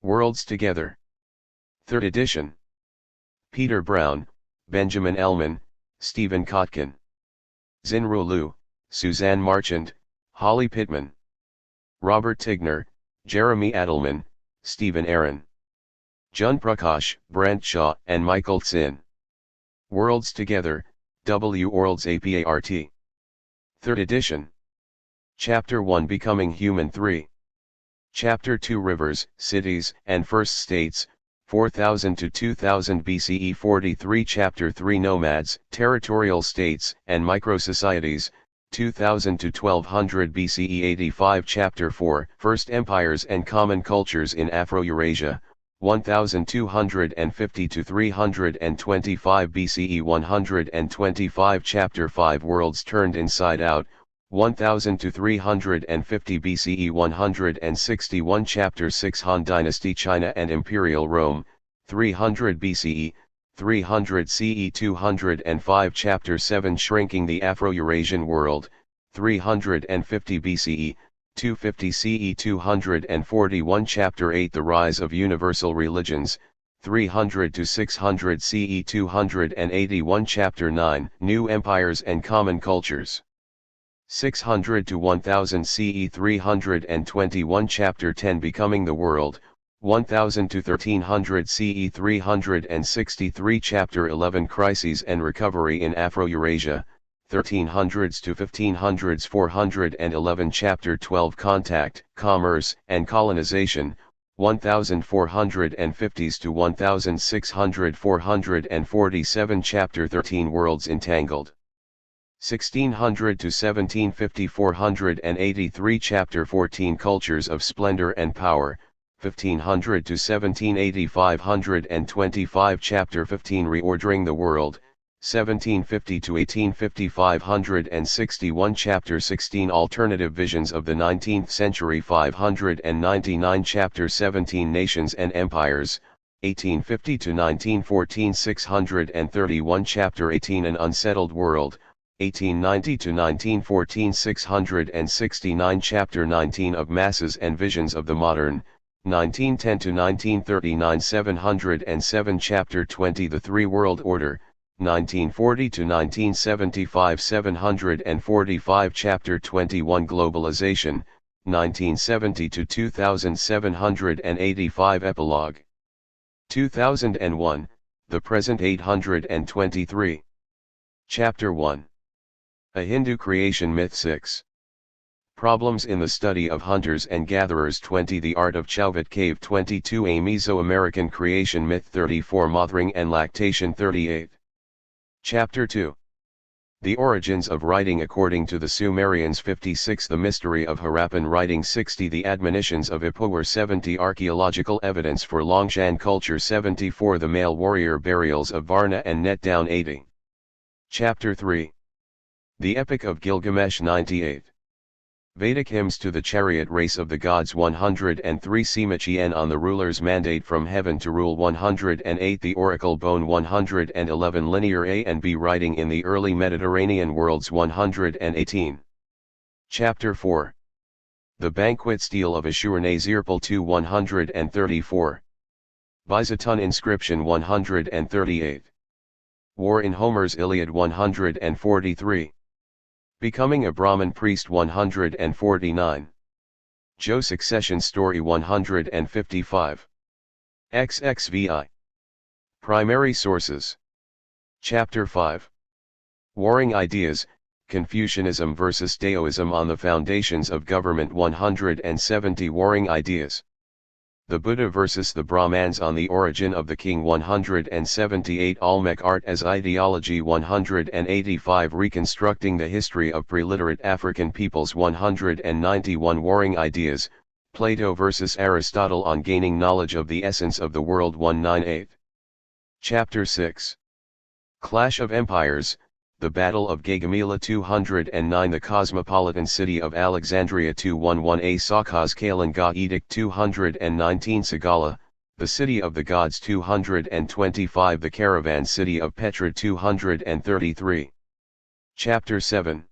Worlds Together. 3rd edition. Peter Brown, Benjamin Ellman, Stephen Kotkin. Xinru Liu, Suzanne Marchand, Holly Pittman. Robert Tigner, Jeremy Adelman, Stephen Aaron. Jun Prakash, Brent Shaw and Michael Tsin. Worlds Together, W. Worlds Apart. 3rd edition. Chapter 1 Becoming Human 3. Chapter 2 Rivers, Cities, and First States, 4000 to 2000 BCE 43. Chapter 3 Nomads, Territorial States, and Microsocieties, 2000 to 1200 BCE 85. Chapter 4 First Empires and Common Cultures in Afro-Eurasia, 1250 to 325 BCE 125. Chapter 5 Worlds Turned Inside Out, 1000 to 350 BCE 161. Chapter 6 Han Dynasty China and Imperial Rome, 300 BCE, 300 CE 205. Chapter 7 Shrinking the Afro-Eurasian World, 350 BCE, 250 CE 241. Chapter 8 The Rise of Universal Religions, 300 to 600 CE 281. Chapter 9 New Empires and Common Cultures, 600 to 1000 CE 321. Chapter 10 Becoming the World, 1000 to 1300 CE 363. Chapter 11 Crises and Recovery in Afro-Eurasia, 1300s to 1500s 411. Chapter 12 Contact, Commerce, and Colonization, 1450s to 1600 447. Chapter 13 Worlds Entangled, 1600 to 1750 483. Chapter 14 Cultures of Splendor and Power, 1500 to 1780 525. Chapter 15 Reordering the World, 1750 to 1850 561. Chapter 16 Alternative Visions of the 19th Century 599. Chapter 17 Nations and Empires, 1850 to 1914 631. Chapter 18 An Unsettled World, 1890 to 1914 669. Chapter 19 Of Masses and Visions of the Modern, 1910 to 1939 707. Chapter 20 The Three World Order, 1940 to 1975 745. Chapter 21 Globalization, 1970 to 2785. Epilogue, 2001, The Present 823. Chapter 1 A Hindu Creation Myth 6. Problems in the Study of Hunters and Gatherers 20. The Art of Chowvat Cave 22. A Mesoamerican Creation Myth 34. Mothering and Lactation 38. Chapter 2 The Origins of Writing according to the Sumerians 56. The Mystery of Harappan Writing 60. The Admonitions of Ipoh 70. Archaeological Evidence for Longshan Culture 74. The Male Warrior Burials of Varna and Net Down 80. Chapter 3 The Epic of Gilgamesh 98. Vedic Hymns to the Chariot Race of the Gods 103. Sima on the Ruler's Mandate from Heaven to Rule 108. The Oracle Bone 111. Linear A and B Writing in the Early Mediterranean Worlds 118. Chapter 4 The Banquet Stele of Ashur-Nazirpal 2 134. Byzantine Inscription 138. War in Homer's Iliad 143. Becoming a Brahmin Priest 149. Joe Succession Story 155. XXVI. Primary Sources. Chapter 5. Warring Ideas, Confucianism versus Daoism on the Foundations of Government 170. Warring Ideas. The Buddha versus the Brahmans on the Origin of the King 178. Olmec Art as Ideology 185. Reconstructing the History of Preliterate African Peoples 191. Warring Ideas, Plato versus Aristotle on Gaining Knowledge of the Essence of the World 198. Chapter 6. Clash of Empires, The Battle of Gaugamela 209. The Cosmopolitan City of Alexandria 211. A Sakaz Kalanga Edict 219. Sagala, The City of the Gods 225. The Caravan City of Petra 233. Chapter 7.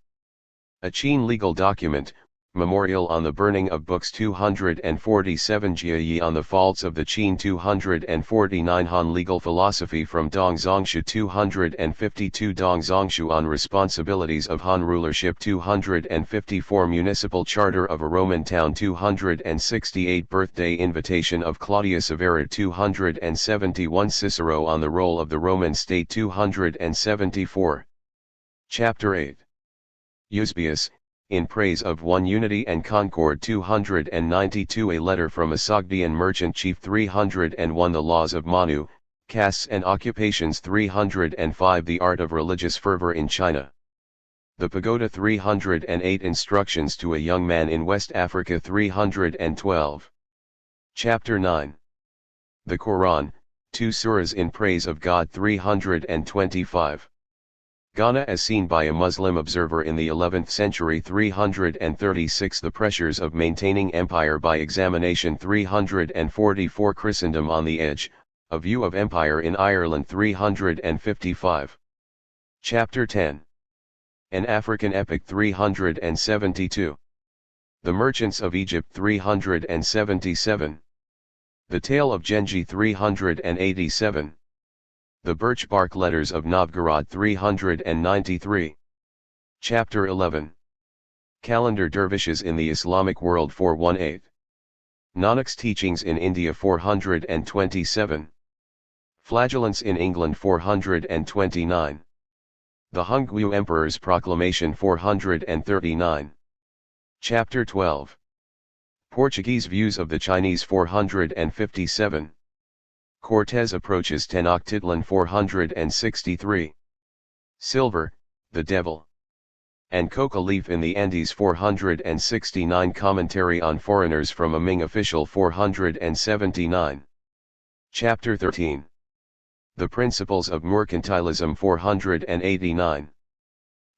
Achene Legal Document, Memorial on the burning of books 247 Jie on the faults of the Qin 249 Han legal philosophy from Dongzhongshu 252 Dongzhongshu on responsibilities of Han rulership 254 Municipal Charter of a Roman Town 268 Birthday invitation of Claudius Averroes 271 Cicero on the role of the Roman state 274. Chapter 8. Eusebius, in praise of one unity and concord 292 A letter from a Sogdian merchant chief 301 The laws of Manu, castes and occupations 305 The art of religious fervor in China. The Pagoda 308 Instructions to a young man in West Africa 312. Chapter 9. The Quran, 2 surahs in praise of God 325. Ghana as seen by a Muslim observer in the 11th century 336 The pressures of maintaining empire by examination 344 Christendom on the edge, a view of empire in Ireland 355. Chapter 10. An African epic 372. The Merchants of Egypt 377. The Tale of Genji 387. The Birch Bark Letters of Novgorod 393. Chapter 11. Calendar Dervishes in the Islamic World 418. Nanak's Teachings in India 427. Flagellants in England 429. The Hungwu Emperor's Proclamation 439. Chapter 12. Portuguese Views of the Chinese 457. Cortes approaches Tenochtitlan 463. Silver, the Devil. And Coca Leaf in the Andes 469 Commentary on Foreigners from a Ming Official 479. Chapter 13. The Principles of Mercantilism 489.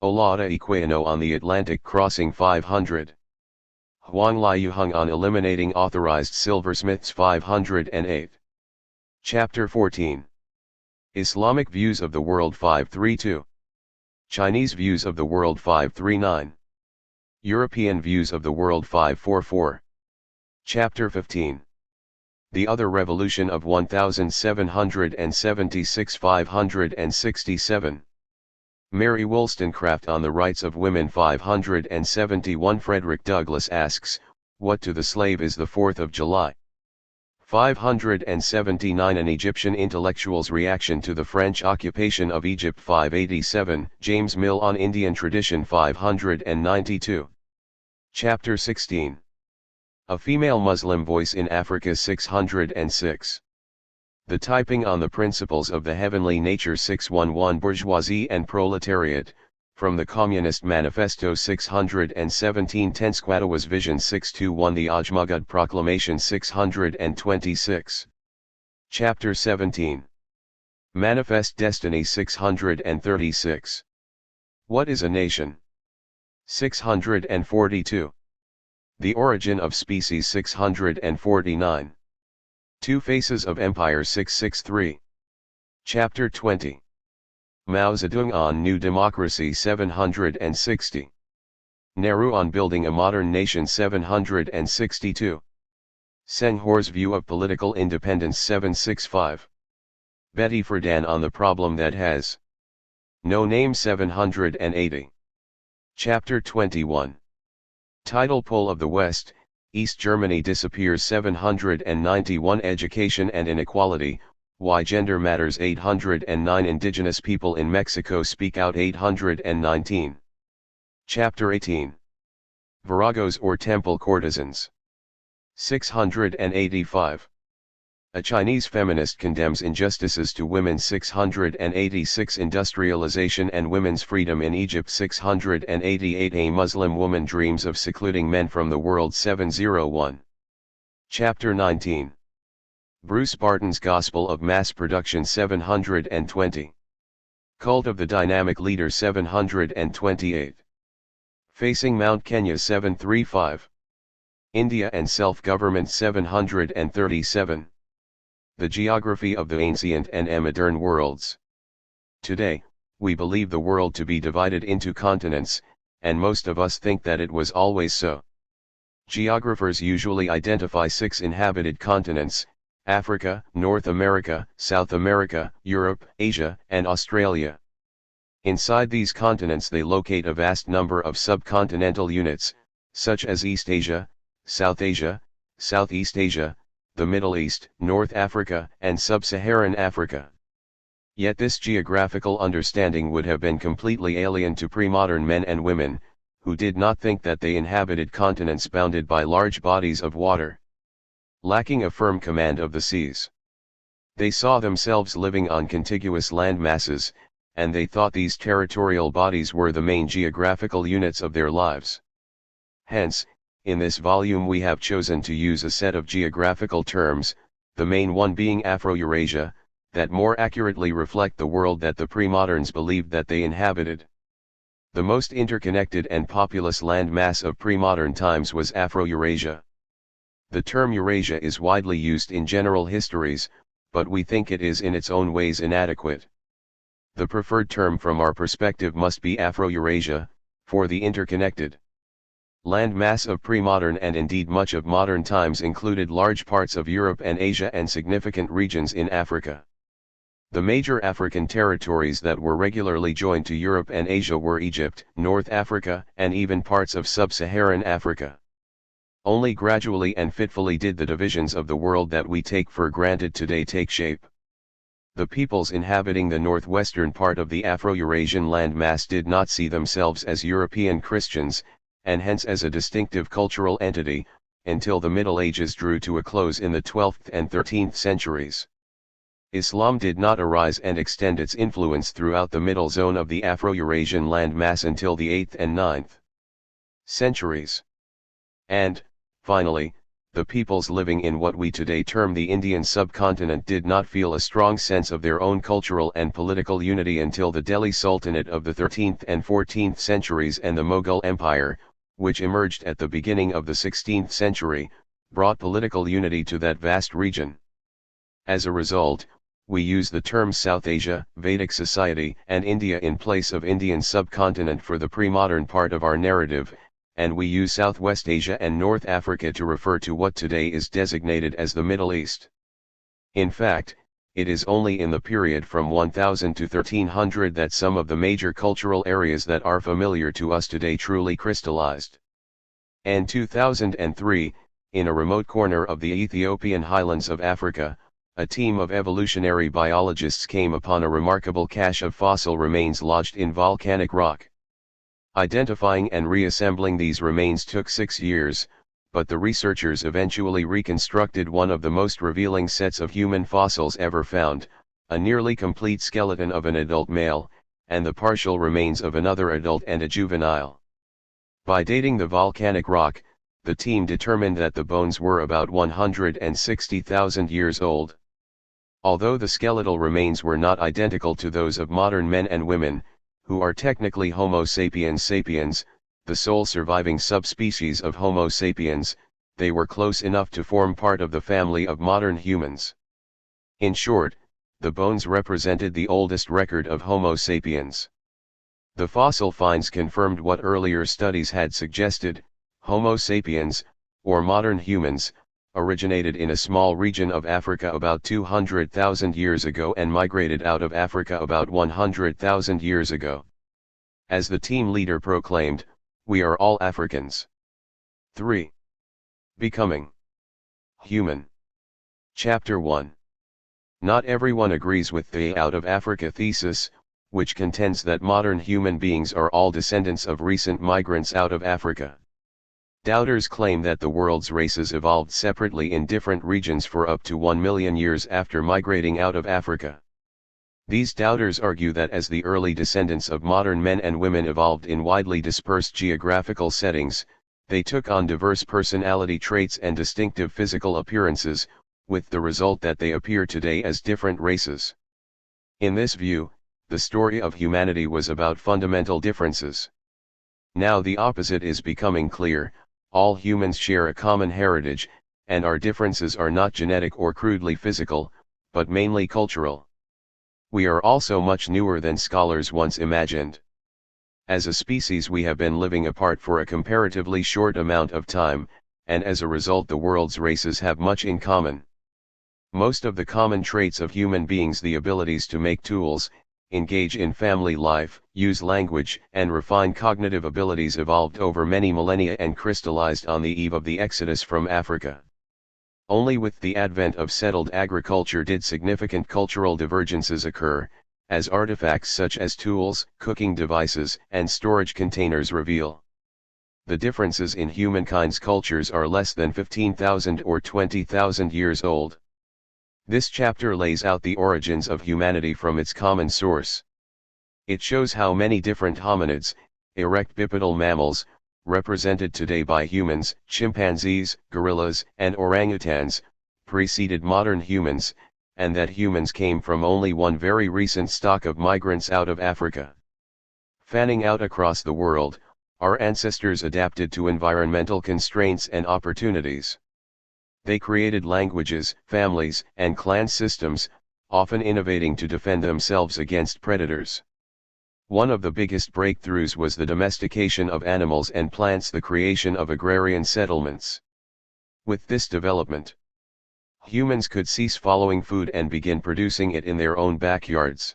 Olada Equiano on the Atlantic Crossing 500. Huang Liuheng on Eliminating Authorized Silversmiths 508. Chapter 14. Islamic Views of the World 532. Chinese Views of the World 539. European Views of the World 544. Chapter 15. The Other Revolution of 1776 567. Mary Wollstonecraft on the Rights of Women 571 Frederick Douglass asks, what to the slave is the 4th of July? 579 An Egyptian intellectual's reaction to the French occupation of Egypt 587 James Mill on Indian tradition 592. Chapter 16. A Female Muslim Voice in Africa 606. The Typing on the Principles of the Heavenly Nature 611 Bourgeoisie and Proletariat, from the Communist Manifesto 617 Tenskwatawa's Vision 621 The Ajmugad Proclamation 626. Chapter 17. Manifest Destiny 636. What is a nation? 642. The Origin of Species 649. Two Faces of Empire 663. Chapter 20. Mao Zedong on New Democracy 760. Nehru on Building a Modern Nation 762. Senghor's View of Political Independence 765. Betty Friedan on the Problem That Has No Name 780. Chapter 21. Tidal Pole of the West, East Germany disappears 791 Education and Inequality, Why Gender Matters 809 Indigenous people in Mexico speak out 819. Chapter 18. Viragos or Temple Courtesans. 685. A Chinese feminist condemns injustices to women 686 Industrialization and women's freedom in Egypt 688 A Muslim woman dreams of secluding men from the world 701. Chapter 19. Bruce Barton's Gospel of Mass Production 720. Cult of the Dynamic Leader 728. Facing Mount Kenya 735. India and Self-Government 737. The Geography of the Ancient and Modern Worlds. Today, we believe the world to be divided into continents, and most of us think that it was always so. Geographers usually identify 6 inhabited continents: Africa, North America, South America, Europe, Asia, and Australia. Inside these continents they locate a vast number of subcontinental units, such as East Asia, South Asia, Southeast Asia, the Middle East, North Africa, and Sub-Saharan Africa. Yet this geographical understanding would have been completely alien to pre-modern men and women, who did not think that they inhabited continents bounded by large bodies of water, lacking a firm command of the seas. They saw themselves living on contiguous land masses, and they thought these territorial bodies were the main geographical units of their lives. Hence, in this volume we have chosen to use a set of geographical terms, the main one being Afro-Eurasia, that more accurately reflect the world that the pre-moderns believed that they inhabited. The most interconnected and populous landmass of pre-modern times was Afro-Eurasia. The term Eurasia is widely used in general histories, but we think it is in its own ways inadequate. The preferred term from our perspective must be Afro-Eurasia, for the interconnected landmass of pre-modern and indeed much of modern times included large parts of Europe and Asia and significant regions in Africa. The major African territories that were regularly joined to Europe and Asia were Egypt, North Africa, and even parts of sub-Saharan Africa. Only gradually and fitfully did the divisions of the world that we take for granted today take shape. The peoples inhabiting the northwestern part of the Afro-Eurasian landmass did not see themselves as European Christians, and hence as a distinctive cultural entity, until the Middle Ages drew to a close in the 12th and 13th centuries. Islam did not arise and extend its influence throughout the middle zone of the Afro-Eurasian landmass until the 8th and 9th centuries. And, finally, the peoples living in what we today term the Indian subcontinent did not feel a strong sense of their own cultural and political unity until the Delhi Sultanate of the 13th and 14th centuries and the Mughal Empire, which emerged at the beginning of the 16th century, brought political unity to that vast region. As a result, we use the terms South Asia, Vedic society, and India in place of Indian subcontinent for the pre-modern part of our narrative, and we use Southwest Asia and North Africa to refer to what today is designated as the Middle East. In fact, it is only in the period from 1000 to 1300 that some of the major cultural areas that are familiar to us today truly crystallized. In 2003, in a remote corner of the Ethiopian highlands of Africa, a team of evolutionary biologists came upon a remarkable cache of fossil remains lodged in volcanic rock. Identifying and reassembling these remains took 6 years, but the researchers eventually reconstructed one of the most revealing sets of human fossils ever found, a nearly complete skeleton of an adult male, and the partial remains of another adult and a juvenile. By dating the volcanic rock, the team determined that the bones were about 160,000 years old. Although the skeletal remains were not identical to those of modern men and women, who are technically Homo sapiens sapiens, the sole surviving subspecies of Homo sapiens, they were close enough to form part of the family of modern humans. In short, the bones represented the oldest record of Homo sapiens. The fossil finds confirmed what earlier studies had suggested: Homo sapiens, or modern humans, originated in a small region of Africa about 200,000 years ago and migrated out of Africa about 100,000 years ago. As the team leader proclaimed, "We are all Africans." 3. Becoming human. Chapter 1. Not everyone agrees with the out of Africa thesis, which contends that modern human beings are all descendants of recent migrants out of Africa. Doubters claim that the world's races evolved separately in different regions for up to 1 million years after migrating out of Africa. These doubters argue that as the early descendants of modern men and women evolved in widely dispersed geographical settings, they took on diverse personality traits and distinctive physical appearances, with the result that they appear today as different races. In this view, the story of humanity was about fundamental differences. Now the opposite is becoming clear: all humans share a common heritage, and our differences are not genetic or crudely physical, but mainly cultural. We are also much newer than scholars once imagined. As a species we have been living apart for a comparatively short amount of time, and as a result the world's races have much in common. Most of the common traits of human beings, the abilities to make tools, engage in family life, use language, and refine cognitive abilities, evolved over many millennia and crystallized on the eve of the exodus from Africa. Only with the advent of settled agriculture did significant cultural divergences occur, as artifacts such as tools, cooking devices, and storage containers reveal. The differences in humankind's cultures are less than 15,000 or 20,000 years old. This chapter lays out the origins of humanity from its common source. It shows how many different hominids, erect bipedal mammals, represented today by humans, chimpanzees, gorillas, and orangutans, preceded modern humans, and that humans came from only one very recent stock of migrants out of Africa. Fanning out across the world, our ancestors adapted to environmental constraints and opportunities. They created languages, families, and clan systems, often innovating to defend themselves against predators. One of the biggest breakthroughs was the domestication of animals and plants, the creation of agrarian settlements. With this development, humans could cease following food and begin producing it in their own backyards.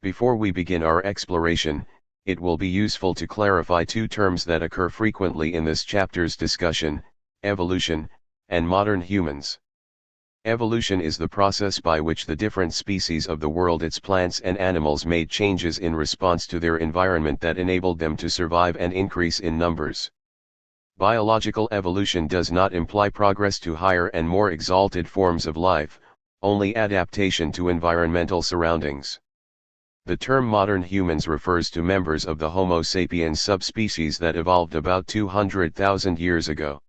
Before we begin our exploration, it will be useful to clarify two terms that occur frequently in this chapter's discussion: evolution, and modern humans. Evolution is the process by which the different species of the world, its plants and animals, made changes in response to their environment that enabled them to survive and increase in numbers. Biological evolution does not imply progress to higher and more exalted forms of life, only adaptation to environmental surroundings. The term modern humans refers to members of the Homo sapiens subspecies that evolved about 200,000 years ago.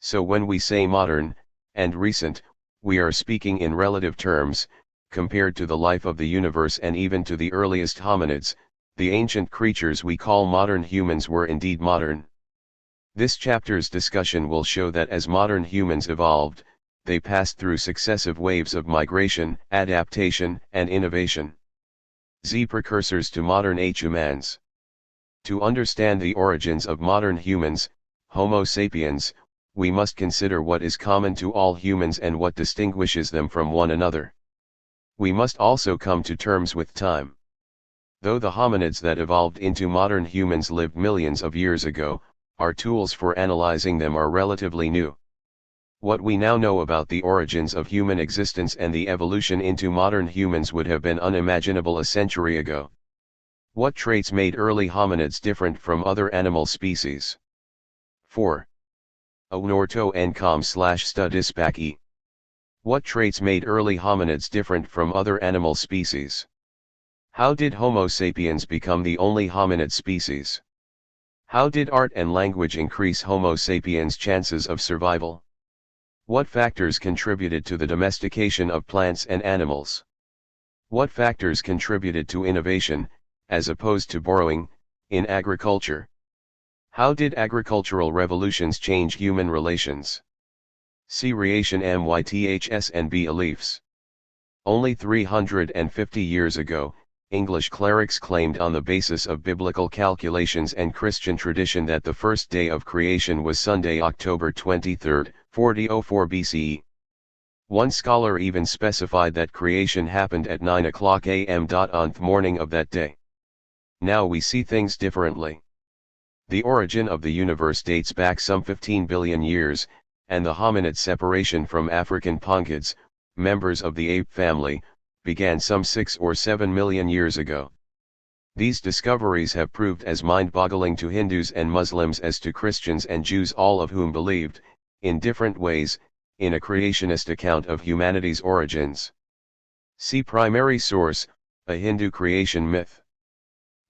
So when we say modern and recent, we are speaking in relative terms, compared to the life of the universe and even to the earliest hominids. The ancient creatures we call modern humans were indeed modern. This chapter's discussion will show that as modern humans evolved, they passed through successive waves of migration, adaptation, and innovation. Precursors to modern humans. To understand the origins of modern humans, Homo sapiens, we must consider what is common to all humans and what distinguishes them from one another. We must also come to terms with time. Though the hominids that evolved into modern humans lived millions of years ago, our tools for analyzing them are relatively new. What we now know about the origins of human existence and the evolution into modern humans would have been unimaginable a century ago. What traits made early hominids different from other animal species? 4. Onorto /studispaki. What traits made early hominids different from other animal species? How did Homo sapiens become the only hominid species? How did art and language increase Homo sapiens' chances of survival? What factors contributed to the domestication of plants and animals? What factors contributed to innovation, as opposed to borrowing, in agriculture? How did agricultural revolutions change human relations? C. Reation myths and beliefs. Only 350 years ago, English clerics claimed on the basis of biblical calculations and Christian tradition that the first day of creation was Sunday, October 23, 4004 BCE. One scholar even specified that creation happened at 9 a.m. on the morning of that day. Now we see things differently. The origin of the universe dates back some 15 billion years, and the hominid separation from African pongids, members of the ape family, began some 6 or 7 million years ago. These discoveries have proved as mind-boggling to Hindus and Muslims as to Christians and Jews, all of whom believed, in different ways, in a creationist account of humanity's origins. See primary source, a Hindu creation myth.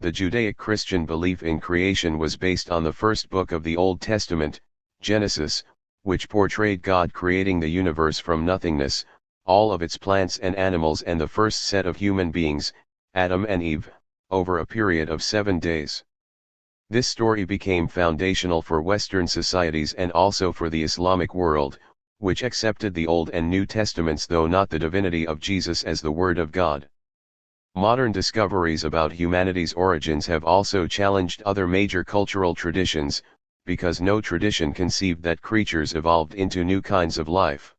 The Judaic-Christian belief in creation was based on the first book of the Old Testament, Genesis, which portrayed God creating the universe from nothingness, all of its plants and animals and the first set of human beings, Adam and Eve, over a period of 7 days. This story became foundational for Western societies and also for the Islamic world, which accepted the Old and New Testaments though not the divinity of Jesus as the Word of God. Modern discoveries about humanity's origins have also challenged other major cultural traditions, because no tradition conceived that creatures evolved into new kinds of life.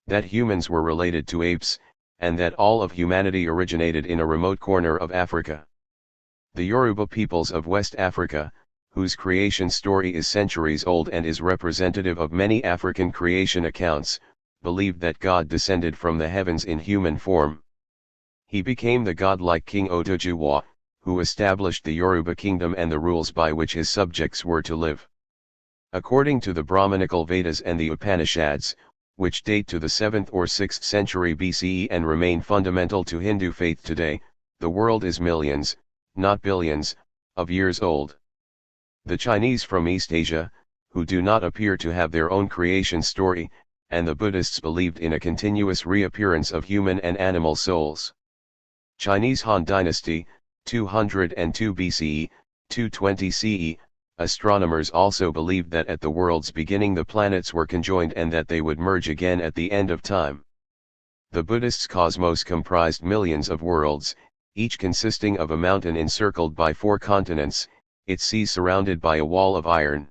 That humans were related to apes, and that all of humanity originated in a remote corner of Africa. The Yoruba peoples of West Africa, whose creation story is centuries old and is representative of many African creation accounts, believed that God descended from the heavens in human form. He became the godlike King Otojuwa, who established the Yoruba kingdom and the rules by which his subjects were to live. According to the Brahmanical Vedas and the Upanishads, which date to the 7th or 6th century BCE and remain fundamental to Hindu faith today, the world is millions, not billions, of years old. The Chinese from East Asia, who do not appear to have their own creation story, and the Buddhists believed in a continuous reappearance of human and animal souls. Chinese Han Dynasty, 202 BCE, 220 CE, astronomers also believed that at the world's beginning the planets were conjoined and that they would merge again at the end of time. The Buddhists' cosmos comprised millions of worlds, each consisting of a mountain encircled by 4 continents, its seas surrounded by a wall of iron.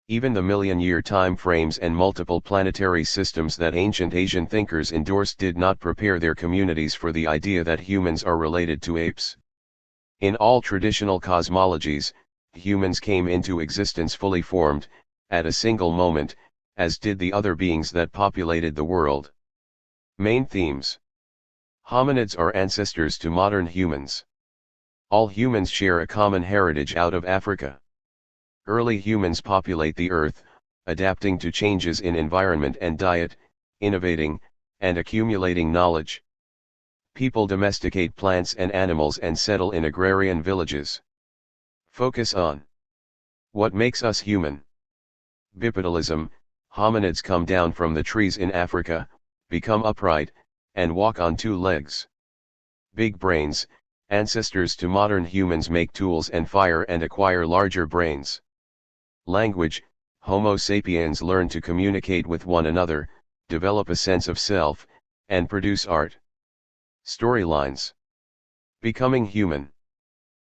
Even the million-year time frames and multiple planetary systems that ancient Asian thinkers endorsed did not prepare their communities for the idea that humans are related to apes. In all traditional cosmologies, humans came into existence fully formed, at a single moment, as did the other beings that populated the world. Main themes. Hominids are ancestors to modern humans. All humans share a common heritage out of Africa. Early humans populate the earth, adapting to changes in environment and diet, innovating, and accumulating knowledge. People domesticate plants and animals and settle in agrarian villages. Focus on what makes us human. Bipedalism, hominids come down from the trees in Africa, become upright, and walk on 2 legs. Big brains, ancestors to modern humans make tools and fire and acquire larger brains. Language, Homo sapiens learn to communicate with one another, develop a sense of self, and produce art. Storylines. Becoming human.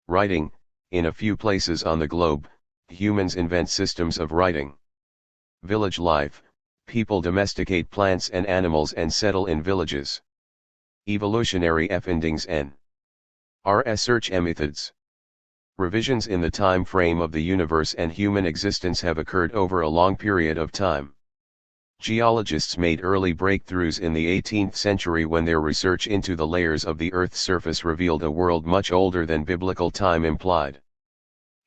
Writing, in a few places on the globe, humans invent systems of writing. Village life, people domesticate plants and animals and settle in villages. Evolutionary findings and research methods. Revisions in the time frame of the universe and human existence have occurred over a long period of time. Geologists made early breakthroughs in the 18th century when their research into the layers of the Earth's surface revealed a world much older than biblical time implied.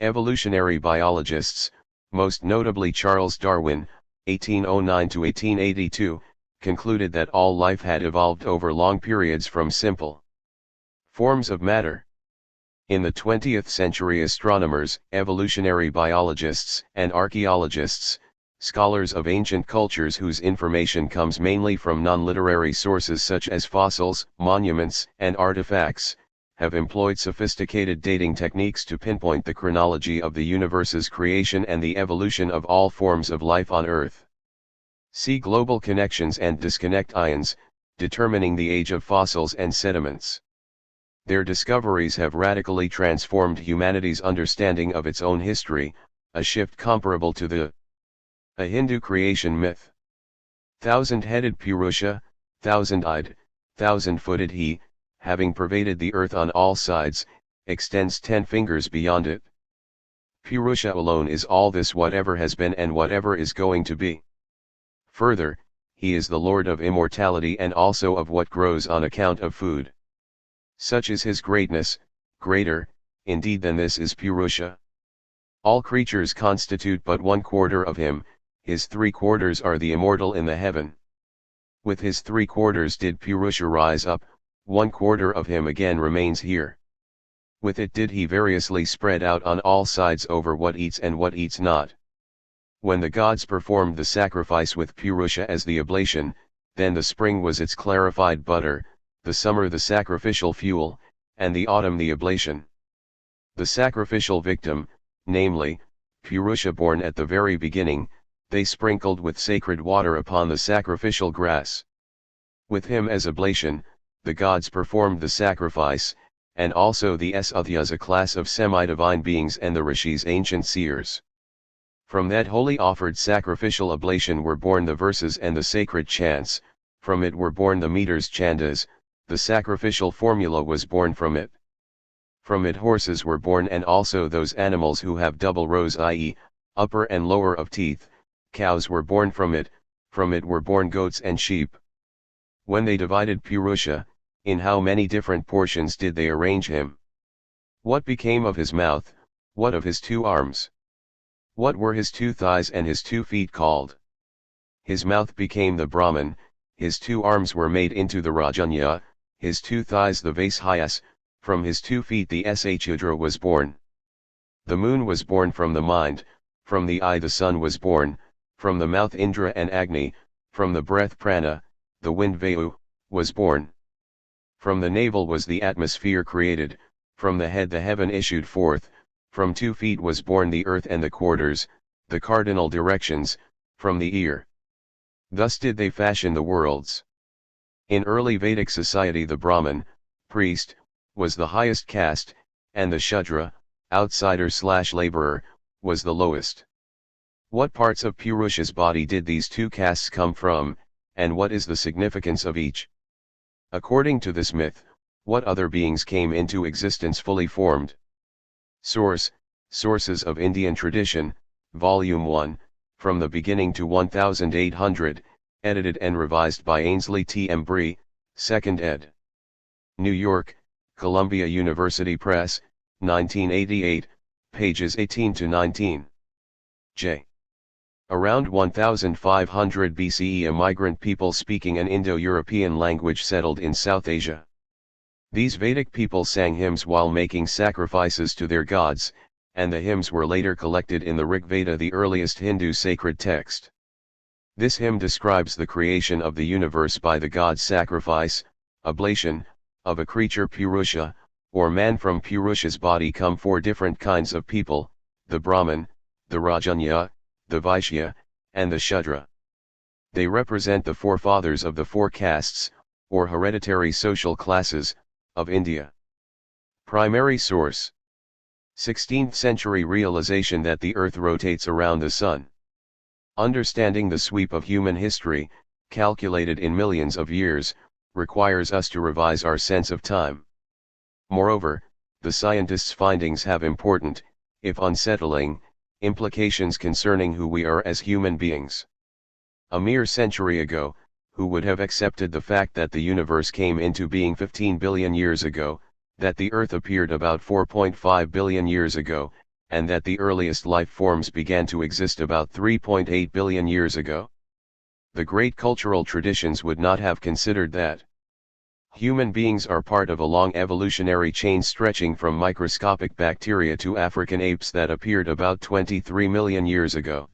Evolutionary biologists, most notably Charles Darwin, 1809 to 1882, concluded that all life had evolved over long periods from simple forms of matter. In the 20th century, astronomers, evolutionary biologists, and archaeologists, scholars of ancient cultures whose information comes mainly from non-literary sources such as fossils, monuments, and artifacts, have employed sophisticated dating techniques to pinpoint the chronology of the universe's creation and the evolution of all forms of life on Earth. See global connections and disconnect ions, determining the age of fossils and sediments. Their discoveries have radically transformed humanity's understanding of its own history, a shift comparable to a Hindu creation myth. Thousand-headed Purusha, thousand-eyed, thousand-footed he, having pervaded the earth on all sides, extends 10 fingers beyond it. Purusha alone is all this, whatever has been and whatever is going to be. Further, he is the Lord of immortality and also of what grows on account of food. Such is his greatness, greater, indeed, than this is Purusha. All creatures constitute but 1/4 of him, his 3/4 are the immortal in the heaven. With his 3/4 did Purusha rise up, 1/4 of him again remains here. With it did he variously spread out on all sides over what eats and what eats not. When the gods performed the sacrifice with Purusha as the oblation, then the spring was its clarified butter, the summer the sacrificial fuel, and the autumn the oblation. The sacrificial victim, namely, Purusha born at the very beginning, they sprinkled with sacred water upon the sacrificial grass. With him as oblation, the gods performed the sacrifice, and also the Satyas, a class of semi-divine beings, and the Rishis, ancient seers. From that holy offered sacrificial oblation were born the verses and the sacred chants, from it were born the meters chandas, the sacrificial formula was born from it. From it horses were born and also those animals who have double rows, i.e., upper and lower of teeth, cows were born from it were born goats and sheep. When they divided Purusha, in how many different portions did they arrange him? What became of his mouth, what of his 2 arms? What were his 2 thighs and his 2 feet called? His mouth became the Brahman, his 2 arms were made into the Rajanya, his 2 thighs the Vaishyas, from his 2 feet the Shudra was born. The moon was born from the mind, from the eye the sun was born, from the mouth Indra and Agni, from the breath Prana, the wind Vayu, was born. From the navel was the atmosphere created, from the head the heaven issued forth, from 2 feet was born the earth and the quarters, the cardinal directions, from the ear. Thus did they fashion the worlds. In early Vedic society the Brahman, priest, was the highest caste, and the Shudra, outsider/laborer, was the lowest. What parts of Purusha's body did these 2 castes come from, and what is the significance of each? According to this myth, what other beings came into existence fully formed? Sources of Indian Tradition, Volume 1, From the Beginning to 1800, edited and revised by Ainsley T. Embry, 2nd ed. New York, Columbia University Press, 1988, pages 18 to 19. J. Around 1500 BCE a migrant people speaking an Indo-European language settled in South Asia. These Vedic people sang hymns while making sacrifices to their gods, and the hymns were later collected in the Rig Veda, the earliest Hindu sacred text. This hymn describes the creation of the universe by the god's sacrifice, oblation, of a creature Purusha, or man. From Purusha's body come 4 different kinds of people, the Brahman, the Rajanya, the Vaishya, and the Shudra. They represent the forefathers of the 4 castes, or hereditary social classes, of India. Primary source: 16th century realization that the earth rotates around the sun. Understanding the sweep of human history, calculated in millions of years, requires us to revise our sense of time. Moreover, the scientists' findings have important, if unsettling, implications concerning who we are as human beings. A mere century ago, who would have accepted the fact that the universe came into being 15 billion years ago, that the Earth appeared about 4.5 billion years ago, and that the earliest life forms began to exist about 3.8 billion years ago? The great cultural traditions would not have considered that. Human beings are part of a long evolutionary chain stretching from microscopic bacteria to African apes that appeared about 23 million years ago.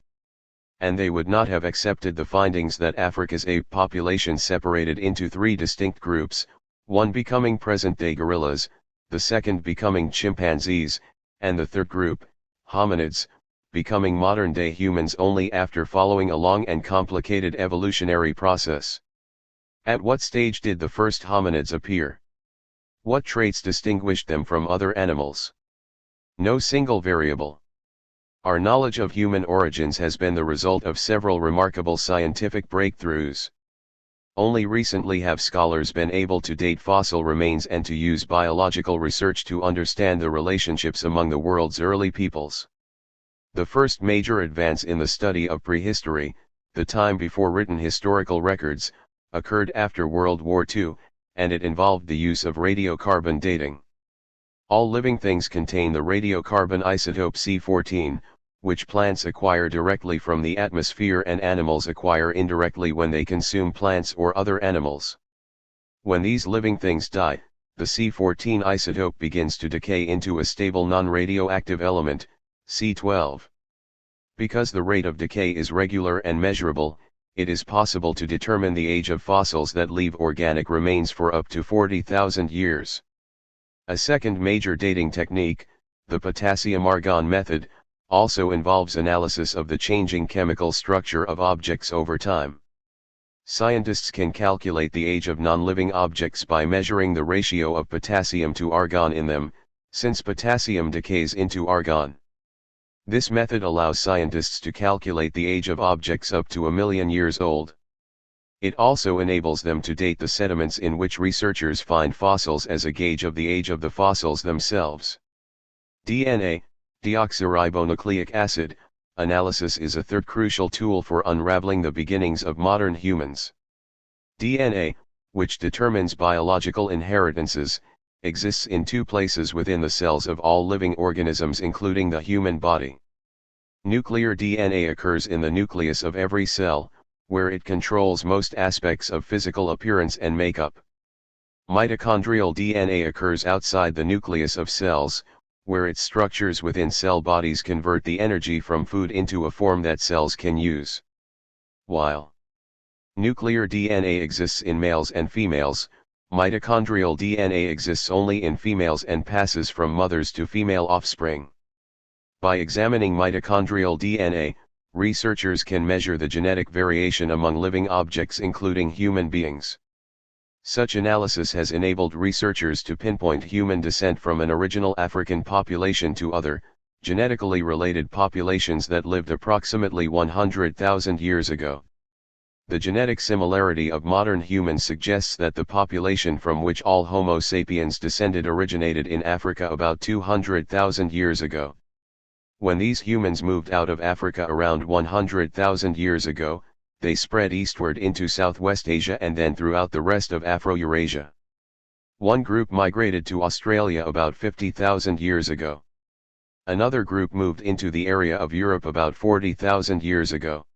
And they would not have accepted the findings that Africa's ape population separated into 3 distinct groups, one becoming present-day gorillas, the second becoming chimpanzees, and the third group, hominids, becoming modern-day humans only after following a long and complicated evolutionary process. At what stage did the first hominids appear? What traits distinguished them from other animals? No single variable. Our knowledge of human origins has been the result of several remarkable scientific breakthroughs. Only recently have scholars been able to date fossil remains and to use biological research to understand the relationships among the world's early peoples. The first major advance in the study of prehistory, the time before written historical records, occurred after World War II, and it involved the use of radiocarbon dating. All living things contain the radiocarbon isotope C14, which plants acquire directly from the atmosphere and animals acquire indirectly when they consume plants or other animals. When these living things die, the C14 isotope begins to decay into a stable non-radioactive element, C12. Because the rate of decay is regular and measurable, it is possible to determine the age of fossils that leave organic remains for up to 40,000 years. A second major dating technique, the potassium-argon method, also involves analysis of the changing chemical structure of objects over time. Scientists can calculate the age of non-living objects by measuring the ratio of potassium to argon in them, since potassium decays into argon. This method allows scientists to calculate the age of objects up to 1 million years old. It also enables them to date the sediments in which researchers find fossils as a gauge of the age of the fossils themselves. DNA, deoxyribonucleic acid, analysis is a third crucial tool for unraveling the beginnings of modern humans. DNA, which determines biological inheritances, exists in two places within the cells of all living organisms including the human body. Nuclear DNA occurs in the nucleus of every cell, where it controls most aspects of physical appearance and makeup. Mitochondrial DNA occurs outside the nucleus of cells, where its structures within cell bodies convert the energy from food into a form that cells can use. While nuclear DNA exists in males and females, mitochondrial DNA exists only in females and passes from mothers to female offspring. By examining mitochondrial DNA, researchers can measure the genetic variation among living objects including human beings. Such analysis has enabled researchers to pinpoint human descent from an original African population to other, genetically related populations that lived approximately 100,000 years ago. The genetic similarity of modern humans suggests that the population from which all Homo sapiens descended originated in Africa about 200,000 years ago. When these humans moved out of Africa around 100,000 years ago, they spread eastward into Southwest Asia and then throughout the rest of Afro-Eurasia. One group migrated to Australia about 50,000 years ago. Another group moved into the area of Europe about 40,000 years ago.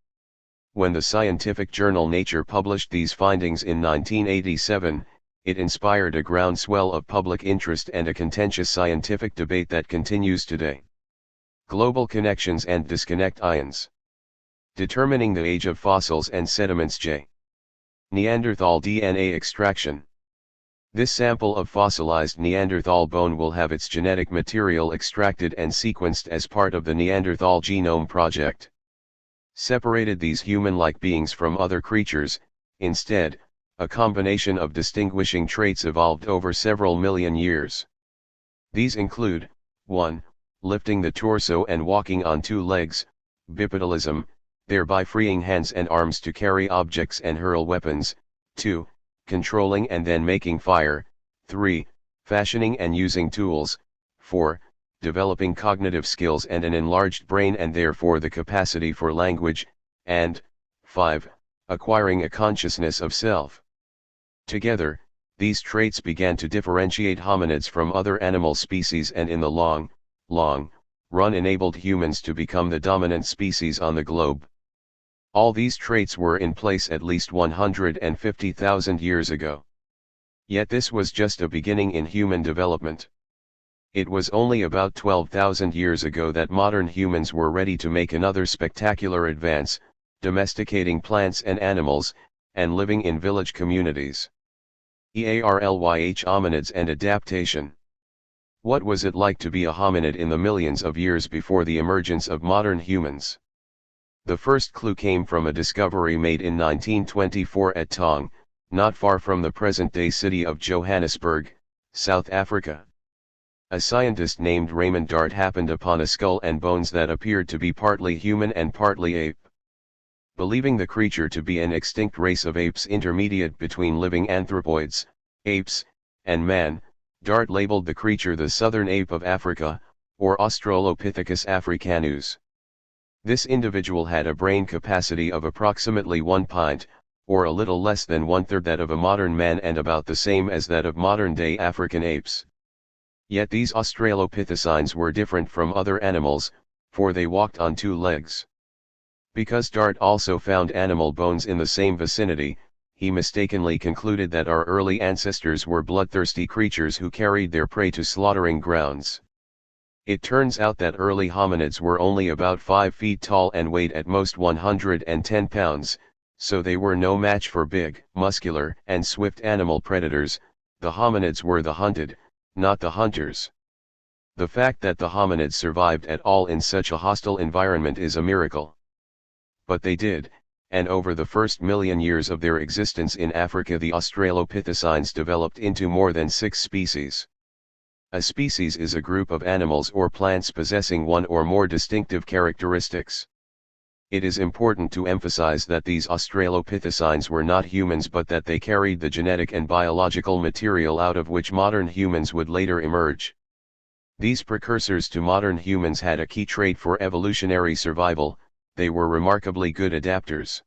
When the scientific journal Nature published these findings in 1987, it inspired a groundswell of public interest and a contentious scientific debate that continues today. Global connections and disconnect ions. Determining the age of fossils and sediments. J. Neanderthal DNA extraction. This sample of fossilized Neanderthal bone will have its genetic material extracted and sequenced as part of the Neanderthal Genome Project. Separated these human-like beings from other creatures. Instead, a combination of distinguishing traits evolved over several million years. These include, 1. Lifting the torso and walking on two legs, bipedalism, thereby freeing hands and arms to carry objects and hurl weapons. 2. Controlling and then making fire. 3. Fashioning and using tools. 4. Developing cognitive skills and an enlarged brain and therefore the capacity for language. And 5. Acquiring a consciousness of self. Together, these traits began to differentiate hominids from other animal species and in the long run enabled humans to become the dominant species on the globe. All these traits were in place at least 150,000 years ago. Yet this was just a beginning in human development. It was only about 12,000 years ago that modern humans were ready to make another spectacular advance, domesticating plants and animals, and living in village communities. EARLYH hominids and adaptation. What was it like to be a hominid in the millions of years before the emergence of modern humans? The first clue came from a discovery made in 1924 at Tong, not far from the present-day city of Johannesburg, South Africa. A scientist named Raymond Dart happened upon a skull and bones that appeared to be partly human and partly ape. Believing the creature to be an extinct race of apes intermediate between living anthropoids, apes, and man, Dart labeled the creature the southern ape of Africa, or Australopithecus africanus. This individual had a brain capacity of approximately 1 pint, or a little less than 1/3 that of a modern man and about the same as that of modern-day African apes. Yet these Australopithecines were different from other animals, for they walked on two legs. Because Dart also found animal bones in the same vicinity, he mistakenly concluded that our early ancestors were bloodthirsty creatures who carried their prey to slaughtering grounds. It turns out that early hominids were only about 5 feet tall and weighed at most 110 pounds, so they were no match for big, muscular, and swift animal predators. The hominids were the hunted, not the hunters. The fact that the hominids survived at all in such a hostile environment is a miracle. But they did, and over the first million years of their existence in Africa the Australopithecines developed into more than 6 species. A species is a group of animals or plants possessing one or more distinctive characteristics. It is important to emphasize that these Australopithecines were not humans but that they carried the genetic and biological material out of which modern humans would later emerge. These precursors to modern humans had a key trait for evolutionary survival: they were remarkably good adapters.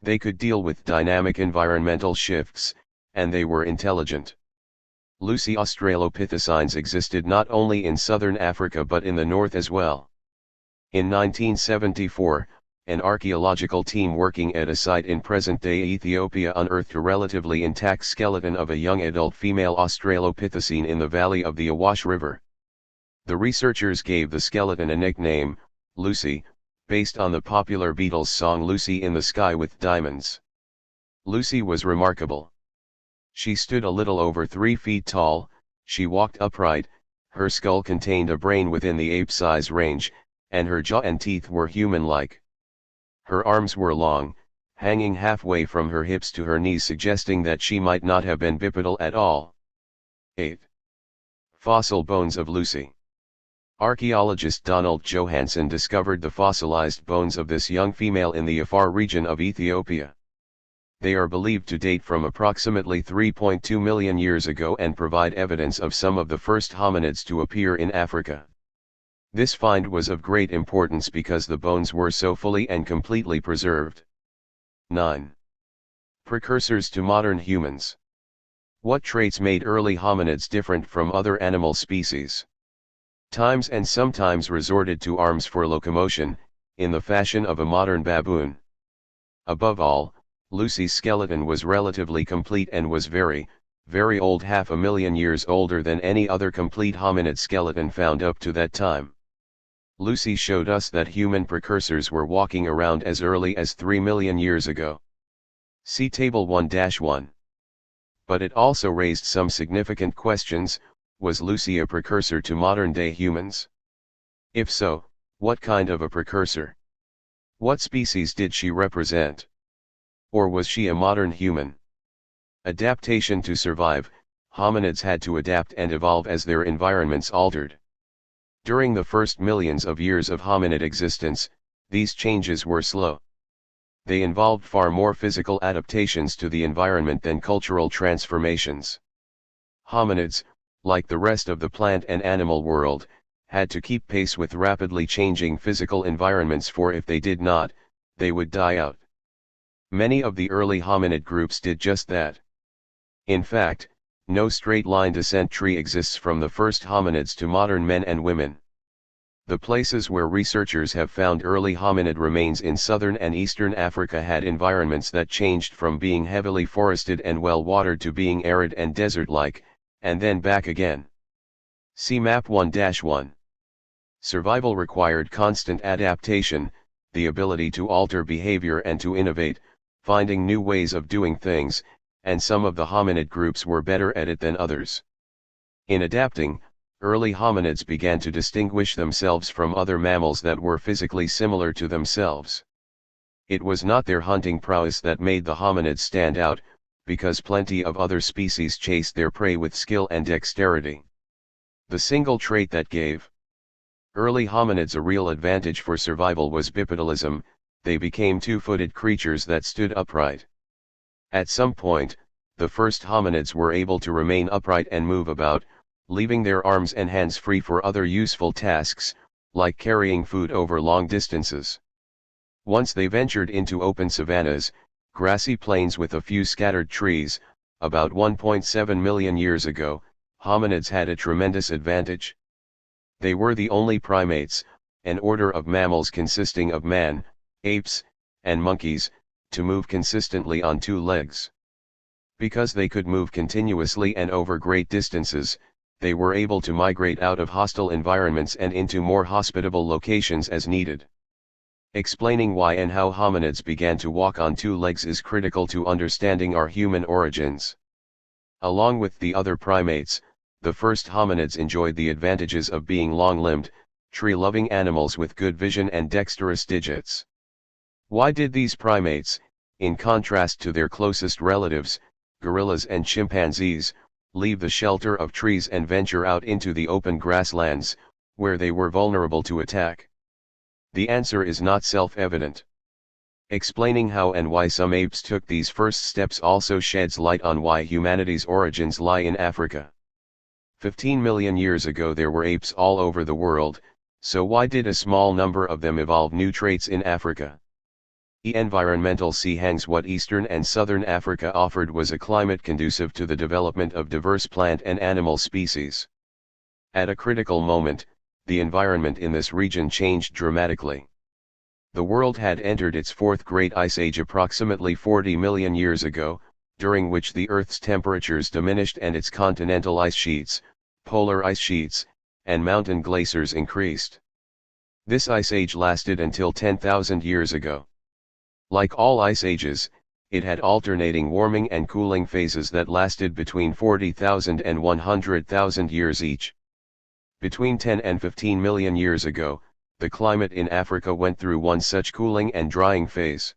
They could deal with dynamic environmental shifts, and they were intelligent. Lucy Australopithecines existed not only in southern Africa but in the north as well. In 1974, an archaeological team working at a site in present-day Ethiopia unearthed a relatively intact skeleton of a young adult female Australopithecine in the valley of the Awash River. The researchers gave the skeleton a nickname, Lucy, based on the popular Beatles song Lucy in the Sky with Diamonds. Lucy was remarkable. She stood a little over 3 feet tall, she walked upright, her skull contained a brain within the ape-size range, and her jaw and teeth were human-like. Her arms were long, hanging halfway from her hips to her knees, suggesting that she might not have been bipedal at all. 8. Fossil bones of Lucy. Archaeologist Donald Johanson discovered the fossilized bones of this young female in the Afar region of Ethiopia. They are believed to date from approximately 3.2 million years ago and provide evidence of some of the first hominids to appear in Africa. This find was of great importance because the bones were so fully and completely preserved. 9. Precursors to modern humans. What traits made early hominids different from other animal species? Times and sometimes resorted to arms for locomotion, in the fashion of a modern baboon. Above all, Lucy's skeleton was relatively complete and was very, very old, 500,000 years older than any other complete hominid skeleton found up to that time. Lucy showed us that human precursors were walking around as early as 3 million years ago. See Table 1-1. But it also raised some significant questions. Was Lucy a precursor to modern-day humans? If so, what kind of a precursor? What species did she represent? Or was she a modern human? Adaptation to survive. Hominids had to adapt and evolve as their environments altered. During the first millions of years of hominid existence, these changes were slow. They involved far more physical adaptations to the environment than cultural transformations. Hominids, like the rest of the plant and animal world, had to keep pace with rapidly changing physical environments, for if they did not, they would die out. Many of the early hominid groups did just that. In fact, no straight-line descent tree exists from the first hominids to modern men and women. The places where researchers have found early hominid remains in southern and eastern Africa had environments that changed from being heavily forested and well-watered to being arid and desert-like, and then back again. See Map 1-1. Survival required constant adaptation, the ability to alter behavior and to innovate, finding new ways of doing things, and some of the hominid groups were better at it than others. In adapting, early hominids began to distinguish themselves from other mammals that were physically similar to themselves. It was not their hunting prowess that made the hominids stand out, because plenty of other species chased their prey with skill and dexterity. The single trait that gave early hominids a real advantage for survival was bipedalism. They became two-footed creatures that stood upright. At some point, the first hominids were able to remain upright and move about, leaving their arms and hands free for other useful tasks, like carrying food over long distances. Once they ventured into open savannas, grassy plains with a few scattered trees, about 1.7 million years ago, hominids had a tremendous advantage. They were the only primates, an order of mammals consisting of man, apes, and monkeys, to move consistently on 2 legs. Because they could move continuously and over great distances, they were able to migrate out of hostile environments and into more hospitable locations as needed. Explaining why and how hominids began to walk on 2 legs is critical to understanding our human origins. Along with the other primates, the first hominids enjoyed the advantages of being long-limbed, tree-loving animals with good vision and dexterous digits. Why did these primates, in contrast to their closest relatives, gorillas and chimpanzees, leave the shelter of trees and venture out into the open grasslands, where they were vulnerable to attack? The answer is not self-evident. Explaining how and why some apes took these first steps also sheds light on why humanity's origins lie in Africa. 15 million years ago there were apes all over the world, so why did a small number of them evolve new traits in Africa? Environmental hangs what Eastern and Southern Africa offered was a climate conducive to the development of diverse plant and animal species. At a critical moment, the environment in this region changed dramatically. The world had entered its fourth great ice age approximately 40 million years ago, during which the Earth's temperatures diminished and its continental ice sheets, polar ice sheets, and mountain glaciers increased. This ice age lasted until 10,000 years ago. Like all ice ages, it had alternating warming and cooling phases that lasted between 40,000 and 100,000 years each. Between 10 and 15 million years ago, the climate in Africa went through one such cooling and drying phase.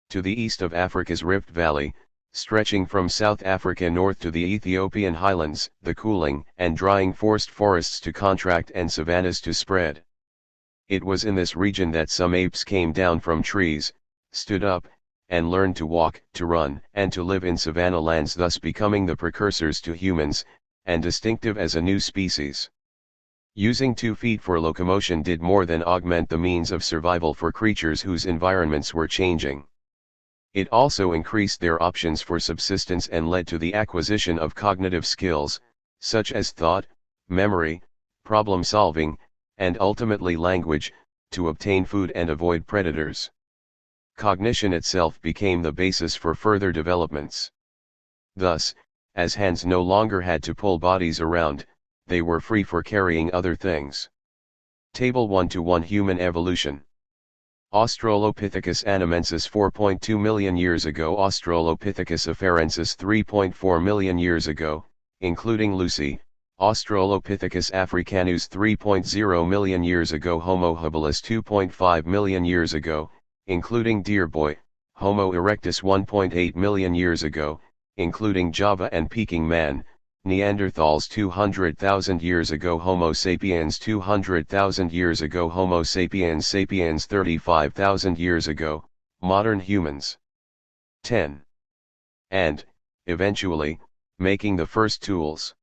To the east of Africa's Rift Valley, stretching from South Africa north to the Ethiopian highlands, the cooling and drying forced forests to contract and savannas to spread. It was in this region that some apes came down from trees, stood up, and learned to walk, to run, and to live in savanna lands, thus becoming the precursors to humans, and distinctive as a new species. Using 2 feet for locomotion did more than augment the means of survival for creatures whose environments were changing. It also increased their options for subsistence and led to the acquisition of cognitive skills, such as thought, memory, problem solving, and ultimately language, to obtain food and avoid predators. Cognition itself became the basis for further developments. Thus, as hands no longer had to pull bodies around, they were free for carrying other things. Table 1:1 Human Evolution. Australopithecus anamensis 4.2 million years ago, Australopithecus afarensis 3.4 million years ago, including Lucy, Australopithecus africanus 3.0 million years ago, Homo habilis 2.5 million years ago, including Deerboy, Homo erectus 1.8 million years ago, including Java and Peking man, Neanderthals 200,000 years ago, Homo sapiens 200,000 years ago, Homo sapiens sapiens 35,000 years ago, modern humans. 10. And, eventually, making the first tools.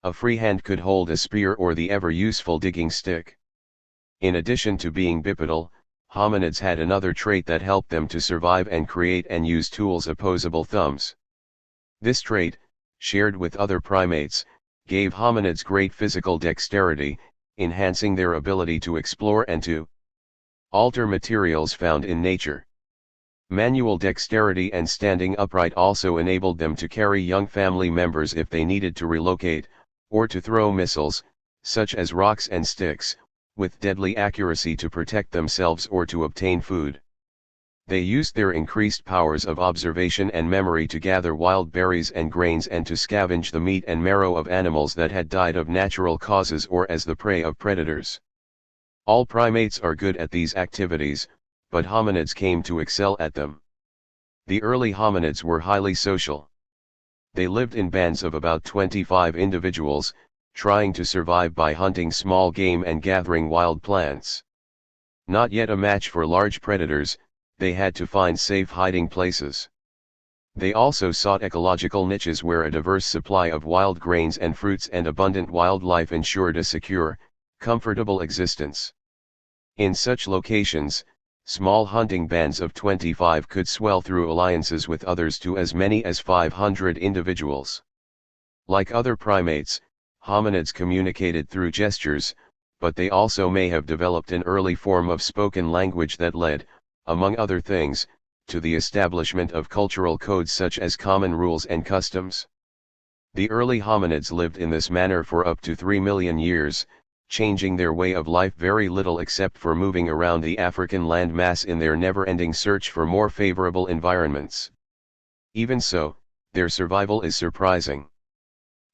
A free hand could hold a spear or the ever-useful digging stick. In addition to being bipedal, hominids had another trait that helped them to survive and create and use tools: opposable thumbs. This trait, shared with other primates, gave hominids great physical dexterity, enhancing their ability to explore and to alter materials found in nature. Manual dexterity and standing upright also enabled them to carry young family members if they needed to relocate, or to throw missiles, such as rocks and sticks, with deadly accuracy to protect themselves or to obtain food. They used their increased powers of observation and memory to gather wild berries and grains and to scavenge the meat and marrow of animals that had died of natural causes or as the prey of predators. All primates are good at these activities, but hominids came to excel at them. The early hominids were highly social. They lived in bands of about 25 individuals, trying to survive by hunting small game and gathering wild plants. Not yet a match for large predators, they had to find safe hiding places. They also sought ecological niches where a diverse supply of wild grains and fruits and abundant wildlife ensured a secure, comfortable existence. In such locations, small hunting bands of 25 could swell through alliances with others to as many as 500 individuals. Like other primates, hominids communicated through gestures, but they also may have developed an early form of spoken language that led, among other things, to the establishment of cultural codes such as common rules and customs. The early hominids lived in this manner for up to 3 million years, changing their way of life very little except for moving around the African landmass in their never-ending search for more favorable environments. Even so, their survival is surprising.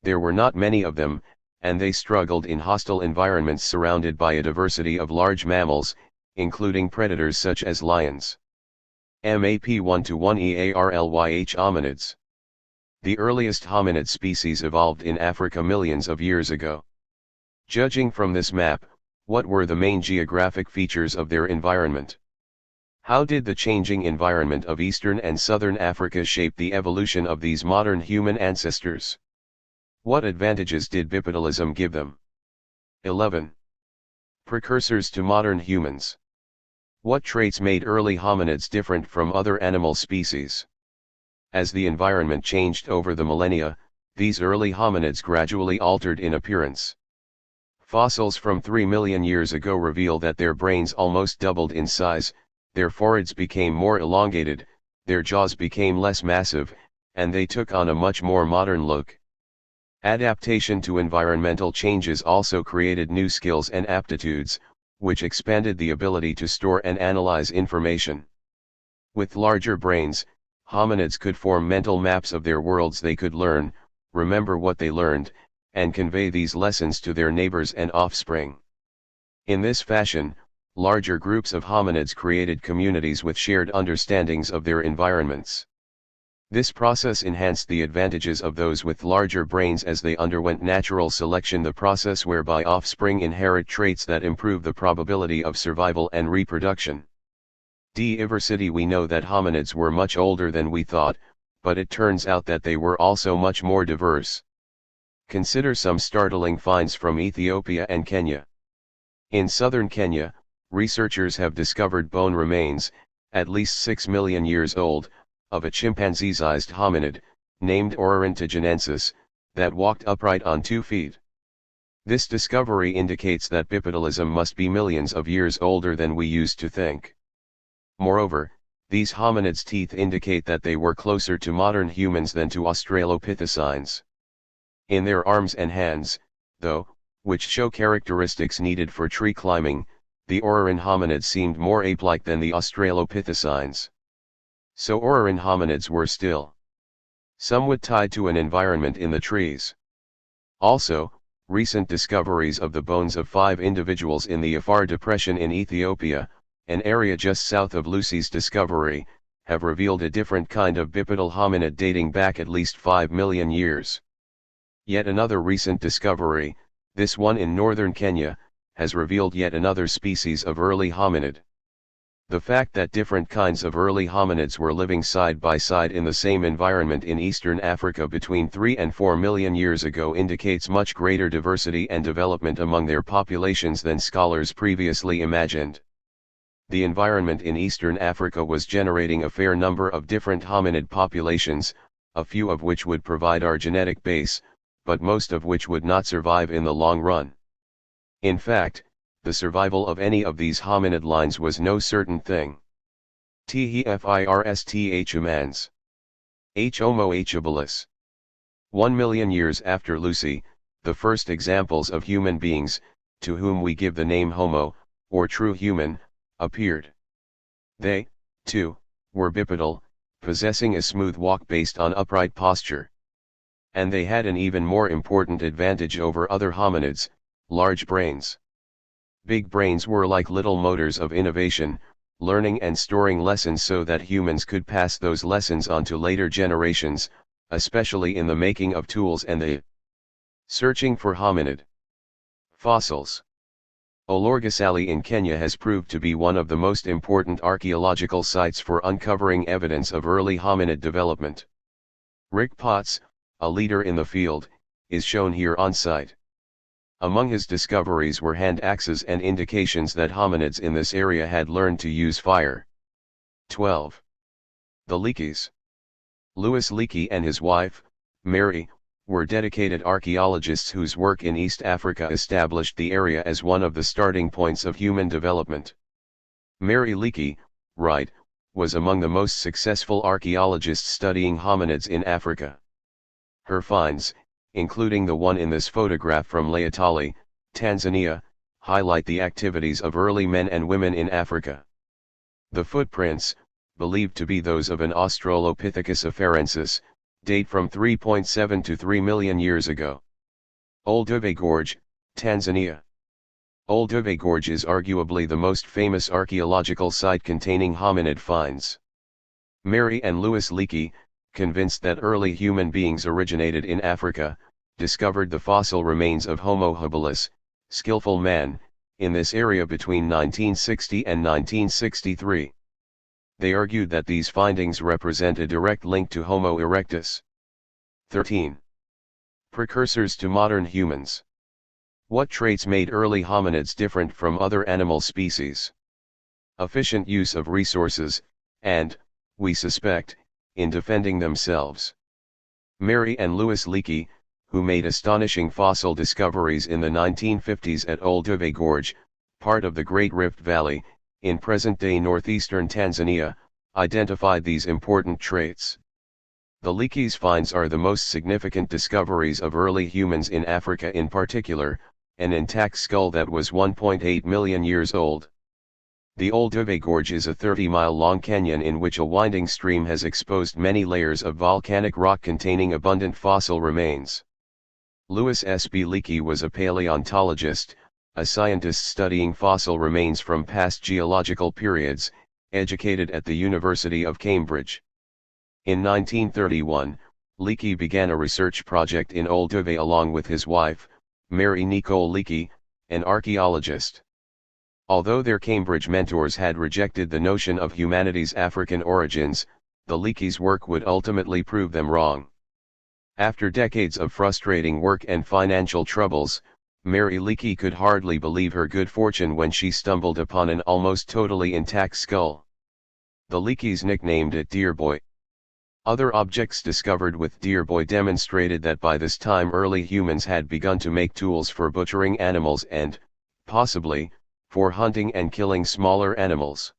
There were not many of them, and they struggled in hostile environments surrounded by a diversity of large mammals, including predators such as lions. Map 1:1 EARLYH hominids. The earliest hominid species evolved in Africa millions of years ago. Judging from this map, what were the main geographic features of their environment? How did the changing environment of eastern and southern Africa shape the evolution of these modern human ancestors? What advantages did bipedalism give them? 11. Precursors to modern humans. What traits made early hominids different from other animal species? As the environment changed over the millennia, these early hominids gradually altered in appearance. Fossils from 3 million years ago reveal that their brains almost doubled in size, their foreheads became more elongated, their jaws became less massive, and they took on a much more modern look. Adaptation to environmental changes also created new skills and aptitudes, which expanded the ability to store and analyze information. With larger brains, hominids could form mental maps of their worlds. They could learn, remember what they learned, and convey these lessons to their neighbors and offspring. In this fashion, larger groups of hominids created communities with shared understandings of their environments. This process enhanced the advantages of those with larger brains as they underwent natural selection, the process whereby offspring inherit traits that improve the probability of survival and reproduction. Diversity. We know that hominids were much older than we thought, but it turns out that they were also much more diverse. Consider some startling finds from Ethiopia and Kenya. In southern Kenya, researchers have discovered bone remains, at least 6 million years old, of a chimpanzee-sized hominid, named Ororhyntogenensis, that walked upright on 2 feet. This discovery indicates that bipedalism must be millions of years older than we used to think. Moreover, these hominids' teeth indicate that they were closer to modern humans than to Australopithecines. In their arms and hands, though, which show characteristics needed for tree climbing, the Orrorin hominids seemed more ape-like than the Australopithecines. So Orrorin hominids were still somewhat tied to an environment in the trees. Also, recent discoveries of the bones of 5 individuals in the Afar Depression in Ethiopia, an area just south of Lucy's discovery, have revealed a different kind of bipedal hominid dating back at least 5 million years. Yet another recent discovery, this one in northern Kenya, has revealed yet another species of early hominid. The fact that different kinds of early hominids were living side by side in the same environment in eastern Africa between 3 and 4 million years ago indicates much greater diversity and development among their populations than scholars previously imagined. The environment in eastern Africa was generating a fair number of different hominid populations, a few of which would provide our genetic base, but most of which would not survive in the long run. In fact, the survival of any of these hominid lines was no certain thing. THIRD humans. H. Homo habilis. 1 million years after Lucy, the first examples of human beings, to whom we give the name Homo, or true human, appeared. They, too, were bipedal, possessing a smooth walk based on upright posture. And they had an even more important advantage over other hominids: large brains. Big brains were like little motors of innovation, learning and storing lessons so that humans could pass those lessons on to later generations, especially in the making of tools and the searching for hominid fossils. Olorgesailie in Kenya has proved to be one of the most important archaeological sites for uncovering evidence of early hominid development. Rick Potts, a leader in the field, is shown here on site. Among his discoveries were hand axes and indications that hominids in this area had learned to use fire. 12. The Leakeys. Louis Leakey and his wife, Mary, were dedicated archaeologists whose work in East Africa established the area as one of the starting points of human development. Mary Leakey, Wright, was among the most successful archaeologists studying hominids in Africa. Her finds, including the one in this photograph from Laetali, Tanzania, highlight the activities of early men and women in Africa. The footprints, believed to be those of an Australopithecus afarensis, date from 3.7 to 3 million years ago. Olduvai Gorge, Tanzania. Olduvai Gorge is arguably the most famous archaeological site containing hominid finds. Mary and Louis Leakey, convinced that early human beings originated in Africa, discovered the fossil remains of Homo habilis, skillful man, in this area between 1960 and 1963. They argued that these findings represent a direct link to Homo erectus. 13. Precursors to modern humans. What traits made early hominids different from other animal species? Efficient use of resources, and, we suspect, in defending themselves. Mary and Louis Leakey, who made astonishing fossil discoveries in the 1950s at Olduvai Gorge, part of the Great Rift Valley, in present-day northeastern Tanzania, identified these important traits. The Leakey's finds are the most significant discoveries of early humans in Africa, in particular, an intact skull that was 1.8 million years old. The Olduvai Gorge is a 30-mile-long canyon in which a winding stream has exposed many layers of volcanic rock containing abundant fossil remains. Louis S. B. Leakey was a paleontologist, a scientist studying fossil remains from past geological periods, educated at the University of Cambridge. In 1931, Leakey began a research project in Olduvai along with his wife, Mary Nicole Leakey, an archaeologist. Although their Cambridge mentors had rejected the notion of humanity's African origins, the Leakeys' work would ultimately prove them wrong. After decades of frustrating work and financial troubles, Mary Leakey could hardly believe her good fortune when she stumbled upon an almost totally intact skull. The Leakeys nicknamed it Dear Boy. Other objects discovered with Dear Boy demonstrated that by this time early humans had begun to make tools for butchering animals and, possibly, for hunting and killing smaller animals.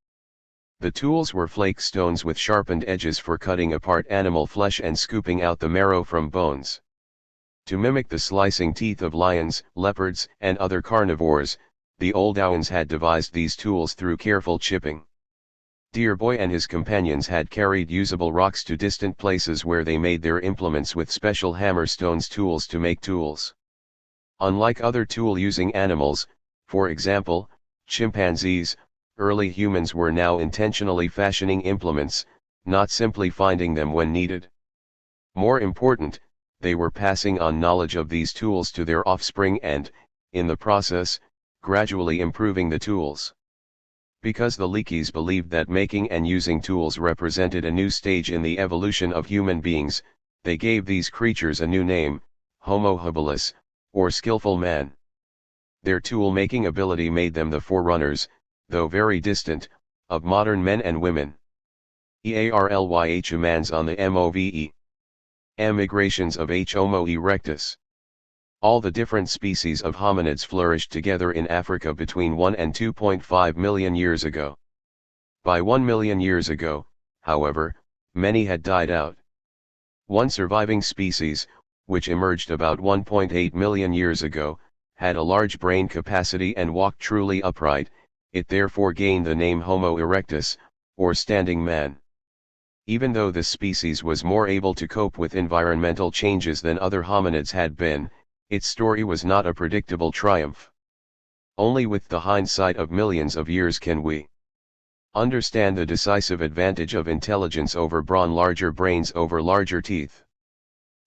The tools were flake stones with sharpened edges for cutting apart animal flesh and scooping out the marrow from bones. To mimic the slicing teeth of lions, leopards, and other carnivores, the Olduvans had devised these tools through careful chipping. Dear Boy and his companions had carried usable rocks to distant places where they made their implements with special hammerstones tools to make tools. Unlike other tool-using animals, for example, chimpanzees, early humans were now intentionally fashioning implements, not simply finding them when needed. More important, they were passing on knowledge of these tools to their offspring and, in the process, gradually improving the tools. Because the Leakeys believed that making and using tools represented a new stage in the evolution of human beings, they gave these creatures a new name, Homo habilis, or skillful man. Their tool-making ability made them the forerunners, though very distant, of modern men and women. EARLYH humans on the MOVE. Emigrations of H. Homo erectus. All the different species of hominids flourished together in Africa between 1 and 2.5 million years ago. By 1 million years ago, however, many had died out. One surviving species, which emerged about 1.8 million years ago, had a large brain capacity and walked truly upright. It therefore gained the name Homo erectus, or standing man. Even though this species was more able to cope with environmental changes than other hominids had been, its story was not a predictable triumph. Only with the hindsight of millions of years can we understand the decisive advantage of intelligence over brawn, larger brains over larger teeth.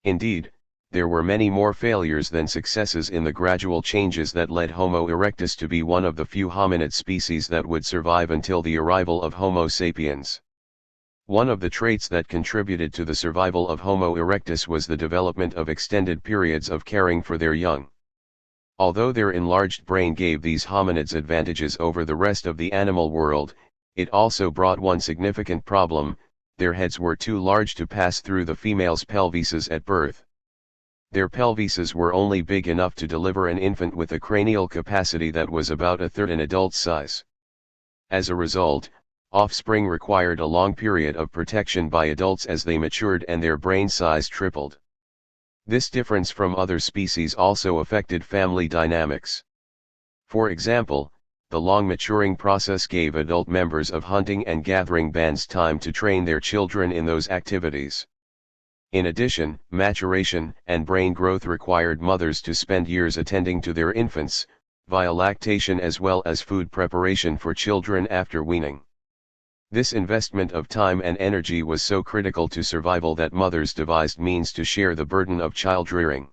Indeed, there were many more failures than successes in the gradual changes that led Homo erectus to be one of the few hominid species that would survive until the arrival of Homo sapiens. One of the traits that contributed to the survival of Homo erectus was the development of extended periods of caring for their young. Although their enlarged brain gave these hominids advantages over the rest of the animal world, it also brought one significant problem: their heads were too large to pass through the female's pelvises at birth. Their pelvises were only big enough to deliver an infant with a cranial capacity that was about a third an adult size. As a result, offspring required a long period of protection by adults as they matured and their brain size tripled. This difference from other species also affected family dynamics. For example, the long maturing process gave adult members of hunting and gathering bands time to train their children in those activities. In addition, maturation and brain growth required mothers to spend years attending to their infants, via lactation as well as food preparation for children after weaning. This investment of time and energy was so critical to survival that mothers devised means to share the burden of child rearing.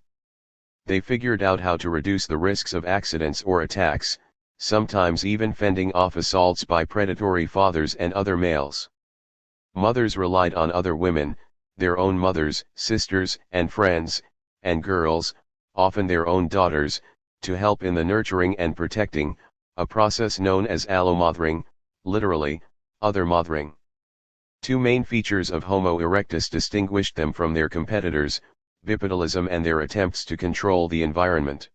They figured out how to reduce the risks of accidents or attacks, sometimes even fending off assaults by predatory fathers and other males. Mothers relied on other women, their own mothers, sisters, and friends, and girls, often their own daughters, to help in the nurturing and protecting, a process known as allomothering, literally, other mothering. Two main features of Homo erectus distinguished them from their competitors, bipedalism and their attempts to control the environment.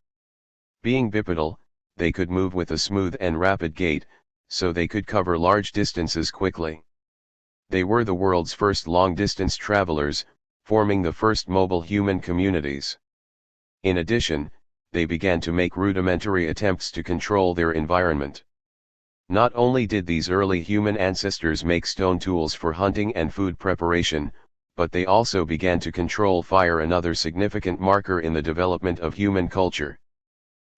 Being bipedal, they could move with a smooth and rapid gait, so they could cover large distances quickly. They were the world's first long-distance travelers, forming the first mobile human communities. In addition, they began to make rudimentary attempts to control their environment. Not only did these early human ancestors make stone tools for hunting and food preparation, but they also began to control fire, another significant marker in the development of human culture.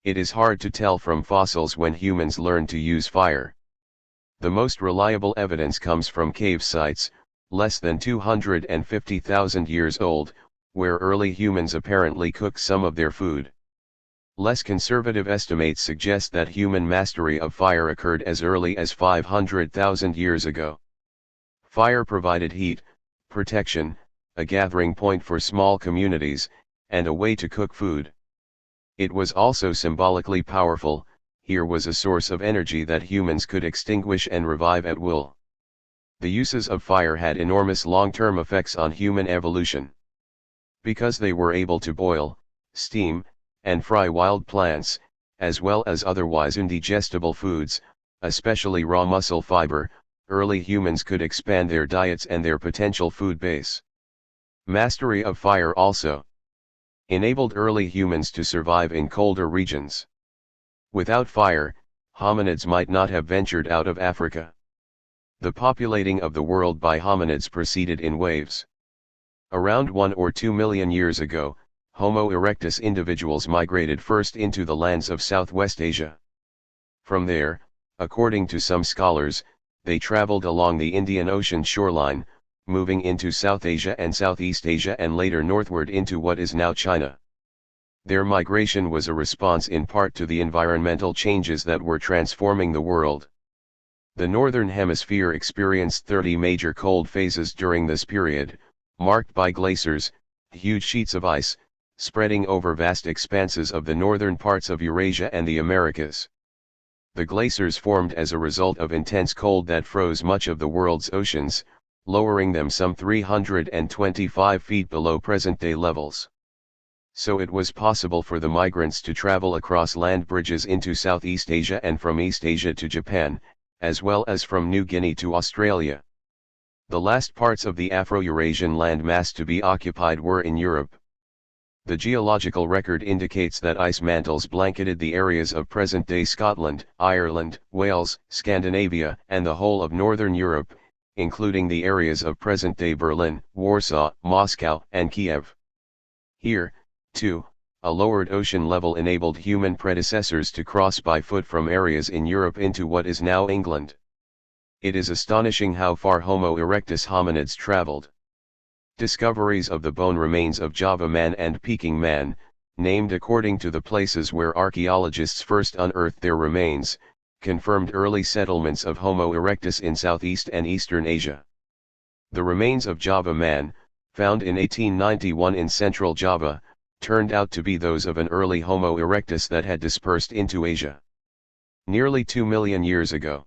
It is hard to tell from fossils when humans learned to use fire. The most reliable evidence comes from cave sites, less than 250,000 years old, where early humans apparently cooked some of their food. Less conservative estimates suggest that human mastery of fire occurred as early as 500,000 years ago. Fire provided heat, protection, a gathering point for small communities, and a way to cook food. It was also symbolically powerful. Here was a source of energy that humans could extinguish and revive at will. The uses of fire had enormous long-term effects on human evolution. Because they were able to boil, steam, and fry wild plants, as well as otherwise indigestible foods, especially raw muscle fiber, early humans could expand their diets and their potential food base. Mastery of fire also enabled early humans to survive in colder regions. Without fire, hominids might not have ventured out of Africa. The populating of the world by hominids proceeded in waves. Around 1 or 2 million years ago, Homo erectus individuals migrated first into the lands of Southwest Asia. From there, according to some scholars, they traveled along the Indian Ocean shoreline, moving into South Asia and Southeast Asia and later northward into what is now China. Their migration was a response in part to the environmental changes that were transforming the world. The Northern Hemisphere experienced 30 major cold phases during this period, marked by glaciers, huge sheets of ice, spreading over vast expanses of the northern parts of Eurasia and the Americas. The glaciers formed as a result of intense cold that froze much of the world's oceans, lowering them some 325 feet below present-day levels. So it was possible for the migrants to travel across land bridges into Southeast Asia and from East Asia to Japan, as well as from New Guinea to Australia. The last parts of the Afro-Eurasian landmass to be occupied were in Europe. The geological record indicates that ice mantles blanketed the areas of present-day Scotland, Ireland, Wales, Scandinavia, and the whole of northern Europe, including the areas of present-day Berlin, Warsaw, Moscow, and Kiev. Here, too, a lowered ocean level enabled human predecessors to cross by foot from areas in Europe into what is now England. It is astonishing how far Homo erectus hominids traveled. Discoveries of the bone remains of Java man and Peking man, named according to the places where archaeologists first unearthed their remains, confirmed early settlements of Homo erectus in Southeast and Eastern Asia. The remains of Java man, found in 1891 in central Java, turned out to be those of an early Homo erectus that had dispersed into Asia. Nearly 2 million years ago.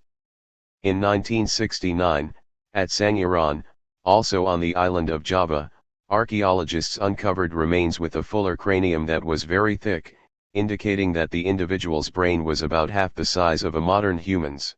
In 1969, at Sangiran, also on the island of Java, archaeologists uncovered remains with a fuller cranium that was very thick, indicating that the individual's brain was about half the size of a modern human's.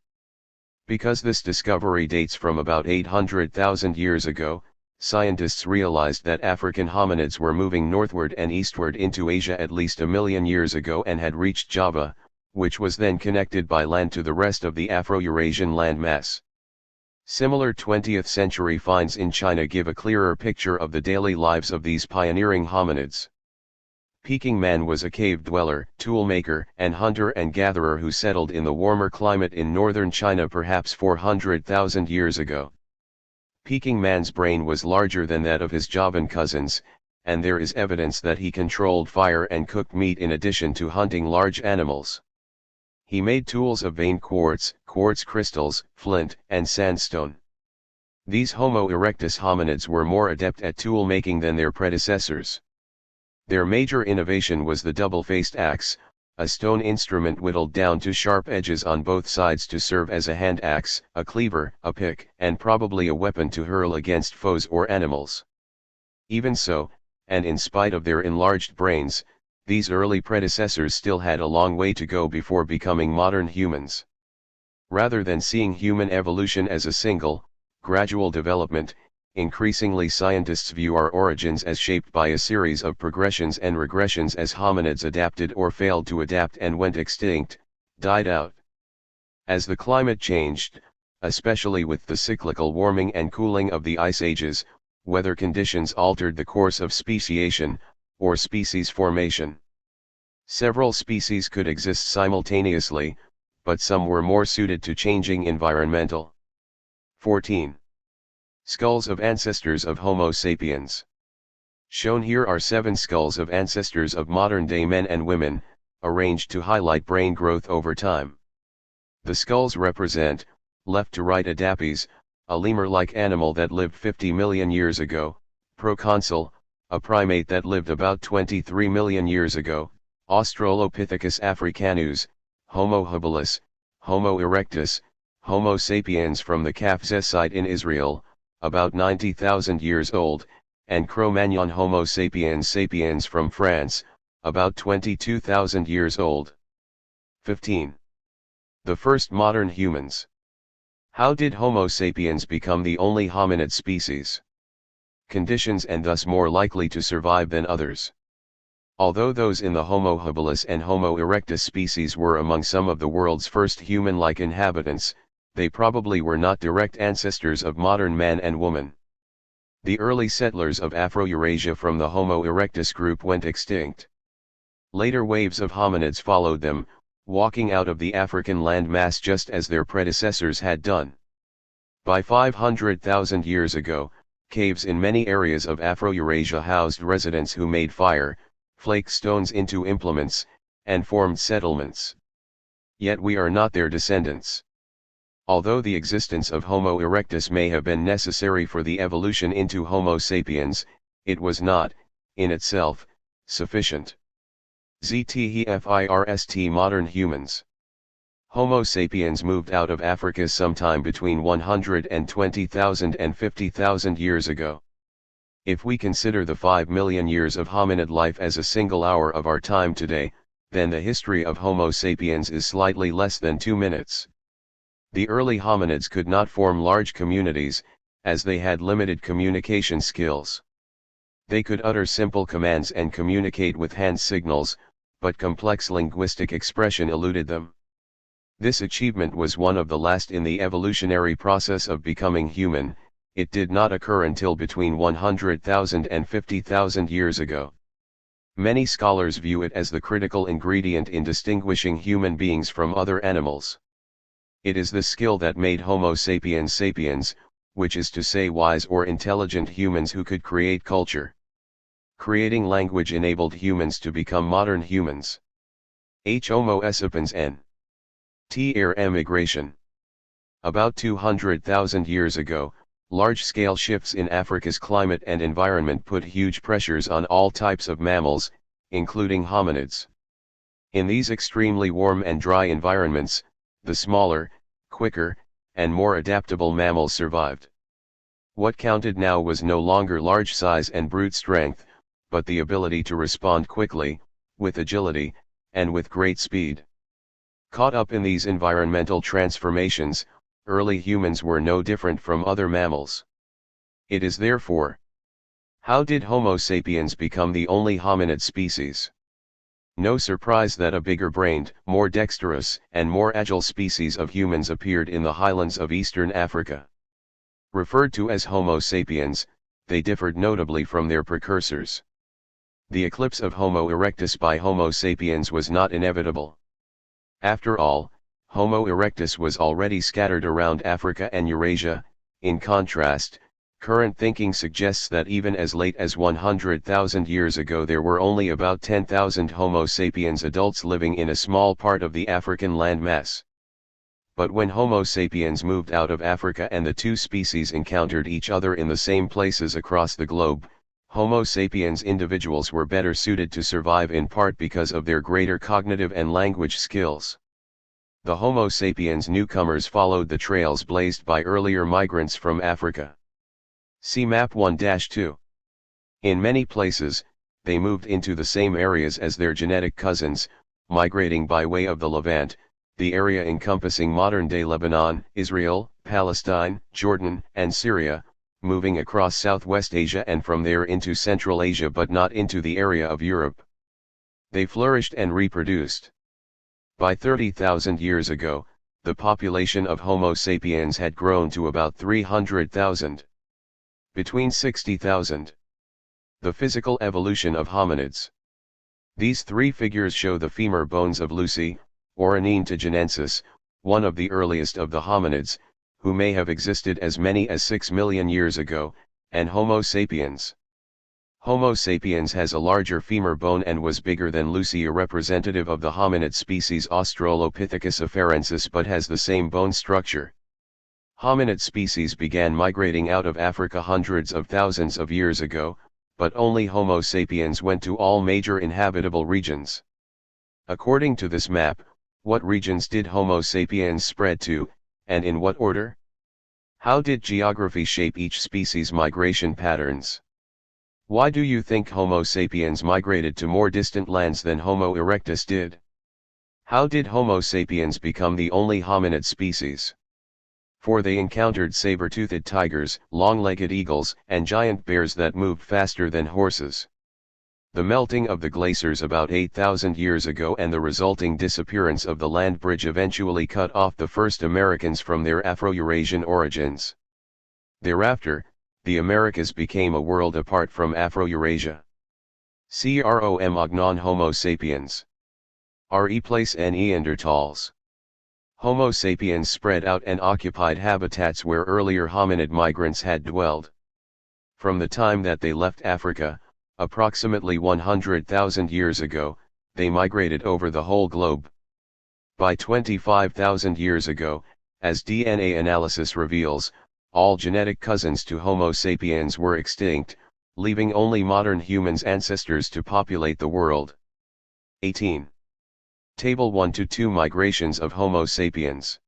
Because this discovery dates from about 800,000 years ago, scientists realized that African hominids were moving northward and eastward into Asia at least 1 million years ago and had reached Java, which was then connected by land to the rest of the Afro-Eurasian landmass. Similar 20th century finds in China give a clearer picture of the daily lives of these pioneering hominids. Peking man was a cave dweller, tool maker, and hunter and gatherer who settled in the warmer climate in northern China perhaps 400,000 years ago. Peking man's brain was larger than that of his Javan cousins, and there is evidence that he controlled fire and cooked meat in addition to hunting large animals. He made tools of vein quartz, quartz crystals, flint, and sandstone. These Homo erectus hominids were more adept at tool making than their predecessors. Their major innovation was the double-faced axe, a stone instrument whittled down to sharp edges on both sides to serve as a hand axe, a cleaver, a pick, and probably a weapon to hurl against foes or animals. Even so, and in spite of their enlarged brains, these early predecessors still had a long way to go before becoming modern humans. Rather than seeing human evolution as a single, gradual development, increasingly scientists view our origins as shaped by a series of progressions and regressions as hominids adapted or failed to adapt and went extinct, died out. As the climate changed, especially with the cyclical warming and cooling of the ice ages, weather conditions altered the course of speciation, or species formation. Several species could exist simultaneously, but some were more suited to changing environmental. 14. Skulls of ancestors of Homo sapiens. Shown here are 7 skulls of ancestors of modern-day men and women, arranged to highlight brain growth over time. The skulls represent, left to right Adapes, a lemur-like animal that lived 50 million years ago, Proconsul, a primate that lived about 23 million years ago, Australopithecus africanus, Homo habilis, Homo erectus, Homo sapiens from the Kafza site in Israel, about 90,000 years old, and Cro-Magnon Homo sapiens sapiens from France, about 22,000 years old. 15. The first modern humans. How did Homo sapiens become the only hominid species? Conditions and thus more likely to survive than others. Although those in the Homo habilis and Homo erectus species were among some of the world's first human-like inhabitants, they probably were not direct ancestors of modern man and woman. The early settlers of Afro-Eurasia from the Homo erectus group went extinct. Later waves of hominids followed them, walking out of the African landmass just as their predecessors had done. By 500,000 years ago, caves in many areas of Afro-Eurasia housed residents who made fire, flaked stones into implements, and formed settlements. Yet we are not their descendants. Although the existence of Homo erectus may have been necessary for the evolution into Homo sapiens, it was not, in itself, sufficient. ZTEFIRST Modern humans. Homo sapiens moved out of Africa sometime between 120,000 and 50,000 years ago. If we consider the 5 million years of hominid life as a single hour of our time today, then the history of Homo sapiens is slightly less than 2 minutes. The early hominids could not form large communities, as they had limited communication skills. They could utter simple commands and communicate with hand signals, but complex linguistic expression eluded them. This achievement was one of the last in the evolutionary process of becoming human. It did not occur until between 100,000 and 50,000 years ago. Many scholars view it as the critical ingredient in distinguishing human beings from other animals. It is the skill that made Homo sapiens sapiens, which is to say wise or intelligent humans who could create culture. Creating language enabled humans to become modern humans. Homo sapiens n. Emigration. About 200,000 years ago, large-scale shifts in Africa's climate and environment put huge pressures on all types of mammals, including hominids. In these extremely warm and dry environments, the smaller, quicker, and more adaptable mammals survived. What counted now was no longer large size and brute strength, but the ability to respond quickly, with agility, and with great speed. Caught up in these environmental transformations, early humans were no different from other mammals. It is therefore, how did Homo sapiens become the only hominid species? No surprise that a bigger-brained, more dexterous, and more agile species of humans appeared in the highlands of eastern Africa. Referred to as Homo sapiens, they differed notably from their precursors. the eclipse of Homo erectus by Homo sapiens was not inevitable. After all, Homo erectus was already scattered around Africa and Eurasia. In contrast, current thinking suggests that even as late as 100,000 years ago there were only about 10,000 Homo sapiens adults living in a small part of the African landmass. But when Homo sapiens moved out of Africa and the two species encountered each other in the same places across the globe, Homo sapiens individuals were better suited to survive in part because of their greater cognitive and language skills. The Homo sapiens newcomers followed the trails blazed by earlier migrants from Africa. See Map 1-2. In many places, they moved into the same areas as their genetic cousins, migrating by way of the Levant, the area encompassing modern-day Lebanon, Israel, Palestine, Jordan, and Syria, moving across Southwest Asia and from there into Central Asia but not into the area of Europe. They flourished and reproduced. By 30,000 years ago, the population of Homo sapiens had grown to about 300,000. Between 60,000. The physical evolution of hominids. These three figures show the femur bones of Lucy, or Neantogenensis, one of the earliest of the hominids, who may have existed as many as 6 million years ago, and Homo sapiens. Homo sapiens has a larger femur bone and was bigger than Lucy, a representative of the hominid species Australopithecus afarensis, but has the same bone structure. Hominid species began migrating out of Africa hundreds of thousands of years ago, but only Homo sapiens went to all major inhabitable regions. According to this map, what regions did Homo sapiens spread to, and in what order? How did geography shape each species' migration patterns? Why do you think Homo sapiens migrated to more distant lands than Homo erectus did? How did Homo sapiens become the only hominid species? For they encountered saber-toothed tigers, long-legged eagles, and giant bears that moved faster than horses. The melting of the glaciers about 8,000 years ago and the resulting disappearance of the land bridge eventually cut off the first Americans from their Afro-Eurasian origins. Thereafter, the Americas became a world apart from Afro-Eurasia. Crom Homo sapiens. Replace Neanderthals. Homo sapiens spread out and occupied habitats where earlier hominid migrants had dwelled. From the time that they left Africa, approximately 100,000 years ago, they migrated over the whole globe. By 25,000 years ago, as DNA analysis reveals, all genetic cousins to Homo sapiens were extinct, leaving only modern humans ancestors to populate the world. 18. Table 1-2 Migrations of Homo sapiens.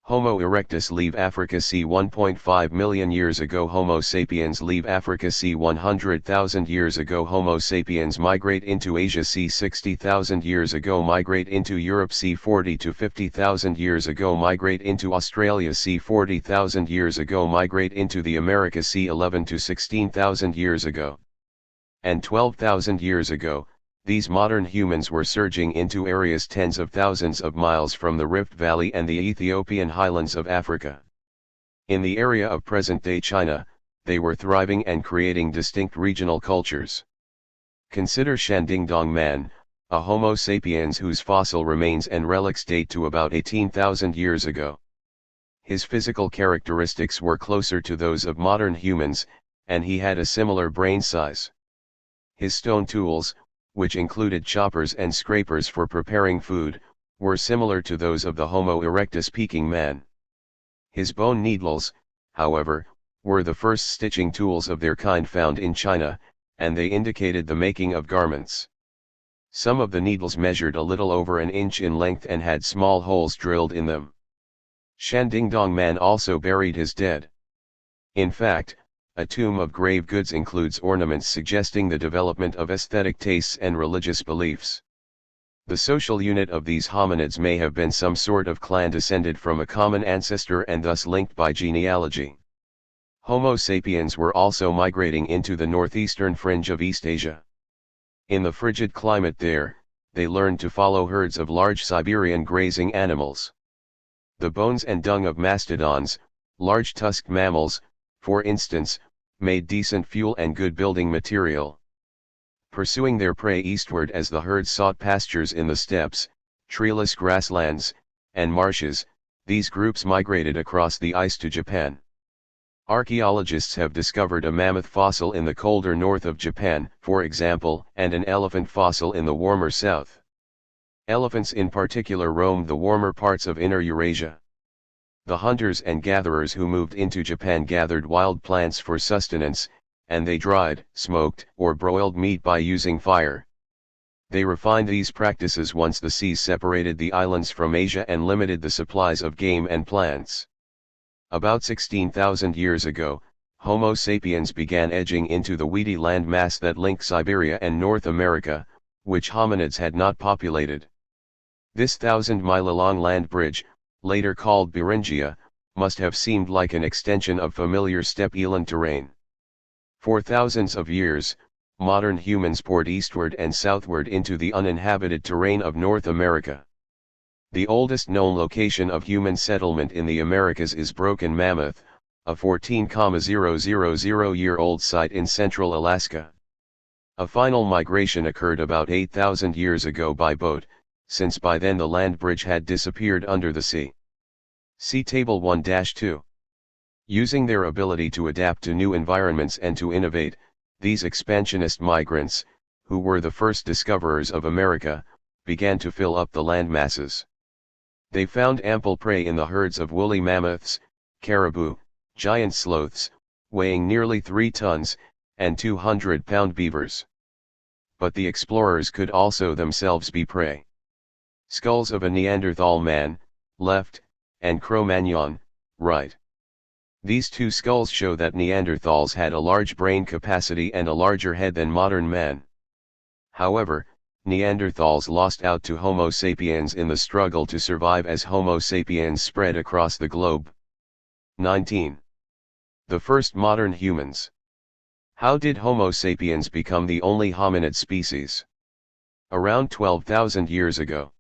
Homo erectus leave Africa c. 1.5 million years ago. Homo sapiens leave Africa c. 100,000 years ago. Homo sapiens migrate into Asia c. 60,000 years ago. Migrate into Europe c. 40 to 50,000 years ago. Migrate into Australia c. 40,000 years ago. Migrate into the Americas c. 11 to 16,000 years ago. And 12,000 years ago, these modern humans were surging into areas tens of thousands of miles from the Rift Valley and the Ethiopian highlands of Africa. In the area of present-day China, they were thriving and creating distinct regional cultures. Consider Shandingdong Man, a Homo sapiens whose fossil remains and relics date to about 18,000 years ago. His physical characteristics were closer to those of modern humans, and he had a similar brain size. His stone tools, which included choppers and scrapers for preparing food, were similar to those of the Homo erectus Peking man. His bone needles, however, were the first stitching tools of their kind found in China, and they indicated the making of garments. Some of the needles measured a little over an inch in length and had small holes drilled in them. Shandingdong Man also buried his dead. In fact, a tomb of grave goods includes ornaments suggesting the development of aesthetic tastes and religious beliefs. The social unit of these hominids may have been some sort of clan descended from a common ancestor and thus linked by genealogy. Homo sapiens were also migrating into the northeastern fringe of East Asia. In the frigid climate there, they learned to follow herds of large Siberian grazing animals. The bones and dung of mastodons, large tusked mammals, for instance, made decent fuel and good building material. Pursuing their prey eastward as the herd sought pastures in the steppes, treeless grasslands, and marshes, these groups migrated across the ice to Japan. Archaeologists have discovered a mammoth fossil in the colder north of Japan, for example, and an elephant fossil in the warmer south. Elephants in particular roamed the warmer parts of Inner Eurasia. The hunters and gatherers who moved into Japan gathered wild plants for sustenance, and they dried, smoked, or broiled meat by using fire. They refined these practices once the seas separated the islands from Asia and limited the supplies of game and plants. About 16,000 years ago, Homo sapiens began edging into the weedy land mass that linked Siberia and North America, which hominids had not populated. This 1,000-mile-long land bridge, later called Beringia, must have seemed like an extension of familiar steppe eland terrain. For thousands of years, modern humans poured eastward and southward into the uninhabited terrain of North America. The oldest known location of human settlement in the Americas is Broken Mammoth, a 14,000-year-old site in central Alaska. A final migration occurred about 8,000 years ago by boat, since by then the land bridge had disappeared under the sea. See Table 1-2. Using their ability to adapt to new environments and to innovate, these expansionist migrants, who were the first discoverers of America, began to fill up the land masses. They found ample prey in the herds of woolly mammoths, caribou, giant sloths, weighing nearly 3 tons, and 200-pound beavers. But the explorers could also themselves be prey. Skulls of a Neanderthal man, left, and Cro-Magnon, right. These two skulls show that Neanderthals had a large brain capacity and a larger head than modern man. However, Neanderthals lost out to Homo sapiens in the struggle to survive as Homo sapiens spread across the globe. 19. The first modern humans. How did Homo sapiens become the only hominid species? Around 12,000 years ago.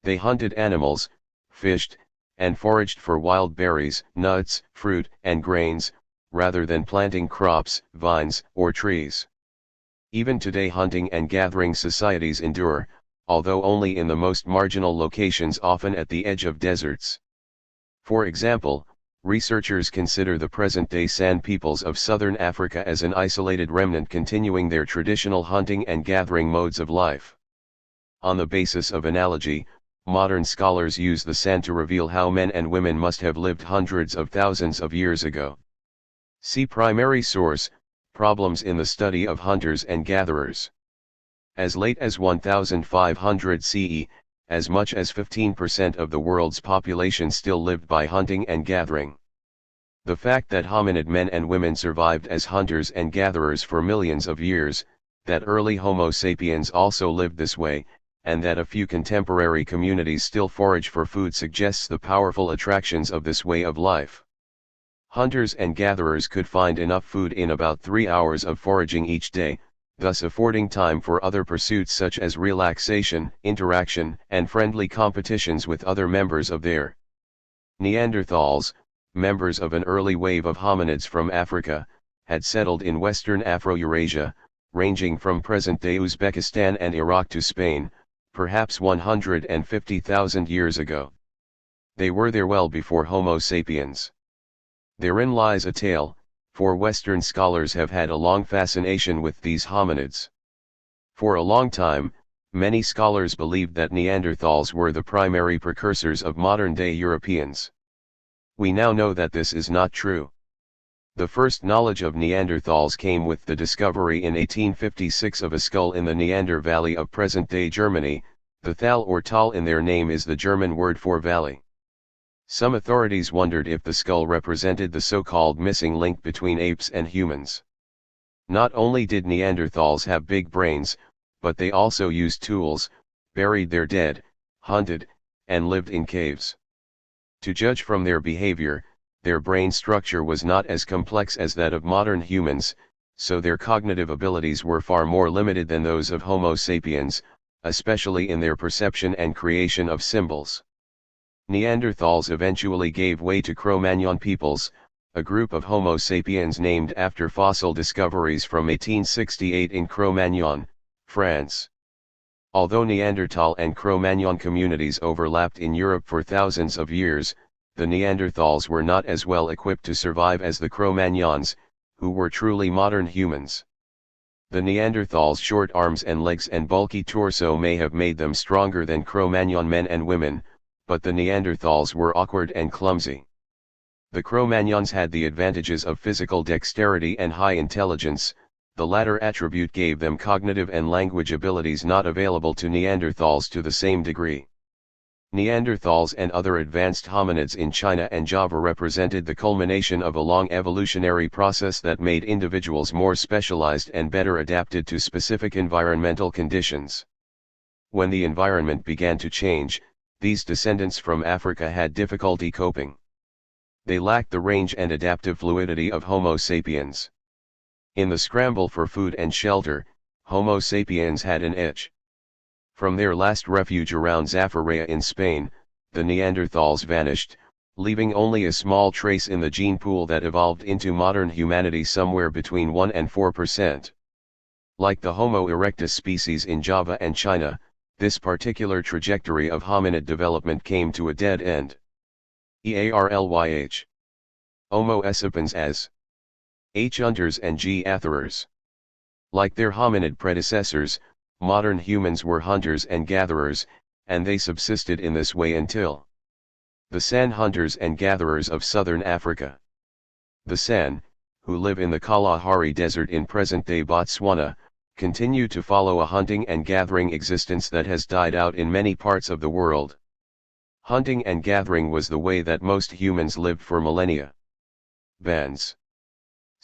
They hunted animals, fished, and foraged for wild berries, nuts, fruit, and grains, rather than planting crops, vines, or trees. Even today hunting and gathering societies endure, although only in the most marginal locations, often at the edge of deserts. For example, researchers consider the present-day San peoples of southern Africa as an isolated remnant continuing their traditional hunting and gathering modes of life. On the basis of analogy, modern scholars use the San to reveal how men and women must have lived hundreds of thousands of years ago. See primary source, Problems in the Study of Hunters and Gatherers. As late as 1500 CE, as much as 15% of the world's population still lived by hunting and gathering. The fact that hominid men and women survived as hunters and gatherers for millions of years, that early Homo sapiens also lived this way, and that a few contemporary communities still forage for food suggests the powerful attractions of this way of life. Hunters and gatherers could find enough food in about 3 hours of foraging each day, thus affording time for other pursuits such as relaxation, interaction, and friendly competitions with other members of their Neanderthals, members of an early wave of hominids from Africa, had settled in western Afro-Eurasia, ranging from present-day Uzbekistan and Iraq to Spain, perhaps 150,000 years ago. They were there well before Homo sapiens. Therein lies a tale, for Western scholars have had a long fascination with these hominids. For a long time, many scholars believed that Neanderthals were the primary precursors of modern-day Europeans. We now know that this is not true. The first knowledge of Neanderthals came with the discovery in 1856 of a skull in the Neander Valley of present-day Germany. The Thal or Tal in their name is the German word for valley. Some authorities wondered if the skull represented the so-called missing link between apes and humans. Not only did Neanderthals have big brains, but they also used tools, buried their dead, hunted, and lived in caves. To judge from their behavior, their brain structure was not as complex as that of modern humans, so their cognitive abilities were far more limited than those of Homo sapiens, especially in their perception and creation of symbols. Neanderthals eventually gave way to Cro-Magnon peoples, a group of Homo sapiens named after fossil discoveries from 1868 in Cro-Magnon, France. Although Neanderthal and Cro-Magnon communities overlapped in Europe for thousands of years, the Neanderthals were not as well equipped to survive as the Cro-Magnons, who were truly modern humans. The Neanderthals' short arms and legs and bulky torso may have made them stronger than Cro-Magnon men and women, but the Neanderthals were awkward and clumsy. The Cro-Magnons had the advantages of physical dexterity and high intelligence. The latter attribute gave them cognitive and language abilities not available to Neanderthals to the same degree. Neanderthals and other advanced hominids in China and Java represented the culmination of a long evolutionary process that made individuals more specialized and better adapted to specific environmental conditions. When the environment began to change, these descendants from Africa had difficulty coping. They lacked the range and adaptive fluidity of Homo sapiens. In the scramble for food and shelter, Homo sapiens had an edge. From their last refuge around Zafarea in Spain, the Neanderthals vanished, leaving only a small trace in the gene pool that evolved into modern humanity somewhere between 1 and 4%. Like the Homo erectus species in Java and China, this particular trajectory of hominid development came to a dead end. EARLYH. Homo sapiens as H. hunters and G. gatherers. Like their hominid predecessors, modern humans were hunters and gatherers, and they subsisted in this way until the San hunters and gatherers of southern Africa. The San, who live in the Kalahari Desert in present-day Botswana, continue to follow a hunting and gathering existence that has died out in many parts of the world. Hunting and gathering was the way that most humans lived for millennia. Bands.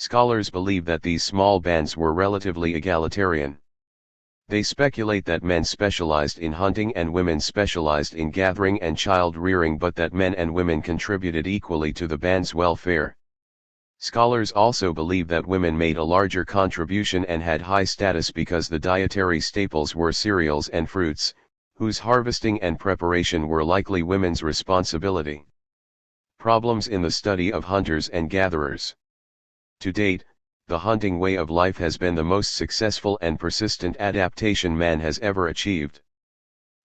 Scholars believe that these small bands were relatively egalitarian. They speculate that men specialized in hunting and women specialized in gathering and child rearing, but that men and women contributed equally to the band's welfare. Scholars also believe that women made a larger contribution and had high status because the dietary staples were cereals and fruits, whose harvesting and preparation were likely women's responsibility. Problems in the study of hunters and gatherers. To date, the hunting way of life has been the most successful and persistent adaptation man has ever achieved.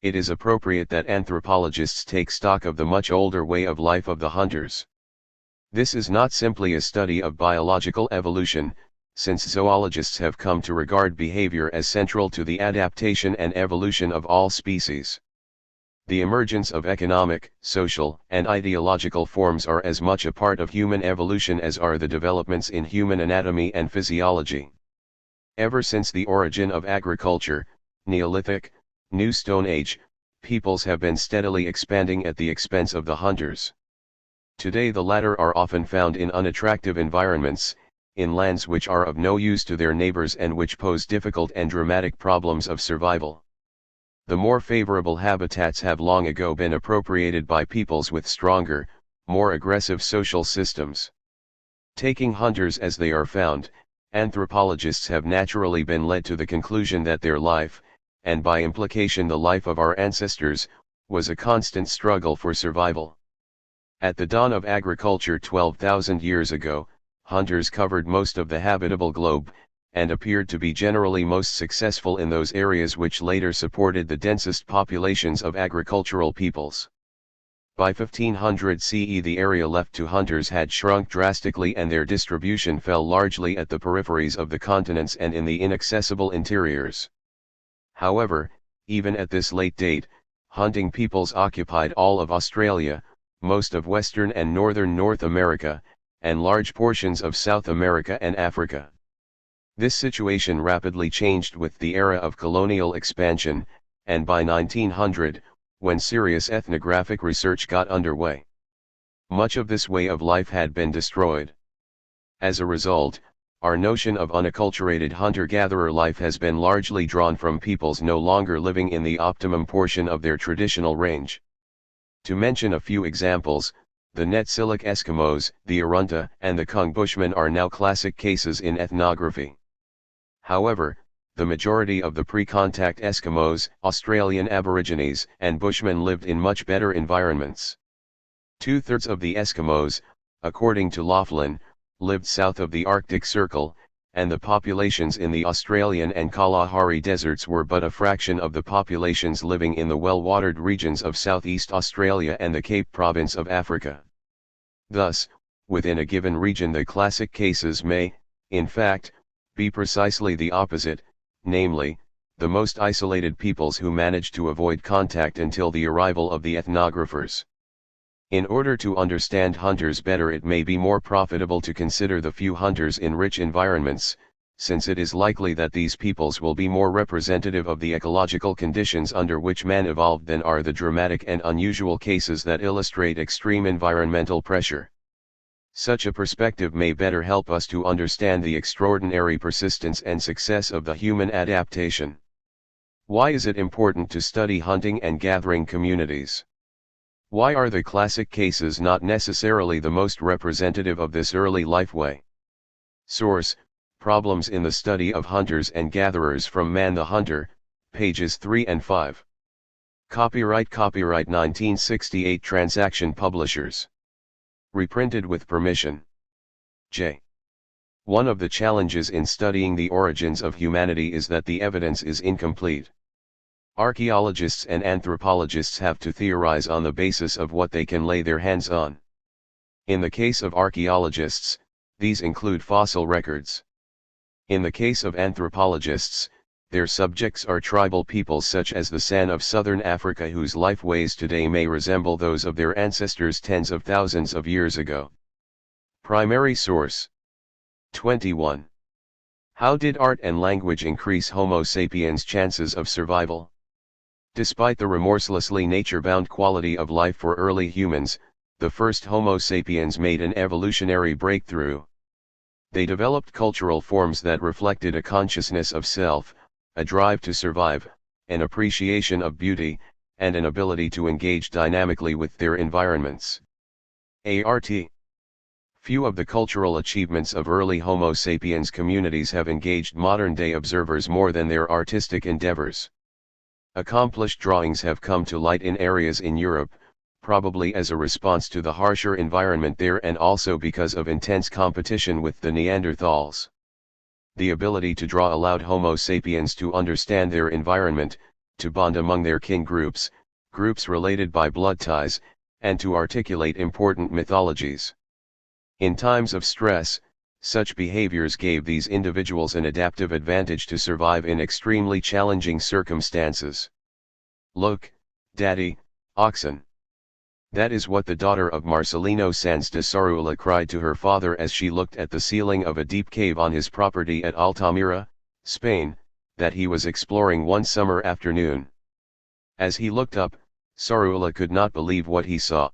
It is appropriate that anthropologists take stock of the much older way of life of the hunters. This is not simply a study of biological evolution, since zoologists have come to regard behavior as central to the adaptation and evolution of all species. The emergence of economic, social, and ideological forms are as much a part of human evolution as are the developments in human anatomy and physiology. Ever since the origin of agriculture, Neolithic, New Stone Age, peoples have been steadily expanding at the expense of the hunters. Today the latter are often found in unattractive environments, in lands which are of no use to their neighbors and which pose difficult and dramatic problems of survival. The more favorable habitats have long ago been appropriated by peoples with stronger, more aggressive social systems. Taking hunters as they are found, anthropologists have naturally been led to the conclusion that their life, and by implication the life of our ancestors, was a constant struggle for survival. At the dawn of agriculture 12,000 years ago, hunters covered most of the habitable globe, and appeared to be generally most successful in those areas which later supported the densest populations of agricultural peoples. By 1500 CE the area left to hunters had shrunk drastically and their distribution fell largely at the peripheries of the continents and in the inaccessible interiors. However, even at this late date, hunting peoples occupied all of Australia, most of western and northern North America, and large portions of South America and Africa. This situation rapidly changed with the era of colonial expansion, and by 1900, when serious ethnographic research got underway, much of this way of life had been destroyed. As a result, our notion of unacculturated hunter-gatherer life has been largely drawn from peoples no longer living in the optimum portion of their traditional range. To mention a few examples, the Netsilik Eskimos, the Arunta, and the Kung Bushmen are now classic cases in ethnography. However, the majority of the pre-contact Eskimos, Australian Aborigines, and Bushmen lived in much better environments. Two-thirds of the Eskimos, according to Laughlin, lived south of the Arctic Circle, and the populations in the Australian and Kalahari deserts were but a fraction of the populations living in the well-watered regions of Southeast Australia and the Cape Province of Africa. Thus, within a given region the classic cases may, in fact, be precisely the opposite, namely, the most isolated peoples who managed to avoid contact until the arrival of the ethnographers. In order to understand hunters better, it may be more profitable to consider the few hunters in rich environments, since it is likely that these peoples will be more representative of the ecological conditions under which man evolved than are the dramatic and unusual cases that illustrate extreme environmental pressure. Such a perspective may better help us to understand the extraordinary persistence and success of the human adaptation. Why is it important to study hunting and gathering communities? Why are the classic cases not necessarily the most representative of this early lifeway? Source: Problems in the Study of Hunters and Gatherers from Man the Hunter, pages 3 and 5. Copyright 1968 Transaction Publishers. Reprinted with permission. J. One of the challenges in studying the origins of humanity is that the evidence is incomplete. Archaeologists and anthropologists have to theorize on the basis of what they can lay their hands on. In the case of archaeologists, these include fossil records. In the case of anthropologists, their subjects are tribal peoples such as the San of southern Africa, whose lifeways today may resemble those of their ancestors tens of thousands of years ago. Primary source. 21. How did art and language increase Homo sapiens' chances of survival? Despite the remorselessly nature-bound quality of life for early humans, the first Homo sapiens made an evolutionary breakthrough. They developed cultural forms that reflected a consciousness of self, a drive to survive, an appreciation of beauty, and an ability to engage dynamically with their environments. Art. Few of the cultural achievements of early Homo sapiens communities have engaged modern-day observers more than their artistic endeavors. Accomplished drawings have come to light in areas in Europe, probably as a response to the harsher environment there and also because of intense competition with the Neanderthals. The ability to draw allowed Homo sapiens to understand their environment, to bond among their kin groups, groups related by blood ties, and to articulate important mythologies. In times of stress, such behaviors gave these individuals an adaptive advantage to survive in extremely challenging circumstances. Look, Daddy, oxen. That is what the daughter of Marcelino Sanz de Sarula cried to her father as she looked at the ceiling of a deep cave on his property at Altamira, Spain, that he was exploring one summer afternoon. As he looked up, Sarula could not believe what he saw.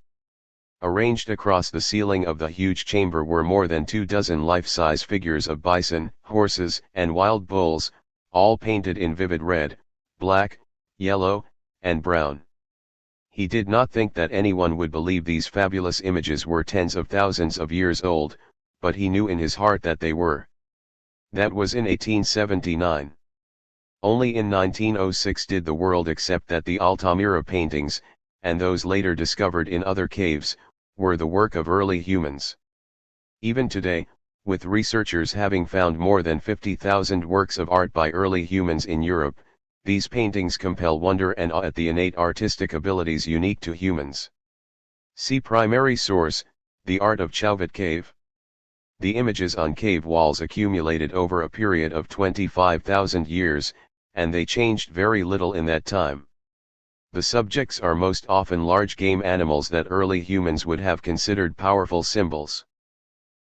Arranged across the ceiling of the huge chamber were more than 24 life-size figures of bison, horses, and wild bulls, all painted in vivid red, black, yellow, and brown. He did not think that anyone would believe these fabulous images were tens of thousands of years old, but he knew in his heart that they were. That was in 1879. Only in 1906 did the world accept that the Altamira paintings, and those later discovered in other caves, were the work of early humans. Even today, with researchers having found more than 50,000 works of art by early humans in Europe, these paintings compel wonder and awe at the innate artistic abilities unique to humans. See primary source, The Art of Chauvet Cave. The images on cave walls accumulated over a period of 25,000 years, and they changed very little in that time. The subjects are most often large game animals that early humans would have considered powerful symbols.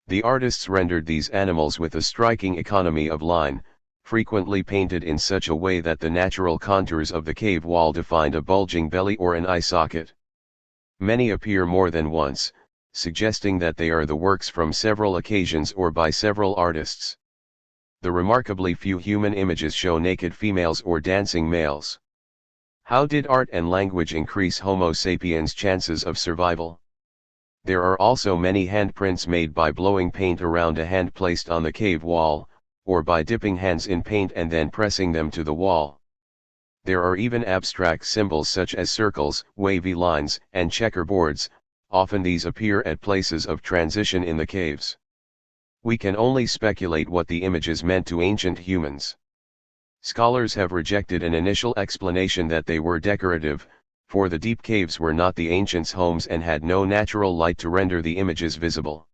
The artists rendered these animals with a striking economy of line, frequently painted in such a way that the natural contours of the cave wall defined a bulging belly or an eye socket. Many appear more than once, suggesting that they are the works from several occasions or by several artists. The remarkably few human images show naked females or dancing males. How did art and language increase Homo sapiens' chances of survival? There are also many handprints made by blowing paint around a hand placed on the cave wall, or by dipping hands in paint and then pressing them to the wall. There are even abstract symbols such as circles, wavy lines, and checkerboards, often these appear at places of transition in the caves. We can only speculate what the images meant to ancient humans. Scholars have rejected an initial explanation that they were decorative, for the deep caves were not the ancients' homes and had no natural light to render the images visible.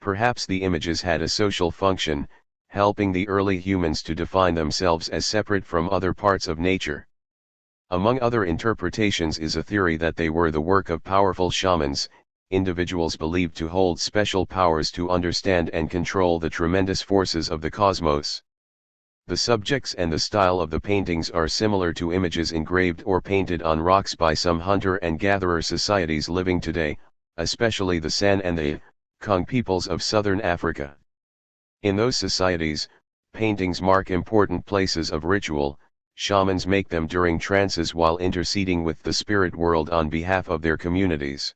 Perhaps the images had a social function, helping the early humans to define themselves as separate from other parts of nature. Among other interpretations is a theory that they were the work of powerful shamans, individuals believed to hold special powers to understand and control the tremendous forces of the cosmos. The subjects and the style of the paintings are similar to images engraved or painted on rocks by some hunter and gatherer societies living today, especially the San and the Kung peoples of southern Africa. In those societies, paintings mark important places of ritual. Shamans make them during trances while interceding with the spirit world on behalf of their communities.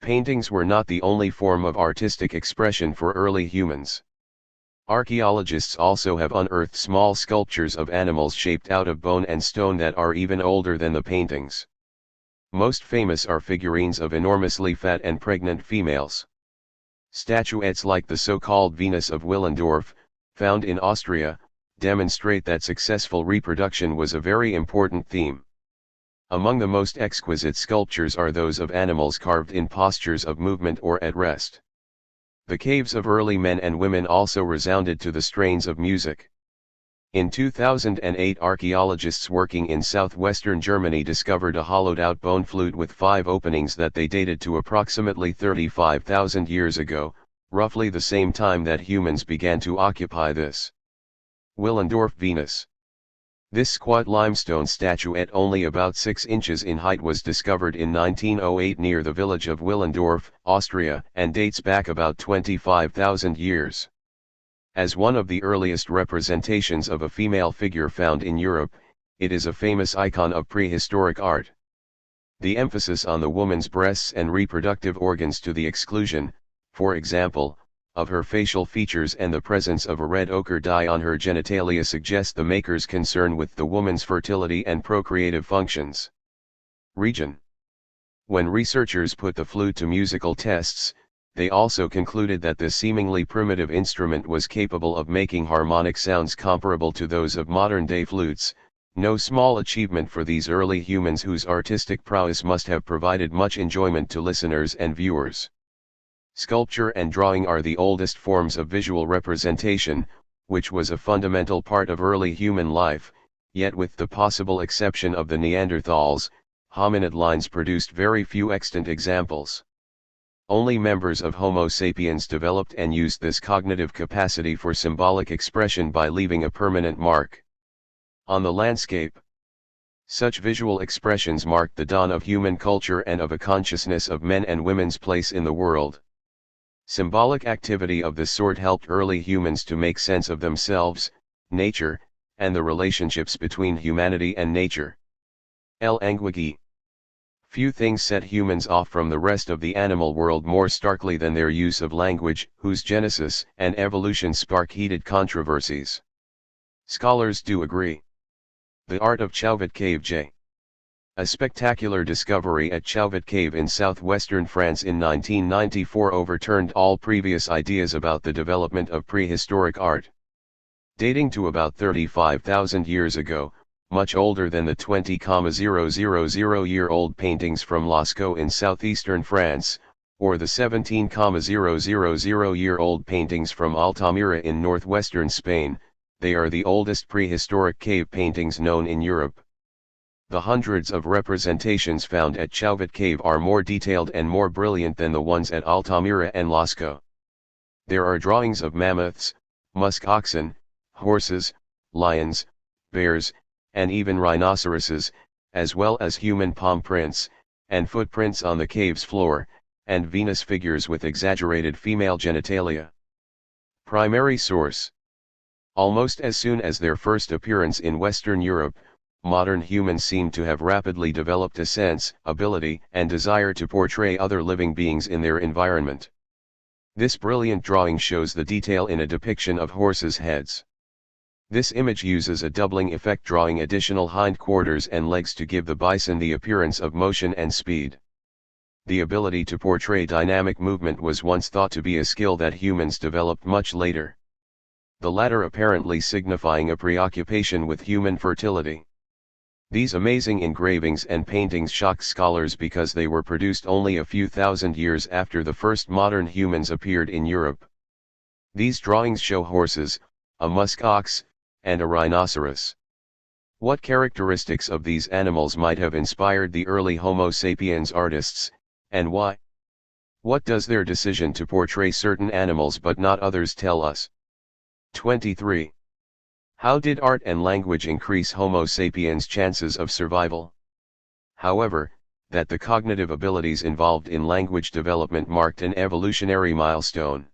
Paintings were not the only form of artistic expression for early humans. Archaeologists also have unearthed small sculptures of animals shaped out of bone and stone that are even older than the paintings. Most famous are figurines of enormously fat and pregnant females. Statuettes like the so-called Venus of Willendorf, found in Austria, demonstrate that successful reproduction was a very important theme. Among the most exquisite sculptures are those of animals carved in postures of movement or at rest. The caves of early men and women also resounded to the strains of music. In 2008, archaeologists working in southwestern Germany discovered a hollowed-out bone flute with 5 openings that they dated to approximately 35,000 years ago, roughly the same time that humans began to occupy this Willendorf Venus. This squat limestone statuette, only about 6 inches in height, was discovered in 1908 near the village of Willendorf, Austria, and dates back about 25,000 years. As one of the earliest representations of a female figure found in Europe, it is a famous icon of prehistoric art. The emphasis on the woman's breasts and reproductive organs to the exclusion, for example, of her facial features and the presence of a red ochre dye on her genitalia suggest the maker's concern with the woman's fertility and procreative functions. Region. When researchers put the flute to musical tests, they also concluded that this seemingly primitive instrument was capable of making harmonic sounds comparable to those of modern-day flutes, no small achievement for these early humans whose artistic prowess must have provided much enjoyment to listeners and viewers. Sculpture and drawing are the oldest forms of visual representation, which was a fundamental part of early human life, yet with the possible exception of the Neanderthals, hominid lines produced very few extant examples. Only members of Homo sapiens developed and used this cognitive capacity for symbolic expression by leaving a permanent mark on the landscape. Such visual expressions marked the dawn of human culture and of a consciousness of men and women's place in the world. Symbolic activity of this sort helped early humans to make sense of themselves, nature, and the relationships between humanity and nature. Language. Few things set humans off from the rest of the animal world more starkly than their use of language, whose genesis and evolution spark heated controversies. Scholars do agree. The art of Chauvet Cave J. A spectacular discovery at Chauvet Cave in southwestern France in 1994 overturned all previous ideas about the development of prehistoric art. Dating to about 35,000 years ago, much older than the 20,000-year-old paintings from Lascaux in southeastern France, or the 17,000-year-old paintings from Altamira in northwestern Spain, they are the oldest prehistoric cave paintings known in Europe. The hundreds of representations found at Chauvet Cave are more detailed and more brilliant than the ones at Altamira and Lascaux. There are drawings of mammoths, musk oxen, horses, lions, bears, and even rhinoceroses, as well as human palm prints, and footprints on the cave's floor, and Venus figures with exaggerated female genitalia. Primary source. Almost as soon as their first appearance in Western Europe, modern humans seem to have rapidly developed a sense, ability, and desire to portray other living beings in their environment. This brilliant drawing shows the detail in a depiction of horses' heads. This image uses a doubling effect, drawing additional hindquarters and legs to give the bison the appearance of motion and speed. The ability to portray dynamic movement was once thought to be a skill that humans developed much later. The latter apparently signifying a preoccupation with human fertility. These amazing engravings and paintings shocked scholars because they were produced only a few thousand years after the first modern humans appeared in Europe. These drawings show horses, a musk ox, and a rhinoceros. What characteristics of these animals might have inspired the early Homo sapiens artists, and why? What does their decision to portray certain animals but not others tell us? 23. How did art and language increase Homo sapiens' chances of survival? However, that the cognitive abilities involved in language development marked an evolutionary milestone.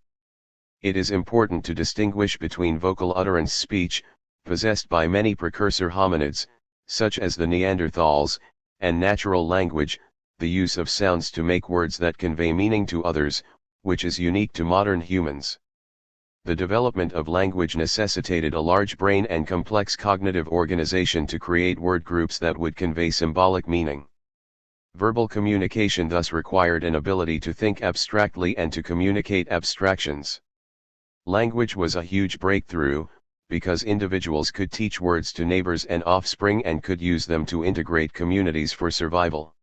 It is important to distinguish between vocal utterance speech, possessed by many precursor hominids, such as the Neanderthals, and natural language, the use of sounds to make words that convey meaning to others, which is unique to modern humans. The development of language necessitated a large brain and complex cognitive organization to create word groups that would convey symbolic meaning. Verbal communication thus required an ability to think abstractly and to communicate abstractions. Language was a huge breakthrough, because individuals could teach words to neighbors and offspring and could use them to integrate communities for survival.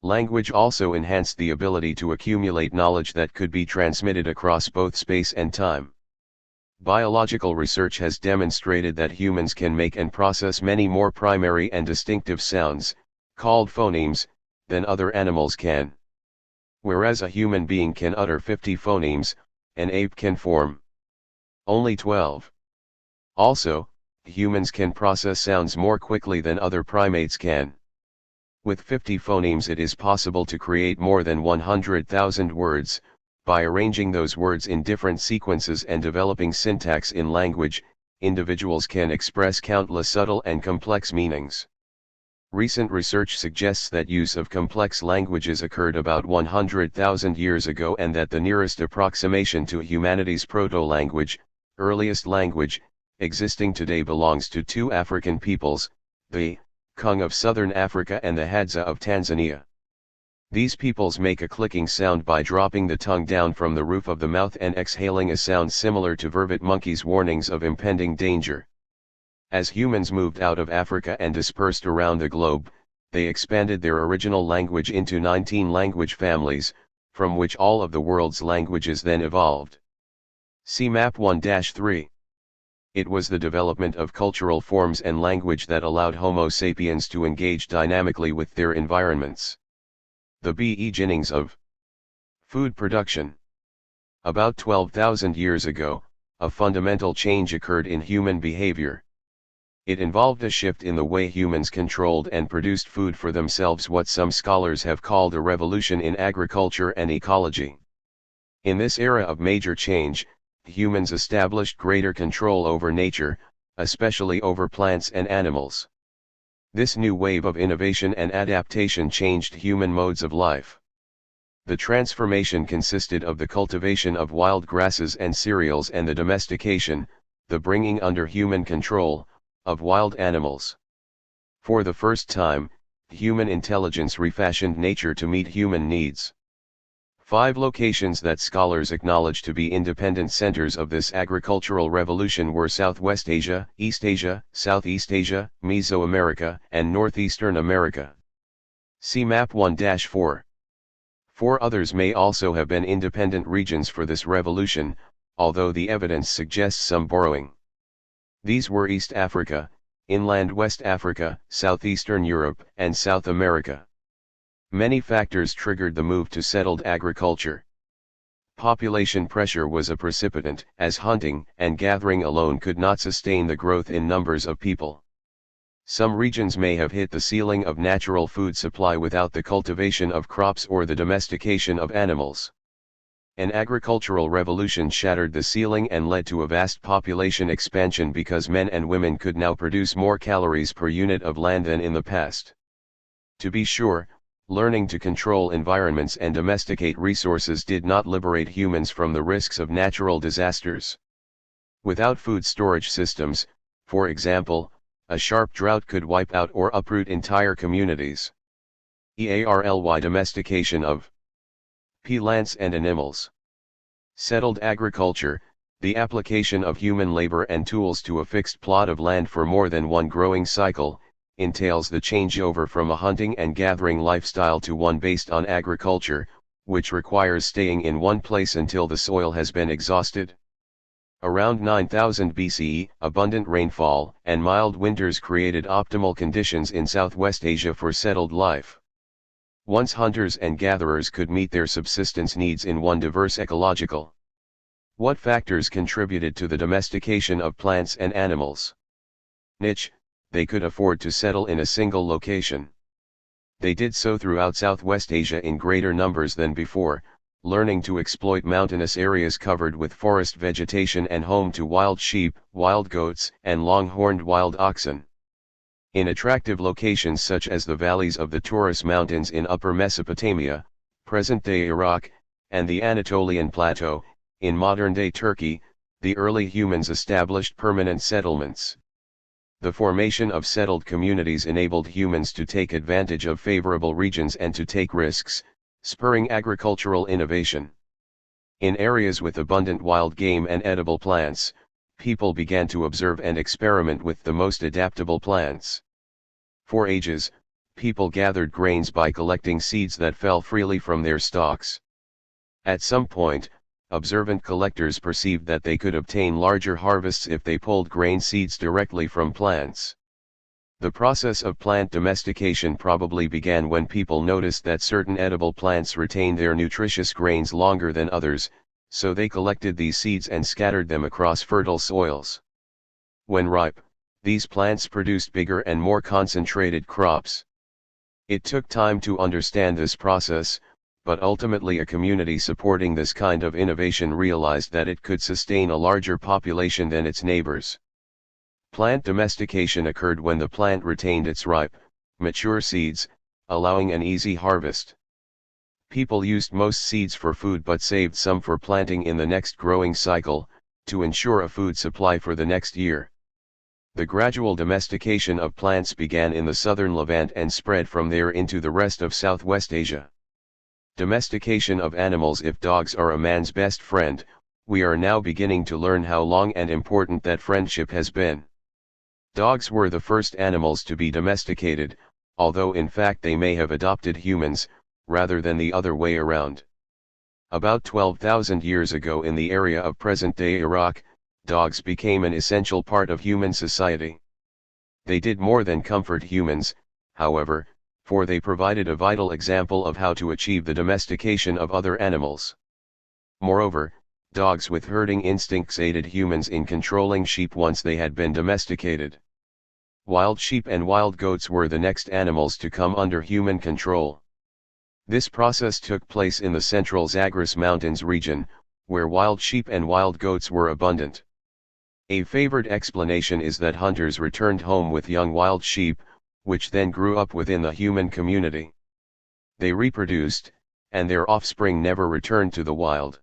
Language also enhanced the ability to accumulate knowledge that could be transmitted across both space and time. Biological research has demonstrated that humans can make and process many more primary and distinctive sounds, called phonemes, than other animals can. Whereas a human being can utter 50 phonemes, an ape can form only 12. Also, humans can process sounds more quickly than other primates can. With 50 phonemes it is possible to create more than 100,000 words. By arranging those words in different sequences and developing syntax in language, individuals can express countless subtle and complex meanings. Recent research suggests that use of complex languages occurred about 100,000 years ago and that the nearest approximation to humanity's proto-language, earliest language, existing today belongs to two African peoples, the Kung of southern Africa and the Hadza of Tanzania. These peoples make a clicking sound by dropping the tongue down from the roof of the mouth and exhaling a sound similar to vervet monkeys' warnings of impending danger. As humans moved out of Africa and dispersed around the globe, they expanded their original language into 19 language families, from which all of the world's languages then evolved. See Map 1-3. It was the development of cultural forms and language that allowed Homo sapiens to engage dynamically with their environments. The beginnings of food production. About 12,000 years ago, a fundamental change occurred in human behavior. It involved a shift in the way humans controlled and produced food for themselves, what some scholars have called a revolution in agriculture and ecology. In this era of major change, humans established greater control over nature, especially over plants and animals. This new wave of innovation and adaptation changed human modes of life. The transformation consisted of the cultivation of wild grasses and cereals and the domestication, the bringing under human control, of wild animals. For the first time, human intelligence refashioned nature to meet human needs. 5 locations that scholars acknowledge to be independent centers of this agricultural revolution were Southwest Asia, East Asia, Southeast Asia, Mesoamerica, and Northeastern America. See Map 1-4. 4 others may also have been independent regions for this revolution, although the evidence suggests some borrowing. These were East Africa, inland West Africa, Southeastern Europe, and South America. Many factors triggered the move to settled agriculture. Population pressure was a precipitant, as hunting and gathering alone could not sustain the growth in numbers of people. Some regions may have hit the ceiling of natural food supply without the cultivation of crops or the domestication of animals. An agricultural revolution shattered the ceiling and led to a vast population expansion because men and women could now produce more calories per unit of land than in the past. To be sure, learning to control environments and domesticate resources did not liberate humans from the risks of natural disasters. Without food storage systems, for example, a sharp drought could wipe out or uproot entire communities. EARLY domestication of Plants and animals. Settled agriculture, the application of human labor and tools to a fixed plot of land for more than one growing cycle, entails the changeover from a hunting and gathering lifestyle to one based on agriculture, which requires staying in one place until the soil has been exhausted. Around 9000 BCE, abundant rainfall and mild winters created optimal conditions in Southwest Asia for settled life. Once hunters and gatherers could meet their subsistence needs in one diverse ecological. What factors contributed to the domestication of plants and animals? Niche, they could afford to settle in a single location. They did so throughout Southwest Asia in greater numbers than before, learning to exploit mountainous areas covered with forest vegetation and home to wild sheep, wild goats, and long-horned wild oxen. In attractive locations such as the valleys of the Taurus Mountains in Upper Mesopotamia, present-day Iraq, and the Anatolian Plateau, in modern-day Turkey, the early humans established permanent settlements. The formation of settled communities enabled humans to take advantage of favorable regions and to take risks, spurring agricultural innovation. In areas with abundant wild game and edible plants, people began to observe and experiment with the most adaptable plants. For ages, people gathered grains by collecting seeds that fell freely from their stalks. At some point, observant collectors perceived that they could obtain larger harvests if they pulled grain seeds directly from plants. The process of plant domestication probably began when people noticed that certain edible plants retained their nutritious grains longer than others, so they collected these seeds and scattered them across fertile soils. When ripe, these plants produced bigger and more concentrated crops. It took time to understand this process, but ultimately a community supporting this kind of innovation realized that it could sustain a larger population than its neighbors. Plant domestication occurred when the plant retained its ripe, mature seeds, allowing an easy harvest. People used most seeds for food but saved some for planting in the next growing cycle, to ensure a food supply for the next year. The gradual domestication of plants began in the southern Levant and spread from there into the rest of Southwest Asia. Domestication of animals. If dogs are a man's best friend, we are now beginning to learn how long and important that friendship has been. Dogs were the first animals to be domesticated, although in fact they may have adopted humans, rather than the other way around. About 12,000 years ago in the area of present-day Iraq, dogs became an essential part of human society. They did more than comfort humans, however, for they provided a vital example of how to achieve the domestication of other animals. Moreover, dogs with herding instincts aided humans in controlling sheep once they had been domesticated. Wild sheep and wild goats were the next animals to come under human control. This process took place in the central Zagros Mountains region, where wild sheep and wild goats were abundant. A favored explanation is that hunters returned home with young wild sheep, which then grew up within the human community. They reproduced, and their offspring never returned to the wild.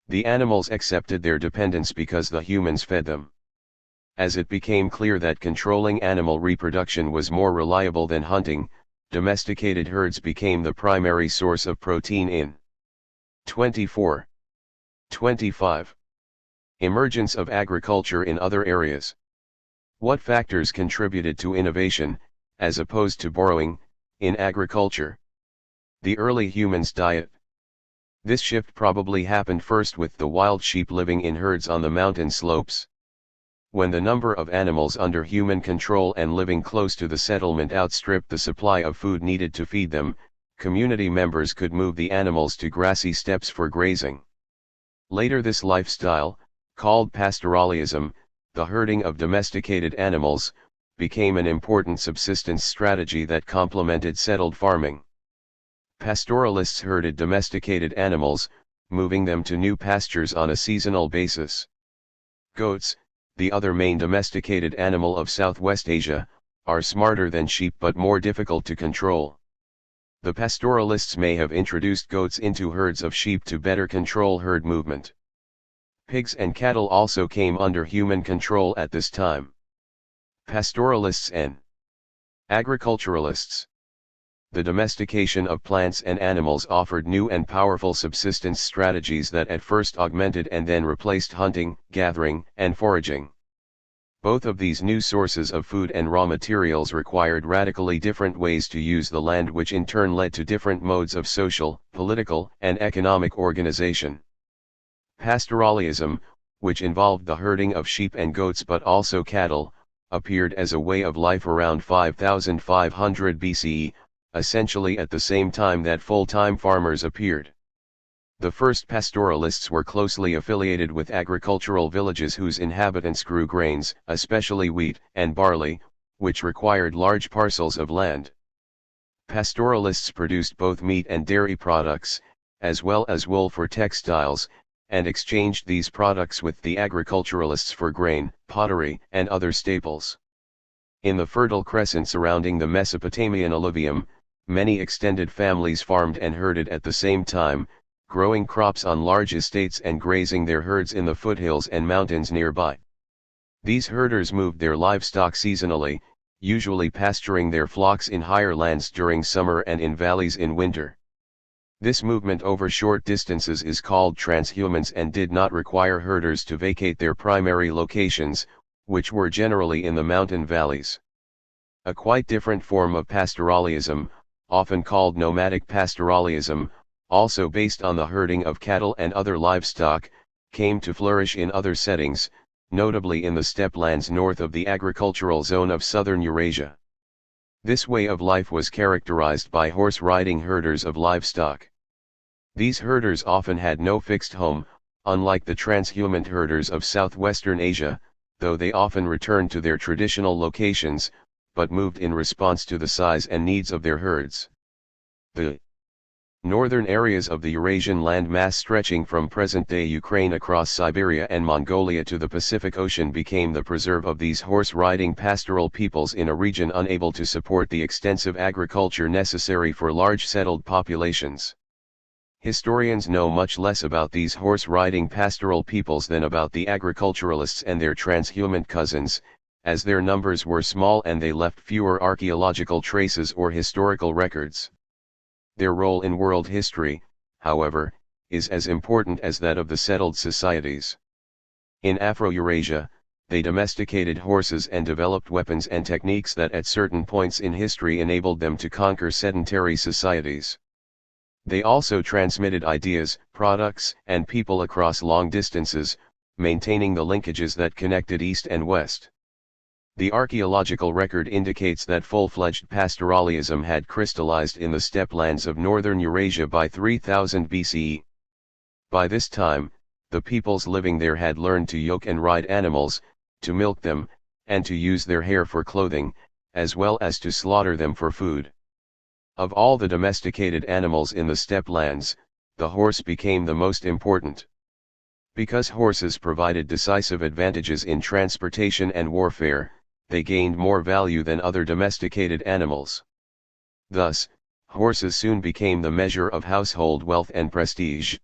The animals accepted their dependence because the humans fed them. As it became clear that controlling animal reproduction was more reliable than hunting, domesticated herds became the primary source of protein in 24. 25. Emergence of agriculture in other areas. What factors contributed to innovation, as opposed to borrowing, in agriculture? The early humans' diet. This shift probably happened first with the wild sheep living in herds on the mountain slopes. When the number of animals under human control and living close to the settlement outstripped the supply of food needed to feed them, community members could move the animals to grassy steppes for grazing. Later this lifestyle, called pastoralism, the herding of domesticated animals, became an important subsistence strategy that complemented settled farming. Pastoralists herded domesticated animals, moving them to new pastures on a seasonal basis. Goats, the other main domesticated animal of Southwest Asia, are smarter than sheep but more difficult to control. The pastoralists may have introduced goats into herds of sheep to better control herd movement. Pigs and cattle also came under human control at this time. Pastoralists and agriculturalists. The domestication of plants and animals offered new and powerful subsistence strategies that at first augmented and then replaced hunting, gathering, and foraging. Both of these new sources of food and raw materials required radically different ways to use the land, which in turn led to different modes of social, political, and economic organization. Pastoralism, which involved the herding of sheep and goats but also cattle, appeared as a way of life around 5500 BCE, essentially at the same time that full-time farmers appeared. The first pastoralists were closely affiliated with agricultural villages whose inhabitants grew grains, especially wheat and barley, which required large parcels of land. Pastoralists produced both meat and dairy products, as well as wool for textiles, and exchanged these products with the agriculturalists for grain, pottery, and other staples. In the Fertile Crescent surrounding the Mesopotamian alluvium, many extended families farmed and herded at the same time, growing crops on large estates and grazing their herds in the foothills and mountains nearby. These herders moved their livestock seasonally, usually pasturing their flocks in higher lands during summer and in valleys in winter. This movement over short distances is called transhumance and did not require herders to vacate their primary locations, which were generally in the mountain valleys. A quite different form of pastoralism, often called nomadic pastoralism, also based on the herding of cattle and other livestock, came to flourish in other settings, notably in the steppe lands north of the agricultural zone of southern Eurasia. This way of life was characterized by horse-riding herders of livestock. These herders often had no fixed home, unlike the transhumant herders of southwestern Asia, though they often returned to their traditional locations, but moved in response to the size and needs of their herds. The northern areas of the Eurasian landmass stretching from present-day Ukraine across Siberia and Mongolia to the Pacific Ocean became the preserve of these horse-riding pastoral peoples in a region unable to support the extensive agriculture necessary for large settled populations. Historians know much less about these horse-riding pastoral peoples than about the agriculturalists and their transhumant cousins, as their numbers were small and they left fewer archaeological traces or historical records. Their role in world history, however, is as important as that of the settled societies. In Afro-Eurasia, they domesticated horses and developed weapons and techniques that at certain points in history enabled them to conquer sedentary societies. They also transmitted ideas, products, and people across long distances, maintaining the linkages that connected East and West. The archaeological record indicates that full-fledged pastoralism had crystallized in the steppe lands of northern Eurasia by 3000 BCE. By this time, the peoples living there had learned to yoke and ride animals, to milk them, and to use their hair for clothing, as well as to slaughter them for food. Of all the domesticated animals in the steppe lands, the horse became the most important. Because horses provided decisive advantages in transportation and warfare, they gained more value than other domesticated animals. Thus, horses soon became the measure of household wealth and prestige.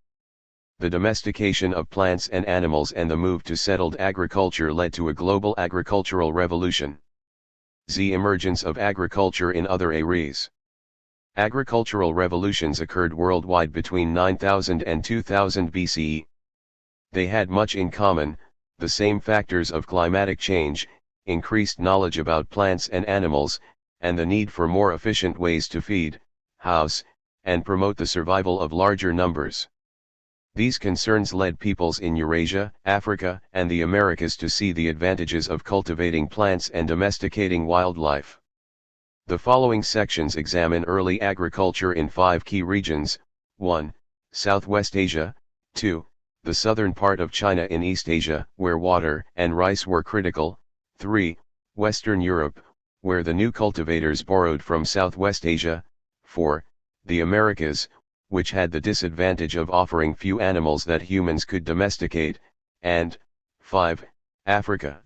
The domestication of plants and animals and the move to settled agriculture led to a global agricultural revolution. The emergence of agriculture in other areas. Agricultural revolutions occurred worldwide between 9000 and 2000 BCE. They had much in common: the same factors of climatic change, increased knowledge about plants and animals, and the need for more efficient ways to feed, house, and promote the survival of larger numbers. These concerns led peoples in Eurasia, Africa, and the Americas to see the advantages of cultivating plants and domesticating wildlife. The following sections examine early agriculture in 5 key regions: 1. Southwest Asia; 2. The southern part of China in East Asia, where water and rice were critical; 3. Western Europe, where the new cultivators borrowed from Southwest Asia; 4. The Americas, which had the disadvantage of offering few animals that humans could domesticate; and 5. Africa.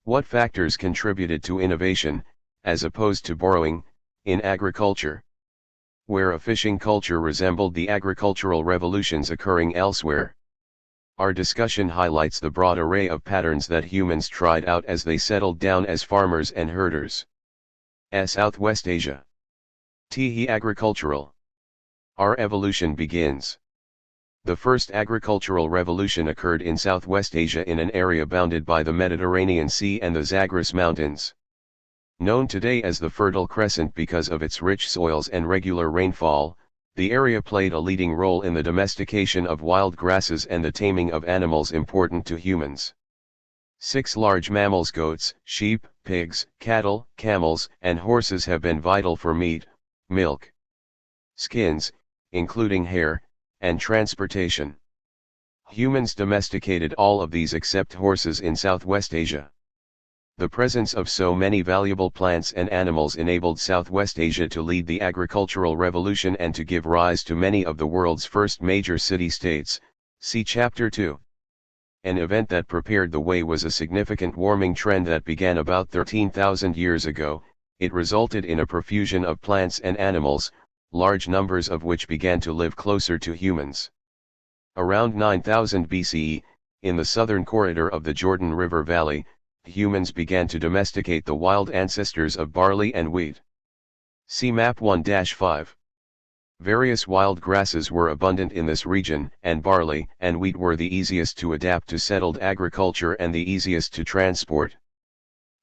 What factors contributed to innovation, as opposed to borrowing, in agriculture? Where a fishing culture resembled the agricultural revolutions occurring elsewhere. Our discussion highlights the broad array of patterns that humans tried out as they settled down as farmers and herders. Southwest Asia. Agricultural. Our evolution begins. The first agricultural revolution occurred in Southwest Asia in an area bounded by the Mediterranean Sea and the Zagros Mountains. Known today as the Fertile Crescent because of its rich soils and regular rainfall, the area played a leading role in the domestication of wild grasses and the taming of animals important to humans. 6 large mammals: goats, sheep, pigs, cattle, camels, and horses have been vital for meat, milk, skins, including hair, and transportation. Humans domesticated all of these except horses in Southwest Asia. The presence of so many valuable plants and animals enabled Southwest Asia to lead the agricultural revolution and to give rise to many of the world's first major city-states. See Chapter 2. An event that prepared the way was a significant warming trend that began about 13,000 years ago. It resulted in a profusion of plants and animals, large numbers of which began to live closer to humans. Around 9000 BCE, in the southern corridor of the Jordan River Valley, humans began to domesticate the wild ancestors of barley and wheat. See Map 1-5. Various wild grasses were abundant in this region, and barley and wheat were the easiest to adapt to settled agriculture and the easiest to transport.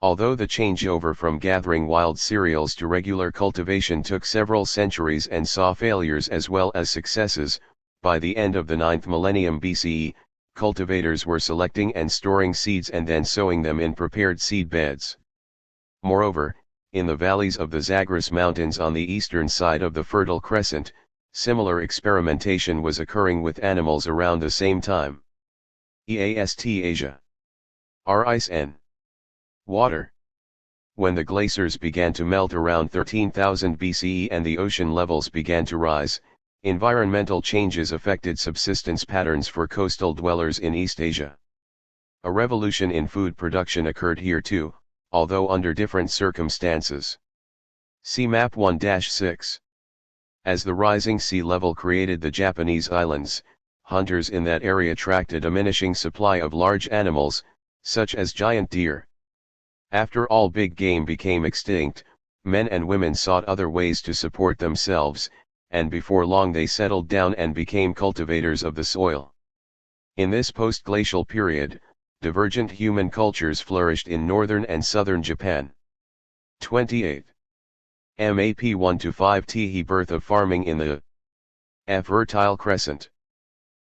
Although the changeover from gathering wild cereals to regular cultivation took several centuries and saw failures as well as successes, by the end of the 9th millennium BCE, cultivators were selecting and storing seeds and then sowing them in prepared seed beds. Moreover, in the valleys of the Zagros Mountains on the eastern side of the Fertile Crescent, similar experimentation was occurring with animals around the same time. EAST Asia. RICE. Water. When the glaciers began to melt around 13,000 BCE and the ocean levels began to rise, environmental changes affected subsistence patterns for coastal dwellers in East Asia. A revolution in food production occurred here too, although under different circumstances. See Map 1-6. As the rising sea level created the Japanese islands, hunters in that area tracked a diminishing supply of large animals, such as giant deer. After all big game became extinct, men and women sought other ways to support themselves, and before long they settled down and became cultivators of the soil. In this post-glacial period, divergent human cultures flourished in northern and southern Japan. 28. MAP 1-5 Birth of farming in the Fertile Crescent.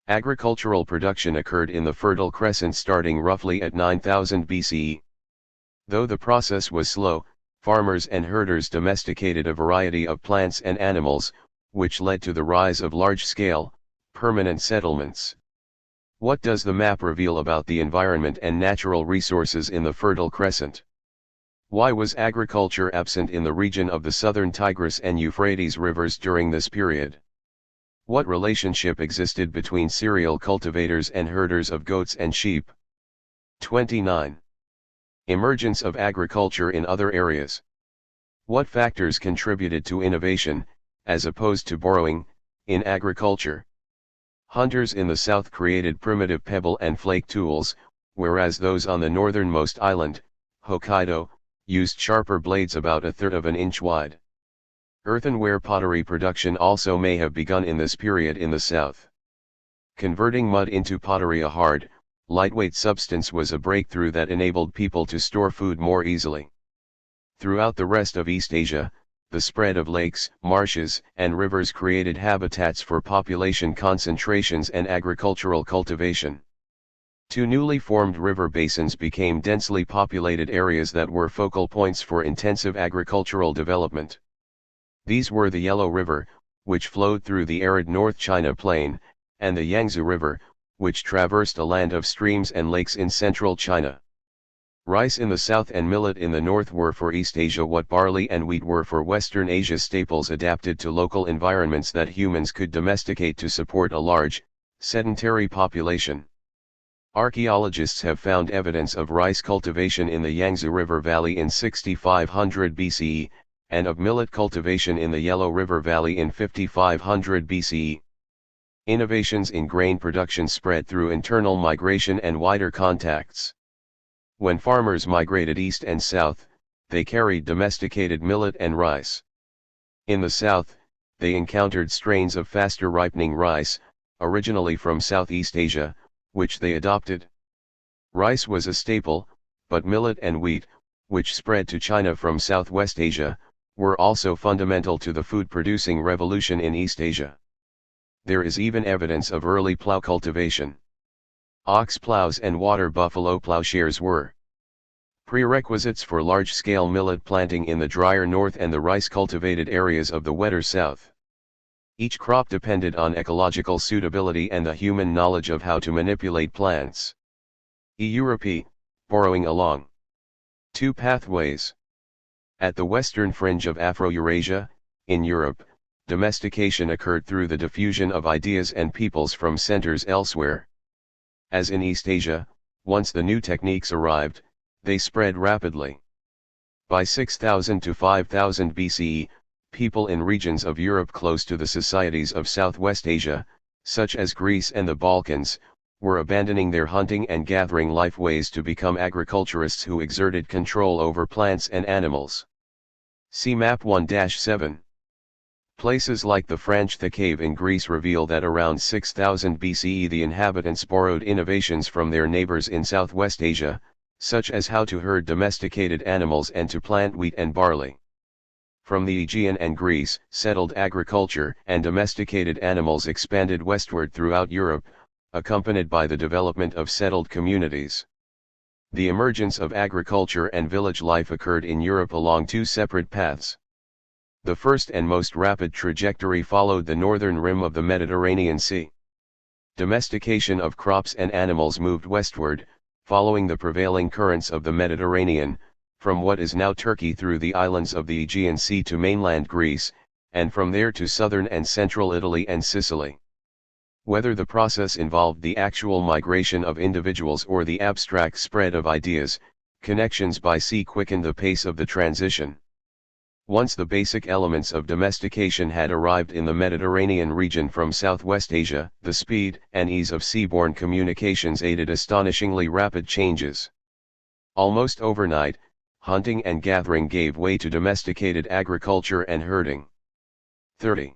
Agricultural production occurred in the Fertile Crescent starting roughly at 9000 BCE. Though the process was slow, farmers and herders domesticated a variety of plants and animals, which led to the rise of large-scale, permanent settlements. What does the map reveal about the environment and natural resources in the Fertile Crescent? Why was agriculture absent in the region of the southern Tigris and Euphrates rivers during this period? What relationship existed between cereal cultivators and herders of goats and sheep? 29. Emergence of agriculture in other areas. What factors contributed to innovation, as opposed to borrowing, in agriculture? Hunters in the south created primitive pebble and flake tools, whereas those on the northernmost island, Hokkaido, used sharper blades about a third of an inch wide. Earthenware pottery production also may have begun in this period in the south. Converting mud into pottery, a hard, lightweight substance, was a breakthrough that enabled people to store food more easily. Throughout the rest of East Asia, the spread of lakes, marshes, and rivers created habitats for population concentrations and agricultural cultivation. 2 newly formed river basins became densely populated areas that were focal points for intensive agricultural development. These were the Yellow River, which flowed through the arid North China Plain, and the Yangtze River, which traversed a land of streams and lakes in central China. Rice in the south and millet in the north were for East Asia what barley and wheat were for Western Asia, staples adapted to local environments that humans could domesticate to support a large, sedentary population. Archaeologists have found evidence of rice cultivation in the Yangtze River Valley in 6500 BCE, and of millet cultivation in the Yellow River Valley in 5500 BCE. Innovations in grain production spread through internal migration and wider contacts. When farmers migrated east and south, they carried domesticated millet and rice. In the south, they encountered strains of faster ripening rice, originally from Southeast Asia, which they adopted. Rice was a staple, but millet and wheat, which spread to China from Southwest Asia, were also fundamental to the food-producing revolution in East Asia. There is even evidence of early plough cultivation. Ox ploughs and water buffalo ploughshares were prerequisites for large-scale millet planting in the drier north and the rice-cultivated areas of the wetter south. Each crop depended on ecological suitability and the human knowledge of how to manipulate plants. Europe, borrowing along two pathways. At the western fringe of Afro-Eurasia, in Europe, domestication occurred through the diffusion of ideas and peoples from centers elsewhere. As in East Asia, once the new techniques arrived, they spread rapidly. By 6000 to 5000 BCE, people in regions of Europe close to the societies of Southwest Asia, such as Greece and the Balkans, were abandoning their hunting and gathering life ways to become agriculturists who exerted control over plants and animals. See Map 1-7. Places like the Franche Cave in Greece reveal that around 6000 BCE the inhabitants borrowed innovations from their neighbors in Southwest Asia, such as how to herd domesticated animals and to plant wheat and barley. From the Aegean and Greece, settled agriculture and domesticated animals expanded westward throughout Europe, accompanied by the development of settled communities. The emergence of agriculture and village life occurred in Europe along two separate paths. The first and most rapid trajectory followed the northern rim of the Mediterranean Sea. Domestication of crops and animals moved westward, following the prevailing currents of the Mediterranean, from what is now Turkey through the islands of the Aegean Sea to mainland Greece, and from there to southern and central Italy and Sicily. Whether the process involved the actual migration of individuals or the abstract spread of ideas, connections by sea quickened the pace of the transition. Once the basic elements of domestication had arrived in the Mediterranean region from Southwest Asia, the speed and ease of seaborne communications aided astonishingly rapid changes. Almost overnight, hunting and gathering gave way to domesticated agriculture and herding. 30.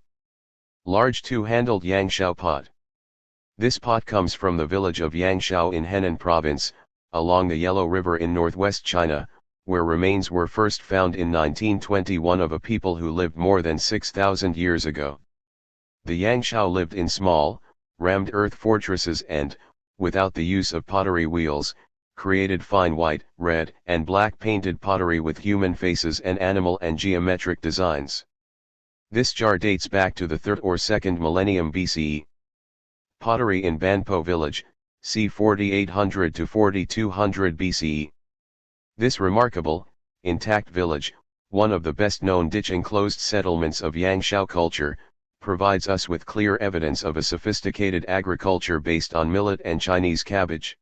Large two-handled Yangshao pot. This pot comes from the village of Yangshao in Henan province, along the Yellow River in northwest China, where remains were first found in 1921 of a people who lived more than 6,000 years ago. The Yangshao lived in small, rammed earth fortresses and, without the use of pottery wheels, created fine white, red, and black painted pottery with human faces and animal and geometric designs. This jar dates back to the 3rd or 2nd millennium BCE. Pottery in Banpo village, c. 4800 to 4200 BCE. This remarkable, intact village, one of the best-known ditch-enclosed settlements of Yangshao culture, provides us with clear evidence of a sophisticated agriculture based on millet and Chinese cabbage.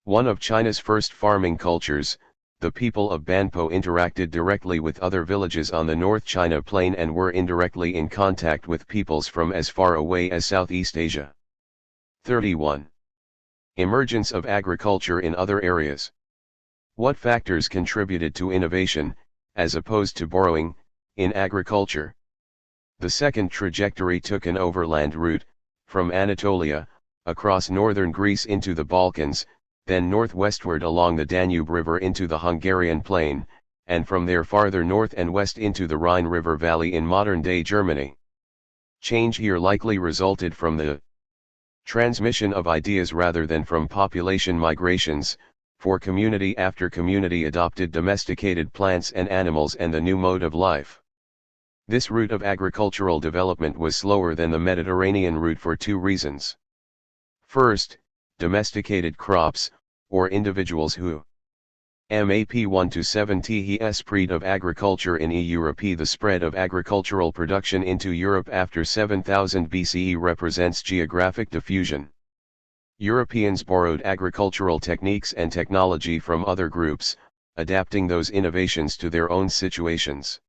One of China's first farming cultures, the people of Banpo interacted directly with other villages on the North China Plain and were indirectly in contact with peoples from as far away as Southeast Asia. 31. Emergence of agriculture in other areas. What factors contributed to innovation, as opposed to borrowing, in agriculture? The second trajectory took an overland route, from Anatolia, across northern Greece into the Balkans, then northwestward along the Danube River into the Hungarian plain, and from there farther north and west into the Rhine River Valley in modern-day Germany. Change here likely resulted from the transmission of ideas rather than from population migrations, for community after community adopted domesticated plants and animals and the new mode of life. This route of agricultural development was slower than the Mediterranean route for two reasons. First, domesticated crops, or individuals who MAP 1-7 the esprit of agriculture in Europe. The spread of agricultural production into Europe after 7000 BCE represents geographic diffusion. Europeans borrowed agricultural techniques and technology from other groups, adapting those innovations to their own situations.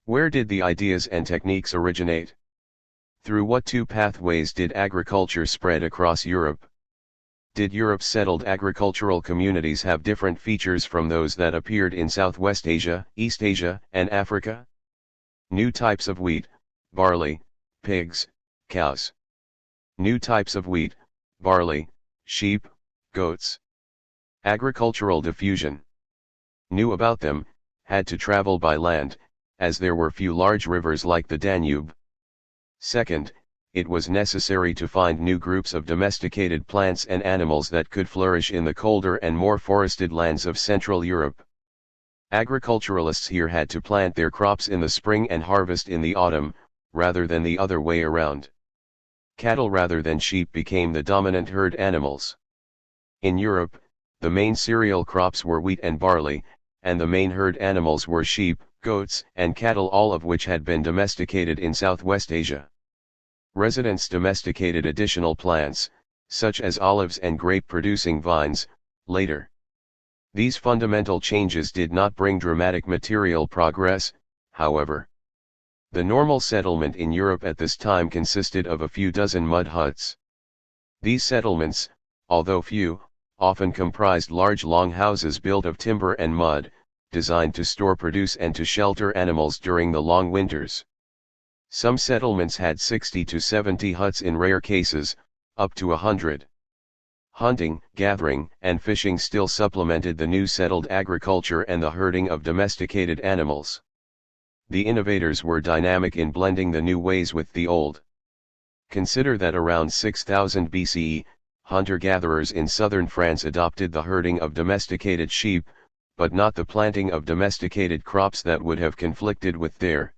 Where did the ideas and techniques originate? Through what two pathways did agriculture spread across Europe? Did Europe's settled agricultural communities have different features from those that appeared in Southwest Asia, East Asia, and Africa? New types of wheat, barley, pigs, cows. New types of wheat, barley, sheep, goats. Agricultural diffusion. Knew about them, had to travel by land, as there were few large rivers like the Danube. Second, it was necessary to find new groups of domesticated plants and animals that could flourish in the colder and more forested lands of Central Europe. Agriculturalists here had to plant their crops in the spring and harvest in the autumn, rather than the other way around. Cattle rather than sheep became the dominant herd animals. In Europe, the main cereal crops were wheat and barley, and the main herd animals were sheep, goats, and cattle, all of which had been domesticated in Southwest Asia. Residents domesticated additional plants, such as olives and grape-producing vines, later. These fundamental changes did not bring dramatic material progress, however. The normal settlement in Europe at this time consisted of a few dozen mud huts. These settlements, although few, often comprised large long houses built of timber and mud, designed to store produce and to shelter animals during the long winters. Some settlements had 60 to 70 huts, in rare cases, up to 100. Hunting, gathering, and fishing still supplemented the new settled agriculture and the herding of domesticated animals. The innovators were dynamic in blending the new ways with the old. Consider that around 6000 BCE, hunter-gatherers in southern France adopted the herding of domesticated sheep, but not the planting of domesticated crops that would have conflicted with their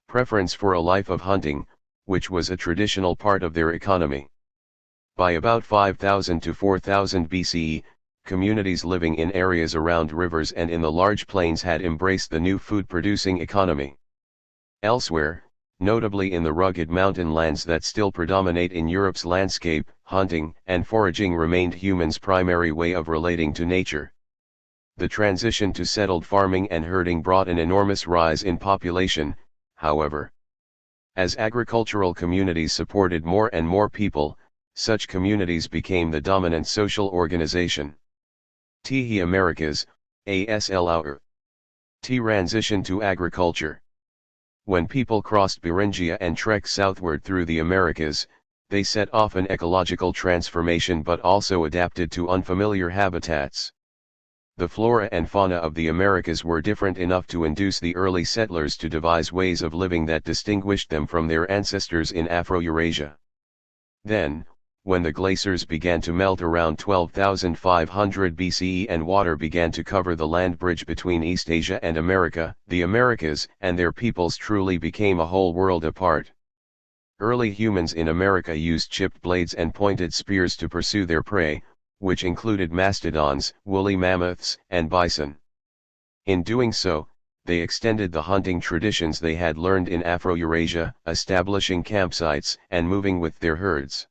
preference for a life of hunting, which was a traditional part of their economy. By about 5000 to 4000 BCE, communities living in areas around rivers and in the large plains had embraced the new food-producing economy. Elsewhere, notably in the rugged mountain lands that still predominate in Europe's landscape, hunting and foraging remained humans' primary way of relating to nature. The transition to settled farming and herding brought an enormous rise in population, however. As agricultural communities supported more and more people, such communities became the dominant social organization. The Americas, ASL. Transition to agriculture. When people crossed Beringia and trekked southward through the Americas, they set off an ecological transformation but also adapted to unfamiliar habitats. The flora and fauna of the Americas were different enough to induce the early settlers to devise ways of living that distinguished them from their ancestors in Afro-Eurasia. Then, when the glaciers began to melt around 12,500 BCE and water began to cover the land bridge between East Asia and America, the Americas and their peoples truly became a whole world apart. Early humans in America used chipped blades and pointed spears to pursue their prey, which included mastodons, woolly mammoths, and bison. In doing so, they extended the hunting traditions they had learned in Afro-Eurasia, establishing campsites and moving with their herds.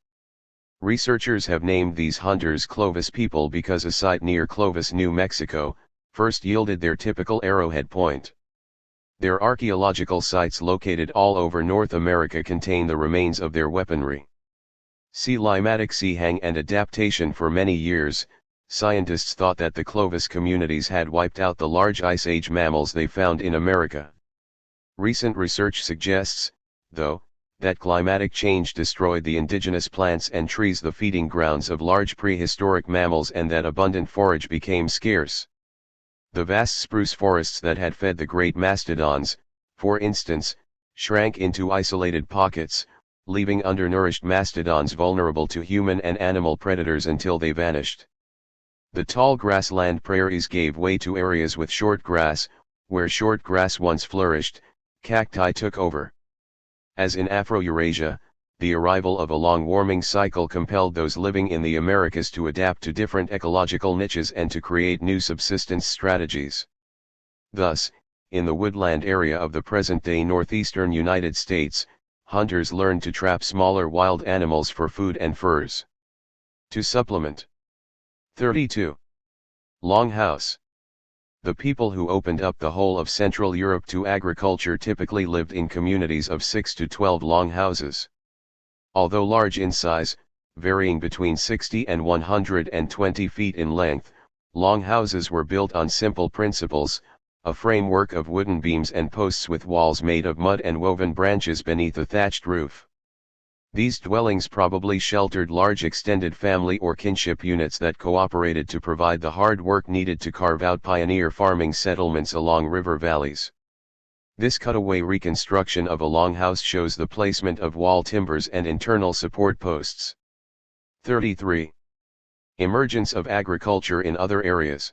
Researchers have named these hunters Clovis people because a site near Clovis, New Mexico, first yielded their typical arrowhead point. Their archaeological sites located all over North America contain the remains of their weaponry. See Limatic sea hang and adaptation. For many years, scientists thought that the Clovis communities had wiped out the large Ice Age mammals they found in America. Recent research suggests, though, that climatic change destroyed the indigenous plants and trees, the feeding grounds of large prehistoric mammals, and that abundant forage became scarce. The vast spruce forests that had fed the great mastodons, for instance, shrank into isolated pockets, leaving undernourished mastodons vulnerable to human and animal predators until they vanished. The tall grassland prairies gave way to areas with short grass. Where short grass once flourished, cacti took over. As in Afro-Eurasia, the arrival of a long warming cycle compelled those living in the Americas to adapt to different ecological niches and to create new subsistence strategies. Thus, in the woodland area of the present-day northeastern United States, hunters learned to trap smaller wild animals for food and furs. To supplement. 32. Longhouse. The people who opened up the whole of Central Europe to agriculture typically lived in communities of 6 to 12 longhouses. Although large in size, varying between 60 and 120 feet in length, longhouses were built on simple principles, a framework of wooden beams and posts with walls made of mud and woven branches beneath a thatched roof. These dwellings probably sheltered large extended family or kinship units that cooperated to provide the hard work needed to carve out pioneer farming settlements along river valleys. This cutaway reconstruction of a longhouse shows the placement of wall timbers and internal support posts. 33. Emergence of agriculture in other areas.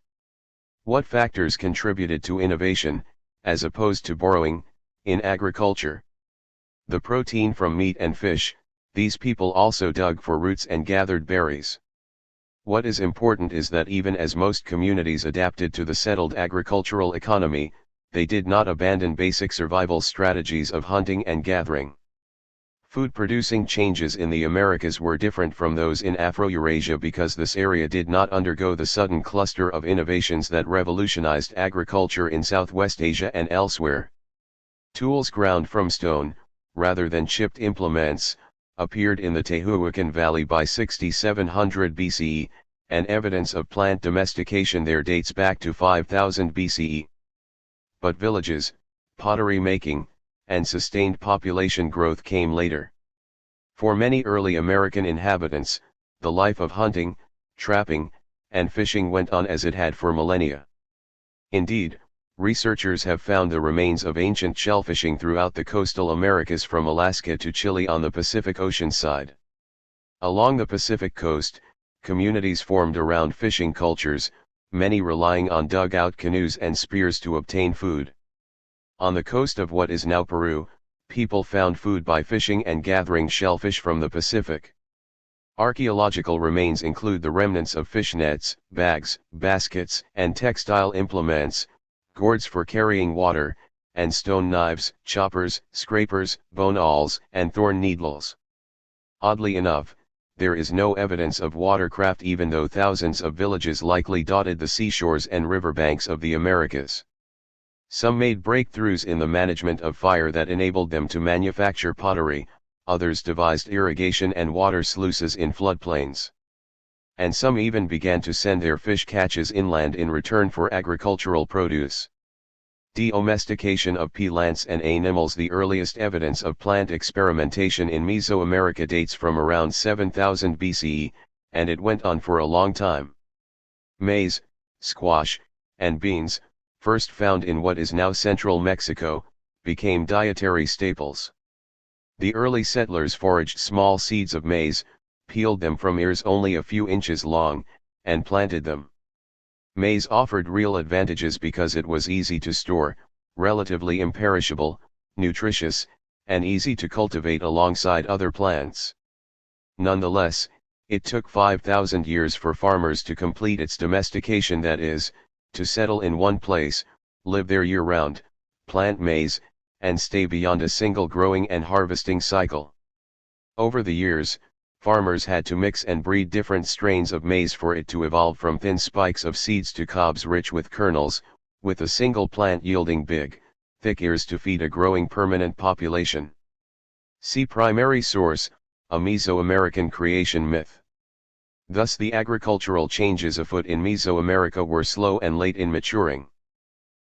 What factors contributed to innovation, as opposed to borrowing, in agriculture? The protein from meat and fish. These people also dug for roots and gathered berries. What is important is that even as most communities adapted to the settled agricultural economy, they did not abandon basic survival strategies of hunting and gathering. Food-producing changes in the Americas were different from those in Afro-Eurasia because this area did not undergo the sudden cluster of innovations that revolutionized agriculture in Southwest Asia and elsewhere. Tools ground from stone, rather than chipped implements, appeared in the Tehuacan Valley by 6700 BCE, and evidence of plant domestication there dates back to 5000 BCE. But villages, pottery making, and sustained population growth came later. For many early American inhabitants, the life of hunting, trapping, and fishing went on as it had for millennia. Indeed, researchers have found the remains of ancient shellfishing throughout the coastal Americas from Alaska to Chile on the Pacific Ocean side. Along the Pacific coast, communities formed around fishing cultures, many relying on dugout canoes and spears to obtain food. On the coast of what is now Peru, people found food by fishing and gathering shellfish from the Pacific. Archaeological remains include the remnants of fish nets, bags, baskets, and textile implements, gourds for carrying water, and stone knives, choppers, scrapers, bone awls, and thorn needles. Oddly enough, there is no evidence of watercraft even though thousands of villages likely dotted the seashores and riverbanks of the Americas. Some made breakthroughs in the management of fire that enabled them to manufacture pottery, others devised irrigation and water sluices in floodplains. And some even began to send their fish catches inland in return for agricultural produce. Domestication of plants and animals. The earliest evidence of plant experimentation in Mesoamerica dates from around 7000 BCE, and it went on for a long time. Maize, squash, and beans, first found in what is now central Mexico, became dietary staples. The early settlers foraged small seeds of maize, peeled them from ears only a few inches long, and planted them. Maize offered real advantages because it was easy to store, relatively imperishable, nutritious, and easy to cultivate alongside other plants. Nonetheless, it took 5,000 years for farmers to complete its domestication, that is, to settle in one place, live there year-round, plant maize, and stay beyond a single growing and harvesting cycle. Over the years, farmers had to mix and breed different strains of maize for it to evolve from thin spikes of seeds to cobs rich with kernels, with a single plant yielding big, thick ears to feed a growing permanent population. See primary source, a Mesoamerican creation myth. Thus the agricultural changes afoot in Mesoamerica were slow and late in maturing.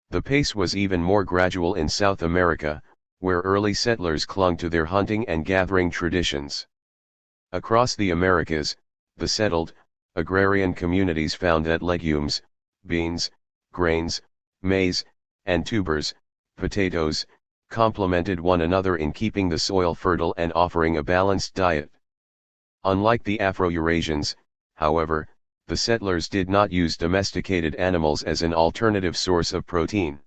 The pace was even more gradual in South America, where early settlers clung to their hunting and gathering traditions. Across the Americas, the settled, agrarian communities found that legumes, beans, grains, maize, and tubers, potatoes, complemented one another in keeping the soil fertile and offering a balanced diet. Unlike the Afro-Eurasians, however, the settlers did not use domesticated animals as an alternative source of protein.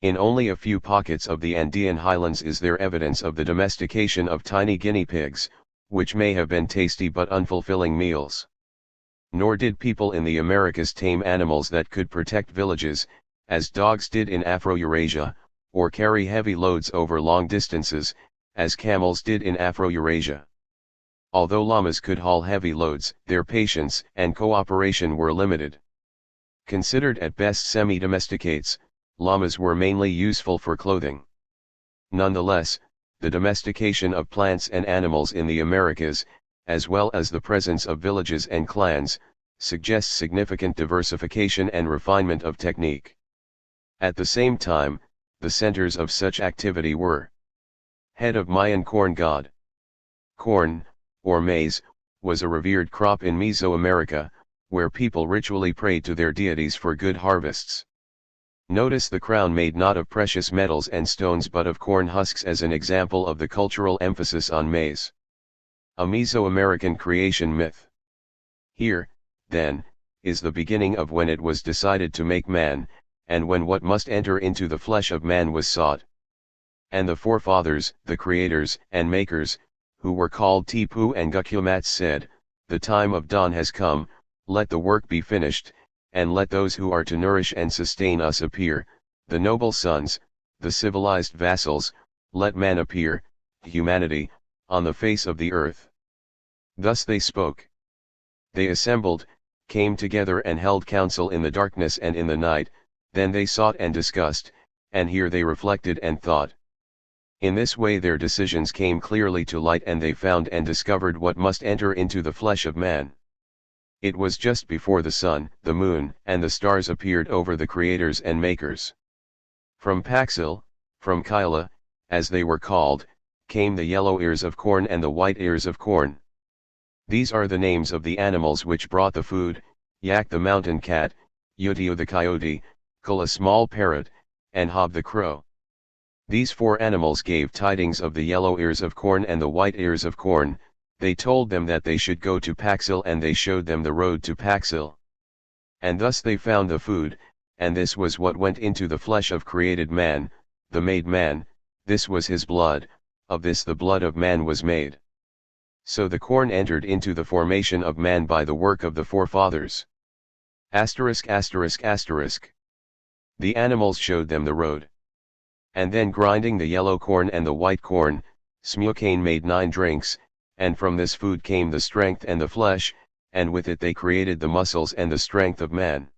In only a few pockets of the Andean highlands is there evidence of the domestication of tiny guinea pigs, which may have been tasty but unfulfilling meals. Nor did people in the Americas tame animals that could protect villages, as dogs did in Afro-Eurasia, or carry heavy loads over long distances, as camels did in Afro-Eurasia. Although llamas could haul heavy loads, their patience and cooperation were limited. Considered at best semi-domesticates, llamas were mainly useful for clothing. Nonetheless, the domestication of plants and animals in the Americas, as well as the presence of villages and clans, suggests significant diversification and refinement of technique. At the same time, the centers of such activity were: head of Mayan corn god. Corn, or maize, was a revered crop in Mesoamerica, where people ritually prayed to their deities for good harvests. Notice the crown made not of precious metals and stones but of corn husks as an example of the cultural emphasis on maize. A Mesoamerican creation myth. Here, then, is the beginning of when it was decided to make man, and when what must enter into the flesh of man was sought. And the forefathers, the creators and makers, who were called Tipu and Gukyamats said, "The time of dawn has come, let the work be finished, and let those who are to nourish and sustain us appear, the noble sons, the civilized vassals, let man appear, humanity, on the face of the earth." Thus they spoke. They assembled, came together and held council in the darkness and in the night, then they sought and discussed, and here they reflected and thought. In this way their decisions came clearly to light and they found and discovered what must enter into the flesh of man. It was just before the sun, the moon, and the stars appeared over the creators and makers. From Paxil, from Kyla, as they were called, came the yellow ears of corn and the white ears of corn. These are the names of the animals which brought the food: Yak the mountain cat, Yutio the coyote, Kul a small parrot, and Hob the crow. These four animals gave tidings of the yellow ears of corn and the white ears of corn. They told them that they should go to Paxil and they showed them the road to Paxil. And thus they found the food, and this was what went into the flesh of created man, the made man, this was his blood, of this the blood of man was made. So the corn entered into the formation of man by the work of the forefathers. Asterisk asterisk asterisk. The animals showed them the road. And then grinding the yellow corn and the white corn, Smukane made 9 drinks, and from this food came the strength and the flesh, and with it they created the muscles and the strength of man.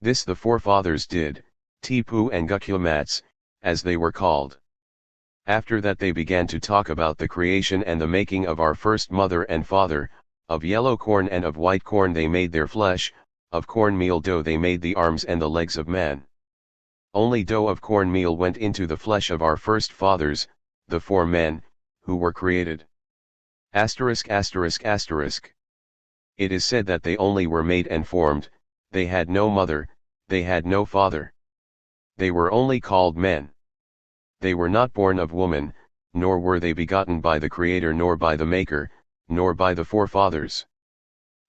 This the forefathers did, Tipu and Gukyamats, as they were called. After that they began to talk about the creation and the making of our first mother and father. Of yellow corn and of white corn they made their flesh, of cornmeal dough they made the arms and the legs of man. Only dough of cornmeal went into the flesh of our first fathers, the 4 men, who were created. Asterisk asterisk asterisk. It is said that they only were made and formed, they had no mother, they had no father. They were only called men. They were not born of woman, nor were they begotten by the Creator nor by the Maker, nor by the forefathers.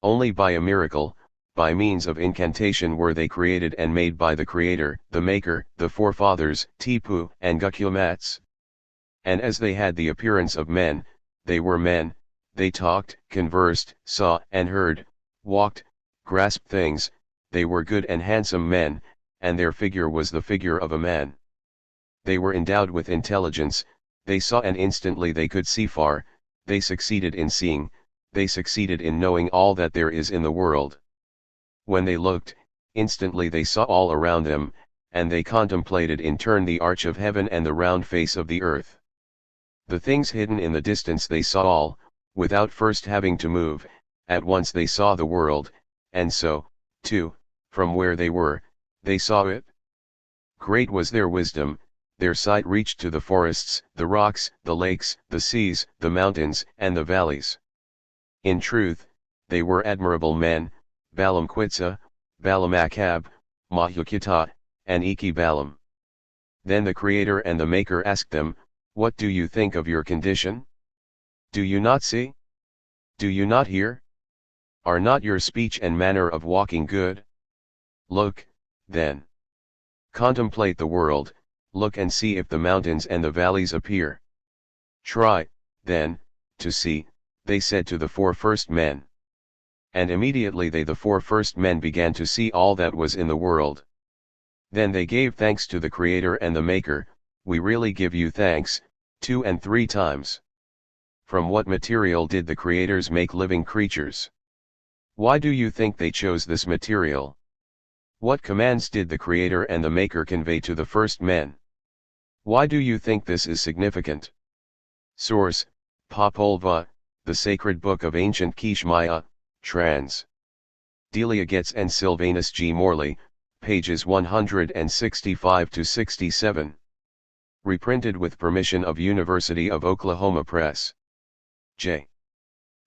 Only by a miracle, by means of incantation were they created and made by the Creator, the Maker, the forefathers, Tipu and Gukyamats. And as they had the appearance of men, they were men, they talked, conversed, saw and heard, walked, grasped things, they were good and handsome men, and their figure was the figure of a man. They were endowed with intelligence, they saw and instantly they could see far, they succeeded in seeing, they succeeded in knowing all that there is in the world. When they looked, instantly they saw all around them, and they contemplated in turn the arch of heaven and the round face of the earth. The things hidden in the distance they saw all, without first having to move, at once they saw the world, and so, too, from where they were, they saw it. Great was their wisdom, their sight reached to the forests, the rocks, the lakes, the seas, the mountains, and the valleys. In truth, they were admirable men, Balam Quitza, Balam Akab, Mahukita, and Iki Balam. Then the Creator and the Maker asked them, "What do you think of your condition? Do you not see? Do you not hear? Are not your speech and manner of walking good? Look, then. Contemplate the world, look and see if the mountains and the valleys appear. Try, then, to see," they said to the 4 first men. And immediately they the 4 first men began to see all that was in the world. Then they gave thanks to the Creator and the Maker, "We really give you thanks," 2 and 3 times. From what material did the creators make living creatures? Why do you think they chose this material? What commands did the Creator and the Maker convey to the first men? Why do you think this is significant? Source: Popolva, the Sacred Book of Ancient Kishmaya, trans. Delia Getz and Sylvanus G. Morley, pages 165 to 67. Reprinted with permission of University of Oklahoma Press. J.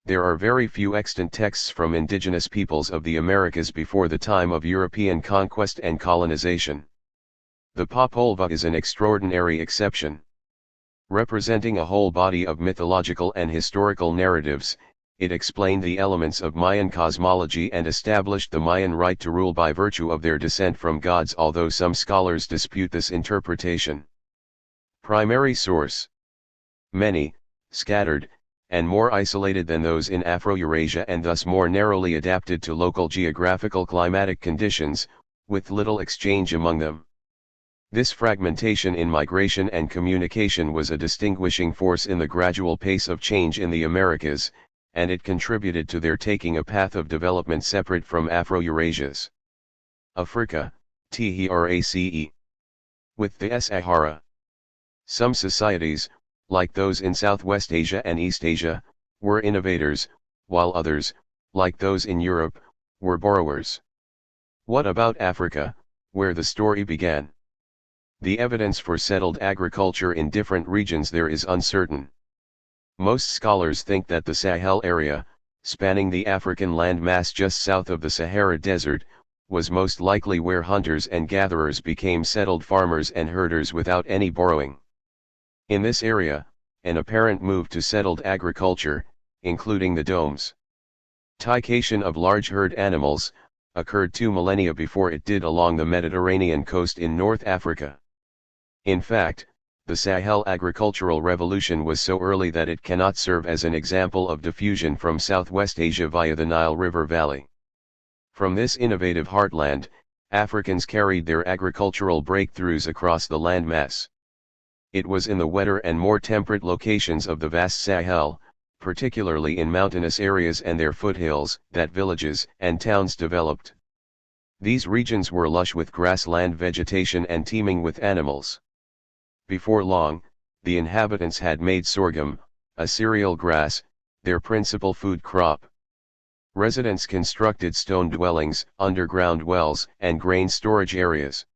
There are very few extant texts from indigenous peoples of the Americas before the time of European conquest and colonization. The Popolva is an extraordinary exception. Representing a whole body of mythological and historical narratives, it explained the elements of Mayan cosmology and established the Mayan right to rule by virtue of their descent from gods, although some scholars dispute this interpretation. Primary source. Many, scattered, and more isolated than those in Afro-Eurasia and thus more narrowly adapted to local geographical climatic conditions, with little exchange among them. This fragmentation in migration and communication was a distinguishing force in the gradual pace of change in the Americas, and it contributed to their taking a path of development separate from Afro-Eurasia's. Africa, THRACE. With the Sahara. Some societies, like those in Southwest Asia and East Asia, were innovators, while others, like those in Europe, were borrowers. What about Africa, where the story began? The evidence for settled agriculture in different regions there is uncertain. Most scholars think that the Sahel area, spanning the African landmass just south of the Sahara Desert, was most likely where hunters and gatherers became settled farmers and herders without any borrowing. In this area, an apparent move to settled agriculture, including the domestication of large herd animals, occurred 2 millennia before it did along the Mediterranean coast in North Africa. In fact, the Sahel agricultural revolution was so early that it cannot serve as an example of diffusion from Southwest Asia via the Nile River Valley. From this innovative heartland, Africans carried their agricultural breakthroughs across the landmass. It was in the wetter and more temperate locations of the vast Sahel, particularly in mountainous areas and their foothills, that villages and towns developed. These regions were lush with grassland vegetation and teeming with animals. Before long, the inhabitants had made sorghum, a cereal grass, their principal food crop. Residents constructed stone dwellings, underground wells, and grain storage areas.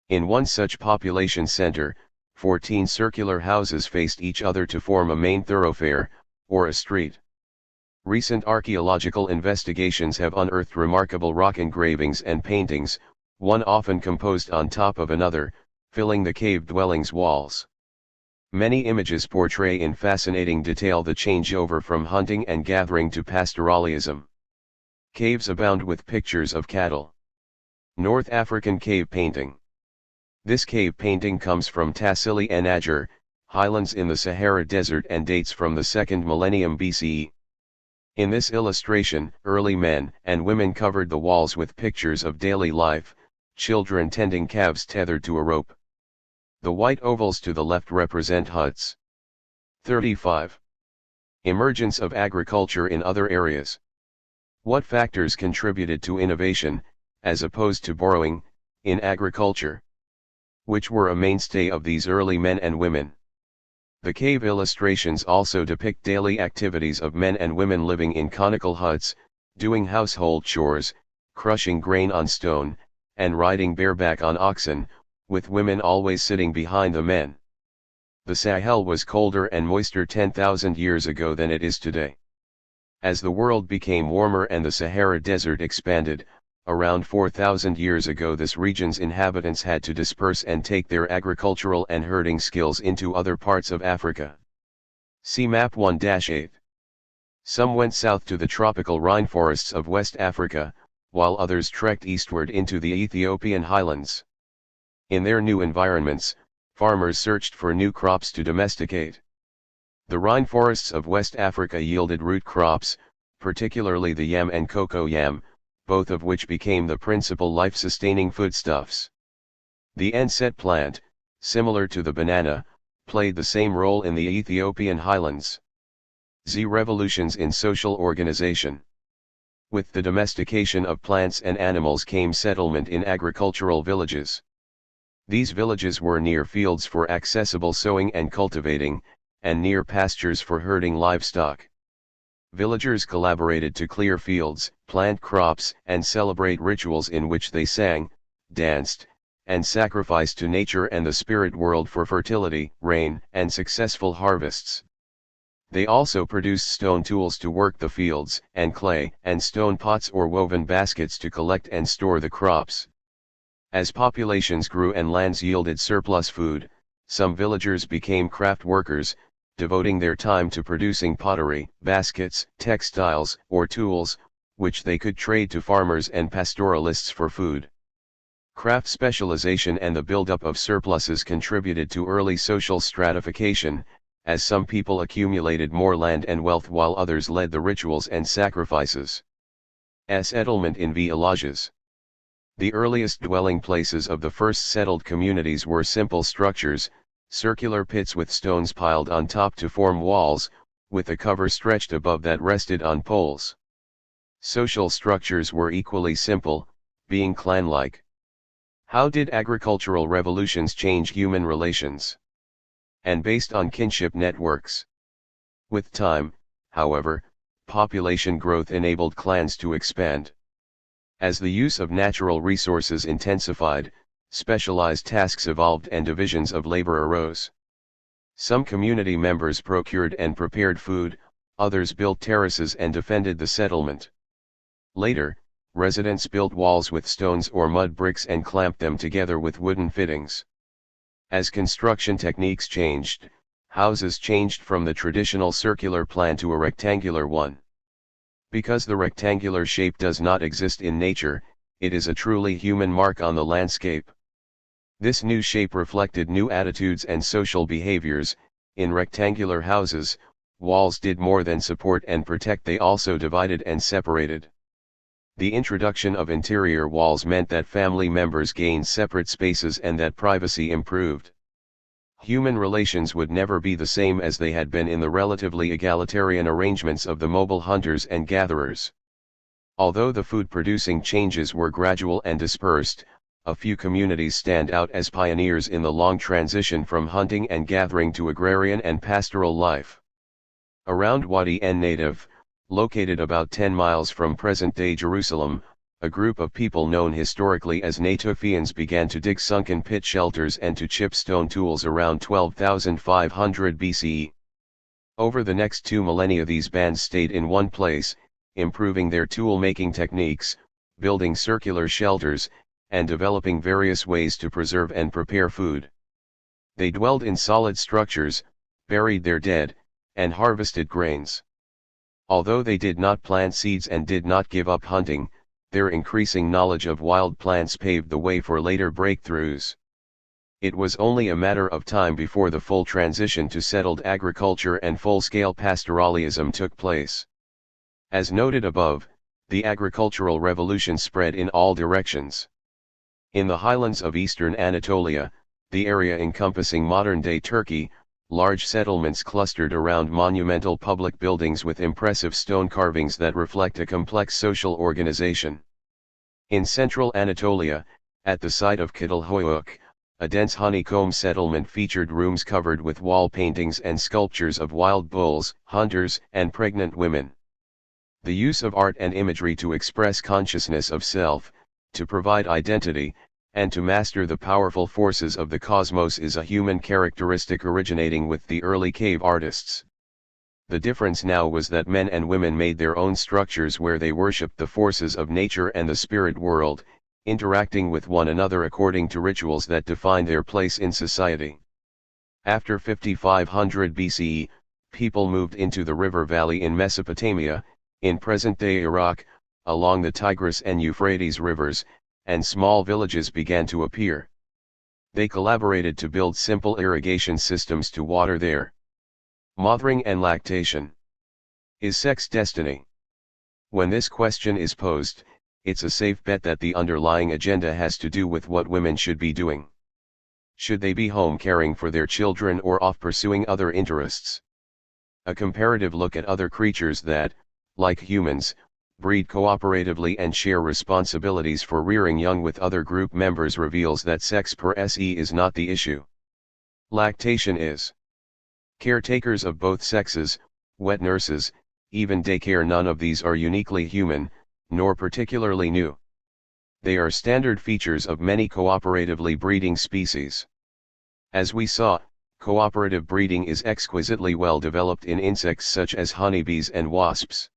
In one such population center, 14 circular houses faced each other to form a main thoroughfare, or a street. Recent archaeological investigations have unearthed remarkable rock engravings and paintings, one often composed on top of another, filling the cave dwellings' walls. Many images portray in fascinating detail the changeover from hunting and gathering to pastoralism. Caves abound with pictures of cattle. North African cave painting. This cave painting comes from Tassili and Ager, highlands in the Sahara Desert and dates from the 2nd millennium BCE. In this illustration, early men and women covered the walls with pictures of daily life, children tending calves tethered to a rope. The white ovals to the left represent huts. 35. Emergence of agriculture in other areas. What factors contributed to innovation, as opposed to borrowing, in agriculture? Which were a mainstay of these early men and women. The cave illustrations also depict daily activities of men and women living in conical huts, doing household chores, crushing grain on stone, and riding bareback on oxen, with women always sitting behind the men. The Sahel was colder and moister 10,000 years ago than it is today. As the world became warmer and the Sahara Desert expanded, around 4,000 years ago this region's inhabitants had to disperse and take their agricultural and herding skills into other parts of Africa. See Map 1-8. Some went south to the tropical rainforests of West Africa, while others trekked eastward into the Ethiopian highlands. In their new environments, farmers searched for new crops to domesticate. The rainforests of West Africa yielded root crops, particularly the yam and cocoa yam, both of which became the principal life-sustaining foodstuffs. The enset plant, similar to the banana, played the same role in the Ethiopian highlands. Revolutions in social organization. With the domestication of plants and animals came settlement in agricultural villages. These villages were near fields for accessible sowing and cultivating, and near pastures for herding livestock. Villagers collaborated to clear fields, plant crops, and celebrate rituals in which they sang, danced, and sacrificed to nature and the spirit world for fertility, rain, and successful harvests. They also produced stone tools to work the fields, and clay and stone pots or woven baskets to collect and store the crops. As populations grew and lands yielded surplus food, some villagers became craft workers, devoting their time to producing pottery, baskets, textiles, or tools, which they could trade to farmers and pastoralists for food. Craft specialization and the buildup of surpluses contributed to early social stratification, as some people accumulated more land and wealth while others led the rituals and sacrifices. Settlement in villages. The earliest dwelling places of the first settled communities were simple structures, circular pits with stones piled on top to form walls, with a cover stretched above that rested on poles. Social structures were equally simple, being clan-like. How did agricultural revolutions change human relations? And based on kinship networks. With time, however, population growth enabled clans to expand. As the use of natural resources intensified, specialized tasks evolved and divisions of labor arose. Some community members procured and prepared food, others built terraces and defended the settlement. Later, residents built walls with stones or mud bricks and clamped them together with wooden fittings. As construction techniques changed, houses changed from the traditional circular plan to a rectangular one. Because the rectangular shape does not exist in nature, it is a truly human mark on the landscape. This new shape reflected new attitudes and social behaviors. In rectangular houses, walls did more than support and protect, they also divided and separated. The introduction of interior walls meant that family members gained separate spaces and that privacy improved. Human relations would never be the same as they had been in the relatively egalitarian arrangements of the mobile hunters and gatherers. Although the food-producing changes were gradual and dispersed, a few communities stand out as pioneers in the long transition from hunting and gathering to agrarian and pastoral life. Around Wadi en-Natif, located about 10 miles from present-day Jerusalem, a group of people known historically as Natufians began to dig sunken pit shelters and to chip stone tools around 12,500 BCE. Over the next 2 millennia these bands stayed in one place, improving their tool-making techniques, building circular shelters, and developing various ways to preserve and prepare food. They dwelled in solid structures, buried their dead, and harvested grains. Although they did not plant seeds and did not give up hunting, their increasing knowledge of wild plants paved the way for later breakthroughs. It was only a matter of time before the full transition to settled agriculture and full-scale pastoralism took place. As noted above, the agricultural revolution spread in all directions. In the highlands of eastern Anatolia, the area encompassing modern-day Turkey, large settlements clustered around monumental public buildings with impressive stone carvings that reflect a complex social organization. In central Anatolia, at the site of Çatalhöyük, a dense honeycomb settlement featured rooms covered with wall paintings and sculptures of wild bulls, hunters, and pregnant women. The use of art and imagery to express consciousness of self, to provide identity, and to master the powerful forces of the cosmos is a human characteristic originating with the early cave artists. The difference now was that men and women made their own structures where they worshipped the forces of nature and the spirit world, interacting with one another according to rituals that defined their place in society. After 5500 BCE, people moved into the river valley in Mesopotamia, in present-day Iraq, along the Tigris and Euphrates rivers, and small villages began to appear. They collaborated to build simple irrigation systems to water their mothering and lactation. Is sex destiny? When this question is posed, it's a safe bet that the underlying agenda has to do with what women should be doing. Should they be home caring for their children or off pursuing other interests? A comparative look at other creatures that, like humans, breed cooperatively and share responsibilities for rearing young with other group members reveals that sex per se is not the issue. Lactation is. Caretakers of both sexes, wet nurses, even daycare, none of these are uniquely human, nor particularly new. They are standard features of many cooperatively breeding species. As we saw, cooperative breeding is exquisitely well developed in insects such as honeybees and wasps.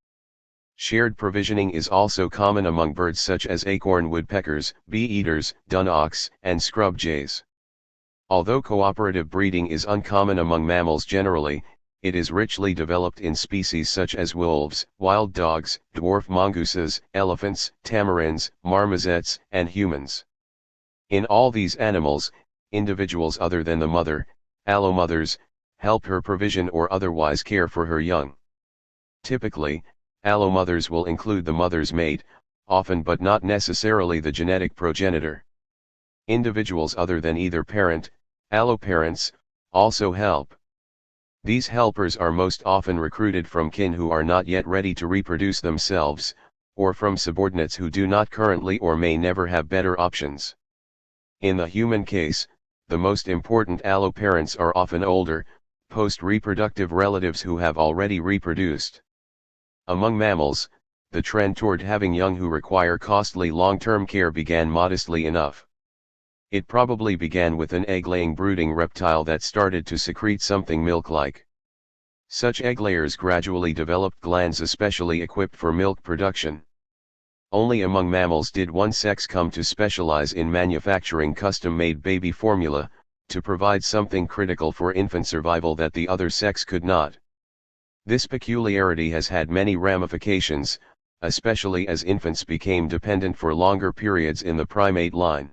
Shared provisioning is also common among birds such as acorn woodpeckers, bee-eaters, dun-auks, and scrub jays. Although cooperative breeding is uncommon among mammals generally, it is richly developed in species such as wolves, wild dogs, dwarf mongooses, elephants, tamarins, marmosets, and humans. In all these animals, individuals other than the mother, allomothers, help her provision or otherwise care for her young. Typically, allomothers will include the mother's mate, often but not necessarily the genetic progenitor. Individuals other than either parent, alloparents, also help. These helpers are most often recruited from kin who are not yet ready to reproduce themselves, or from subordinates who do not currently or may never have better options. In the human case, the most important alloparents are often older, post-reproductive relatives who have already reproduced. Among mammals, the trend toward having young who require costly long-term care began modestly enough. It probably began with an egg-laying brooding reptile that started to secrete something milk-like. Such egg-layers gradually developed glands especially equipped for milk production. Only among mammals did one sex come to specialize in manufacturing custom-made baby formula, to provide something critical for infant survival that the other sex could not. This peculiarity has had many ramifications, especially as infants became dependent for longer periods in the primate line.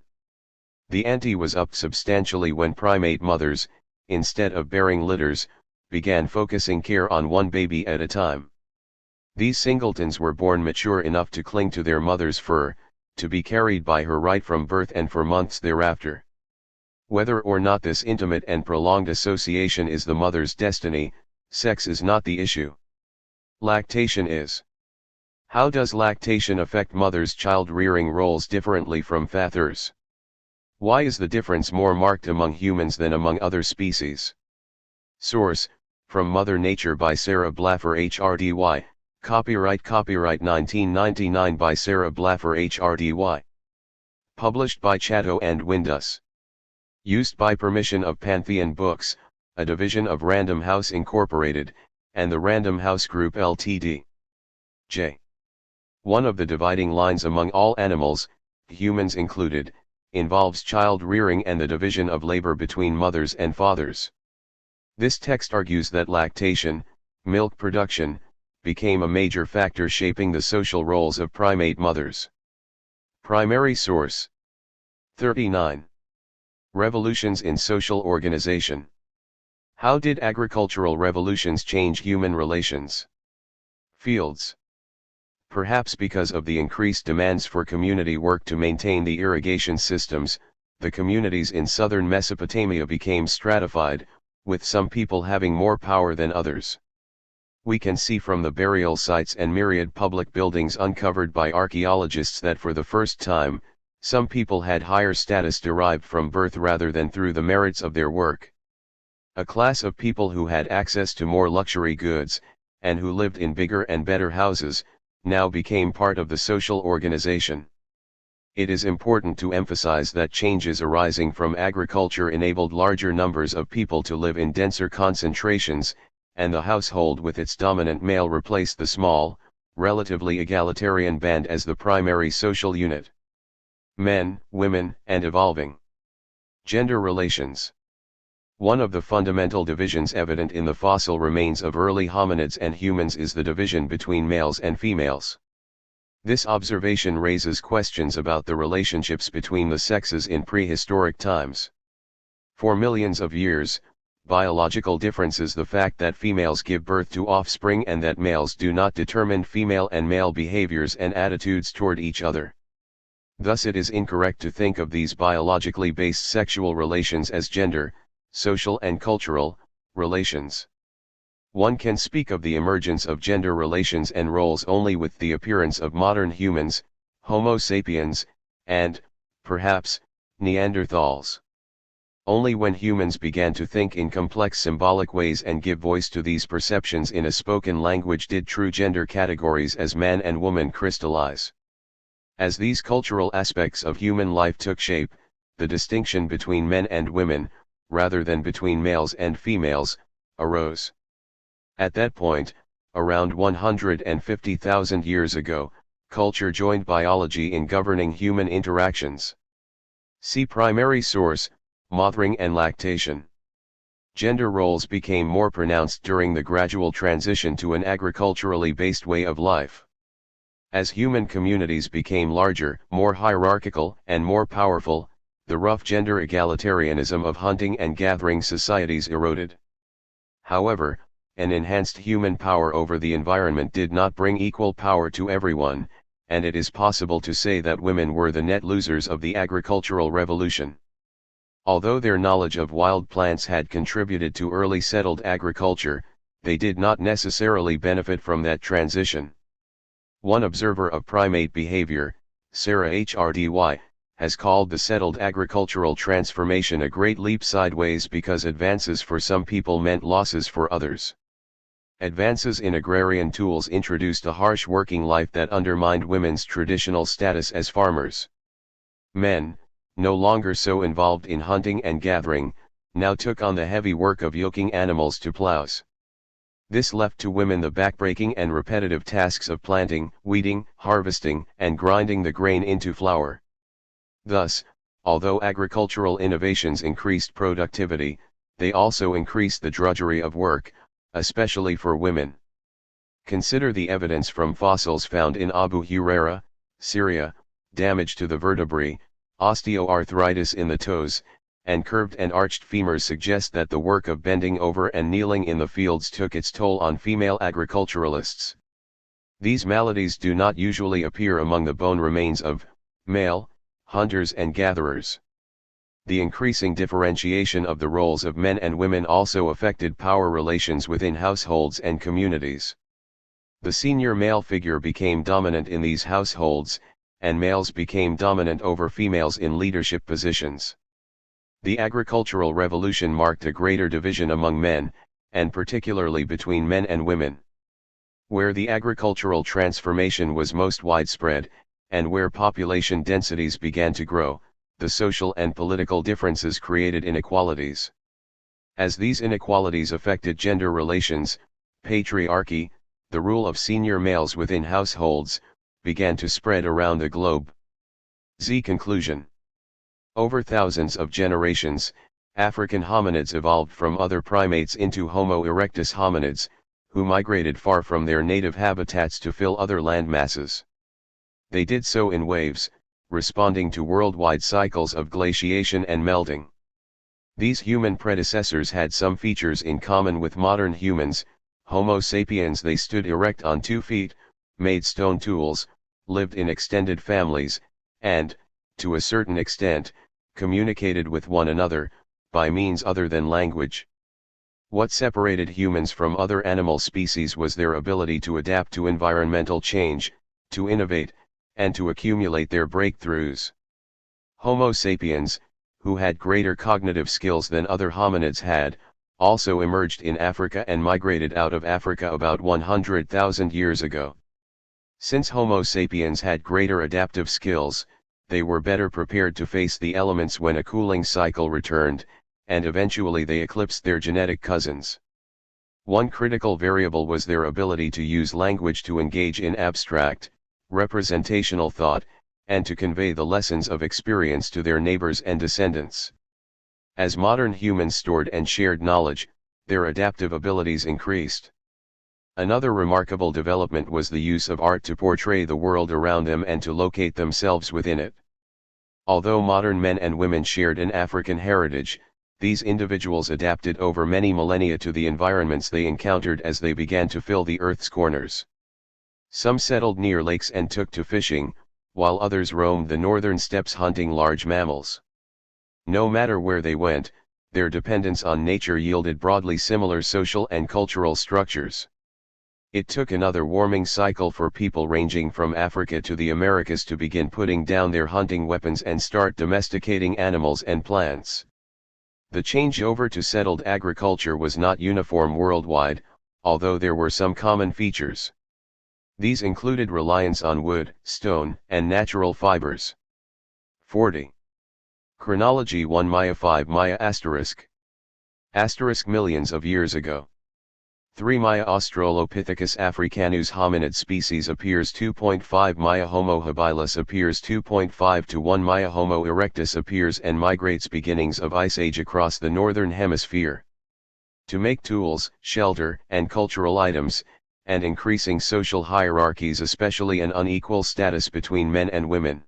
The ante was upped substantially when primate mothers, instead of bearing litters, began focusing care on one baby at a time. These singletons were born mature enough to cling to their mother's fur, to be carried by her right from birth and for months thereafter. Whether or not this intimate and prolonged association is the mother's destiny, sex is not the issue. Lactation is. How does lactation affect mothers' child-rearing roles differently from fathers? Why is the difference more marked among humans than among other species? Source: From Mother Nature by Sarah Blaffer HRDY, copyright 1999 by Sarah Blaffer HRDY. Published by Chatto and Windus. Used by permission of Pantheon Books, a division of Random House Incorporated, and the Random House Group Ltd. J. One of the dividing lines among all animals, humans included, involves child rearing and the division of labor between mothers and fathers. This text argues that lactation, milk production, became a major factor shaping the social roles of primate mothers. Primary source. 39. Revolutions in social organization. How did agricultural revolutions change human relations? Fields. Perhaps because of the increased demands for community work to maintain the irrigation systems, the communities in southern Mesopotamia became stratified, with some people having more power than others. We can see from the burial sites and myriad public buildings uncovered by archaeologists that for the first time, some people had higher status derived from birth rather than through the merits of their work. A class of people who had access to more luxury goods, and who lived in bigger and better houses, now became part of the social organization. It is important to emphasize that changes arising from agriculture enabled larger numbers of people to live in denser concentrations, and the household with its dominant male replaced the small, relatively egalitarian band as the primary social unit. Men, women, and evolving gender relations. One of the fundamental divisions evident in the fossil remains of early hominids and humans is the division between males and females. This observation raises questions about the relationships between the sexes in prehistoric times. For millions of years, biological differences, the fact that females give birth to offspring and that males do not, determine female and male behaviors and attitudes toward each other. Thus it is incorrect to think of these biologically based sexual relations as gender, social and cultural, relations. One can speak of the emergence of gender relations and roles only with the appearance of modern humans, Homo sapiens, and, perhaps, Neanderthals. Only when humans began to think in complex symbolic ways and give voice to these perceptions in a spoken language did true gender categories as man and woman crystallize. As these cultural aspects of human life took shape, the distinction between men and women, rather than between males and females, arose. At that point, around 150,000 years ago, culture joined biology in governing human interactions. See primary source, mothering and lactation. Gender roles became more pronounced during the gradual transition to an agriculturally based way of life. As human communities became larger, more hierarchical, and more powerful, the rough gender egalitarianism of hunting and gathering societies eroded. However, an enhanced human power over the environment did not bring equal power to everyone, and it is possible to say that women were the net losers of the agricultural revolution. Although their knowledge of wild plants had contributed to early settled agriculture, they did not necessarily benefit from that transition. One observer of primate behavior, Sarah HRDY, has called the settled agricultural transformation a great leap sideways because advances for some people meant losses for others. Advances in agrarian tools introduced a harsh working life that undermined women's traditional status as farmers. Men, no longer so involved in hunting and gathering, now took on the heavy work of yoking animals to plows. This left to women the backbreaking and repetitive tasks of planting, weeding, harvesting, and grinding the grain into flour. Thus, although agricultural innovations increased productivity, they also increased the drudgery of work, especially for women. Consider the evidence from fossils found in Abu Huraira, Syria: damage to the vertebrae, osteoarthritis in the toes, and curved and arched femurs suggest that the work of bending over and kneeling in the fields took its toll on female agriculturalists. These maladies do not usually appear among the bone remains of male hunters and gatherers. The increasing differentiation of the roles of men and women also affected power relations within households and communities. The senior male figure became dominant in these households, and males became dominant over females in leadership positions. The agricultural revolution marked a greater division among men, and particularly between men and women. Where the agricultural transformation was most widespread, and where population densities began to grow, the social and political differences created inequalities. As these inequalities affected gender relations, patriarchy, the rule of senior males within households, began to spread around the globe. Conclusion. Over thousands of generations, African hominids evolved from other primates into Homo erectus hominids, who migrated far from their native habitats to fill other land masses. They did so in waves, responding to worldwide cycles of glaciation and melting. These human predecessors had some features in common with modern humans: Homo sapiens. They stood erect on 2 feet, made stone tools, lived in extended families, and, to a certain extent, communicated with one another, by means other than language. What separated humans from other animal species was their ability to adapt to environmental change, to innovate, and to accumulate their breakthroughs. Homo sapiens, who had greater cognitive skills than other hominids had, also emerged in Africa and migrated out of Africa about 100,000 years ago. Since Homo sapiens had greater adaptive skills, they were better prepared to face the elements when a cooling cycle returned, and eventually they eclipsed their genetic cousins. One critical variable was their ability to use language to engage in abstract, representational thought, and to convey the lessons of experience to their neighbors and descendants. As modern humans stored and shared knowledge, their adaptive abilities increased. Another remarkable development was the use of art to portray the world around them and to locate themselves within it. Although modern men and women shared an African heritage, these individuals adapted over many millennia to the environments they encountered as they began to fill the Earth's corners. Some settled near lakes and took to fishing, while others roamed the northern steppes hunting large mammals. No matter where they went, their dependence on nature yielded broadly similar social and cultural structures. It took another warming cycle for people ranging from Africa to the Americas to begin putting down their hunting weapons and start domesticating animals and plants. The changeover to settled agriculture was not uniform worldwide, although there were some common features. These included reliance on wood, stone, and natural fibers. 40. Chronology 1 Maya 5 Maya * millions of years ago. 3 Maya Australopithecus africanus hominid species appears 2.5 Maya Homo habilis appears 2.5 to 1 Maya Homo erectus appears and migrates beginnings of Ice Age across the northern hemisphere. To make tools, shelter, and cultural items, and increasing social hierarchies, especially an unequal status between men and women.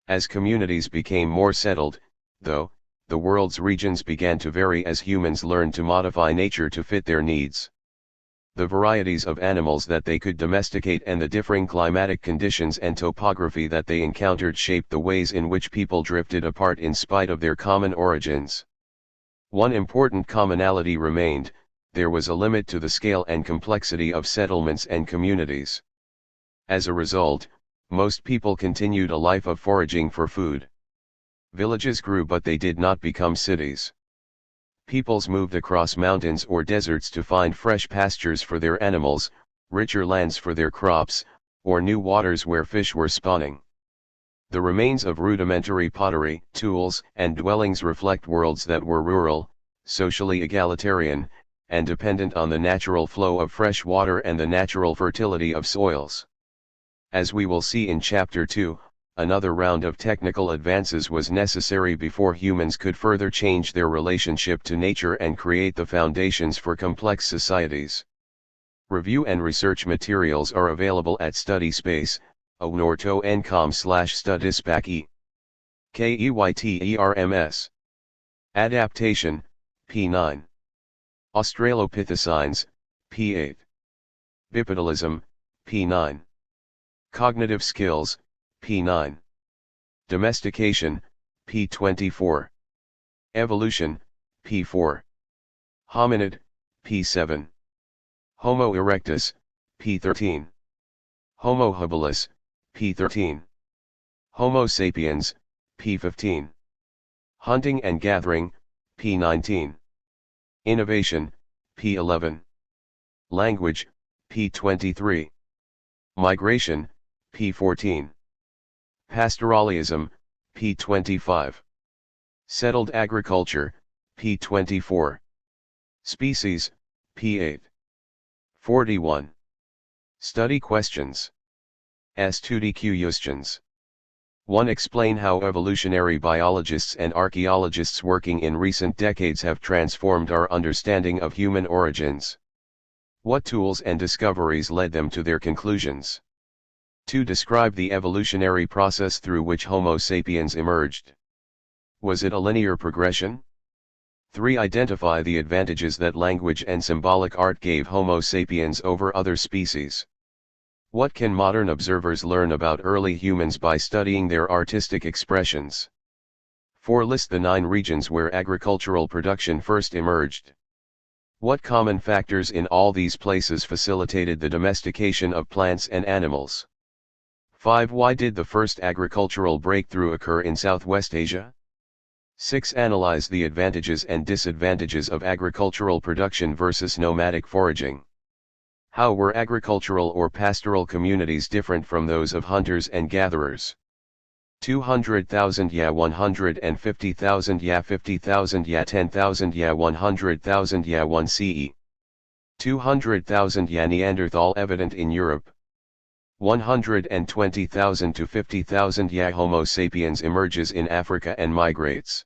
As communities became more settled, though, the world's regions began to vary as humans learned to modify nature to fit their needs. The varieties of animals that they could domesticate and the differing climatic conditions and topography that they encountered shaped the ways in which people drifted apart in spite of their common origins. One important commonality remained: there was a limit to the scale and complexity of settlements and communities. As a result, most people continued a life of foraging for food. Villages grew, but they did not become cities. Peoples moved across mountains or deserts to find fresh pastures for their animals, richer lands for their crops, or new waters where fish were spawning. The remains of rudimentary pottery, tools, and dwellings reflect worlds that were rural, socially egalitarian, and dependent on the natural flow of fresh water and the natural fertility of soils. As we will see in Chapter 2, another round of technical advances was necessary before humans could further change their relationship to nature and create the foundations for complex societies. Review and research materials are available at StudySpace, onorto.com/studispace. KEYTERMS. Adaptation, p9. Australopithecines, p8. Bipedalism, p9. Cognitive skills, p9. Domestication, p24. Evolution, p4. Hominid, p7. Homo erectus, p13. Homo habilis, p13. Homo sapiens, p15. Hunting and gathering, p19. Innovation, p11. Language, p23. Migration, p14. Pastoralism, p25. Settled agriculture, p24. Species, p8. 41. Study questions. Studi questions. 1. Explain how evolutionary biologists and archaeologists working in recent decades have transformed our understanding of human origins. What tools and discoveries led them to their conclusions? 2. Describe the evolutionary process through which Homo sapiens emerged. Was it a linear progression? 3. Identify the advantages that language and symbolic art gave Homo sapiens over other species. What can modern observers learn about early humans by studying their artistic expressions? 4. List the 9 regions where agricultural production first emerged. What common factors in all these places facilitated the domestication of plants and animals? 5. Why did the first agricultural breakthrough occur in Southwest Asia? 6. Analyze the advantages and disadvantages of agricultural production versus nomadic foraging. How were agricultural or pastoral communities different from those of hunters and gatherers? 200,000 * 150,000 * 50,000 * 10,000 * 100,000 * 1 CE. 200,000 Neanderthal evident in Europe. 120,000 to 50,000 Homo sapiens emerges in Africa and migrates.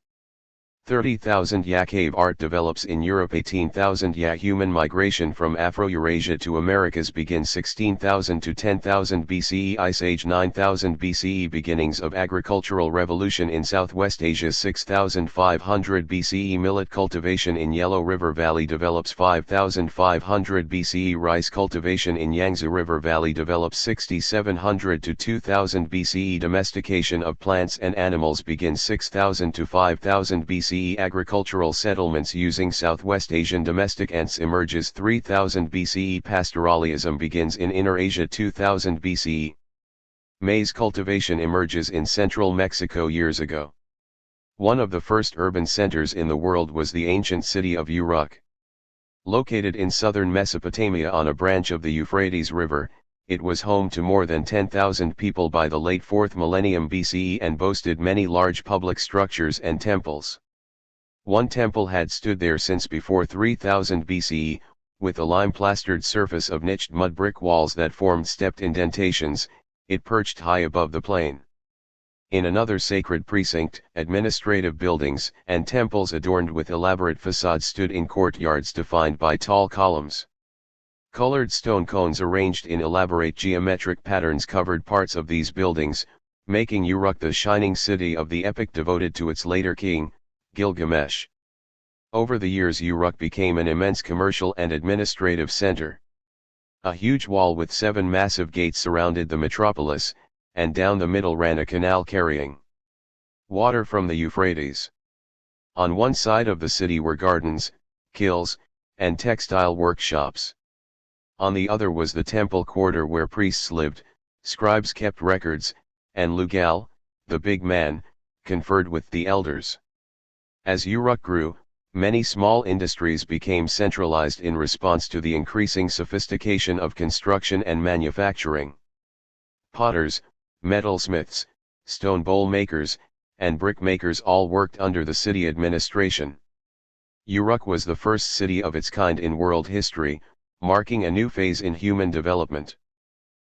30,000 cave art develops in Europe. 18,000 human migration from Afro-Eurasia to Americas begins. 16,000 to 10,000 BCE Ice Age. 9,000 BCE beginnings of agricultural revolution in Southwest Asia. 6,500 BCE millet cultivation in Yellow River Valley develops. 5,500 BCE rice cultivation in Yangtze River Valley develops. 6,700 to 2000 BCE domestication of plants and animals begins. 6,000 to 5,000 BCE agricultural settlements using Southwest Asian domestic ants emerges. 3000 BCE pastoralism begins in Inner Asia. 2000 BCE maize cultivation emerges in central Mexico years ago. One of the first urban centers in the world was the ancient city of Uruk. Located in southern Mesopotamia on a branch of the Euphrates River, it was home to more than 10,000 people by the late 4th millennium BCE and boasted many large public structures and temples. One temple had stood there since before 3000 BCE, with a lime-plastered surface of niched mud brick walls that formed stepped indentations. It perched high above the plain. In another sacred precinct, administrative buildings and temples adorned with elaborate facades stood in courtyards defined by tall columns. Colored stone cones arranged in elaborate geometric patterns covered parts of these buildings, making Uruk the shining city of the epic devoted to its later king, Gilgamesh. Over the years Uruk became an immense commercial and administrative center. A huge wall with 7 massive gates surrounded the metropolis, and down the middle ran a canal carrying water from the Euphrates. On one side of the city were gardens, kilns, and textile workshops. On the other was the temple quarter where priests lived, scribes kept records, and Lugal, the big man, conferred with the elders. As Uruk grew, many small industries became centralized in response to the increasing sophistication of construction and manufacturing. Potters, metalsmiths, stone bowl makers, and brick makers all worked under the city administration. Uruk was the first city of its kind in world history, marking a new phase in human development.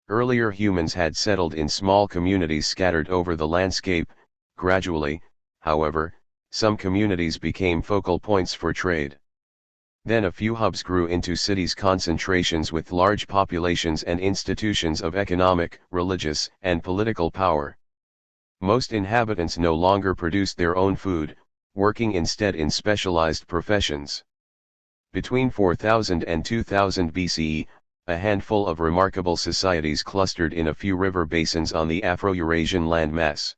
Earlier humans had settled in small communities scattered over the landscape. Gradually, however, some communities became focal points for trade. Then a few hubs grew into cities concentrations with large populations and institutions of economic, religious, and political power. Most inhabitants no longer produced their own food, working instead in specialized professions. Between 4000 and 2000 BCE, a handful of remarkable societies clustered in a few river basins on the Afro-Eurasian landmass.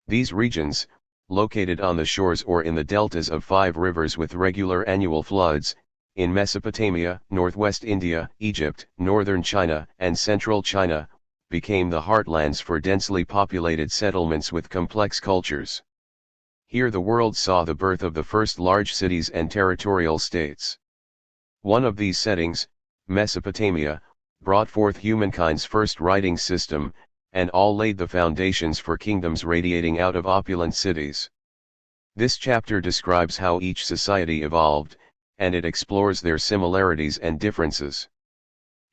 These regions, located on the shores or in the deltas of 5 rivers with regular annual floods, in Mesopotamia, northwest India, Egypt, northern China, and central China, became the heartlands for densely populated settlements with complex cultures. Here the world saw the birth of the first large cities and territorial states. One of these settings, Mesopotamia, brought forth humankind's first writing system, and all laid the foundations for kingdoms radiating out of opulent cities. This chapter describes how each society evolved, and it explores their similarities and differences.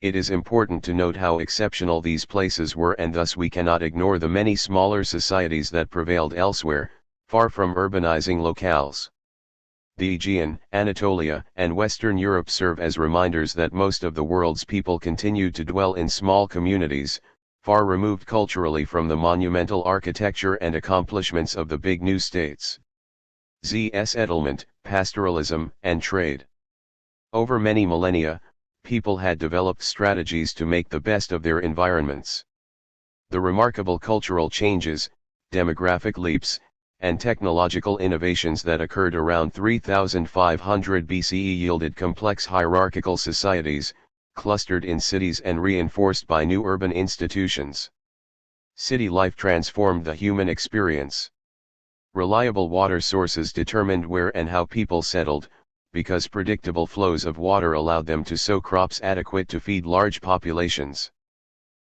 It is important to note how exceptional these places were, and thus we cannot ignore the many smaller societies that prevailed elsewhere, far from urbanizing locales. The Aegean, Anatolia, and Western Europe serve as reminders that most of the world's people continued to dwell in small communities, far removed culturally from the monumental architecture and accomplishments of the big new states. Settlement, pastoralism, and trade. Over many millennia, people had developed strategies to make the best of their environments. The remarkable cultural changes, demographic leaps, and technological innovations that occurred around 3500 BCE yielded complex hierarchical societies, clustered in cities and reinforced by new urban institutions. City life transformed the human experience. Reliable water sources determined where and how people settled, because predictable flows of water allowed them to sow crops adequate to feed large populations.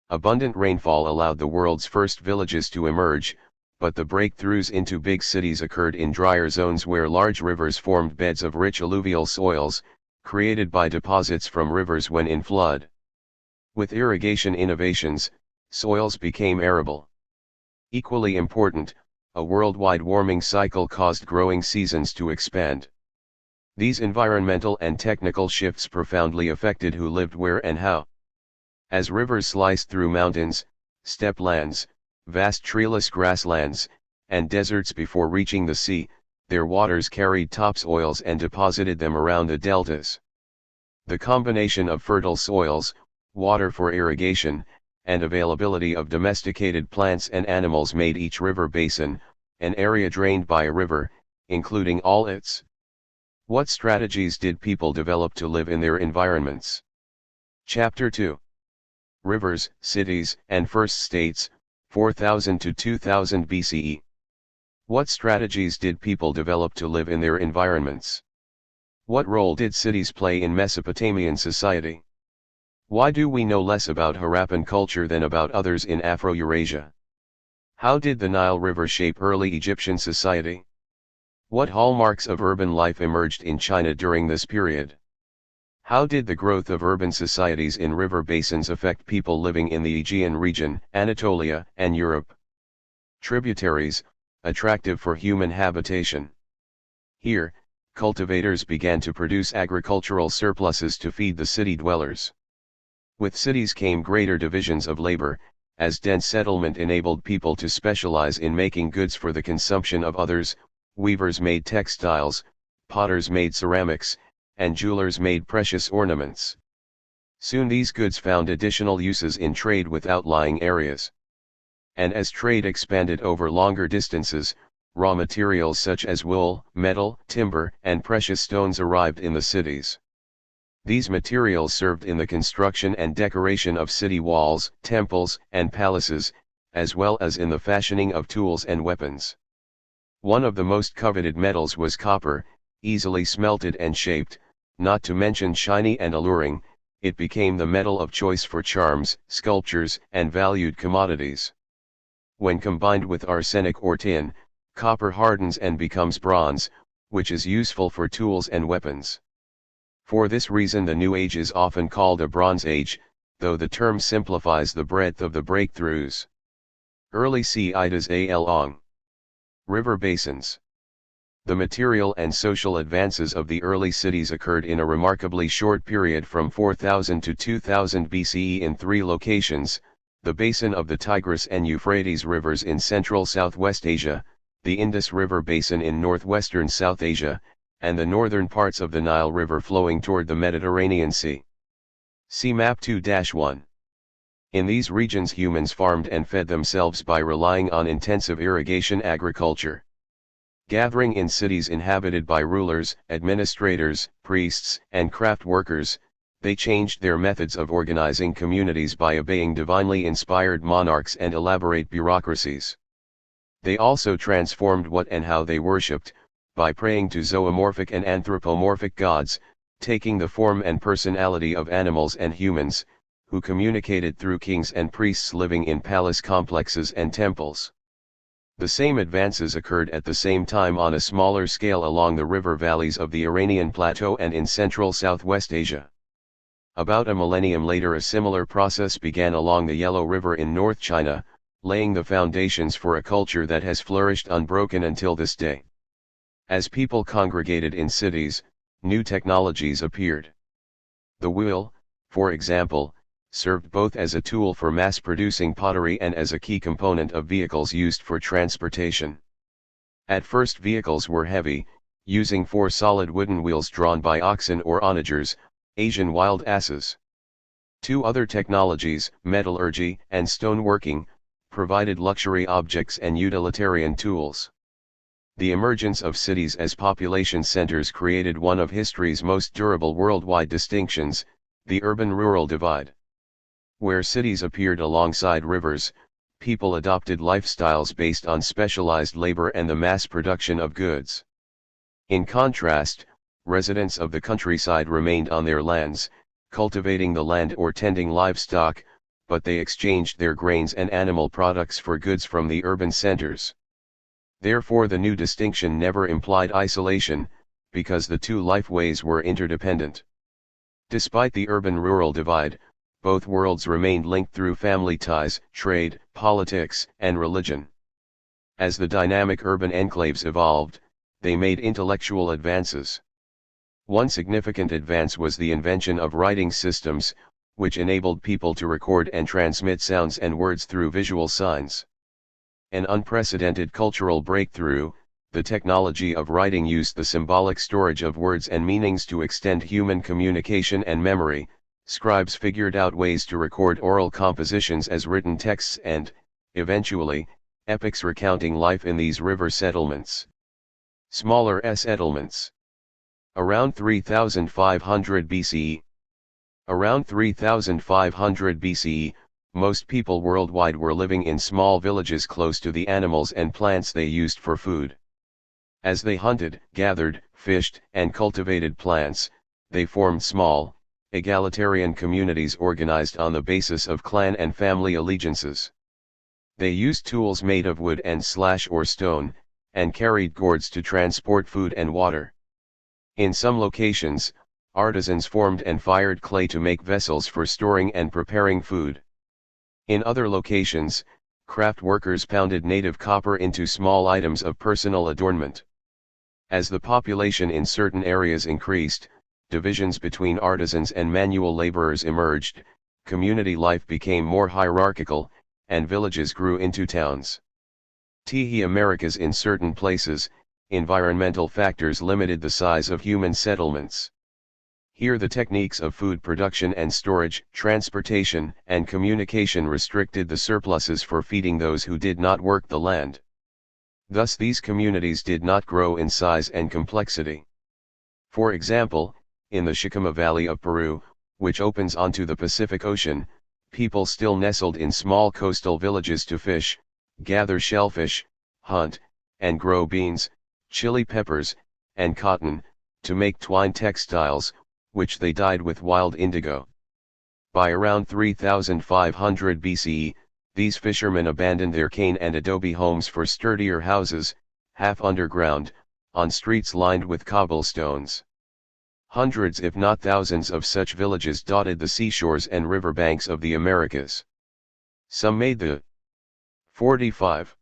Abundant rainfall allowed the world's first villages to emerge, but the breakthroughs into big cities occurred in drier zones where large rivers formed beds of rich alluvial soils, created by deposits from rivers when in flood. With irrigation innovations, soils became arable. Equally important, a worldwide warming cycle caused growing seasons to expand. These environmental and technical shifts profoundly affected who lived where and how. As rivers sliced through mountains, steppe lands, vast treeless grasslands, and deserts before reaching the sea, their waters carried topsoils and deposited them around the deltas. The combination of fertile soils, water for irrigation, and availability of domesticated plants and animals made each river basin, an area drained by a river, including all its. What strategies did people develop to live in their environments? Chapter 2. Rivers, Cities, and First States, 4000 to 2000 BCE. What strategies did people develop to live in their environments? What role did cities play in Mesopotamian society? Why do we know less about Harappan culture than about others in Afro-Eurasia? How did the Nile River shape early Egyptian society? What hallmarks of urban life emerged in China during this period? How did the growth of urban societies in river basins affect people living in the Aegean region, Anatolia, and Europe? Tributaries, attractive for human habitation. Here, cultivators began to produce agricultural surpluses to feed the city dwellers. With cities came greater divisions of labor, as dense settlement enabled people to specialize in making goods for the consumption of others. Weavers made textiles, potters made ceramics, and jewelers made precious ornaments. Soon these goods found additional uses in trade with outlying areas. And as trade expanded over longer distances, raw materials such as wool, metal, timber, and precious stones arrived in the cities. These materials served in the construction and decoration of city walls, temples, and palaces, as well as in the fashioning of tools and weapons. One of the most coveted metals was copper, easily smelted and shaped, not to mention shiny and alluring. It became the metal of choice for charms, sculptures, and valued commodities. When combined with arsenic or tin, copper hardens and becomes bronze, which is useful for tools and weapons. For this reason the New Age is often called a Bronze Age, though the term simplifies the breadth of the breakthroughs. Early Cities along river basins. The material and social advances of the early cities occurred in a remarkably short period from 4000 to 2000 BCE in three locations: the basin of the Tigris and Euphrates rivers in central Southwest Asia, the Indus River basin in northwestern South Asia, and the northern parts of the Nile River flowing toward the Mediterranean Sea. See Map 2-1. In these regions humans farmed and fed themselves by relying on intensive irrigation agriculture. Gathering in cities inhabited by rulers, administrators, priests, and craft workers, they changed their methods of organizing communities by obeying divinely inspired monarchs and elaborate bureaucracies. They also transformed what and how they worshipped, by praying to zoomorphic and anthropomorphic gods, taking the form and personality of animals and humans, who communicated through kings and priests living in palace complexes and temples. The same advances occurred at the same time on a smaller scale along the river valleys of the Iranian plateau and in central Southwest Asia. About a millennium later a similar process began along the Yellow River in North China, laying the foundations for a culture that has flourished unbroken until this day. As people congregated in cities, new technologies appeared. The wheel, for example, served both as a tool for mass-producing pottery and as a key component of vehicles used for transportation. At first vehicles were heavy, using 4 solid wooden wheels drawn by oxen or onagers, Asian wild asses. 2 other technologies, metallurgy and stoneworking, provided luxury objects and utilitarian tools. The emergence of cities as population centers created one of history's most durable worldwide distinctions, the urban-rural divide. Where cities appeared alongside rivers, people adopted lifestyles based on specialized labor and the mass production of goods. In contrast, residents of the countryside remained on their lands, cultivating the land or tending livestock, but they exchanged their grains and animal products for goods from the urban centers. Therefore the new distinction never implied isolation, because the two lifeways were interdependent. Despite the urban-rural divide, both worlds remained linked through family ties, trade, politics, and religion. As the dynamic urban enclaves evolved, they made intellectual advances. One significant advance was the invention of writing systems, which enabled people to record and transmit sounds and words through visual signs. An unprecedented cultural breakthrough, the technology of writing used the symbolic storage of words and meanings to extend human communication and memory. Scribes figured out ways to record oral compositions as written texts and, eventually, epics recounting life in these river settlements. Smaller settlements. Around 3500 BCE. Around 3500 BCE, most people worldwide were living in small villages close to the animals and plants they used for food. As they hunted, gathered, fished, and cultivated plants, they formed small, egalitarian communities organized on the basis of clan and family allegiances. They used tools made of wood and slash or stone, and carried gourds to transport food and water. In some locations, artisans formed and fired clay to make vessels for storing and preparing food. In other locations, craft workers pounded native copper into small items of personal adornment. As the population in certain areas increased, divisions between artisans and manual laborers emerged, community life became more hierarchical, and villages grew into towns. The Americas. In certain places, environmental factors limited the size of human settlements. Here the techniques of food production and storage, transportation, and communication restricted the surpluses for feeding those who did not work the land. Thus these communities did not grow in size and complexity. For example, in the Chicama Valley of Peru, which opens onto the Pacific Ocean, people still nestled in small coastal villages to fish, gather shellfish, hunt, and grow beans, chili peppers, and cotton, to make twine textiles, which they dyed with wild indigo. By around 3500 BCE, these fishermen abandoned their cane and adobe homes for sturdier houses, half underground, on streets lined with cobblestones. Hundreds if not thousands of such villages dotted the seashores and riverbanks of the Americas. Some made the 45.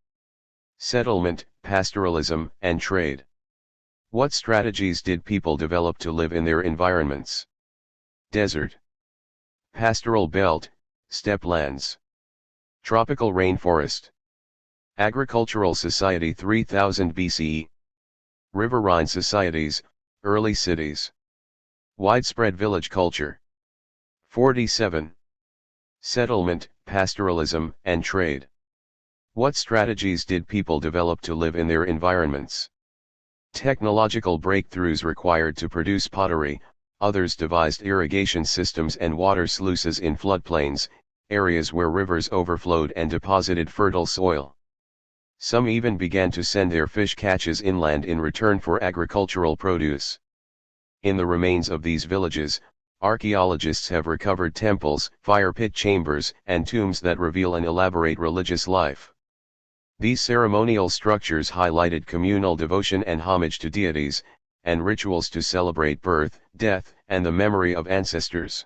Settlement, pastoralism, and trade. What strategies did people develop to live in their environments? Desert. Pastoral belt, steppe lands. Tropical rainforest. Agricultural society 3000 BCE. Riverine societies, early cities. Widespread village culture. 47. Settlement, pastoralism, and trade. What strategies did people develop to live in their environments? Technological breakthroughs required to produce pottery, others devised irrigation systems and water sluices in floodplains, areas where rivers overflowed and deposited fertile soil. Some even began to send their fish catches inland in return for agricultural produce. In the remains of these villages, archaeologists have recovered temples, fire pit chambers, and tombs that reveal an elaborate religious life. These ceremonial structures highlighted communal devotion and homage to deities, and rituals to celebrate birth, death, and the memory of ancestors.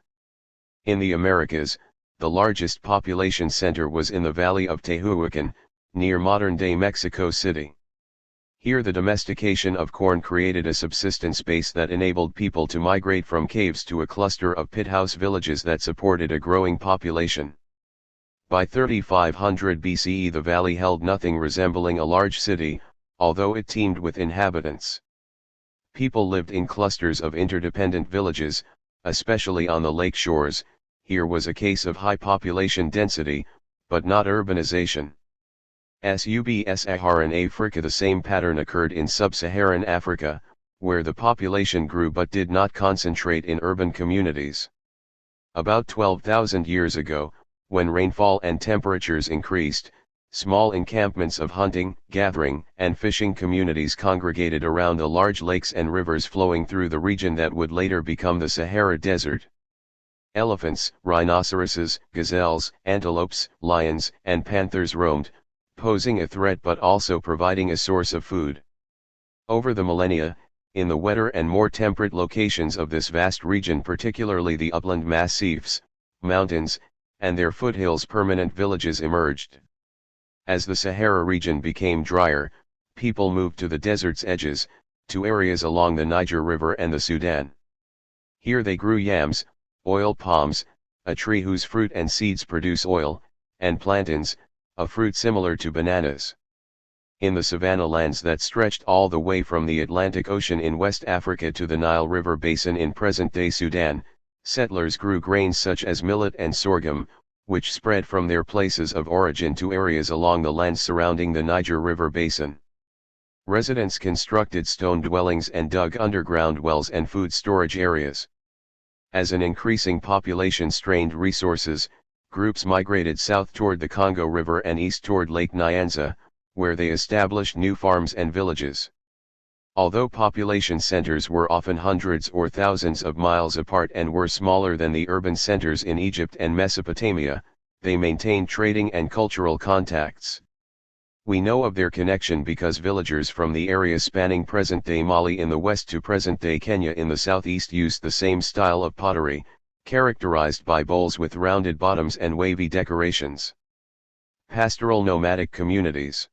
In the Americas, the largest population center was in the valley of Tehuacan, near modern-day Mexico City. Here the domestication of corn created a subsistence base that enabled people to migrate from caves to a cluster of pit-house villages that supported a growing population. By 3500 BCE the valley held nothing resembling a large city, although it teemed with inhabitants. People lived in clusters of interdependent villages, especially on the lake shores. Here was a case of high population density, but not urbanization. Sub-Saharan Africa. The same pattern occurred in sub-Saharan Africa, where the population grew but did not concentrate in urban communities. About 12,000 years ago, when rainfall and temperatures increased, small encampments of hunting, gathering, and fishing communities congregated around the large lakes and rivers flowing through the region that would later become the Sahara Desert. Elephants, rhinoceroses, gazelles, antelopes, lions, and panthers roamed, posing a threat but also providing a source of food. Over the millennia, in the wetter and more temperate locations of this vast region, particularly the upland massifs, mountains, and their foothills, permanent villages emerged. As the Sahara region became drier, people moved to the desert's edges, to areas along the Niger River and the Sudan. Here they grew yams, oil palms, a tree whose fruit and seeds produce oil, and plantains, a fruit similar to bananas. In the savanna lands that stretched all the way from the Atlantic Ocean in West Africa to the Nile River basin in present-day Sudan, settlers grew grains such as millet and sorghum, which spread from their places of origin to areas along the lands surrounding the Niger River basin. Residents constructed stone dwellings and dug underground wells and food storage areas. As an increasing population strained resources, groups migrated south toward the Congo River and east toward Lake Nyanza, where they established new farms and villages. Although population centers were often hundreds or thousands of miles apart and were smaller than the urban centers in Egypt and Mesopotamia, they maintained trading and cultural contacts. We know of their connection because villagers from the area spanning present-day Mali in the west to present-day Kenya in the southeast used the same style of pottery, characterized by bowls with rounded bottoms and wavy decorations. Pastoral nomadic communities.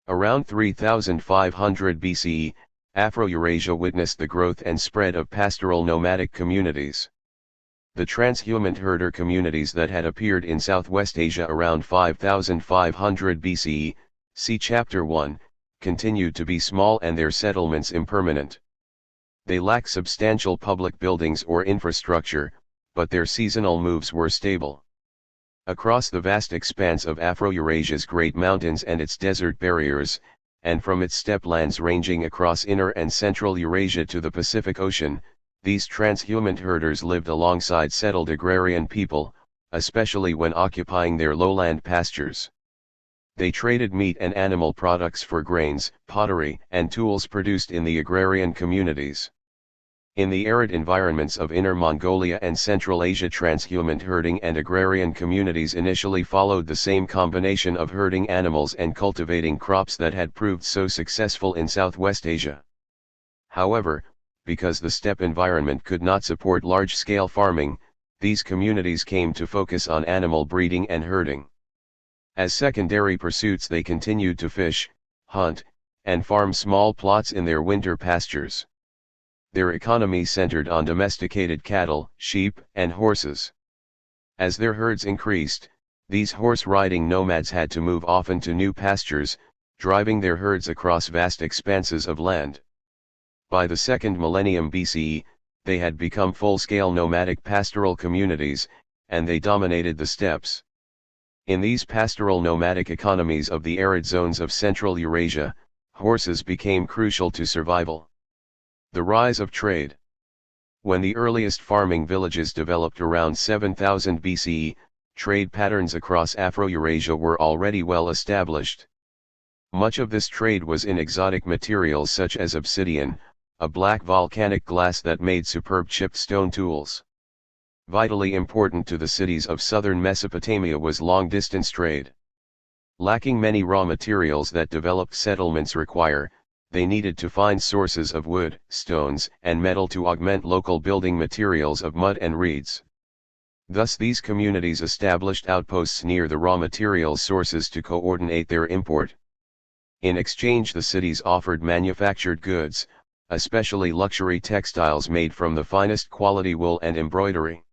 Around 3500 BCE, Afro-Eurasia witnessed the growth and spread of pastoral nomadic communities. The transhumant herder communities that had appeared in Southwest Asia around 5500 BCE, see Chapter 1, continued to be small and their settlements impermanent. They lack substantial public buildings or infrastructure, but their seasonal moves were stable. Across the vast expanse of Afro-Eurasia's great mountains and its desert barriers, and from its steppe-lands ranging across inner and central Eurasia to the Pacific Ocean, these transhumant herders lived alongside settled agrarian people, especially when occupying their lowland pastures. They traded meat and animal products for grains, pottery, and tools produced in the agrarian communities. In the arid environments of Inner Mongolia and Central Asia, transhumant herding and agrarian communities initially followed the same combination of herding animals and cultivating crops that had proved so successful in Southwest Asia. However, because the steppe environment could not support large-scale farming, these communities came to focus on animal breeding and herding. As secondary pursuits, they continued to fish, hunt, and farm small plots in their winter pastures. Their economy centered on domesticated cattle, sheep, and horses. As their herds increased, these horse-riding nomads had to move often to new pastures, driving their herds across vast expanses of land. By the second millennium BCE, they had become full-scale nomadic pastoral communities, and they dominated the steppes. In these pastoral nomadic economies of the arid zones of Central Eurasia, horses became crucial to survival. The rise of trade. When the earliest farming villages developed around 7000 BCE, trade patterns across Afro-Eurasia were already well established. Much of this trade was in exotic materials such as obsidian, a black volcanic glass that made superb chipped stone tools. Vitally important to the cities of southern Mesopotamia was long-distance trade. Lacking many raw materials that developed settlements require, they needed to find sources of wood, stones, and metal to augment local building materials of mud and reeds. Thus these communities established outposts near the raw materials sources to coordinate their import. In exchange, the cities offered manufactured goods, especially luxury textiles made from the finest quality wool and embroidery.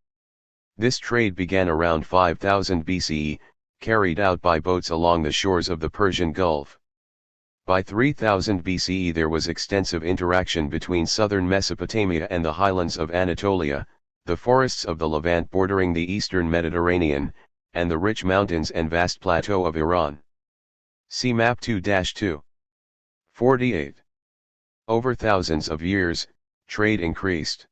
This trade began around 5000 BCE, carried out by boats along the shores of the Persian Gulf. By 3000 BCE there was extensive interaction between southern Mesopotamia and the highlands of Anatolia, the forests of the Levant bordering the eastern Mediterranean, and the rich mountains and vast plateau of Iran. See Map 2-2. 48. Over thousands of years, trade increased.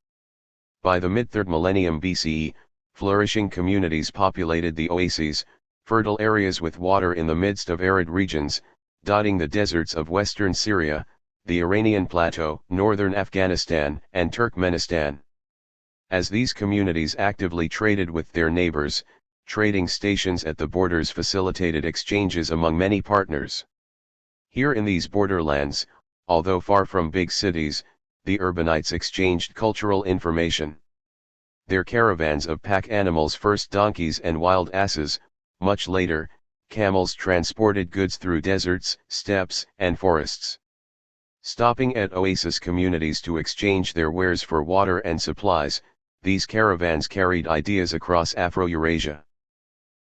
By the mid-3rd millennium BCE, flourishing communities populated the oases, fertile areas with water in the midst of arid regions, dotting the deserts of western Syria, the Iranian plateau, northern Afghanistan, and Turkmenistan. As these communities actively traded with their neighbors, trading stations at the borders facilitated exchanges among many partners. Here in these borderlands, although far from big cities, the urbanites exchanged cultural information. Their caravans of pack animals, first donkeys and wild asses, much later, camels, transported goods through deserts, steppes, and forests. Stopping at oasis communities to exchange their wares for water and supplies, these caravans carried ideas across Afro-Eurasia.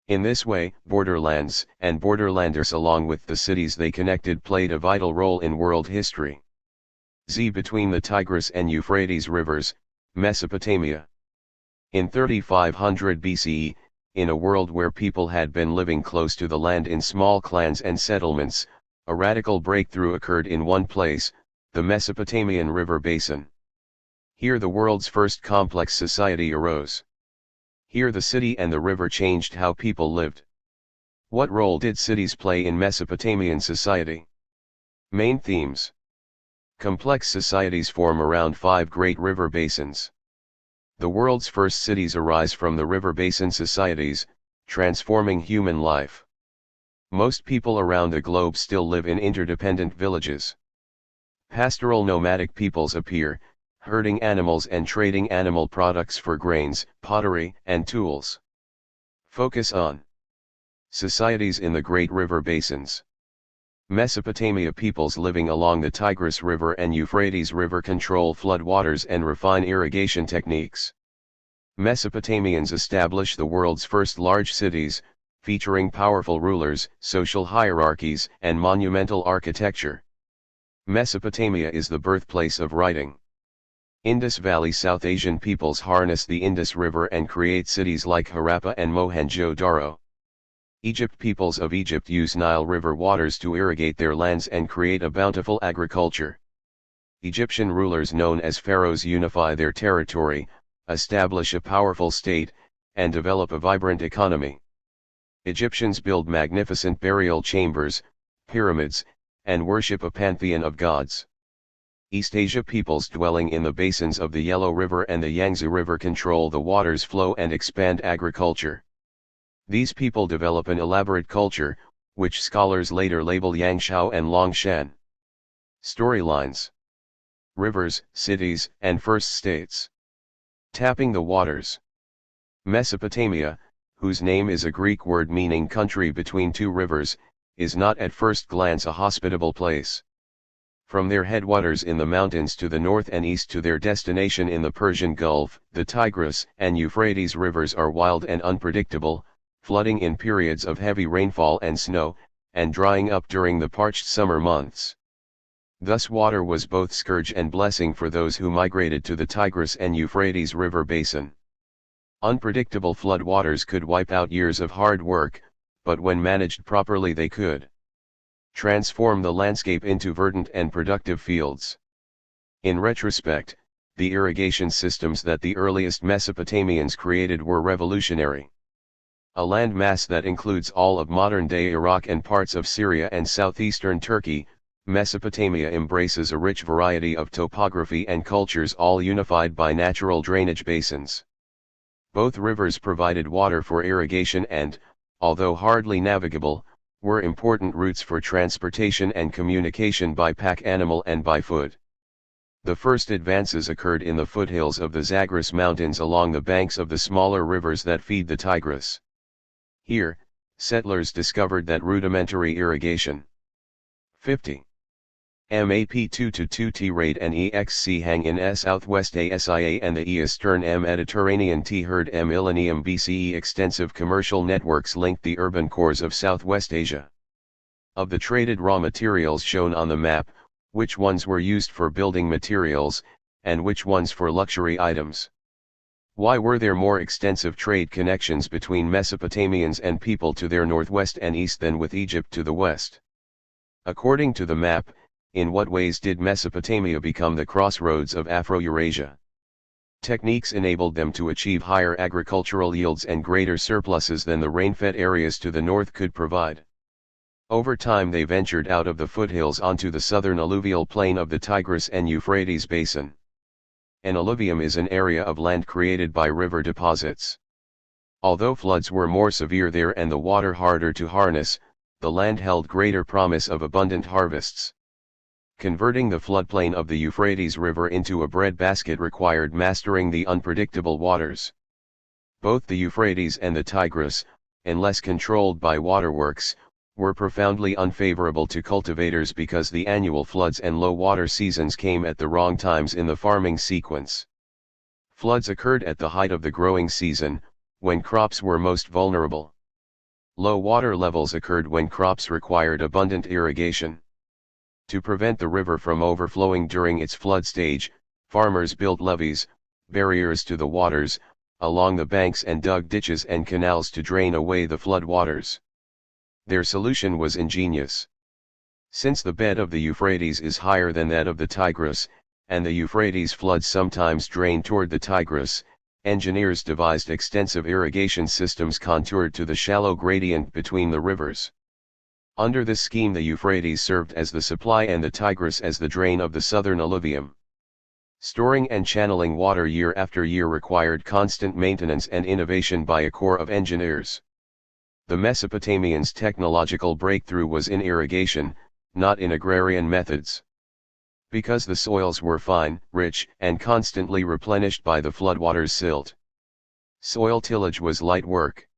In this way, borderlands and borderlanders along with the cities they connected played a vital role in world history. Between the Tigris and Euphrates rivers, Mesopotamia. In 3500 BCE, in a world where people had been living close to the land in small clans and settlements, a radical breakthrough occurred in one place, the Mesopotamian river basin. Here the world's first complex society arose. Here the city and the river changed how people lived. What role did cities play in Mesopotamian society? Main themes. Complex societies form around 5 great river basins. The world's first cities arise from the river basin societies, transforming human life. Most people around the globe still live in interdependent villages. Pastoral nomadic peoples appear, herding animals and trading animal products for grains, pottery, and tools. Focus on societies in the great river basins. Mesopotamia peoples living along the Tigris River and Euphrates River control floodwaters and refine irrigation techniques. Mesopotamians establish the world's first large cities, featuring powerful rulers, social hierarchies, and monumental architecture. Mesopotamia is the birthplace of writing. Indus Valley South Asian peoples harness the Indus River and create cities like Harappa and Mohenjo-Daro. Egypt peoples of Egypt use Nile River waters to irrigate their lands and create a bountiful agriculture. Egyptian rulers known as pharaohs unify their territory, establish a powerful state, and develop a vibrant economy. Egyptians build magnificent burial chambers, pyramids, and worship a pantheon of gods. East Asia peoples dwelling in the basins of the Yellow River and the Yangtze River control the water's flow and expand agriculture. These people develop an elaborate culture, which scholars later label Yangshao and Longshan. Storylines: rivers, cities, and first states. Tapping the waters. Mesopotamia, whose name is a Greek word meaning country between two rivers, is not at first glance a hospitable place. From their headwaters in the mountains to the north and east to their destination in the Persian Gulf, the Tigris and Euphrates rivers are wild and unpredictable, flooding in periods of heavy rainfall and snow, and drying up during the parched summer months. Thus water was both scourge and blessing for those who migrated to the Tigris and Euphrates river basin. Unpredictable floodwaters could wipe out years of hard work, but when managed properly they could transform the landscape into verdant and productive fields. In retrospect, the irrigation systems that the earliest Mesopotamians created were revolutionary. A land mass that includes all of modern-day Iraq and parts of Syria and southeastern Turkey, Mesopotamia embraces a rich variety of topography and cultures, all unified by natural drainage basins. Both rivers provided water for irrigation and, although hardly navigable, were important routes for transportation and communication by pack animal and by foot. The first advances occurred in the foothills of the Zagros Mountains along the banks of the smaller rivers that feed the Tigris. Here, settlers discovered that rudimentary irrigation. 50. MAP2-2T rate and EXC hang in S Southwest ASIA and the Eastern Mediterranean T-Herd millennium BCE extensive commercial networks linked the urban cores of Southwest Asia. Of the traded raw materials shown on the map, which ones were used for building materials, and which ones for luxury items? Why were there more extensive trade connections between Mesopotamians and people to their northwest and east than with Egypt to the west? According to the map, in what ways did Mesopotamia become the crossroads of Afro-Eurasia? Techniques enabled them to achieve higher agricultural yields and greater surpluses than the rain-fed areas to the north could provide. Over time they ventured out of the foothills onto the southern alluvial plain of the Tigris and Euphrates basin. An alluvium is an area of land created by river deposits. Although floods were more severe there and the water harder to harness, the land held greater promise of abundant harvests. Converting the floodplain of the Euphrates River into a breadbasket required mastering the unpredictable waters. Both the Euphrates and the Tigris, unless controlled by waterworks, were profoundly unfavorable to cultivators because the annual floods and low water seasons came at the wrong times in the farming sequence. Floods occurred at the height of the growing season, when crops were most vulnerable. Low water levels occurred when crops required abundant irrigation. To prevent the river from overflowing during its flood stage, farmers built levees, barriers to the waters, along the banks and dug ditches and canals to drain away the flood waters. Their solution was ingenious. Since the bed of the Euphrates is higher than that of the Tigris, and the Euphrates floods sometimes drain toward the Tigris, engineers devised extensive irrigation systems contoured to the shallow gradient between the rivers. Under this scheme the Euphrates served as the supply and the Tigris as the drain of the southern alluvium. Storing and channeling water year after year required constant maintenance and innovation by a corps of engineers. The Mesopotamians' technological breakthrough was in irrigation, not in agrarian methods. Because the soils were fine, rich, and constantly replenished by the floodwaters' silt. Soil tillage was light work.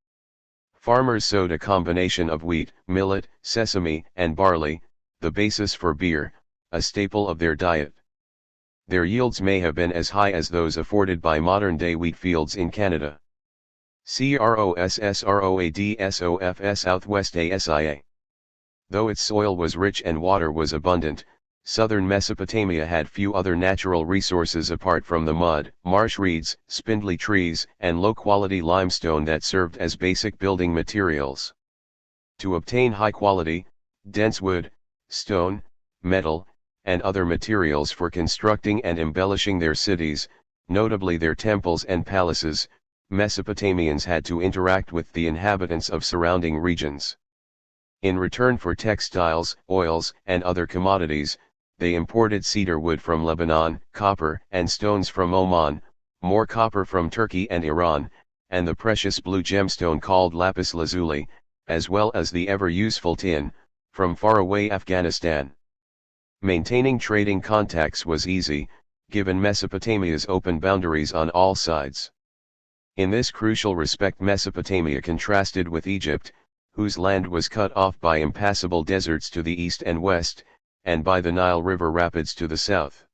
Farmers sowed a combination of wheat, millet, sesame, and barley, the basis for beer, a staple of their diet. Their yields may have been as high as those afforded by modern-day wheat fields in Canada. CROSSROADSOFS Southwest ASIA. Though its soil was rich and water was abundant, southern Mesopotamia had few other natural resources apart from the mud, marsh reeds, spindly trees, and low-quality limestone that served as basic building materials. To obtain high-quality, dense wood, stone, metal, and other materials for constructing and embellishing their cities, notably their temples and palaces, Mesopotamians had to interact with the inhabitants of surrounding regions. In return for textiles, oils, and other commodities, they imported cedar wood from Lebanon, copper and stones from Oman, more copper from Turkey and Iran, and the precious blue gemstone called lapis lazuli, as well as the ever-useful tin, from faraway Afghanistan. Maintaining trading contacts was easy, given Mesopotamia's open boundaries on all sides. In this crucial respect Mesopotamia contrasted with Egypt, whose land was cut off by impassable deserts to the east and west, and by the Nile River rapids to the south.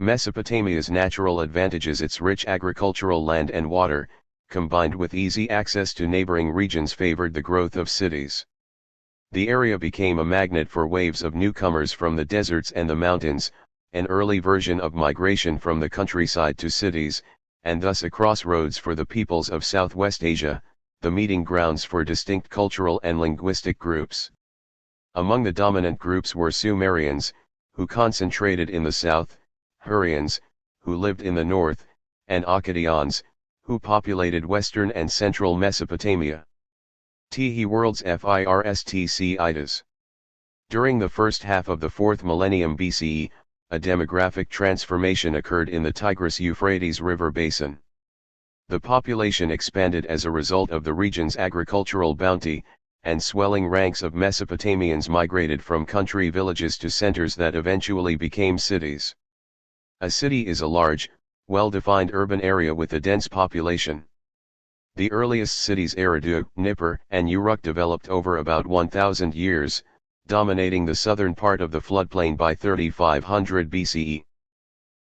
Mesopotamia's natural advantages, its rich agricultural land and water, combined with easy access to neighboring regions, favored the growth of cities. The area became a magnet for waves of newcomers from the deserts and the mountains, an early version of migration from the countryside to cities, and thus a crossroads for the peoples of Southwest Asia, the meeting grounds for distinct cultural and linguistic groups. Among the dominant groups were Sumerians, who concentrated in the south, Hurrians, who lived in the north, and Akkadians, who populated western and central Mesopotamia. THIRD-WORLDISM FIRSTCitis. During the first half of the 4th millennium BCE, a demographic transformation occurred in the Tigris-Euphrates River basin. The population expanded as a result of the region's agricultural bounty, and swelling ranks of Mesopotamians migrated from country villages to centers that eventually became cities. A city is a large, well-defined urban area with a dense population. The earliest cities Eridu, Nippur, and Uruk developed over about 1,000 years, dominating the southern part of the floodplain by 3500 BCE.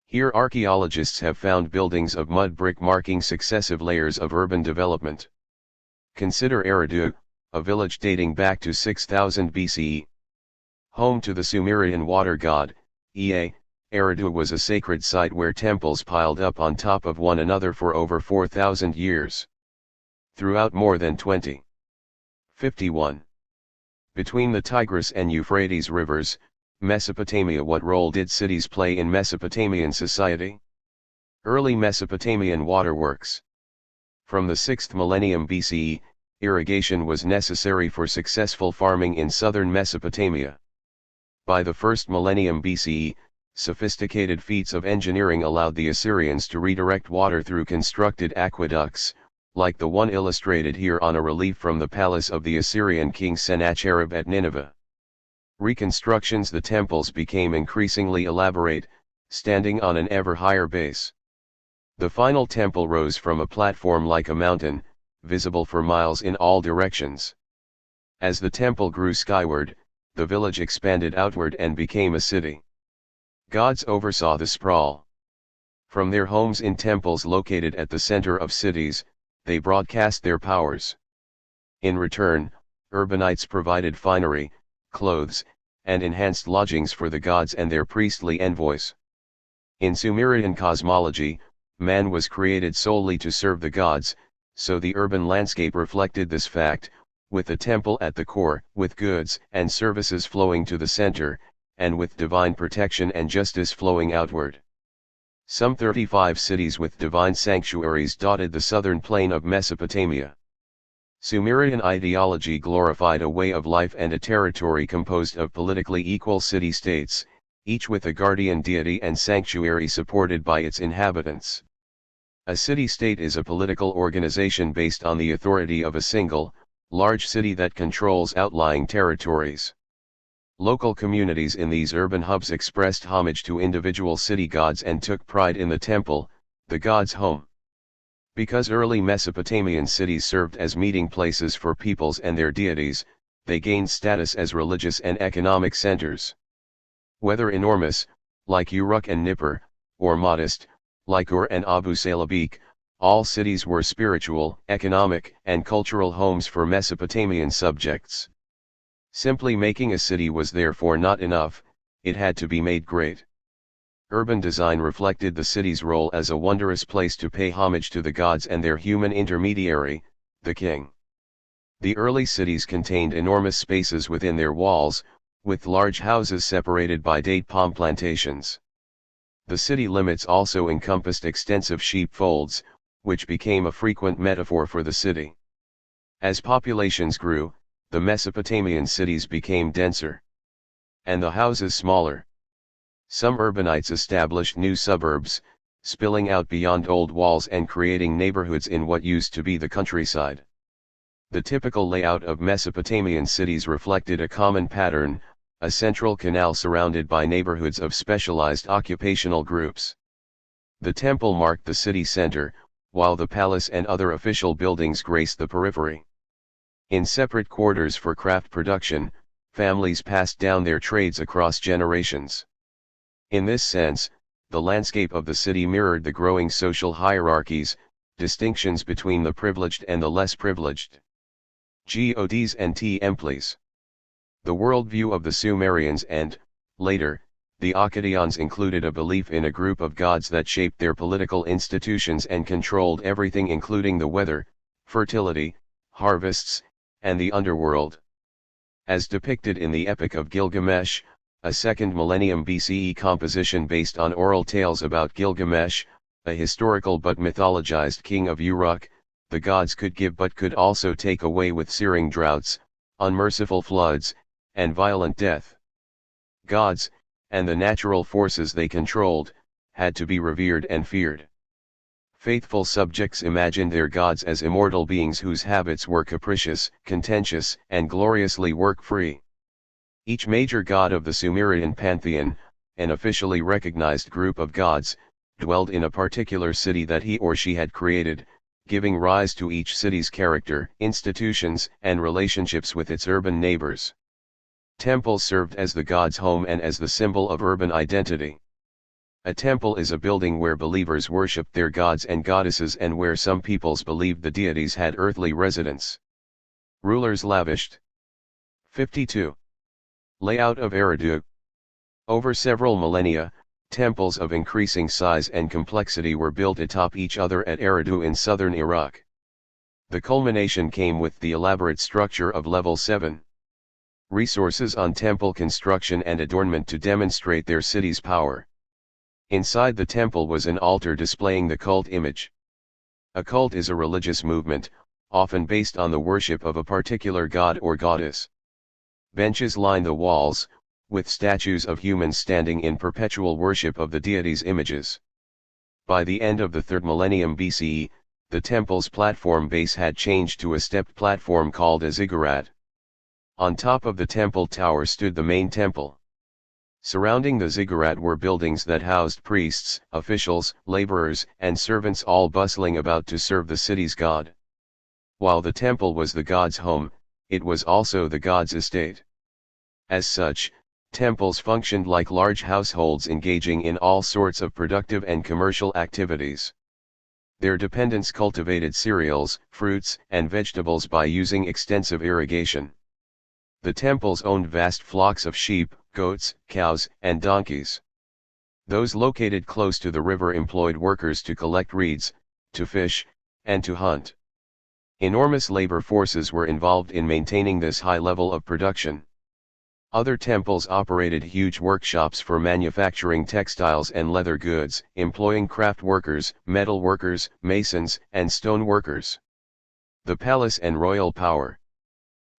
Here archaeologists have found buildings of mud brick marking successive layers of urban development. Consider Eridu, a village dating back to 6000 BCE. Home to the Sumerian water god, Ea, Eridu was a sacred site where temples piled up on top of one another for over 4,000 years. Throughout more than 50. Between the Tigris and Euphrates rivers, Mesopotamia. What role did cities play in Mesopotamian society? Early Mesopotamian waterworks. From the 6th millennium BCE, irrigation was necessary for successful farming in southern Mesopotamia. By the 1st millennium BCE, sophisticated feats of engineering allowed the Assyrians to redirect water through constructed aqueducts, like the one illustrated here on a relief from the palace of the Assyrian king Sennacherib at Nineveh. Reconstructions. The temples became increasingly elaborate, standing on an ever higher base. The final temple rose from a platform like a mountain, visible for miles in all directions. As the temple grew skyward, the village expanded outward and became a city. Gods oversaw the sprawl. From their homes in temples located at the center of cities, they broadcast their powers. In return, urbanites provided finery, clothes, and enhanced lodgings for the gods and their priestly envoys. In Sumerian cosmology, man was created solely to serve the gods, so the urban landscape reflected this fact, with the temple at the core, with goods and services flowing to the center, and with divine protection and justice flowing outward. Some 35 cities with divine sanctuaries dotted the southern plain of Mesopotamia. Sumerian ideology glorified a way of life and a territory composed of politically equal city-states, each with a guardian deity and sanctuary supported by its inhabitants. A city-state is a political organization based on the authority of a single, large city that controls outlying territories. Local communities in these urban hubs expressed homage to individual city gods and took pride in the temple, the god's home. Because early Mesopotamian cities served as meeting places for peoples and their deities, they gained status as religious and economic centers. Whether enormous, like Uruk and Nippur, or modest, like Ur and Abu Salabik, all cities were spiritual, economic, and cultural homes for Mesopotamian subjects. Simply making a city was therefore not enough, it had to be made great. Urban design reflected the city's role as a wondrous place to pay homage to the gods and their human intermediary, the king. The early cities contained enormous spaces within their walls, with large houses separated by date palm plantations. The city limits also encompassed extensive sheepfolds, which became a frequent metaphor for the city. As populations grew, the Mesopotamian cities became denser, and the houses smaller. Some urbanites established new suburbs, spilling out beyond old walls and creating neighborhoods in what used to be the countryside. The typical layout of Mesopotamian cities reflected a common pattern, a central canal surrounded by neighborhoods of specialized occupational groups. The temple marked the city center, while the palace and other official buildings graced the periphery. In separate quarters for craft production, families passed down their trades across generations. In this sense, the landscape of the city mirrored the growing social hierarchies, distinctions between the privileged and the less privileged. Gods and temples. The worldview of the Sumerians and, later, the Akkadians included a belief in a group of gods that shaped their political institutions and controlled everything including the weather, fertility, harvests, and the underworld. As depicted in the Epic of Gilgamesh, a 2nd millennium BCE composition based on oral tales about Gilgamesh, a historical but mythologized king of Uruk, the gods could give but could also take away with searing droughts, unmerciful floods, and violent death. Gods, and the natural forces they controlled, had to be revered and feared. Faithful subjects imagined their gods as immortal beings whose habits were capricious, contentious, and gloriously work-free. Each major god of the Sumerian pantheon, an officially recognized group of gods, dwelled in a particular city that he or she had created, giving rise to each city's character, institutions, and relationships with its urban neighbors. Temples served as the god's home and as the symbol of urban identity. A temple is a building where believers worshiped their gods and goddesses and where some peoples believed the deities had earthly residence. Rulers lavished. 52. Layout of Eridu. Over several millennia, temples of increasing size and complexity were built atop each other at Eridu in southern Iraq. The culmination came with the elaborate structure of Level 7. Resources on temple construction and adornment to demonstrate their city's power. Inside the temple was an altar displaying the cult image. A cult is a religious movement, often based on the worship of a particular god or goddess. Benches line the walls, with statues of humans standing in perpetual worship of the deity's images. By the end of the 3rd millennium BCE, the temple's platform base had changed to a stepped platform called a ziggurat. On top of the temple tower stood the main temple. Surrounding the ziggurat were buildings that housed priests, officials, laborers, and servants all bustling about to serve the city's god. While the temple was the god's home, it was also the god's estate. As such, temples functioned like large households engaging in all sorts of productive and commercial activities. Their dependents cultivated cereals, fruits, and vegetables by using extensive irrigation. The temples owned vast flocks of sheep, goats, cows, and donkeys. Those located close to the river employed workers to collect reeds, to fish, and to hunt. Enormous labor forces were involved in maintaining this high level of production. Other temples operated huge workshops for manufacturing textiles and leather goods, employing craft workers, metal workers, masons, and stone workers. The palace and royal power.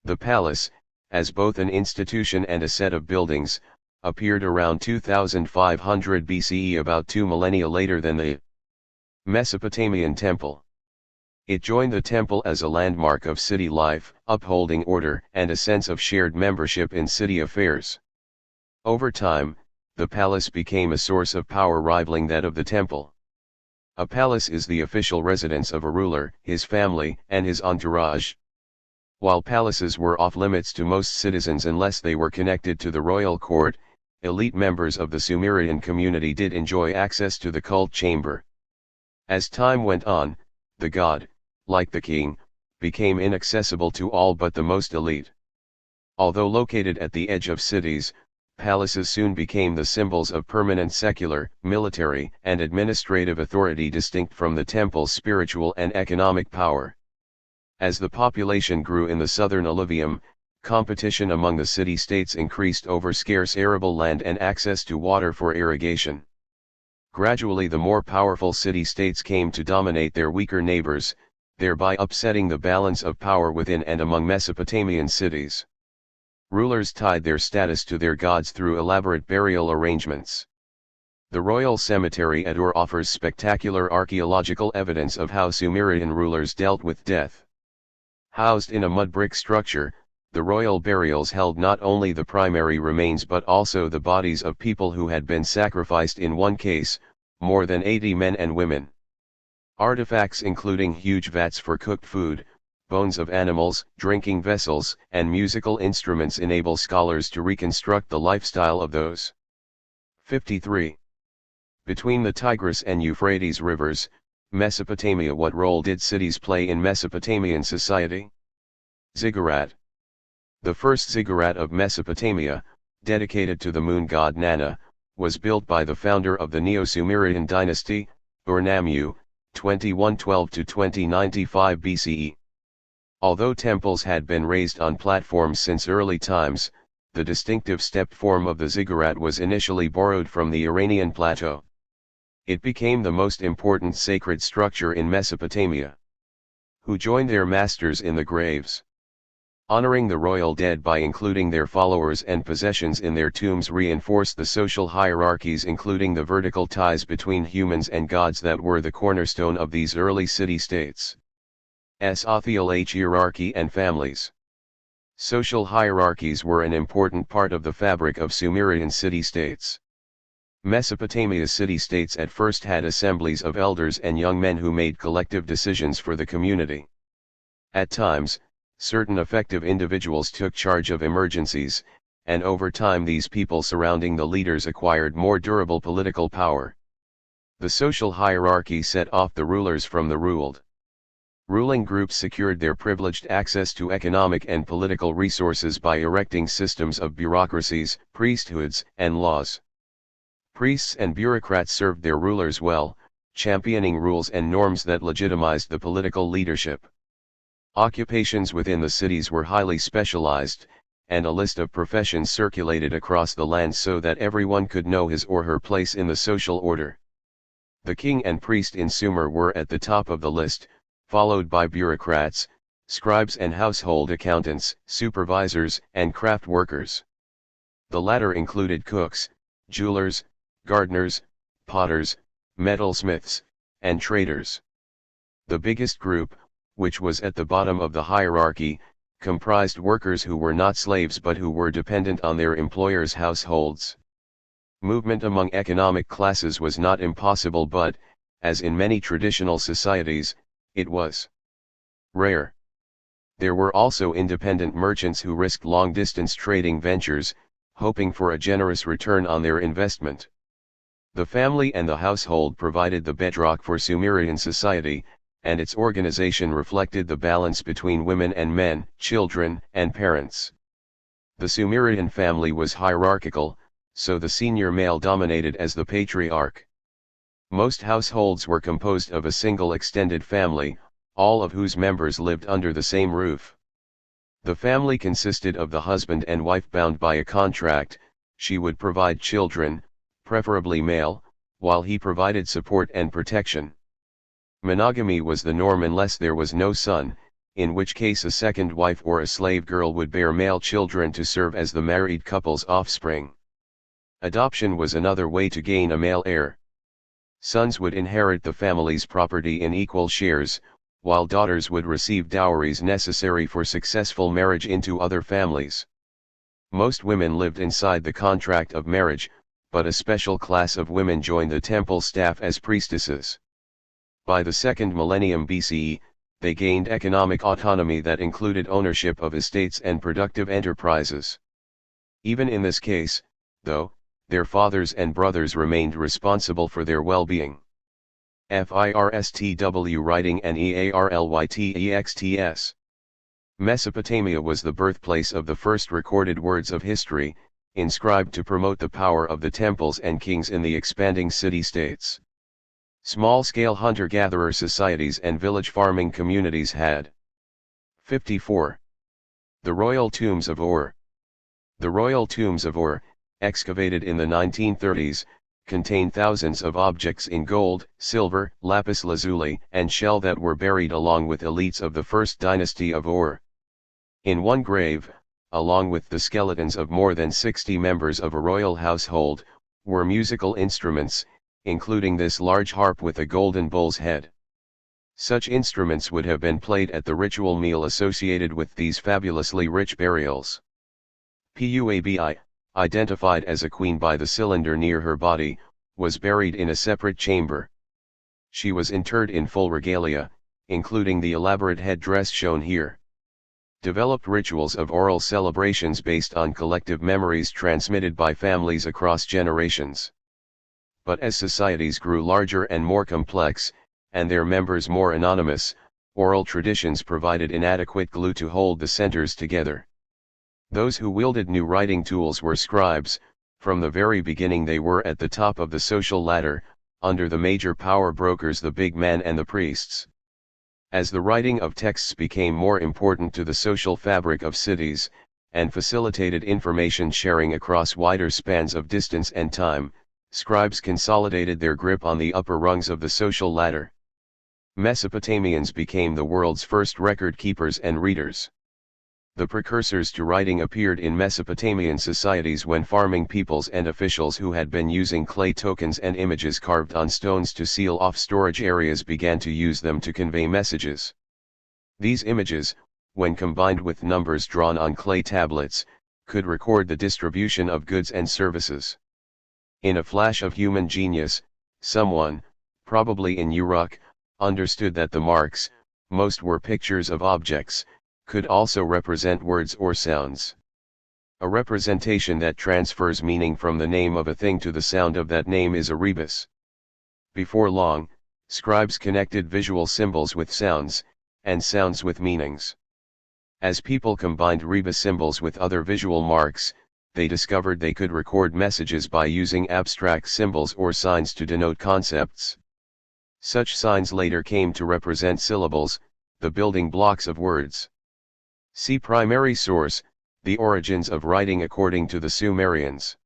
The palace, as both an institution and a set of buildings, appeared around 2500 BCE, about 2 millennia later than the Mesopotamian temple. It joined the temple as a landmark of city life, upholding order and a sense of shared membership in city affairs. Over time, the palace became a source of power rivaling that of the temple. A palace is the official residence of a ruler, his family, and his entourage. While palaces were off-limits to most citizens unless they were connected to the royal court, elite members of the Sumerian community did enjoy access to the cult chamber. As time went on, the god, like the king, became inaccessible to all but the most elite. Although located at the edge of cities, palaces soon became the symbols of permanent secular, military, and administrative authority distinct from the temple's spiritual and economic power. As the population grew in the southern alluvium, competition among the city-states increased over scarce arable land and access to water for irrigation. Gradually the more powerful city-states came to dominate their weaker neighbors, thereby upsetting the balance of power within and among Mesopotamian cities. Rulers tied their status to their gods through elaborate burial arrangements. The royal cemetery at Ur offers spectacular archaeological evidence of how Sumerian rulers dealt with death. Housed in a mud brick structure, the royal burials held not only the primary remains but also the bodies of people who had been sacrificed, in one case, more than 80 men and women. Artifacts including huge vats for cooked food, bones of animals, drinking vessels, and musical instruments enable scholars to reconstruct the lifestyle of those. 53. Between the Tigris and Euphrates rivers, Mesopotamia. What role did cities play in Mesopotamian society? Ziggurat. The first ziggurat of Mesopotamia, dedicated to the moon god Nana, was built by the founder of the Neo-Sumerian dynasty, Ur-Nammu, 2112–2095 BCE. Although temples had been raised on platforms since early times, the distinctive stepped form of the ziggurat was initially borrowed from the Iranian plateau. It became the most important sacred structure in Mesopotamia. Who joined their masters in the graves? Honoring the royal dead by including their followers and possessions in their tombs reinforced the social hierarchies, including the vertical ties between humans and gods that were the cornerstone of these early city-states. Social hierarchy and families. Social hierarchies were an important part of the fabric of Sumerian city-states. Mesopotamia's city-states at first had assemblies of elders and young men who made collective decisions for the community. At times, certain effective individuals took charge of emergencies, and over time these people surrounding the leaders acquired more durable political power. The social hierarchy set off the rulers from the ruled. Ruling groups secured their privileged access to economic and political resources by erecting systems of bureaucracies, priesthoods, and laws. Priests and bureaucrats served their rulers well, championing rules and norms that legitimized the political leadership. Occupations within the cities were highly specialized, and a list of professions circulated across the land so that everyone could know his or her place in the social order. The king and priest in Sumer were at the top of the list, followed by bureaucrats, scribes and household accountants, supervisors, and craft workers. The latter included cooks, jewelers, gardeners, potters, metalsmiths, and traders. The biggest group, which was at the bottom of the hierarchy, comprised workers who were not slaves but who were dependent on their employers' households. Movement among economic classes was not impossible but, as in many traditional societies, it was rare. There were also independent merchants who risked long-distance trading ventures, hoping for a generous return on their investment. The family and the household provided the bedrock for Sumerian society, and its organization reflected the balance between women and men, children and parents. The Sumerian family was hierarchical, so the senior male dominated as the patriarch. Most households were composed of a single extended family, all of whose members lived under the same roof. The family consisted of the husband and wife bound by a contract. She would provide children, preferably male, while he provided support and protection. Monogamy was the norm unless there was no son, in which case a second wife or a slave girl would bear male children to serve as the married couple's offspring. Adoption was another way to gain a male heir. Sons would inherit the family's property in equal shares, while daughters would receive dowries necessary for successful marriage into other families. Most women lived inside the contract of marriage, but a special class of women joined the temple staff as priestesses. By the second millennium BCE, they gained economic autonomy that included ownership of estates and productive enterprises. Even in this case, though, their fathers and brothers remained responsible for their well-being. FIRSTW writing and EARLYTEXTS. Mesopotamia was the birthplace of the first recorded words of history, inscribed to promote the power of the temples and kings in the expanding city-states. Small-scale hunter-gatherer societies and village farming communities had. 54. The Royal Tombs of Ur. The Royal Tombs of Ur, excavated in the 1930s, contain thousands of objects in gold, silver, lapis lazuli, and shell that were buried along with elites of the first dynasty of Ur. In one grave, along with the skeletons of more than 60 members of a royal household, were musical instruments, including this large harp with a golden bull's head. Such instruments would have been played at the ritual meal associated with these fabulously rich burials. Puabi, identified as a queen by the cylinder near her body, was buried in a separate chamber. She was interred in full regalia, including the elaborate headdress shown here. Developed rituals of oral celebrations based on collective memories transmitted by families across generations. But as societies grew larger and more complex, and their members more anonymous, oral traditions provided inadequate glue to hold the centers together. Those who wielded new writing tools were scribes. From the very beginning they were at the top of the social ladder, under the major power brokers, the big men and the priests. As the writing of texts became more important to the social fabric of cities, and facilitated information sharing across wider spans of distance and time, scribes consolidated their grip on the upper rungs of the social ladder. Mesopotamians became the world's first record keepers and readers. The precursors to writing appeared in Mesopotamian societies when farming peoples and officials who had been using clay tokens and images carved on stones to seal off storage areas began to use them to convey messages. These images, when combined with numbers drawn on clay tablets, could record the distribution of goods and services. In a flash of human genius, someone, probably in Uruk, understood that the marks, most were pictures of objects, could also represent words or sounds. A representation that transfers meaning from the name of a thing to the sound of that name is a rebus. Before long, scribes connected visual symbols with sounds, and sounds with meanings. As people combined rebus symbols with other visual marks, they discovered they could record messages by using abstract symbols or signs to denote concepts. Such signs later came to represent syllables, the building blocks of words. See primary source, the origins of writing according to the Sumerians.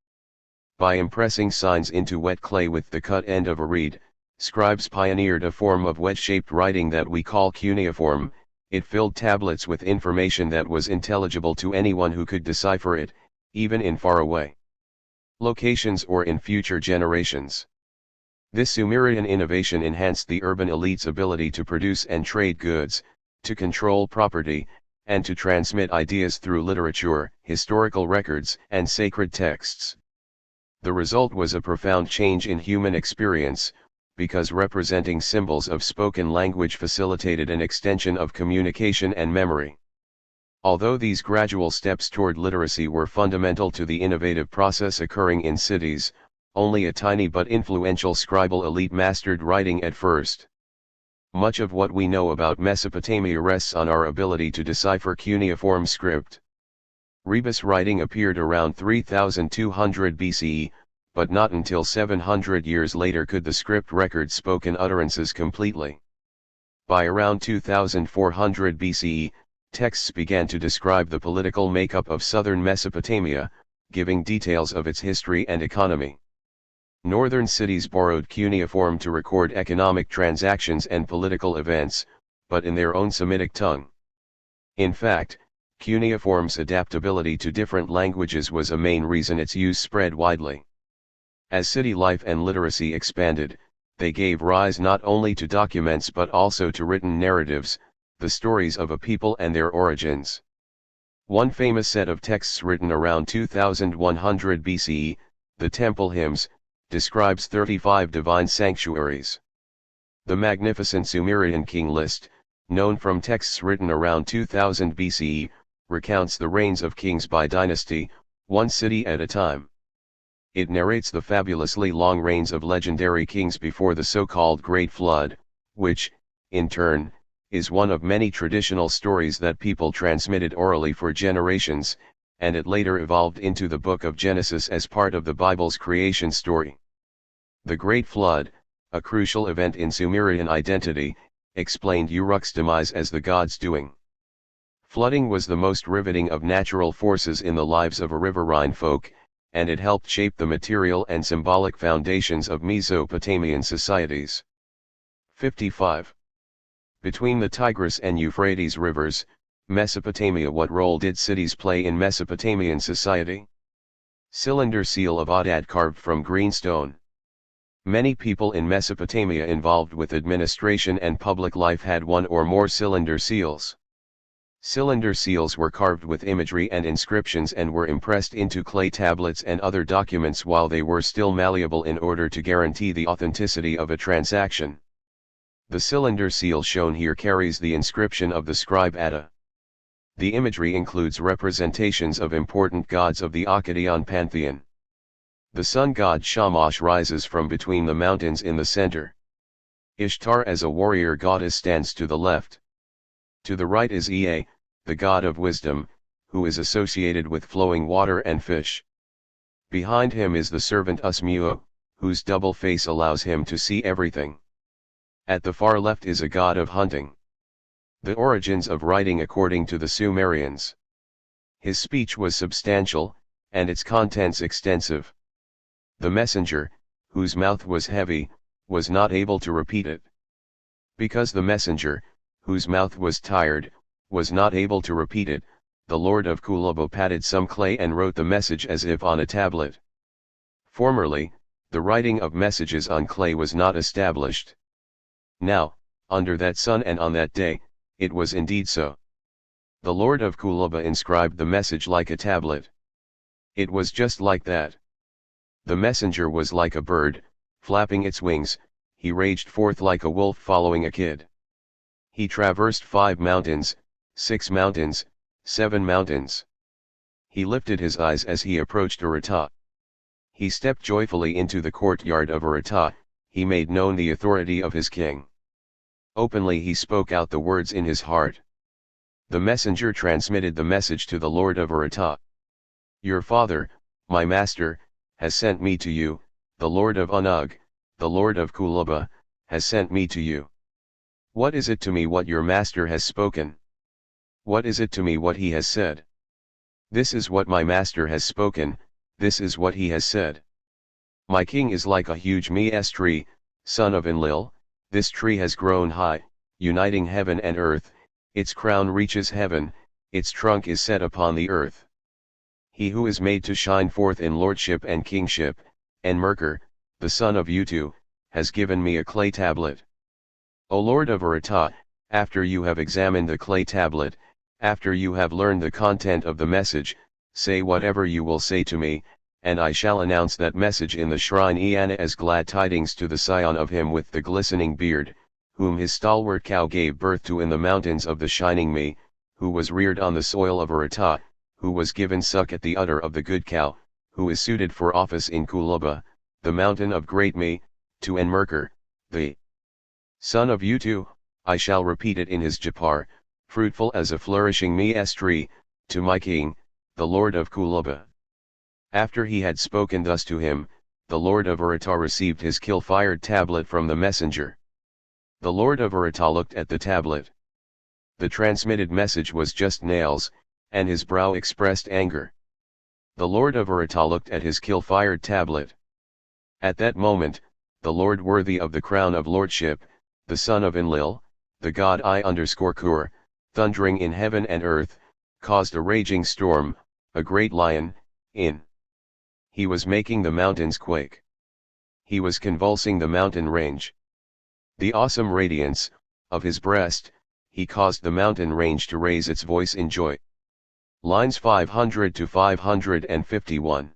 By impressing signs into wet clay with the cut end of a reed, scribes pioneered a form of wedge-shaped writing that we call cuneiform. It filled tablets with information that was intelligible to anyone who could decipher it, even in faraway locations or in future generations. This Sumerian innovation enhanced the urban elite's ability to produce and trade goods, to control property, and to transmit ideas through literature, historical records, and sacred texts. The result was a profound change in human experience, because representing symbols of spoken language facilitated an extension of communication and memory. Although these gradual steps toward literacy were fundamental to the innovative process occurring in cities, only a tiny but influential scribal elite mastered writing at first. Much of what we know about Mesopotamia rests on our ability to decipher cuneiform script. Rebus writing appeared around 3200 BCE, but not until 700 years later could the script record spoken utterances completely. By around 2400 BCE, texts began to describe the political makeup of southern Mesopotamia, giving details of its history and economy. Northern cities borrowed cuneiform to record economic transactions and political events, but in their own Semitic tongue. In fact, cuneiform's adaptability to different languages was a main reason its use spread widely. As city life and literacy expanded, they gave rise not only to documents but also to written narratives, the stories of a people and their origins. One famous set of texts written around 2100 BCE, the Temple Hymns, describes 35 divine sanctuaries. The magnificent Sumerian king list, known from texts written around 2000 BCE, recounts the reigns of kings by dynasty, one city at a time. It narrates the fabulously long reigns of legendary kings before the so-called Great Flood, which, in turn, is one of many traditional stories that people transmitted orally for generations, and it later evolved into the book of Genesis as part of the Bible's creation story. The Great Flood, a crucial event in Sumerian identity, explained Uruk's demise as the gods' doing. Flooding was the most riveting of natural forces in the lives of a riverine folk, and it helped shape the material and symbolic foundations of Mesopotamian societies. 55. Between the Tigris and Euphrates rivers, Mesopotamia. What role did cities play in Mesopotamian society? Cylinder seal of Adad carved from green stone. Many people in Mesopotamia involved with administration and public life had one or more cylinder seals. Cylinder seals were carved with imagery and inscriptions and were impressed into clay tablets and other documents while they were still malleable in order to guarantee the authenticity of a transaction. The cylinder seal shown here carries the inscription of the scribe Atta. The imagery includes representations of important gods of the Akkadian pantheon. The sun god Shamash rises from between the mountains in the center. Ishtar as a warrior goddess stands to the left. To the right is Ea, the god of wisdom, who is associated with flowing water and fish. Behind him is the servant Usmuo, whose double face allows him to see everything. At the far left is a god of hunting. The origins of writing according to the Sumerians. His speech was substantial, and its contents extensive. The messenger, whose mouth was heavy, was not able to repeat it. Because the messenger, whose mouth was tired, was not able to repeat it, the lord of Kulaba patted some clay and wrote the message as if on a tablet. Formerly, the writing of messages on clay was not established. Now, under that sun and on that day, it was indeed so. The lord of Kulaba inscribed the message like a tablet. It was just like that. The messenger was like a bird, flapping its wings, he raged forth like a wolf following a kid. He traversed 5 mountains, 6 mountains, 7 mountains. He lifted his eyes as he approached Arata. He stepped joyfully into the courtyard of Arata, he made known the authority of his king. Openly he spoke out the words in his heart. The messenger transmitted the message to the lord of Arata. Your father, my master, has sent me to you, the lord of Unug, the lord of Kulaba, has sent me to you. What is it to me what your master has spoken? What is it to me what he has said? This is what my master has spoken, this is what he has said. My king is like a huge Mies tree, son of Enlil, this tree has grown high, uniting heaven and earth, its crown reaches heaven, its trunk is set upon the earth. He who is made to shine forth in lordship and kingship, Enmerkar, the son of Utu, has given me a clay tablet. O Lord of Arata, after you have examined the clay tablet, after you have learned the content of the message, say whatever you will say to me, and I shall announce that message in the shrine Eanna as glad tidings to the scion of him with the glistening beard, whom his stalwart cow gave birth to in the mountains of the shining Me, who was reared on the soil of Arata, who was given suck at the udder of the good cow, who is suited for office in Kulaba, the mountain of great Me, to Enmerkar, the son of Utu, I shall repeat it in his Japar, fruitful as a flourishing Mies tree, to my king, the lord of Kulaba. After he had spoken thus to him, the lord of Arata received his kill-fired tablet from the messenger. The lord of Arata looked at the tablet. The transmitted message was just nails, and his brow expressed anger. The lord of Arata looked at his kill-fired tablet. At that moment, the lord worthy of the crown of lordship, the son of Enlil, the god I_Kur, thundering in heaven and earth, caused a raging storm, a great lion, in. He was making the mountains quake. He was convulsing the mountain range. The awesome radiance, of his breast, he caused the mountain range to raise its voice in joy. Lines 500 to 551.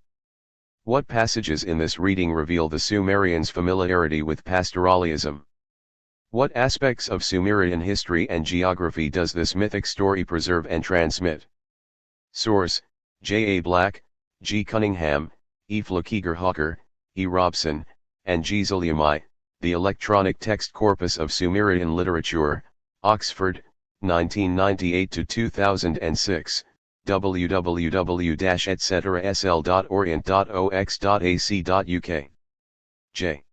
What passages in this reading reveal the Sumerians' familiarity with pastoralism? What aspects of Sumerian history and geography does this mythic story preserve and transmit? Source: J. A. Black, G. Cunningham, E. Flakiger Hawker, E. Robson, and G. Zaliamai, The Electronic Text Corpus of Sumerian Literature, Oxford, 1998-2006, www.etc.sl.orient.ox.ac.uk. J.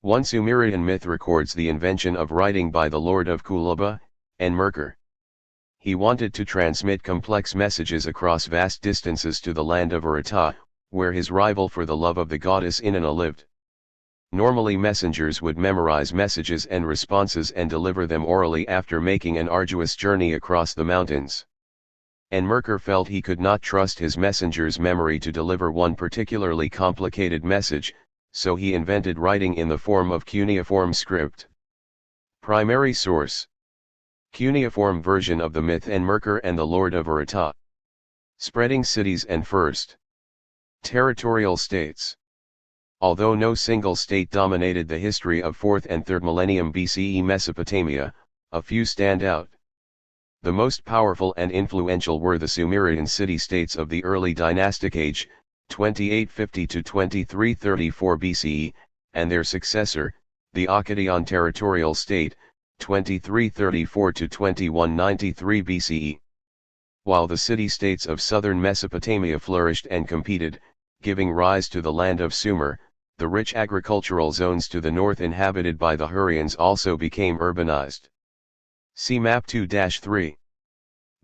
1 Sumerian myth records the invention of writing by the lord of Kulaba, Enmerkar. He wanted to transmit complex messages across vast distances to the land of Urartu, where his rival for the love of the goddess Inanna lived. Normally messengers would memorize messages and responses and deliver them orally after making an arduous journey across the mountains. Enmerkar felt he could not trust his messenger's memory to deliver one particularly complicated message, so he invented writing in the form of cuneiform script. Primary source: cuneiform version of the myth Enmerkar and the Lord of Urartu. Spreading cities and first territorial states. Although no single state dominated the history of 4th and 3rd millennium BCE Mesopotamia, a few stand out. The most powerful and influential were the Sumerian city-states of the early dynastic age, 2850 to 2334 BCE, and their successor, the Akkadian territorial state, 2334 to 2193 BCE. While the city-states of southern Mesopotamia flourished and competed, giving rise to the land of Sumer, the rich agricultural zones to the north inhabited by the Hurrians also became urbanized. See Map 2-3.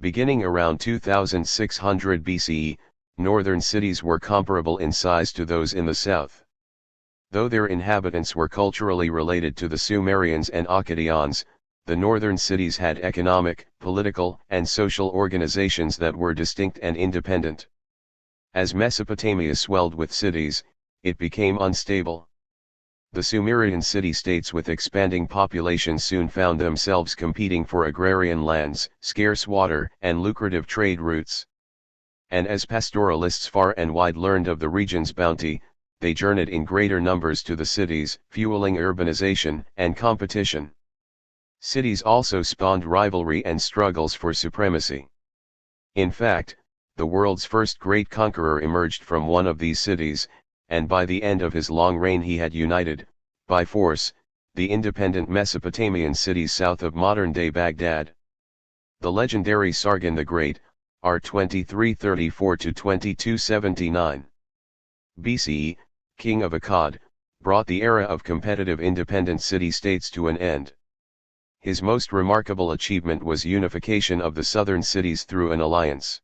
Beginning around 2600 BCE, northern cities were comparable in size to those in the south. Though their inhabitants were culturally related to the Sumerians and Akkadians, the northern cities had economic, political, and social organizations that were distinct and independent. As Mesopotamia swelled with cities, it became unstable. The Sumerian city-states with expanding populations soon found themselves competing for agrarian lands, scarce water, and lucrative trade routes. And as pastoralists far and wide learned of the region's bounty, they journeyed in greater numbers to the cities, fueling urbanization and competition. Cities also spawned rivalry and struggles for supremacy. In fact, the world's first great conqueror emerged from one of these cities, and by the end of his long reign he had united, by force, the independent Mesopotamian cities south of modern-day Baghdad. The legendary Sargon the Great, r. 2334-2279 BCE, king of Akkad, brought the era of competitive independent city-states to an end. His most remarkable achievement was unification of the southern cities through an alliance.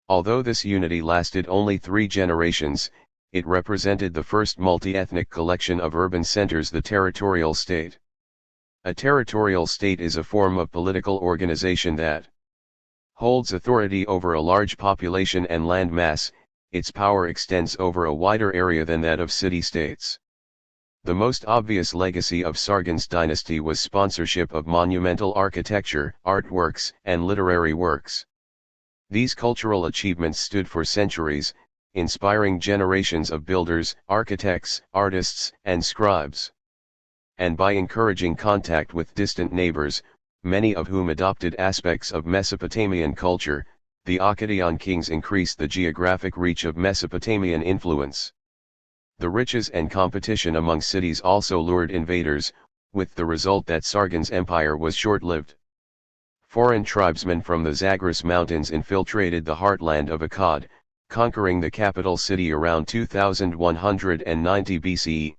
Although this unity lasted only 3 generations, it represented the first multi-ethnic collection of urban centers, the territorial state. A territorial state is a form of political organization that holds authority over a large population and land mass. Its power extends over a wider area than that of city-states. The most obvious legacy of Sargon's dynasty was sponsorship of monumental architecture, artworks, and literary works. These cultural achievements stood for centuries, inspiring generations of builders, architects, artists, and scribes. And by encouraging contact with distant neighbors, many of whom adopted aspects of Mesopotamian culture, the Akkadian kings increased the geographic reach of Mesopotamian influence. The riches and competition among cities also lured invaders, with the result that Sargon's empire was short-lived. Foreign tribesmen from the Zagros Mountains infiltrated the heartland of Akkad, conquering the capital city around 2190 BCE.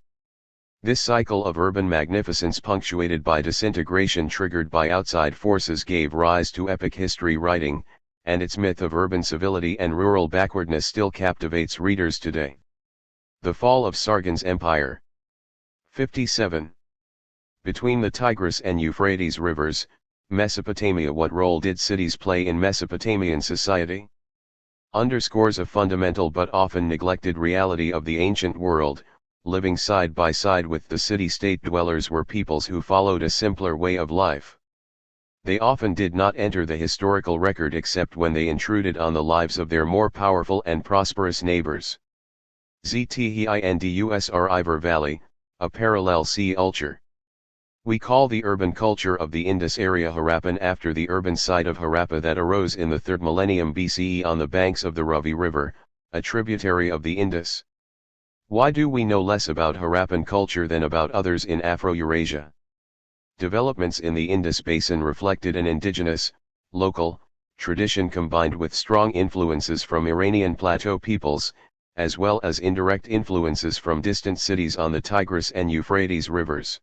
This cycle of urban magnificence punctuated by disintegration triggered by outside forces gave rise to epic history writing, and its myth of urban civility and rural backwardness still captivates readers today. The fall of Sargon's empire. 57. Between the Tigris and Euphrates rivers, Mesopotamia. What role did cities play in Mesopotamian society? Underscores a fundamental but often neglected reality of the ancient world. Living side by side with the city-state dwellers were peoples who followed a simpler way of life. They often did not enter the historical record except when they intruded on the lives of their more powerful and prosperous neighbors. Ztindus River Valley, a parallel sea culture. We call the urban culture of the Indus area Harappan after the urban site of Harappa that arose in the 3rd millennium BCE on the banks of the Ravi River, a tributary of the Indus. Why do we know less about Harappan culture than about others in Afro-Eurasia? Developments in the Indus basin reflected an indigenous, local, tradition combined with strong influences from Iranian plateau peoples, as well as indirect influences from distant cities on the Tigris and Euphrates rivers.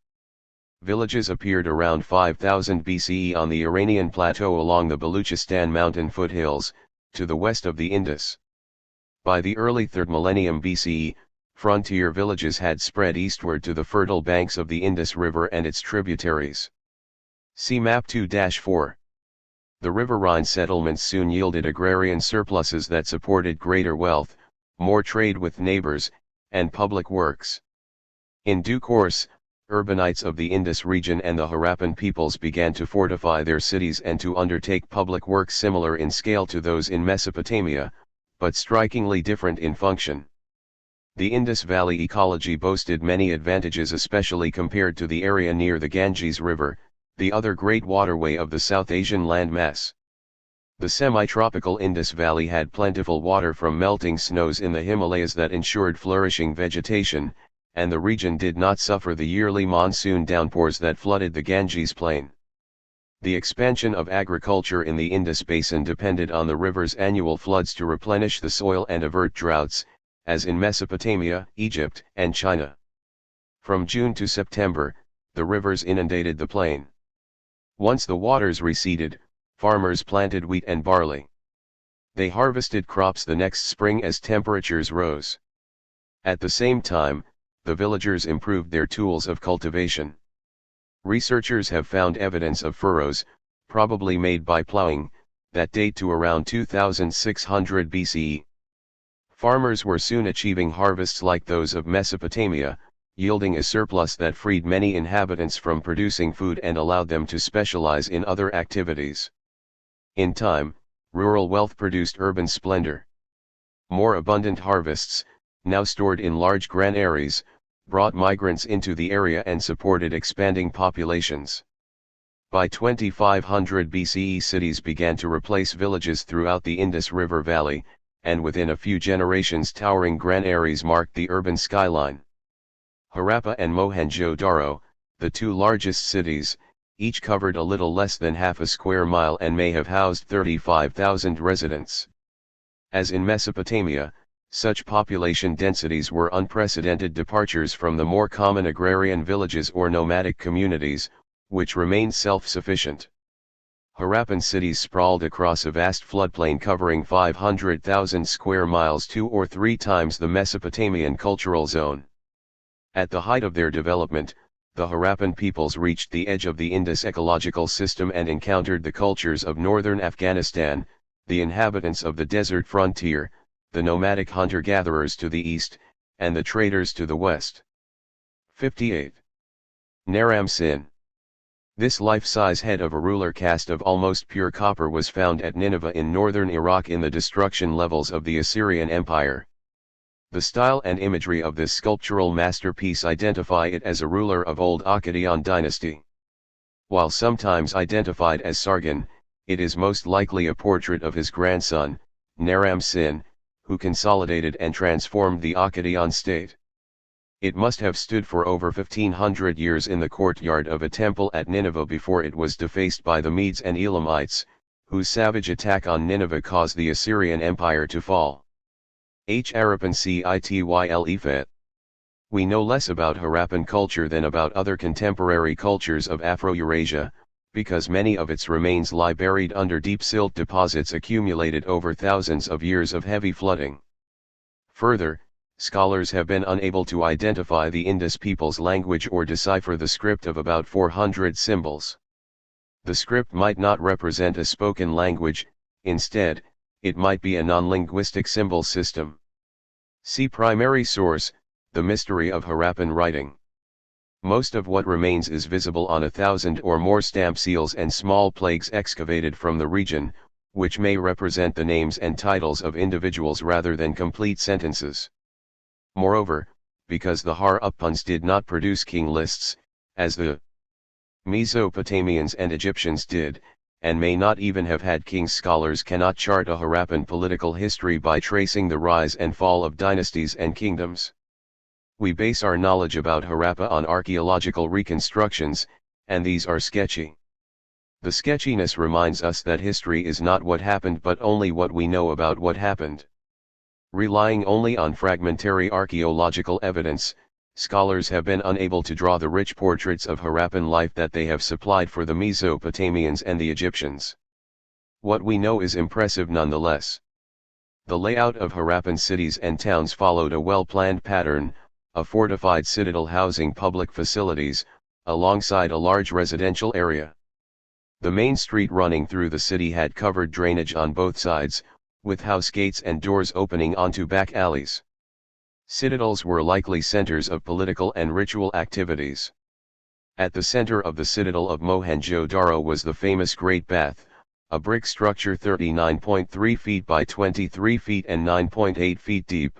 Villages appeared around 5000 BCE on the Iranian plateau along the Baluchistan mountain foothills, to the west of the Indus. By the early 3rd millennium BCE, frontier villages had spread eastward to the fertile banks of the Indus River and its tributaries. See Map 2-4. The riverine settlements soon yielded agrarian surpluses that supported greater wealth, more trade with neighbors, and public works. In due course, urbanites of the Indus region and the Harappan peoples began to fortify their cities and to undertake public works similar in scale to those in Mesopotamia, but strikingly different in function. The Indus Valley ecology boasted many advantages, especially compared to the area near the Ganges River, the other great waterway of the South Asian landmass. The semi-tropical Indus Valley had plentiful water from melting snows in the Himalayas that ensured flourishing vegetation, and the region did not suffer the yearly monsoon downpours that flooded the Ganges plain. The expansion of agriculture in the Indus basin depended on the river's annual floods to replenish the soil and avert droughts, as in Mesopotamia, Egypt, and China. From June to September, the rivers inundated the plain. Once the waters receded, farmers planted wheat and barley. They harvested crops the next spring as temperatures rose. At the same time, the villagers improved their tools of cultivation. Researchers have found evidence of furrows, probably made by plowing, that date to around 2600 BCE. Farmers were soon achieving harvests like those of Mesopotamia, yielding a surplus that freed many inhabitants from producing food and allowed them to specialize in other activities. In time, rural wealth produced urban splendor. More abundant harvests, now stored in large granaries, brought migrants into the area and supported expanding populations. By 2500 BCE, cities began to replace villages throughout the Indus River Valley, and within a few generations towering granaries marked the urban skyline. Harappa and Mohenjo-Daro, the two largest cities, each covered a little less than half a square mile and may have housed 35,000 residents. As in Mesopotamia, such population densities were unprecedented departures from the more common agrarian villages or nomadic communities, which remained self-sufficient. Harappan cities sprawled across a vast floodplain covering 500,000 square miles, 2 or 3 times the Mesopotamian cultural zone. At the height of their development, the Harappan peoples reached the edge of the Indus ecological system and encountered the cultures of northern Afghanistan, the inhabitants of the desert frontier, the nomadic hunter-gatherers to the east, and the traders to the west. 58. Naram Sin. This life-size head of a ruler cast of almost pure copper was found at Nineveh in northern Iraq in the destruction levels of the Assyrian Empire. The style and imagery of this sculptural masterpiece identify it as a ruler of old Akkadian dynasty. While sometimes identified as Sargon, it is most likely a portrait of his grandson, Naram Sin, who consolidated and transformed the Akkadian state. It must have stood for over 1500 years in the courtyard of a temple at Nineveh before it was defaced by the Medes and Elamites, whose savage attack on Nineveh caused the Assyrian Empire to fall. Harappan Cityle. We know less about Harappan culture than about other contemporary cultures of Afro-Eurasia, because many of its remains lie buried under deep silt deposits accumulated over thousands of years of heavy flooding. Further, scholars have been unable to identify the Indus people's language or decipher the script of about 400 symbols. The script might not represent a spoken language, instead, it might be a non-linguistic symbol system. See primary source, The Mystery of Harappan Writing. Most of what remains is visible on 1,000 or more stamp seals and small plaques excavated from the region, which may represent the names and titles of individuals rather than complete sentences. Moreover, because the Harappans did not produce king lists, as the Mesopotamians and Egyptians did, and may not even have had kings, scholars cannot chart a Harappan political history by tracing the rise and fall of dynasties and kingdoms. We base our knowledge about Harappa on archaeological reconstructions, and these are sketchy. The sketchiness reminds us that history is not what happened but only what we know about what happened. Relying only on fragmentary archaeological evidence, scholars have been unable to draw the rich portraits of Harappan life that they have supplied for the Mesopotamians and the Egyptians. What we know is impressive nonetheless. The layout of Harappan cities and towns followed a well-planned pattern, a fortified citadel housing public facilities, alongside a large residential area. The main street running through the city had covered drainage on both sides, with house gates and doors opening onto back alleys. Citadels were likely centers of political and ritual activities. At the center of the citadel of Mohenjo-Daro was the famous Great Bath, a brick structure 39.3 feet by 23 feet and 9.8 feet deep.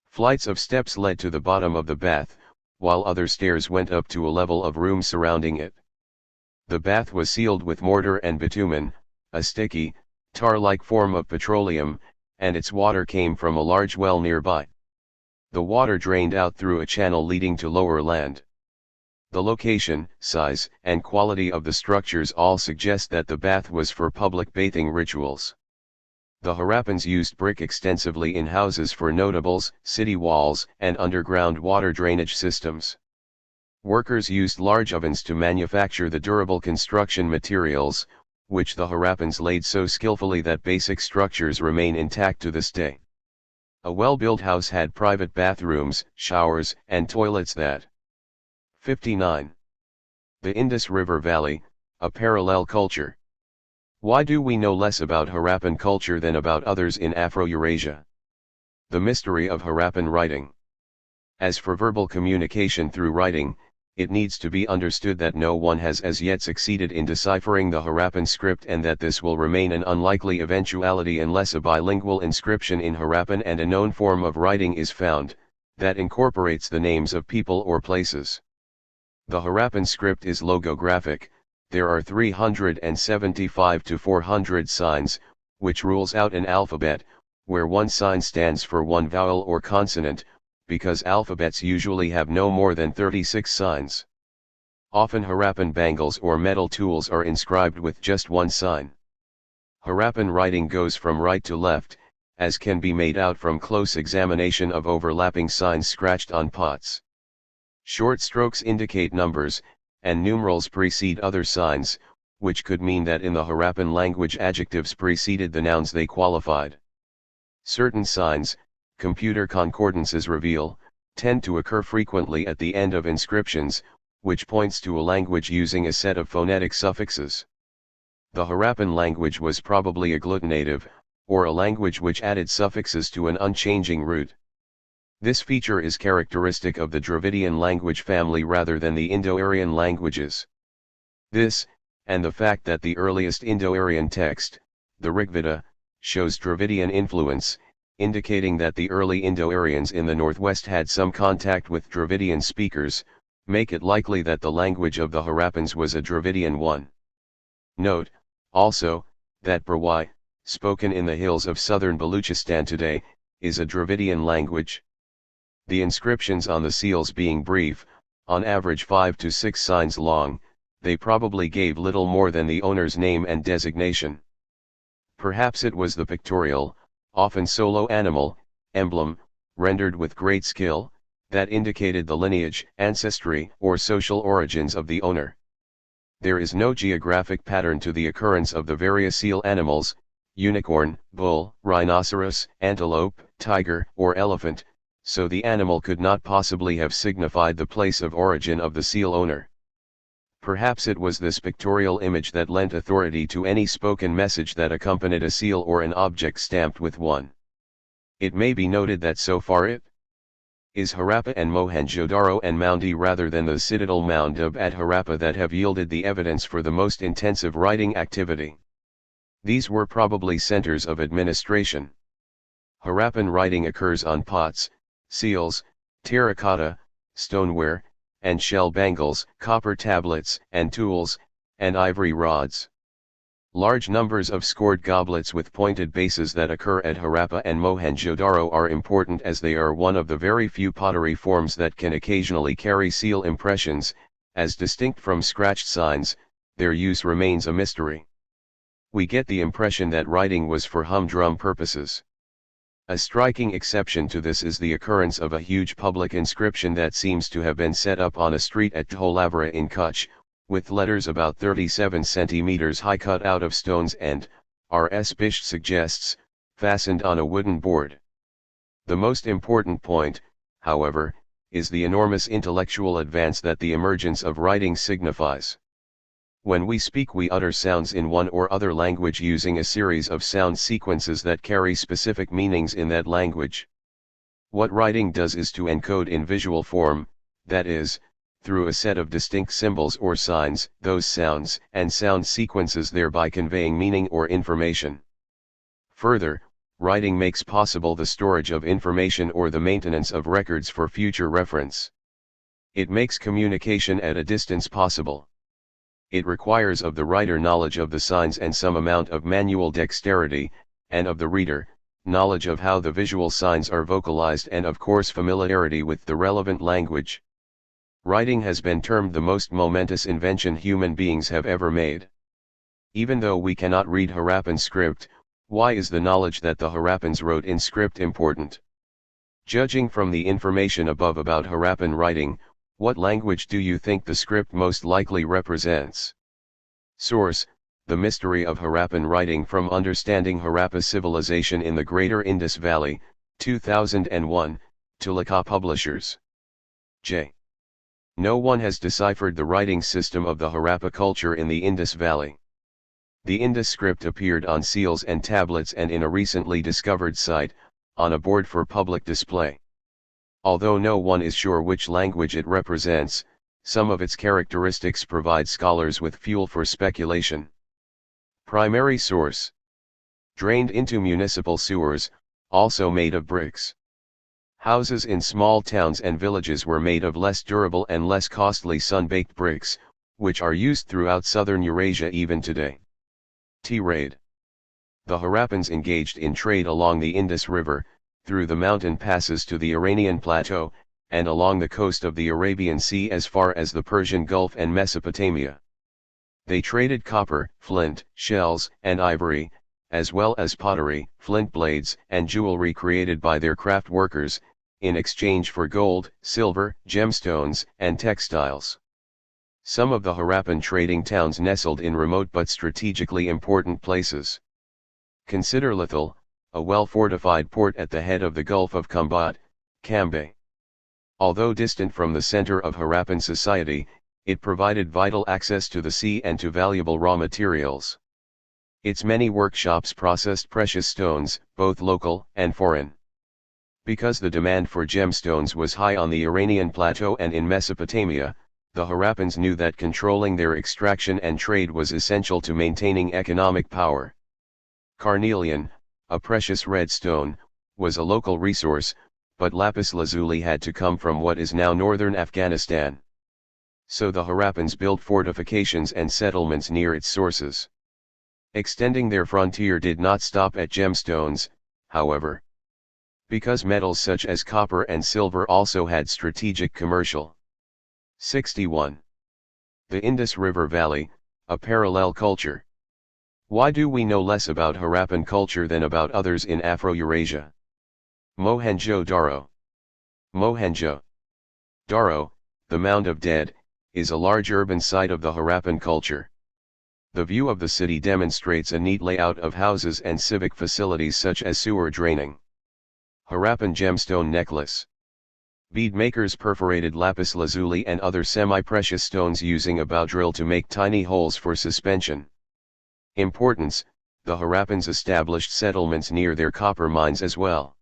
Flights of steps led to the bottom of the bath, while other stairs went up to a level of rooms surrounding it. The bath was sealed with mortar and bitumen, a sticky, tar-like form of petroleum, and its water came from a large well nearby. The water drained out through a channel leading to lower land. The location, size, and quality of the structures all suggest that the bath was for public bathing rituals. The Harappans used brick extensively in houses for notables, city walls, and underground water drainage systems. Workers used large ovens to manufacture the durable construction materials, which the Harappans laid so skillfully that basic structures remain intact to this day. A well-built house had private bathrooms, showers, and toilets that. 59. The Indus River Valley, a parallel culture. Why do we know less about Harappan culture than about others in Afro-Eurasia? The mystery of Harappan writing. As for verbal communication through writing, it needs to be understood that no one has as yet succeeded in deciphering the Harappan script, and that this will remain an unlikely eventuality unless a bilingual inscription in Harappan and a known form of writing is found, that incorporates the names of people or places. The Harappan script is logographic. There are 375 to 400 signs, which rules out an alphabet, where one sign stands for one vowel or consonant, because alphabets usually have no more than 36 signs. Often Harappan bangles or metal tools are inscribed with just one sign. Harappan writing goes from right to left, as can be made out from close examination of overlapping signs scratched on pots. Short strokes indicate numbers, and numerals precede other signs, which could mean that in the Harappan language adjectives preceded the nouns they qualified. Certain signs, computer concordances reveal, tend to occur frequently at the end of inscriptions, which points to a language using a set of phonetic suffixes. The Harappan language was probably agglutinative, or a language which added suffixes to an unchanging root. This feature is characteristic of the Dravidian language family rather than the Indo-Aryan languages. This, and the fact that the earliest Indo-Aryan text, the Rigveda, shows Dravidian influence, indicating that the early Indo-Aryans in the northwest had some contact with Dravidian speakers, make it likely that the language of the Harappans was a Dravidian one. Note, also, that Brawai, spoken in the hills of southern Baluchistan today, is a Dravidian language. The inscriptions on the seals being brief, on average 5 to 6 signs long, they probably gave little more than the owner's name and designation. Perhaps it was the pictorial, often solo animal, emblem, rendered with great skill, that indicated the lineage, ancestry, or social origins of the owner. There is no geographic pattern to the occurrence of the various seal animals, unicorn, bull, rhinoceros, antelope, tiger, or elephant, so the animal could not possibly have signified the place of origin of the seal owner. Perhaps it was this pictorial image that lent authority to any spoken message that accompanied a seal or an object stamped with one. It may be noted that so far it is Harappa and Mohenjo-Daro and Moundi rather than the citadel mound at Harappa that have yielded the evidence for the most intensive writing activity. These were probably centers of administration. Harappan writing occurs on pots, seals, terracotta, stoneware, and shell bangles, copper tablets and tools, and ivory rods. Large numbers of scored goblets with pointed bases that occur at Harappa and Mohenjo-Daro are important as they are one of the very few pottery forms that can occasionally carry seal impressions. As distinct from scratched signs, their use remains a mystery. We get the impression that writing was for humdrum purposes. A striking exception to this is the occurrence of a huge public inscription that seems to have been set up on a street at Dholavira in Kutch, with letters about 37 centimeters high cut out of stones and, R.S. Bish suggests, fastened on a wooden board. The most important point, however, is the enormous intellectual advance that the emergence of writing signifies. When we speak, we utter sounds in one or other language using a series of sound sequences that carry specific meanings in that language. What writing does is to encode in visual form, that is, through a set of distinct symbols or signs, those sounds and sound sequences, thereby conveying meaning or information. Further, writing makes possible the storage of information or the maintenance of records for future reference. It makes communication at a distance possible. It requires of the writer knowledge of the signs and some amount of manual dexterity, and of the reader, knowledge of how the visual signs are vocalized and of course familiarity with the relevant language. Writing has been termed the most momentous invention human beings have ever made. Even though we cannot read Harappan script, why is the knowledge that the Harappans wrote in script important? Judging from the information above about Harappan writing, what language do you think the script most likely represents? Source: The Mystery of Harappan Writing from Understanding Harappa Civilization in the Greater Indus Valley, 2001, Tulika Publishers. J. No one has deciphered the writing system of the Harappa culture in the Indus Valley. The Indus script appeared on seals and tablets and in a recently discovered site, on a board for public display. Although no one is sure which language it represents, some of its characteristics provide scholars with fuel for speculation. Primary source: drained into municipal sewers, also made of bricks. Houses in small towns and villages were made of less durable and less costly sun-baked bricks, which are used throughout southern Eurasia even today. Trade. The Harappans engaged in trade along the Indus River, through the mountain passes to the Iranian plateau, and along the coast of the Arabian Sea as far as the Persian Gulf and Mesopotamia. They traded copper, flint, shells, and ivory, as well as pottery, flint blades, and jewelry created by their craft workers, in exchange for gold, silver, gemstones, and textiles. Some of the Harappan trading towns nestled in remote but strategically important places. Consider Lithal, a well-fortified port at the head of the Gulf of Kambat, Cambay. Although distant from the center of Harappan society, it provided vital access to the sea and to valuable raw materials. Its many workshops processed precious stones, both local and foreign. Because the demand for gemstones was high on the Iranian plateau and in Mesopotamia, the Harappans knew that controlling their extraction and trade was essential to maintaining economic power. Carnelian, a precious red stone, was a local resource, but lapis lazuli had to come from what is now northern Afghanistan. So the Harappans built fortifications and settlements near its sources. Extending their frontier did not stop at gemstones, however. Because metals such as copper and silver also had strategic commercial. 61. The Indus River Valley, a parallel culture. Why do we know less about Harappan culture than about others in Afro-Eurasia? Mohenjo-Daro. Mohenjo-Daro, the Mound of Dead, is a large urban site of the Harappan culture. The view of the city demonstrates a neat layout of houses and civic facilities such as sewer draining. Harappan gemstone necklace. Bead makers perforated lapis lazuli and other semi-precious stones using a bow drill to make tiny holes for suspension. Importance: the Harappans established settlements near their copper mines as well.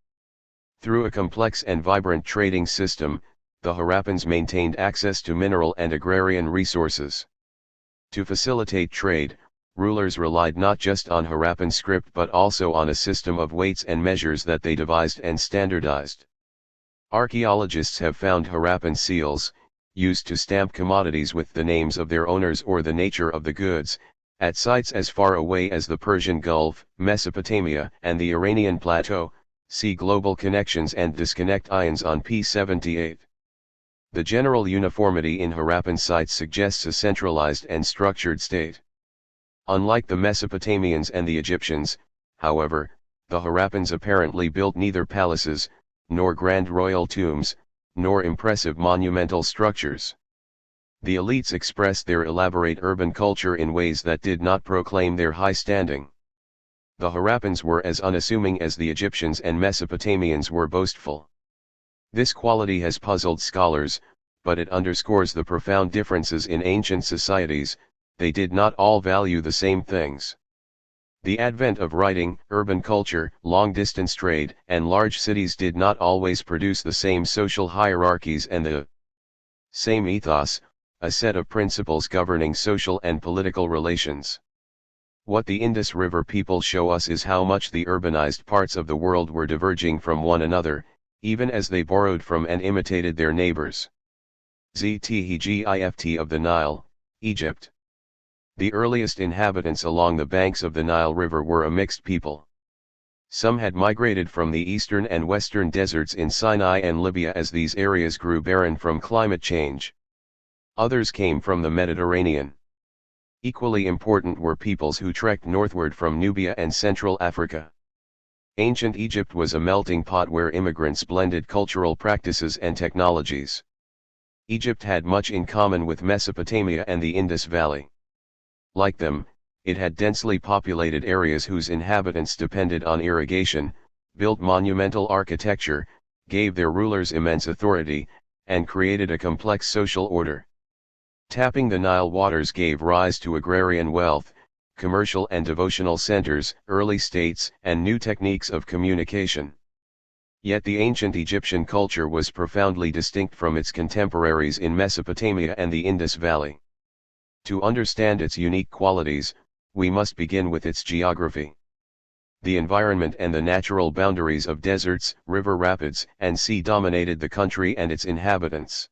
Through a complex and vibrant trading system, the Harappans maintained access to mineral and agrarian resources. To facilitate trade, rulers relied not just on Harappan script but also on a system of weights and measures that they devised and standardized. Archaeologists have found Harappan seals, used to stamp commodities with the names of their owners or the nature of the goods, at sites as far away as the Persian Gulf, Mesopotamia, and the Iranian Plateau. See Global Connections and Disconnect Ions on p78. The general uniformity in Harappan sites suggests a centralized and structured state. Unlike the Mesopotamians and the Egyptians, however, the Harappans apparently built neither palaces, nor grand royal tombs, nor impressive monumental structures. The elites expressed their elaborate urban culture in ways that did not proclaim their high standing. The Harappans were as unassuming as the Egyptians and Mesopotamians were boastful. This quality has puzzled scholars, but it underscores the profound differences in ancient societies. They did not all value the same things. The advent of writing, urban culture, long-distance trade, and large cities did not always produce the same social hierarchies and the same ethos, a set of principles governing social and political relations. What the Indus River people show us is how much the urbanized parts of the world were diverging from one another, even as they borrowed from and imitated their neighbors. Ztgift of the Nile, Egypt. The earliest inhabitants along the banks of the Nile River were a mixed people. Some had migrated from the eastern and western deserts in Sinai and Libya as these areas grew barren from climate change. Others came from the Mediterranean. Equally important were peoples who trekked northward from Nubia and Central Africa. Ancient Egypt was a melting pot where immigrants blended cultural practices and technologies. Egypt had much in common with Mesopotamia and the Indus Valley. Like them, it had densely populated areas whose inhabitants depended on irrigation, built monumental architecture, gave their rulers immense authority, and created a complex social order. Tapping the Nile waters gave rise to agrarian wealth, commercial and devotional centers, early states, and new techniques of communication. Yet the ancient Egyptian culture was profoundly distinct from its contemporaries in Mesopotamia and the Indus Valley. To understand its unique qualities, we must begin with its geography. The environment and the natural boundaries of deserts, river rapids, and sea dominated the country and its inhabitants.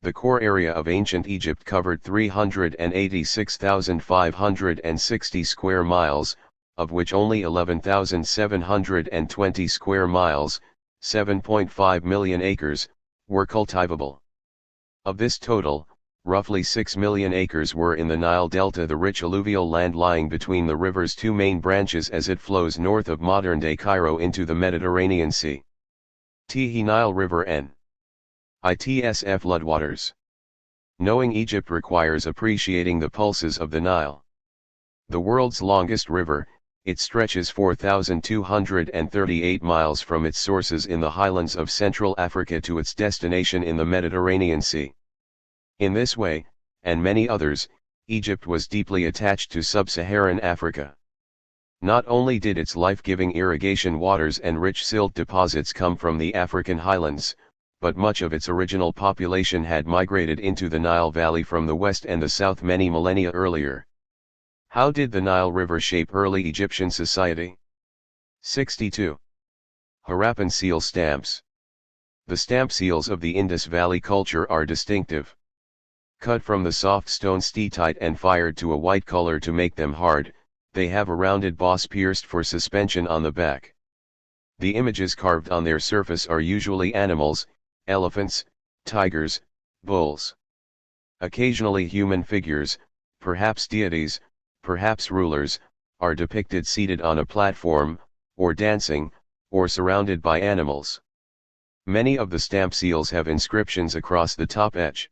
The core area of ancient Egypt covered 386,560 square miles, of which only 11,720 square miles, 7.5 million acres, were cultivable. Of this total, roughly 6 million acres were in the Nile Delta, the rich alluvial land lying between the river's two main branches as it flows north of modern-day Cairo into the Mediterranean Sea. Nile River N. ITSF floodwaters. Knowing Egypt requires appreciating the pulses of the Nile. The world's longest river, it stretches 4,238 miles from its sources in the highlands of Central Africa to its destination in the Mediterranean Sea. In this way, and many others, Egypt was deeply attached to sub-Saharan Africa. Not only did its life-giving irrigation waters and rich silt deposits come from the African highlands, but much of its original population had migrated into the Nile Valley from the west and the south many millennia earlier. How did the Nile River shape early Egyptian society? 62. Harappan seal stamps. The stamp seals of the Indus Valley culture are distinctive. Cut from the soft stone steatite and fired to a white color to make them hard, they have a rounded boss pierced for suspension on the back. The images carved on their surface are usually animals, elephants, tigers, bulls. Occasionally human figures, perhaps deities, perhaps rulers, are depicted seated on a platform, or dancing, or surrounded by animals. Many of the stamp seals have inscriptions across the top edge.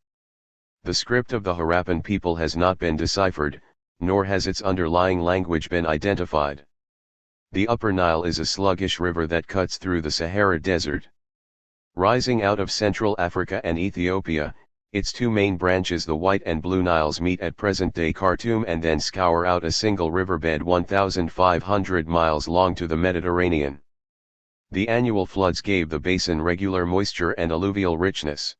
The script of the Harappan people has not been deciphered, nor has its underlying language been identified. The Upper Nile is a sluggish river that cuts through the Sahara Desert. Rising out of Central Africa and Ethiopia, its two main branches, the White and Blue Niles, meet at present-day Khartoum and then scour out a single riverbed 1,500 miles long to the Mediterranean. The annual floods gave the basin regular moisture and alluvial richness.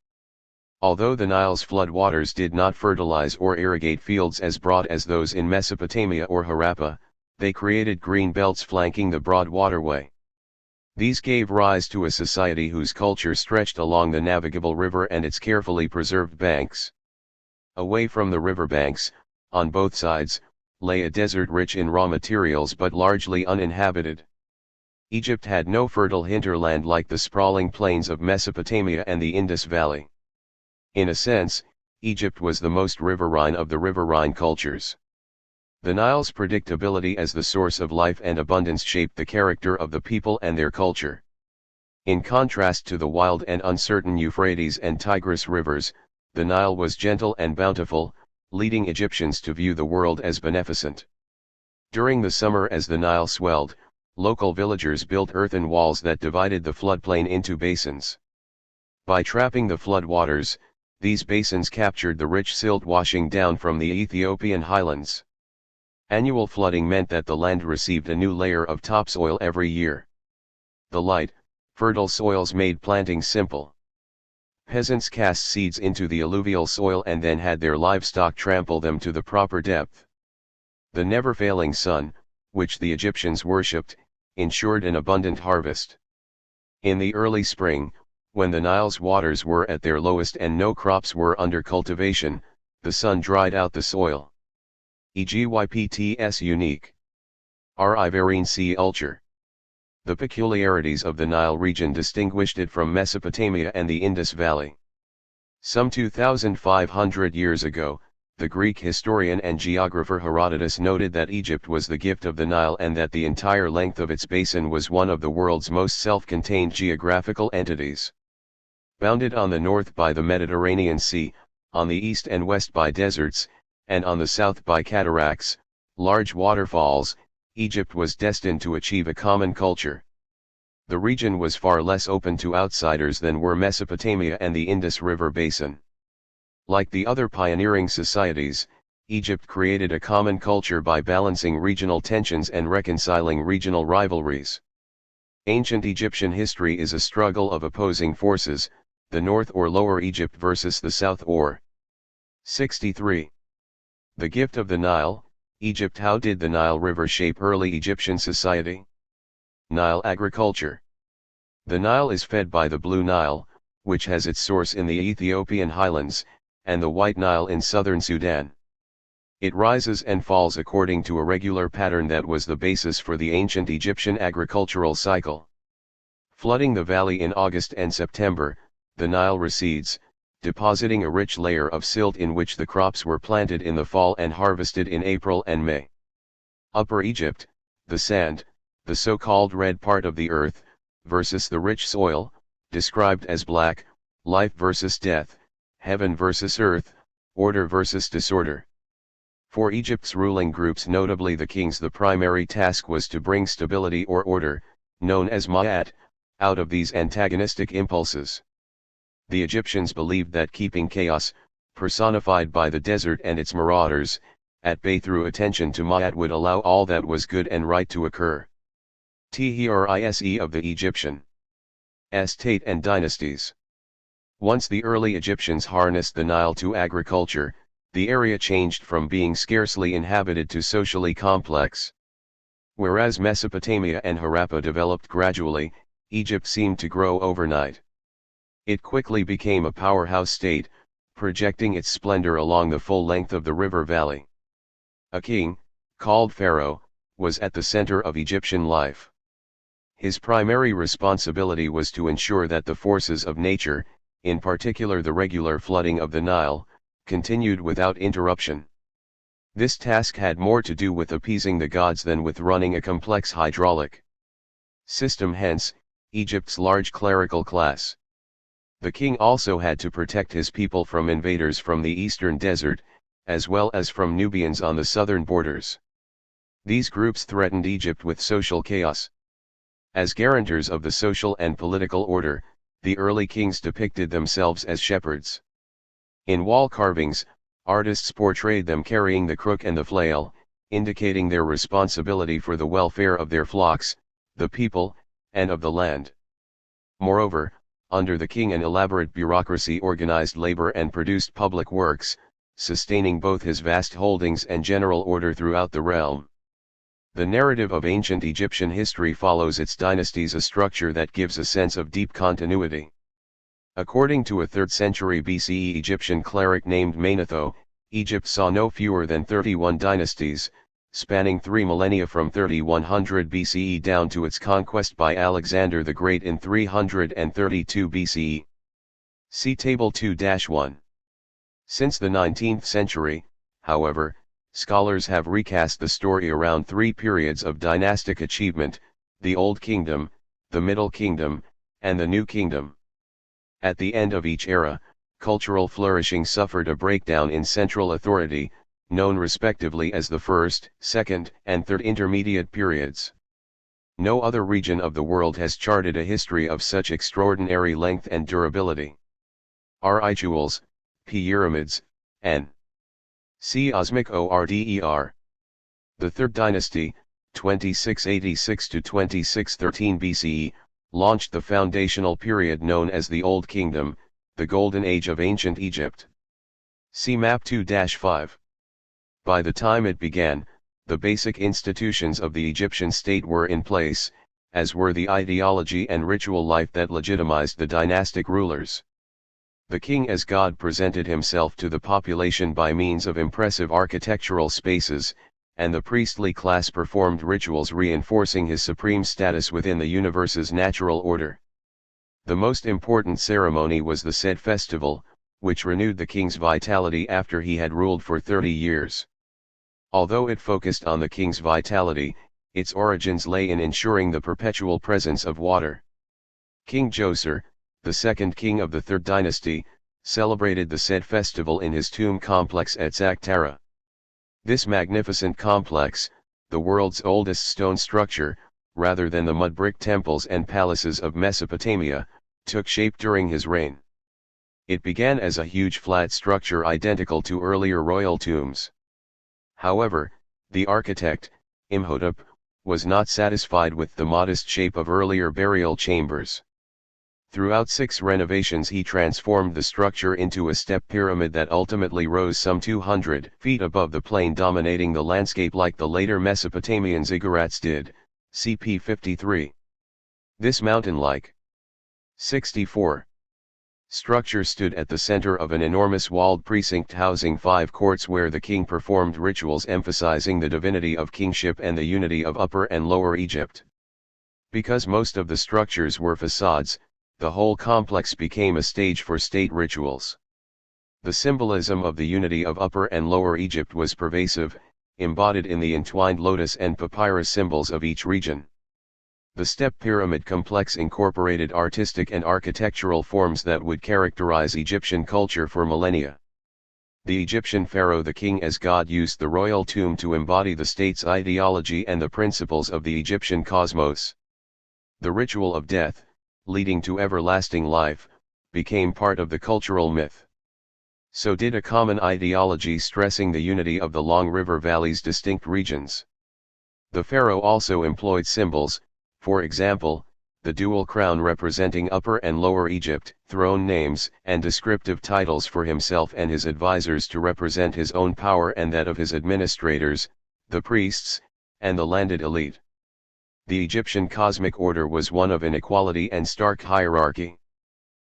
Although the Nile's floodwaters did not fertilize or irrigate fields as broad as those in Mesopotamia or Harappa, they created green belts flanking the broad waterway. These gave rise to a society whose culture stretched along the navigable river and its carefully preserved banks. Away from the riverbanks, on both sides, lay a desert rich in raw materials but largely uninhabited. Egypt had no fertile hinterland like the sprawling plains of Mesopotamia and the Indus Valley. In a sense, Egypt was the most riverine of the riverine cultures. The Nile's predictability as the source of life and abundance shaped the character of the people and their culture. In contrast to the wild and uncertain Euphrates and Tigris rivers, the Nile was gentle and bountiful, leading Egyptians to view the world as beneficent. During the summer, as the Nile swelled, local villagers built earthen walls that divided the floodplain into basins. By trapping the floodwaters, these basins captured the rich silt washing down from the Ethiopian highlands. Annual flooding meant that the land received a new layer of topsoil every year. The light, fertile soils made planting simple. Peasants cast seeds into the alluvial soil and then had their livestock trample them to the proper depth. The never-failing sun, which the Egyptians worshipped, ensured an abundant harvest. In the early spring, when the Nile's waters were at their lowest and no crops were under cultivation, the sun dried out the soil. Egypt's unique. Riverine sea culture. The peculiarities of the Nile region distinguished it from Mesopotamia and the Indus Valley. Some 2,500 years ago, the Greek historian and geographer Herodotus noted that Egypt was the gift of the Nile and that the entire length of its basin was one of the world's most self-contained geographical entities. Bounded on the north by the Mediterranean Sea, on the east and west by deserts, and on the south by cataracts, large waterfalls, Egypt was destined to achieve a common culture. The region was far less open to outsiders than were Mesopotamia and the Indus River basin. Like the other pioneering societies, Egypt created a common culture by balancing regional tensions and reconciling regional rivalries. Ancient Egyptian history is a struggle of opposing forces, the North or Lower Egypt versus the South or 63. The gift of the Nile, Egypt. How did the Nile River shape early Egyptian society? Nile agriculture. The Nile is fed by the Blue Nile, which has its source in the Ethiopian highlands, and the White Nile in southern Sudan. It rises and falls according to a regular pattern that was the basis for the ancient Egyptian agricultural cycle. Flooding the valley in August and September, the Nile recedes, depositing a rich layer of silt in which the crops were planted in the fall and harvested in April and May. Upper Egypt, the sand, the so-called red part of the earth, versus the rich soil, described as black, life versus death, heaven versus earth, order versus disorder. For Egypt's ruling groups, notably the kings, the primary task was to bring stability or order, known as ma'at, out of these antagonistic impulses. The Egyptians believed that keeping chaos, personified by the desert and its marauders, at bay through attention to ma'at would allow all that was good and right to occur. THIRD of the Egyptian state and dynasties. Once the early Egyptians harnessed the Nile to agriculture, the area changed from being scarcely inhabited to socially complex. Whereas Mesopotamia and Harappa developed gradually, Egypt seemed to grow overnight. It quickly became a powerhouse state, projecting its splendor along the full length of the river valley. A king, called Pharaoh, was at the center of Egyptian life. His primary responsibility was to ensure that the forces of nature, in particular the regular flooding of the Nile, continued without interruption. This task had more to do with appeasing the gods than with running a complex hydraulic system, hence, Egypt's large clerical class. The king also had to protect his people from invaders from the eastern desert, as well as from Nubians on the southern borders. These groups threatened Egypt with social chaos. As guarantors of the social and political order, the early kings depicted themselves as shepherds. In wall carvings, artists portrayed them carrying the crook and the flail, indicating their responsibility for the welfare of their flocks, the people, and of the land. Moreover, under the king an elaborate bureaucracy organized labor and produced public works, sustaining both his vast holdings and general order throughout the realm. The narrative of ancient Egyptian history follows its dynasties, a structure that gives a sense of deep continuity. According to a 3rd century BCE Egyptian cleric named Manetho, Egypt saw no fewer than 31 dynasties, spanning 3 millennia from 3100 BCE down to its conquest by Alexander the Great in 332 BCE. See Table 2-1. Since the 19th century, however, scholars have recast the story around 3 periods of dynastic achievement: the Old Kingdom, the Middle Kingdom, and the New Kingdom. At the end of each era, cultural flourishing suffered a breakdown in central authority, known respectively as the First, Second, and Third Intermediate periods. No other region of the world has charted a history of such extraordinary length and durability. Rituals, pyramids, n. C. Osmic Order. The Third Dynasty, 2686 to 2613 BCE, launched the foundational period known as the Old Kingdom, the Golden Age of ancient Egypt. See Map 2-5. By the time it began, the basic institutions of the Egyptian state were in place, as were the ideology and ritual life that legitimized the dynastic rulers. The king as god presented himself to the population by means of impressive architectural spaces, and the priestly class performed rituals reinforcing his supreme status within the universe's natural order. The most important ceremony was the Sed festival, which renewed the king's vitality after he had ruled for 30 years. Although it focused on the king's vitality, its origins lay in ensuring the perpetual presence of water. King Djoser, the second king of the Third Dynasty, celebrated the Sed festival in his tomb complex at Saqqara. This magnificent complex, the world's oldest stone structure, rather than the mud brick temples and palaces of Mesopotamia, took shape during his reign. It began as a huge flat structure identical to earlier royal tombs. However, the architect, Imhotep, was not satisfied with the modest shape of earlier burial chambers. Throughout 6 renovations he transformed the structure into a step pyramid that ultimately rose some 200 feet above the plain, dominating the landscape like the later Mesopotamian ziggurats did, CP 53. This mountain-like 64 structure stood at the center of an enormous walled precinct housing 5 courts where the king performed rituals emphasizing the divinity of kingship and the unity of Upper and Lower Egypt. Because most of the structures were facades, the whole complex became a stage for state rituals. The symbolism of the unity of Upper and Lower Egypt was pervasive, embodied in the entwined lotus and papyrus symbols of each region. The step pyramid complex incorporated artistic and architectural forms that would characterize Egyptian culture for millennia. The Egyptian pharaoh, the king as god, used the royal tomb to embody the state's ideology and the principles of the Egyptian cosmos. The ritual of death, leading to everlasting life, became part of the cultural myth. So did a common ideology stressing the unity of the Long River Valley's distinct regions. The pharaoh also employed symbols, for example, the dual crown representing Upper and Lower Egypt, throne names and descriptive titles for himself and his advisors to represent his own power and that of his administrators, the priests, and the landed elite. The Egyptian cosmic order was one of inequality and stark hierarchy.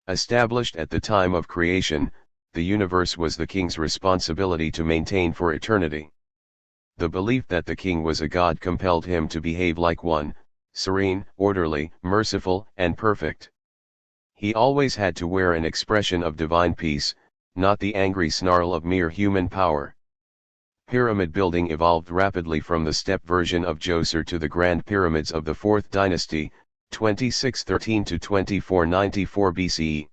Established at the time of creation, the universe was the king's responsibility to maintain for eternity. The belief that the king was a god compelled him to behave like one, serene, orderly, merciful, and perfect. He always had to wear an expression of divine peace, not the angry snarl of mere human power. Pyramid building evolved rapidly from the step version of Djoser to the Grand Pyramids of the 4th Dynasty, 2613 to 2494 BCE.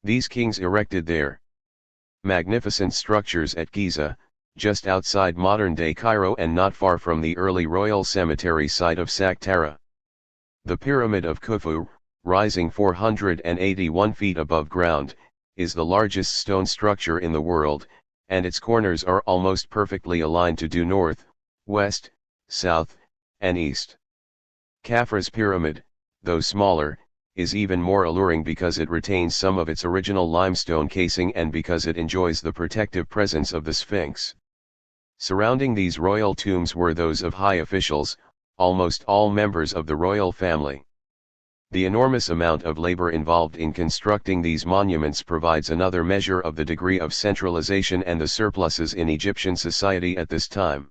These kings erected their magnificent structures at Giza, just outside modern-day Cairo and not far from the early royal cemetery site of Saqqara. The Pyramid of Khufu, rising 481 feet above ground, is the largest stone structure in the world, and its corners are almost perfectly aligned to due north, west, south, and east. Khafra's pyramid, though smaller, is even more alluring because it retains some of its original limestone casing and because it enjoys the protective presence of the Sphinx. Surrounding these royal tombs were those of high officials, almost all members of the royal family. The enormous amount of labor involved in constructing these monuments provides another measure of the degree of centralization and the surpluses in Egyptian society at this time.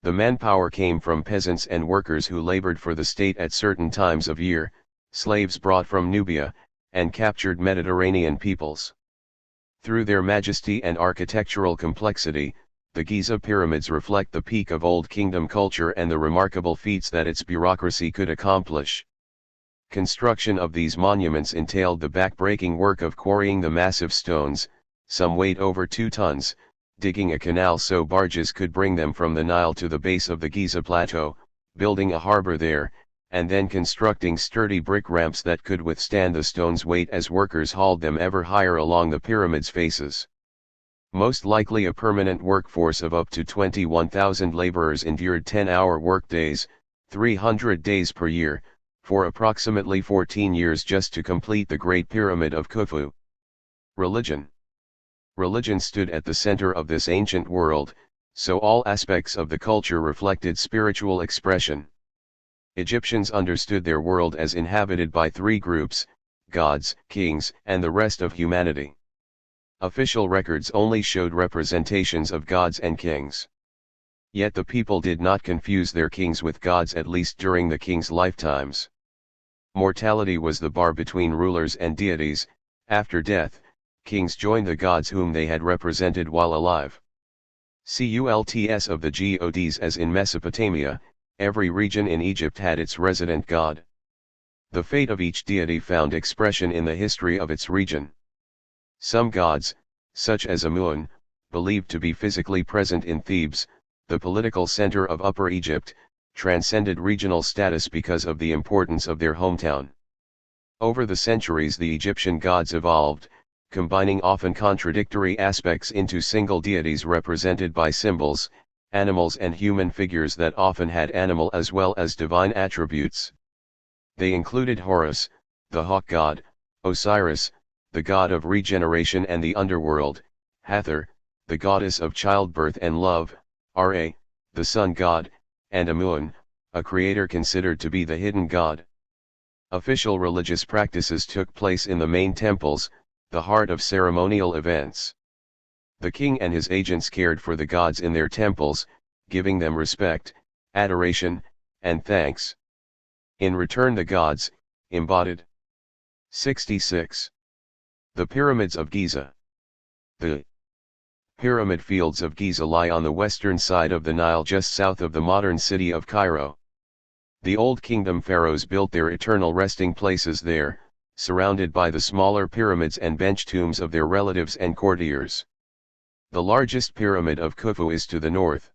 The manpower came from peasants and workers who labored for the state at certain times of year, slaves brought from Nubia, and captured Mediterranean peoples. Through their majesty and architectural complexity, the Giza pyramids reflect the peak of Old Kingdom culture and the remarkable feats that its bureaucracy could accomplish. Construction of these monuments entailed the back-breaking work of quarrying the massive stones, some weighed over 2 tons, digging a canal so barges could bring them from the Nile to the base of the Giza plateau, building a harbor there, and then constructing sturdy brick ramps that could withstand the stone's weight as workers hauled them ever higher along the pyramid's faces. Most likely a permanent workforce of up to 21,000 laborers endured 10-hour workdays, 300 days per year, for approximately 14 years just to complete the Great Pyramid of Khufu. Religion. Religion stood at the center of this ancient world, so all aspects of the culture reflected spiritual expression. Egyptians understood their world as inhabited by 3 groups: gods, kings, and the rest of humanity. Official records only showed representations of gods and kings. Yet the people did not confuse their kings with gods, at least during the kings' lifetimes. Mortality was the bar between rulers and deities. After death, kings joined the gods whom they had represented while alive. Cults of the gods. As in Mesopotamia, every region in Egypt had its resident god. The fate of each deity found expression in the history of its region. Some gods, such as Amun, believed to be physically present in Thebes, the political center of Upper Egypt, transcended regional status because of the importance of their hometown. Over the centuries the Egyptian gods evolved, combining often contradictory aspects into single deities represented by symbols, animals and human figures that often had animal as well as divine attributes. They included Horus, the hawk god, Osiris, the god of regeneration and the underworld, Hathor, the goddess of childbirth and love, Ra, the sun god, and Amun, a creator considered to be the hidden god. Official religious practices took place in the main temples, the heart of ceremonial events. The king and his agents cared for the gods in their temples, giving them respect, adoration, and thanks. In return the gods, embodied. 66. The Pyramids of Giza. The Pyramid Fields of Giza lie on the western side of the Nile just south of the modern city of Cairo. The Old Kingdom pharaohs built their eternal resting places there, surrounded by the smaller pyramids and bench tombs of their relatives and courtiers. The largest pyramid of Khufu is to the north.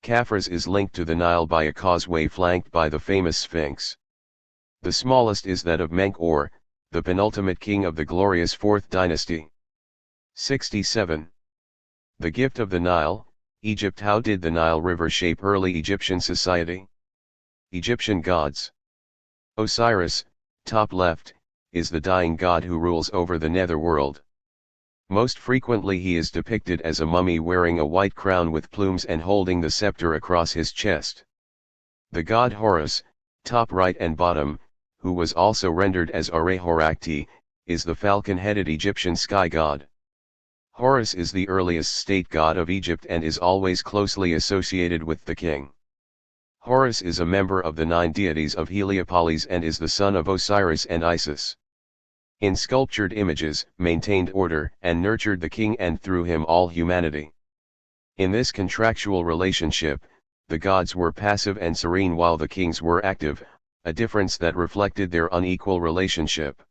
Khafra's is linked to the Nile by a causeway flanked by the famous Sphinx. The smallest is that of Menkaure, the penultimate king of the glorious 4th dynasty. 67. The gift of the Nile, Egypt. How did the Nile River shape early Egyptian society? Egyptian gods. Osiris, top left, is the dying god who rules over the netherworld. Most frequently he is depicted as a mummy wearing a white crown with plumes and holding the scepter across his chest. The god Horus, top right and bottom, who was also rendered as Are-Horakti, is the falcon-headed Egyptian sky god. Horus is the earliest state god of Egypt and is always closely associated with the king. Horus is a member of the 9 deities of Heliopolis and is the son of Osiris and Isis. In sculptured images, maintained order and nurtured the king and through him all humanity. In this contractual relationship, the gods were passive and serene while the kings were active, a difference that reflected their unequal relationship.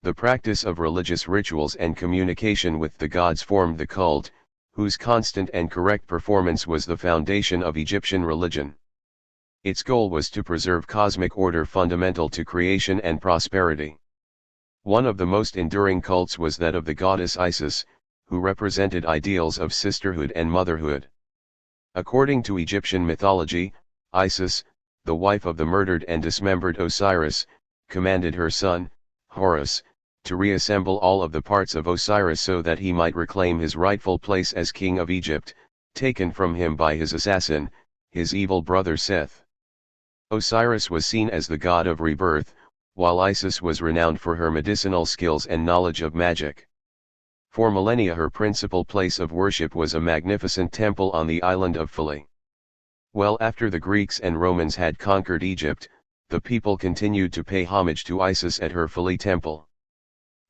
The practice of religious rituals and communication with the gods formed the cult, whose constant and correct performance was the foundation of Egyptian religion. Its goal was to preserve cosmic order fundamental to creation and prosperity. One of the most enduring cults was that of the goddess Isis, who represented ideals of sisterhood and motherhood. According to Egyptian mythology, Isis, the wife of the murdered and dismembered Osiris, commanded her son, Horus, to reassemble all of the parts of Osiris so that he might reclaim his rightful place as king of Egypt, taken from him by his assassin, his evil brother Seth. Osiris was seen as the god of rebirth, while Isis was renowned for her medicinal skills and knowledge of magic. For millennia her principal place of worship was a magnificent temple on the island of Philae. Well after the Greeks and Romans had conquered Egypt, the people continued to pay homage to Isis at her Philae temple.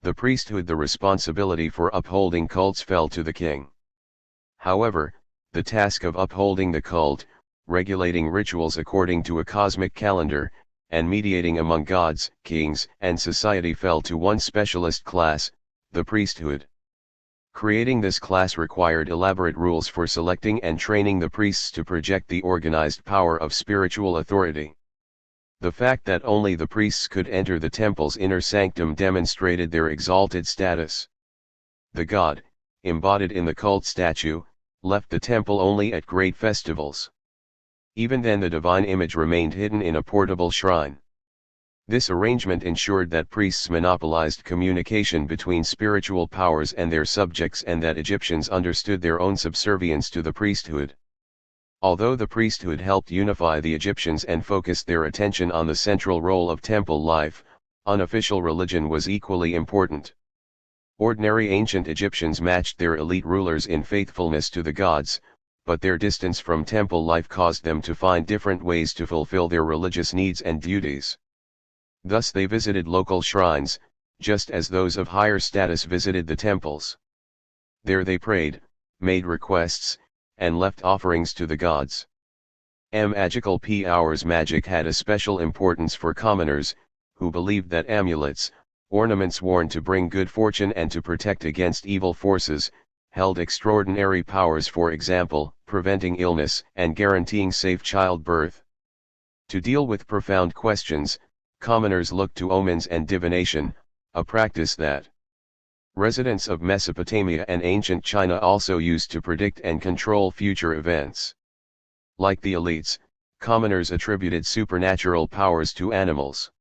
The priesthood, the responsibility for upholding cults fell to the king. However, the task of upholding the cult, regulating rituals according to a cosmic calendar, and mediating among gods, kings, and society fell to one specialist class, the priesthood. Creating this class required elaborate rules for selecting and training the priests to project the organized power of spiritual authority. The fact that only the priests could enter the temple's inner sanctum demonstrated their exalted status. The god, embodied in the cult statue, left the temple only at great festivals. Even then the divine image remained hidden in a portable shrine. This arrangement ensured that priests monopolized communication between spiritual powers and their subjects and that Egyptians understood their own subservience to the priesthood. Although the priesthood helped unify the Egyptians and focused their attention on the central role of temple life, unofficial religion was equally important. Ordinary ancient Egyptians matched their elite rulers in faithfulness to the gods, but their distance from temple life caused them to find different ways to fulfill their religious needs and duties. Thus they visited local shrines, just as those of higher status visited the temples. There they prayed, made requests, and left offerings to the gods. Magical powers. Magic had a special importance for commoners, who believed that amulets, ornaments worn to bring good fortune and to protect against evil forces, held extraordinary powers, for example, preventing illness and guaranteeing safe childbirth. To deal with profound questions, commoners looked to omens and divination, a practice that residents of Mesopotamia and ancient China also used to predict and control future events. Like the elites, commoners attributed supernatural powers to animals.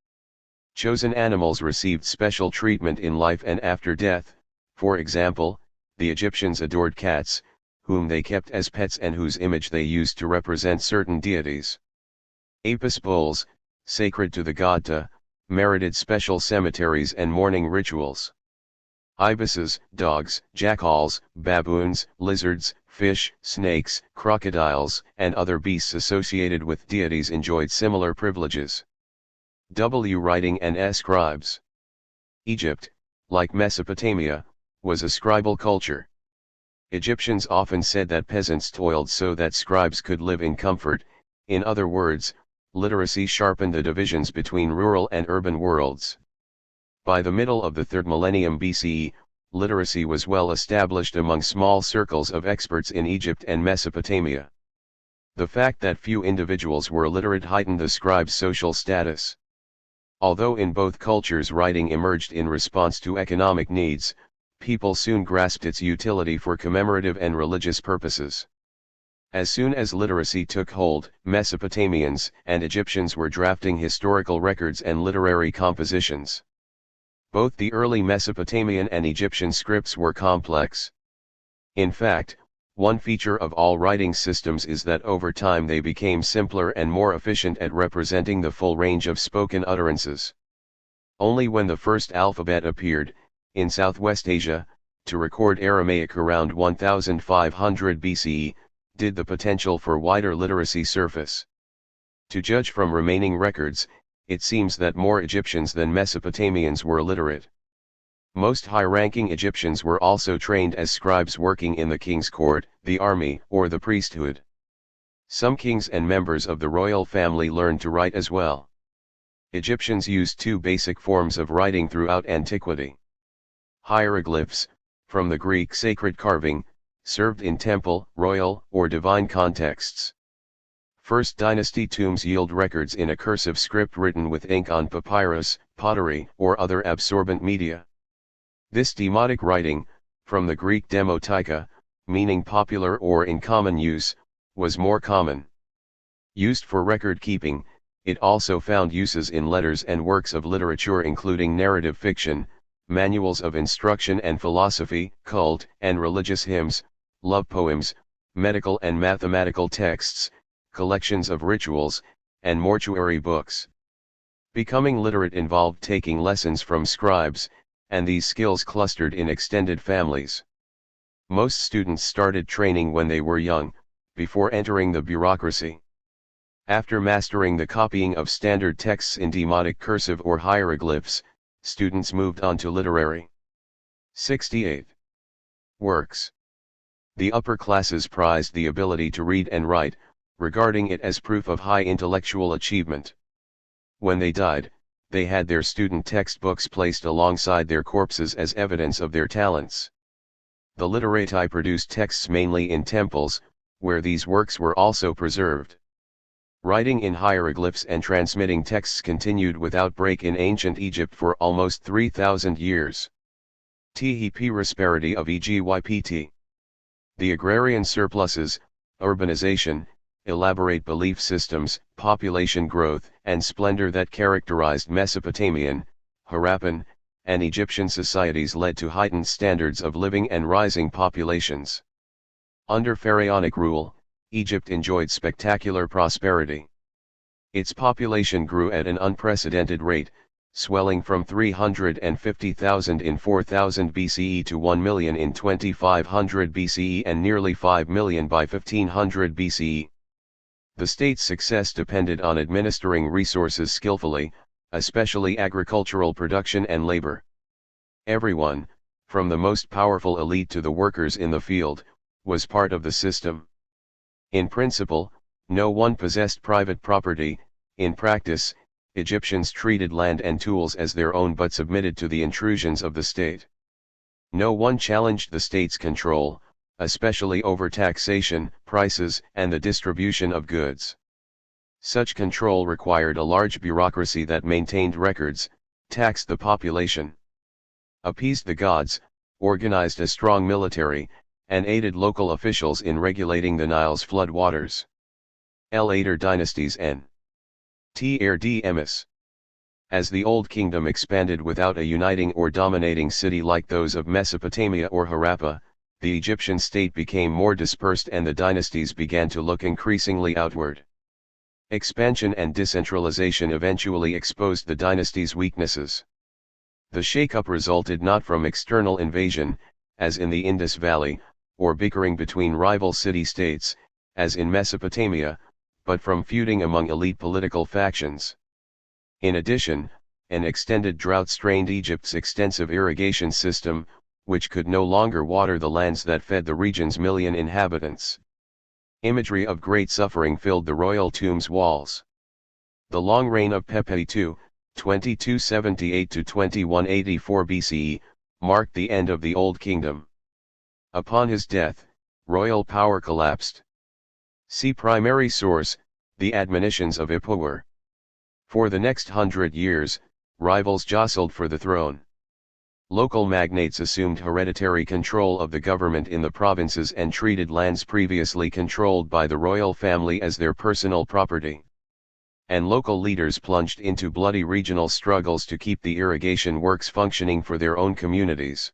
Chosen animals received special treatment in life and after death. For example, the Egyptians adored cats, whom they kept as pets and whose image they used to represent certain deities. Apis bulls, sacred to the god Ta, merited special cemeteries and mourning rituals. Ibises, dogs, jackals, baboons, lizards, fish, snakes, crocodiles, and other beasts associated with deities enjoyed similar privileges. Writing and scribes. Egypt, like Mesopotamia, was a scribal culture. Egyptians often said that peasants toiled so that scribes could live in comfort. In other words, literacy sharpened the divisions between rural and urban worlds. By the middle of the 3rd millennium BCE, literacy was well established among small circles of experts in Egypt and Mesopotamia. The fact that few individuals were literate heightened the scribe's social status. Although in both cultures writing emerged in response to economic needs, people soon grasped its utility for commemorative and religious purposes. As soon as literacy took hold, Mesopotamians and Egyptians were drafting historical records and literary compositions. Both the early Mesopotamian and Egyptian scripts were complex. In fact, one feature of all writing systems is that over time they became simpler and more efficient at representing the full range of spoken utterances. Only when the first alphabet appeared, in Southwest Asia, to record Aramaic around 1500 BCE, did the potential for wider literacy surface. To judge from remaining records, it seems that more Egyptians than Mesopotamians were literate. Most high-ranking Egyptians were also trained as scribes working in the king's court, the army, or the priesthood. Some kings and members of the royal family learned to write as well. Egyptians used two basic forms of writing throughout antiquity. Hieroglyphs, from the Greek sacred carving, served in temple, royal, or divine contexts. First dynasty tombs yield records in a cursive script written with ink on papyrus, pottery, or other absorbent media. This demotic writing, from the Greek demotika, meaning popular or in common use, was more common. Used for record keeping, it also found uses in letters and works of literature including narrative fiction, manuals of instruction and philosophy, cult and religious hymns, love poems, medical and mathematical texts, collections of rituals, and mortuary books. Becoming literate involved taking lessons from scribes, and these skills clustered in extended families. Most students started training when they were young, before entering the bureaucracy. After mastering the copying of standard texts in demotic cursive or hieroglyphs, students moved on to literary. 68. Works. The upper classes prized the ability to read and write, regarding it as proof of high intellectual achievement. When they died, they had their student textbooks placed alongside their corpses as evidence of their talents. The literati produced texts mainly in temples, where these works were also preserved. Writing in hieroglyphs and transmitting texts continued without break in ancient Egypt for almost 3,000 years. THP Prosperity of Egypt. The agrarian surpluses, urbanization, elaborate belief systems, population growth, and splendor that characterized Mesopotamian, Harappan, and Egyptian societies led to heightened standards of living and rising populations. Under pharaonic rule, Egypt enjoyed spectacular prosperity. Its population grew at an unprecedented rate, swelling from 350,000 in 4000 BCE to 1 million in 2500 BCE and nearly 5 million by 1500 BCE. The state's success depended on administering resources skillfully, especially agricultural production and labor. Everyone, from the most powerful elite to the workers in the field, was part of the system. In principle, no one possessed private property. In practice, Egyptians treated land and tools as their own but submitted to the intrusions of the state. No one challenged the state's control, especially over taxation, prices, and the distribution of goods. Such control required a large bureaucracy that maintained records, taxed the population, appeased the gods, organized a strong military, and aided local officials in regulating the Nile's floodwaters. Later dynasties and THRD-WORLDISM. As the Old Kingdom expanded without a uniting or dominating city like those of Mesopotamia or Harappa, the Egyptian state became more dispersed and the dynasties began to look increasingly outward. Expansion and decentralization eventually exposed the dynasty's weaknesses. The shakeup resulted not from external invasion, as in the Indus Valley, or bickering between rival city-states, as in Mesopotamia, but from feuding among elite political factions. In addition, an extended drought strained Egypt's extensive irrigation system, which could no longer water the lands that fed the region's million inhabitants. Imagery of great suffering filled the royal tomb's walls. The long reign of Pepi II, 2278 to 2184 BCE, marked the end of the Old Kingdom. Upon his death, royal power collapsed. See primary source, the admonitions of Ipuwer. For the next 100 years, rivals jostled for the throne. Local magnates assumed hereditary control of the government in the provinces and treated lands previously controlled by the royal family as their personal property. And local leaders plunged into bloody regional struggles to keep the irrigation works functioning for their own communities.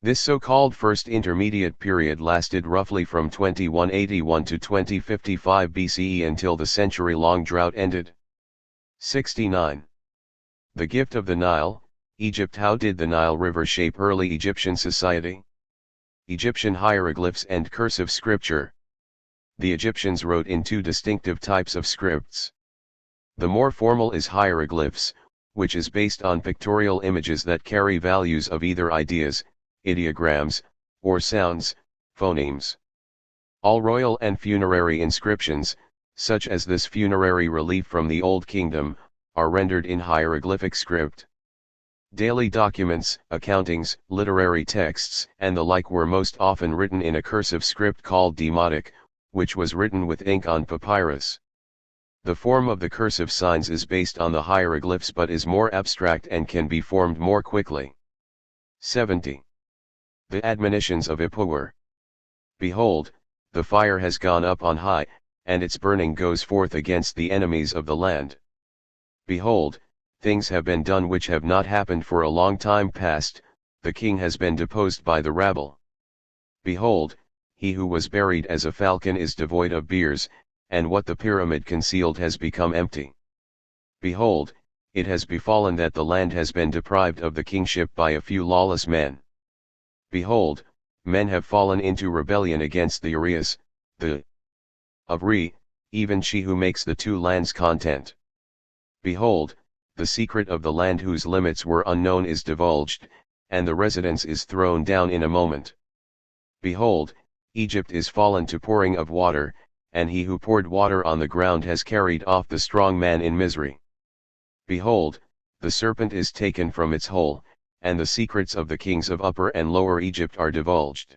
This so-called First Intermediate Period lasted roughly from 2181 to 2055 BCE until the century-long drought ended. 69. The gift of the Nile, Egypt. How did the Nile River shape early Egyptian society? Egyptian hieroglyphs and cursive scripture. The Egyptians wrote in two distinctive types of scripts. The more formal is hieroglyphs, which is based on pictorial images that carry values of either ideas, ideograms, or sounds, phonemes. All royal and funerary inscriptions, such as this funerary relief from the Old Kingdom, are rendered in hieroglyphic script. Daily documents, accountings, literary texts, and the like were most often written in a cursive script called demotic, which was written with ink on papyrus. The form of the cursive signs is based on the hieroglyphs but is more abstract and can be formed more quickly. 70. The admonitions of Ipuwer. Behold, the fire has gone up on high, and its burning goes forth against the enemies of the land. Behold, things have been done which have not happened for a long time past, the king has been deposed by the rabble. Behold, he who was buried as a falcon is devoid of beers, and what the pyramid concealed has become empty. Behold, it has befallen that the land has been deprived of the kingship by a few lawless men. Behold, men have fallen into rebellion against the Urias, the of Re, even she who makes the two lands content. Behold, the secret of the land whose limits were unknown is divulged, and the residence is thrown down in a moment. Behold, Egypt is fallen to pouring of water, and he who poured water on the ground has carried off the strong man in misery. Behold, the serpent is taken from its hole, and the secrets of the kings of Upper and Lower Egypt are divulged.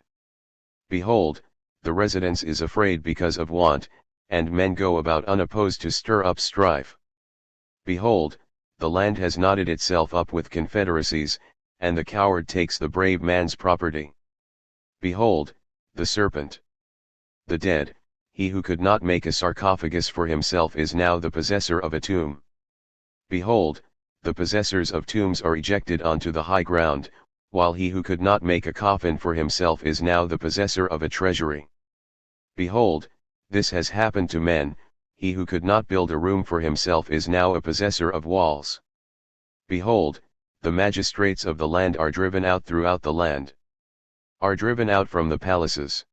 Behold, the residence is afraid because of want, and men go about unopposed to stir up strife. Behold, the land has knotted itself up with confederacies, and the coward takes the brave man's property. Behold, the serpent. The dead, he who could not make a sarcophagus for himself is now the possessor of a tomb. Behold, the possessors of tombs are ejected onto the high ground, while he who could not make a coffin for himself is now the possessor of a treasury. Behold, this has happened to men, he who could not build a room for himself is now a possessor of walls. Behold, the magistrates of the land are driven out throughout the land. Are driven out from the palaces.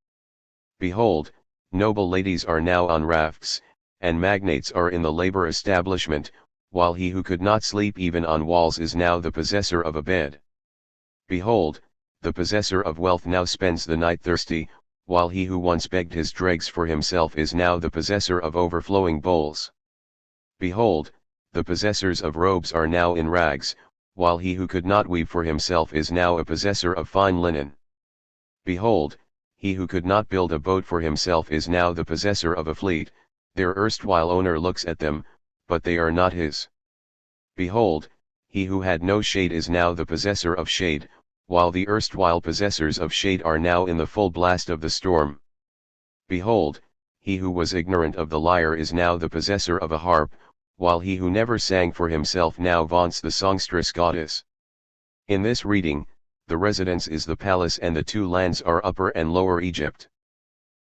Behold, noble ladies are now on rafts, and magnates are in the labor establishment, while he who could not sleep even on walls is now the possessor of a bed. Behold, the possessor of wealth now spends the night thirsty, while he who once begged his dregs for himself is now the possessor of overflowing bowls. Behold, the possessors of robes are now in rags, while he who could not weave for himself is now a possessor of fine linen. Behold, he who could not build a boat for himself is now the possessor of a fleet, their erstwhile owner looks at them, but they are not his. Behold, he who had no shade is now the possessor of shade, while the erstwhile possessors of shade are now in the full blast of the storm. Behold, he who was ignorant of the lyre is now the possessor of a harp, while he who never sang for himself now vaunts the songstress goddess. In this reading, the residence is the palace and the two lands are Upper and Lower Egypt.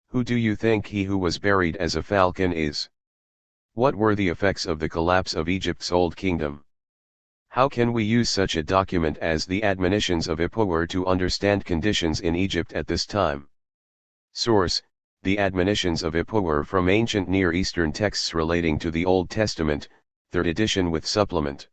Who do you think he who was buried as a falcon is? What were the effects of the collapse of Egypt's old kingdom? How can we use such a document as the admonitions of Ipuwer to understand conditions in Egypt at this time? Source: The admonitions of Ipuwer from ancient Near Eastern texts relating to the Old Testament, 3rd edition with supplement.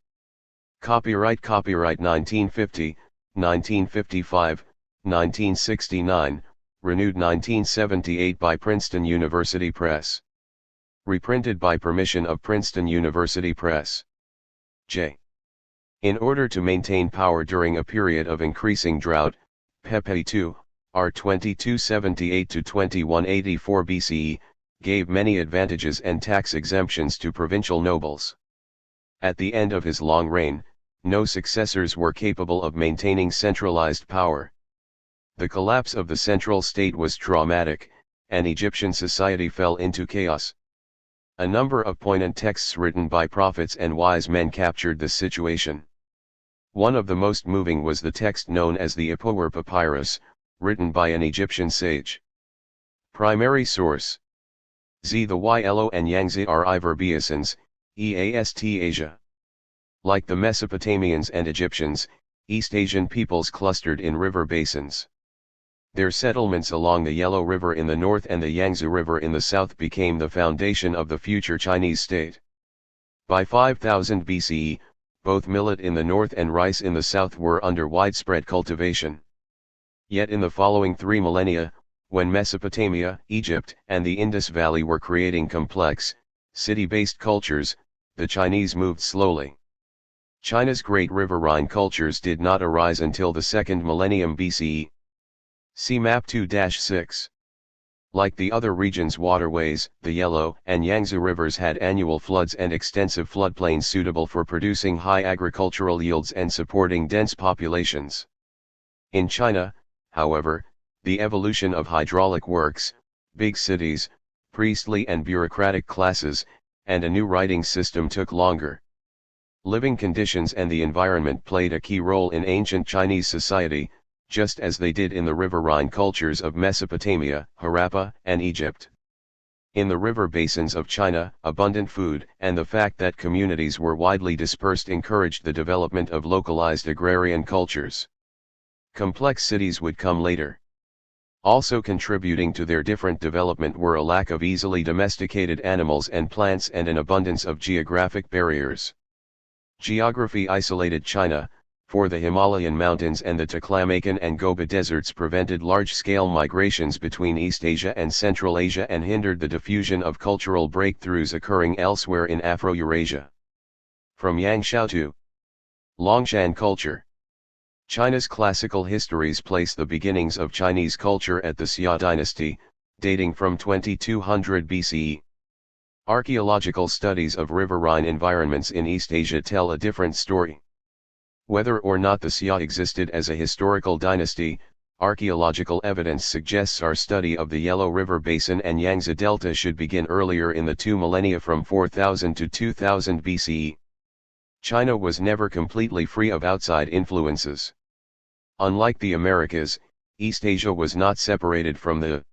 Copyright 1950, 1955, 1969, renewed 1978 by Princeton University Press. Reprinted by permission of Princeton University Press. J. In order to maintain power during a period of increasing drought, Pepe II, R. 2278-2184 BCE, gave many advantages and tax exemptions to provincial nobles. At the end of his long reign, no successors were capable of maintaining centralized power. The collapse of the central state was traumatic, and Egyptian society fell into chaos. A number of poignant texts written by prophets and wise men captured this situation. One of the most moving was the text known as the Ipuwer Papyrus, written by an Egyptian sage. Primary source: Z. The Ylo and Yangtze are Iverbeasans, EAST Asia. Like the Mesopotamians and Egyptians, East Asian peoples clustered in river basins. Their settlements along the Yellow River in the north and the Yangtze River in the south became the foundation of the future Chinese state. By 5000 BCE, both millet in the north and rice in the south were under widespread cultivation. Yet in the following 3 millennia, when Mesopotamia, Egypt, and the Indus Valley were creating complex, city-based cultures, the Chinese moved slowly. China's great riverine cultures did not arise until the 2nd millennium BCE. See Map 2-6. Like the other region's waterways, the Yellow and Yangtze rivers had annual floods and extensive floodplains suitable for producing high agricultural yields and supporting dense populations. In China, however, the evolution of hydraulic works, big cities, priestly and bureaucratic classes, and a new writing system took longer. Living conditions and the environment played a key role in ancient Chinese society, just as they did in the riverine cultures of Mesopotamia, Harappa, and Egypt. In the river basins of China, abundant food and the fact that communities were widely dispersed encouraged the development of localized agrarian cultures. Complex cities would come later. Also contributing to their different development were a lack of easily domesticated animals and plants and an abundance of geographic barriers. Geography isolated China, for the Himalayan mountains and the Taklamakan and Gobi deserts prevented large-scale migrations between East Asia and Central Asia and hindered the diffusion of cultural breakthroughs occurring elsewhere in Afro-Eurasia. From Yangshao to Longshan culture. China's classical histories place the beginnings of Chinese culture at the Xia dynasty, dating from 2200 BCE. Archaeological studies of riverine environments in East Asia tell a different story. Whether or not the Xia existed as a historical dynasty, archaeological evidence suggests our study of the Yellow River Basin and Yangtze Delta should begin earlier in the 2 millennia from 4000 to 2000 BCE. China was never completely free of outside influences. Unlike the Americas, East Asia was not separated from the.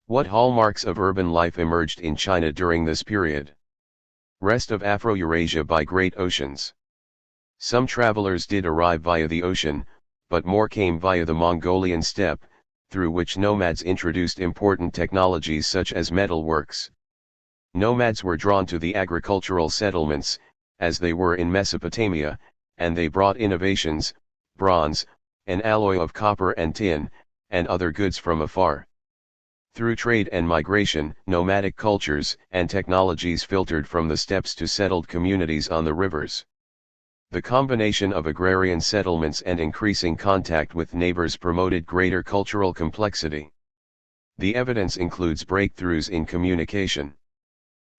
What hallmarks of urban life emerged in China during this period? Rest of Afro-Eurasia by great oceans. Some travelers did arrive via the ocean, but more came via the Mongolian steppe, through which nomads introduced important technologies such as metalworks. Nomads were drawn to the agricultural settlements, as they were in Mesopotamia, and they brought innovations, bronze, an alloy of copper and tin, and other goods from afar. Through trade and migration, nomadic cultures and technologies filtered from the steppes to settled communities on the rivers. The combination of agrarian settlements and increasing contact with neighbors promoted greater cultural complexity. The evidence includes breakthroughs in communication.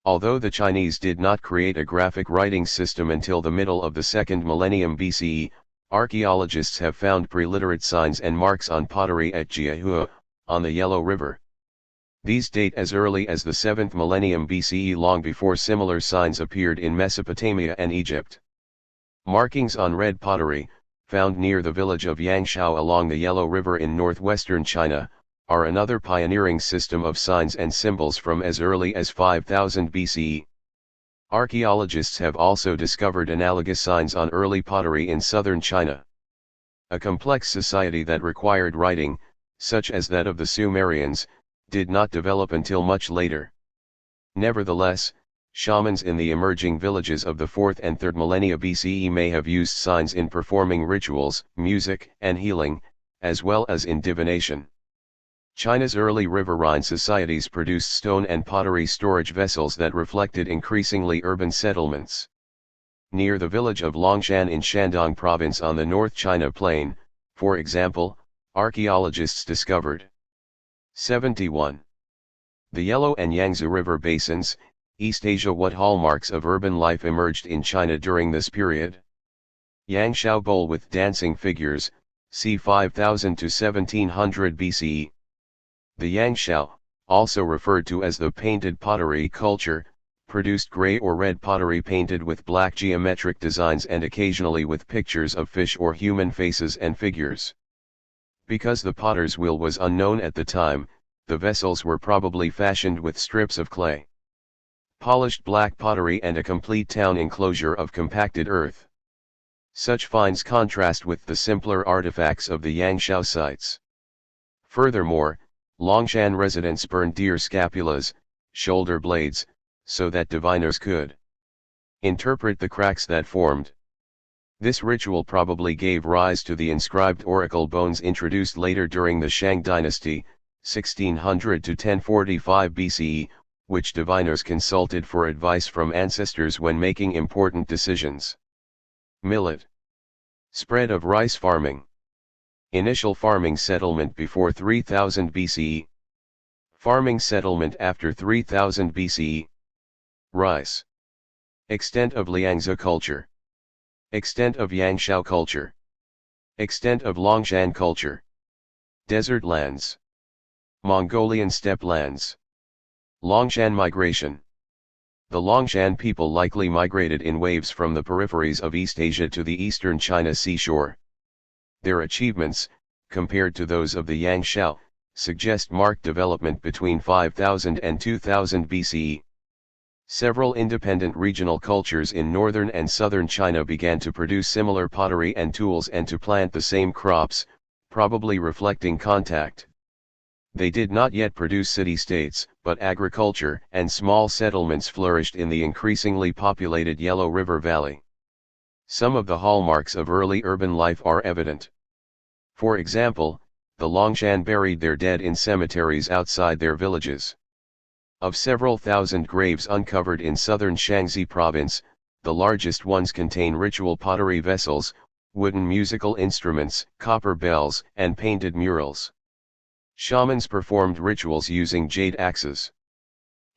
Although the Chinese did not create a graphic writing system until the middle of the 2nd millennium BCE, archaeologists have found pre-literate signs and marks on pottery at Jiahua, on the Yellow River. These date as early as the 7th millennium BCE, long before similar signs appeared in Mesopotamia and Egypt. Markings on red pottery, found near the village of Yangshao along the Yellow River in northwestern China, are another pioneering system of signs and symbols from as early as 5000 BCE. Archaeologists have also discovered analogous signs on early pottery in southern China. A complex society that required writing, such as that of the Sumerians, did not develop until much later. Nevertheless, shamans in the emerging villages of the 4th and 3rd millennia BCE may have used signs in performing rituals, music, and healing, as well as in divination. China's early riverine societies produced stone and pottery storage vessels that reflected increasingly urban settlements. Near the village of Longshan in Shandong province on the North China Plain, for example, archaeologists discovered 71. The Yellow and Yangtze River basins, East Asia. What hallmarks of urban life emerged in China during this period? Yangshao Bowl with dancing figures, c. 5000 to 1700 BCE. The Yangshao, also referred to as the painted pottery culture, produced gray or red pottery painted with black geometric designs and occasionally with pictures of fish or human faces and figures. Because the potter's wheel was unknown at the time, the vessels were probably fashioned with strips of clay, polished black pottery and a complete town enclosure of compacted earth. Such finds contrast with the simpler artifacts of the Yangshao sites. Furthermore, Longshan residents burned deer scapulas, shoulder blades, so that diviners could interpret the cracks that formed. This ritual probably gave rise to the inscribed oracle bones introduced later during the Shang dynasty, 1600 to 1045 BCE, which diviners consulted for advice from ancestors when making important decisions. Millet. Spread of rice farming. Initial farming settlement before 3000 BCE. Farming settlement after 3000 BCE. Rice. Extent of Liangzhu culture. Extent of Yangshao culture. Extent of Longshan culture. Desert lands. Mongolian steppe lands. Longshan migration. The Longshan people likely migrated in waves from the peripheries of East Asia to the eastern China seashore. Their achievements, compared to those of the Yangshao, suggest marked development between 5000 and 2000 BCE. Several independent regional cultures in northern and southern China began to produce similar pottery and tools and to plant the same crops, probably reflecting contact. They did not yet produce city-states, but agriculture and small settlements flourished in the increasingly populated Yellow River Valley. Some of the hallmarks of early urban life are evident. For example, the Longshan buried their dead in cemeteries outside their villages. Of several thousand graves uncovered in southern Shaanxi province, the largest ones contain ritual pottery vessels, wooden musical instruments, copper bells, and painted murals. Shamans performed rituals using jade axes.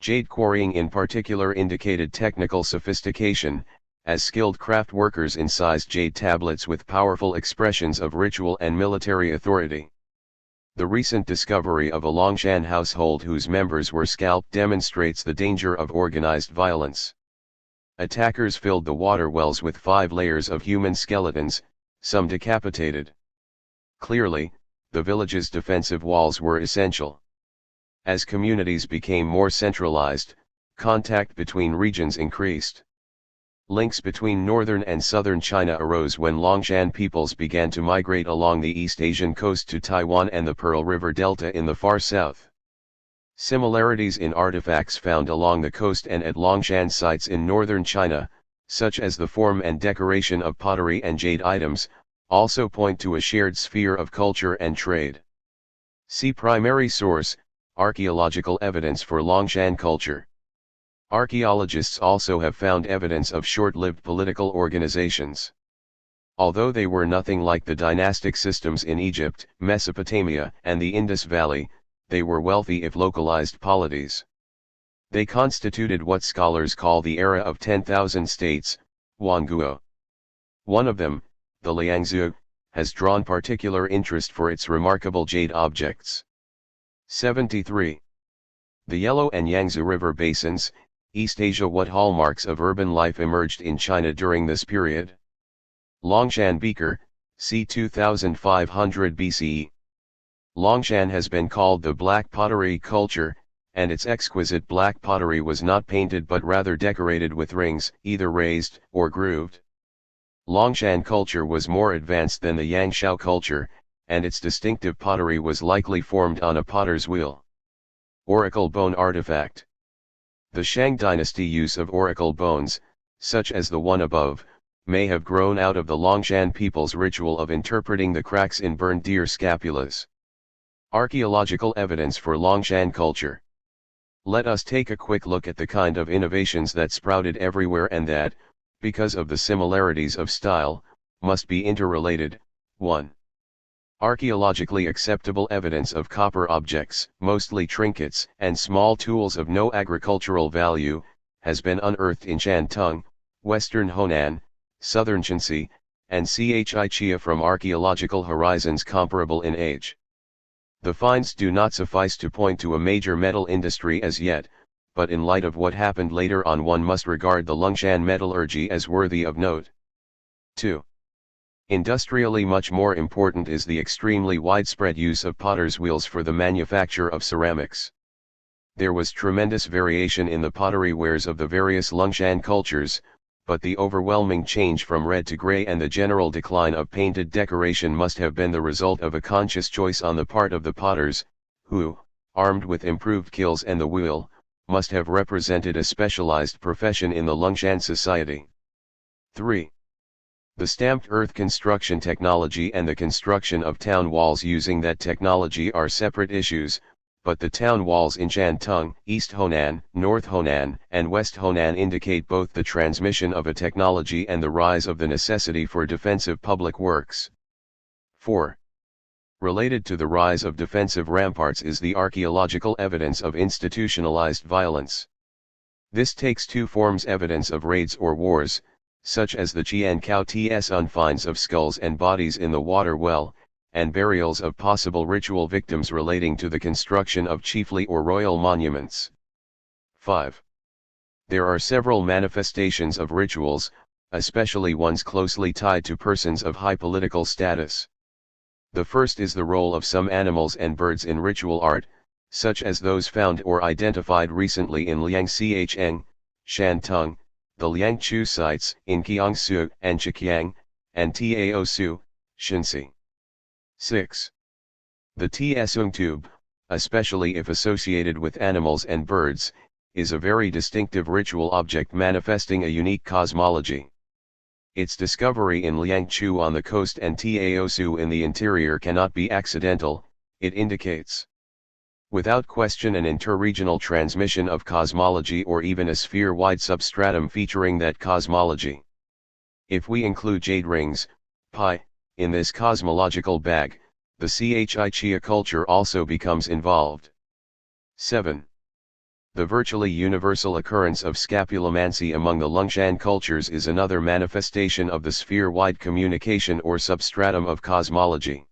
Jade quarrying in particular indicated technical sophistication, as skilled craft workers incised jade tablets with powerful expressions of ritual and military authority. The recent discovery of a Longshan household whose members were scalped demonstrates the danger of organized violence. Attackers filled the water wells with 5 layers of human skeletons, some decapitated. Clearly, the village's defensive walls were essential. As communities became more centralized, contact between regions increased. Links between northern and southern China arose when Longshan peoples began to migrate along the East Asian coast to Taiwan and the Pearl River Delta in the far south. Similarities in artifacts found along the coast and at Longshan sites in northern China, such as the form and decoration of pottery and jade items, also point to a shared sphere of culture and trade. See primary source, archaeological evidence for Longshan culture. Archaeologists also have found evidence of short-lived political organizations. Although they were nothing like the dynastic systems in Egypt, Mesopotamia, and the Indus Valley, they were wealthy if localized polities. They constituted what scholars call the era of 10,000 states, Huangguo. One of them, the Liangzhu, has drawn particular interest for its remarkable jade objects. 73. The Yellow and Yangtze River basins, East Asia. What hallmarks of urban life emerged in China during this period? Longshan beaker, c. 2500 BCE. Longshan has been called the black pottery culture, and its exquisite black pottery was not painted but rather decorated with rings, either raised or grooved. Longshan culture was more advanced than the Yangshao culture, and its distinctive pottery was likely formed on a potter's wheel. Oracle bone artifact. The Shang dynasty use of oracle bones, such as the one above, may have grown out of the Longshan people's ritual of interpreting the cracks in burned deer scapulas. Archaeological evidence for Longshan culture. Let us take a quick look at the kind of innovations that sprouted everywhere and that, because of the similarities of style, must be interrelated. 1. Archaeologically acceptable evidence of copper objects, mostly trinkets and small tools of no agricultural value, has been unearthed in Shantung, western Honan, southern Shanxi, and Chichia from archaeological horizons comparable in age. The finds do not suffice to point to a major metal industry as yet, but in light of what happened later on one must regard the Longshan metallurgy as worthy of note. 2. Industrially much more important is the extremely widespread use of potter's wheels for the manufacture of ceramics. There was tremendous variation in the pottery wares of the various Longshan cultures, but the overwhelming change from red to gray and the general decline of painted decoration must have been the result of a conscious choice on the part of the potters, who, armed with improved kilns and the wheel, must have represented a specialized profession in the Longshan society. 3. The stamped earth construction technology and the construction of town walls using that technology are separate issues, but the town walls in Shantung, East Honan, North Honan, and West Honan indicate both the transmission of a technology and the rise of the necessity for defensive public works. 4. Related to the rise of defensive ramparts is the archaeological evidence of institutionalized violence. This takes two forms: evidence of raids or wars, such as the Chian Tsun finds of skulls and bodies in the water well, and burials of possible ritual victims relating to the construction of chiefly or royal monuments. 5. There are several manifestations of rituals, especially ones closely tied to persons of high political status. The first is the role of some animals and birds in ritual art, such as those found or identified recently in Liangxiang, Shantung, the Liangchu sites in Jiangsu and Zhejiang, and Taosu, Shanxi. 6. The Tsung tube, especially if associated with animals and birds, is a very distinctive ritual object manifesting a unique cosmology. Its discovery in Liangchu on the coast and Taosu in the interior cannot be accidental, it indicates, without question, an interregional transmission of cosmology or even a sphere-wide substratum featuring that cosmology. If we include jade rings, pi, in this cosmological bag, the Chia culture also becomes involved. 7. The virtually universal occurrence of scapulomancy among the Lungshan cultures is another manifestation of the sphere-wide communication or substratum of cosmology.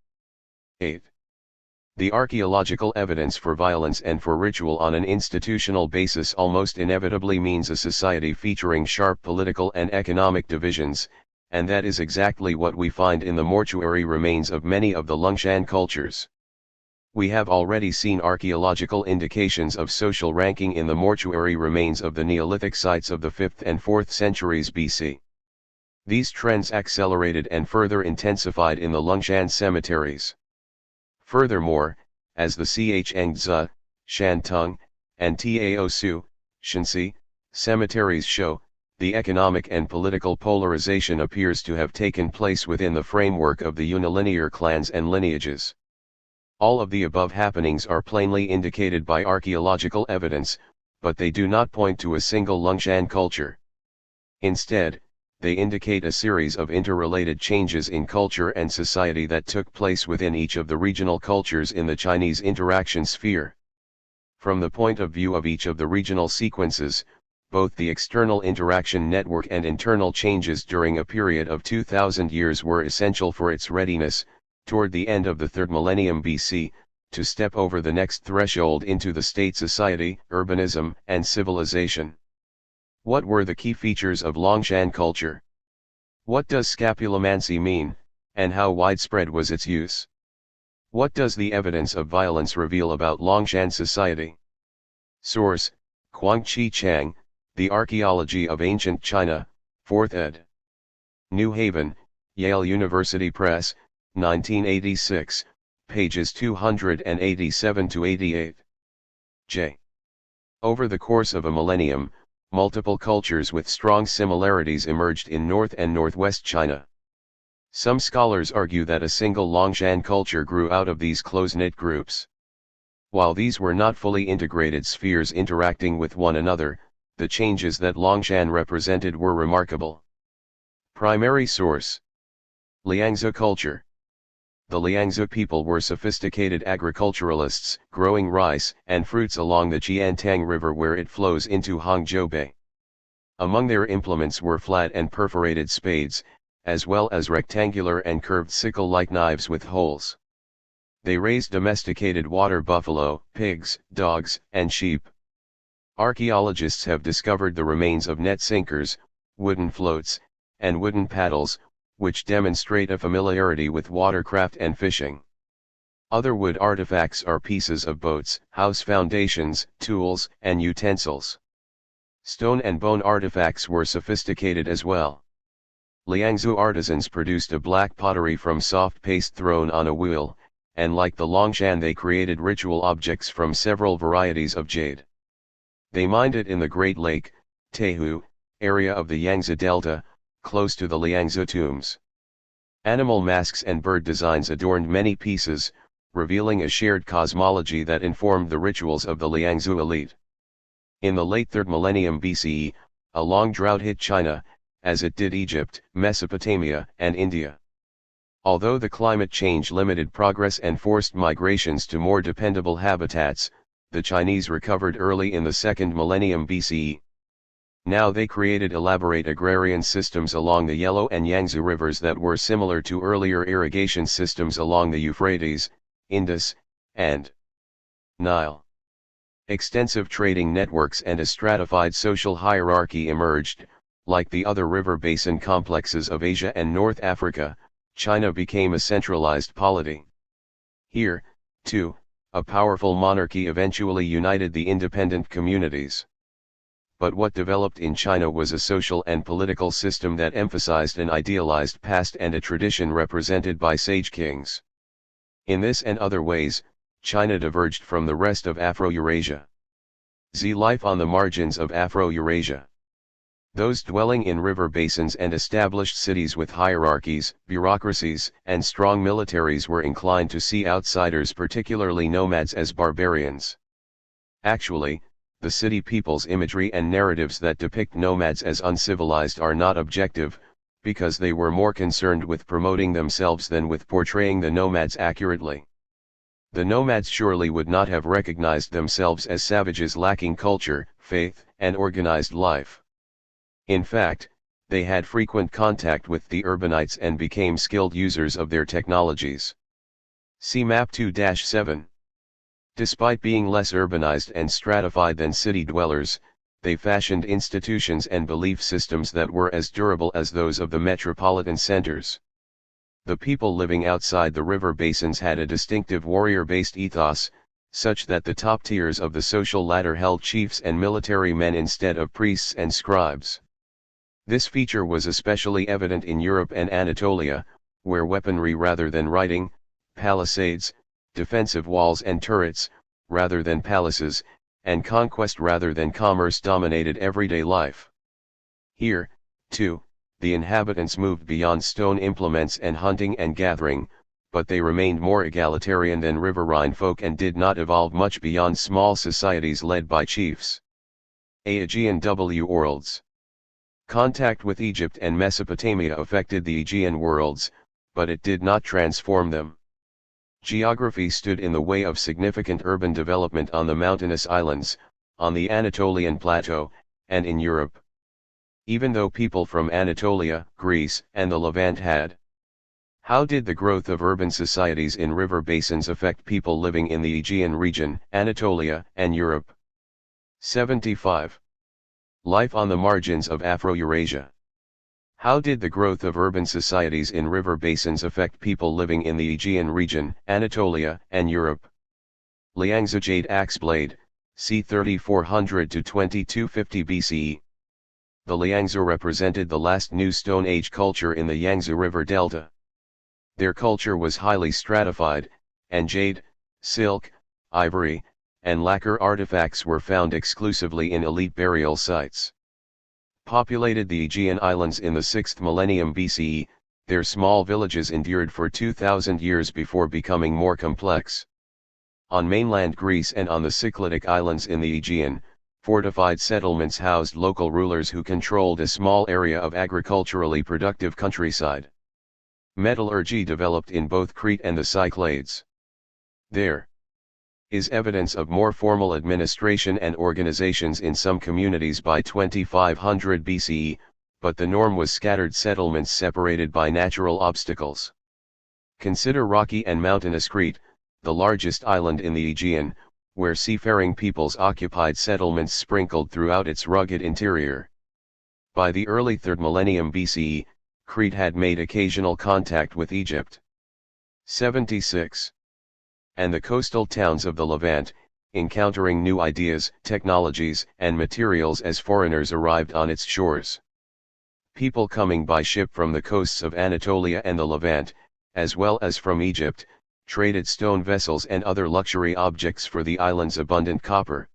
8. The archaeological evidence for violence and for ritual on an institutional basis almost inevitably means a society featuring sharp political and economic divisions, and that is exactly what we find in the mortuary remains of many of the Lungshan cultures. We have already seen archaeological indications of social ranking in the mortuary remains of the Neolithic sites of the 5th and 4th centuries BC. These trends accelerated and further intensified in the Lungshan cemeteries. Furthermore, as the Changzi, Shantung, and Taosu, Shanxi, cemeteries show, the economic and political polarization appears to have taken place within the framework of the unilinear clans and lineages. All of the above happenings are plainly indicated by archaeological evidence, but they do not point to a single Lungshan culture. Instead, they indicate a series of interrelated changes in culture and society that took place within each of the regional cultures in the Chinese interaction sphere. From the point of view of each of the regional sequences, both the external interaction network and internal changes during a period of 2000 years were essential for its readiness, toward the end of the 3rd millennium BC, to step over the next threshold into the state society, urbanism, and civilization. What were the key features of Lungshan culture? What does scapulomancy mean, and how widespread was its use? What does the evidence of violence reveal about Lungshan society? Source: Guangqi Chang, The Archaeology of Ancient China, 4th ed. New Haven, Yale University Press, 1986, pages 287-88. J. Over the course of a millennium, multiple cultures with strong similarities emerged in North and Northwest China. Some scholars argue that a single Lungshan culture grew out of these close-knit groups. While these were not fully integrated spheres interacting with one another, the changes that Lungshan represented were remarkable. Primary source: Liangzhu culture. The Liangzhu people were sophisticated agriculturalists, growing rice and fruits along the Jiantang River where it flows into Hangzhou Bay. Among their implements were flat and perforated spades, as well as rectangular and curved sickle-like knives with holes. They raised domesticated water buffalo, pigs, dogs, and sheep. Archaeologists have discovered the remains of net sinkers, wooden floats, and wooden paddles, which demonstrate a familiarity with watercraft and fishing. Other wood artifacts are pieces of boats, house foundations, tools, and utensils. Stone and bone artifacts were sophisticated as well. Liangzhu artisans produced a black pottery from soft paste thrown on a wheel, and like the Lungshan they created ritual objects from several varieties of jade. They mined it in the Great Lake, Taihu, area of the Yangtze Delta, close to the Liangzhu tombs. Animal masks and bird designs adorned many pieces, revealing a shared cosmology that informed the rituals of the Liangzhu elite. In the late 3rd millennium BCE, a long drought hit China, as it did Egypt, Mesopotamia, and India. Although the climate change limited progress and forced migrations to more dependable habitats, the Chinese recovered early in the second millennium BCE. Now they created elaborate agrarian systems along the Yellow and Yangtze rivers that were similar to earlier irrigation systems along the Euphrates, Indus, and Nile. Extensive trading networks and a stratified social hierarchy emerged. Like the other river basin complexes of Asia and North Africa, China became a centralized polity. Here, too, a powerful monarchy eventually united the independent communities. But what developed in China was a social and political system that emphasized an idealized past and a tradition represented by sage kings. In this and other ways, China diverged from the rest of Afro-Eurasia. Life on the margins of Afro-Eurasia. Those dwelling in river basins and established cities with hierarchies, bureaucracies, and strong militaries were inclined to see outsiders, particularly nomads, as barbarians. Actually, the city people's imagery and narratives that depict nomads as uncivilized are not objective, because they were more concerned with promoting themselves than with portraying the nomads accurately. The nomads surely would not have recognized themselves as savages lacking culture, faith, and organized life. In fact, they had frequent contact with the urbanites and became skilled users of their technologies. See Map 2-7. Despite being less urbanized and stratified than city dwellers, they fashioned institutions and belief systems that were as durable as those of the metropolitan centers. The people living outside the river basins had a distinctive warrior-based ethos, such that the top tiers of the social ladder held chiefs and military men instead of priests and scribes. This feature was especially evident in Europe and Anatolia, where weaponry rather than writing, palisades, defensive walls and turrets, rather than palaces, and conquest rather than commerce dominated everyday life. Here, too, the inhabitants moved beyond stone implements and hunting and gathering, but they remained more egalitarian than riverine folk and did not evolve much beyond small societies led by chiefs. Aegean worlds. Contact with Egypt and Mesopotamia affected the Aegean worlds, but it did not transform them. Geography stood in the way of significant urban development on the mountainous islands, on the Anatolian plateau, and in Europe. Even though people from Anatolia, Greece, and the Levant had. How did the growth of urban societies in river basins affect people living in the Aegean region, Anatolia, and Europe? 75. Life on the margins of Afro-Eurasia. How did the growth of urban societies in river basins affect people living in the Aegean region, Anatolia, and Europe? Liangzi Jade Axe Blade, c. 3400 to 2250 BCE. The Liangzi represented the last New Stone Age culture in the Yangtze River Delta. Their culture was highly stratified, and jade, silk, ivory, and lacquer artifacts were found exclusively in elite burial sites. Populated the Aegean Islands in the 6th millennium BCE, their small villages endured for 2,000 years before becoming more complex. On mainland Greece and on the Cycladic islands in the Aegean, fortified settlements housed local rulers who controlled a small area of agriculturally productive countryside. Metallurgy developed in both Crete and the Cyclades. There is evidence of more formal administration and organizations in some communities by 2500 BCE, but the norm was scattered settlements separated by natural obstacles. Consider rocky and mountainous Crete, the largest island in the Aegean, where seafaring peoples occupied settlements sprinkled throughout its rugged interior. By the early 3rd millennium BCE, Crete had made occasional contact with Egypt. 76. And the coastal towns of the Levant, encountering new ideas, technologies, and materials as foreigners arrived on its shores. People coming by ship from the coasts of Anatolia and the Levant, as well as from Egypt, traded stone vessels and other luxury objects for the island's abundant copper.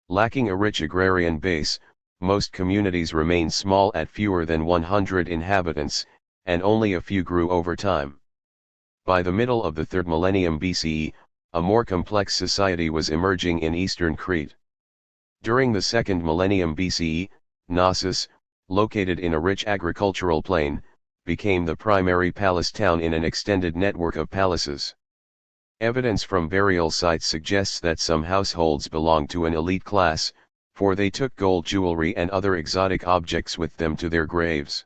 Lacking a rich agrarian base, most communities remained small at fewer than 100 inhabitants, and only a few grew over time. By the middle of the 3rd millennium BCE, a more complex society was emerging in eastern Crete. During the 2nd millennium BCE, Knossos, located in a rich agricultural plain, became the primary palace town in an extended network of palaces. Evidence from burial sites suggests that some households belonged to an elite class, for they took gold jewelry and other exotic objects with them to their graves.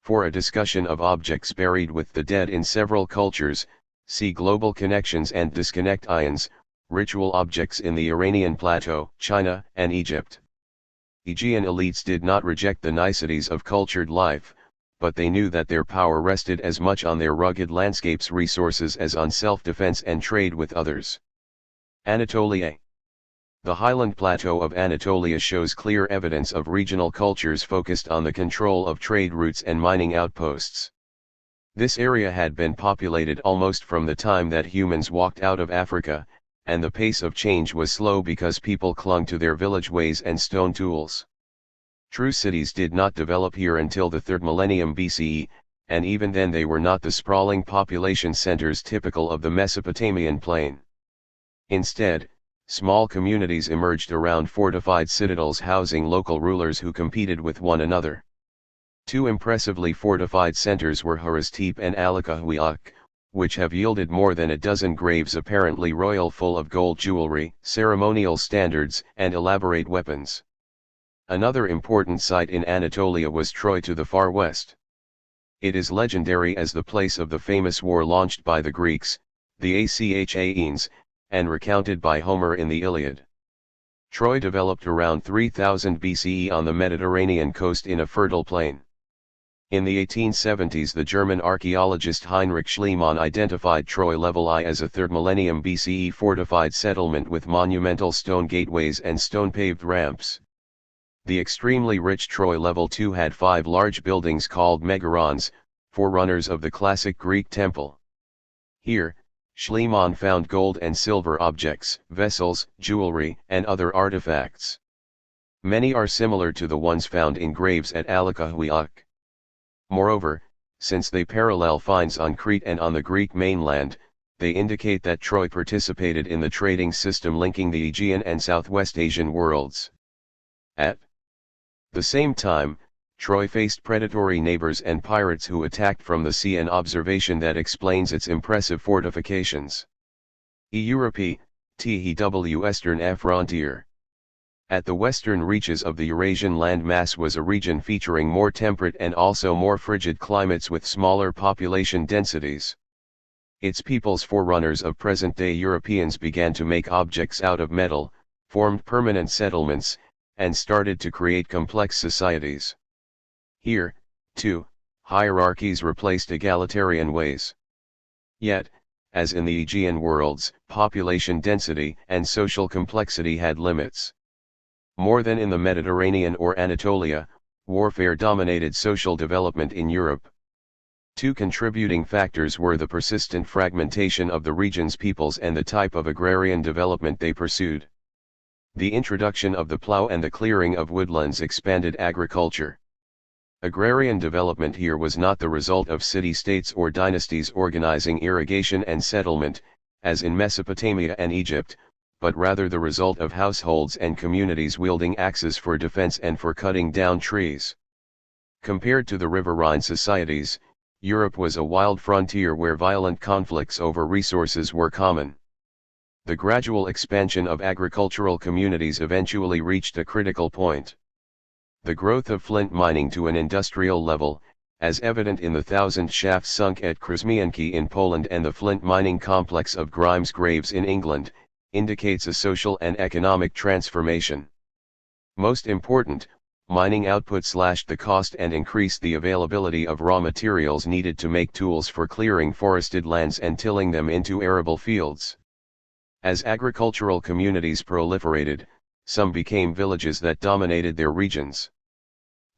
For a discussion of objects buried with the dead in several cultures, see Global Connections and Disconnect Ions, Ritual Objects in the Iranian Plateau, China, and Egypt. Aegean elites did not reject the niceties of cultured life, but they knew that their power rested as much on their rugged landscapes resources as on self-defense and trade with others. Anatolia. The highland plateau of Anatolia shows clear evidence of regional cultures focused on the control of trade routes and mining outposts. This area had been populated almost from the time that humans walked out of Africa, and the pace of change was slow because people clung to their village ways and stone tools. True cities did not develop here until the 3rd millennium BCE, and even then they were not the sprawling population centers typical of the Mesopotamian plain. Instead, small communities emerged around fortified citadels housing local rulers who competed with one another. Two impressively fortified centers were Horastep and Alakahuiak, which have yielded more than a dozen graves apparently royal full of gold jewelry, ceremonial standards, and elaborate weapons. Another important site in Anatolia was Troy to the far west. It is legendary as the place of the famous war launched by the Greeks, the Achaeans, and recounted by Homer in the Iliad. Troy developed around 3000 BCE on the Mediterranean coast in a fertile plain. In the 1870s the German archaeologist Heinrich Schliemann identified Troy Level I as a 3rd millennium BCE fortified settlement with monumental stone gateways and stone-paved ramps. The extremely rich Troy Level II had 5 large buildings called megarons, forerunners of the classic Greek temple. Here, Schliemann found gold and silver objects, vessels, jewelry, and other artifacts. Many are similar to the ones found in graves at Alakahuiak. Moreover, since they parallel finds on Crete and on the Greek mainland, they indicate that Troy participated in the trading system linking the Aegean and Southwest Asian worlds. At the same time, Troy faced predatory neighbors and pirates who attacked from the sea, an observation that explains its impressive fortifications. Europe, THW Western frontier. At the western reaches of the Eurasian landmass was a region featuring more temperate and also more frigid climates with smaller population densities. Its peoples, forerunners of present-day Europeans, began to make objects out of metal, formed permanent settlements, and started to create complex societies. Here, too, hierarchies replaced egalitarian ways. Yet, as in the Aegean worlds, population density and social complexity had limits. More than in the Mediterranean or Anatolia, warfare dominated social development in Europe. Two contributing factors were the persistent fragmentation of the region's peoples and the type of agrarian development they pursued. The introduction of the plough and the clearing of woodlands expanded agriculture. Agrarian development here was not the result of city-states or dynasties organizing irrigation and settlement, as in Mesopotamia and Egypt, but rather the result of households and communities wielding axes for defense and for cutting down trees. Compared to the riverine societies, Europe was a wild frontier where violent conflicts over resources were common. The gradual expansion of agricultural communities eventually reached a critical point. The growth of flint mining to an industrial level, as evident in the 1,000 shafts sunk at Krasmianki in Poland and the flint mining complex of Grimes Graves in England, indicates a social and economic transformation. Most important, mining output slashed the cost and increased the availability of raw materials needed to make tools for clearing forested lands and tilling them into arable fields. As agricultural communities proliferated, some became villages that dominated their regions.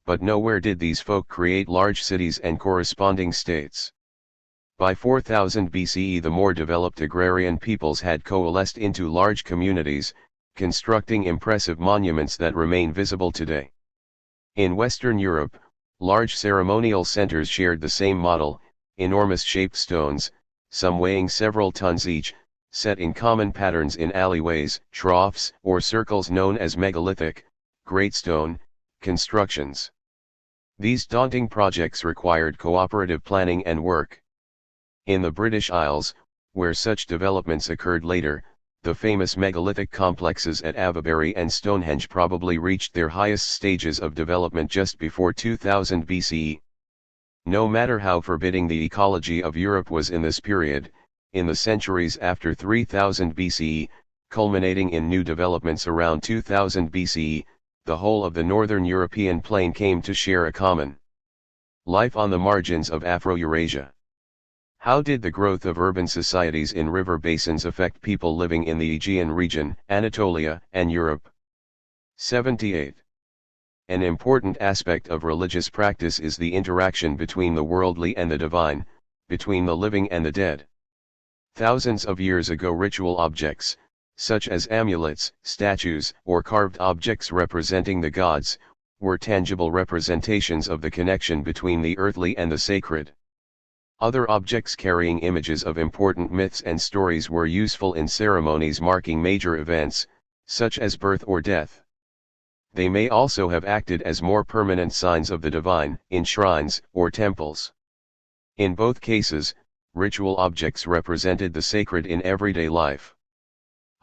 But nowhere did these folk create large cities and corresponding states. By 4000 BCE the more developed agrarian peoples had coalesced into large communities, constructing impressive monuments that remain visible today. In Western Europe, large ceremonial centers shared the same model, enormous shaped stones, some weighing several tons each, set in common patterns in alleyways, troughs, or circles known as megalithic, great stone, constructions. These daunting projects required cooperative planning and work. In the British Isles, where such developments occurred later, the famous megalithic complexes at Avebury and Stonehenge probably reached their highest stages of development just before 2000 BCE. No matter how forbidding the ecology of Europe was in this period, in the centuries after 3000 BCE, culminating in new developments around 2000 BCE, the whole of the northern European plain came to share a common life on the margins of Afro-Eurasia. How did the growth of urban societies in river basins affect people living in the Aegean region, Anatolia, and Europe? 78. An important aspect of religious practice is the interaction between the worldly and the divine, between the living and the dead. Thousands of years ago ritual objects, such as amulets, statues, or carved objects representing the gods, were tangible representations of the connection between the earthly and the sacred. Other objects carrying images of important myths and stories were useful in ceremonies marking major events, such as birth or death. They may also have acted as more permanent signs of the divine, in shrines or temples. In both cases, ritual objects represented the sacred in everyday life.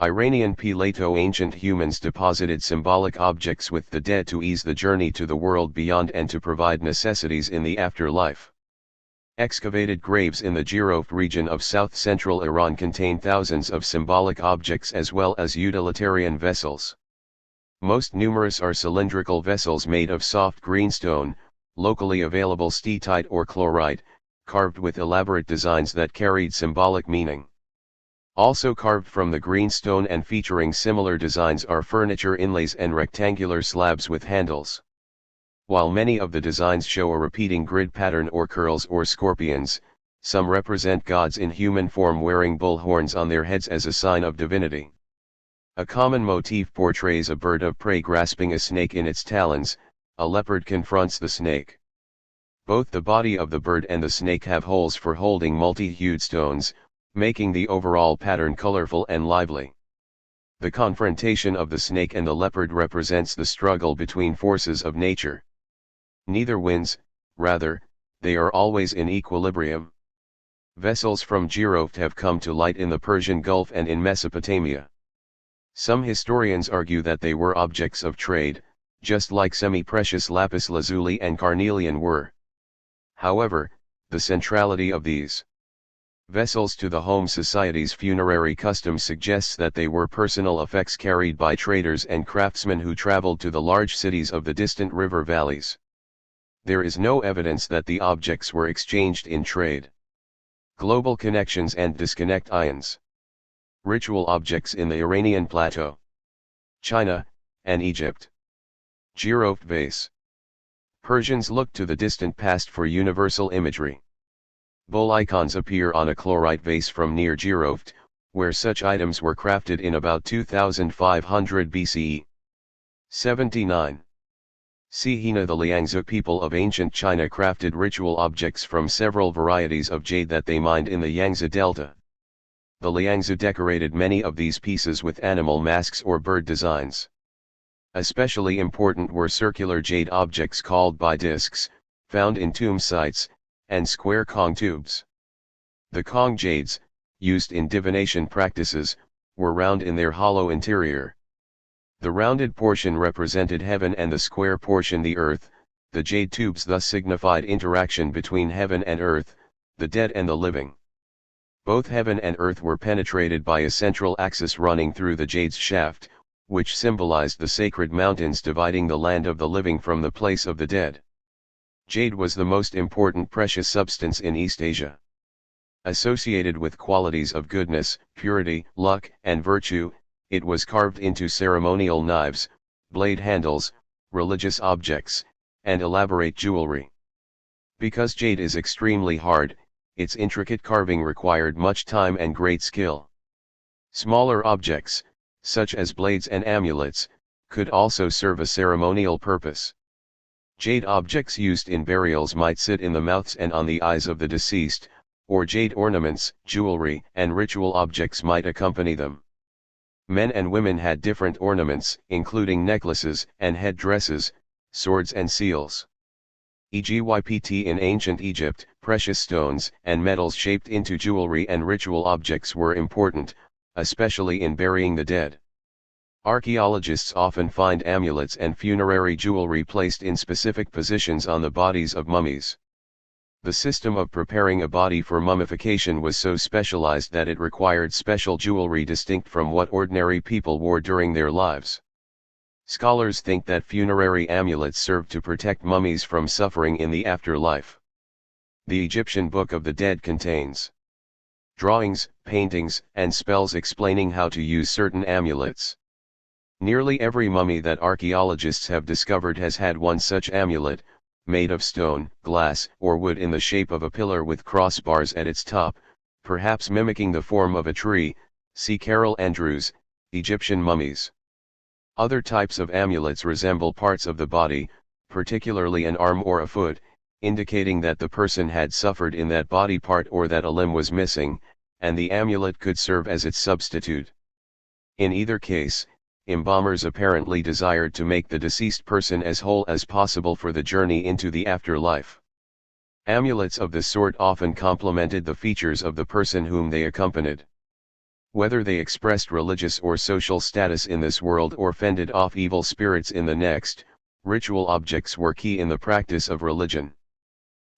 Iranian Plato. Ancient humans deposited symbolic objects with the dead to ease the journey to the world beyond and to provide necessities in the afterlife. Excavated graves in the Jirofte region of south-central Iran contain thousands of symbolic objects as well as utilitarian vessels. Most numerous are cylindrical vessels made of soft greenstone, locally available steatite or chlorite, carved with elaborate designs that carried symbolic meaning. Also carved from the greenstone and featuring similar designs are furniture inlays and rectangular slabs with handles. While many of the designs show a repeating grid pattern or curls or scorpions, some represent gods in human form wearing bull horns on their heads as a sign of divinity. A common motif portrays a bird of prey grasping a snake in its talons. A leopard confronts the snake. Both the body of the bird and the snake have holes for holding multi-hued stones, making the overall pattern colorful and lively. The confrontation of the snake and the leopard represents the struggle between forces of nature. Neither wins, rather, they are always in equilibrium. Vessels from Jirofte have come to light in the Persian Gulf and in Mesopotamia. Some historians argue that they were objects of trade, just like semi-precious lapis lazuli and carnelian were. However, the centrality of these vessels to the home society's funerary custom suggests that they were personal effects carried by traders and craftsmen who traveled to the large cities of the distant river valleys. There is no evidence that the objects were exchanged in trade. Global connections and disconnect ions. Ritual objects in the Iranian plateau, China, and Egypt. Jirofte vase. Persians looked to the distant past for universal imagery. Bull icons appear on a chlorite vase from near Jirofte, where such items were crafted in about 2500 BCE. 79. Sihina. The Liangzhu people of ancient China crafted ritual objects from several varieties of jade that they mined in the Yangtze Delta. The Liangzhu decorated many of these pieces with animal masks or bird designs. Especially important were circular jade objects called bai discs, found in tomb sites, and square Kong tubes. The Kong jades, used in divination practices, were round in their hollow interior. The rounded portion represented heaven and the square portion the earth. The jade tubes thus signified interaction between heaven and earth, the dead and the living. Both heaven and earth were penetrated by a central axis running through the jade's shaft, which symbolized the sacred mountains dividing the land of the living from the place of the dead. Jade was the most important precious substance in East Asia. Associated with qualities of goodness, purity, luck, and virtue, it was carved into ceremonial knives, blade handles, religious objects, and elaborate jewelry. Because jade is extremely hard, its intricate carving required much time and great skill. Smaller objects, such as blades and amulets, could also serve a ceremonial purpose. Jade objects used in burials might sit in the mouths and on the eyes of the deceased, or jade ornaments, jewelry, and ritual objects might accompany them. Men and women had different ornaments, including necklaces and headdresses, swords and seals. EGYPT in ancient Egypt, precious stones and metals shaped into jewelry and ritual objects were important, especially in burying the dead. Archaeologists often find amulets and funerary jewelry placed in specific positions on the bodies of mummies. The system of preparing a body for mummification was so specialized that it required special jewelry distinct from what ordinary people wore during their lives. Scholars think that funerary amulets served to protect mummies from suffering in the afterlife. The Egyptian Book of the Dead contains drawings, paintings, and spells explaining how to use certain amulets. Nearly every mummy that archaeologists have discovered has had one such amulet, made of stone, glass, or wood in the shape of a pillar with crossbars at its top, perhaps mimicking the form of a tree. See Carol Andrews, Egyptian Mummies. Other types of amulets resemble parts of the body, particularly an arm or a foot, indicating that the person had suffered in that body part or that a limb was missing, and the amulet could serve as its substitute. In either case, embalmers apparently desired to make the deceased person as whole as possible for the journey into the afterlife. Amulets of this sort often complemented the features of the person whom they accompanied. Whether they expressed religious or social status in this world or fended off evil spirits in the next, ritual objects were key in the practice of religion.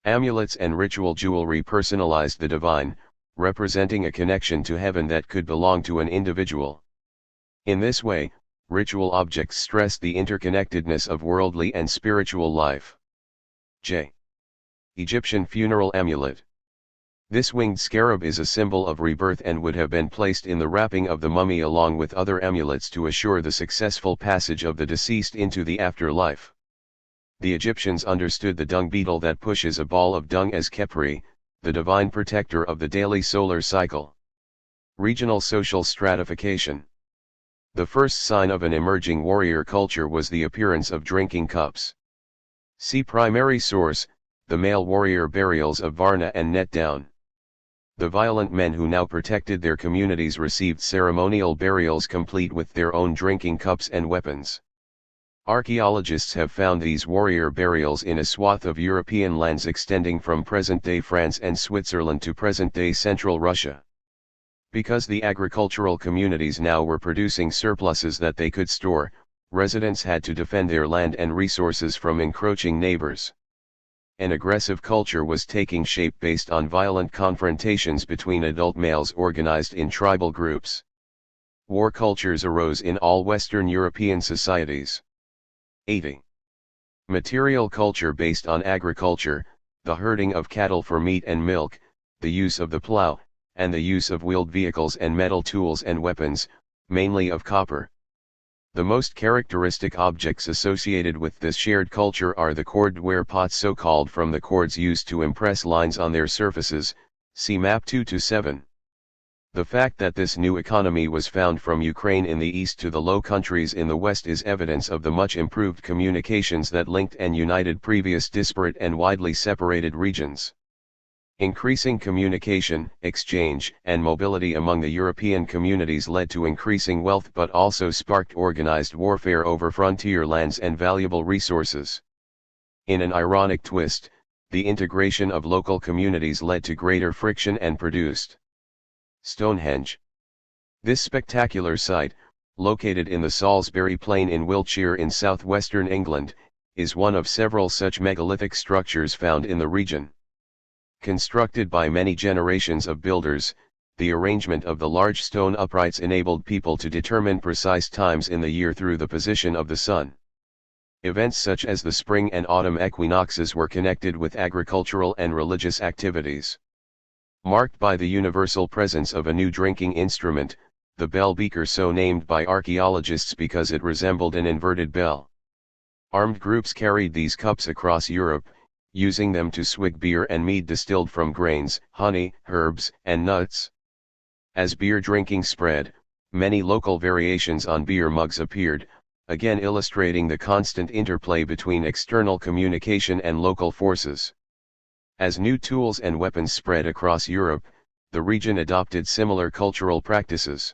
Amulets and ritual jewelry personalized the divine, representing a connection to heaven that could belong to an individual. In this way, ritual objects stress the interconnectedness of worldly and spiritual life. J. Egyptian Funeral Amulet. This winged scarab is a symbol of rebirth and would have been placed in the wrapping of the mummy along with other amulets to assure the successful passage of the deceased into the afterlife. The Egyptians understood the dung beetle that pushes a ball of dung as Khepri, the divine protector of the daily solar cycle. Regional social stratification. The first sign of an emerging warrior culture was the appearance of drinking cups. See primary source, the male warrior burials of Varna and Net Down. The violent men who now protected their communities received ceremonial burials complete with their own drinking cups and weapons. Archaeologists have found these warrior burials in a swath of European lands extending from present-day France and Switzerland to present-day central Russia. Because the agricultural communities now were producing surpluses that they could store, residents had to defend their land and resources from encroaching neighbors. An aggressive culture was taking shape based on violent confrontations between adult males organized in tribal groups. War cultures arose in all Western European societies. 80. Material culture based on agriculture, the herding of cattle for meat and milk, the use of the plow, and the use of wheeled vehicles and metal tools and weapons, mainly of copper. The most characteristic objects associated with this shared culture are the cordware pots, so called from the cords used to impress lines on their surfaces, see map 2-7. The fact that this new economy was found from Ukraine in the east to the Low Countries in the west is evidence of the much improved communications that linked and united previous disparate and widely separated regions. Increasing communication, exchange, and mobility among the European communities led to increasing wealth but also sparked organized warfare over frontier lands and valuable resources. In an ironic twist, the integration of local communities led to greater friction and produced Stonehenge. This spectacular site, located in the Salisbury Plain in Wiltshire in southwestern England, is one of several such megalithic structures found in the region. Constructed by many generations of builders, the arrangement of the large stone uprights enabled people to determine precise times in the year through the position of the sun. Events such as the spring and autumn equinoxes were connected with agricultural and religious activities. Marked by the universal presence of a new drinking instrument, the bell beaker, so named by archaeologists because it resembled an inverted bell. Armed groups carried these cups across Europe, using them to swig beer and mead distilled from grains, honey, herbs, and nuts. As beer drinking spread, many local variations on beer mugs appeared, again illustrating the constant interplay between external communication and local forces. As new tools and weapons spread across Europe, the region adopted similar cultural practices.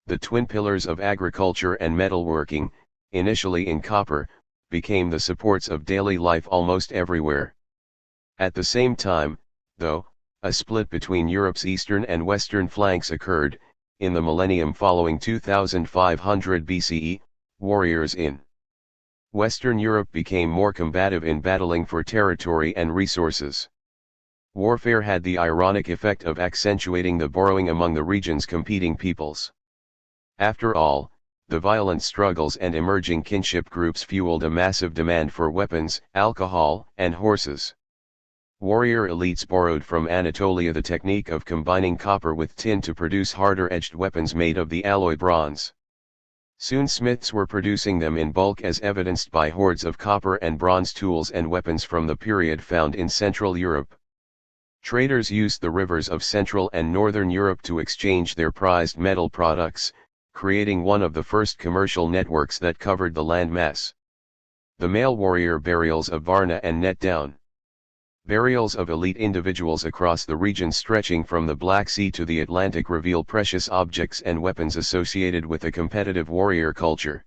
The twin pillars of agriculture and metalworking, initially in copper, became the supports of daily life almost everywhere. At the same time, though, a split between Europe's eastern and western flanks occurred. In the millennium following 2500 BCE, warriors in Western Europe became more combative in battling for territory and resources. Warfare had the ironic effect of accentuating the borrowing among the region's competing peoples. After all, the violent struggles and emerging kinship groups fueled a massive demand for weapons, alcohol, and horses. Warrior elites borrowed from Anatolia the technique of combining copper with tin to produce harder-edged weapons made of the alloy bronze. Soon smiths were producing them in bulk, as evidenced by hoards of copper and bronze tools and weapons from the period found in Central Europe. Traders used the rivers of Central and Northern Europe to exchange their prized metal products, creating one of the first commercial networks that covered the land mass. The male warrior burials of Varna and Netdown. Burials of elite individuals across the region stretching from the Black Sea to the Atlantic reveal precious objects and weapons associated with a competitive warrior culture.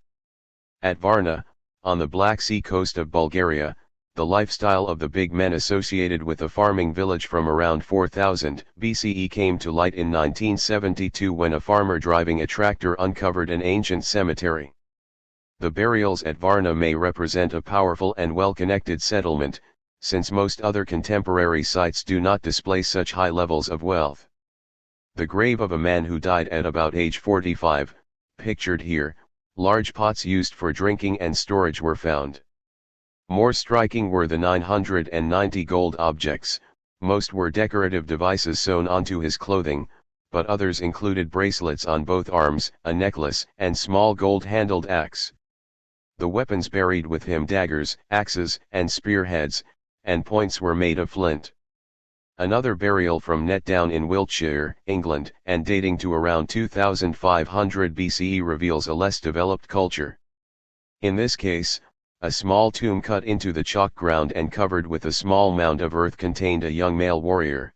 At Varna, on the Black Sea coast of Bulgaria, the lifestyle of the big men associated with a farming village from around 4000 BCE came to light in 1972 when a farmer driving a tractor uncovered an ancient cemetery. The burials at Varna may represent a powerful and well-connected settlement, since most other contemporary sites do not display such high levels of wealth. The grave of a man who died at about age 45, pictured here, large pots used for drinking and storage were found. More striking were the 990 gold objects. Most were decorative devices sewn onto his clothing, but others included bracelets on both arms, a necklace, and small gold-handled axe. The weapons buried with him, daggers, axes, and spearheads, and points, were made of flint. Another burial from Netdown in Wiltshire, England, and dating to around 2500 BCE reveals a less developed culture. In this case, a small tomb cut into the chalk ground and covered with a small mound of earth contained a young male warrior.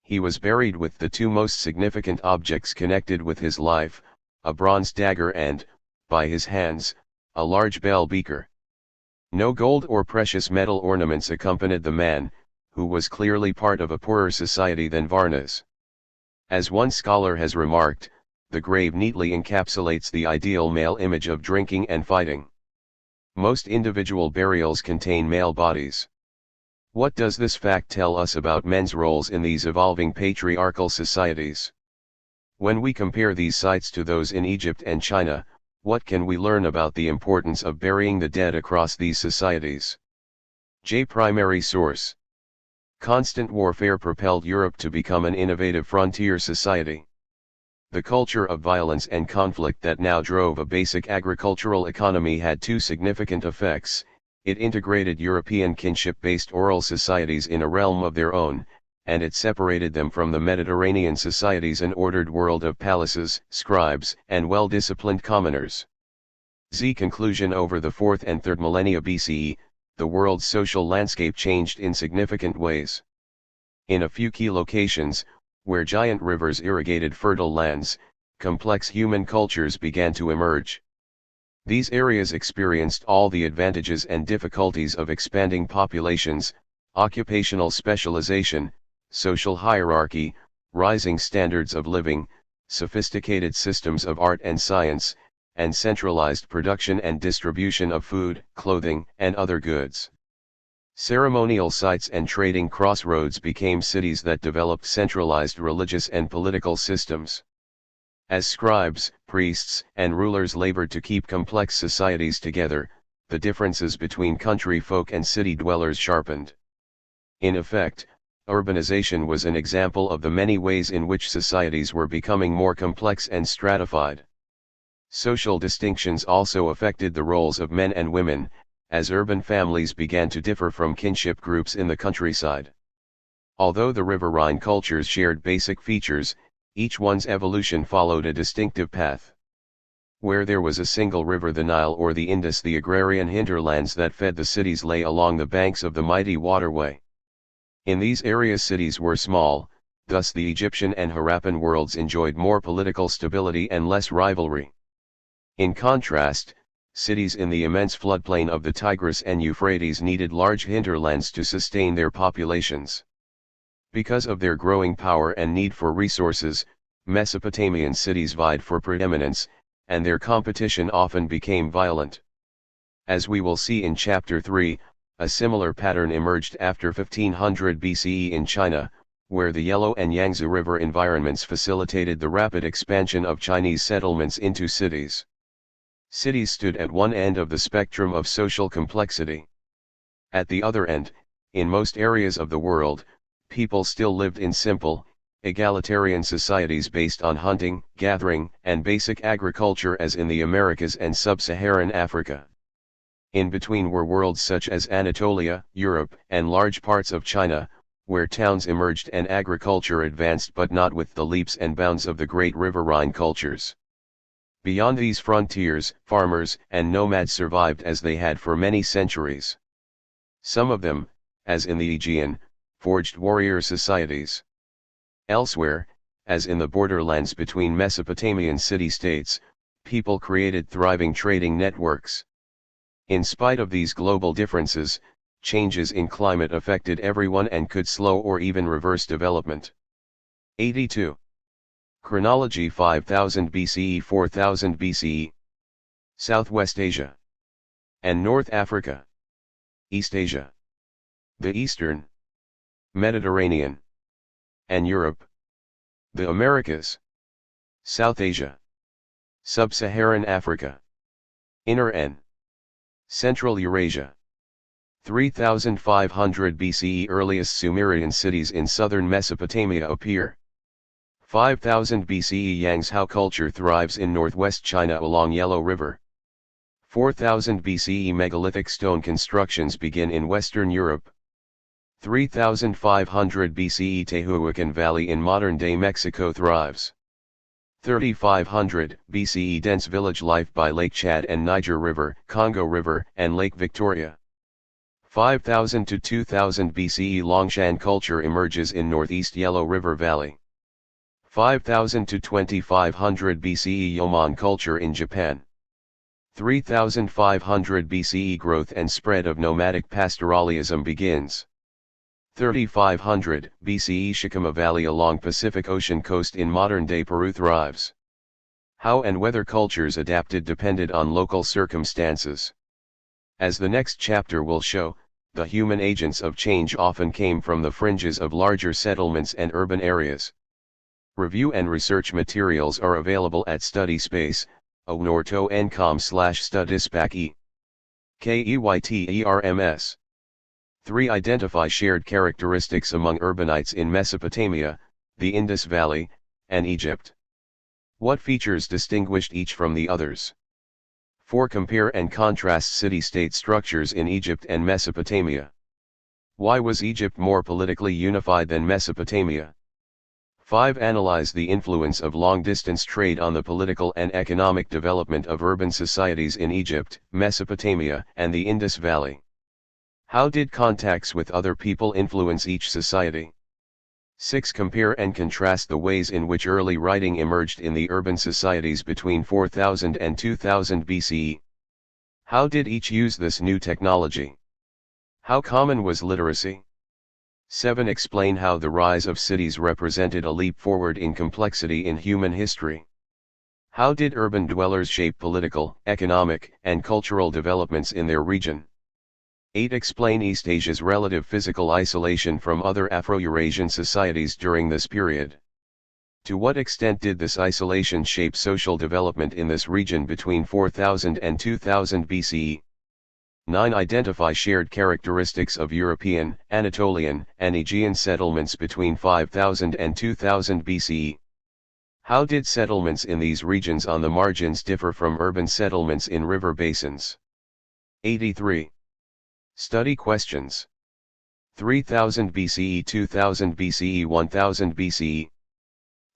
He was buried with the two most significant objects connected with his life, a bronze dagger and, by his hands, a large bell beaker. No gold or precious metal ornaments accompanied the man, who was clearly part of a poorer society than Varna's. As one scholar has remarked, the grave neatly encapsulates the ideal male image of drinking and fighting. Most individual burials contain male bodies. What does this fact tell us about men's roles in these evolving patriarchal societies? When we compare these sites to those in Egypt and China, what can we learn about the importance of burying the dead across these societies? Primary source. Constant warfare propelled Europe to become an innovative frontier society. The culture of violence and conflict that now drove a basic agricultural economy had two significant effects. It integrated European kinship-based oral societies in a realm of their own, and it separated them from the Mediterranean societies, an ordered world of palaces, scribes, and well-disciplined commoners. Conclusion. Over the 4th and 3rd millennia BCE, the world's social landscape changed in significant ways. In a few key locations, where giant rivers irrigated fertile lands, complex human cultures began to emerge. These areas experienced all the advantages and difficulties of expanding populations, occupational specialization, social hierarchy, rising standards of living, sophisticated systems of art and science, and centralized production and distribution of food, clothing, and other goods. Ceremonial sites and trading crossroads became cities that developed centralized religious and political systems. As scribes, priests, and rulers labored to keep complex societies together, the differences between country folk and city dwellers sharpened. In effect, urbanization was an example of the many ways in which societies were becoming more complex and stratified. Social distinctions also affected the roles of men and women, as urban families began to differ from kinship groups in the countryside. Although the riverine cultures shared basic features, each one's evolution followed a distinctive path. Where there was a single river, the Nile or the Indus, the agrarian hinterlands that fed the cities lay along the banks of the mighty waterway. In these areas cities were small, thus the Egyptian and Harappan worlds enjoyed more political stability and less rivalry. In contrast, cities in the immense floodplain of the Tigris and Euphrates needed large hinterlands to sustain their populations. Because of their growing power and need for resources, Mesopotamian cities vied for preeminence, and their competition often became violent. As we will see in Chapter 3, a similar pattern emerged after 1500 BCE in China, where the Yellow and Yangtze River environments facilitated the rapid expansion of Chinese settlements into cities. Cities stood at one end of the spectrum of social complexity. At the other end, in most areas of the world, people still lived in simple, egalitarian societies based on hunting, gathering, and basic agriculture as in the Americas and sub-Saharan Africa. In between were worlds such as Anatolia, Europe, and large parts of China, where towns emerged and agriculture advanced but not with the leaps and bounds of the great riverine cultures. Beyond these frontiers, farmers and nomads survived as they had for many centuries. Some of them, as in the Aegean, forged warrior societies. Elsewhere, as in the borderlands between Mesopotamian city-states, people created thriving trading networks. In spite of these global differences, changes in climate affected everyone and could slow or even reverse development. 82. Chronology 5000 BCE 4000 BCE. Southwest Asia and North Africa. East Asia. The Eastern Mediterranean and Europe. The Americas. South Asia. Sub-Saharan Africa. Inner and Central Eurasia. 3500 BCE. Earliest Sumerian cities in southern Mesopotamia appear. 5000 BCE. Yangzhou culture thrives in northwest China along Yellow River. 4000 BCE. Megalithic stone constructions begin in Western Europe. 3500 BCE. Tehuacan Valley in modern-day Mexico thrives. 3500 BCE. Dense village life by Lake Chad and Niger River, Congo River, and Lake Victoria. 5000 to 2000 BCE. Longshan culture emerges in northeast Yellow River Valley. 5000 to 2500 BCE. Yomon culture in Japan. 3500 BCE. Growth and spread of nomadic pastoralism begins. 3500 BCE. Shikama Valley along Pacific Ocean coast in modern-day Peru thrives. How and whether cultures adapted depended on local circumstances. As the next chapter will show, the human agents of change often came from the fringes of larger settlements and urban areas. Review and research materials are available at StudySpace, ognorto.com/studispake. KEYTERMS. 3. Identify shared characteristics among urbanites in Mesopotamia, the Indus Valley, and Egypt. What features distinguished each from the others? 4. Compare and contrast city-state structures in Egypt and Mesopotamia. Why was Egypt more politically unified than Mesopotamia? 5. Analyze the influence of long-distance trade on the political and economic development of urban societies in Egypt, Mesopotamia, and the Indus Valley. How did contacts with other people influence each society? 6. Compare and contrast the ways in which early writing emerged in the urban societies between 4000 and 2000 BCE. How did each use this new technology? How common was literacy? 7. Explain how the rise of cities represented a leap forward in complexity in human history. How did urban dwellers shape political, economic, and cultural developments in their region? 8. Explain East Asia's relative physical isolation from other Afro-Eurasian societies during this period. To what extent did this isolation shape social development in this region between 4000 and 2000 BCE? 9. Identify shared characteristics of European, Anatolian, and Aegean settlements between 5000 and 2000 BCE. How did settlements in these regions on the margins differ from urban settlements in river basins? 83. Study questions. 3000 BCE 2000 BCE 1000 BCE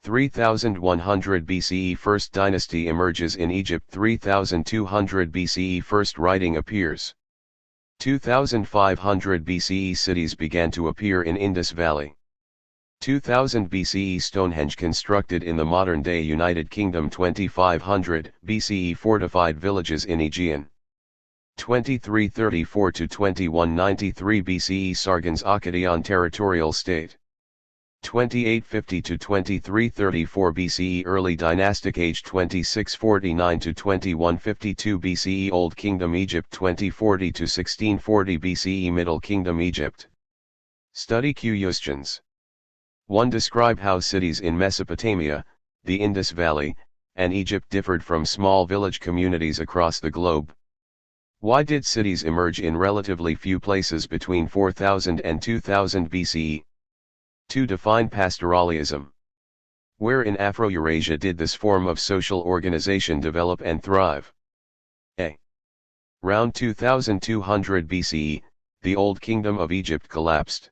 3100 BCE First dynasty emerges in Egypt 3200 BCE First writing appears 2500 BCE Cities began to appear in Indus Valley 2000 BCE Stonehenge constructed in the modern-day United Kingdom. 2500 BCE fortified villages in Aegean. 2334 to 2193 BCE Sargon's Akkadian territorial state. 2850 to 2334 BCE Early Dynastic Age. 2649 to 2152 BCE Old Kingdom Egypt. 2040 to 1640 BCE Middle Kingdom Egypt. Study questions. 1. Describe how cities in Mesopotamia, the Indus Valley, and Egypt differed from small village communities across the globe. Why did cities emerge in relatively few places between 4000 and 2000 BCE? 2. Define pastoralism. Where in Afro-Eurasia did this form of social organization develop and thrive? A. Round 2200 BCE, the Old Kingdom of Egypt collapsed.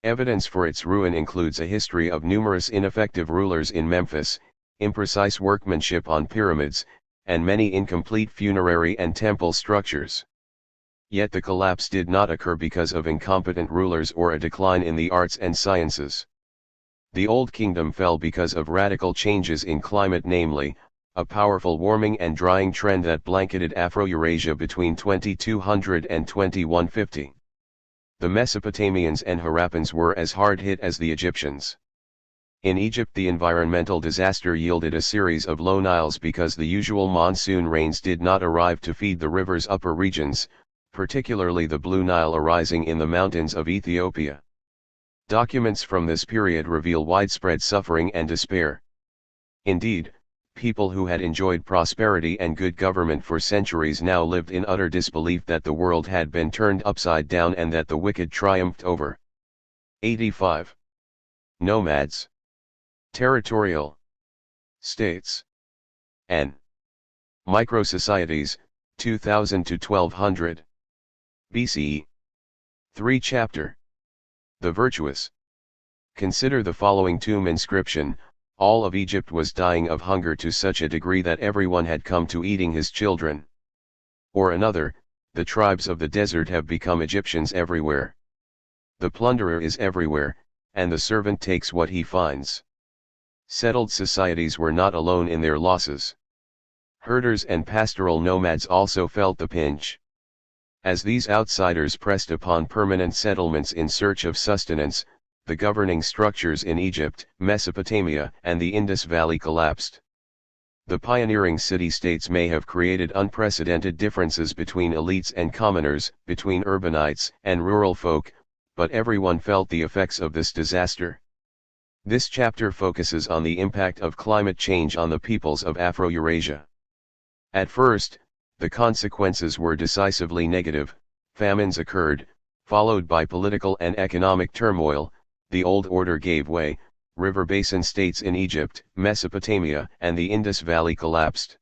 Evidence for its ruin includes a history of numerous ineffective rulers in Memphis, imprecise workmanship on pyramids, and many incomplete funerary and temple structures. Yet the collapse did not occur because of incompetent rulers or a decline in the arts and sciences. The Old Kingdom fell because of radical changes in climate, namely, a powerful warming and drying trend that blanketed Afro-Eurasia between 2200 and 2150. The Mesopotamians and Harappans were as hard hit as the Egyptians. In Egypt, the environmental disaster yielded a series of low Niles because the usual monsoon rains did not arrive to feed the river's upper regions, particularly the Blue Nile arising in the mountains of Ethiopia. Documents from this period reveal widespread suffering and despair. Indeed, people who had enjoyed prosperity and good government for centuries now lived in utter disbelief that the world had been turned upside down and that the wicked triumphed over. 85. Nomads. Territorial states. N. Microsocieties, 2000 to 1200 BCE. 3. Chapter. The Virtuous. Consider the following tomb inscription: all of Egypt was dying of hunger to such a degree that everyone had come to eating his children. Or another: the tribes of the desert have become Egyptians everywhere. The plunderer is everywhere, and the servant takes what he finds. Settled societies were not alone in their losses. Herders and pastoral nomads also felt the pinch. As these outsiders pressed upon permanent settlements in search of sustenance, the governing structures in Egypt, Mesopotamia, and the Indus Valley collapsed. The pioneering city-states may have created unprecedented differences between elites and commoners, between urbanites and rural folk, but everyone felt the effects of this disaster. This chapter focuses on the impact of climate change on the peoples of Afro-Eurasia. At first, the consequences were decisively negative. Famines occurred, followed by political and economic turmoil. The old order gave way, river basin states in Egypt, Mesopotamia, and the Indus Valley collapsed.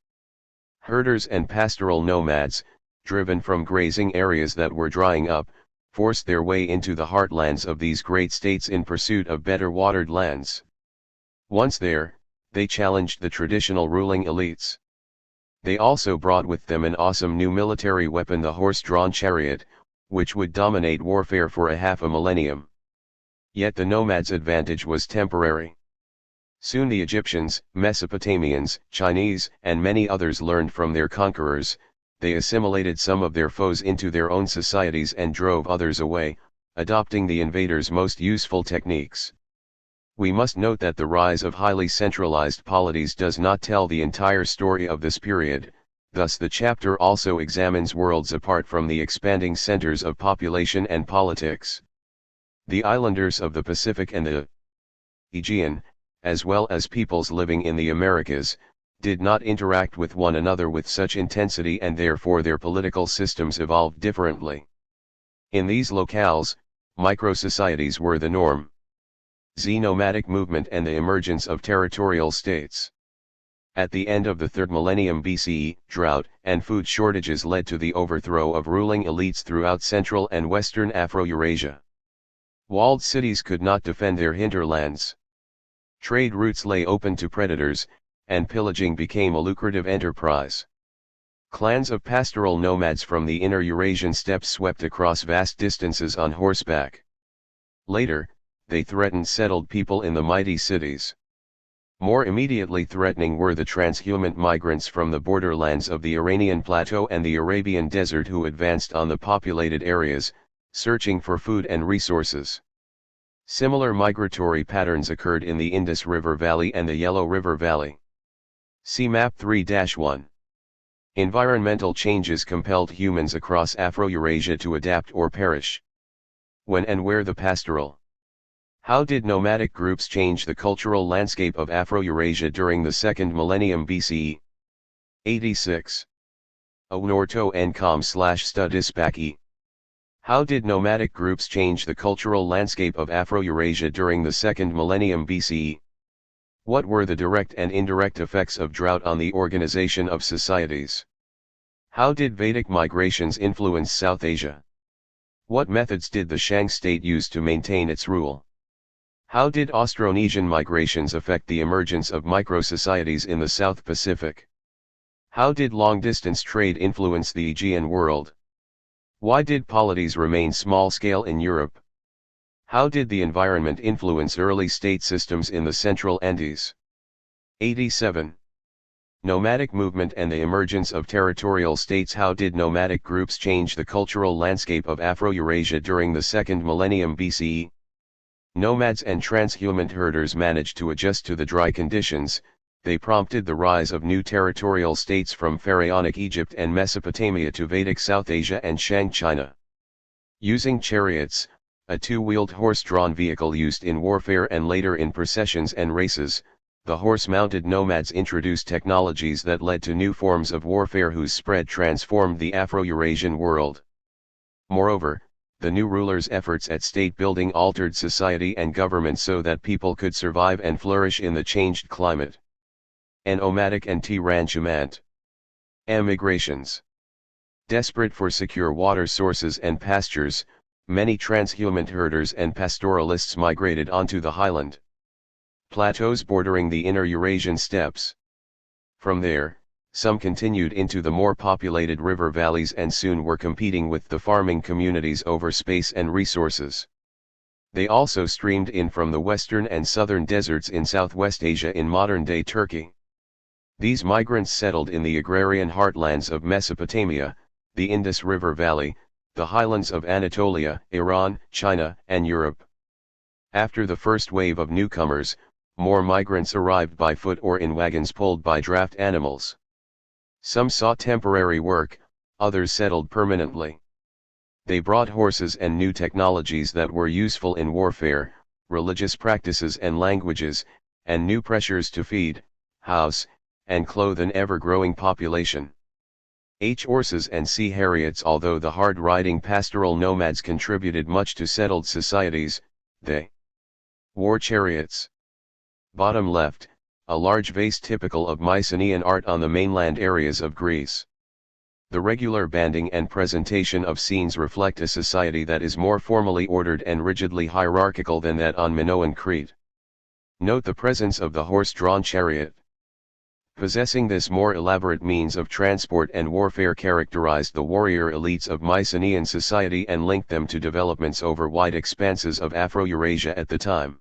Herders and pastoral nomads, driven from grazing areas that were drying up, forced their way into the heartlands of these great states in pursuit of better watered lands. Once there, they challenged the traditional ruling elites. They also brought with them an awesome new military weapon, the horse-drawn chariot, which would dominate warfare for a half a millennium. Yet the nomads' advantage was temporary. Soon the Egyptians, Mesopotamians, Chinese, and many others learned from their conquerors. They assimilated some of their foes into their own societies and drove others away, adopting the invaders' most useful techniques. We must note that the rise of highly centralized polities does not tell the entire story of this period, thus the chapter also examines worlds apart from the expanding centers of population and politics. The islanders of the Pacific and the Aegean, as well as peoples living in the Americas, did not interact with one another with such intensity, and therefore their political systems evolved differently. In these locales, microsocieties were the norm. Nomadic movement and the emergence of territorial states. At the end of the 3rd millennium BCE, drought and food shortages led to the overthrow of ruling elites throughout Central and Western Afro-Eurasia. Walled cities could not defend their hinterlands. Trade routes lay open to predators, and pillaging became a lucrative enterprise. Clans of pastoral nomads from the inner Eurasian steppes swept across vast distances on horseback. Later, they threatened settled people in the mighty cities. More immediately threatening were the transhuman migrants from the borderlands of the Iranian plateau and the Arabian desert who advanced on the populated areas, searching for food and resources. Similar migratory patterns occurred in the Indus River Valley and the Yellow River Valley. See Map 3-1. Environmental changes compelled humans across Afro-Eurasia to adapt or perish. When and where the pastoral. How did nomadic groups change the cultural landscape of Afro-Eurasia during the second millennium BCE? 86. Onorto ncom/studispaki. How did nomadic groups change the cultural landscape of Afro-Eurasia during the second millennium BCE? What were the direct and indirect effects of drought on the organization of societies? How did Vedic migrations influence South Asia? What methods did the Shang state use to maintain its rule? How did Austronesian migrations affect the emergence of micro-societies in the South Pacific? How did long-distance trade influence the Aegean world? Why did polities remain small-scale in Europe? How did the environment influence early state systems in the Central Andes? 87. Nomadic movement and the emergence of territorial states. How did nomadic groups change the cultural landscape of Afro-Eurasia during the second millennium BCE? Nomads and transhuman herders managed to adjust to the dry conditions. They prompted the rise of new territorial states from Pharaonic Egypt and Mesopotamia to Vedic South Asia and Shang China. Using chariots, a two-wheeled horse-drawn vehicle used in warfare and later in processions and races, the horse-mounted nomads introduced technologies that led to new forms of warfare whose spread transformed the Afro-Eurasian world. Moreover, the new rulers' efforts at state-building altered society and government so that people could survive and flourish in the changed climate. Nomadic and T-ranchement. Emigrations. Desperate for secure water sources and pastures, many transhuman herders and pastoralists migrated onto the highland plateaus bordering the inner Eurasian steppes. From there, some continued into the more populated river valleys and soon were competing with the farming communities over space and resources. They also streamed in from the western and southern deserts in Southwest Asia in modern-day Turkey. These migrants settled in the agrarian heartlands of Mesopotamia, the Indus River Valley, the highlands of Anatolia, Iran, China, and Europe. After the first wave of newcomers, more migrants arrived by foot or in wagons pulled by draft animals. Some sought temporary work, others settled permanently. They brought horses and new technologies that were useful in warfare, religious practices and languages, and new pressures to feed, house, and clothe an ever-growing population. Horses and sea harriets. Although the hard-riding pastoral nomads contributed much to settled societies, they war chariots. Bottom left, a large vase typical of Mycenaean art on the mainland areas of Greece. The regular banding and presentation of scenes reflect a society that is more formally ordered and rigidly hierarchical than that on Minoan Crete. Note the presence of the horse-drawn chariot. Possessing this more elaborate means of transport and warfare characterized the warrior elites of Mycenaean society and linked them to developments over wide expanses of Afro-Eurasia at the time.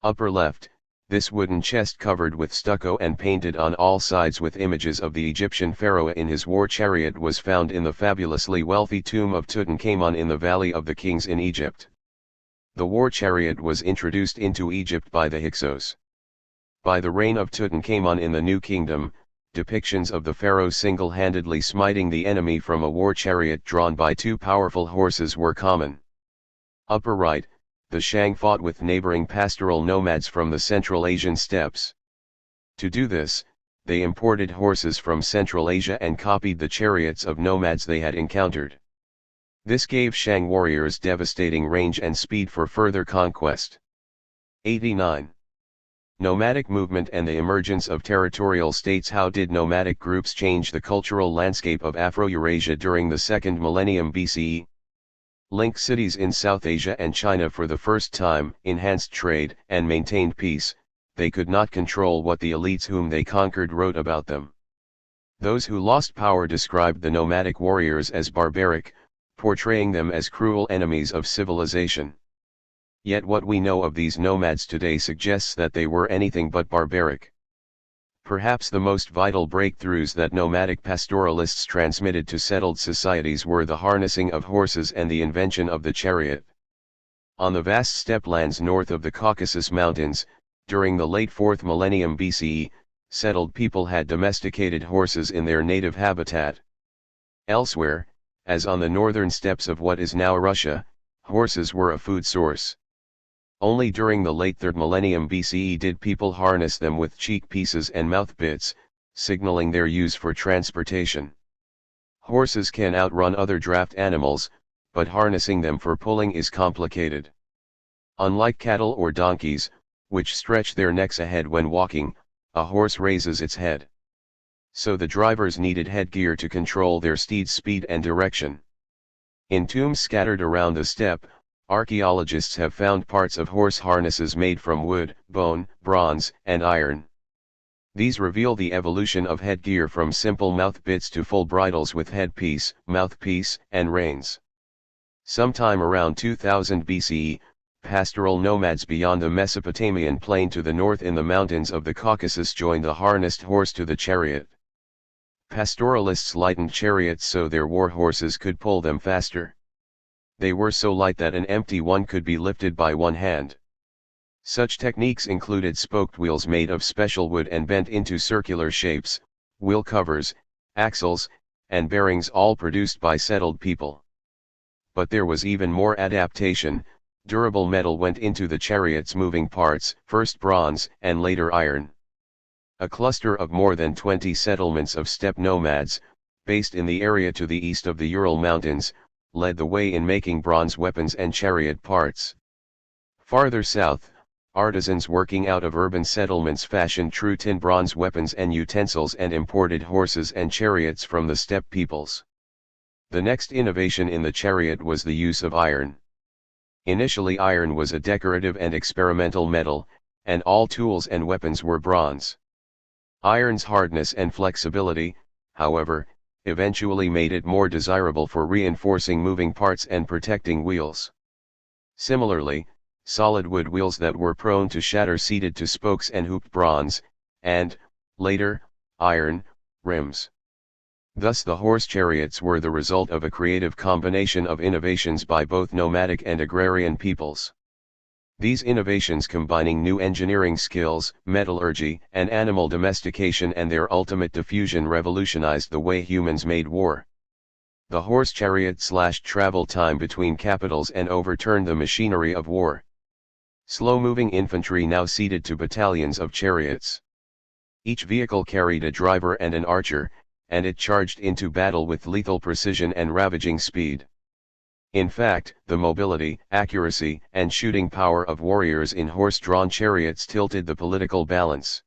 Upper left, this wooden chest covered with stucco and painted on all sides with images of the Egyptian pharaoh in his war chariot was found in the fabulously wealthy tomb of Tutankhamun in the Valley of the Kings in Egypt. The war chariot was introduced into Egypt by the Hyksos. By the reign of Tutankhamun in the New Kingdom, depictions of the pharaoh single-handedly smiting the enemy from a war chariot drawn by two powerful horses were common. Upper right, the Shang fought with neighboring pastoral nomads from the Central Asian steppes. To do this, they imported horses from Central Asia and copied the chariots of nomads they had encountered. This gave Shang warriors devastating range and speed for further conquest. 89. Nomadic movement and the emergence of territorial states. How did nomadic groups change the cultural landscape of Afro-Eurasia during the second millennium BCE? Linked cities in South Asia and China for the first time, enhanced trade, and maintained peace. They could not control what the elites whom they conquered wrote about them. Those who lost power described the nomadic warriors as barbaric, portraying them as cruel enemies of civilization. Yet what we know of these nomads today suggests that they were anything but barbaric. Perhaps the most vital breakthroughs that nomadic pastoralists transmitted to settled societies were the harnessing of horses and the invention of the chariot. On the vast steppe lands north of the Caucasus Mountains, during the late 4th millennium BCE, settled people had domesticated horses in their native habitat. Elsewhere, as on the northern steppes of what is now Russia, horses were a food source. Only during the late 3rd millennium BCE did people harness them with cheek pieces and mouth bits, signaling their use for transportation. Horses can outrun other draft animals, but harnessing them for pulling is complicated. Unlike cattle or donkeys, which stretch their necks ahead when walking, a horse raises its head. So the drivers needed headgear to control their steed's speed and direction. In tombs scattered around the steppe, archaeologists have found parts of horse harnesses made from wood, bone, bronze, and iron. These reveal the evolution of headgear from simple mouth bits to full bridles with headpiece, mouthpiece, and reins. Sometime around 2000 BCE, pastoral nomads beyond the Mesopotamian plain to the north in the mountains of the Caucasus joined the harnessed horse to the chariot. Pastoralists lightened chariots so their war horses could pull them faster. They were so light that an empty one could be lifted by one hand. Such techniques included spoked wheels made of special wood and bent into circular shapes, wheel covers, axles, and bearings all produced by settled people. But there was even more adaptation. Durable metal went into the chariot's moving parts, first bronze and later iron. A cluster of more than 20 settlements of steppe nomads, based in the area to the east of the Ural Mountains, led the way in making bronze weapons and chariot parts. Farther south, artisans working out of urban settlements fashioned true tin bronze weapons and utensils and imported horses and chariots from the steppe peoples. The next innovation in the chariot was the use of iron. Initially iron was a decorative and experimental metal, and all tools and weapons were bronze. Iron's hardness and flexibility, however, eventually made it more desirable for reinforcing moving parts and protecting wheels. Similarly, solid wood wheels that were prone to shatter ceded to spokes and hooped bronze, and, later, iron, rims. Thus the horse chariots were the result of a creative combination of innovations by both nomadic and agrarian peoples. These innovations combining new engineering skills, metallurgy, and animal domestication and their ultimate diffusion revolutionized the way humans made war. The horse chariot slashed travel time between capitals and overturned the machinery of war. Slow-moving infantry now ceded to battalions of chariots. Each vehicle carried a driver and an archer, and it charged into battle with lethal precision and ravaging speed. In fact, the mobility, accuracy, and shooting power of warriors in horse-drawn chariots tilted the political balance.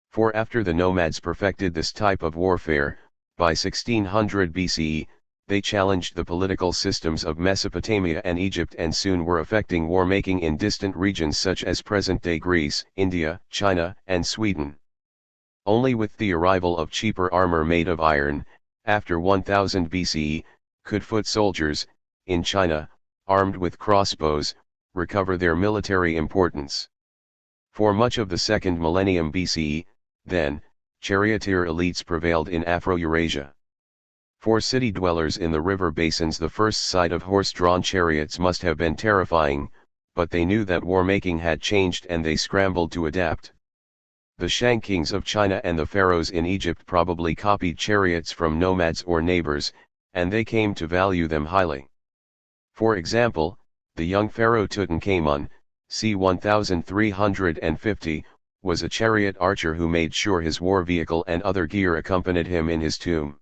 For after the nomads perfected this type of warfare, by 1600 BCE, they challenged the political systems of Mesopotamia and Egypt and soon were affecting war-making in distant regions such as present-day Greece, India, China, and Sweden. Only with the arrival of cheaper armor made of iron, after 1000 BCE, could foot soldiers, in China, armed with crossbows, recover their military importance. For much of the 2nd millennium BCE, then, charioteer elites prevailed in Afro-Eurasia. For city dwellers in the river basins the first sight of horse-drawn chariots must have been terrifying, but they knew that war-making had changed and they scrambled to adapt. The Shang kings of China and the pharaohs in Egypt probably copied chariots from nomads or neighbors, and they came to value them highly. For example, the young pharaoh Tutankhamun, c. 1350, was a chariot archer who made sure his war vehicle and other gear accompanied him in his tomb.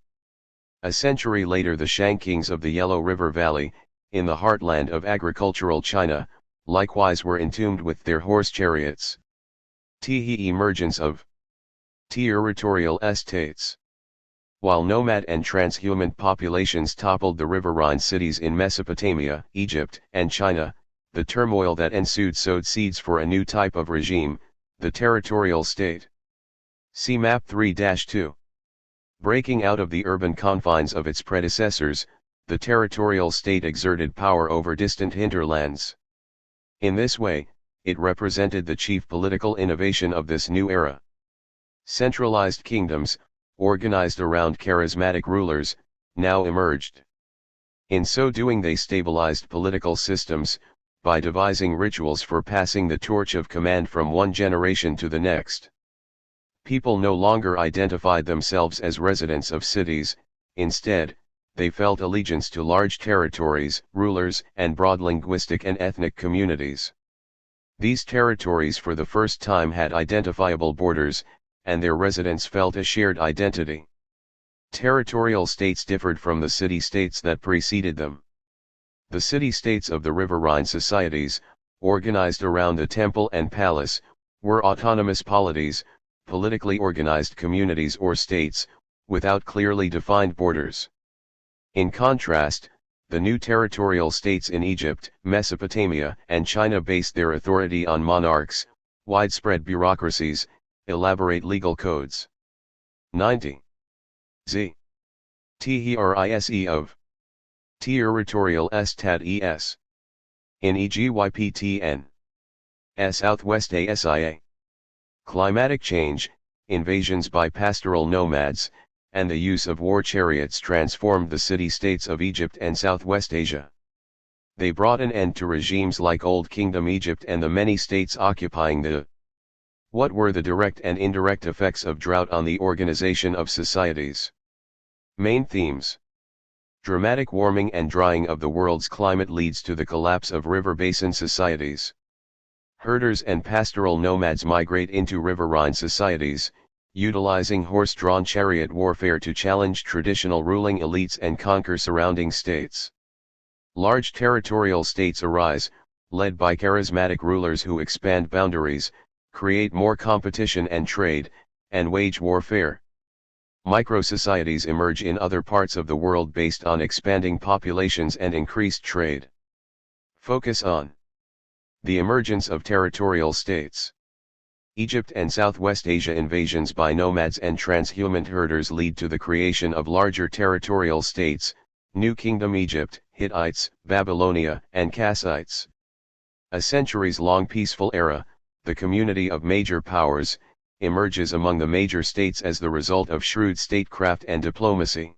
A century later the Shang kings of the Yellow River Valley, in the heartland of agricultural China, likewise were entombed with their horse chariots. The emergence of territorial estates. While nomad and transhuman populations toppled the riverine cities in Mesopotamia, Egypt, and China, the turmoil that ensued sowed seeds for a new type of regime, the territorial state. See Map 3-2. Breaking out of the urban confines of its predecessors, the territorial state exerted power over distant hinterlands. In this way, it represented the chief political innovation of this new era. Centralized kingdoms, organized around charismatic rulers, now emerged. In so doing they stabilized political systems, by devising rituals for passing the torch of command from one generation to the next. People no longer identified themselves as residents of cities, instead, they felt allegiance to large territories, rulers, and broad linguistic and ethnic communities. These territories for the first time had identifiable borders, and their residents felt a shared identity. Territorial states differed from the city-states that preceded them. The city-states of the riverine societies, organized around the temple and palace, were autonomous polities, politically organized communities or states, without clearly defined borders. In contrast, the new territorial states in Egypt, Mesopotamia, and China based their authority on monarchs, widespread bureaucracies, elaborate legal codes. 90. Z. THRISE of territorial Estad es. In Egyptn. Southwest Asia. Climatic change, invasions by pastoral nomads, and the use of war chariots transformed the city-states of Egypt and Southwest Asia. They brought an end to regimes like Old Kingdom Egypt and the many states occupying the. What were the direct and indirect effects of drought on the organization of societies? Main themes. Dramatic warming and drying of the world's climate leads to the collapse of river basin societies. Herders and pastoral nomads migrate into riverine societies, utilizing horse-drawn chariot warfare to challenge traditional ruling elites and conquer surrounding states. Large territorial states arise, led by charismatic rulers who expand boundaries, create more competition and trade, and wage warfare. Micro-societies emerge in other parts of the world based on expanding populations and increased trade. Focus on the emergence of territorial states. Egypt and Southwest Asia invasions by nomads and transhumant herders lead to the creation of larger territorial states, New Kingdom Egypt, Hittites, Babylonia, and Kassites. A centuries-long peaceful era, the community of major powers, emerges among the major states as the result of shrewd statecraft and diplomacy.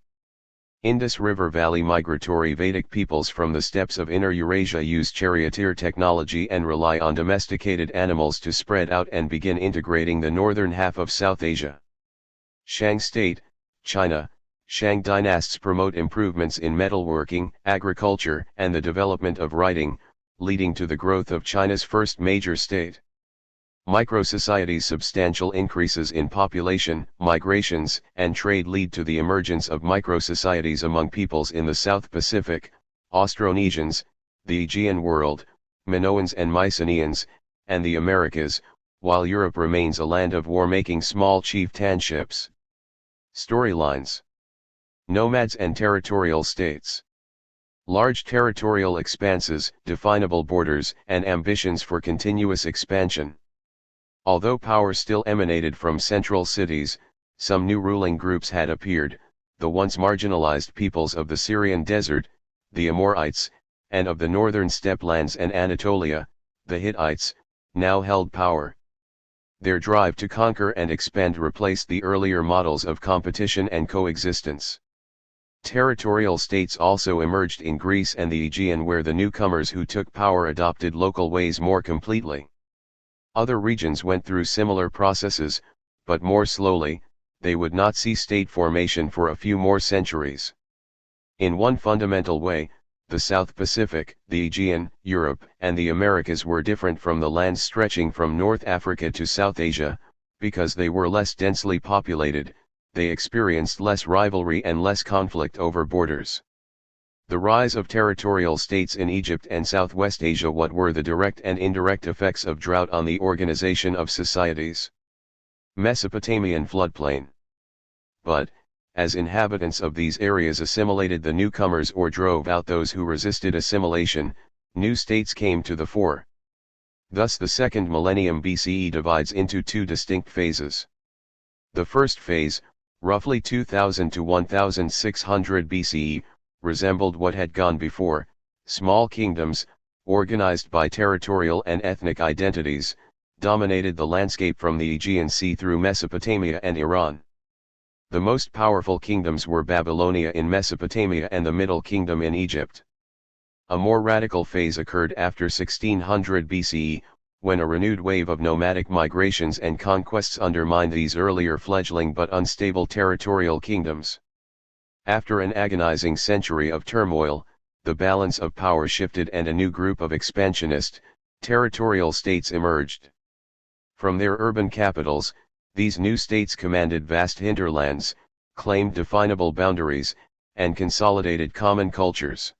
Indus River Valley migratory Vedic peoples from the steppes of Inner Eurasia use charioteer technology and rely on domesticated animals to spread out and begin integrating the northern half of South Asia. Shang State, China, Shang dynasts promote improvements in metalworking, agriculture, and the development of writing, leading to the growth of China's first major state. Micro-societies' substantial increases in population, migrations, and trade lead to the emergence of micro-societies among peoples in the South Pacific, Austronesians, the Aegean world, Minoans and Mycenaeans, and the Americas, while Europe remains a land of war-making small chieftainships. Storylines. Nomads and territorial states. Large territorial expanses, definable borders, and ambitions for continuous expansion. Although power still emanated from central cities, some new ruling groups had appeared, the once marginalized peoples of the Syrian desert, the Amorites, and of the northern steppe lands and Anatolia, the Hittites, now held power. Their drive to conquer and expand replaced the earlier models of competition and coexistence. Territorial states also emerged in Greece and the Aegean, where the newcomers who took power adopted local ways more completely. Other regions went through similar processes, but more slowly. They would not see state formation for a few more centuries. In one fundamental way, the South Pacific, the Aegean, Europe, and the Americas were different from the lands stretching from North Africa to South Asia, because they were less densely populated. They experienced less rivalry and less conflict over borders. The rise of territorial states in Egypt and Southwest Asia. What were the direct and indirect effects of drought on the organization of societies? Mesopotamian floodplain. But, as inhabitants of these areas assimilated the newcomers or drove out those who resisted assimilation, new states came to the fore. Thus the second millennium BCE divides into two distinct phases. The first phase, roughly 2000 to 1600 BCE, resembled what had gone before: small kingdoms, organized by territorial and ethnic identities, dominated the landscape from the Aegean Sea through Mesopotamia and Iran. The most powerful kingdoms were Babylonia in Mesopotamia and the Middle Kingdom in Egypt. A more radical phase occurred after 1600 BCE, when a renewed wave of nomadic migrations and conquests undermined these earlier fledgling but unstable territorial kingdoms. After an agonizing century of turmoil, the balance of power shifted and a new group of expansionist, territorial states emerged. From their urban capitals, these new states commanded vast hinterlands, claimed definable boundaries, and consolidated common cultures.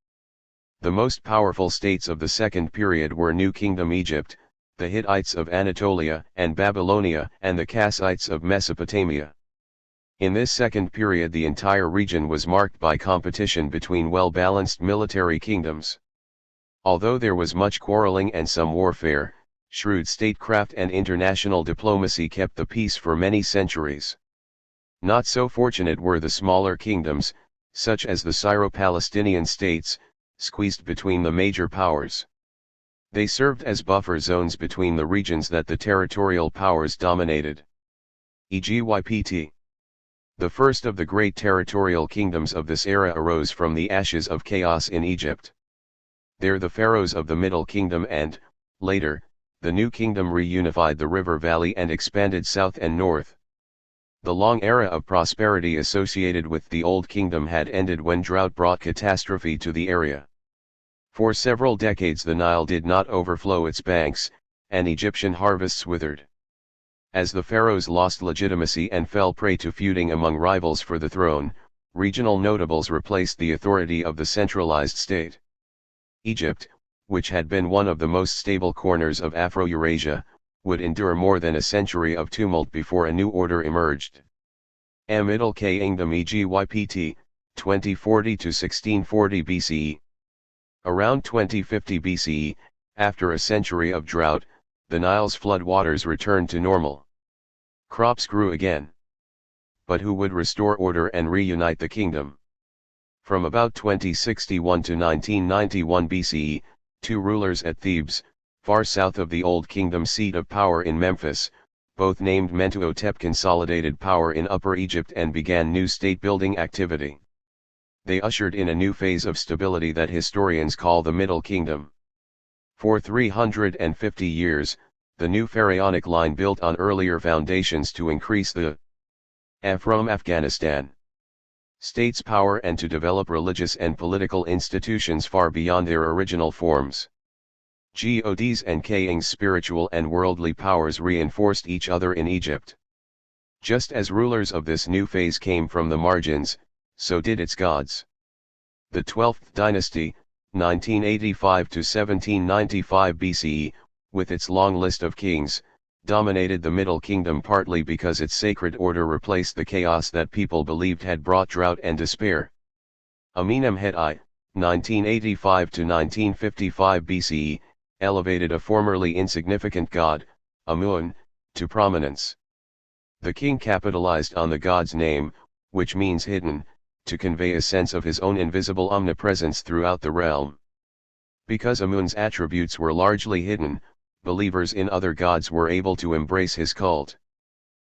The most powerful states of the second period were New Kingdom Egypt, the Hittites of Anatolia and Babylonia, and the Kassites of Mesopotamia. In this second period the entire region was marked by competition between well-balanced military kingdoms. Although there was much quarreling and some warfare, shrewd statecraft and international diplomacy kept the peace for many centuries. Not so fortunate were the smaller kingdoms, such as the Syro-Palestinian states, squeezed between the major powers. They served as buffer zones between the regions that the territorial powers dominated. Egypt. The first of the great territorial kingdoms of this era arose from the ashes of chaos in Egypt. There the pharaohs of the Middle Kingdom and, later, the New Kingdom reunified the river valley and expanded south and north. The long era of prosperity associated with the Old Kingdom had ended when drought brought catastrophe to the area. For several decades the Nile did not overflow its banks, and Egyptian harvests withered. As the pharaohs lost legitimacy and fell prey to feuding among rivals for the throne, regional notables replaced the authority of the centralized state. Egypt, which had been one of the most stable corners of Afro-Eurasia, would endure more than a century of tumult before a new order emerged. A Middle Kingdom Egypt, 2040 to 1640 BCE. Around 2050 BCE, after a century of drought, the Nile's floodwaters returned to normal. Crops grew again. But who would restore order and reunite the kingdom? From about 2061 to 1991 BCE, two rulers at Thebes, far south of the Old Kingdom seat of power in Memphis, both named Mentuhotep, consolidated power in Upper Egypt and began new state-building activity. They ushered in a new phase of stability that historians call the Middle Kingdom. For 350 years, the new pharaonic line built on earlier foundations to increase the from Afghanistan state's power and to develop religious and political institutions far beyond their original forms. Gods and kings' spiritual and worldly powers reinforced each other in Egypt. Just as rulers of this new phase came from the margins, so did its gods. The 12th dynasty, 1985 to 1795 BCE, with its long list of kings, dominated the Middle Kingdom partly because its sacred order replaced the chaos that people believed had brought drought and despair. Amenemhet I, 1985 to 1955 BCE, elevated a formerly insignificant god, Amun, to prominence. The king capitalized on the god's name, which means hidden, to convey a sense of his own invisible omnipresence throughout the realm. Because Amun's attributes were largely hidden, believers in other gods were able to embrace his cult.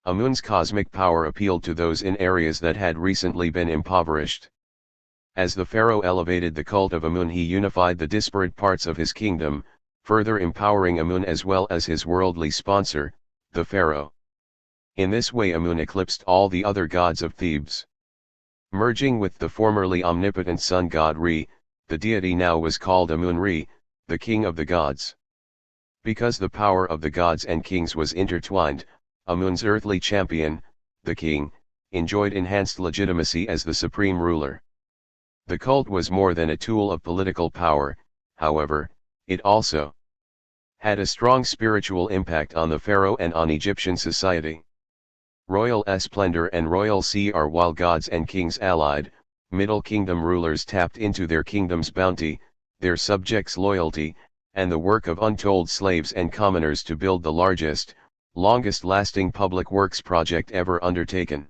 Amun's cosmic power appealed to those in areas that had recently been impoverished. As the pharaoh elevated the cult of Amun, he unified the disparate parts of his kingdom, further empowering Amun as well as his worldly sponsor, the pharaoh. In this way Amun eclipsed all the other gods of Thebes. Merging with the formerly omnipotent sun god Re, the deity now was called Amun-Re, the king of the gods. Because the power of the gods and kings was intertwined, Amun's earthly champion, the king, enjoyed enhanced legitimacy as the supreme ruler. The cult was more than a tool of political power, however, it also had a strong spiritual impact on the pharaoh and on Egyptian society. Royal splendor and royalty are while gods and kings allied, Middle Kingdom rulers tapped into their kingdom's bounty, their subjects' loyalty, and the work of untold slaves and commoners to build the largest, longest-lasting public works project ever undertaken.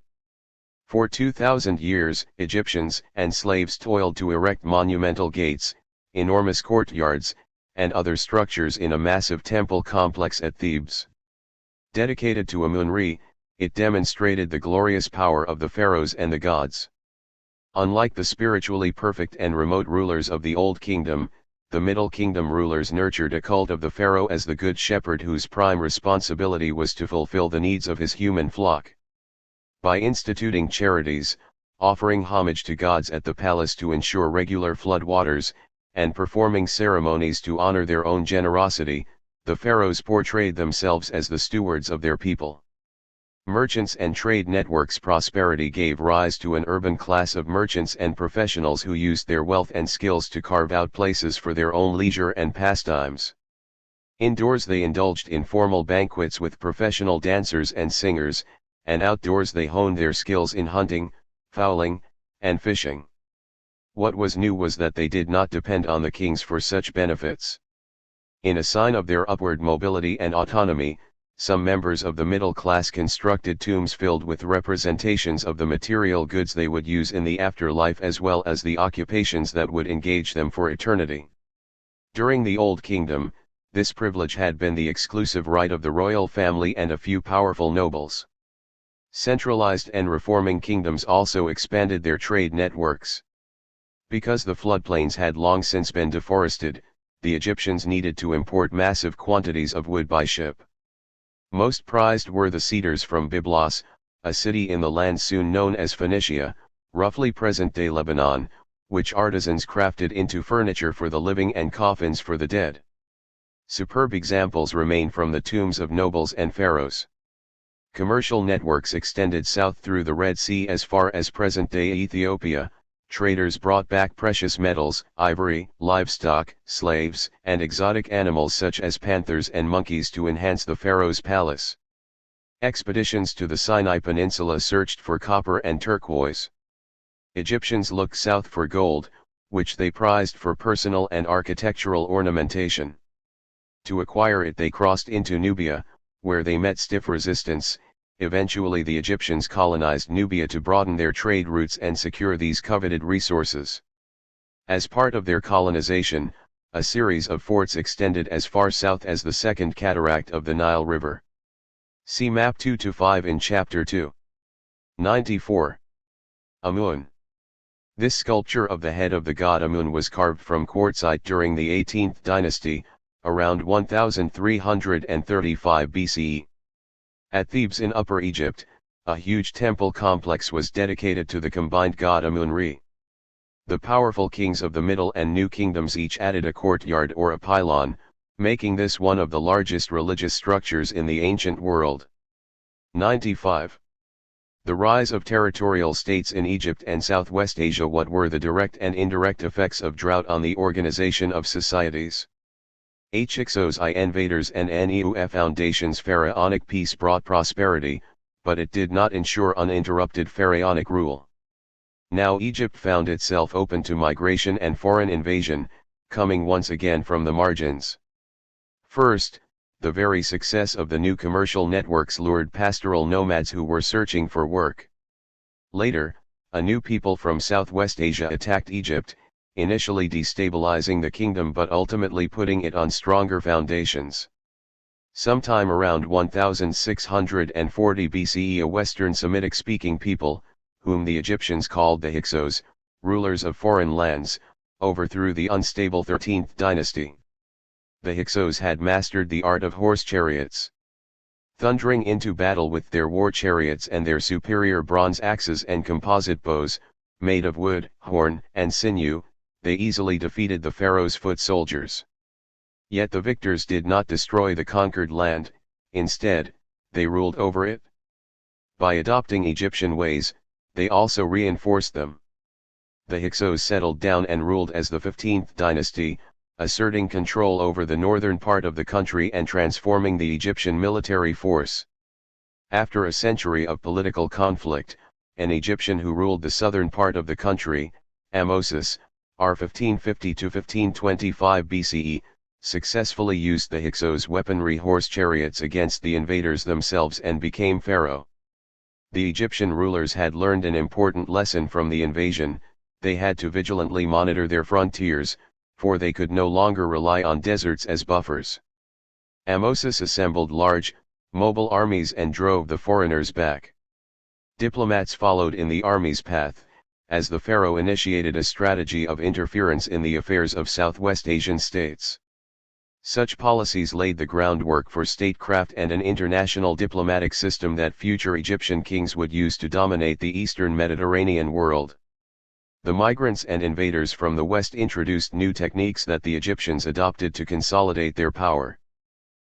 For 2,000 years, Egyptians and slaves toiled to erect monumental gates, enormous courtyards, and other structures in a massive temple complex at Thebes. Dedicated to Amun-Re, it demonstrated the glorious power of the pharaohs and the gods. Unlike the spiritually perfect and remote rulers of the Old Kingdom, the Middle Kingdom rulers nurtured a cult of the pharaoh as the good shepherd whose prime responsibility was to fulfill the needs of his human flock. By instituting charities, offering homage to gods at the palace to ensure regular flood waters, and performing ceremonies to honor their own generosity, the pharaohs portrayed themselves as the stewards of their people. Merchants and trade networks' prosperity gave rise to an urban class of merchants and professionals who used their wealth and skills to carve out places for their own leisure and pastimes. Indoors they indulged in formal banquets with professional dancers and singers, and outdoors they honed their skills in hunting, fowling, and fishing. What was new was that they did not depend on the kings for such benefits. In a sign of their upward mobility and autonomy, some members of the middle class constructed tombs filled with representations of the material goods they would use in the afterlife as well as the occupations that would engage them for eternity. During the Old Kingdom, this privilege had been the exclusive right of the royal family and a few powerful nobles. Centralized and reforming kingdoms also expanded their trade networks. Because the floodplains had long since been deforested, the Egyptians needed to import massive quantities of wood by ship. Most prized were the cedars from Byblos, a city in the land soon known as Phoenicia, roughly present-day Lebanon, which artisans crafted into furniture for the living and coffins for the dead. Superb examples remain from the tombs of nobles and pharaohs. Commercial networks extended south through the Red Sea as far as present-day Ethiopia. Traders brought back precious metals, ivory, livestock, slaves, and exotic animals such as panthers and monkeys to enhance the pharaoh's palace. Expeditions to the Sinai Peninsula searched for copper and turquoise. Egyptians looked south for gold, which they prized for personal and architectural ornamentation. To acquire it they crossed into Nubia, where they met stiff resistance. Eventually the Egyptians colonized Nubia to broaden their trade routes and secure these coveted resources. As part of their colonization, a series of forts extended as far south as the Second Cataract of the Nile River. See Map 2-5 in Chapter 2. 94. Amun. This sculpture of the head of the god Amun was carved from quartzite during the 18th dynasty, around 1335 BCE. At Thebes in Upper Egypt, a huge temple complex was dedicated to the combined god Amun-Re. The powerful kings of the Middle and New Kingdoms each added a courtyard or a pylon, making this one of the largest religious structures in the ancient world. 95. The rise of territorial states in Egypt and Southwest Asia. What were the direct and indirect effects of drought on the organization of societies? Hyksos I invaders and Neuf foundations. Pharaonic peace brought prosperity, but it did not ensure uninterrupted pharaonic rule. Now Egypt found itself open to migration and foreign invasion, coming once again from the margins. First, the very success of the new commercial networks lured pastoral nomads who were searching for work. Later, a new people from Southwest Asia attacked Egypt, initially destabilizing the kingdom but ultimately putting it on stronger foundations. Sometime around 1640 BCE, a Western Semitic-speaking people, whom the Egyptians called the Hyksos, rulers of foreign lands, overthrew the unstable 13th dynasty. The Hyksos had mastered the art of horse chariots. Thundering into battle with their war chariots and their superior bronze axes and composite bows, made of wood, horn, and sinew, they easily defeated the pharaoh's foot soldiers. Yet the victors did not destroy the conquered land, instead, they ruled over it. By adopting Egyptian ways, they also reinforced them. The Hyksos settled down and ruled as the 15th dynasty, asserting control over the northern part of the country and transforming the Egyptian military force. After a century of political conflict, an Egyptian who ruled the southern part of the country, Amosis, r. 1550–1525 BCE, successfully used the Hyksos' weaponry horse chariots against the invaders themselves and became pharaoh. The Egyptian rulers had learned an important lesson from the invasion: they had to vigilantly monitor their frontiers, for they could no longer rely on deserts as buffers. Ahmosis assembled large, mobile armies and drove the foreigners back. Diplomats followed in the army's path, as the pharaoh initiated a strategy of interference in the affairs of Southwest Asian states. Such policies laid the groundwork for statecraft and an international diplomatic system that future Egyptian kings would use to dominate the eastern Mediterranean world. The migrants and invaders from the west introduced new techniques that the Egyptians adopted to consolidate their power.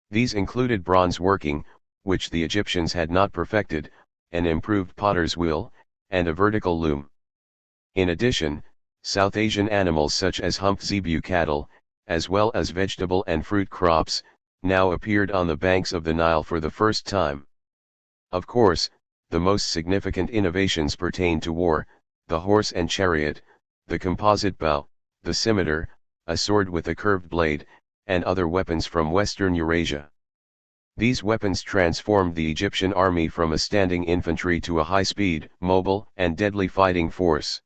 These included bronze working, which the Egyptians had not perfected, an improved potter's wheel, and a vertical loom. In addition, South Asian animals such as humped zebu cattle, as well as vegetable and fruit crops, now appeared on the banks of the Nile for the first time. Of course, the most significant innovations pertain to war: the horse and chariot, the composite bow, the scimitar, a sword with a curved blade, and other weapons from Western Eurasia. These weapons transformed the Egyptian army from a standing infantry to a high-speed, mobile, and deadly fighting force.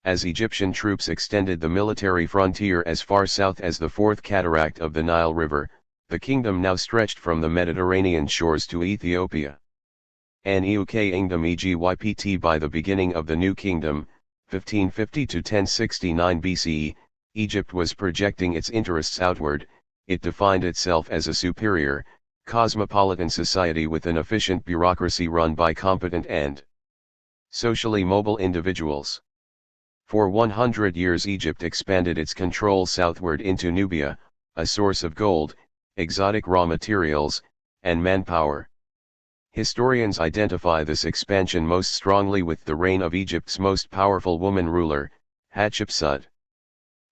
As Egyptian troops extended the military frontier as far south as the fourth cataract of the Nile River, the kingdom now stretched from the Mediterranean shores to Ethiopia. Neuk Kingdom Egypt. By the beginning of the New Kingdom, 1550 to 1069 BCE, Egypt was projecting its interests outward. It defined itself as a superior, cosmopolitan society with an efficient bureaucracy run by competent and socially mobile individuals. For 100 years Egypt expanded its control southward into Nubia, a source of gold, exotic raw materials, and manpower. Historians identify this expansion most strongly with the reign of Egypt's most powerful woman ruler, Hatshepsut.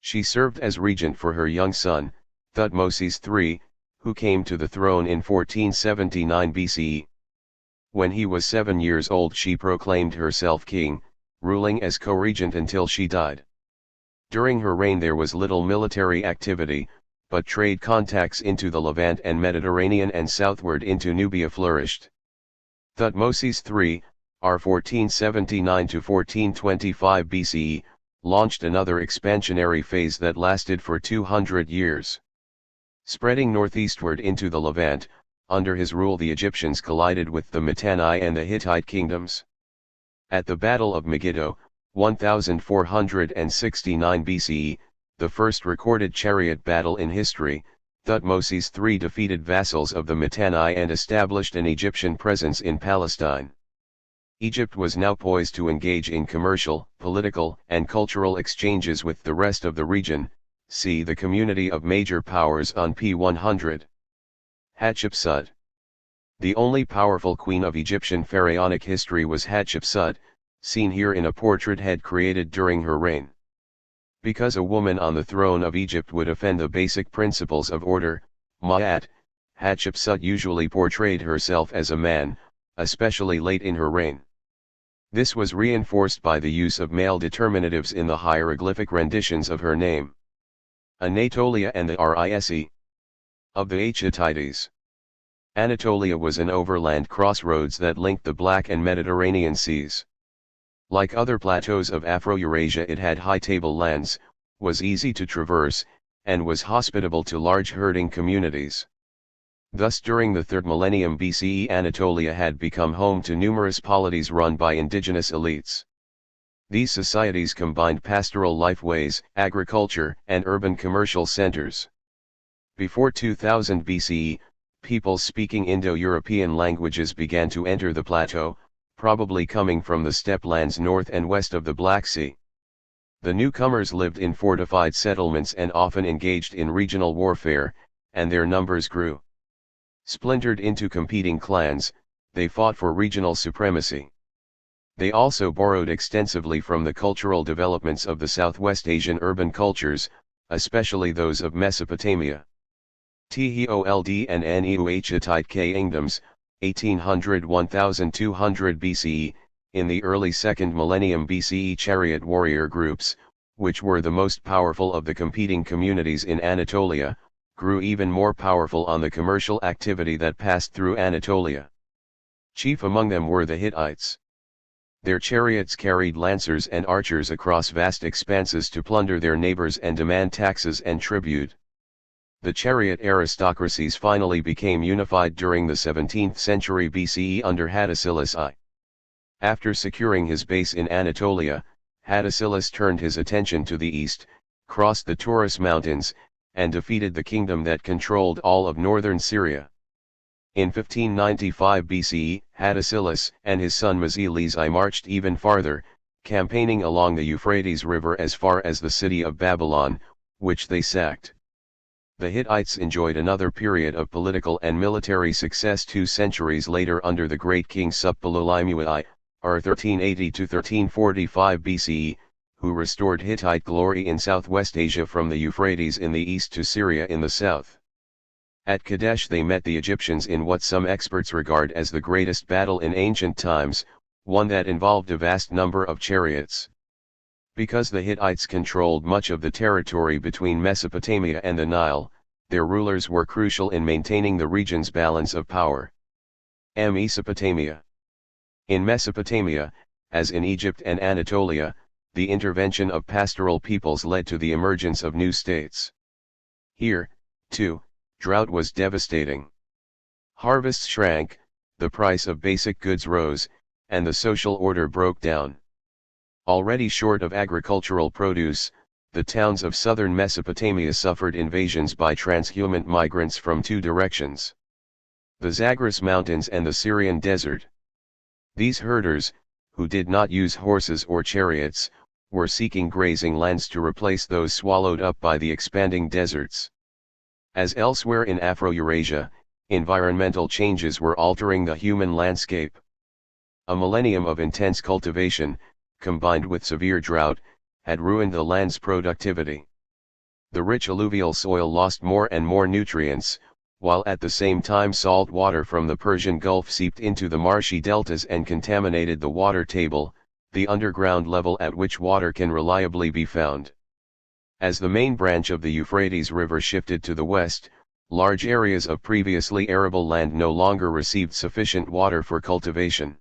She served as regent for her young son, Thutmoses III, who came to the throne in 1479 BCE. When he was 7 years old she proclaimed herself king, ruling as co-regent until she died. During her reign there was little military activity, but trade contacts into the Levant and Mediterranean and southward into Nubia flourished. Thutmoses III, r. 1479 to 1425 BCE, launched another expansionary phase that lasted for 200 years. Spreading northeastward into the Levant, under his rule the Egyptians collided with the Mitanni and the Hittite kingdoms. At the Battle of Megiddo, 1469 BCE, the first recorded chariot battle in history, Thutmoses III defeated vassals of the Mitanni and established an Egyptian presence in Palestine. Egypt was now poised to engage in commercial, political, and cultural exchanges with the rest of the region. See the Community of Major Powers on p. 100. Hatshepsut. The only powerful queen of Egyptian pharaonic history was Hatshepsut, seen here in a portrait head created during her reign. Because a woman on the throne of Egypt would offend the basic principles of order, Ma'at, Hatshepsut usually portrayed herself as a man, especially late in her reign. This was reinforced by the use of male determinatives in the hieroglyphic renditions of her name. Anatolia and the Rise of the Hittites. Anatolia was an overland crossroads that linked the Black and Mediterranean seas. Like other plateaus of Afro-Eurasia it had high tablelands, was easy to traverse, and was hospitable to large herding communities. Thus during the 3rd millennium BCE Anatolia had become home to numerous polities run by indigenous elites. These societies combined pastoral lifeways, agriculture, and urban commercial centers. Before 2000 BCE, peoples speaking Indo-European languages began to enter the plateau, probably coming from the steppe lands north and west of the Black Sea. The newcomers lived in fortified settlements and often engaged in regional warfare, and their numbers grew. Splintered into competing clans, they fought for regional supremacy. They also borrowed extensively from the cultural developments of the Southwest Asian urban cultures, especially those of Mesopotamia. THOLD and Neuh Hittite kingdoms, 1800–1200 BCE, in the early 2nd millennium BCE chariot warrior groups, which were the most powerful of the competing communities in Anatolia, grew even more powerful on the commercial activity that passed through Anatolia. Chief among them were the Hittites. Their chariots carried lancers and archers across vast expanses to plunder their neighbors and demand taxes and tribute. The chariot aristocracies finally became unified during the 17th century BCE under Hattusilus I. After securing his base in Anatolia, Hattusilus turned his attention to the east, crossed the Taurus Mountains, and defeated the kingdom that controlled all of northern Syria. In 1595 BCE, Hattusilus and his son Mesiles I marched even farther, campaigning along the Euphrates River as far as the city of Babylon, which they sacked. The Hittites enjoyed another period of political and military success 2 centuries later under the great king Suppiluliuma I, r. 1380 to 1345 BCE, who restored Hittite glory in southwest Asia from the Euphrates in the east to Syria in the south. At Kadesh they met the Egyptians in what some experts regard as the greatest battle in ancient times, one that involved a vast number of chariots. Because the Hittites controlled much of the territory between Mesopotamia and the Nile, their rulers were crucial in maintaining the region's balance of power. Mesopotamia. In Mesopotamia, as in Egypt and Anatolia, the intervention of pastoral peoples led to the emergence of new states. Here, too, drought was devastating. Harvests shrank, the price of basic goods rose, and the social order broke down. Already short of agricultural produce, the towns of southern Mesopotamia suffered invasions by transhumant migrants from 2 directions: the Zagros Mountains and the Syrian desert. These herders, who did not use horses or chariots, were seeking grazing lands to replace those swallowed up by the expanding deserts. As elsewhere in Afro-Eurasia, environmental changes were altering the human landscape. A millennium of intense cultivation, combined with severe drought, had ruined the land's productivity. The rich alluvial soil lost more and more nutrients, while at the same time salt water from the Persian Gulf seeped into the marshy deltas and contaminated the water table, the underground level at which water can reliably be found. As the main branch of the Euphrates River shifted to the west, large areas of previously arable land no longer received sufficient water for cultivation.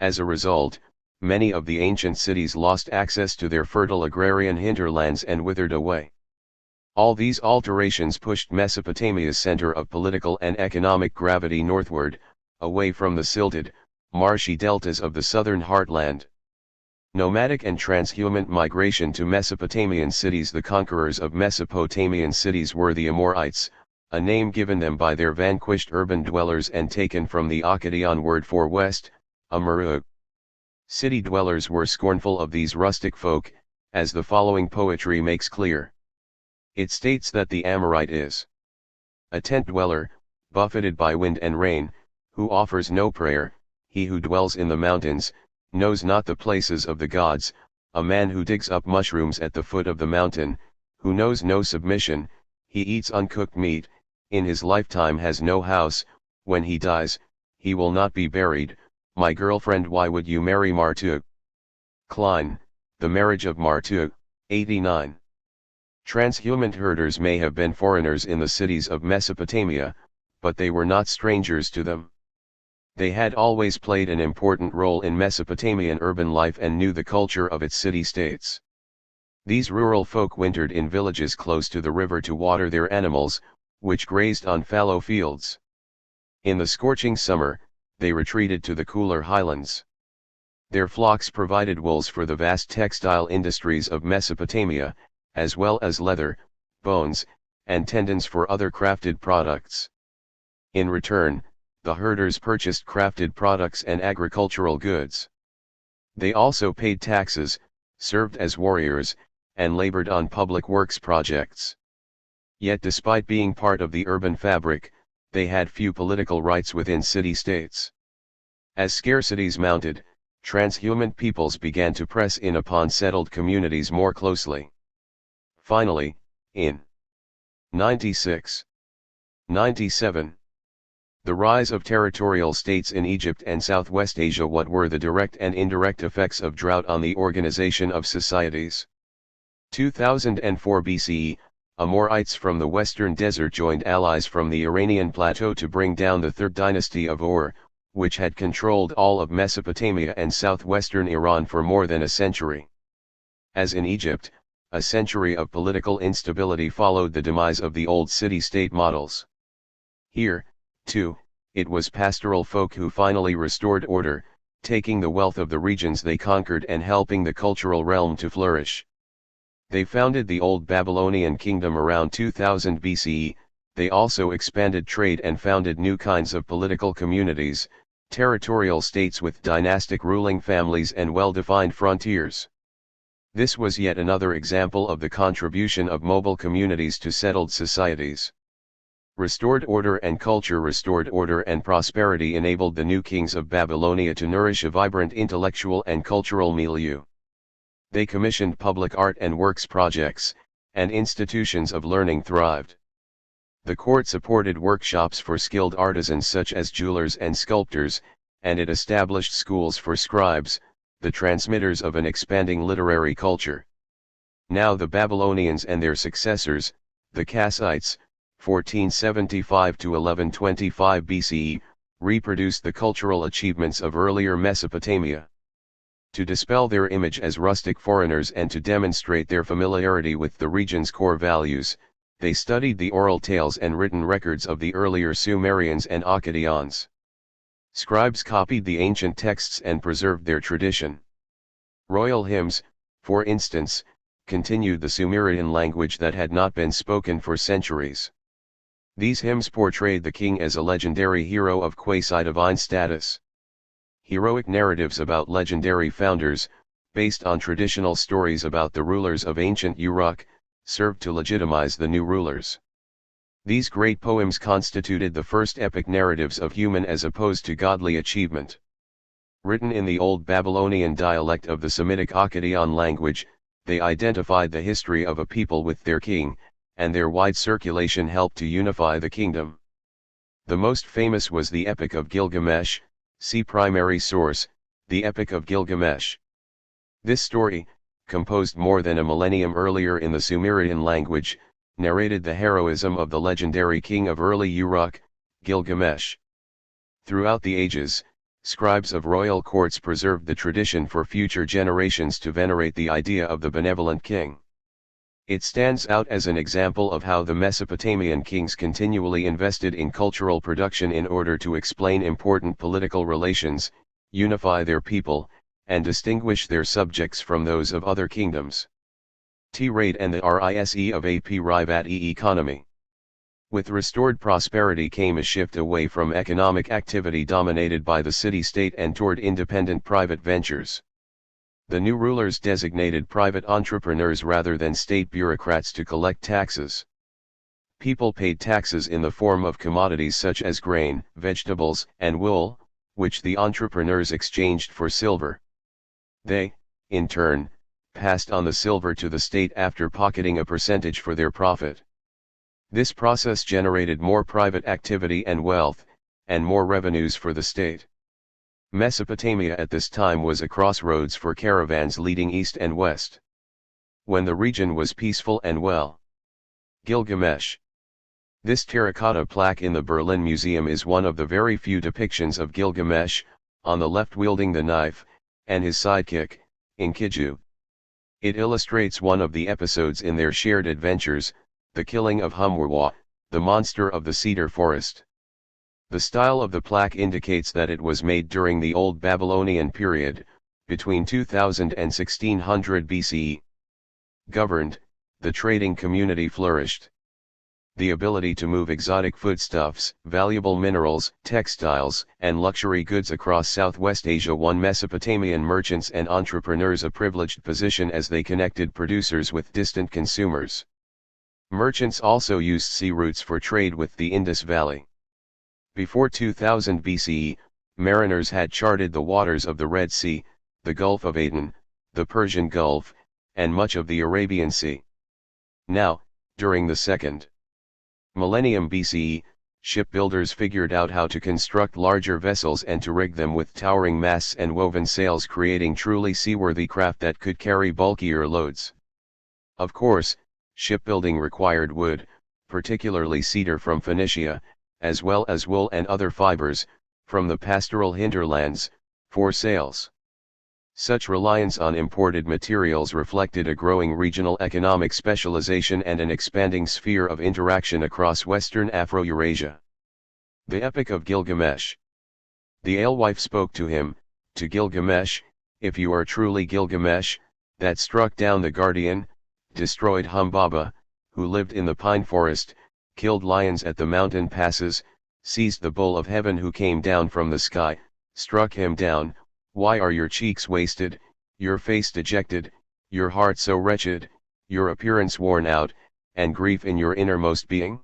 As a result, many of the ancient cities lost access to their fertile agrarian hinterlands and withered away. All these alterations pushed Mesopotamia's center of political and economic gravity northward, away from the silted, marshy deltas of the southern heartland. Nomadic and transhumant migration to Mesopotamian cities. The conquerors of Mesopotamian cities were the Amorites, a name given them by their vanquished urban dwellers and taken from the Akkadian word for west, Amurug. City dwellers were scornful of these rustic folk, as the following poetry makes clear. It states that the Amorite is a tent dweller, buffeted by wind and rain, who offers no prayer, he who dwells in the mountains, knows not the places of the gods, a man who digs up mushrooms at the foot of the mountain, who knows no submission, he eats uncooked meat, in his lifetime has no house, when he dies, he will not be buried. My girlfriend, why would you marry Marduk? Klein, The Marriage of Marduk, 89. Transhumant herders may have been foreigners in the cities of Mesopotamia, but they were not strangers to them. They had always played an important role in Mesopotamian urban life and knew the culture of its city-states. These rural folk wintered in villages close to the river to water their animals, which grazed on fallow fields. In the scorching summer, they retreated to the cooler highlands. Their flocks provided wools for the vast textile industries of Mesopotamia, as well as leather, bones, and tendons for other crafted products. In return, the herders purchased crafted products and agricultural goods. They also paid taxes, served as warriors, and labored on public works projects. Yet despite being part of the urban fabric, they had few political rights within city-states. As scarcities mounted, transhumant peoples began to press in upon settled communities more closely. Finally, in 96-97, the rise of territorial states in Egypt and Southwest Asia. What were the direct and indirect effects of drought on the organization of societies? 2004 BCE, Amorites from the western desert joined allies from the Iranian plateau to bring down the Third Dynasty of Ur, which had controlled all of Mesopotamia and southwestern Iran for more than a century. As in Egypt, a century of political instability followed the demise of the old city-state models. Here, too, it was pastoral folk who finally restored order, taking the wealth of the regions they conquered and helping the cultural realm to flourish. They founded the Old Babylonian Kingdom around 2000 BCE, they also expanded trade and founded new kinds of political communities, territorial states with dynastic ruling families and well-defined frontiers. This was yet another example of the contribution of mobile communities to settled societies. Restored order and culture. Restored order and prosperity enabled the new kings of Babylonia to nourish a vibrant intellectual and cultural milieu. They commissioned public art and works projects, and institutions of learning thrived. The court supported workshops for skilled artisans such as jewelers and sculptors, and it established schools for scribes, the transmitters of an expanding literary culture. Now the Babylonians and their successors, the Kassites, 1475 to 1125 BCE, reproduced the cultural achievements of earlier Mesopotamia. To dispel their image as rustic foreigners and to demonstrate their familiarity with the region's core values, they studied the oral tales and written records of the earlier Sumerians and Akkadians. Scribes copied the ancient texts and preserved their tradition. Royal hymns, for instance, continued the Sumerian language that had not been spoken for centuries. These hymns portrayed the king as a legendary hero of quasi-divine status. Heroic narratives about legendary founders, based on traditional stories about the rulers of ancient Uruk, served to legitimize the new rulers. These great poems constituted the first epic narratives of human as opposed to godly achievement. Written in the Old Babylonian dialect of the Semitic Akkadian language, they identified the history of a people with their king, and their wide circulation helped to unify the kingdom. The most famous was the Epic of Gilgamesh, see primary source, the Epic of Gilgamesh. This story, composed more than a millennium earlier in the Sumerian language, narrated the heroism of the legendary king of early Uruk, Gilgamesh. Throughout the ages, scribes of royal courts preserved the tradition for future generations to venerate the idea of the benevolent king. It stands out as an example of how the Mesopotamian kings continually invested in cultural production in order to explain important political relations, unify their people, and distinguish their subjects from those of other kingdoms. T-rate and the RISE of AP Rivat economy. With restored prosperity came a shift away from economic activity dominated by the city-state and toward independent private ventures. The new rulers designated private entrepreneurs rather than state bureaucrats to collect taxes. People paid taxes in the form of commodities such as grain, vegetables, and wool, which the entrepreneurs exchanged for silver. They, in turn, passed on the silver to the state after pocketing a percentage for their profit. This process generated more private activity and wealth, and more revenues for the state. Mesopotamia at this time was a crossroads for caravans leading east and west. When the region was peaceful and well. Gilgamesh. This terracotta plaque in the Berlin Museum is one of the very few depictions of Gilgamesh, on the left wielding the knife, and his sidekick, Enkidu. It illustrates one of the episodes in their shared adventures, the killing of Humwawa, the monster of the cedar forest. The style of the plaque indicates that it was made during the Old Babylonian period, between 2000 and 1600 BCE. Governed, the trading community flourished. The ability to move exotic foodstuffs, valuable minerals, textiles, and luxury goods across Southwest Asia won Mesopotamian merchants and entrepreneurs a privileged position as they connected producers with distant consumers. Merchants also used sea routes for trade with the Indus Valley. Before 2000 BCE, mariners had charted the waters of the Red Sea, the Gulf of Aden, the Persian Gulf, and much of the Arabian Sea. Now, during the second millennium BCE, shipbuilders figured out how to construct larger vessels and to rig them with towering masts and woven sails, creating truly seaworthy craft that could carry bulkier loads. Of course, shipbuilding required wood, particularly cedar from Phoenicia, as well as wool and other fibers, from the pastoral hinterlands, for sales. Such reliance on imported materials reflected a growing regional economic specialization and an expanding sphere of interaction across Western Afro-Eurasia. The Epic of Gilgamesh. The alewife spoke to him, to Gilgamesh, "If you are truly Gilgamesh, that struck down the guardian, destroyed Humbaba, who lived in the pine forest, killed lions at the mountain passes, seized the bull of heaven who came down from the sky, struck him down, why are your cheeks wasted, your face dejected, your heart so wretched, your appearance worn out, and grief in your innermost being?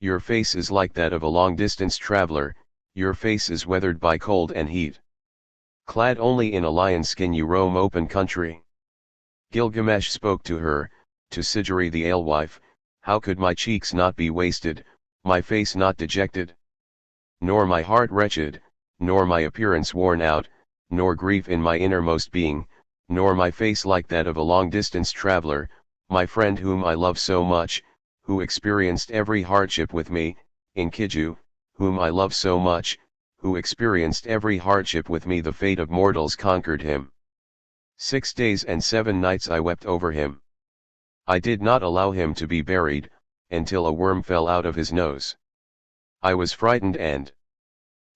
Your face is like that of a long-distance traveler, your face is weathered by cold and heat. Clad only in a lion's skin you roam open country." Gilgamesh spoke to her, to Sigeri the alewife, "How could my cheeks not be wasted, my face not dejected? Nor my heart wretched, nor my appearance worn out, nor grief in my innermost being, nor my face like that of a long-distance traveler, my friend whom I love so much, who experienced every hardship with me, Enkidu, whom I love so much, who experienced every hardship with me, the fate of mortals conquered him. 6 days and 7 nights I wept over him. I did not allow him to be buried, until a worm fell out of his nose. I was frightened and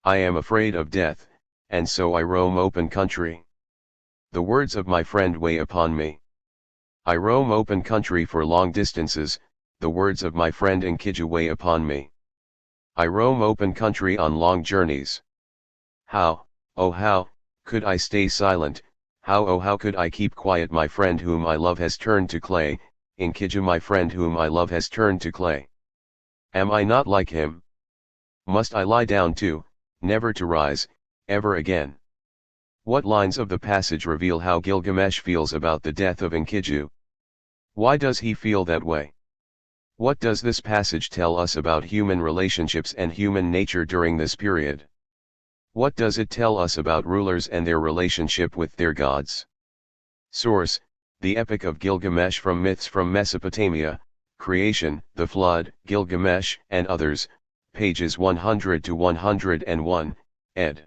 I am afraid of death, and so I roam open country. The words of my friend weigh upon me. I roam open country for long distances, the words of my friend Enkidu weigh upon me. I roam open country on long journeys. How, oh how, could I stay silent, how oh how could I keep quiet? My friend whom I love has turned to clay, Enkidu my friend whom I love has turned to clay. Am I not like him? Must I lie down too, never to rise, ever again? What lines of the passage reveal how Gilgamesh feels about the death of Enkidu? Why does he feel that way? What does this passage tell us about human relationships and human nature during this period? What does it tell us about rulers and their relationship with their gods? Source: The Epic of Gilgamesh from Myths from Mesopotamia, Creation, the Flood, Gilgamesh and Others, pages 100 to 101, ed.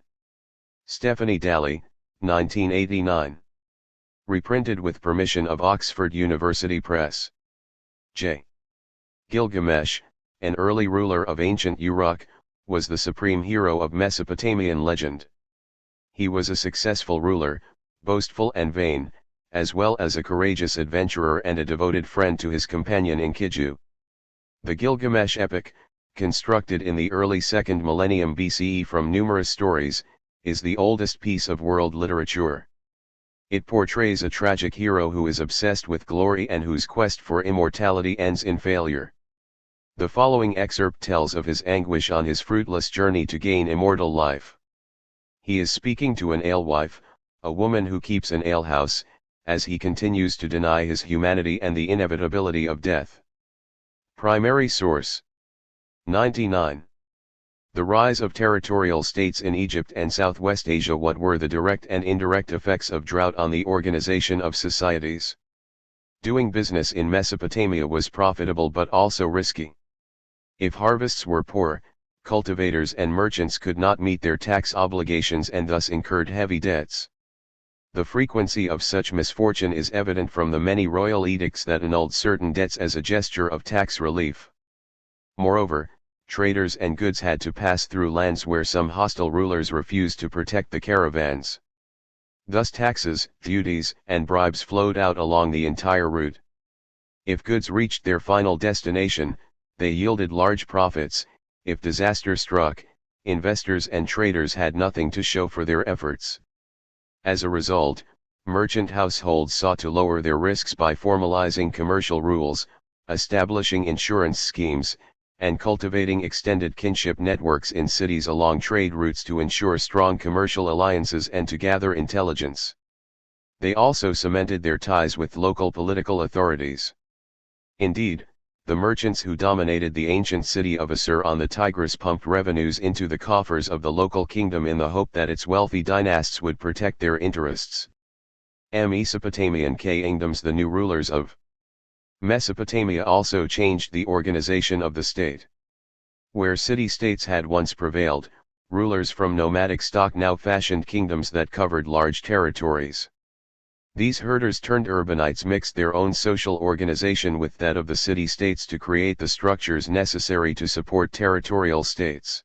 Stephanie Daly, 1989. Reprinted with permission of Oxford University Press. J. Gilgamesh, an early ruler of ancient Uruk, was the supreme hero of Mesopotamian legend. He was a successful ruler, boastful and vain, as well as a courageous adventurer and a devoted friend to his companion Enkidu. The Gilgamesh epic, constructed in the early 2nd millennium BCE from numerous stories, is the oldest piece of world literature. It portrays a tragic hero who is obsessed with glory and whose quest for immortality ends in failure. The following excerpt tells of his anguish on his fruitless journey to gain immortal life. He is speaking to an alewife, a woman who keeps an alehouse, as he continues to deny his humanity and the inevitability of death. Primary source: 99. The rise of territorial states in Egypt and Southwest Asia. What were the direct and indirect effects of drought on the organization of societies? Doing business in Mesopotamia was profitable but also risky. If harvests were poor, cultivators and merchants could not meet their tax obligations and thus incurred heavy debts. The frequency of such misfortune is evident from the many royal edicts that annulled certain debts as a gesture of tax relief. Moreover, traders and goods had to pass through lands where some hostile rulers refused to protect the caravans. Thus taxes, duties, and bribes flowed out along the entire route. If goods reached their final destination, they yielded large profits. If disaster struck, investors and traders had nothing to show for their efforts. As a result, merchant households sought to lower their risks by formalizing commercial rules, establishing insurance schemes, and cultivating extended kinship networks in cities along trade routes to ensure strong commercial alliances and to gather intelligence. They also cemented their ties with local political authorities. Indeed, the merchants who dominated the ancient city of Assur on the Tigris pumped revenues into the coffers of the local kingdom in the hope that its wealthy dynasts would protect their interests. Mesopotamian kingdoms. The new rulers of Mesopotamia also changed the organization of the state. Where city-states had once prevailed, rulers from nomadic stock now fashioned kingdoms that covered large territories. These herders turned urbanites mixed their own social organization with that of the city-states to create the structures necessary to support territorial states.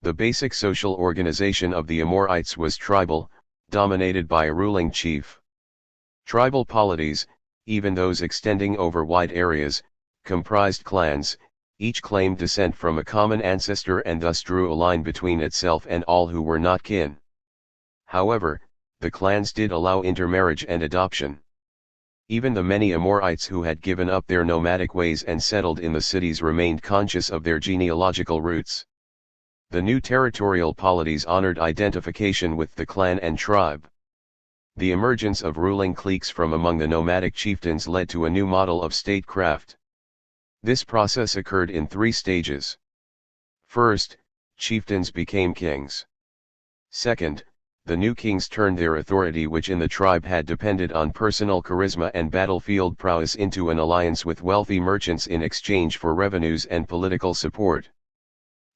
The basic social organization of the Amorites was tribal, dominated by a ruling chief. Tribal polities, even those extending over wide areas, comprised clans, each claimed descent from a common ancestor and thus drew a line between itself and all who were not kin. However, the clans did allow intermarriage and adoption. Even the many Amorites who had given up their nomadic ways and settled in the cities remained conscious of their genealogical roots. The new territorial polities honored identification with the clan and tribe. The emergence of ruling cliques from among the nomadic chieftains led to a new model of statecraft. This process occurred in 3 stages. First, chieftains became kings. Second, the new kings turned their authority, which in the tribe had depended on personal charisma and battlefield prowess, into an alliance with wealthy merchants in exchange for revenues and political support.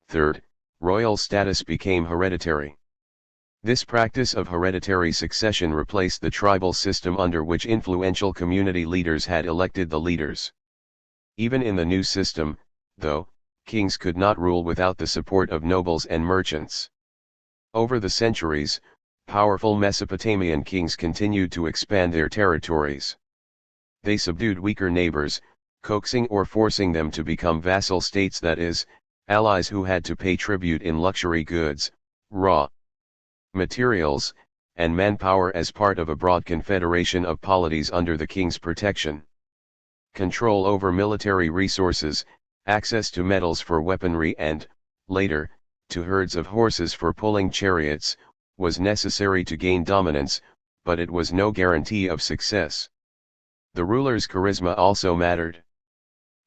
Third, royal status became hereditary. This practice of hereditary succession replaced the tribal system under which influential community leaders had elected the leaders. Even in the new system, though, kings could not rule without the support of nobles and merchants. Over the centuries, powerful Mesopotamian kings continued to expand their territories. They subdued weaker neighbors, coaxing or forcing them to become vassal states, that is, allies who had to pay tribute in luxury goods, raw materials, and manpower as part of a broad confederation of polities under the king's protection. Control over military resources, access to metals for weaponry and, later, to herds of horses for pulling chariots, was necessary to gain dominance, but it was no guarantee of success. The ruler's charisma also mattered.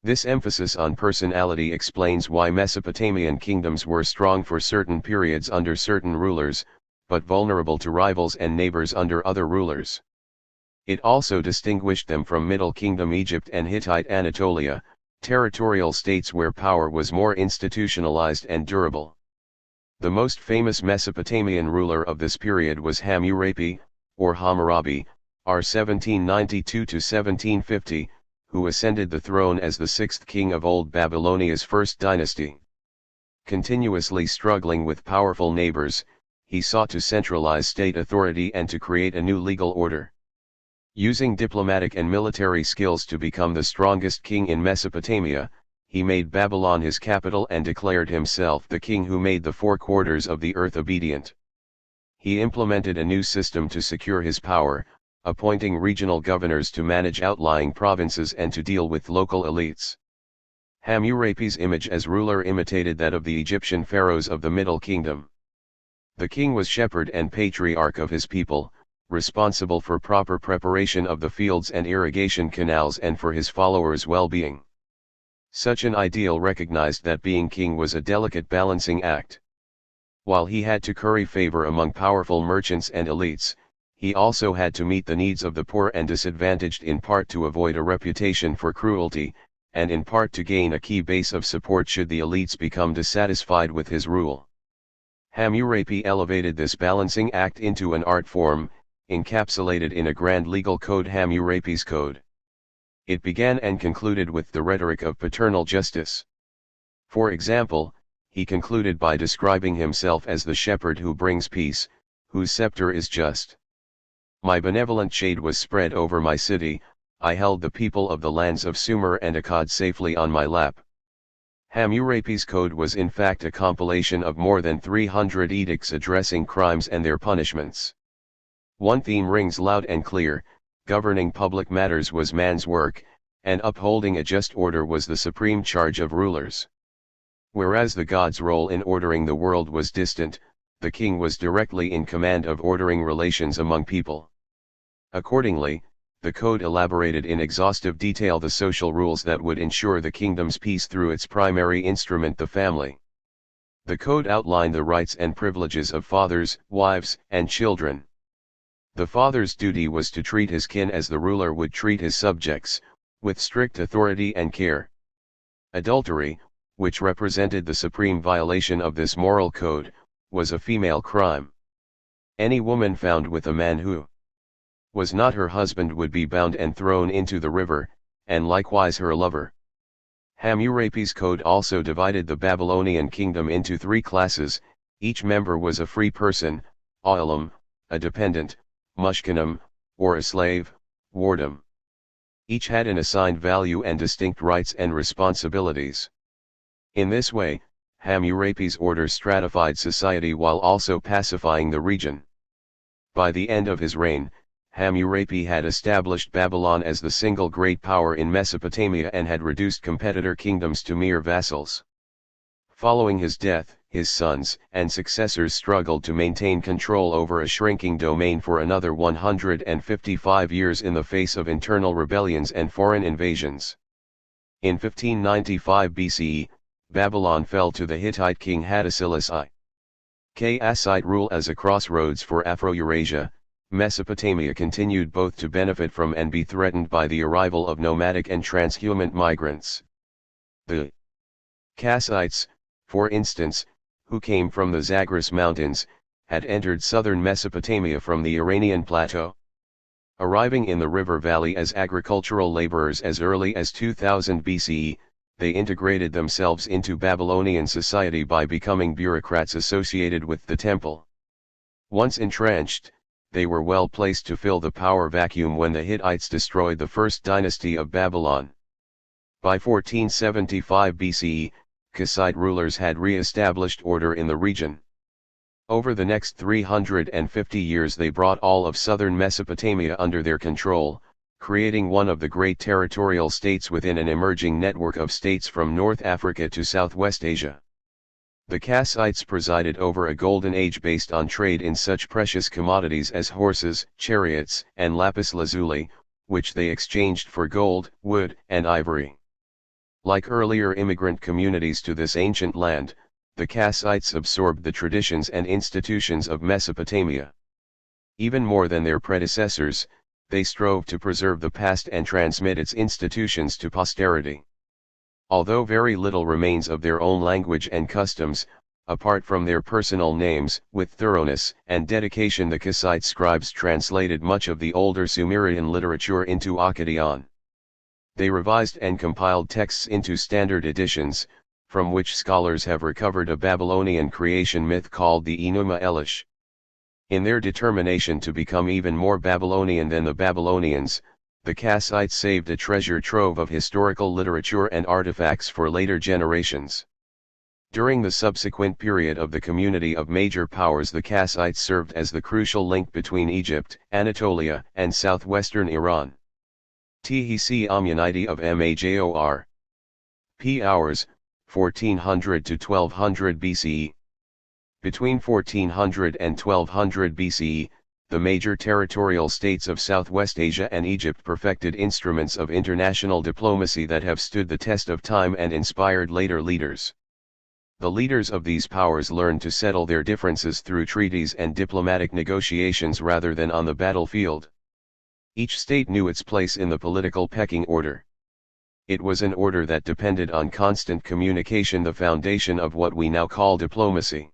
This emphasis on personality explains why Mesopotamian kingdoms were strong for certain periods under certain rulers, but vulnerable to rivals and neighbors under other rulers. It also distinguished them from Middle Kingdom Egypt and Hittite Anatolia, territorial states where power was more institutionalized and durable. The most famous Mesopotamian ruler of this period was Hammurabi, or Hammurabi, r. 1792–1750, who ascended the throne as the 6th king of Old Babylonia's first dynasty. Continuously struggling with powerful neighbors, he sought to centralize state authority and to create a new legal order. Using diplomatic and military skills to become the strongest king in Mesopotamia, he made Babylon his capital and declared himself the king who made the 4 quarters of the earth obedient. He implemented a new system to secure his power, appointing regional governors to manage outlying provinces and to deal with local elites. Hammurabi's image as ruler imitated that of the Egyptian pharaohs of the Middle Kingdom. The king was shepherd and patriarch of his people, responsible for proper preparation of the fields and irrigation canals and for his followers' well-being. Such an ideal recognized that being king was a delicate balancing act. While he had to curry favor among powerful merchants and elites, he also had to meet the needs of the poor and disadvantaged, in part to avoid a reputation for cruelty, and in part to gain a key base of support should the elites become dissatisfied with his rule. Hammurabi elevated this balancing act into an art form, encapsulated in a grand legal code, Hammurabi's Code. It began and concluded with the rhetoric of paternal justice. For example, he concluded by describing himself as the shepherd who brings peace, whose scepter is just. My benevolent shade was spread over my city, I held the people of the lands of Sumer and Akkad safely on my lap. Hammurabi's Code was in fact a compilation of more than 300 edicts addressing crimes and their punishments. One theme rings loud and clear: governing public matters was man's work, and upholding a just order was the supreme charge of rulers. Whereas the god's role in ordering the world was distant, the king was directly in command of ordering relations among people. Accordingly, the code elaborated in exhaustive detail the social rules that would ensure the kingdom's peace through its primary instrument, the family. The code outlined the rights and privileges of fathers, wives, and children. The father's duty was to treat his kin as the ruler would treat his subjects, with strict authority and care. Adultery, which represented the supreme violation of this moral code, was a female crime. Any woman found with a man who was not her husband would be bound and thrown into the river, and likewise her lover. Hammurapi's code also divided the Babylonian kingdom into 3 classes. Each member was a free person, oilam, a dependent, mushkanam, or a slave, wardam. Each had an assigned value and distinct rights and responsibilities. In this way, Hammurapi's order stratified society while also pacifying the region. By the end of his reign, Hammurapi had established Babylon as the single great power in Mesopotamia and had reduced competitor kingdoms to mere vassals. Following his death, his sons and successors struggled to maintain control over a shrinking domain for another 155 years in the face of internal rebellions and foreign invasions. In 1595 BCE, Babylon fell to the Hittite king Hattusilus I. Kassite rule as a crossroads for Afro-Eurasia. Mesopotamia continued both to benefit from and be threatened by the arrival of nomadic and transhuman migrants. The Kassites, for instance, who came from the Zagros Mountains, had entered southern Mesopotamia from the Iranian plateau. Arriving in the river valley as agricultural laborers as early as 2000 BCE, they integrated themselves into Babylonian society by becoming bureaucrats associated with the temple. Once entrenched, they were well placed to fill the power vacuum when the Hittites destroyed the first dynasty of Babylon. By 1475 BCE, Kassite rulers had re-established order in the region. Over the next 350 years they brought all of southern Mesopotamia under their control, creating one of the great territorial states within an emerging network of states from North Africa to Southwest Asia. The Kassites presided over a golden age based on trade in such precious commodities as horses, chariots, and lapis lazuli, which they exchanged for gold, wood, and ivory. Like earlier immigrant communities to this ancient land, the Kassites absorbed the traditions and institutions of Mesopotamia. Even more than their predecessors, they strove to preserve the past and transmit its institutions to posterity. Although very little remains of their own language and customs, apart from their personal names, with thoroughness and dedication the Kassite scribes translated much of the older Sumerian literature into Akkadian. They revised and compiled texts into standard editions, from which scholars have recovered a Babylonian creation myth called the Enuma Elish. In their determination to become even more Babylonian than the Babylonians, the Kassites saved a treasure trove of historical literature and artifacts for later generations. During the subsequent period of the community of major powers, the Kassites served as the crucial link between Egypt, Anatolia, and southwestern Iran. Thc Amuniti of Major. P. Hours, 1400 to 1200 BCE. Between 1400 and 1200 BCE, the major territorial states of Southwest Asia and Egypt perfected instruments of international diplomacy that have stood the test of time and inspired later leaders. The leaders of these powers learned to settle their differences through treaties and diplomatic negotiations rather than on the battlefield. Each state knew its place in the political pecking order. It was an order that depended on constant communication, the foundation of what we now call diplomacy.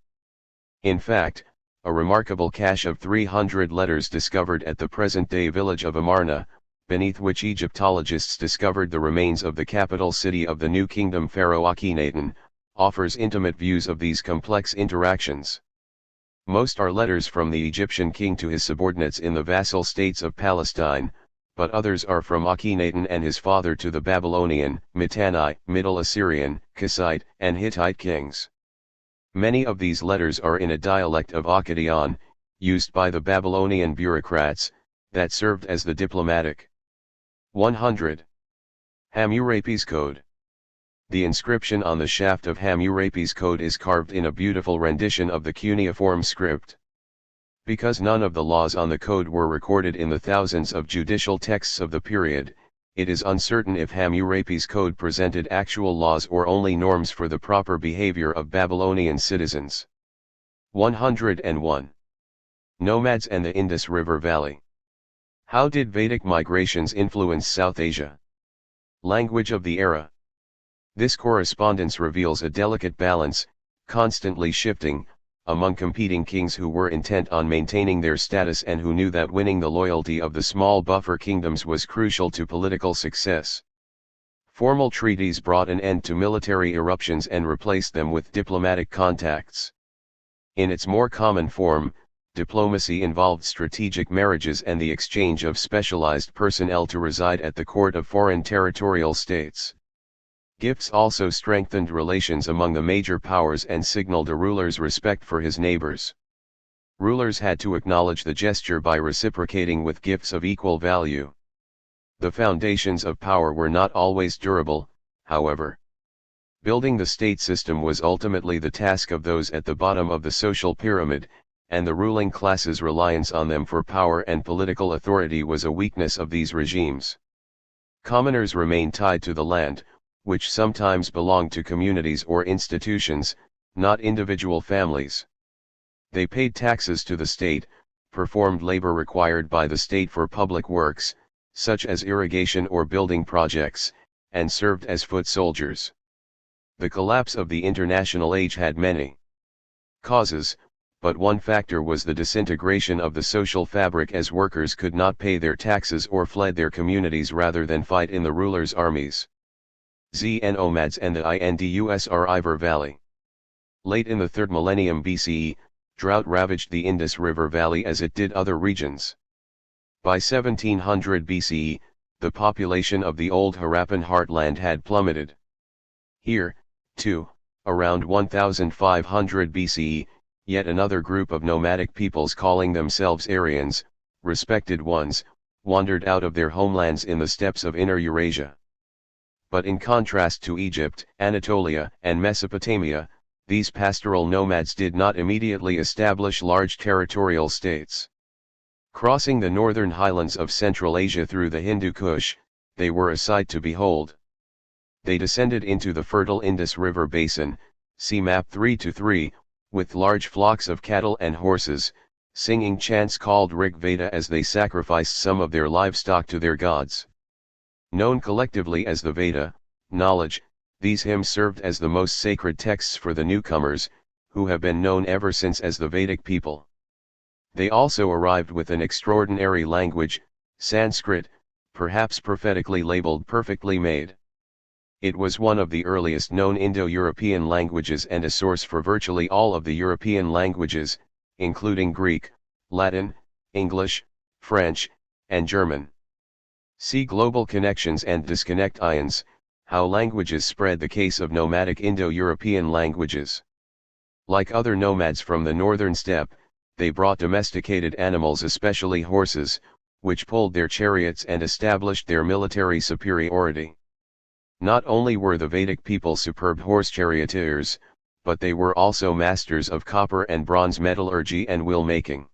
In fact, a remarkable cache of 300 letters discovered at the present-day village of Amarna, beneath which Egyptologists discovered the remains of the capital city of the New Kingdom Pharaoh Akhenaten, offers intimate views of these complex interactions. Most are letters from the Egyptian king to his subordinates in the vassal states of Palestine, but others are from Akhenaten and his father to the Babylonian, Mitanni, Middle Assyrian, Kassite, and Hittite kings. Many of these letters are in a dialect of Akkadian, used by the Babylonian bureaucrats, that served as the diplomatic. 100. Hammurapi's Code. The inscription on the shaft of Hammurapi's Code is carved in a beautiful rendition of the cuneiform script. Because none of the laws on the code were recorded in the thousands of judicial texts of the period, it is uncertain if Hammurapi's Code presented actual laws or only norms for the proper behavior of Babylonian citizens. 101. Nomads and the Indus River Valley. How did Vedic migrations influence South Asia? Language of the era. This correspondence reveals a delicate balance, constantly shifting, among competing kings who were intent on maintaining their status and who knew that winning the loyalty of the small buffer kingdoms was crucial to political success. Formal treaties brought an end to military eruptions and replaced them with diplomatic contacts. In its more common form, diplomacy involved strategic marriages and the exchange of specialized personnel to reside at the court of foreign territorial states. Gifts also strengthened relations among the major powers and signaled a ruler's respect for his neighbors. Rulers had to acknowledge the gesture by reciprocating with gifts of equal value. The foundations of power were not always durable, however. Building the state system was ultimately the task of those at the bottom of the social pyramid, and the ruling class's reliance on them for power and political authority was a weakness of these regimes. Commoners remained tied to the land, which sometimes belonged to communities or institutions, not individual families. They paid taxes to the state, performed labor required by the state for public works, such as irrigation or building projects, and served as foot soldiers. The collapse of the international age had many causes, but one factor was the disintegration of the social fabric as workers could not pay their taxes or fled their communities rather than fight in the rulers' armies. Nomads and the Indus River Valley. Late in the 3rd millennium BCE, drought ravaged the Indus River Valley as it did other regions. By 1700 BCE, the population of the old Harappan heartland had plummeted. Here, too, around 1500 BCE, yet another group of nomadic peoples calling themselves Aryans, respected ones, wandered out of their homelands in the steppes of Inner Eurasia. But in contrast to Egypt, Anatolia, and Mesopotamia, these pastoral nomads did not immediately establish large territorial states. Crossing the northern highlands of Central Asia through the Hindu Kush, they were a sight to behold. They descended into the fertile Indus River basin, see map 3-3, with large flocks of cattle and horses, singing chants called Rig Veda as they sacrificed some of their livestock to their gods. Known collectively as the Veda, knowledge, these hymns served as the most sacred texts for the newcomers, who have been known ever since as the Vedic people. They also arrived with an extraordinary language, Sanskrit, perhaps prophetically labeled perfectly made. It was one of the earliest known Indo-European languages and a source for virtually all of the European languages, including Greek, Latin, English, French, and German. See Global Connections and Disconnect Ions, How Languages Spread, the case of nomadic Indo-European languages. Like other nomads from the northern steppe, they brought domesticated animals, especially horses, which pulled their chariots and established their military superiority. Not only were the Vedic people superb horse charioteers, but they were also masters of copper and bronze metallurgy and wheel making.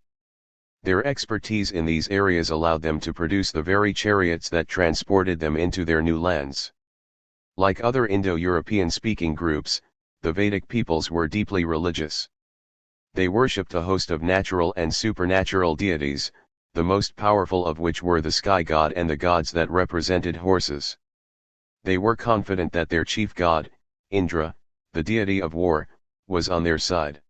Their expertise in these areas allowed them to produce the very chariots that transported them into their new lands. Like other Indo-European speaking groups, the Vedic peoples were deeply religious. They worshipped a host of natural and supernatural deities, the most powerful of which were the sky god and the gods that represented horses. They were confident that their chief god, Indra, the deity of war, was on their side.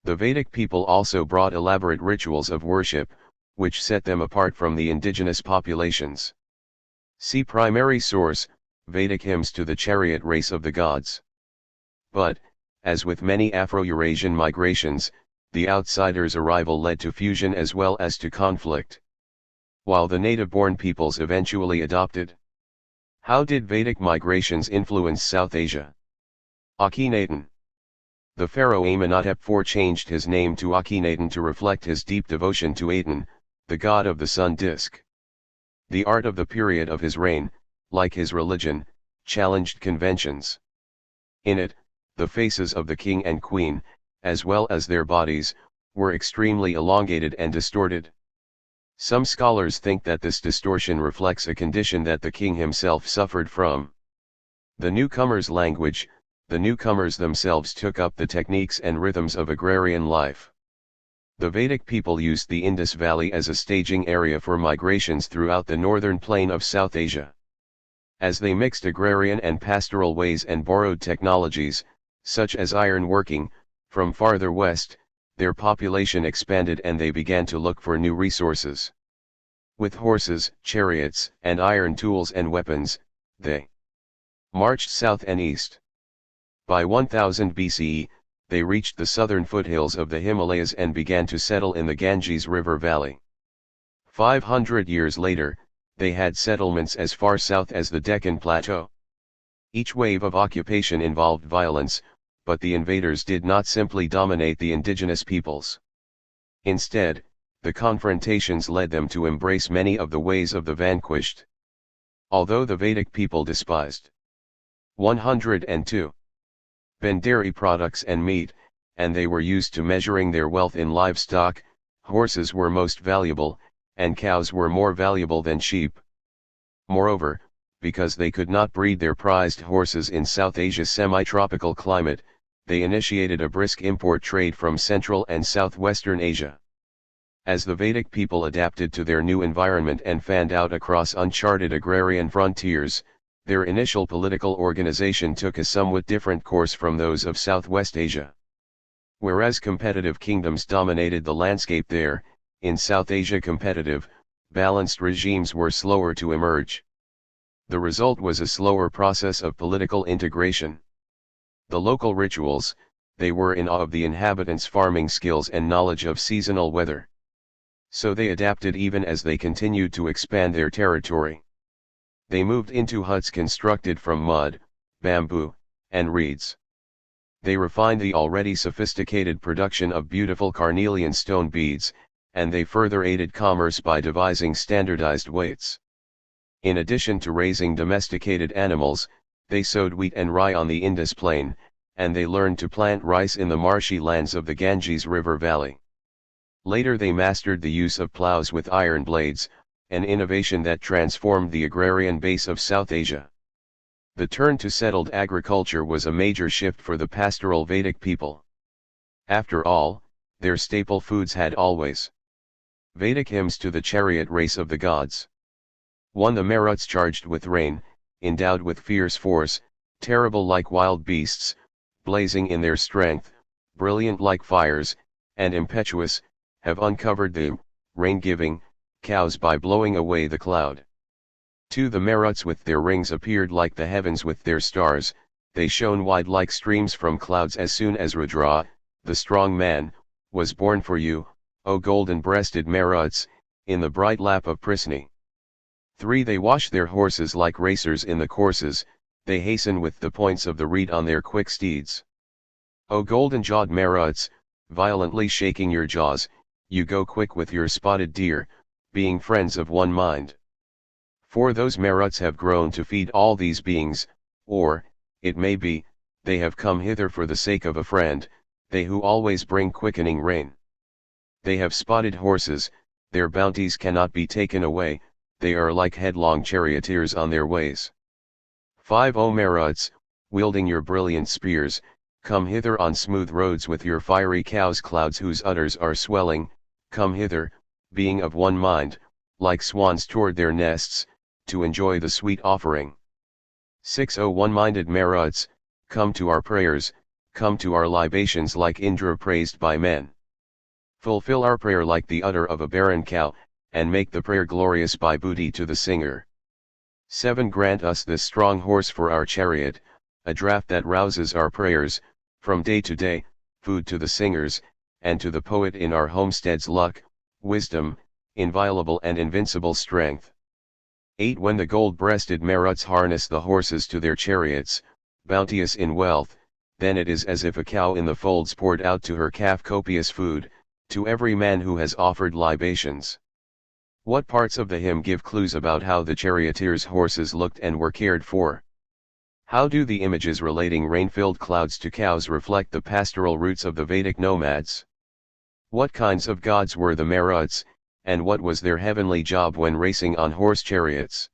The Vedic people also brought elaborate rituals of worship, which set them apart from the indigenous populations. See primary source, Vedic hymns to the chariot race of the gods. But, as with many Afro-Eurasian migrations, the outsiders' arrival led to fusion as well as to conflict. While the native-born peoples eventually adopted. How did Vedic migrations influence South Asia? Akhenaten. The pharaoh Amenhotep IV changed his name to Akhenaten to reflect his deep devotion to Aten, the god of the sun disk. The art of the period of his reign, like his religion, challenged conventions. In it, the faces of the king and queen, as well as their bodies, were extremely elongated and distorted. Some scholars think that this distortion reflects a condition that the king himself suffered from. The newcomers' language, the newcomers themselves took up the techniques and rhythms of agrarian life. The Vedic people used the Indus Valley as a staging area for migrations throughout the northern plain of South Asia. As they mixed agrarian and pastoral ways and borrowed technologies, such as iron working, From farther west, their population expanded and they began to look for new resources. With horses, chariots, and iron tools and weapons, they marched south and east. By 1000 BCE, they reached the southern foothills of the Himalayas and began to settle in the Ganges River Valley. 500 years later, they had settlements as far south as the Deccan Plateau. Each wave of occupation involved violence, but the invaders did not simply dominate the indigenous peoples. Instead, the confrontations led them to embrace many of the ways of the vanquished. Although the Vedic people despised 102 dairy products and meat, and they were used to measuring their wealth in livestock, horses were most valuable, and cows were more valuable than sheep. Moreover, because they could not breed their prized horses in South Asia's semi-tropical climate, they initiated a brisk import trade from Central and Southwestern Asia. As the Vedic people adapted to their new environment and fanned out across uncharted agrarian frontiers, their initial political organization took a somewhat different course from those of Southwest Asia. Whereas competitive kingdoms dominated the landscape there, in South Asia competitive, balanced regimes were slower to emerge. The result was a slower process of political integration. The local rituals, they were in awe of the inhabitants' farming skills and knowledge of seasonal weather. So they adapted even as they continued to expand their territory. They moved into huts constructed from mud, bamboo, and reeds. They refined the already sophisticated production of beautiful carnelian stone beads, and they further aided commerce by devising standardized weights. In addition to raising domesticated animals, they sowed wheat and rye on the Indus plain, and they learned to plant rice in the marshy lands of the Ganges River Valley. Later they mastered the use of plows with iron blades, an innovation that transformed the agrarian base of South Asia. The turn to settled agriculture was a major shift for the pastoral Vedic people. After all, their staple foods had always Vedic hymns to the chariot race of the gods. 1. The Maruts charged with rain, endowed with fierce force, terrible like wild beasts, blazing in their strength, brilliant like fires, and impetuous, have uncovered the rain-giving cows by blowing away the cloud. 2. The Maruts with their rings appeared like the heavens with their stars, they shone wide like streams from clouds as soon as Rudra, the strong man, was born for you, O golden-breasted Maruts, in the bright lap of Prisni. 3. They wash their horses like racers in the courses, they hasten with the points of the reed on their quick steeds. O golden-jawed Maruts, violently shaking your jaws, you go quick with your spotted deer, being friends of one mind. 4. Those Maruts have grown to feed all these beings, or, it may be, they have come hither for the sake of a friend, they who always bring quickening rain. They have spotted horses, their bounties cannot be taken away, they are like headlong charioteers on their ways. 5. O Maruts, wielding your brilliant spears, come hither on smooth roads with your fiery cows clouds whose udders are swelling, come hither, being of one mind, like swans toward their nests, to enjoy the sweet offering. 6. O one-minded Maruts, come to our prayers, come to our libations like Indra praised by men. Fulfill our prayer like the udder of a barren cow, and make the prayer glorious by booty to the singer. 7. Grant us this strong horse for our chariot, a draught that rouses our prayers, from day to day, food to the singers, and to the poet in our homesteads luck, wisdom, inviolable and invincible strength. 8. When the gold-breasted Maruts harness the horses to their chariots, bounteous in wealth, then it is as if a cow in the folds poured out to her calf copious food, to every man who has offered libations. What parts of the hymn give clues about how the charioteers' horses looked and were cared for? How do the images relating rain-filled clouds to cows reflect the pastoral roots of the Vedic nomads? What kinds of gods were the Maruts, and what was their heavenly job when racing on horse chariots?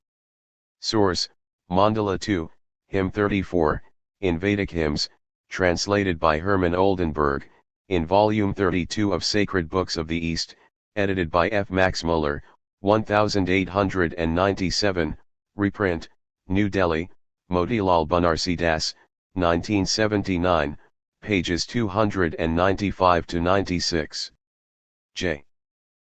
Source: Mandala 2, Hymn 34, in Vedic Hymns, translated by Hermann Oldenburg, in Volume 32 of Sacred Books of the East, edited by F. Max Muller, 1897, reprint, New Delhi, Motilal Banarsi Das, 1979, pages 295 to 96. J.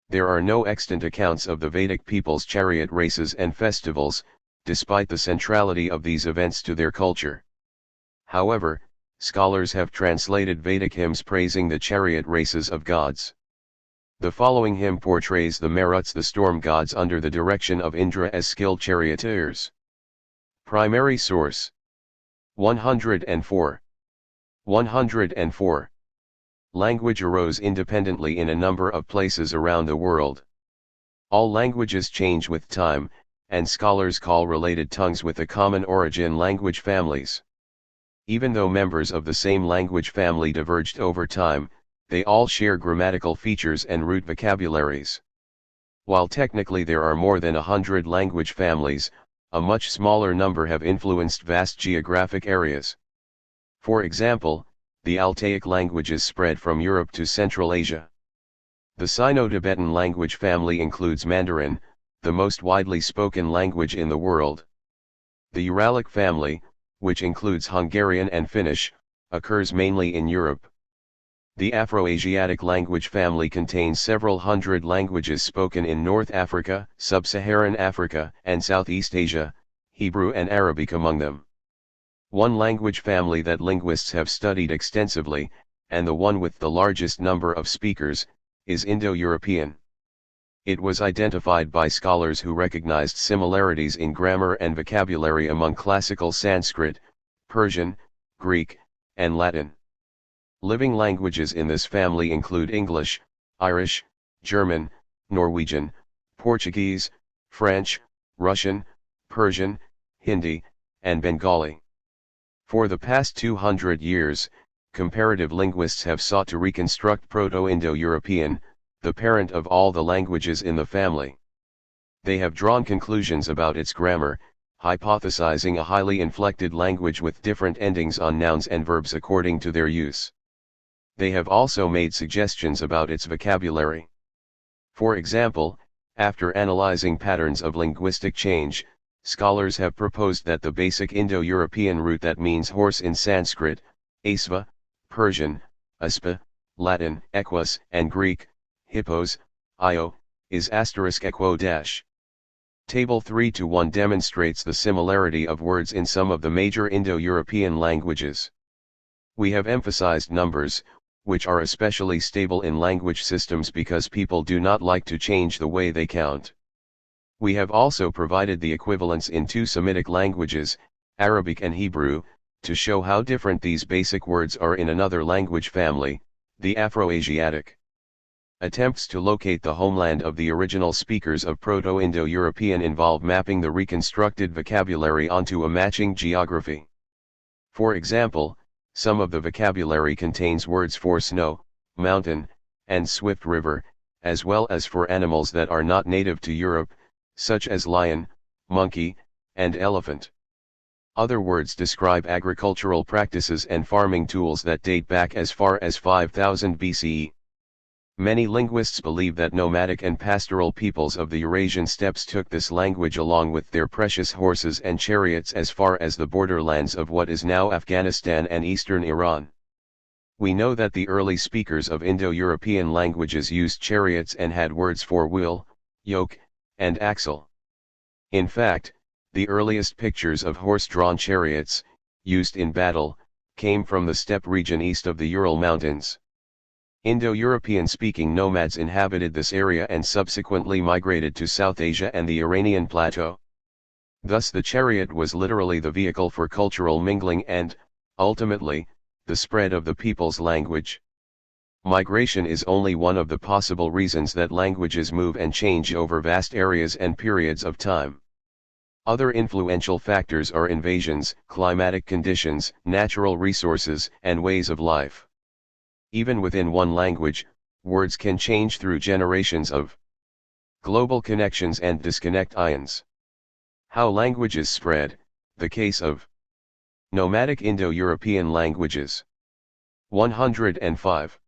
There are no extant accounts of the Vedic people's chariot races and festivals, despite the centrality of these events to their culture. However, scholars have translated Vedic hymns praising the chariot races of gods. The following hymn portrays the Maruts, the storm gods under the direction of Indra as skilled charioteers. Primary source. 104. 104. Language arose independently in a number of places around the world. All languages change with time, and scholars call related tongues with a common origin language families. Even though members of the same language family diverged over time, they all share grammatical features and root vocabularies. While technically there are more than 100 language families, a much smaller number have influenced vast geographic areas. For example, the Altaic languages spread from Europe to Central Asia. The Sino-Tibetan language family includes Mandarin, the most widely spoken language in the world. The Uralic family, which includes Hungarian and Finnish, occurs mainly in Europe. The Afroasiatic language family contains several hundred languages spoken in North Africa, Sub-Saharan Africa, and Southeast Asia, Hebrew and Arabic among them. One language family that linguists have studied extensively, and the one with the largest number of speakers, is Indo-European. It was identified by scholars who recognized similarities in grammar and vocabulary among classical Sanskrit, Persian, Greek, and Latin. Living languages in this family include English, Irish, German, Norwegian, Portuguese, French, Russian, Persian, Hindi, and Bengali. For the past 200 years, comparative linguists have sought to reconstruct Proto-Indo-European, the parent of all the languages in the family. They have drawn conclusions about its grammar, hypothesizing a highly inflected language with different endings on nouns and verbs according to their use. They have also made suggestions about its vocabulary. For example, after analyzing patterns of linguistic change, scholars have proposed that the basic Indo-European root that means horse in Sanskrit, Asva, Persian, Aspa, Latin, Equus, and Greek, Hippos, Io, is *equo dash. Table 3:1 demonstrates the similarity of words in some of the major Indo-European languages. We have emphasized numbers, which are especially stable in language systems because people do not like to change the way they count. We have also provided the equivalents in two Semitic languages, Arabic and Hebrew, to show how different these basic words are in another language family, the Afroasiatic. Attempts to locate the homeland of the original speakers of Proto-Indo-European involve mapping the reconstructed vocabulary onto a matching geography. For example, some of the vocabulary contains words for snow, mountain, and swift river, as well as for animals that are not native to Europe, such as lion, monkey, and elephant. Other words describe agricultural practices and farming tools that date back as far as 5000 BCE. Many linguists believe that nomadic and pastoral peoples of the Eurasian steppes took this language along with their precious horses and chariots as far as the borderlands of what is now Afghanistan and eastern Iran. We know that the early speakers of Indo-European languages used chariots and had words for wheel, yoke, and axle. In fact, the earliest pictures of horse-drawn chariots, used in battle, came from the steppe region east of the Ural Mountains. Indo-European speaking nomads inhabited this area and subsequently migrated to South Asia and the Iranian plateau. Thus the chariot was literally the vehicle for cultural mingling and, ultimately, the spread of the people's language. Migration is only one of the possible reasons that languages move and change over vast areas and periods of time. Other influential factors are invasions, climatic conditions, natural resources, and ways of life. Even within one language, words can change through generations of global connections and disconnect ions. How languages spread, the case of nomadic Indo-European languages. 105.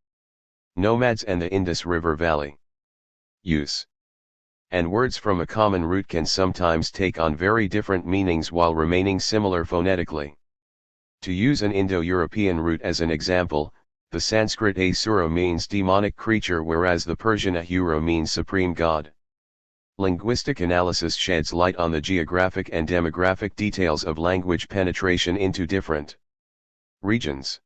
Nomads and the Indus River Valley. Use. And words from a common root can sometimes take on very different meanings while remaining similar phonetically. To use an Indo-European root as an example, the Sanskrit Asura means demonic creature, whereas the Persian Ahura means supreme god. Linguistic analysis sheds light on the geographic and demographic details of language penetration into different regions.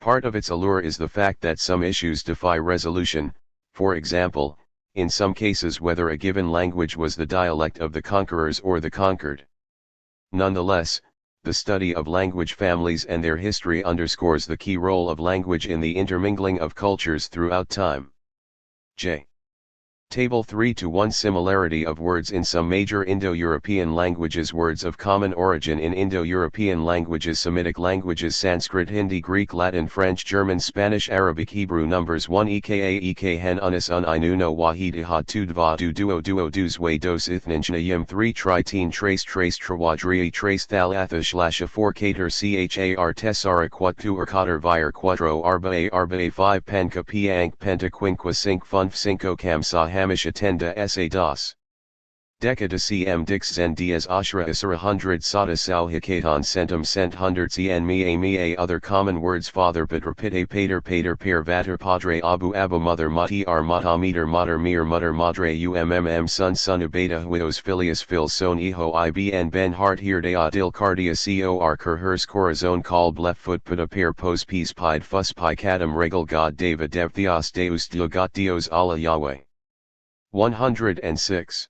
Part of its allure is the fact that some issues defy resolution, for example, in some cases whether a given language was the dialect of the conquerors or the conquered. Nonetheless, the study of language families and their history underscores the key role of language in the intermingling of cultures throughout time. J. Table 3:1 Similarity of words in some major Indo-European languages. Words of common origin in Indo-European languages: Semitic languages, Sanskrit, Hindi, Greek, Latin, French, German, Spanish, Arabic, Hebrew. Numbers 1 Eka hen unis un inu no wahid ha tu dva du duo duo dus way dos ithninjnayim 3 tritine trace trawadria trace thalathish lasha 4 cater char tessara quatu urkater vir quattro arbae 5 penka piank penta quinqua cinque funf cinco camsa hamish attenda sa dos. Deca de cm dix zen dias ashra isra 100 sada sao hikaton centum cent hundreds en me. Other common words: father, pater, pater, pater, vater, padre, abu, abba, mother, mati, mata, meter, mater, mir, mutter, madre, son, ubeta, huios, filius, fil, son, hijo, ibn, ben, heart, here, de, adil, cardia, cor, curhers, corazon, called, left foot, put, pair, pos, peace, pied, fuss, picadum, regal, god, david, dev, theos, deus, diogot, dios, allah, Yahweh. 106.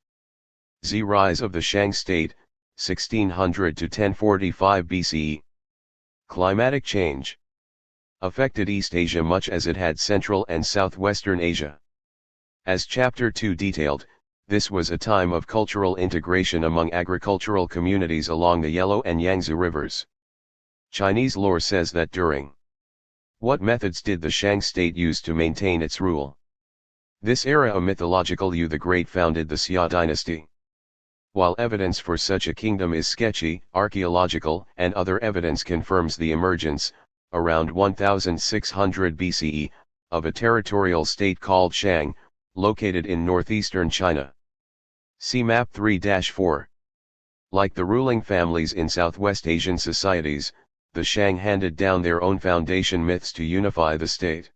Z. Rise of the Shang state, 1600 to 1045 BCE. Climatic change affected East Asia much as it had Central and Southwestern Asia. As Chapter 2 detailed, this was a time of cultural integration among agricultural communities along the Yellow and Yangtze rivers. Chinese lore says that during what methods did the Shang state use to maintain its rule? This era, a mythological Yu the Great founded the Xia dynasty. While evidence for such a kingdom is sketchy, archaeological and other evidence confirms the emergence, around 1600 BCE, of a territorial state called Shang, located in northeastern China. See Map 3-4. Like the ruling families in Southwest Asian societies, the Shang handed down their own foundation myths to unify the state.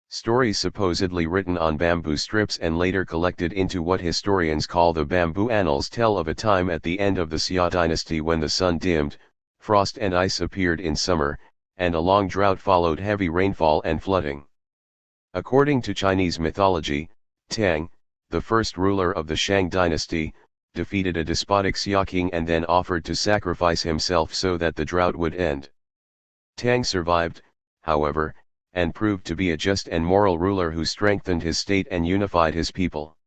Stories supposedly written on bamboo strips and later collected into what historians call the Bamboo Annals tell of a time at the end of the Xia dynasty when the sun dimmed, frost and ice appeared in summer, and a long drought followed heavy rainfall and flooding. According to Chinese mythology, Tang, the first ruler of the Shang dynasty, defeated a despotic Xia king and then offered to sacrifice himself so that the drought would end. Tang survived, however, and proved to be a just and moral ruler who strengthened his state and unified his people.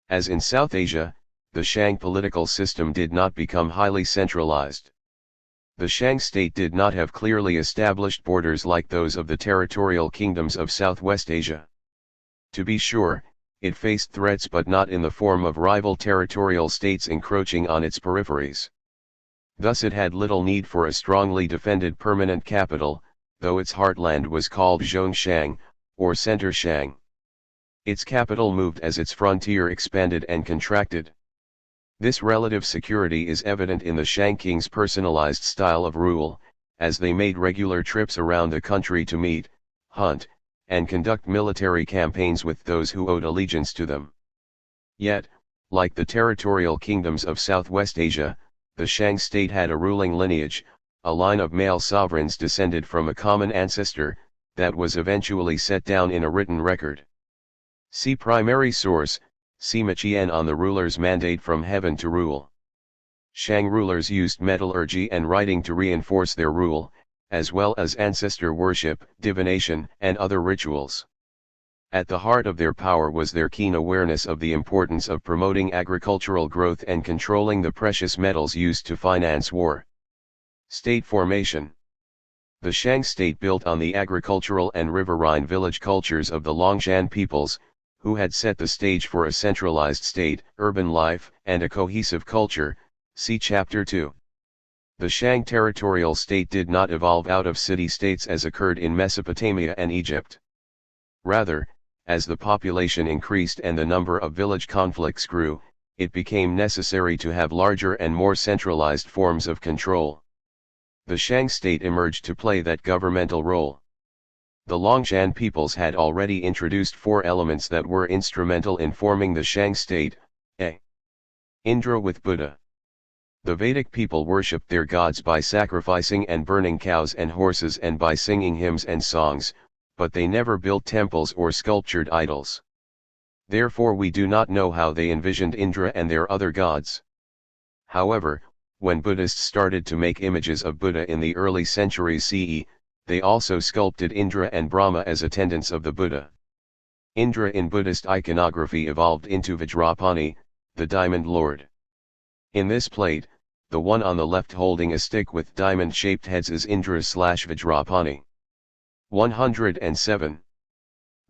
As in South Asia, the Shang political system did not become highly centralized. The Shang state did not have clearly established borders like those of the territorial kingdoms of Southwest Asia. To be sure, it faced threats, but not in the form of rival territorial states encroaching on its peripheries. Thus it had little need for a strongly defended permanent capital, though its heartland was called Zhongshan, or Center Shang. Its capital moved as its frontier expanded and contracted. This relative security is evident in the Shang kings' personalized style of rule, as they made regular trips around the country to meet, hunt, and conduct military campaigns with those who owed allegiance to them. Yet, like the territorial kingdoms of Southwest Asia, the Shang state had a ruling lineage, a line of male sovereigns descended from a common ancestor, that was eventually set down in a written record. See primary source, Sima Qian on the ruler's mandate from heaven to rule. Shang rulers used metallurgy and writing to reinforce their rule, as well as ancestor worship, divination, and other rituals. At the heart of their power was their keen awareness of the importance of promoting agricultural growth and controlling the precious metals used to finance war. State formation. The Shang state built on the agricultural and riverine village cultures of the Longshan peoples, who had set the stage for a centralized state, urban life, and a cohesive culture, see Chapter 2. The Shang territorial state did not evolve out of city-states as occurred in Mesopotamia and Egypt. Rather, as the population increased and the number of village conflicts grew, it became necessary to have larger and more centralized forms of control. The Shang state emerged to play that governmental role. The Longshan peoples had already introduced 4 elements that were instrumental in forming the Shang state. A. Indra with Buddha. The Vedic people worshipped their gods by sacrificing and burning cows and horses and by singing hymns and songs, but they never built temples or sculptured idols. Therefore we do not know how they envisioned Indra and their other gods. However, when Buddhists started to make images of Buddha in the early centuries CE, they also sculpted Indra and Brahma as attendants of the Buddha. Indra in Buddhist iconography evolved into Vajrapani, the Diamond Lord. In this plate, the one on the left holding a stick with diamond-shaped heads is Indra/Vajrapani. 107.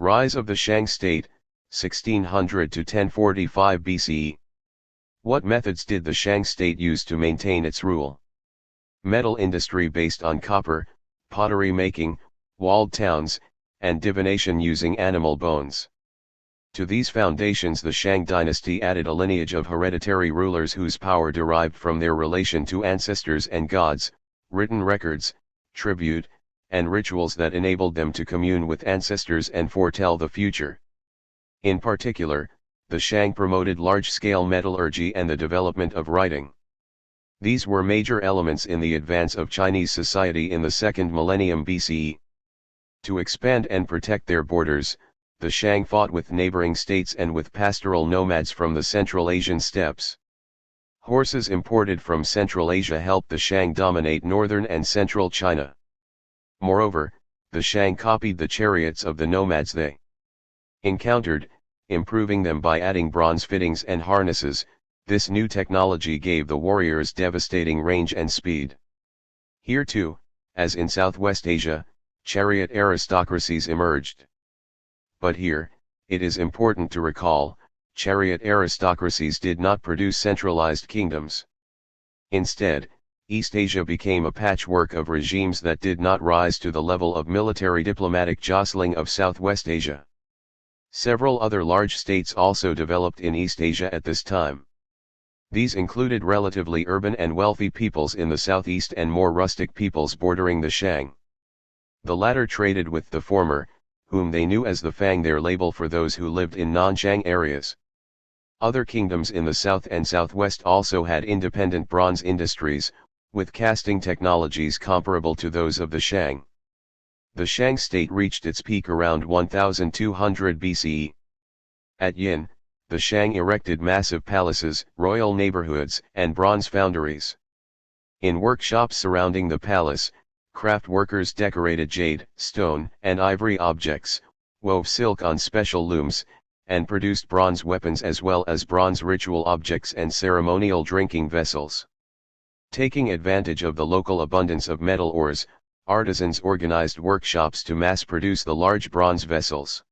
Rise of the Shang state, 1600 to 1045 BCE. What methods did the Shang state use to maintain its rule? Metal industry based on copper, pottery making, walled towns, and divination using animal bones. To these foundations the Shang dynasty added a lineage of hereditary rulers whose power derived from their relation to ancestors and gods, written records, tribute, and rituals that enabled them to commune with ancestors and foretell the future. In particular, the Shang promoted large-scale metallurgy and the development of writing. These were major elements in the advance of Chinese society in the 2nd millennium BCE. To expand and protect their borders, the Shang fought with neighboring states and with pastoral nomads from the Central Asian steppes. Horses imported from Central Asia helped the Shang dominate northern and central China. Moreover, the Shang copied the chariots of the nomads they encountered, improving them by adding bronze fittings and harnesses. This new technology gave the warriors devastating range and speed. Here too, as in Southwest Asia, chariot aristocracies emerged. But here, it is important to recall, chariot aristocracies did not produce centralized kingdoms. Instead, East Asia became a patchwork of regimes that did not rise to the level of military diplomatic jostling of Southwest Asia. Several other large states also developed in East Asia at this time. These included relatively urban and wealthy peoples in the southeast and more rustic peoples bordering the Shang. The latter traded with the former, whom they knew as the Fang, their label for those who lived in non-Shang areas. Other kingdoms in the south and southwest also had independent bronze industries, with casting technologies comparable to those of the Shang. The Shang state reached its peak around 1200 BCE. At Yin, the Shang erected massive palaces, royal neighborhoods, and bronze foundries. In workshops surrounding the palace, craft workers decorated jade, stone, and ivory objects, wove silk on special looms, and produced bronze weapons as well as bronze ritual objects and ceremonial drinking vessels. Taking advantage of the local abundance of metal ores, artisans organized workshops to mass-produce the large bronze vessels.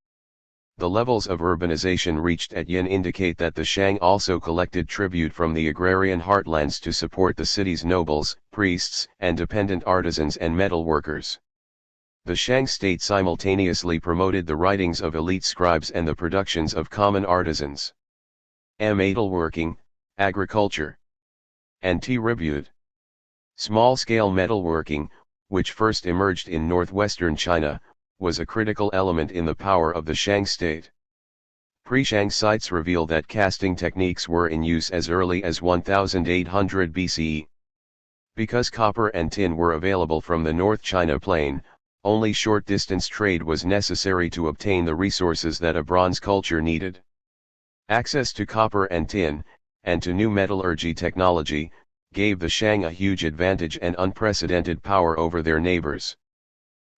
The levels of urbanization reached at Yin indicate that the Shang also collected tribute from the agrarian heartlands to support the city's nobles, priests, and dependent artisans and metal workers. The Shang state simultaneously promoted the writings of elite scribes and the productions of common artisans. Metalworking, agriculture, and tribute. Small-scale metalworking, which first emerged in northwestern China, was a critical element in the power of the Shang state. Pre-Shang sites reveal that casting techniques were in use as early as 1800 BCE. Because copper and tin were available from the North China Plain, only short-distance trade was necessary to obtain the resources that a bronze culture needed. Access to copper and tin, and to new metallurgy technology, gave the Shang a huge advantage and unprecedented power over their neighbors.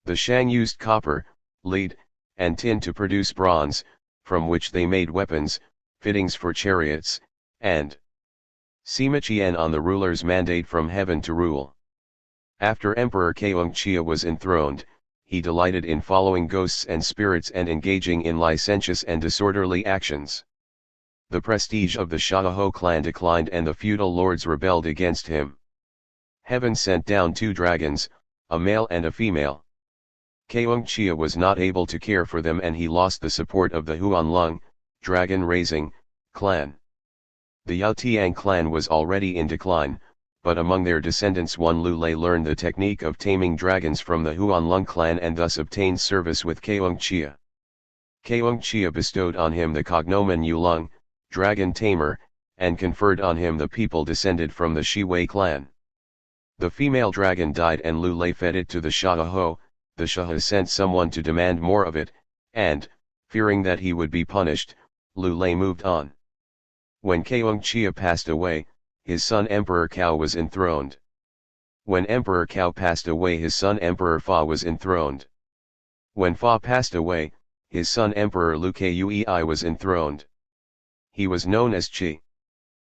The Shang used copper, lead, and tin to produce bronze, from which they made weapons, fittings for chariots, and sima qian on the ruler's mandate from heaven to rule. After Emperor Keongchia was enthroned, he delighted in following ghosts and spirits and engaging in licentious and disorderly actions. The prestige of the Shaohou clan declined and the feudal lords rebelled against him. Heaven sent down 2 dragons, a male and a female. Keongchia was not able to care for them and he lost the support of the Huanlong, dragon-raising, clan. The Yaotiang clan was already in decline, but among their descendants one Lulei learned the technique of taming dragons from the Huanlong clan and thus obtained service with Keungchia. Keungchia bestowed on him the cognomen Yulong, dragon tamer, and conferred on him the people descended from the Shiwei clan. The female dragon died and Lulei fed it to the Shaho. The Shaha sent someone to demand more of it, and, fearing that he would be punished, Lulei moved on. When Keungchia passed away, his son Emperor Cao was enthroned. When Emperor Cao passed away, his son Emperor Fa was enthroned. When Fa passed away, his son Emperor Lu Kui was enthroned. He was known as Qi.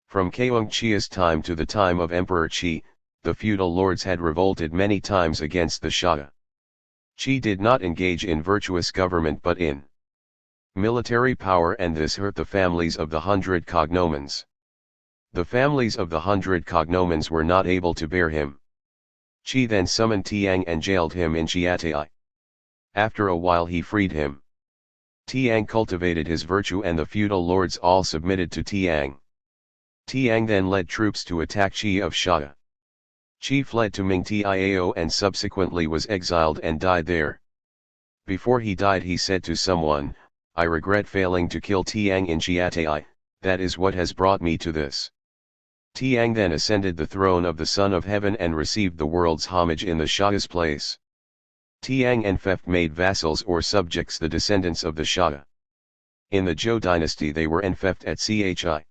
From Keungchia's time to the time of Emperor Qi, the feudal lords had revolted many times against the Shah. Qi did not engage in virtuous government but in military power, and this hurt the families of the 100 cognomens. The families of the 100 cognomens were not able to bear him. Qi then summoned Tiang and jailed him in Qiatai. After a while he freed him. Tiang cultivated his virtue and the feudal lords all submitted to Tiang. Tiang then led troops to attack Qi of Shah. Qi fled to Mingtiao and subsequently was exiled and died there. Before he died he said to someone, "I regret failing to kill Tiang in Qiatai, that is what has brought me to this." Tiang then ascended the throne of the Son of Heaven and received the world's homage in the Shah's place. Tiang and Feft made vassals or subjects the descendants of the Shah. In the Zhou dynasty they were Enfeft at Chi.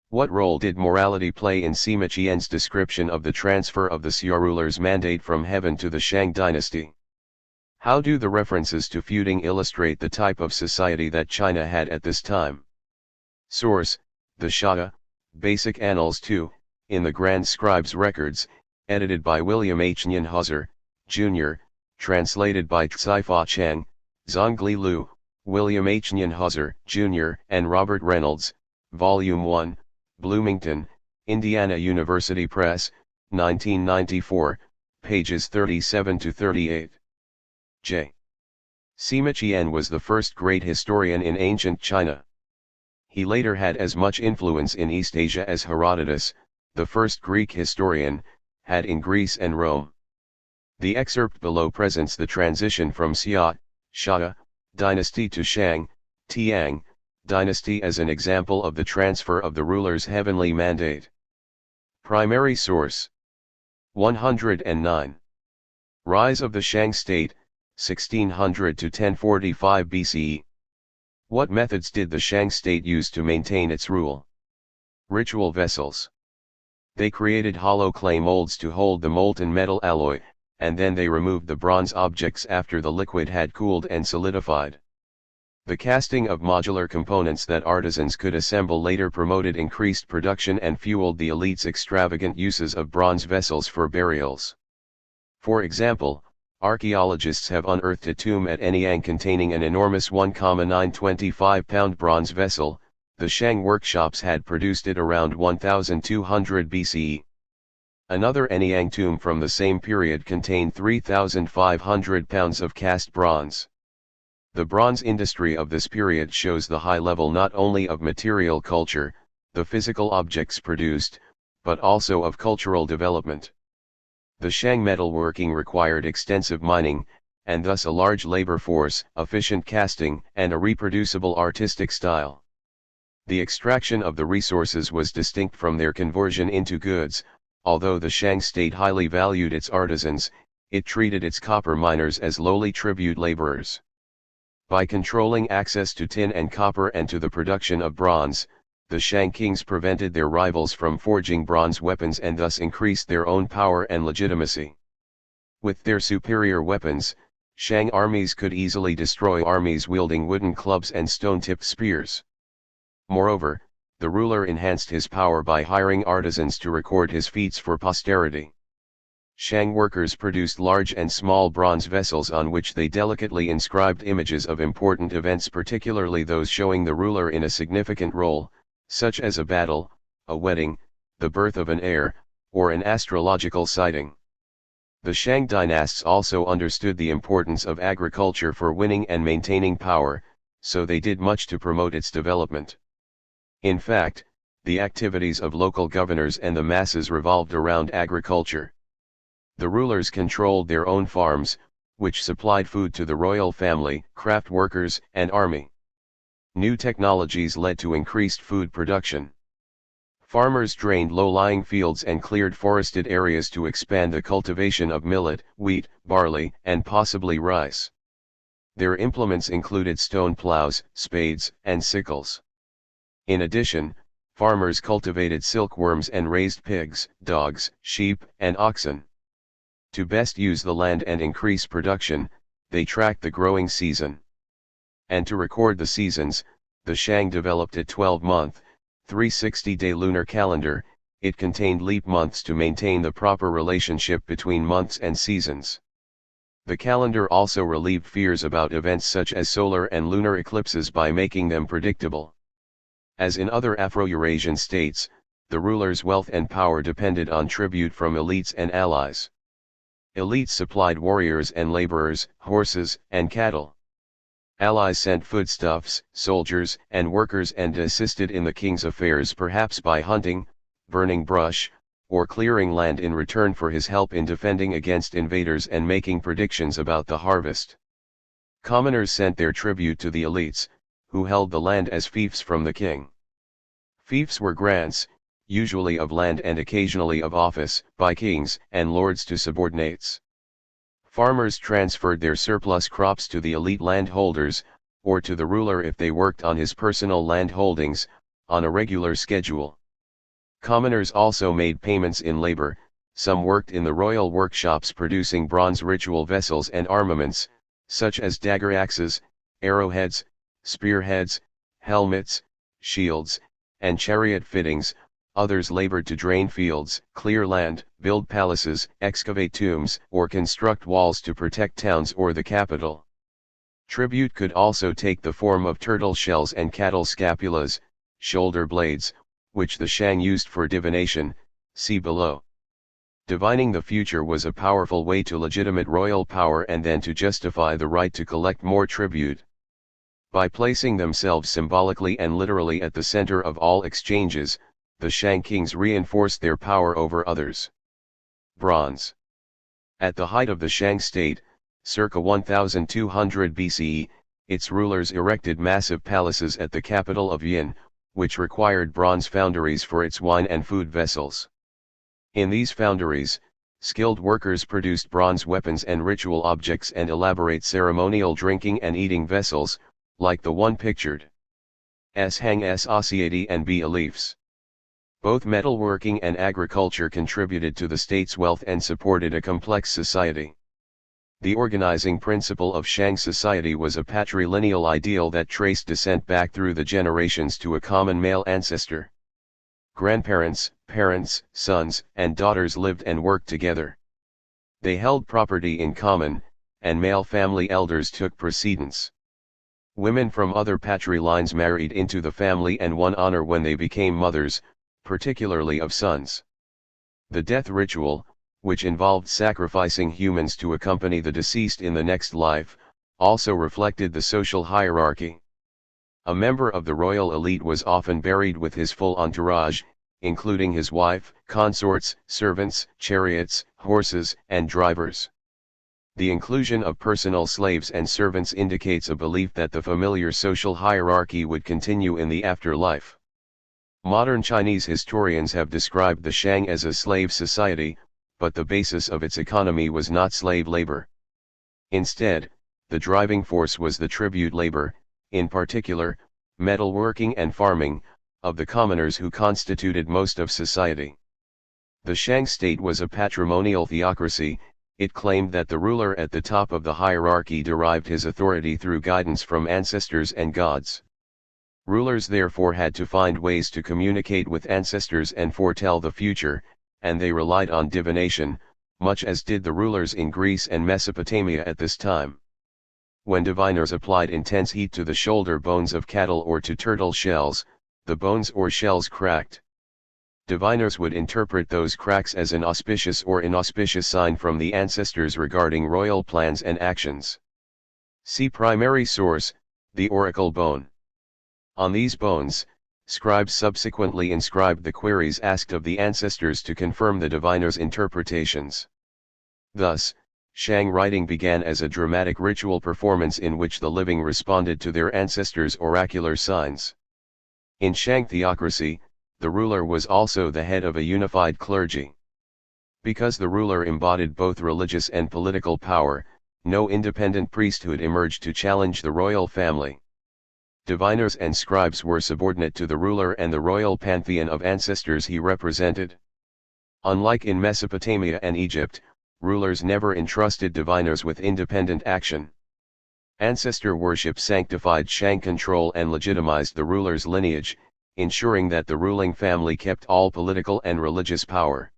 What role did morality play in Sima Qian's description of the transfer of the Xia ruler's mandate from heaven to the Shang dynasty? How do the references to feuding illustrate the type of society that China had at this time? Source: The Shah, Basic Annals 2, in the Grand Scribes Records, edited by William H. Nyenhauser, Jr., translated by Tsai-Fa Chang, Zhongli Lu, William H. Nyenhauser, Jr., and Robert Reynolds, Volume 1, Bloomington, Indiana University Press, 1994, pages 37 to 38. J. Sima Qian was the first great historian in ancient China. He later had as much influence in East Asia as Herodotus, the first Greek historian, had in Greece and Rome. The excerpt below presents the transition from Xia, Shah, dynasty to Shang, Tiang, dynasty as an example of the transfer of the ruler's heavenly mandate. Primary source: 109. Rise of the Shang state, 1600 to 1045 BCE. What methods did the Shang state use to maintain its rule? Ritual vessels. They created hollow clay molds to hold the molten metal alloy, and then they removed the bronze objects after the liquid had cooled and solidified. The casting of modular components that artisans could assemble later promoted increased production and fueled the elite's extravagant uses of bronze vessels for burials. For example, archaeologists have unearthed a tomb at Anyang containing an enormous 1,925-pound bronze vessel. The Shang workshops had produced it around 1200 BCE. Another Anyang tomb from the same period contained 3,500 pounds of cast bronze. The bronze industry of this period shows the high level not only of material culture, the physical objects produced, but also of cultural development. The Shang metalworking required extensive mining, and thus a large labor force, efficient casting, and a reproducible artistic style. The extraction of the resources was distinct from their conversion into goods. Although the Shang state highly valued its artisans, it treated its copper miners as lowly tribute laborers. By controlling access to tin and copper and to the production of bronze, the Shang kings prevented their rivals from forging bronze weapons and thus increased their own power and legitimacy. With their superior weapons, Shang armies could easily destroy armies wielding wooden clubs and stone-tipped spears. Moreover, the ruler enhanced his power by hiring artisans to record his feats for posterity. Shang workers produced large and small bronze vessels on which they delicately inscribed images of important events, particularly those showing the ruler in a significant role, such as a battle, a wedding, the birth of an heir, or an astrological sighting. The Shang dynasts also understood the importance of agriculture for winning and maintaining power, so they did much to promote its development. In fact, the activities of local governors and the masses revolved around agriculture. The rulers controlled their own farms, which supplied food to the royal family, craft workers, and army. New technologies led to increased food production. Farmers drained low-lying fields and cleared forested areas to expand the cultivation of millet, wheat, barley, and possibly rice. Their implements included stone plows, spades, and sickles. In addition, farmers cultivated silkworms and raised pigs, dogs, sheep, and oxen. To best use the land and increase production, they tracked the growing season. And to record the seasons, the Shang developed a 12-month, 360-day lunar calendar. It contained leap months to maintain the proper relationship between months and seasons. The calendar also relieved fears about events such as solar and lunar eclipses by making them predictable. As in other Afro-Eurasian states, the ruler's wealth and power depended on tribute from elites and allies. Elites supplied warriors and laborers, horses, and cattle. Allies sent foodstuffs, soldiers, and workers and assisted in the king's affairs, perhaps by hunting, burning brush, or clearing land in return for his help in defending against invaders and making predictions about the harvest. Commoners sent their tribute to the elites, who held the land as fiefs from the king. Fiefs were grants, usually of land and occasionally of office, by kings and lords to subordinates. Farmers transferred their surplus crops to the elite landholders, or to the ruler if they worked on his personal land holdings, on a regular schedule. Commoners also made payments in labor. Some worked in the royal workshops producing bronze ritual vessels and armaments, such as dagger axes, arrowheads, spearheads, helmets, shields, and chariot fittings. Others labored to drain fields, clear land, build palaces, excavate tombs, or construct walls to protect towns or the capital. Tribute could also take the form of turtle shells and cattle scapulas, shoulder blades, which the Shang used for divination, see below. Divining the future was a powerful way to legitimate royal power and then to justify the right to collect more tribute. By placing themselves symbolically and literally at the center of all exchanges, the Shang kings reinforced their power over others. Bronze. At the height of the Shang state, circa 1200 BCE, its rulers erected massive palaces at the capital of Yin, which required bronze foundries for its wine and food vessels. In these foundries, skilled workers produced bronze weapons and ritual objects and elaborate ceremonial drinking and eating vessels, like the one pictured. S. Hang S. Osiety and B. Alifs. Both metalworking and agriculture contributed to the state's wealth and supported a complex society. The organizing principle of Shang society was a patrilineal ideal that traced descent back through the generations to a common male ancestor. Grandparents, parents, sons, and daughters lived and worked together. They held property in common, and male family elders took precedence. Women from other patrilines married into the family and won honor when they became mothers, particularly of sons. The death ritual, which involved sacrificing humans to accompany the deceased in the next life, also reflected the social hierarchy. A member of the royal elite was often buried with his full entourage, including his wife, consorts, servants, chariots, horses, and drivers. The inclusion of personal slaves and servants indicates a belief that the familiar social hierarchy would continue in the afterlife. Modern Chinese historians have described the Shang as a slave society, but the basis of its economy was not slave labor. Instead, the driving force was the tribute labor, in particular, metalworking and farming, of the commoners who constituted most of society. The Shang state was a patrimonial theocracy. It claimed that the ruler at the top of the hierarchy derived his authority through guidance from ancestors and gods. Rulers therefore had to find ways to communicate with ancestors and foretell the future, and they relied on divination, much as did the rulers in Greece and Mesopotamia at this time. When diviners applied intense heat to the shoulder bones of cattle or to turtle shells, the bones or shells cracked. Diviners would interpret those cracks as an auspicious or inauspicious sign from the ancestors regarding royal plans and actions. See primary source, the oracle bone. On these bones, Scribes subsequently inscribed the queries asked of the ancestors to confirm the diviner's interpretations. Thus, Shang writing began as a dramatic ritual performance in which the living responded to their ancestors' oracular signs. In Shang theocracy, the ruler was also the head of a unified clergy. Because the ruler embodied both religious and political power, no independent priesthood emerged to challenge the royal family. Diviners and scribes were subordinate to the ruler and the royal pantheon of ancestors he represented. Unlike in Mesopotamia and Egypt, rulers never entrusted diviners with independent action. Ancestor worship sanctified Shang control and legitimized the ruler's lineage, ensuring that the ruling family kept all political and religious power.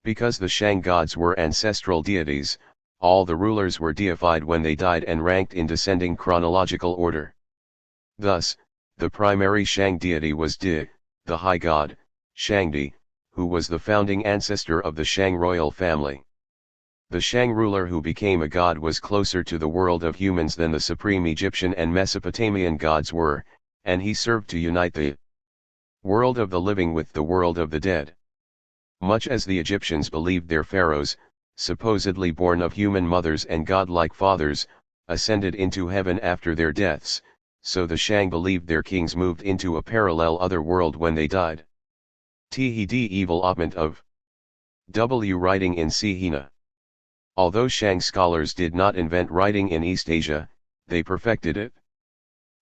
Because the Shang gods were ancestral deities, all the rulers were deified when they died and ranked in descending chronological order. Thus, the primary Shang deity was Di, the high god, Shangdi, who was the founding ancestor of the Shang royal family. The Shang ruler who became a god was closer to the world of humans than the supreme Egyptian and Mesopotamian gods were, and he served to unite the world of the living with the world of the dead. Much as the Egyptians believed their pharaohs, supposedly born of human mothers and godlike fathers, ascended into heaven after their deaths, so the Shang believed their kings moved into a parallel other world when they died. Thd development of W writing in Sihina. Although Shang scholars did not invent writing in East Asia, they perfected it.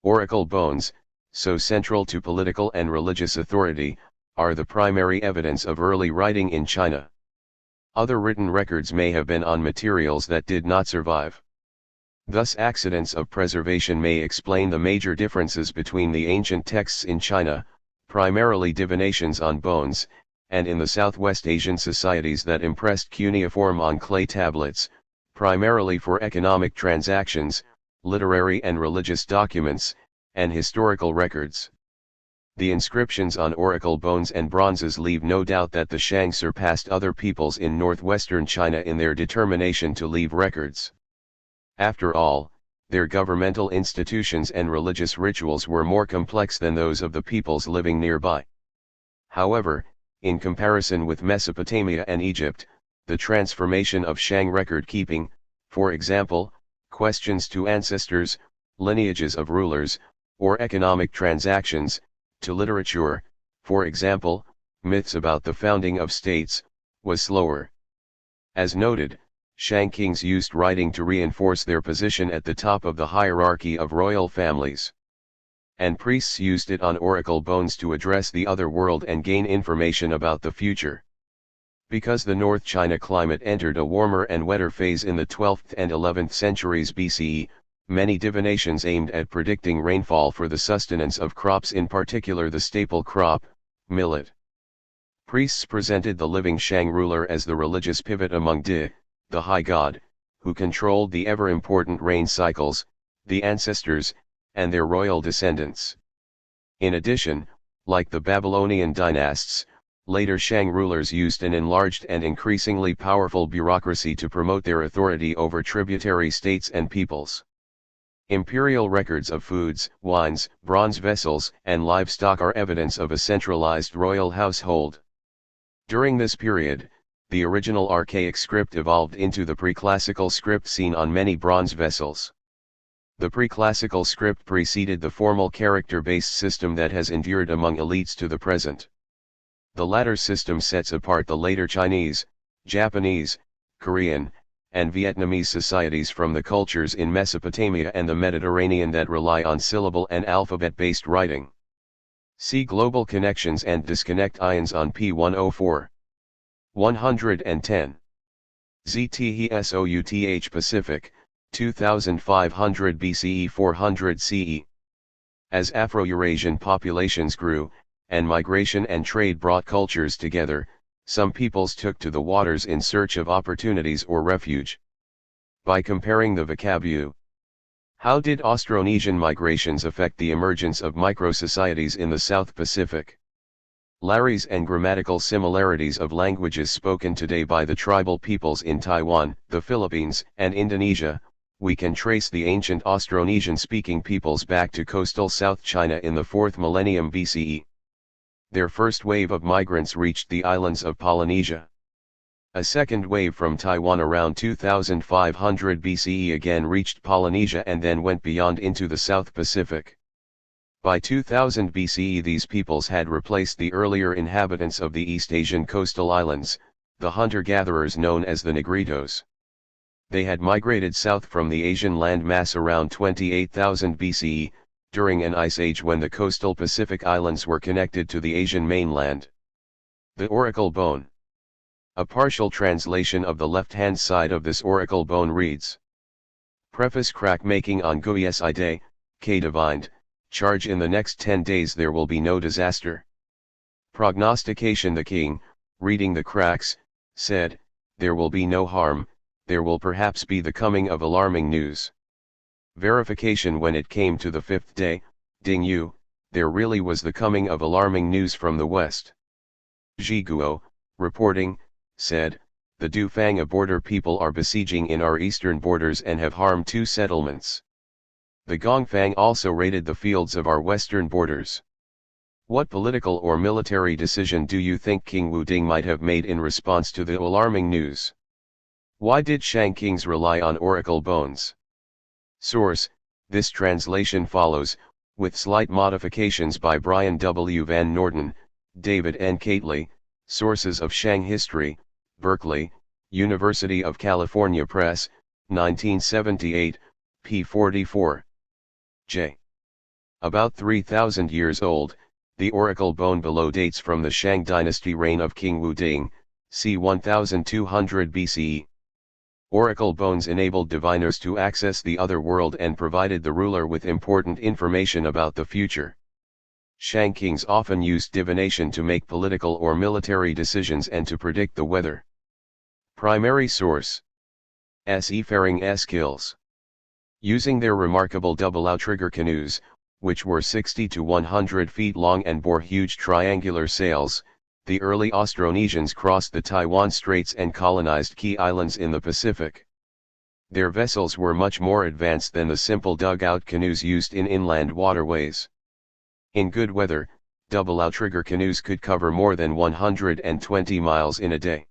Oracle bones, so central to political and religious authority, are the primary evidence of early writing in China. Other written records may have been on materials that did not survive. Thus accidents of preservation may explain the major differences between the ancient texts in China, primarily divinations on bones, and in the Southwest Asian societies that impressed cuneiform on clay tablets, primarily for economic transactions, literary and religious documents, and historical records. The inscriptions on oracle bones and bronzes leave no doubt that the Shang surpassed other peoples in northwestern China in their determination to leave records. After all, their governmental institutions and religious rituals were more complex than those of the peoples living nearby. However, in comparison with Mesopotamia and Egypt, the transformation of Shang record keeping, for example, questions to ancestors, lineages of rulers, or economic transactions, to literature, for example, myths about the founding of states, was slower. As noted, Shang kings used writing to reinforce their position at the top of the hierarchy of royal families. And priests used it on oracle bones to address the other world and gain information about the future. Because the North China climate entered a warmer and wetter phase in the 12th and 11th centuries BCE, many divinations aimed at predicting rainfall for the sustenance of crops, in particular the staple crop, millet. Priests presented the living Shang ruler as the religious pivot among Di, the high god, who controlled the ever-important rain cycles, the ancestors, and their royal descendants. In addition, like the Babylonian dynasts, later Shang rulers used an enlarged and increasingly powerful bureaucracy to promote their authority over tributary states and peoples. Imperial records of foods, wines, bronze vessels, and livestock are evidence of a centralized royal household. During this period, the original archaic script evolved into the preclassical script seen on many bronze vessels. The preclassical script preceded the formal character-based system that has endured among elites to the present. The latter system sets apart the later Chinese, Japanese, Korean, and Vietnamese societies from the cultures in Mesopotamia and the Mediterranean that rely on syllable and alphabet-based writing. See Global Connections and Disconnect Ions on P104. 110. ZTESOUTH Pacific, 2500 BCE 400 CE. As Afro-Eurasian populations grew, and migration and trade brought cultures together, some peoples took to the waters in search of opportunities or refuge. By comparing the vocabulary, how did Austronesian migrations affect the emergence of micro-societies in the South Pacific? Laries and grammatical similarities of languages spoken today by the tribal peoples in Taiwan, the Philippines, and Indonesia, we can trace the ancient Austronesian-speaking peoples back to coastal South China in the 4th millennium BCE. Their first wave of migrants reached the islands of Polynesia. A second wave from Taiwan around 2500 BCE again reached Polynesia and then went beyond into the South Pacific. By 2000 BCE these peoples had replaced the earlier inhabitants of the East Asian coastal islands, the hunter-gatherers known as the Negritos. They had migrated south from the Asian landmass around 28,000 BCE, during an ice age when the coastal Pacific islands were connected to the Asian mainland. The Oracle Bone. A partial translation of the left-hand side of this oracle bone reads: Preface crack making on Guyes Ide, K divined, charge in the next 10 days there will be no disaster. Prognostication the king, reading the cracks, said, there will be no harm, there will perhaps be the coming of alarming news. Verification when it came to the 5th day, Ding Yu, there really was the coming of alarming news from the west. Zhi Guo, reporting, said, the Dufang a border people are besieging in our eastern borders and have harmed 2 settlements. The Gongfang also raided the fields of our western borders. What political or military decision do you think King Wuding might have made in response to the alarming news? Why did Shang kings rely on oracle bones? Source: this translation follows, with slight modifications by Brian W. Van Norton, David N. Cately, Sources of Shang History, Berkeley, University of California Press, 1978, p. 44. J. About 3,000 years old, the oracle bone below dates from the Shang dynasty reign of King Wuding, c. 1200 BCE. Oracle bones enabled diviners to access the other world and provided the ruler with important information about the future. Shang kings often used divination to make political or military decisions and to predict the weather. Primary source: Seafaring Skills. Using their remarkable double outrigger canoes, which were 60 to 100 feet long and bore huge triangular sails, the early Austronesians crossed the Taiwan Straits and colonized key islands in the Pacific. Their vessels were much more advanced than the simple dugout canoes used in inland waterways. In good weather, double outrigger canoes could cover more than 120 miles in a day.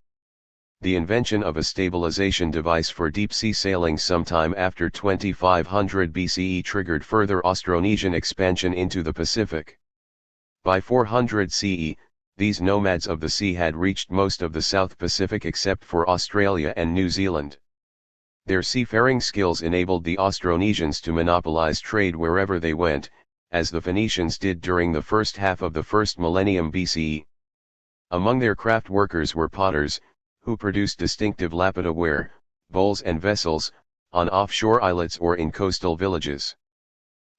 The invention of a stabilization device for deep-sea sailing sometime after 2500 BCE triggered further Austronesian expansion into the Pacific. By 400 CE, these nomads of the sea had reached most of the South Pacific except for Australia and New Zealand. Their seafaring skills enabled the Austronesians to monopolize trade wherever they went, as the Phoenicians did during the first half of the 1st millennium BCE. Among their craft workers were potters, who produced distinctive lapida ware, bowls and vessels, on offshore islets or in coastal villages.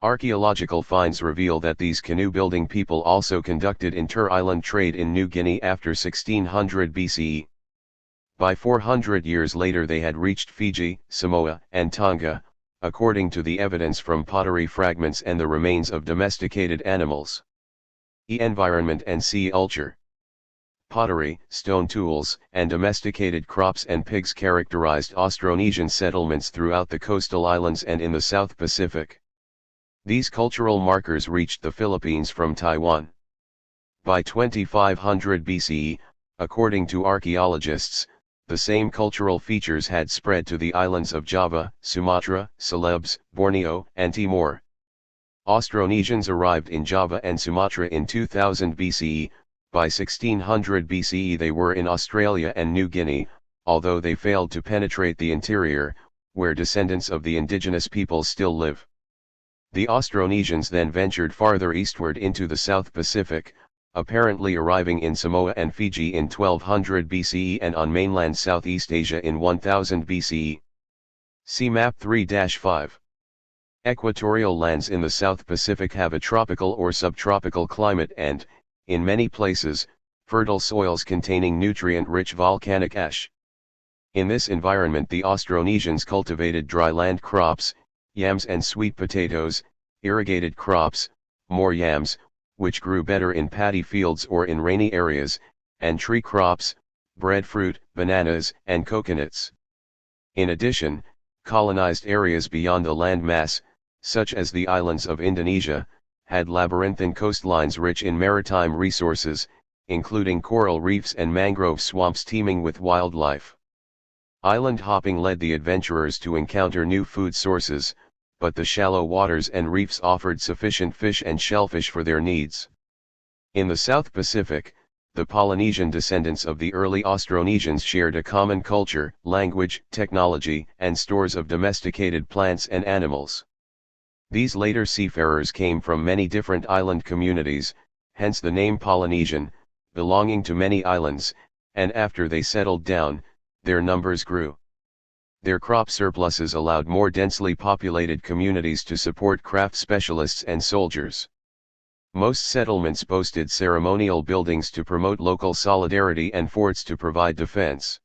Archaeological finds reveal that these canoe-building people also conducted inter-island trade in New Guinea after 1600 BCE. By 400 years later they had reached Fiji, Samoa, and Tonga, according to the evidence from pottery fragments and the remains of domesticated animals. Environment and sea culture. Pottery, stone tools, and domesticated crops and pigs characterized Austronesian settlements throughout the coastal islands and in the South Pacific. These cultural markers reached the Philippines from Taiwan. By 2500 BCE, according to archaeologists, the same cultural features had spread to the islands of Java, Sumatra, Celebes, Borneo, and Timor. Austronesians arrived in Java and Sumatra in 2000 BCE, by 1600 BCE they were in Australia and New Guinea, although they failed to penetrate the interior, where descendants of the indigenous peoples still live. The Austronesians then ventured farther eastward into the South Pacific, apparently arriving in Samoa and Fiji in 1200 BCE and on mainland Southeast Asia in 1000 BCE. See Map 3-5. Equatorial lands in the South Pacific have a tropical or subtropical climate and, in many places, fertile soils containing nutrient-rich volcanic ash. In this environment the Austronesians cultivated dry land crops, yams and sweet potatoes, irrigated crops, more yams, which grew better in paddy fields or in rainy areas, and tree crops, breadfruit, bananas, and coconuts. In addition, Colonized areas beyond the land mass, such as the islands of Indonesia, had labyrinthine coastlines rich in maritime resources, including coral reefs and mangrove swamps teeming with wildlife. Island hopping led the adventurers to encounter new food sources, but the shallow waters and reefs offered sufficient fish and shellfish for their needs. In the South Pacific, the Polynesian descendants of the early Austronesians shared a common culture, language, technology, and stores of domesticated plants and animals. These later seafarers came from many different island communities, hence the name Polynesian, belonging to many islands, and after they settled down, their numbers grew. Their crop surpluses allowed more densely populated communities to support craft specialists and soldiers. Most settlements boasted ceremonial buildings to promote local solidarity and forts to provide defense.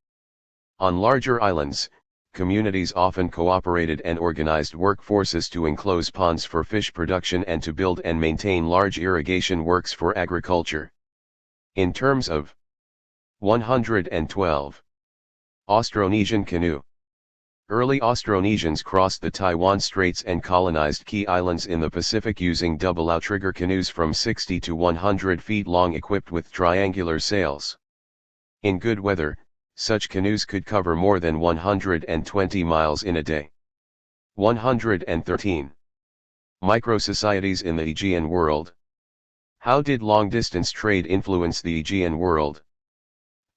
On larger islands, communities often cooperated and organized workforces to enclose ponds for fish production and to build and maintain large irrigation works for agriculture. In terms of 112. Austronesian canoe. Early Austronesians crossed the Taiwan Straits and colonized key islands in the Pacific using double outrigger canoes from 60 to 100 feet long equipped with triangular sails. In good weather, such canoes could cover more than 120 miles in a day. 113. Microsocieties in the Aegean world. How did long-distance trade influence the Aegean world?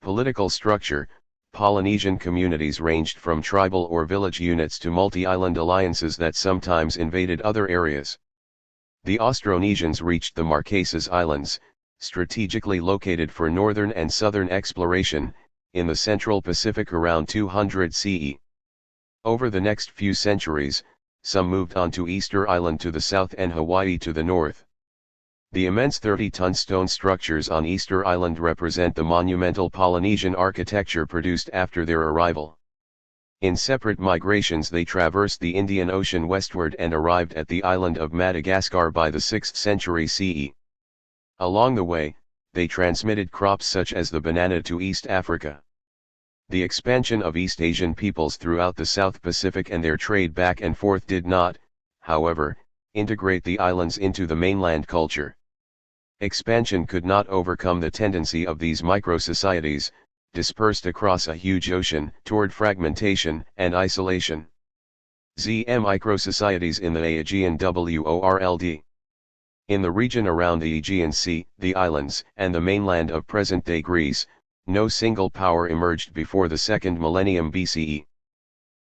Political structure. Polynesian communities ranged from tribal or village units to multi-island alliances that sometimes invaded other areas. The Austronesians reached the Marquesas Islands, strategically located for northern and southern exploration, in the Central Pacific around 200 CE. Over the next few centuries, some moved on to Easter Island to the south and Hawaii to the north. The immense 30-ton stone structures on Easter Island represent the monumental Polynesian architecture produced after their arrival. In separate migrations they traversed the Indian Ocean westward and arrived at the island of Madagascar by the 6th century CE. Along the way, they transmitted crops such as the banana to East Africa. The expansion of East Asian peoples throughout the South Pacific and their trade back and forth did not, however, integrate the islands into the mainland culture. Expansion could not overcome the tendency of these microsocieties, dispersed across a huge ocean, toward fragmentation and isolation. Microsocieties in the Aegean world. In the region around the Aegean Sea, the islands, and the mainland of present-day Greece, no single power emerged before the 2nd millennium BCE.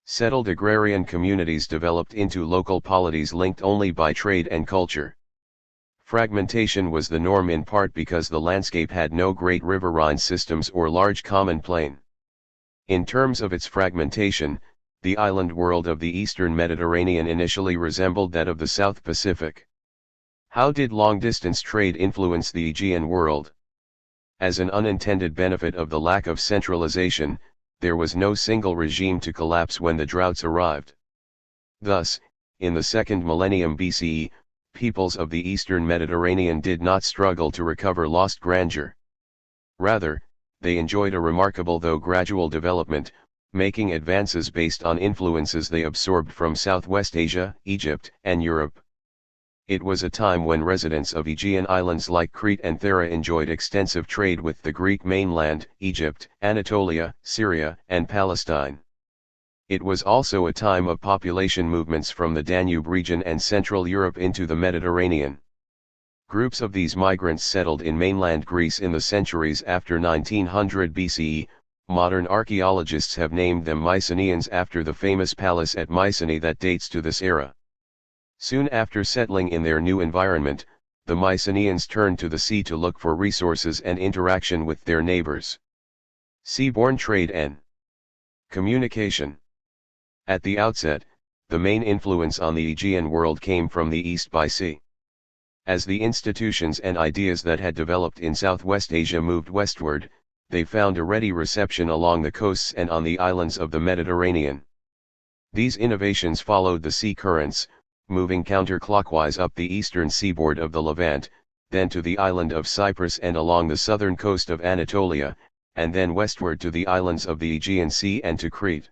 Settled agrarian communities developed into local polities linked only by trade and culture. Fragmentation was the norm in part because the landscape had no great riverine systems or large common plain. In terms of its fragmentation, the island world of the eastern Mediterranean initially resembled that of the South Pacific. How did long-distance trade influence the Aegean world? As an unintended benefit of the lack of centralization, there was no single regime to collapse when the droughts arrived. Thus, in the 2nd millennium BCE, peoples of the eastern Mediterranean did not struggle to recover lost grandeur. Rather, they enjoyed a remarkable though gradual development, making advances based on influences they absorbed from Southwest Asia, Egypt, and Europe. It was a time when residents of Aegean islands like Crete and Thera enjoyed extensive trade with the Greek mainland, Egypt, Anatolia, Syria, and Palestine. It was also a time of population movements from the Danube region and Central Europe into the Mediterranean. Groups of these migrants settled in mainland Greece in the centuries after 1900 BCE. Modern archaeologists have named them Mycenaeans after the famous palace at Mycenae that dates to this era. Soon after settling in their new environment, the Mycenaeans turned to the sea to look for resources and interaction with their neighbors. Seaborne trade and communication. At the outset, the main influence on the Aegean world came from the east by sea. As the institutions and ideas that had developed in Southwest Asia moved westward, they found a ready reception along the coasts and on the islands of the Mediterranean. These innovations followed the sea currents, moving counterclockwise up the eastern seaboard of the Levant, then to the island of Cyprus and along the southern coast of Anatolia, and then westward to the islands of the Aegean Sea and to Crete.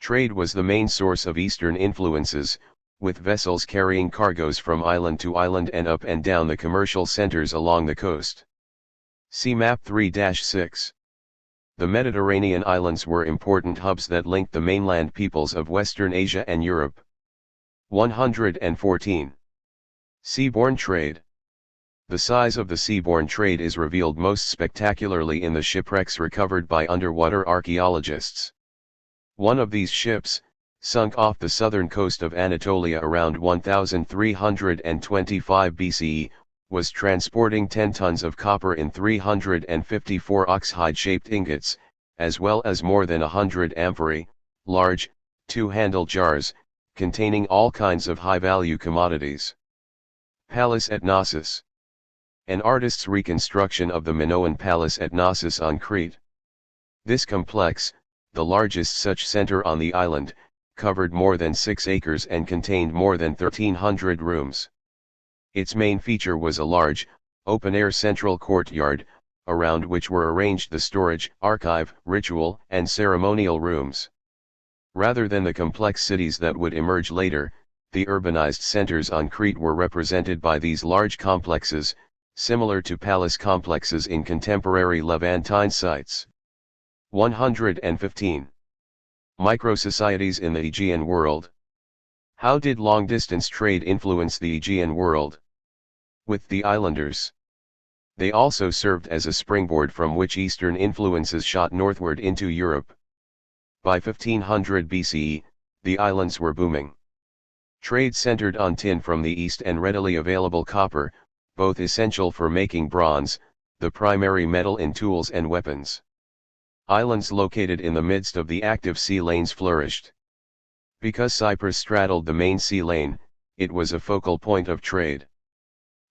Trade was the main source of Eastern influences, with vessels carrying cargoes from island to island and up and down the commercial centers along the coast. See Map 3-6. The Mediterranean islands were important hubs that linked the mainland peoples of Western Asia and Europe. 114. Seaborne trade. The size of the seaborne trade is revealed most spectacularly in the shipwrecks recovered by underwater archaeologists. One of these ships, sunk off the southern coast of Anatolia around 1325 BCE, was transporting 10 tons of copper in 354 ox-hide-shaped ingots, as well as more than 100 amphorae, large, two-handled jars, containing all kinds of high-value commodities. Palace at Knossos. An artist's reconstruction of the Minoan palace at Knossos on Crete. This complex, the largest such center on the island, covered more than 6 acres and contained more than 1,300 rooms. Its main feature was a large, open-air central courtyard, around which were arranged the storage, archive, ritual, and ceremonial rooms. Rather than the complex cities that would emerge later, the urbanized centers on Crete were represented by these large complexes, similar to palace complexes in contemporary Levantine sites. 115. Microsocieties in the Aegean world. How did long-distance trade influence the Aegean world? With the islanders. They also served as a springboard from which Eastern influences shot northward into Europe. By 1500 BCE, the islands were booming. Trade centered on tin from the east and readily available copper, both essential for making bronze, the primary metal in tools and weapons. Islands located in the midst of the active sea lanes flourished. Because Cyprus straddled the main sea lane, it was a focal point of trade.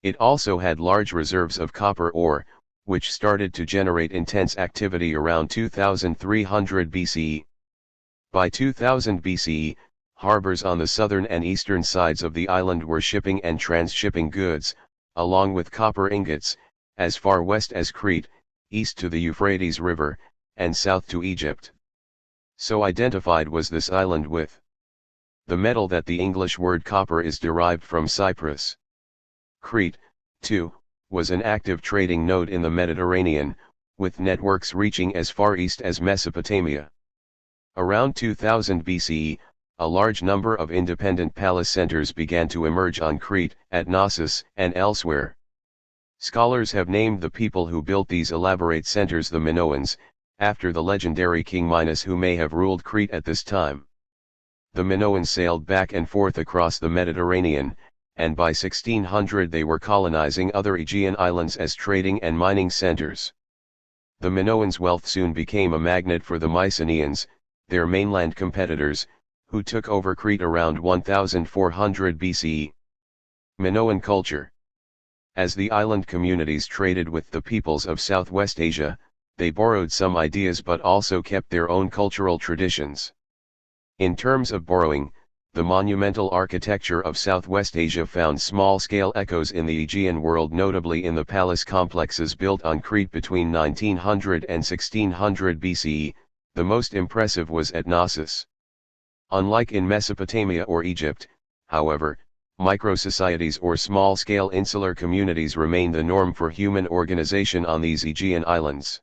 It also had large reserves of copper ore, which started to generate intense activity around 2300 BCE. By 2000 BCE, harbors on the southern and eastern sides of the island were shipping and transshipping goods, along with copper ingots, as far west as Crete, east to the Euphrates River, and south to Egypt. So identified was this island with the metal that the English word copper is derived from Cyprus. Crete, too, was an active trading node in the Mediterranean, with networks reaching as far east as Mesopotamia. Around 2000 BCE, a large number of independent palace centers began to emerge on Crete, at Knossos, and elsewhere. Scholars have named the people who built these elaborate centers the Minoans, after the legendary king Minos who may have ruled Crete at this time. The Minoans sailed back and forth across the Mediterranean, and by 1600 they were colonizing other Aegean islands as trading and mining centers. The Minoans' wealth soon became a magnet for the Mycenaeans, their mainland competitors, who took over Crete around 1400 BCE. Minoan culture. As the island communities traded with the peoples of Southwest Asia, they borrowed some ideas but also kept their own cultural traditions. In terms of borrowing, the monumental architecture of Southwest Asia found small-scale echoes in the Aegean world, notably in the palace complexes built on Crete between 1900 and 1600 BCE, the most impressive was at Knossos. Unlike in Mesopotamia or Egypt, however, microsocieties or small-scale insular communities remain the norm for human organization on these Aegean islands.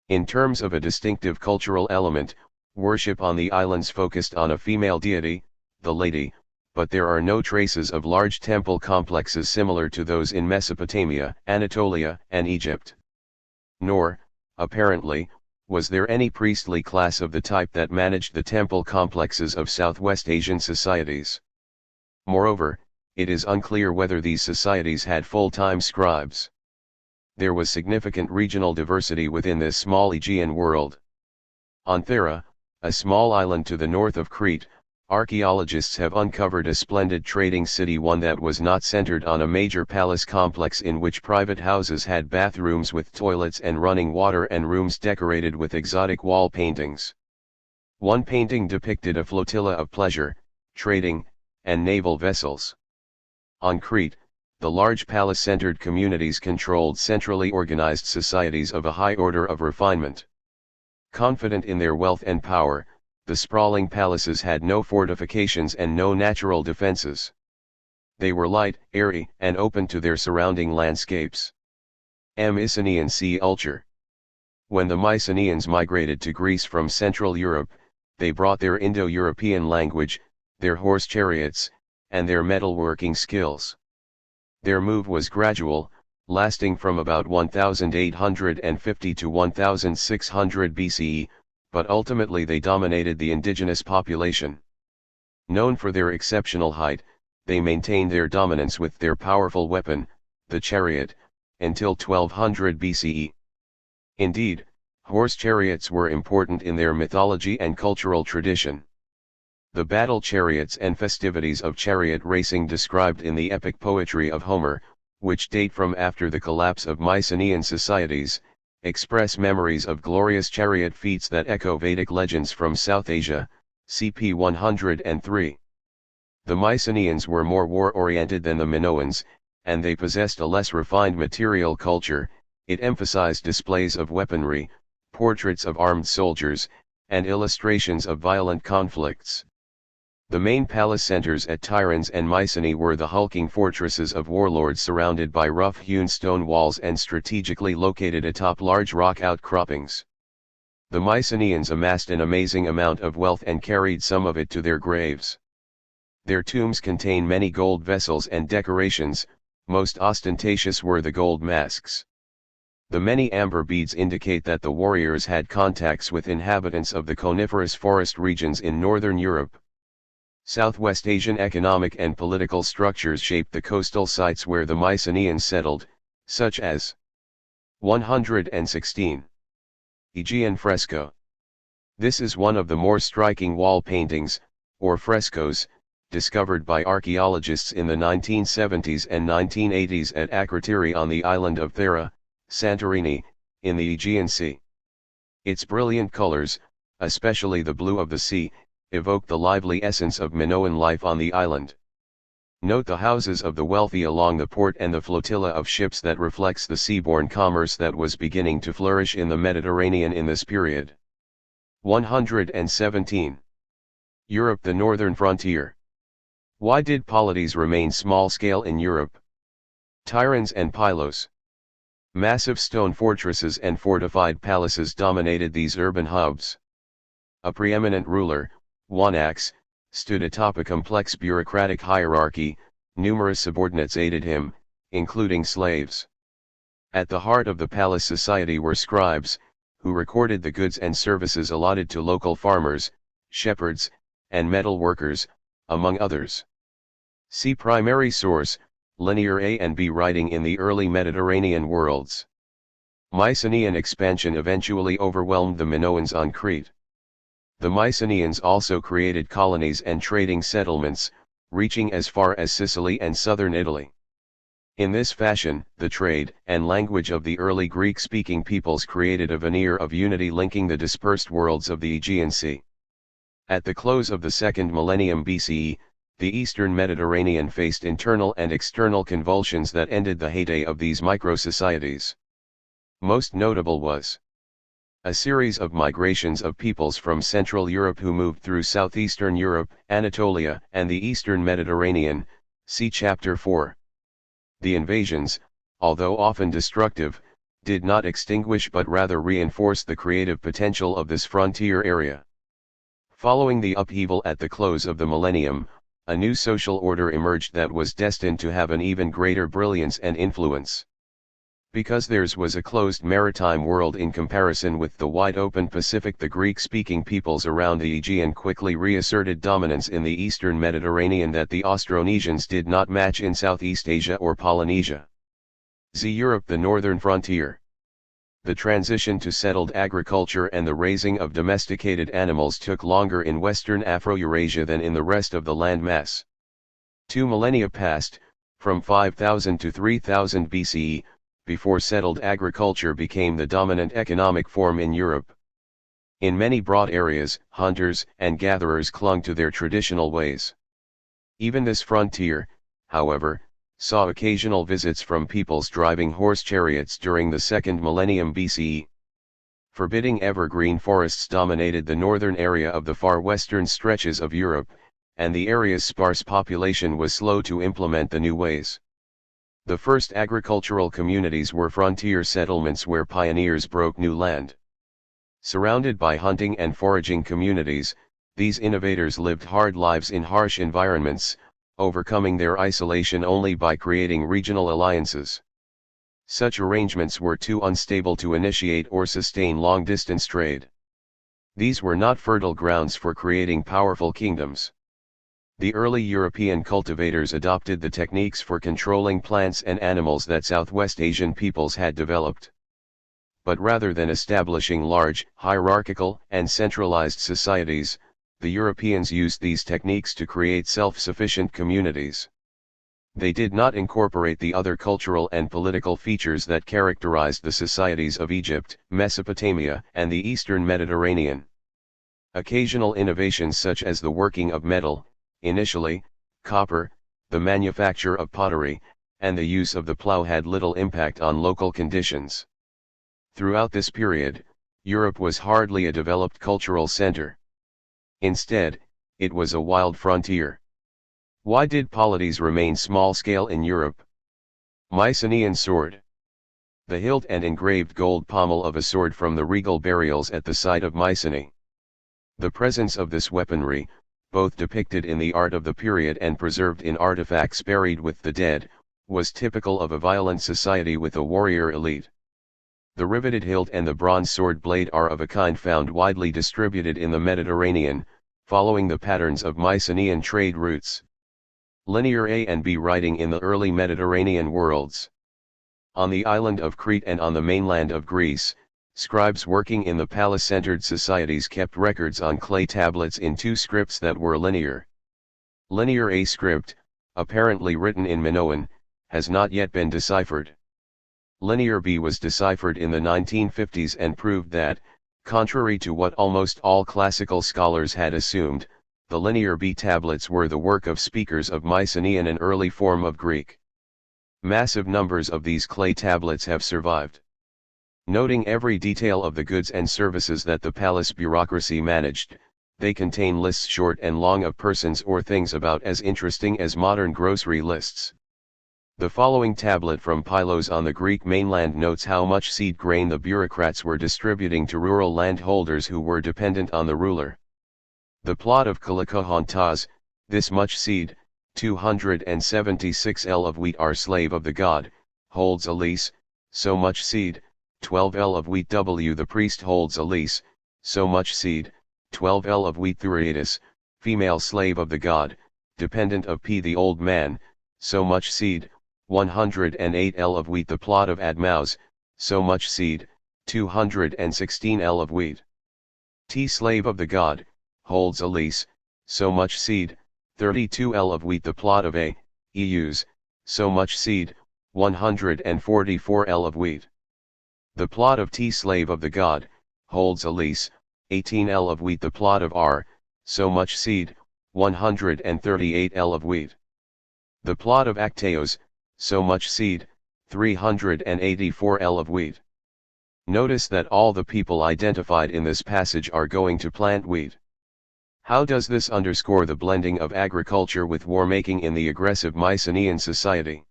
In terms of a distinctive cultural element, worship on the islands focused on a female deity, the Lady, but there are no traces of large temple complexes similar to those in Mesopotamia, Anatolia, and Egypt. Nor, apparently, was there any priestly class of the type that managed the temple complexes of Southwest Asian societies. Moreover, it is unclear whether these societies had full-time scribes. There was significant regional diversity within this small Aegean world. On Thera, a small island to the north of Crete, archaeologists have uncovered a splendid trading city, one that was not centered on a major palace complex in which private houses had bathrooms with toilets and running water and rooms decorated with exotic wall paintings. One painting depicted a flotilla of pleasure, trading, and naval vessels. On Crete, the large palace-centered communities controlled centrally organized societies of a high order of refinement. Confident in their wealth and power, The sprawling palaces had no fortifications and no natural defenses. They were light, airy, and open to their surrounding landscapes. Mycenaean Sea Ulture. When the Mycenaeans migrated to Greece from Central Europe, they brought their Indo-European language, their horse chariots, and their metalworking skills. Their move was gradual, lasting from about 1850 to 1600 BCE, but ultimately they dominated the indigenous population. Known for their exceptional height, they maintained their dominance with their powerful weapon, the chariot, until 1200 BCE. Indeed, horse chariots were important in their mythology and cultural tradition. The battle chariots and festivities of chariot racing described in the epic poetry of Homer, which date from after the collapse of Mycenaean societies, express memories of glorious chariot feats that echo Vedic legends from South Asia, CP 103. The Mycenaeans were more war-oriented than the Minoans, and they possessed a less refined material culture. It emphasized displays of weaponry, portraits of armed soldiers, and illustrations of violent conflicts. The main palace centers at Tiryns and Mycenae were the hulking fortresses of warlords surrounded by rough-hewn stone walls and strategically located atop large rock outcroppings. The Mycenaeans amassed an amazing amount of wealth and carried some of it to their graves. Their tombs contain many gold vessels and decorations. Most ostentatious were the gold masks. The many amber beads indicate that the warriors had contacts with inhabitants of the coniferous forest regions in northern Europe. Southwest Asian economic and political structures shaped the coastal sites where the Mycenaeans settled, such as 116. Aegean fresco. This is one of the more striking wall paintings, or frescoes, discovered by archaeologists in the 1970s and 1980s at Akrotiri on the island of Thera, Santorini, in the Aegean Sea. Its brilliant colors, especially the blue of the sea, evoke the lively essence of Minoan life on the island. Note the houses of the wealthy along the port and the flotilla of ships that reflects the seaborne commerce that was beginning to flourish in the Mediterranean in this period. 117. Europe, the northern frontier. Why did polities remain small-scale in Europe? Tiryns and Pylos. Massive stone fortresses and fortified palaces dominated these urban hubs. A preeminent ruler, Wanax, stood atop a complex bureaucratic hierarchy. Numerous subordinates aided him, including slaves. At the heart of the palace society were scribes, who recorded the goods and services allotted to local farmers, shepherds, and metal workers, among others. See primary source, linear A and B writing in the early Mediterranean worlds. Mycenaean expansion eventually overwhelmed the Minoans on Crete. The Mycenaeans also created colonies and trading settlements, reaching as far as Sicily and southern Italy. In this fashion, the trade and language of the early Greek-speaking peoples created a veneer of unity linking the dispersed worlds of the Aegean Sea. At the close of the second millennium BCE, the eastern Mediterranean faced internal and external convulsions that ended the heyday of these micro-societies. Most notable was a series of migrations of peoples from Central Europe who moved through southeastern Europe, Anatolia, and the eastern Mediterranean, see Chapter 4. The invasions, although often destructive, did not extinguish but rather reinforce the creative potential of this frontier area. Following the upheaval at the close of the millennium, a new social order emerged that was destined to have an even greater brilliance and influence. Because theirs was a closed maritime world in comparison with the wide-open Pacific, the Greek-speaking peoples around the Aegean quickly reasserted dominance in the eastern Mediterranean that the Austronesians did not match in Southeast Asia or Polynesia. Europe, the northern frontier. The transition to settled agriculture and the raising of domesticated animals took longer in western Afro-Eurasia than in the rest of the landmass. 2 millennia passed, from 5000 to 3000 BCE, before settled agriculture became the dominant economic form in Europe. In many broad areas, hunters and gatherers clung to their traditional ways. Even this frontier, however, saw occasional visits from peoples driving horse chariots during the second millennium BCE. Forbidding evergreen forests dominated the northern area of the far western stretches of Europe, and the area's sparse population was slow to implement the new ways. The first agricultural communities were frontier settlements where pioneers broke new land. Surrounded by hunting and foraging communities, these innovators lived hard lives in harsh environments, overcoming their isolation only by creating regional alliances. Such arrangements were too unstable to initiate or sustain long-distance trade. These were not fertile grounds for creating powerful kingdoms. The early European cultivators adopted the techniques for controlling plants and animals that Southwest Asian peoples had developed. But rather than establishing large, hierarchical, and centralized societies, the Europeans used these techniques to create self-sufficient communities. They did not incorporate the other cultural and political features that characterized the societies of Egypt, Mesopotamia, and the Eastern Mediterranean. Occasional innovations such as the working of metal, initially, copper, the manufacture of pottery, and the use of the plow had little impact on local conditions. Throughout this period, Europe was hardly a developed cultural center. Instead, it was a wild frontier. Why did polities remain small-scale in Europe? Mycenaean sword. The hilt and engraved gold pommel of a sword from the regal burials at the site of Mycenae. The presence of this weaponry, both depicted in the art of the period and preserved in artifacts buried with the dead, was typical of a violent society with a warrior elite. The riveted hilt and the bronze sword blade are of a kind found widely distributed in the Mediterranean, following the patterns of Mycenaean trade routes. Linear A and B writing in the early Mediterranean worlds. On the island of Crete and on the mainland of Greece, scribes working in the palace-centered societies kept records on clay tablets in two scripts that were linear. Linear A script, apparently written in Minoan, has not yet been deciphered. Linear B was deciphered in the 1950s and proved that, contrary to what almost all classical scholars had assumed, the Linear B tablets were the work of speakers of Mycenaean, an early form of Greek. Massive numbers of these clay tablets have survived. Noting every detail of the goods and services that the palace bureaucracy managed, they contain lists short and long of persons or things about as interesting as modern grocery lists. The following tablet from Pylos on the Greek mainland notes how much seed grain the bureaucrats were distributing to rural landholders who were dependent on the ruler. The plot of Kalikohantas, this much seed, 276 L of wheat are slave of the god, holds a lease, so much seed, 12 L of wheat W the priest holds a lease, so much seed, 12 L of wheat Thuriatus, female slave of the god, dependent of P the old man, so much seed, 108 L of wheat the plot of Admaus, so much seed, 216 L of wheat. T slave of the god, holds a lease, so much seed, 32 L of wheat the plot of A, EUs, so much seed, 144 L of wheat. The plot of T slave of the god, holds a lease, 18 L of wheat the plot of R, so much seed, 138 L of wheat. The plot of Acteos, so much seed, 384 L of wheat. Notice that all the people identified in this passage are going to plant wheat. How does this underscore the blending of agriculture with war-making in the aggressive Mycenaean society?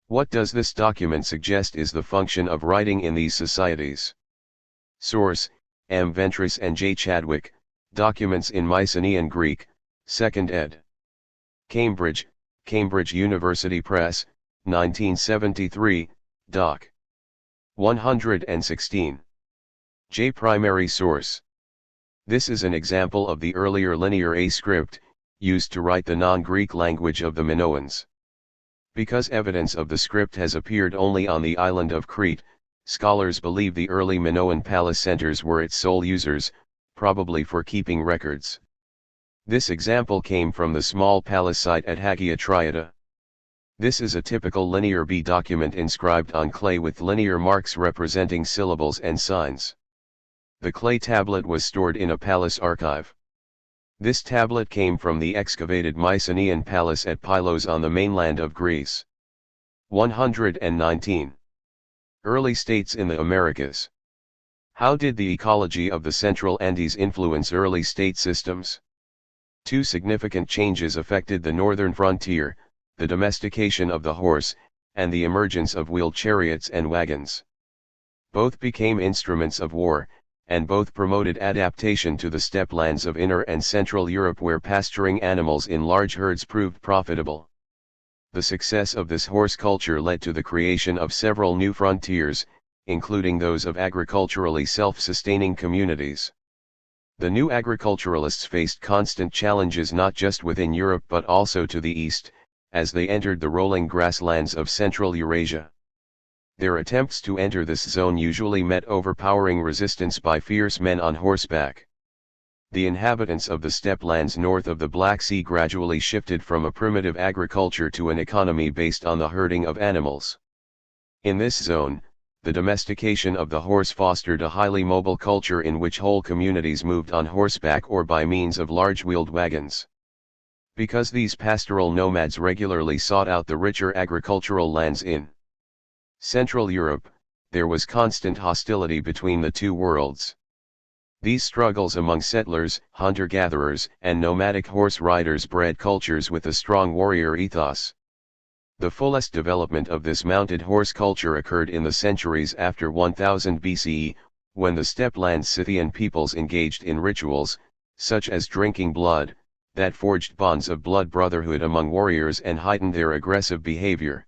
What does this document suggest is the function of writing in these societies? Source: M. Ventris and J. Chadwick, Documents in Mycenaean Greek, 2nd ed. Cambridge, Cambridge University Press, 1973, Doc. 116. J. Primary source. This is an example of the earlier Linear A script, used to write the non-Greek language of the Minoans. Because evidence of the script has appeared only on the island of Crete, scholars believe the early Minoan palace centers were its sole users, probably for keeping records. This example came from the small palace site at Hagia Triada. This is a typical Linear B document inscribed on clay with linear marks representing syllables and signs. The clay tablet was stored in a palace archive. This tablet came from the excavated Mycenaean palace at Pylos on the mainland of Greece. 119. Early states in the Americas. How did the ecology of the Central Andes influence early state systems? Two significant changes affected the northern frontier: the domestication of the horse, and the emergence of wheeled chariots and wagons. Both became instruments of war, and both promoted adaptation to the steppe lands of Inner and Central Europe, where pasturing animals in large herds proved profitable. The success of this horse culture led to the creation of several new frontiers, including those of agriculturally self-sustaining communities. The new agriculturalists faced constant challenges not just within Europe but also to the east, as they entered the rolling grasslands of Central Eurasia. Their attempts to enter this zone usually met overpowering resistance by fierce men on horseback. The inhabitants of the steppe lands north of the Black Sea gradually shifted from a primitive agriculture to an economy based on the herding of animals. In this zone, the domestication of the horse fostered a highly mobile culture in which whole communities moved on horseback or by means of large wheeled wagons. Because these pastoral nomads regularly sought out the richer agricultural lands in Central Europe, there was constant hostility between the two worlds. These struggles among settlers, hunter-gatherers, and nomadic horse riders bred cultures with a strong warrior ethos. The fullest development of this mounted horse culture occurred in the centuries after 1000 BCE, when the steppe-land Scythian peoples engaged in rituals, such as drinking blood, that forged bonds of blood brotherhood among warriors and heightened their aggressive behavior.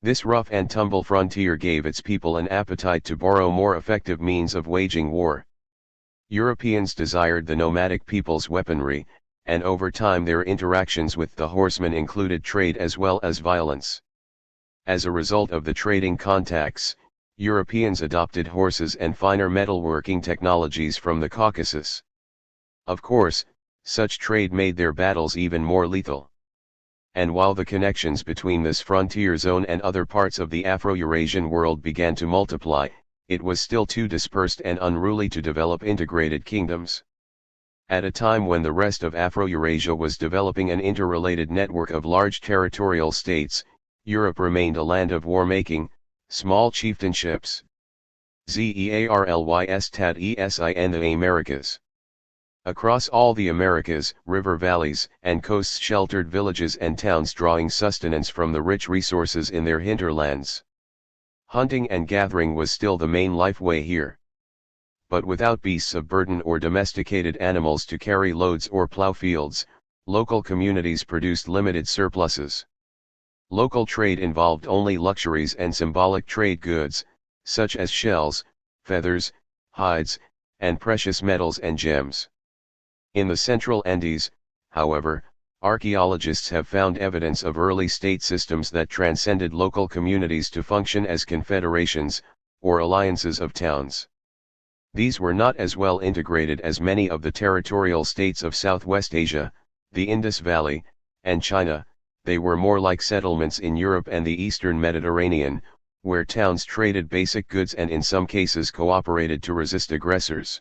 This rough-and-tumble frontier gave its people an appetite to borrow more effective means of waging war. Europeans desired the nomadic people's weaponry, and over time their interactions with the horsemen included trade as well as violence. As a result of the trading contacts, Europeans adopted horses and finer metalworking technologies from the Caucasus. Of course, such trade made their battles even more lethal. And while the connections between this frontier zone and other parts of the Afro-Eurasian world began to multiply, it was still too dispersed and unruly to develop integrated kingdoms. At a time when the rest of Afro-Eurasia was developing an interrelated network of large territorial states, Europe remained a land of war-making, small chieftainships. Zearlys tad esi and the Americas. Across all the Americas, river valleys and coasts sheltered villages and towns drawing sustenance from the rich resources in their hinterlands. Hunting and gathering was still the main lifeway here. But without beasts of burden or domesticated animals to carry loads or plow fields, local communities produced limited surpluses. Local trade involved only luxuries and symbolic trade goods, such as shells, feathers, hides, and precious metals and gems. In the Central Andes, however, archaeologists have found evidence of early state systems that transcended local communities to function as confederations, or alliances of towns. These were not as well integrated as many of the territorial states of Southwest Asia, the Indus Valley, and China. They were more like settlements in Europe and the Eastern Mediterranean, where towns traded basic goods and in some cases cooperated to resist aggressors.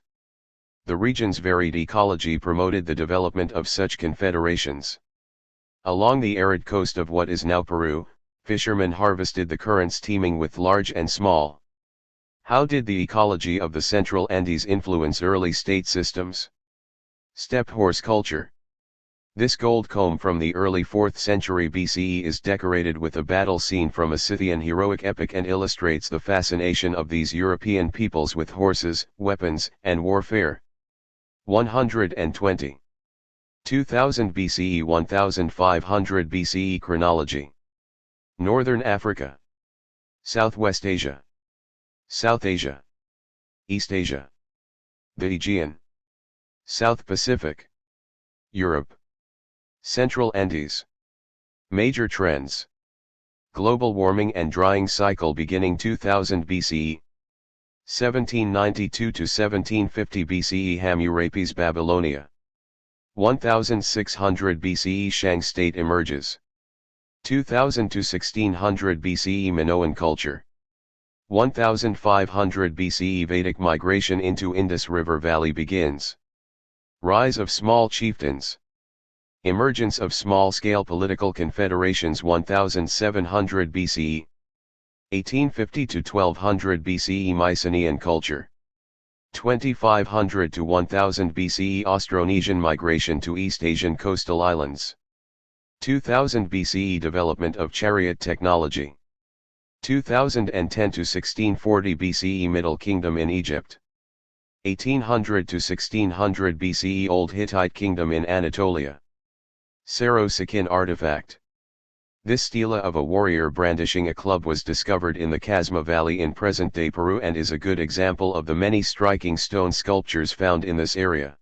The region's varied ecology promoted the development of such confederations. Along the arid coast of what is now Peru, fishermen harvested the currents teeming with large and small. How did the ecology of the Central Andes influence early state systems? Steppe horse culture. This gold comb from the early 4th century BCE is decorated with a battle scene from a Scythian heroic epic and illustrates the fascination of these European peoples with horses, weapons, and warfare. 120. 2000 BCE 1500 BCE chronology. Northern Africa. Southwest Asia. South Asia. East Asia. The Aegean. South Pacific. Europe. Central Andes. Major trends. Global warming and drying cycle beginning 2000 BCE. 1792 to 1750 BCE Hammurapis Babylonia. 1600 BCE Shang state emerges. 2000 to 1600 BCE Minoan culture. 1500 BCE Vedic migration into Indus River Valley begins. Rise of small chieftains. Emergence of small-scale political confederations 1700 BCE. 1850 to 1200 BCE Mycenaean culture. 2500 to 1000 BCE Austronesian migration to East Asian coastal islands. 2000 BCE development of chariot technology. 2010 to 1640 BCE Middle Kingdom in Egypt. 1800 to 1600 BCE Old Hittite Kingdom in Anatolia. Saro-Sakin artifact. This stela of a warrior brandishing a club was discovered in the Casma Valley in present-day Peru and is a good example of the many striking stone sculptures found in this area.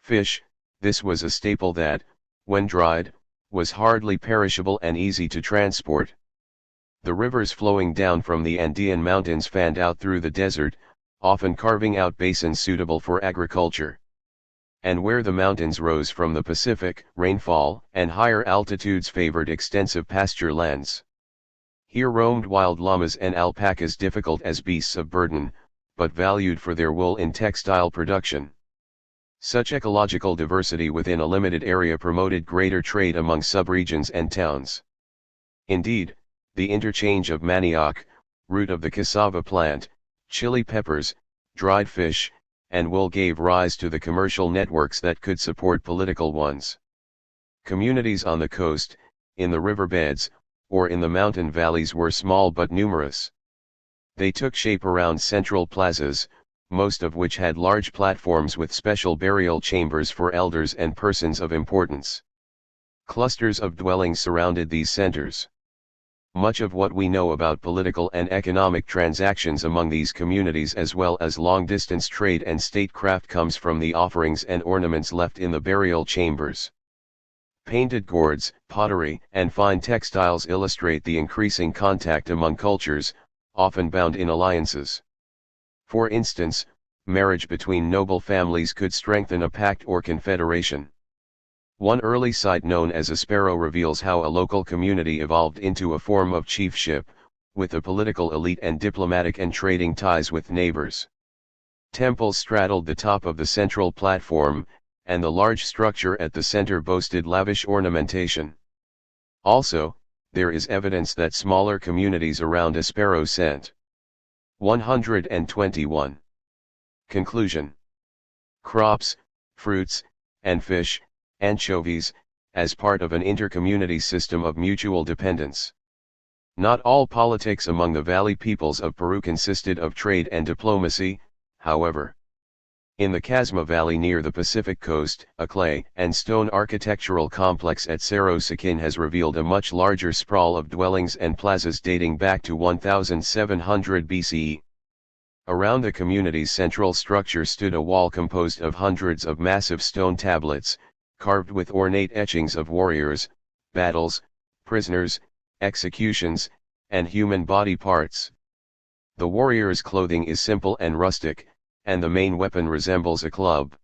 Fish, this was a staple that, when dried, was hardly perishable and easy to transport. The rivers flowing down from the Andean mountains fanned out through the desert, often carving out basins suitable for agriculture. And where the mountains rose from the Pacific, rainfall and higher altitudes favored extensive pasture lands. Here roamed wild llamas and alpacas, difficult as beasts of burden, but valued for their wool in textile production. Such ecological diversity within a limited area promoted greater trade among subregions and towns. Indeed, the interchange of manioc, root of the cassava plant, chili peppers, dried fish, and wool gave rise to the commercial networks that could support political ones. Communities on the coast, in the riverbeds, or in the mountain valleys were small but numerous. They took shape around central plazas, most of which had large platforms with special burial chambers for elders and persons of importance. Clusters of dwellings surrounded these centers. Much of what we know about political and economic transactions among these communities as well as long-distance trade and statecraft comes from the offerings and ornaments left in the burial chambers. Painted gourds, pottery, and fine textiles illustrate the increasing contact among cultures, often bound in alliances. For instance, marriage between noble families could strengthen a pact or confederation. One early site known as a sparrow reveals how a local community evolved into a form of chiefship, with a political elite and diplomatic and trading ties with neighbors. Temples straddled the top of the central platform, and the large structure at the center boasted lavish ornamentation. Also, there is evidence that smaller communities around a sparrow sent. 121. Conclusion. Crops, fruits, and fish, anchovies, as part of an inter-community system of mutual dependence. Not all politics among the valley peoples of Peru consisted of trade and diplomacy, however. In the Casma Valley near the Pacific coast, a clay and stone architectural complex at Saro-Sakin has revealed a much larger sprawl of dwellings and plazas dating back to 1700 BCE. Around the community's central structure stood a wall composed of hundreds of massive stone tablets, carved with ornate etchings of warriors, battles, prisoners, executions, and human body parts. The warrior's clothing is simple and rustic, and the main weapon resembles a club.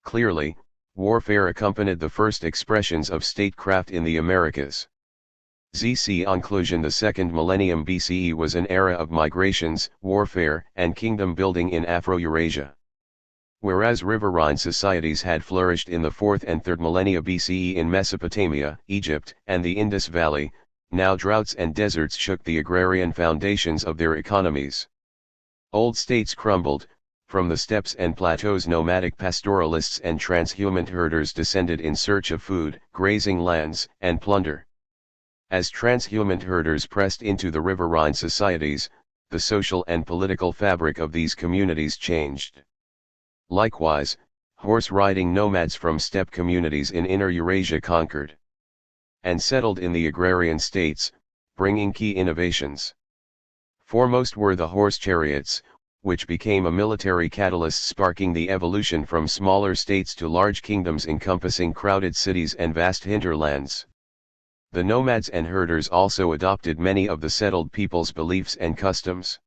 Clearly, warfare accompanied the first expressions of statecraft in the Americas. ZC Inclusion. The second millennium BCE was an era of migrations, warfare, and kingdom building in Afro-Eurasia. Whereas riverine societies had flourished in the 4th and 3rd millennia BCE in Mesopotamia, Egypt, and the Indus Valley, now droughts and deserts shook the agrarian foundations of their economies. Old states crumbled. From the steppes and plateaus nomadic pastoralists and transhumant herders descended in search of food, grazing lands, and plunder. As transhumant herders pressed into the riverine societies, the social and political fabric of these communities changed. Likewise, horse-riding nomads from steppe communities in Inner Eurasia conquered and settled in the agrarian states, bringing key innovations. Foremost were the horse chariots, which became a military catalyst sparking the evolution from smaller states to large kingdoms encompassing crowded cities and vast hinterlands. The nomads and herders also adopted many of the settled people's beliefs and customs.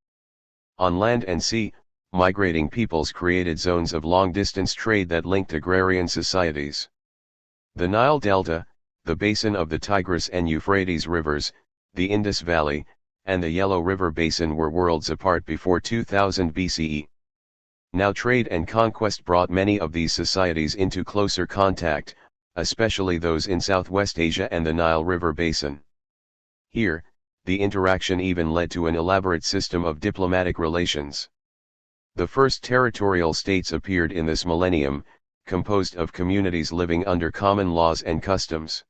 On land and sea, migrating peoples created zones of long-distance trade that linked agrarian societies. The Nile Delta, the basin of the Tigris and Euphrates rivers, the Indus Valley, and the Yellow River Basin were worlds apart before 2000 BCE. Now trade and conquest brought many of these societies into closer contact, especially those in Southwest Asia and the Nile River Basin. Here, the interaction even led to an elaborate system of diplomatic relations. The first territorial states appeared in this millennium, composed of communities living under common laws and customs.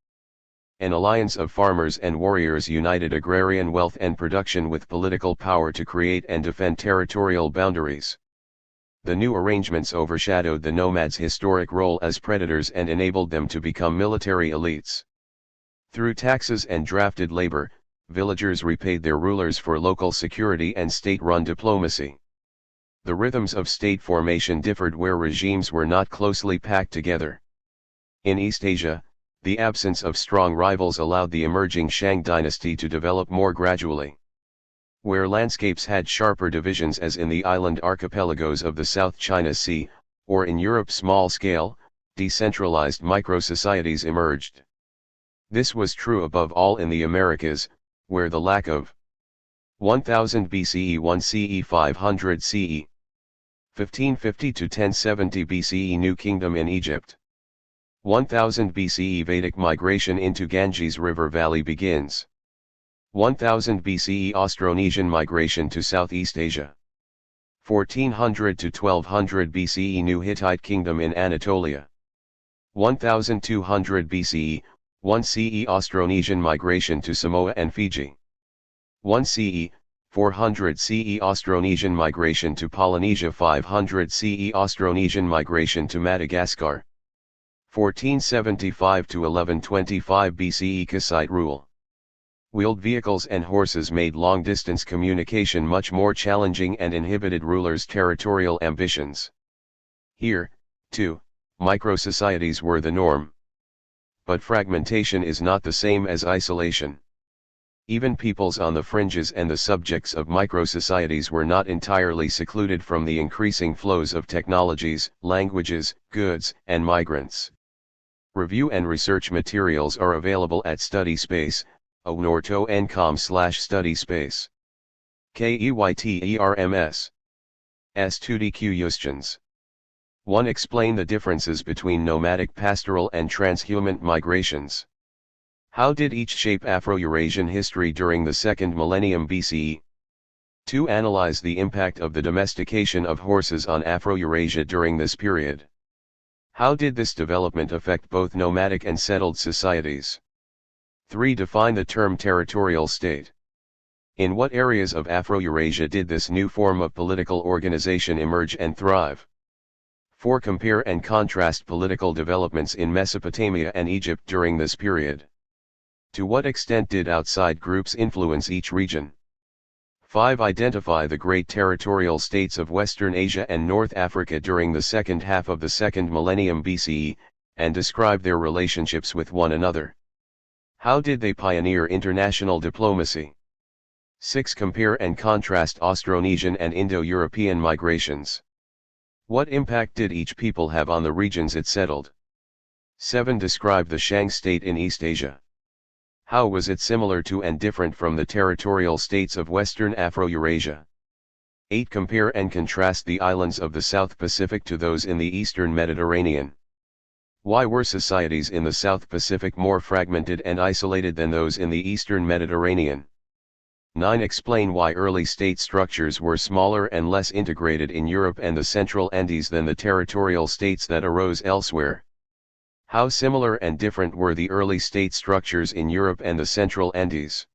An alliance of farmers and warriors united agrarian wealth and production with political power to create and defend territorial boundaries. The new arrangements overshadowed the nomads' historic role as predators and enabled them to become military elites. Through taxes and drafted labor, villagers repaid their rulers for local security and state-run diplomacy. The rhythms of state formation differed where regimes were not closely packed together. In East Asia, the absence of strong rivals allowed the emerging Shang dynasty to develop more gradually. Where landscapes had sharper divisions as in the island archipelagos of the South China Sea, or in Europe's small-scale, decentralized micro-societies emerged. This was true above all in the Americas, where the lack of 1000 BCE 1 CE 500 CE 1550 to 1070 BCE New Kingdom in Egypt 1000 BCE Vedic migration into Ganges River Valley begins. 1000 BCE Austronesian migration to Southeast Asia. 1400 to 1200 BCE New Hittite Kingdom in Anatolia. 1200 BCE, 1 CE Austronesian migration to Samoa and Fiji. 1 CE, 400 CE Austronesian migration to Polynesia. 500 CE Austronesian migration to Madagascar. 1475 to 1125 BCE Kassite rule. Wheeled vehicles and horses made long-distance communication much more challenging and inhibited rulers' territorial ambitions. Here, too, micro-societies were the norm. But fragmentation is not the same as isolation. Even peoples on the fringes and the subjects of micro-societies were not entirely secluded from the increasing flows of technologies, languages, goods, and migrants. Review and research materials are available at StudySpace, onorto.com/studyspace. KEYTERMS. S2DQ Questions. 1. Explain the differences between nomadic pastoral and transhuman migrations. How did each shape Afro-Eurasian history during the second millennium BCE? 2. Analyze the impact of the domestication of horses on Afro-Eurasia during this period. How did this development affect both nomadic and settled societies? 3. Define the term territorial state. In what areas of Afro-Eurasia did this new form of political organization emerge and thrive? 4. Compare and contrast political developments in Mesopotamia and Egypt during this period. To what extent did outside groups influence each region? 5. Identify the great territorial states of Western Asia and North Africa during the second half of the second millennium BCE, and describe their relationships with one another. How did they pioneer international diplomacy? 6. Compare and contrast Austronesian and Indo-European migrations. What impact did each people have on the regions it settled? 7. Describe the Shang state in East Asia. How was it similar to and different from the territorial states of Western Afro-Eurasia? 8. Compare and contrast the islands of the South Pacific to those in the Eastern Mediterranean. Why were societies in the South Pacific more fragmented and isolated than those in the Eastern Mediterranean? 9. Explain why early state structures were smaller and less integrated in Europe and the Central Andes than the territorial states that arose elsewhere. How similar and different were the early state structures in Europe and the Central Andes?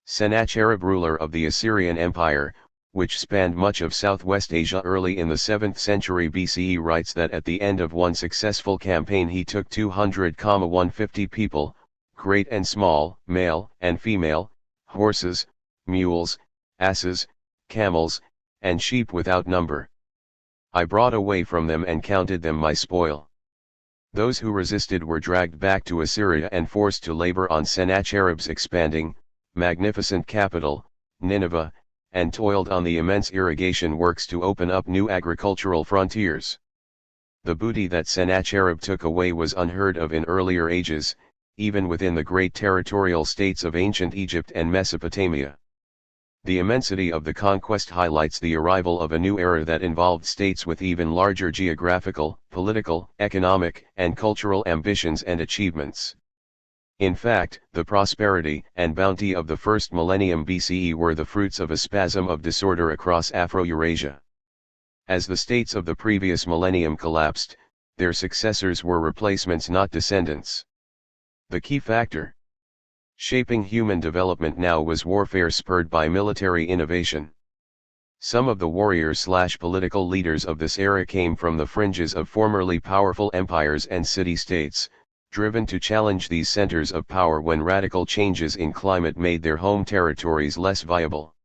Sennacherib, ruler of the Assyrian Empire, which spanned much of Southwest Asia early in the 7th century BCE, writes that at the end of one successful campaign he took 200,150 people, great and small, male and female, horses, mules, asses, camels, and sheep without number. I brought away from them and counted them my spoil. Those who resisted were dragged back to Assyria and forced to labor on Sennacherib's expanding, magnificent capital, Nineveh, and toiled on the immense irrigation works to open up new agricultural frontiers. The booty that Sennacherib took away was unheard of in earlier ages, even within the great territorial states of ancient Egypt and Mesopotamia. The immensity of the conquest highlights the arrival of a new era that involved states with even larger geographical, political, economic, and cultural ambitions and achievements. In fact, the prosperity and bounty of the first millennium BCE were the fruits of a spasm of disorder across Afro-Eurasia. As the states of the previous millennium collapsed, their successors were replacements, not descendants. The key factor shaping human development now was warfare spurred by military innovation. Some of the warriors/political leaders of this era came from the fringes of formerly powerful empires and city-states, driven to challenge these centers of power when radical changes in climate made their home territories less viable.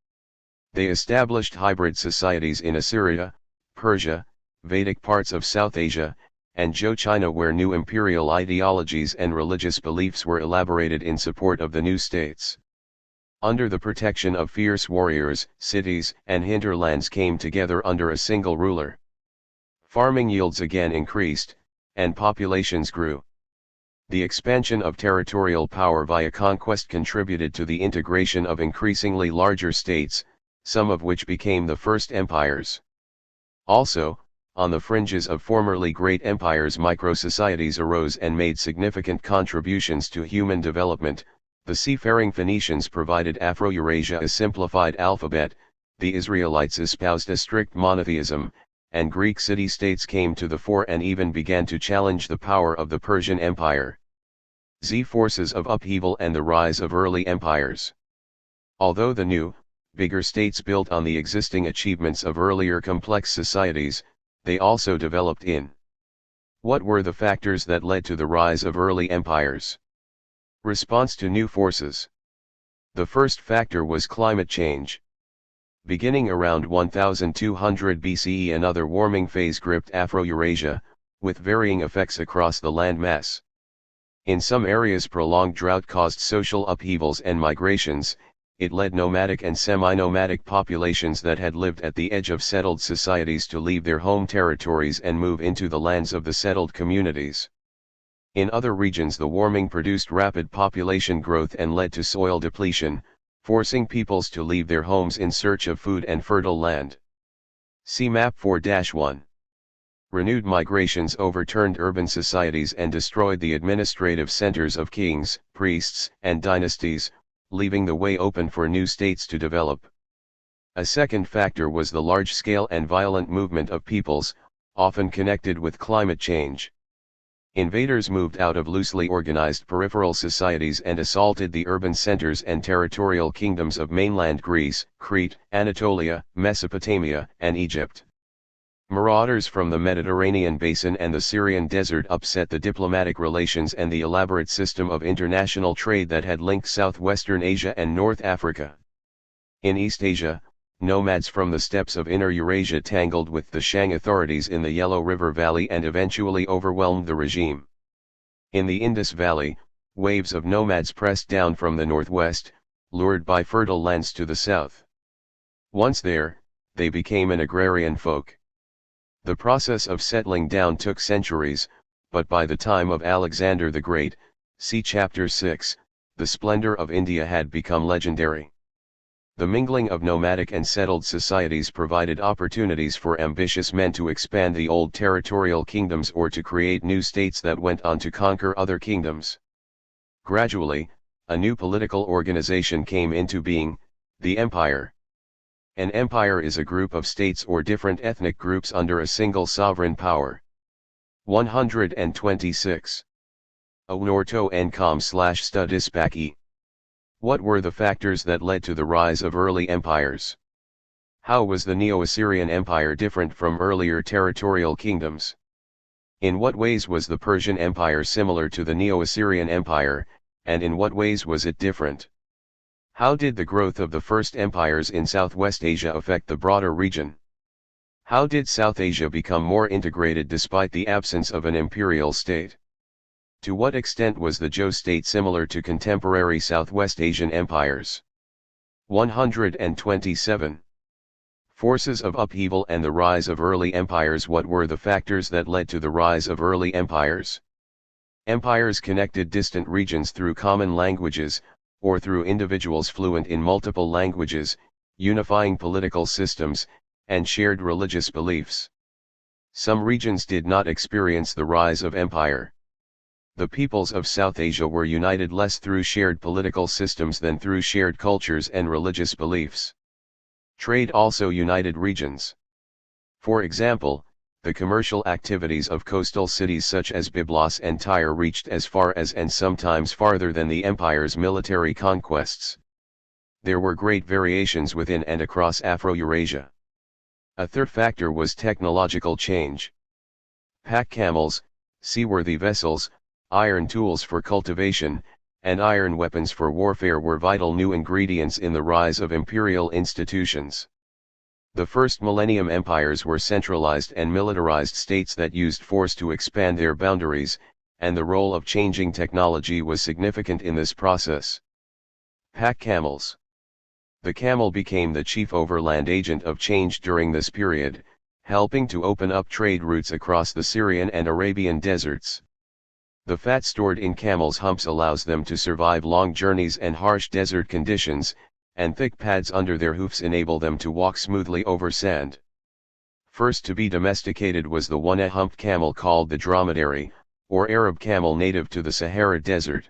They established hybrid societies in Assyria, Persia, Vedic parts of South Asia, and Zhou China, where new imperial ideologies and religious beliefs were elaborated in support of the new states. Under the protection of fierce warriors, cities and hinterlands came together under a single ruler. Farming yields again increased, and populations grew. The expansion of territorial power via conquest contributed to the integration of increasingly larger states, some of which became the first empires. Also, on the fringes of formerly great empires, micro-societies arose and made significant contributions to human development. The seafaring Phoenicians provided Afro-Eurasia a simplified alphabet, the Israelites espoused a strict monotheism, and Greek city-states came to the fore and even began to challenge the power of the Persian Empire. Forces of upheaval and the rise of early empires. Although the new, bigger states built on the existing achievements of earlier complex societies, they also developed in. What were the factors that led to the rise of early empires? Response to new forces. The first factor was climate change. Beginning around 1200 BCE, another warming phase gripped Afro-Eurasia, with varying effects across the landmass. In some areas, prolonged drought caused social upheavals and migrations. It led nomadic and semi-nomadic populations that had lived at the edge of settled societies to leave their home territories and move into the lands of the settled communities. In other regions, the warming produced rapid population growth and led to soil depletion, forcing peoples to leave their homes in search of food and fertile land. See Map 4-1. Renewed migrations overturned urban societies and destroyed the administrative centers of kings, priests, and dynasties, leaving the way open for new states to develop. A second factor was the large-scale and violent movement of peoples, often connected with climate change. Invaders moved out of loosely organized peripheral societies and assaulted the urban centers and territorial kingdoms of mainland Greece, Crete, Anatolia, Mesopotamia, and Egypt. Marauders from the Mediterranean basin and the Syrian desert upset the diplomatic relations and the elaborate system of international trade that had linked southwestern Asia and North Africa. In East Asia, nomads from the steppes of Inner Eurasia tangled with the Shang authorities in the Yellow River Valley and eventually overwhelmed the regime. In the Indus Valley, waves of nomads pressed down from the northwest, lured by fertile lands to the south. Once there, they became an agrarian folk. The process of settling down took centuries, but by the time of Alexander the Great, see Chapter 6, the splendor of India had become legendary. The mingling of nomadic and settled societies provided opportunities for ambitious men to expand the old territorial kingdoms or to create new states that went on to conquer other kingdoms. Gradually, a new political organization came into being, the empire. An empire is a group of states or different ethnic groups under a single sovereign power. 126. Onorto Encom/Studispaki. What were the factors that led to the rise of early empires? How was the Neo-Assyrian Empire different from earlier territorial kingdoms? In what ways was the Persian Empire similar to the Neo-Assyrian Empire, and in what ways was it different? How did the growth of the first empires in Southwest Asia affect the broader region? How did South Asia become more integrated despite the absence of an imperial state? To what extent was the Zhou state similar to contemporary Southwest Asian empires? 127. Forces of upheaval and the rise of early empires. What were the factors that led to the rise of early empires? Empires connected distant regions through common languages, or through individuals fluent in multiple languages, unifying political systems, and shared religious beliefs. Some regions did not experience the rise of empire. The peoples of South Asia were united less through shared political systems than through shared cultures and religious beliefs. Trade also united regions. For example, the commercial activities of coastal cities such as Byblos and Tyre reached as far as and sometimes farther than the empire's military conquests. There were great variations within and across Afro-Eurasia. A third factor was technological change. Pack camels, seaworthy vessels, iron tools for cultivation, and iron weapons for warfare were vital new ingredients in the rise of imperial institutions. The first millennium empires were centralized and militarized states that used force to expand their boundaries, and the role of changing technology was significant in this process. Pack camels. The camel became the chief overland agent of change during this period, helping to open up trade routes across the Syrian and Arabian deserts. The fat stored in camels' humps allows them to survive long journeys and harsh desert conditions, and thick pads under their hoofs enable them to walk smoothly over sand. First to be domesticated was the one-humped camel called the dromedary, or Arab camel native to the Sahara Desert.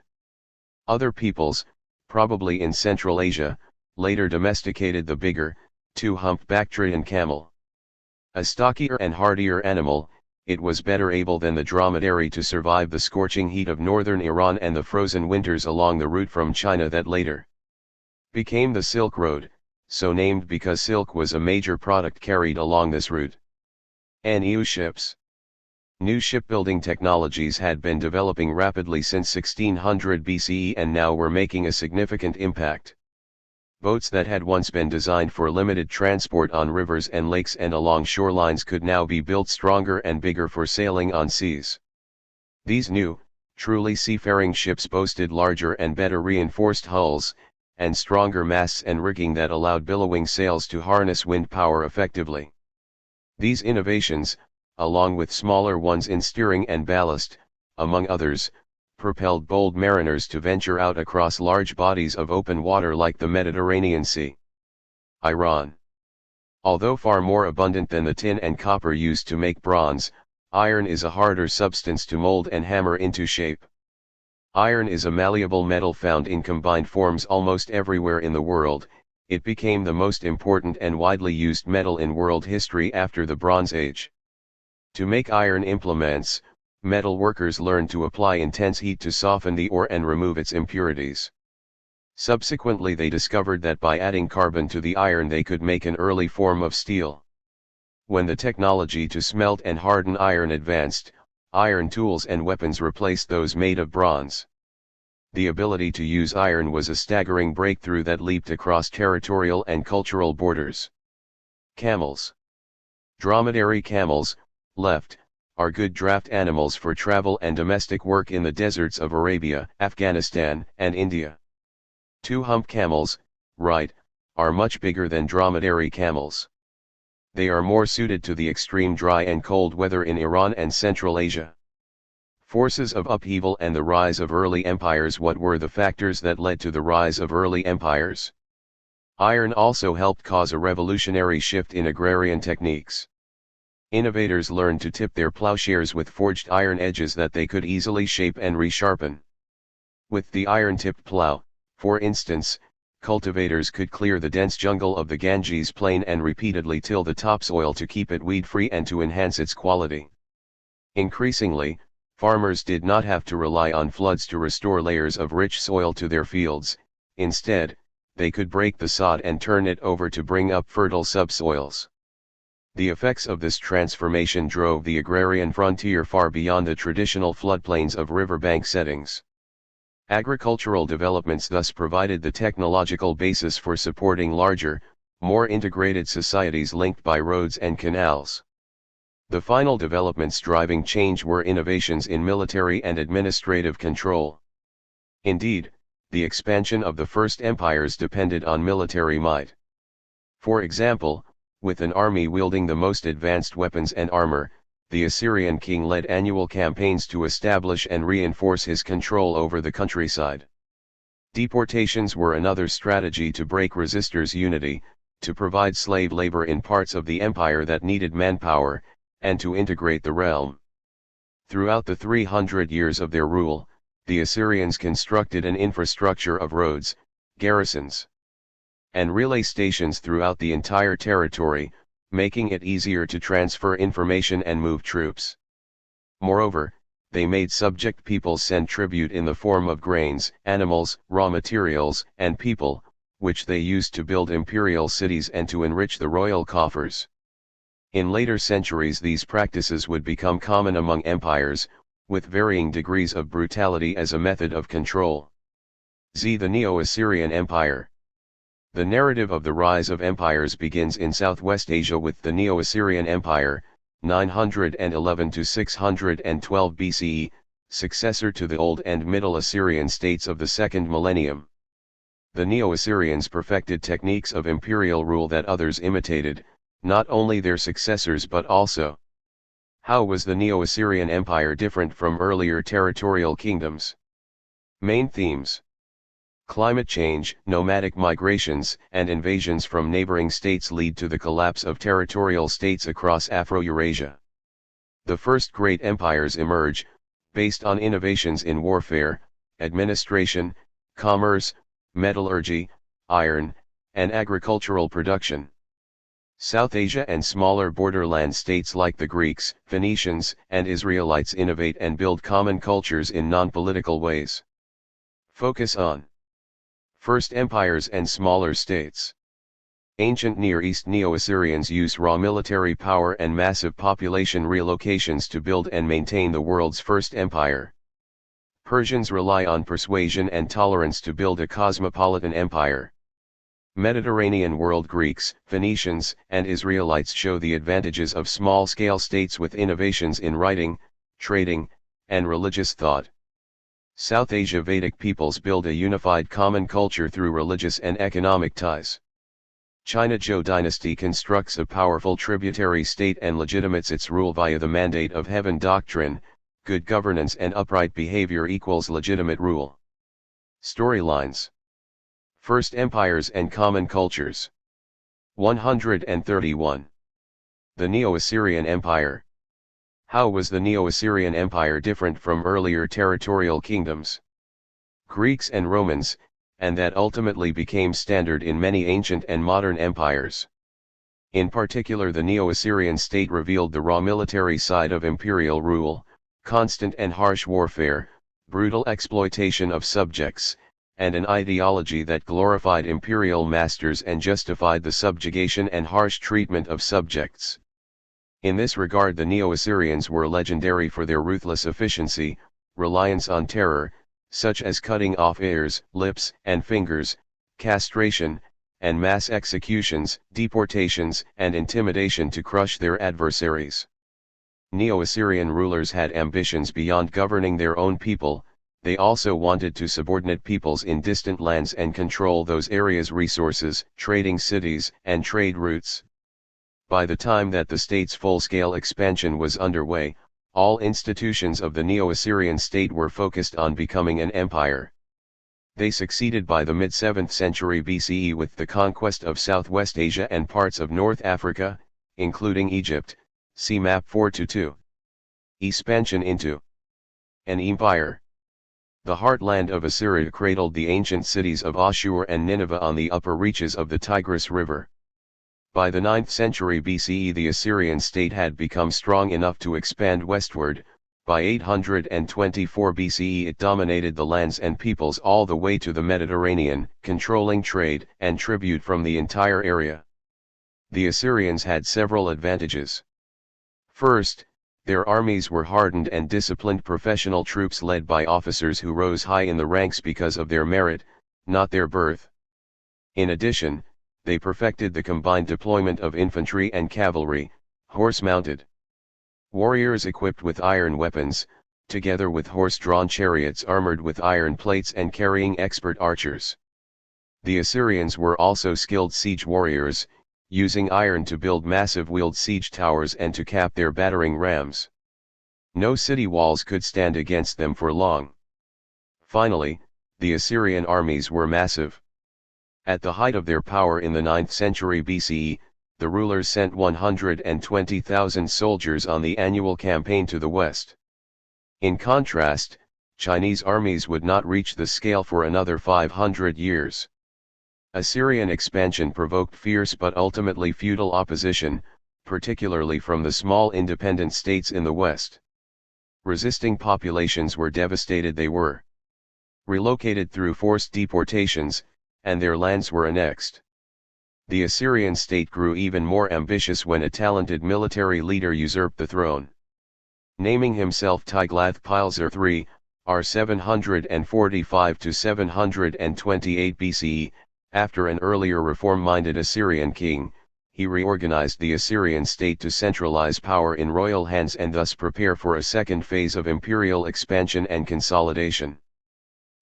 Other peoples, probably in Central Asia, later domesticated the bigger, two-humped Bactrian camel. A stockier and hardier animal, it was better able than the dromedary to survive the scorching heat of northern Iran and the frozen winters along the route from China that later became the Silk Road, so named because silk was a major product carried along this route. New ships. New shipbuilding technologies had been developing rapidly since 1600 BCE and now were making a significant impact. Boats that had once been designed for limited transport on rivers and lakes and along shorelines could now be built stronger and bigger for sailing on seas. These new, truly seafaring ships boasted larger and better reinforced hulls, and stronger masts and rigging that allowed billowing sails to harness wind power effectively. These innovations, along with smaller ones in steering and ballast, among others, propelled bold mariners to venture out across large bodies of open water like the Mediterranean Sea. Iron. Although far more abundant than the tin and copper used to make bronze, iron is a harder substance to mold and hammer into shape. Iron is a malleable metal found in combined forms almost everywhere in the world. It became the most important and widely used metal in world history after the Bronze Age. To make iron implements, metal workers learned to apply intense heat to soften the ore and remove its impurities. Subsequently they discovered that by adding carbon to the iron they could make an early form of steel. When the technology to smelt and harden iron advanced, iron tools and weapons replaced those made of bronze. The ability to use iron was a staggering breakthrough that leaped across territorial and cultural borders. Camels. Dromedary camels, left, are good draft animals for travel and domestic work in the deserts of Arabia, Afghanistan, and India. Two-hump camels, right, are much bigger than dromedary camels. They are more suited to the extreme dry and cold weather in Iran and Central Asia. Forces of upheaval and the rise of early empires. What were the factors that led to the rise of early empires? Iron also helped cause a revolutionary shift in agrarian techniques. Innovators learned to tip their plowshares with forged iron edges that they could easily shape and resharpen. With the iron-tipped plow, for instance, cultivators could clear the dense jungle of the Ganges plain and repeatedly till the topsoil to keep it weed-free and to enhance its quality. Increasingly, farmers did not have to rely on floods to restore layers of rich soil to their fields. Instead, they could break the sod and turn it over to bring up fertile subsoils. The effects of this transformation drove the agrarian frontier far beyond the traditional floodplains of riverbank settings. Agricultural developments thus provided the technological basis for supporting larger, more integrated societies linked by roads and canals. The final developments driving change were innovations in military and administrative control. Indeed, the expansion of the first empires depended on military might. For example, with an army wielding the most advanced weapons and armor, the Assyrian king led annual campaigns to establish and reinforce his control over the countryside. Deportations were another strategy to break resistors' unity, to provide slave labor in parts of the empire that needed manpower, and to integrate the realm. Throughout the 300 years of their rule, the Assyrians constructed an infrastructure of roads, garrisons, and relay stations throughout the entire territory, making it easier to transfer information and move troops. Moreover, they made subject peoples send tribute in the form of grains, animals, raw materials, and people, which they used to build imperial cities and to enrich the royal coffers. In later centuries these practices would become common among empires, with varying degrees of brutality as a method of control. The Neo-Assyrian Empire. The narrative of the rise of empires begins in Southwest Asia with the Neo-Assyrian Empire, 911 to 612 BCE, successor to the Old and Middle Assyrian states of the second millennium. The Neo-Assyrians perfected techniques of imperial rule that others imitated, not only their successors but also. How was the Neo-Assyrian Empire different from earlier territorial kingdoms? Main themes: climate change, nomadic migrations, and invasions from neighboring states lead to the collapse of territorial states across Afro-Eurasia. The first great empires emerge, based on innovations in warfare, administration, commerce, metallurgy, iron, and agricultural production. South Asia and smaller borderland states like the Greeks, Phoenicians, and Israelites innovate and build common cultures in non-political ways. Focus on first empires and smaller states. Ancient Near East Neo-Assyrians use raw military power and massive population relocations to build and maintain the world's first empire. Persians rely on persuasion and tolerance to build a cosmopolitan empire. Mediterranean world Greeks, Phoenicians, and Israelites show the advantages of small-scale states with innovations in writing, trading, and religious thought. South Asia Vedic peoples build a unified common culture through religious and economic ties. China Zhou dynasty constructs a powerful tributary state and legitimates its rule via the mandate of heaven doctrine, good governance and upright behavior equals legitimate rule. Storylines. First empires and common cultures. 131. The Neo-Assyrian Empire. How was the Neo-Assyrian Empire different from earlier territorial kingdoms? Greeks and Romans, and that ultimately became standard in many ancient and modern empires. In particular, the Neo-Assyrian state revealed the raw military side of imperial rule, constant and harsh warfare, brutal exploitation of subjects, and an ideology that glorified imperial masters and justified the subjugation and harsh treatment of subjects. In this regard, the Neo-Assyrians were legendary for their ruthless efficiency, reliance on terror, such as cutting off ears, lips, and fingers, castration, and mass executions, deportations, and intimidation to crush their adversaries. Neo-Assyrian rulers had ambitions beyond governing their own people. They also wanted to subordinate peoples in distant lands and control those areas' resources, trading cities, and trade routes. By the time that the state's full-scale expansion was underway, all institutions of the Neo-Assyrian state were focused on becoming an empire. They succeeded by the mid-7th century BCE with the conquest of Southwest Asia and parts of North Africa, including Egypt, see map 4-2. Expansion into an empire. The heartland of Assyria cradled the ancient cities of Ashur and Nineveh on the upper reaches of the Tigris River. By the 9th century BCE the Assyrian state had become strong enough to expand westward. By 824 BCE it dominated the lands and peoples all the way to the Mediterranean, controlling trade and tribute from the entire area. The Assyrians had several advantages. First, their armies were hardened and disciplined professional troops led by officers who rose high in the ranks because of their merit, not their birth. In addition, they perfected the combined deployment of infantry and cavalry, horse-mounted. Warriors equipped with iron weapons, together with horse-drawn chariots armored with iron plates and carrying expert archers. The Assyrians were also skilled siege warriors, using iron to build massive wheeled siege towers and to cap their battering rams. No city walls could stand against them for long. Finally, the Assyrian armies were massive. At the height of their power in the 9th century BCE, the rulers sent 120,000 soldiers on the annual campaign to the west. In contrast, Chinese armies would not reach this scale for another 500 years. Assyrian expansion provoked fierce but ultimately futile opposition, particularly from the small independent states in the west. Resisting populations were devastated. They were relocated through forced deportations, and their lands were annexed. The Assyrian state grew even more ambitious when a talented military leader usurped the throne. Naming himself Tiglath-Pileser III, r. 745 to 728 BCE, after an earlier reform-minded Assyrian king, he reorganized the Assyrian state to centralize power in royal hands and thus prepare for a second phase of imperial expansion and consolidation.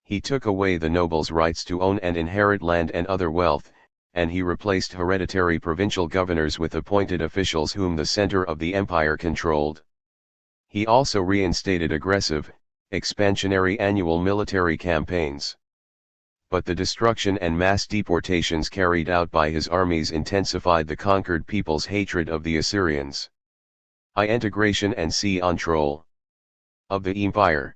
He took away the nobles' rights to own and inherit land and other wealth, and he replaced hereditary provincial governors with appointed officials whom the center of the empire controlled. He also reinstated aggressive, expansionary annual military campaigns. But the destruction and mass deportations carried out by his armies intensified the conquered people's hatred of the Assyrians. Integration and control of the empire.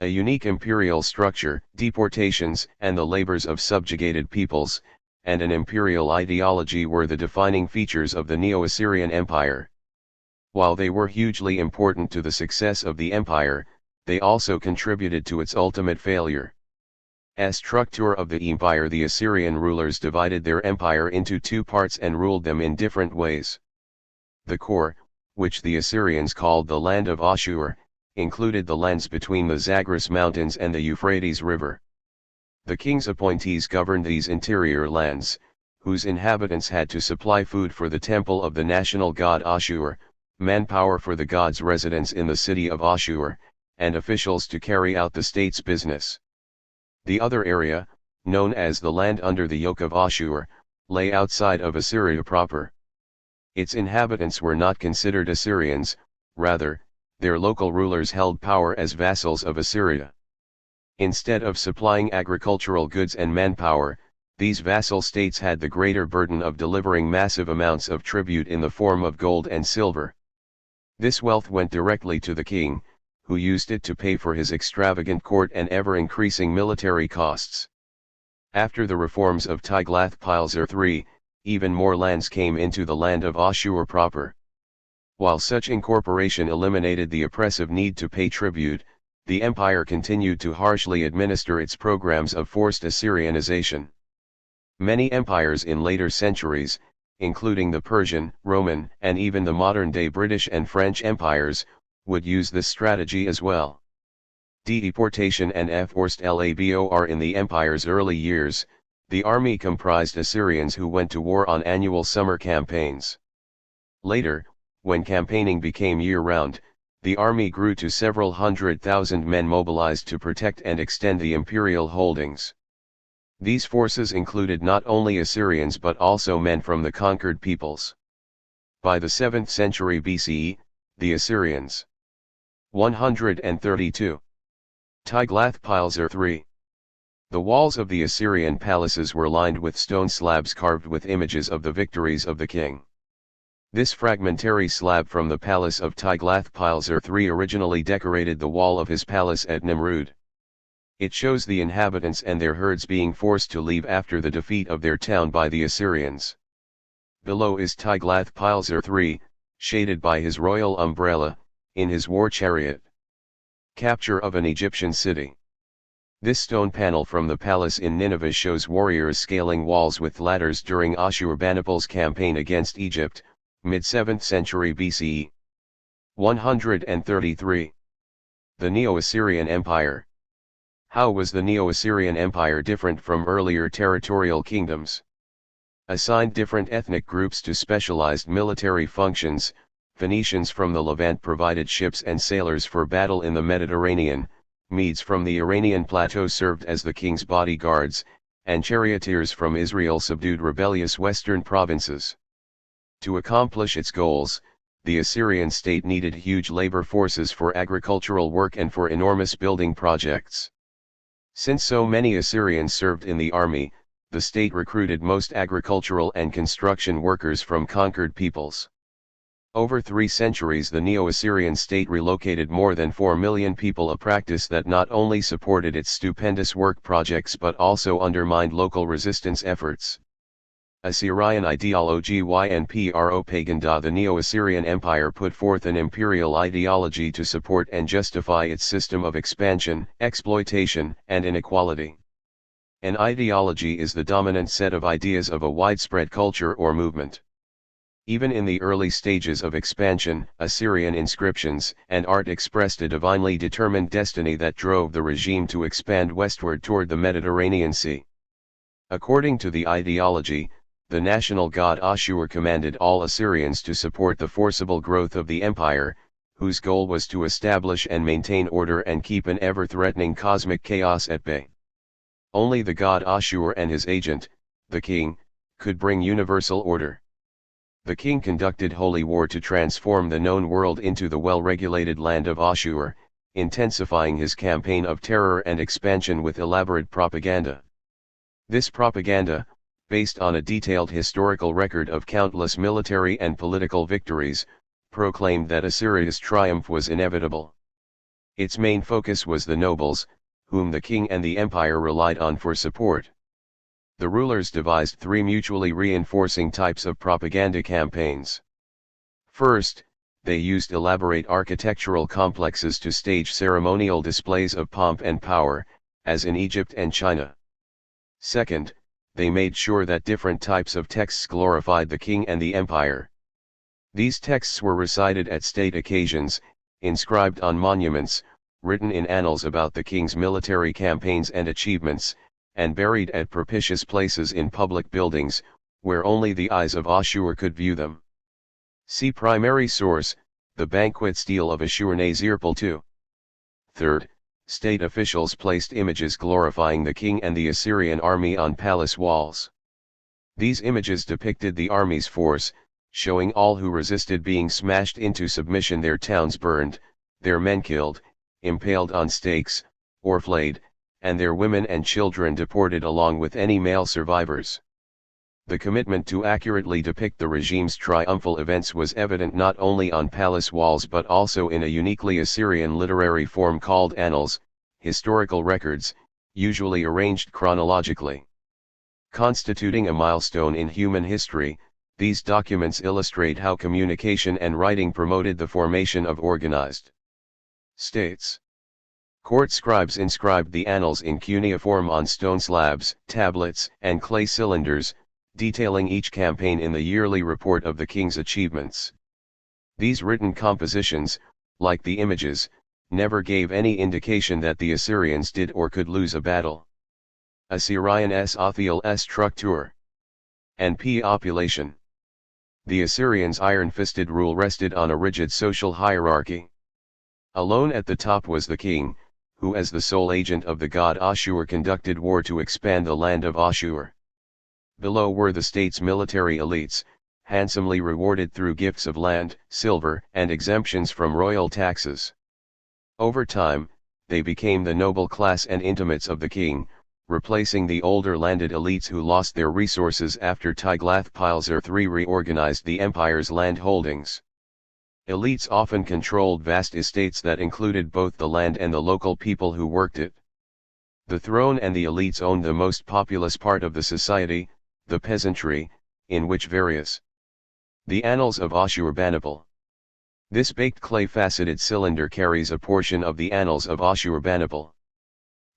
A unique imperial structure, deportations, and the labors of subjugated peoples, and an imperial ideology were the defining features of the Neo-Assyrian Empire. While they were hugely important to the success of the empire, they also contributed to its ultimate failure. As structure of the empire, the Assyrian rulers divided their empire into two parts and ruled them in different ways. The core, which the Assyrians called the land of Ashur, included the lands between the Zagros Mountains and the Euphrates River. The king's appointees governed these interior lands, whose inhabitants had to supply food for the temple of the national god Ashur, manpower for the god's residence in the city of Ashur, and officials to carry out the state's business. The other area, known as the land under the yoke of Ashur, lay outside of Assyria proper. Its inhabitants were not considered Assyrians, rather, their local rulers held power as vassals of Assyria. Instead of supplying agricultural goods and manpower, these vassal states had the greater burden of delivering massive amounts of tribute in the form of gold and silver. This wealth went directly to the king, who used it to pay for his extravagant court and ever-increasing military costs. After the reforms of Tiglath-Pileser III, even more lands came into the land of Ashur proper. While such incorporation eliminated the oppressive need to pay tribute, the empire continued to harshly administer its programs of forced Assyrianization. Many empires in later centuries, including the Persian, Roman, and even the modern-day British and French empires, would use this strategy as well. Deportation and forced labor in the empire's early years, the army comprised Assyrians who went to war on annual summer campaigns. Later, when campaigning became year-round, the army grew to several 100,000 men mobilized to protect and extend the imperial holdings. These forces included not only Assyrians but also men from the conquered peoples. By the 7th century BCE, the Assyrians. 132. Tiglath-Pileser III. The walls of the Assyrian palaces were lined with stone slabs carved with images of the victories of the king. This fragmentary slab from the palace of Tiglath-Pileser III originally decorated the wall of his palace at Nimrud. It shows the inhabitants and their herds being forced to leave after the defeat of their town by the Assyrians. Below is Tiglath-Pileser III, shaded by his royal umbrella, in his war chariot. Capture of an Egyptian city. This stone panel from the palace in Nineveh shows warriors scaling walls with ladders during Ashurbanipal's campaign against Egypt, mid-7th century BCE. 133. The Neo-Assyrian Empire. How was the Neo-Assyrian Empire different from earlier territorial kingdoms? Assigned different ethnic groups to specialized military functions, Phoenicians from the Levant provided ships and sailors for battle in the Mediterranean, Medes from the Iranian plateau served as the king's bodyguards, and charioteers from Israel subdued rebellious western provinces. To accomplish its goals, the Assyrian state needed huge labor forces for agricultural work and for enormous building projects. Since so many Assyrians served in the army, the state recruited most agricultural and construction workers from conquered peoples. Over 3 centuries the Neo-Assyrian state relocated more than 4 million people, a practice that not only supported its stupendous work projects but also undermined local resistance efforts. Assyrian ideology and propaganda. The Neo-Assyrian Empire put forth an imperial ideology to support and justify its system of expansion, exploitation, and inequality. An ideology is the dominant set of ideas of a widespread culture or movement. Even in the early stages of expansion, Assyrian inscriptions and art expressed a divinely determined destiny that drove the regime to expand westward toward the Mediterranean Sea. According to the ideology, the national god Ashur commanded all Assyrians to support the forcible growth of the empire, whose goal was to establish and maintain order and keep an ever-threatening cosmic chaos at bay. Only the god Ashur and his agent, the king, could bring universal order. The king conducted holy war to transform the known world into the well-regulated land of Ashur, intensifying his campaign of terror and expansion with elaborate propaganda. This propaganda, based on a detailed historical record of countless military and political victories, proclaimed that Assyria's triumph was inevitable. Its main focus was the nobles, whom the king and the empire relied on for support. The rulers devised three mutually reinforcing types of propaganda campaigns. First, they used elaborate architectural complexes to stage ceremonial displays of pomp and power, as in Egypt and China. Second, they made sure that different types of texts glorified the king and the empire. These texts were recited at state occasions, inscribed on monuments, written in annals about the king's military campaigns and achievements, and buried at propitious places in public buildings, where only the eyes of Ashur could view them. See primary source, the banquet stele of Ashur-Nazirpal II. Third, state officials placed images glorifying the king and the Assyrian army on palace walls. These images depicted the army's force, showing all who resisted being smashed into submission, their towns burned, their men killed, impaled on stakes, or flayed, and their women and children deported along with any male survivors. The commitment to accurately depict the regime's triumphal events was evident not only on palace walls but also in a uniquely Assyrian literary form called annals, historical records, usually arranged chronologically. Constituting a milestone in human history, these documents illustrate how communication and writing promoted the formation of organized states. Court scribes inscribed the annals in cuneiform on stone slabs, tablets, and clay cylinders, detailing each campaign in the yearly report of the king's achievements. These written compositions, like the images, never gave any indication that the Assyrians did or could lose a battle. Assyrian Othniel Structure and population. The Assyrians' iron-fisted rule rested on a rigid social hierarchy. Alone at the top was the king, who as the sole agent of the god Ashur conducted war to expand the land of Ashur. Below were the state's military elites, handsomely rewarded through gifts of land, silver, and exemptions from royal taxes. Over time, they became the noble class and intimates of the king, replacing the older landed elites who lost their resources after Tiglath-Pileser III reorganized the empire's land holdings. Elites often controlled vast estates that included both the land and the local people who worked it. The throne and the elites owned the most populous part of the society, the peasantry, in which various. The Annals of Ashurbanipal. This baked clay faceted cylinder carries a portion of the Annals of Ashurbanipal.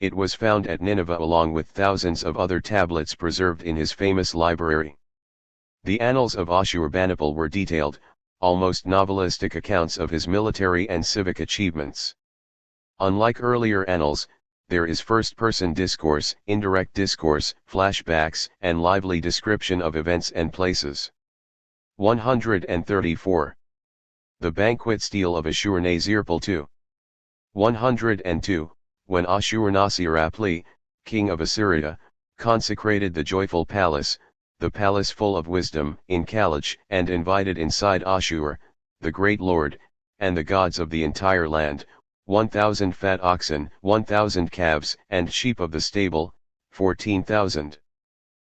It was found at Nineveh along with thousands of other tablets preserved in his famous library. The Annals of Ashurbanipal were detailed, almost novelistic accounts of his military and civic achievements. Unlike earlier annals, there is first-person discourse, indirect discourse, flashbacks, and lively description of events and places. 134. The banquet stele of Ashur-Nazirpal II. 102, when Ashur-Nasir-apli, king of Assyria, consecrated the joyful palace, the palace full of wisdom, in Kalish, and invited inside Ashur, the great lord, and the gods of the entire land, 1,000 fat oxen, 1,000 calves and sheep of the stable, 14,000.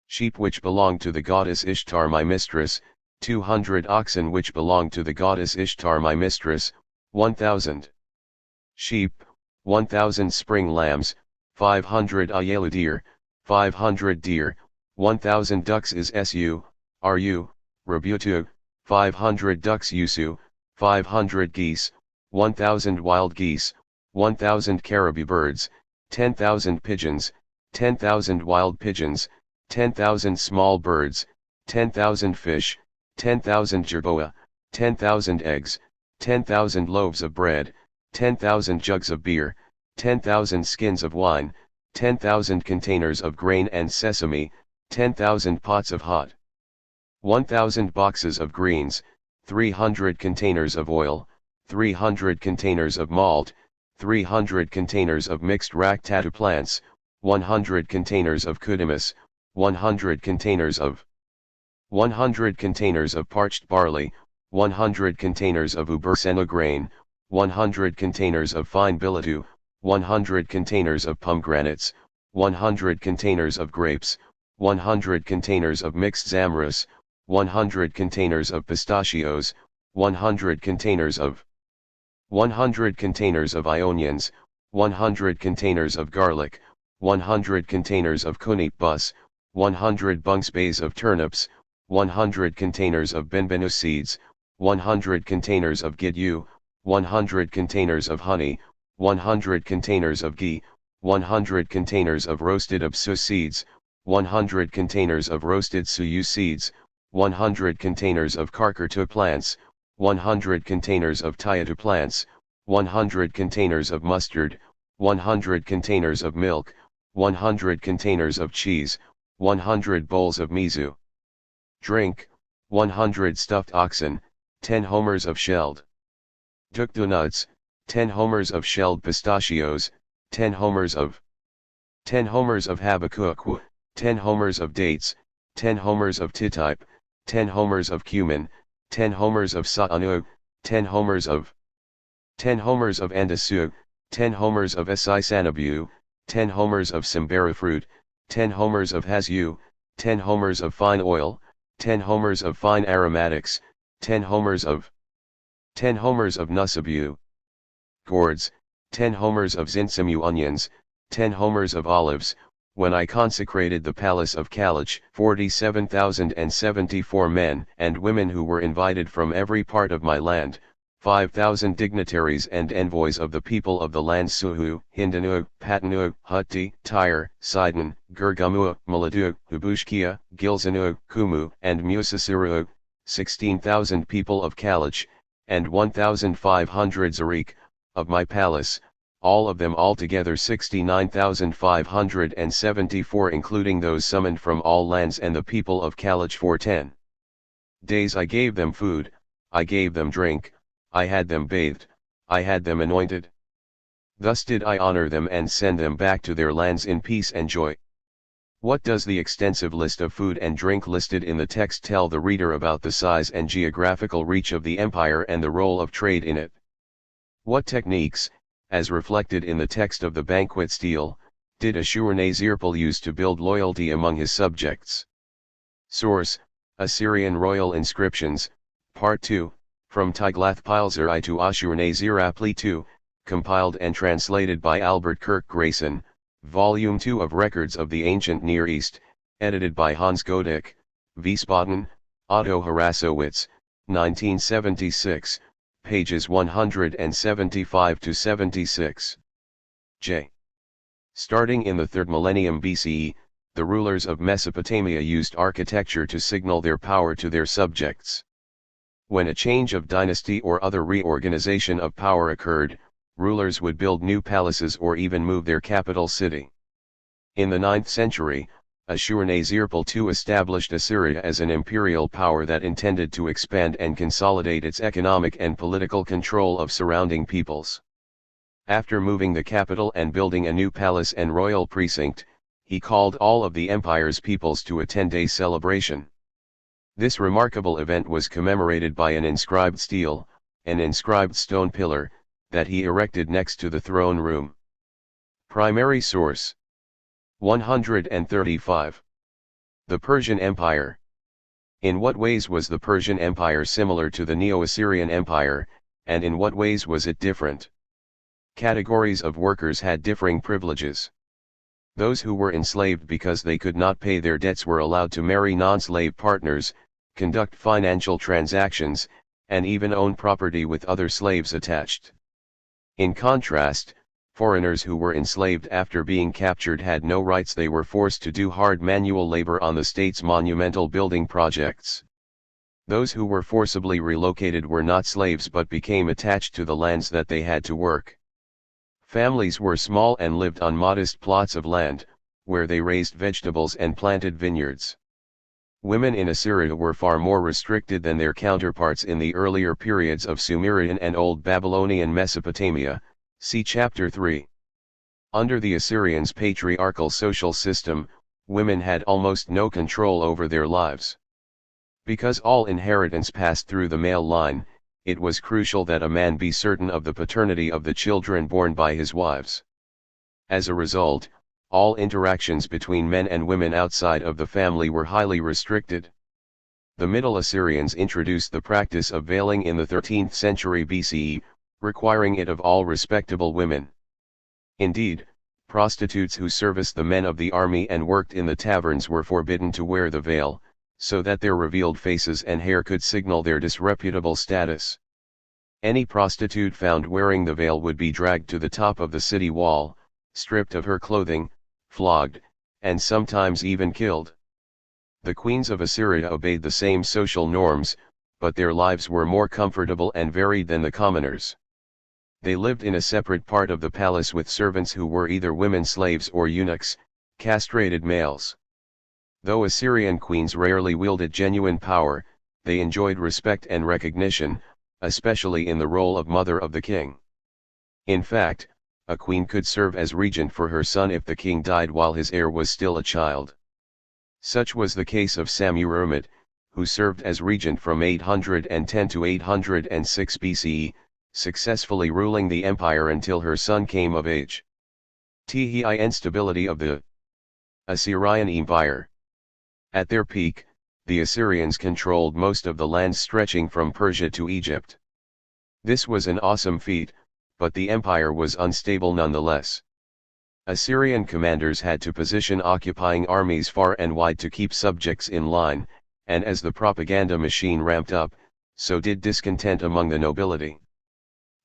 Sheep which belong to the goddess Ishtar my mistress, 200 oxen which belong to the goddess Ishtar my mistress, 1,000. Sheep, 1,000 spring lambs, 500 ayelu deer, 500 deer, 1000 ducks is su, ru, rebutu, 500 ducks usu, 500 geese, 1000 wild geese, 1000 caribou birds, 10,000 pigeons, 10,000 wild pigeons, 10,000 small birds, 10,000 fish, 10,000 jerboa, 10,000 eggs, 10,000 loaves of bread, 10,000 jugs of beer, 10,000 skins of wine, 10,000 containers of grain and sesame, 10,000 pots of hot, 1,000 boxes of greens, 300 containers of oil, 300 containers of malt, 300 containers of mixed ractatu plants, 100 containers of kudimus, 100 containers of 100 containers of parched barley, 100 containers of ubersenna grain, 100 containers of fine bilatu, 100 containers of pomegranates, 100 containers of grapes, 100 containers of mixed zamrus, 100 containers of pistachios, 100 containers of 100 containers of ionians, 100 containers of garlic, 100 containers of kunit bus, 100 bunks bays of turnips, 100 containers of benbenu seeds, 100 containers of gidyu, 100 containers of honey, 100 containers of ghee, 100 containers of roasted absu seeds, 100 containers of roasted suyu seeds, 100 containers of karkartu plants, 100 containers of tayatu plants, 100 containers of mustard, 100 containers of milk, 100 containers of cheese, 100 bowls of miso. Drink, 100 stuffed oxen, 10 homers of shelled tuktu nuts, 10 homers of shelled pistachios, 10 homers of 10 homers of habakuk, 10 homers of dates, 10 homers of titipe, 10 homers of cumin, 10 homers of saanu, 10 homers of 10 homers of andasu, 10 homers of esisanabu, 10 homers of sambaru fruit, 10 homers of hasu, 10 homers of fine oil, 10 homers of fine aromatics, 10 homers of 10 homers of nusabu. Gourds, 10 homers of zinsamu onions, 10 homers of olives. When I consecrated the palace of Kalich, 47,074 men and women who were invited from every part of my land, 5,000 dignitaries and envoys of the people of the land Suhu, Hindanu, Patanu, Hutti, Tyre, Sidon, Gergamu, Maladu, Hubushkia, Gilzanu, Kumu, and Musasiru, 16,000 people of Kalich, and 1,500 Zarik, of my palace, all of them altogether 69,574 including those summoned from all lands and the people of Kalich for 10 days. I gave them food, I gave them drink, I had them bathed, I had them anointed. Thus did I honor them and send them back to their lands in peace and joy. What does the extensive list of food and drink listed in the text tell the reader about the size and geographical reach of the empire and the role of trade in it? What techniques, as reflected in the text of the banquet stele, did Ashurnasirpal use to build loyalty among his subjects? Source: Assyrian Royal Inscriptions, Part 2, from Tiglath-Pileser I to Ashurnasirapli II, compiled and translated by Albert Kirk Grayson, Volume 2 of Records of the Ancient Near East, edited by Hans Godek, Wiesbaden, Otto Harasowitz, 1976, pages 175 to 76. J. Starting in the 3rd millennium BCE, the rulers of Mesopotamia used architecture to signal their power to their subjects. When a change of dynasty or other reorganization of power occurred, rulers would build new palaces or even move their capital city. In the 9th century, Ashurnasirpal II established Assyria as an imperial power that intended to expand and consolidate its economic and political control of surrounding peoples. After moving the capital and building a new palace and royal precinct, he called all of the empire's peoples to a 10-day celebration. This remarkable event was commemorated by an inscribed stele, an inscribed stone pillar, that he erected next to the throne room. Primary source: 135. The Persian Empire. In what ways was the Persian Empire similar to the Neo-Assyrian Empire, and in what ways was it different? Categories of workers had differing privileges. Those who were enslaved because they could not pay their debts were allowed to marry non-slave partners, conduct financial transactions, and even own property with other slaves attached. In contrast, foreigners who were enslaved after being captured had no rights. They were forced to do hard manual labor on the state's monumental building projects. Those who were forcibly relocated were not slaves but became attached to the lands that they had to work. Families were small and lived on modest plots of land, where they raised vegetables and planted vineyards. Women in Assyria were far more restricted than their counterparts in the earlier periods of Sumerian and Old Babylonian Mesopotamia, see Chapter 3. Under the Assyrians' patriarchal social system, women had almost no control over their lives. Because all inheritance passed through the male line, it was crucial that a man be certain of the paternity of the children born by his wives. As a result, all interactions between men and women outside of the family were highly restricted. The Middle Assyrians introduced the practice of veiling in the 13th century BCE, requiring it of all respectable women. Indeed, prostitutes who serviced the men of the army and worked in the taverns were forbidden to wear the veil, so that their revealed faces and hair could signal their disreputable status. Any prostitute found wearing the veil would be dragged to the top of the city wall, stripped of her clothing, flogged, and sometimes even killed. The queens of Assyria obeyed the same social norms, but their lives were more comfortable and varied than the commoners. They lived in a separate part of the palace with servants who were either women slaves or eunuchs, castrated males. Though Assyrian queens rarely wielded genuine power, they enjoyed respect and recognition, especially in the role of mother of the king. In fact, a queen could serve as regent for her son if the king died while his heir was still a child. Such was the case of Samuramid, who served as regent from 810 to 806 BCE, successfully ruling the empire until her son came of age. The instability of the Assyrian Empire. At their peak, the Assyrians controlled most of the lands stretching from Persia to Egypt. This was an awesome feat, but the empire was unstable nonetheless. Assyrian commanders had to position occupying armies far and wide to keep subjects in line, and as the propaganda machine ramped up, so did discontent among the nobility.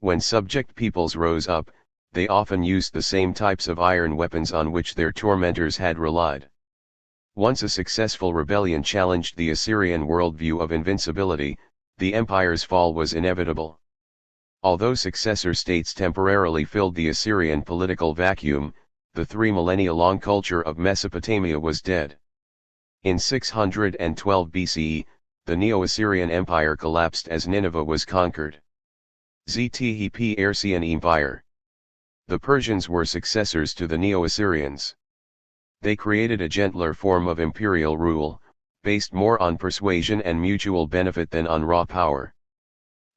When subject peoples rose up, they often used the same types of iron weapons on which their tormentors had relied. Once a successful rebellion challenged the Assyrian worldview of invincibility, the empire's fall was inevitable. Although successor states temporarily filled the Assyrian political vacuum, the 3 millennia-long culture of Mesopotamia was dead. In 612 BCE, the Neo-Assyrian Empire collapsed as Nineveh was conquered. The Persian Empire. The Persians were successors to the Neo-Assyrians. They created a gentler form of imperial rule, based more on persuasion and mutual benefit than on raw power.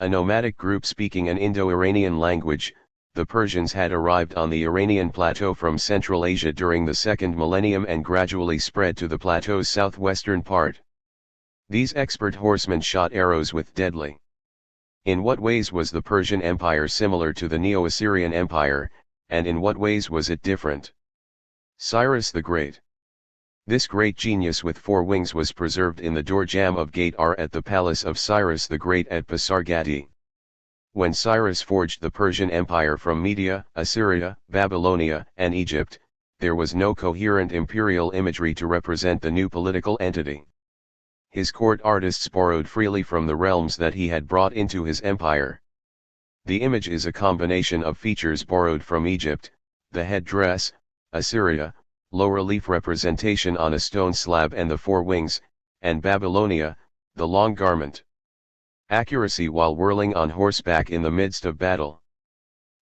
A nomadic group speaking an Indo-Iranian language, the Persians had arrived on the Iranian plateau from Central Asia during the 2nd millennium and gradually spread to the plateau's southwestern part. These expert horsemen shot arrows with deadly. In what ways was the Persian Empire similar to the Neo-Assyrian Empire, and in what ways was it different? Cyrus the Great. This great genius with 4 wings was preserved in the doorjam of Gate R at the palace of Cyrus the Great at Pasargati. When Cyrus forged the Persian Empire from Media, Assyria, Babylonia, and Egypt, there was no coherent imperial imagery to represent the new political entity. His court artists borrowed freely from the realms that he had brought into his empire. The image is a combination of features borrowed from Egypt, the headdress, Assyria, low-relief representation on a stone slab and the 4 wings, and Babylonia, the long garment. Accuracy while whirling on horseback in the midst of battle.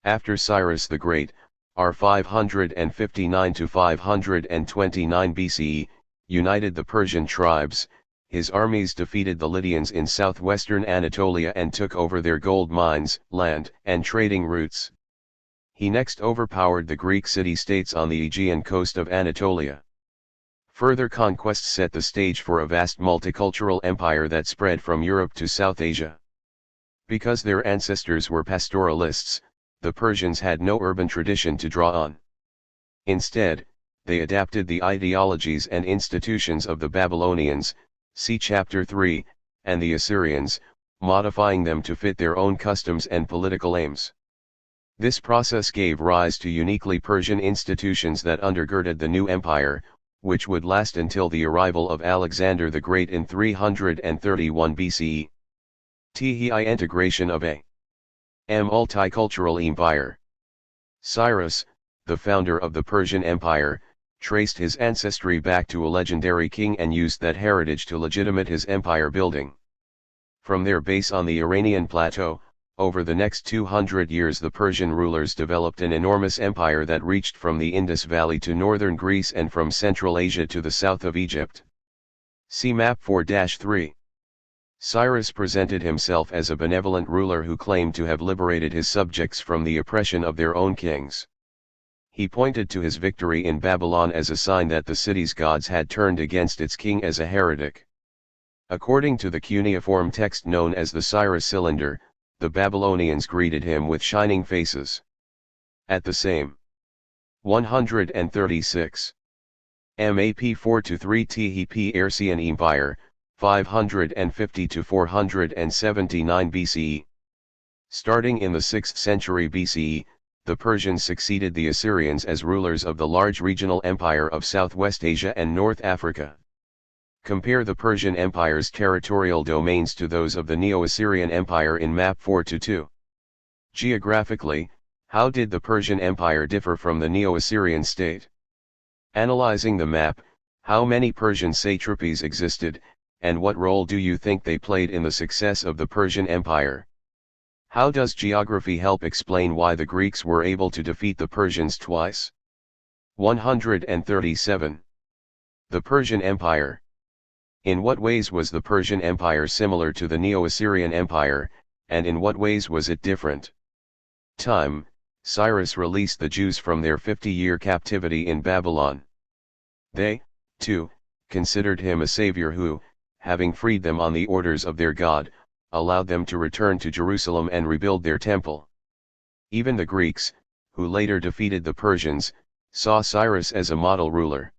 After Cyrus the Great, r. 559 to 529 BCE, united the Persian tribes, his armies defeated the Lydians in southwestern Anatolia and took over their gold mines, land, and trading routes. He next overpowered the Greek city-states on the Aegean coast of Anatolia. Further conquests set the stage for a vast multicultural empire that spread from Europe to South Asia. Because their ancestors were pastoralists, the Persians had no urban tradition to draw on. Instead, they adapted the ideologies and institutions of the Babylonians, see chapter 3, and the Assyrians, modifying them to fit their own customs and political aims. This process gave rise to uniquely Persian institutions that undergirded the new empire, which would last until the arrival of Alexander the Great in 331 BCE. The integration of a multicultural empire. Cyrus, the founder of the Persian Empire, traced his ancestry back to a legendary king and used that heritage to legitimate his empire building. From their base on the Iranian plateau, over the next 200 years the Persian rulers developed an enormous empire that reached from the Indus Valley to northern Greece and from Central Asia to the south of Egypt. See map 4-3. Cyrus presented himself as a benevolent ruler who claimed to have liberated his subjects from the oppression of their own kings. He pointed to his victory in Babylon as a sign that the city's gods had turned against its king as a heretic. According to the cuneiform text known as the Cyrus Cylinder, the Babylonians greeted him with shining faces. At the same 136 MAP 4-3 THP Arcean Empire, 550 to 479 BCE. Starting in the 6th century BCE, the Persians succeeded the Assyrians as rulers of the large regional empire of Southwest Asia and North Africa. Compare the Persian Empire's territorial domains to those of the Neo-Assyrian Empire in map 4-2. Geographically, how did the Persian Empire differ from the Neo-Assyrian state? Analyzing the map, how many Persian satrapies existed, and what role do you think they played in the success of the Persian Empire? How does geography help explain why the Greeks were able to defeat the Persians twice? 137. The Persian Empire. In what ways was the Persian Empire similar to the Neo-Assyrian Empire, and in what ways was it different? Time: Cyrus released the Jews from their 50-year captivity in Babylon. They, too, considered him a savior who, having freed them on the orders of their God, allowed them to return to Jerusalem and rebuild their temple. Even the Greeks, who later defeated the Persians, saw Cyrus as a model ruler.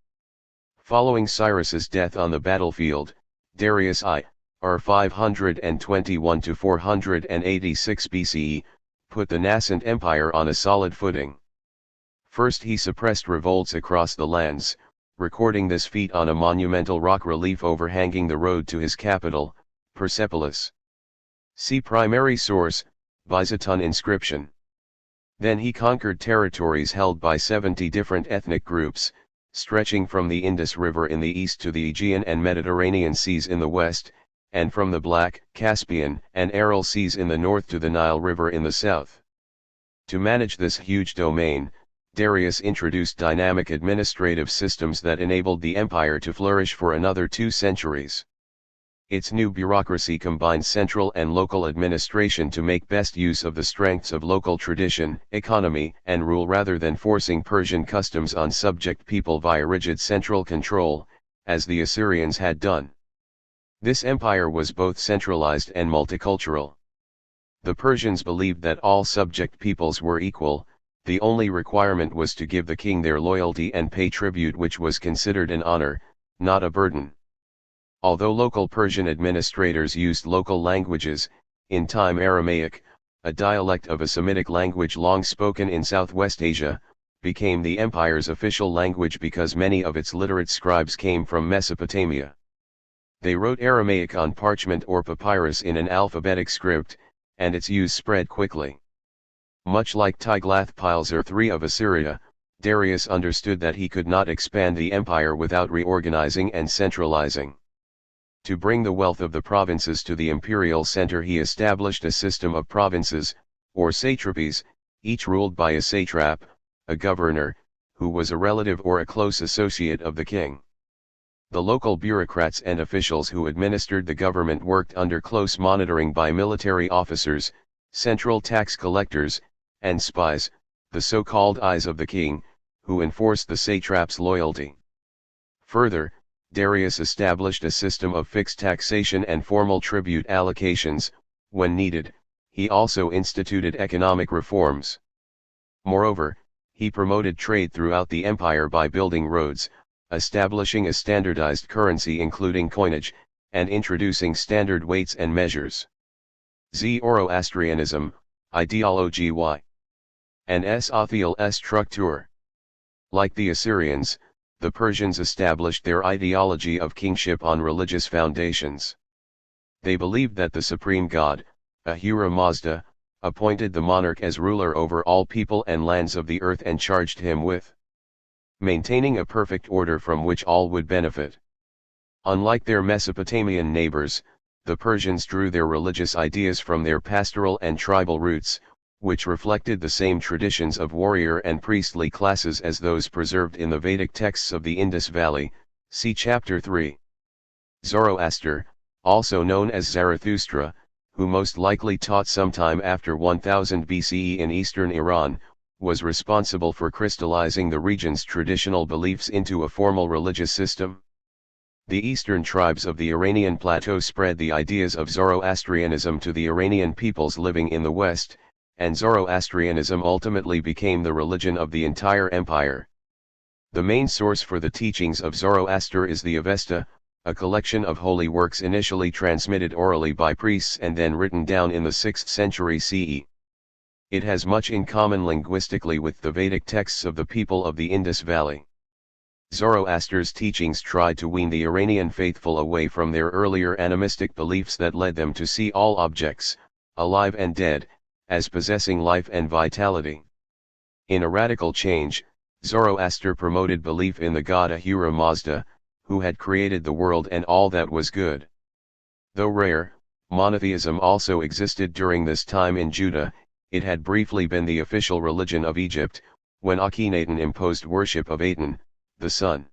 Following Cyrus's death on the battlefield, Darius I, r. 521 to 486 BCE, put the nascent empire on a solid footing. First he suppressed revolts across the lands, recording this feat on a monumental rock relief overhanging the road to his capital, Persepolis. See primary source, Byzantine inscription. Then he conquered territories held by 70 different ethnic groups, stretching from the Indus River in the east to the Aegean and Mediterranean seas in the west, and from the Black, Caspian, and Aral seas in the north to the Nile River in the south. To manage this huge domain, Darius introduced dynamic administrative systems that enabled the empire to flourish for another 2 centuries. Its new bureaucracy combined central and local administration to make best use of the strengths of local tradition, economy, and rule rather than forcing Persian customs on subject people via rigid central control, as the Assyrians had done. This empire was both centralized and multicultural. The Persians believed that all subject peoples were equal, the only requirement was to give the king their loyalty and pay tribute, which was considered an honor, not a burden. Although local Persian administrators used local languages, in time Aramaic, a dialect of a Semitic language long spoken in Southwest Asia, became the empire's official language because many of its literate scribes came from Mesopotamia. They wrote Aramaic on parchment or papyrus in an alphabetic script, and its use spread quickly. Much like Tiglath-Pileser III of Assyria, Darius understood that he could not expand the empire without reorganizing and centralizing. To bring the wealth of the provinces to the imperial center, he established a system of provinces, or satrapies, each ruled by a satrap, a governor, who was a relative or a close associate of the king. The local bureaucrats and officials who administered the government worked under close monitoring by military officers, central tax collectors, and spies, the so-called eyes of the king, who enforced the satrap's loyalty. Further, Darius established a system of fixed taxation and formal tribute allocations. When needed, he also instituted economic reforms. Moreover, He promoted trade throughout the empire by building roads, establishing a standardized currency including coinage, and introducing standard weights and measures. Zoroastrianism, ideology y. And s authil structure. Like the Assyrians, the Persians established their ideology of kingship on religious foundations. They believed that the supreme god, Ahura Mazda, appointed the monarch as ruler over all people and lands of the earth and charged him with maintaining a perfect order from which all would benefit. Unlike their Mesopotamian neighbors, the Persians drew their religious ideas from their pastoral and tribal roots, which reflected the same traditions of warrior and priestly classes as those preserved in the Vedic texts of the Indus Valley, see Chapter 3. Zoroaster, also known as Zarathustra, who most likely taught sometime after 1000 BCE in eastern Iran, was responsible for crystallizing the region's traditional beliefs into a formal religious system. The eastern tribes of the Iranian plateau spread the ideas of Zoroastrianism to the Iranian peoples living in the west, and Zoroastrianism ultimately became the religion of the entire empire. The main source for the teachings of Zoroaster is the Avesta, a collection of holy works initially transmitted orally by priests and then written down in the 6th century CE. It has much in common linguistically with the Vedic texts of the people of the Indus Valley. Zoroaster's teachings tried to wean the Iranian faithful away from their earlier animistic beliefs that led them to see all objects, alive and dead, as possessing life and vitality. In a radical change, Zoroaster promoted belief in the god Ahura Mazda, who had created the world and all that was good. Though rare, monotheism also existed during this time in Judah. It had briefly been the official religion of Egypt, when Akhenaten imposed worship of Aten, the sun.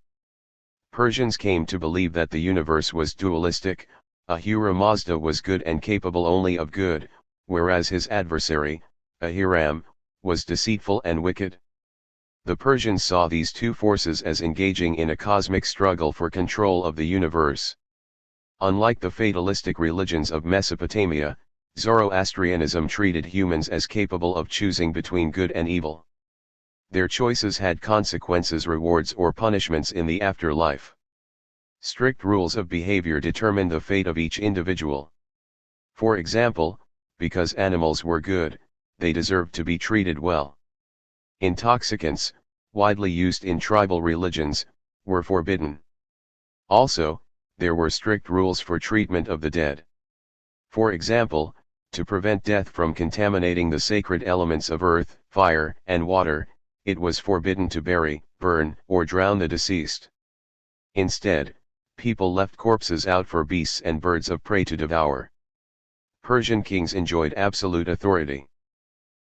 Persians came to believe that the universe was dualistic. Ahura Mazda was good and capable only of good, whereas his adversary, Ahiram, was deceitful and wicked. The Persians saw these two forces as engaging in a cosmic struggle for control of the universe. Unlike the fatalistic religions of Mesopotamia, Zoroastrianism treated humans as capable of choosing between good and evil. Their choices had consequences, rewards or punishments in the afterlife. Strict rules of behavior determined the fate of each individual. For example, because animals were good, they deserved to be treated well. Intoxicants, widely used in tribal religions, were forbidden. Also, there were strict rules for treatment of the dead. For example, to prevent death from contaminating the sacred elements of earth, fire, and water, it was forbidden to bury, burn, or drown the deceased. Instead, people left corpses out for beasts and birds of prey to devour. Persian kings enjoyed absolute authority.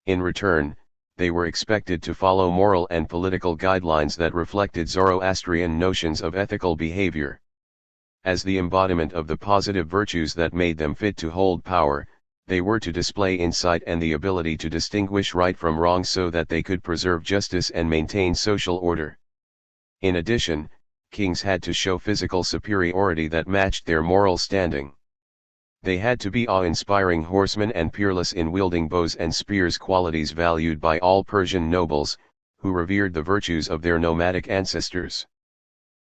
In return, they were expected to follow moral and political guidelines that reflected Zoroastrian notions of ethical behavior. As the embodiment of the positive virtues that made them fit to hold power, they were to display insight and the ability to distinguish right from wrong so that they could preserve justice and maintain social order. In addition, kings had to show physical superiority that matched their moral standing. They had to be awe-inspiring horsemen and peerless in wielding bows and spears, qualities valued by all Persian nobles, who revered the virtues of their nomadic ancestors.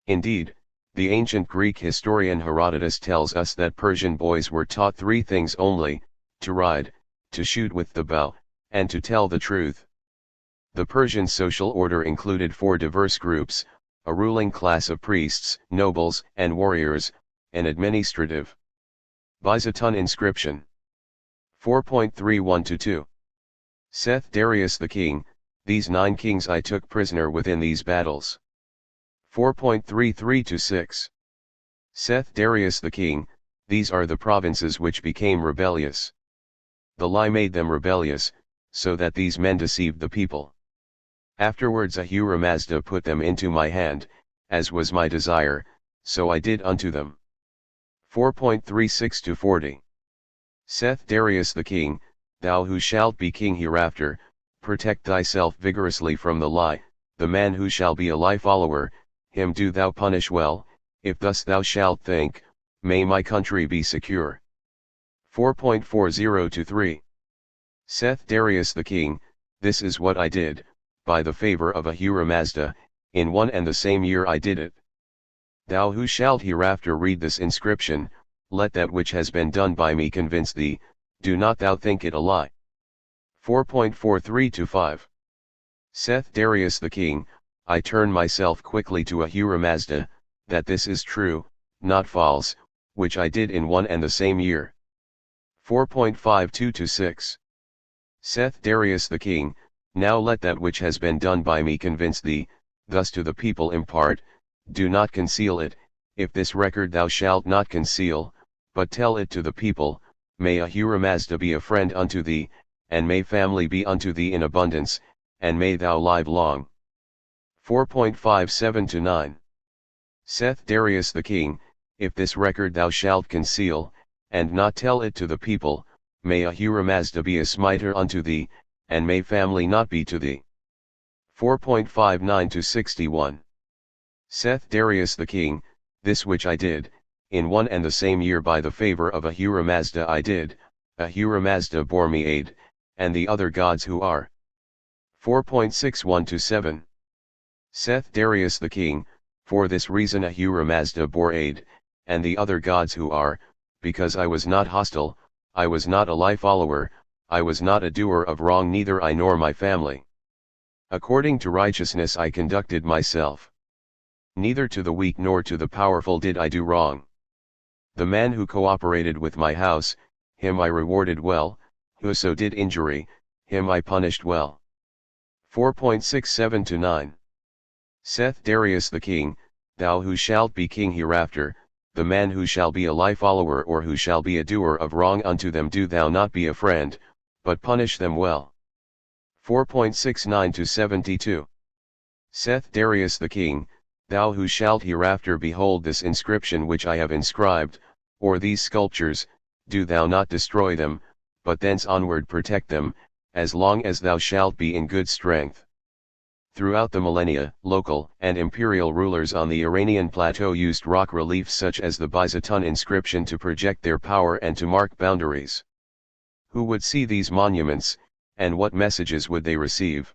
Indeed, the ancient Greek historian Herodotus tells us that Persian boys were taught three things only: to ride, to shoot with the bow, and to tell the truth. The Persian social order included four diverse groups: a ruling class of priests, nobles, and warriors, an administrative. Byzantine inscription. 4.31-2. Saith Darius the king, these 9 kings I took prisoner within these battles. 4.33-6. Saith Darius the king, these are the provinces which became rebellious. The lie made them rebellious, so that these men deceived the people. Afterwards Ahura Mazda put them into my hand, as was my desire, so I did unto them. 4.36-40. Saith Darius the king, thou who shalt be king hereafter, protect thyself vigorously from the lie. The man who shall be a lie follower, him do thou punish well. If thus thou shalt think, may my country be secure. 4.40-3. Saith Darius the king, this is what I did, by the favor of Ahura Mazda, in one and the same year I did it. Thou who shalt hereafter read this inscription, let that which has been done by me convince thee, do not thou think it a lie. 4.43-5 Saith Darius the king, I turn myself quickly to Ahura Mazda, that this is true, not false, which I did in one and the same year. 4.52-6 Saith Darius the king, now let that which has been done by me convince thee, thus to the people impart, do not conceal it, if this record thou shalt not conceal, but tell it to the people, may Ahura Mazda be a friend unto thee, and may family be unto thee in abundance, and may thou live long. 4.57-9 Saith Darius the king, if this record thou shalt conceal, and not tell it to the people, may Ahura Mazda be a smiter unto thee, and may family not be to thee. 4.59-61 Saith Darius the king, this which I did, in one and the same year by the favor of Ahura Mazda I did, Ahura Mazda bore me aid, and the other gods who are. 4.61-7 Saith Darius the king, for this reason Ahura Mazda bore aid, and the other gods who are, because I was not hostile, I was not a lie follower, I was not a doer of wrong, neither I nor my family. According to righteousness I conducted myself. Neither to the weak nor to the powerful did I do wrong. The man who cooperated with my house, him I rewarded well, whoso did injury, him I punished well. 4.67-9 Saith Darius the king, thou who shalt be king hereafter, the man who shall be a lie follower or who shall be a doer of wrong unto them do thou not be a friend, but punish them well. 4.69-72 Saith Darius the king, thou who shalt hereafter behold this inscription which I have inscribed, or these sculptures, do thou not destroy them, but thence onward protect them, as long as thou shalt be in good strength. Throughout the millennia, local and imperial rulers on the Iranian plateau used rock reliefs such as the Byzantine inscription to project their power and to mark boundaries. Who would see these monuments, and what messages would they receive?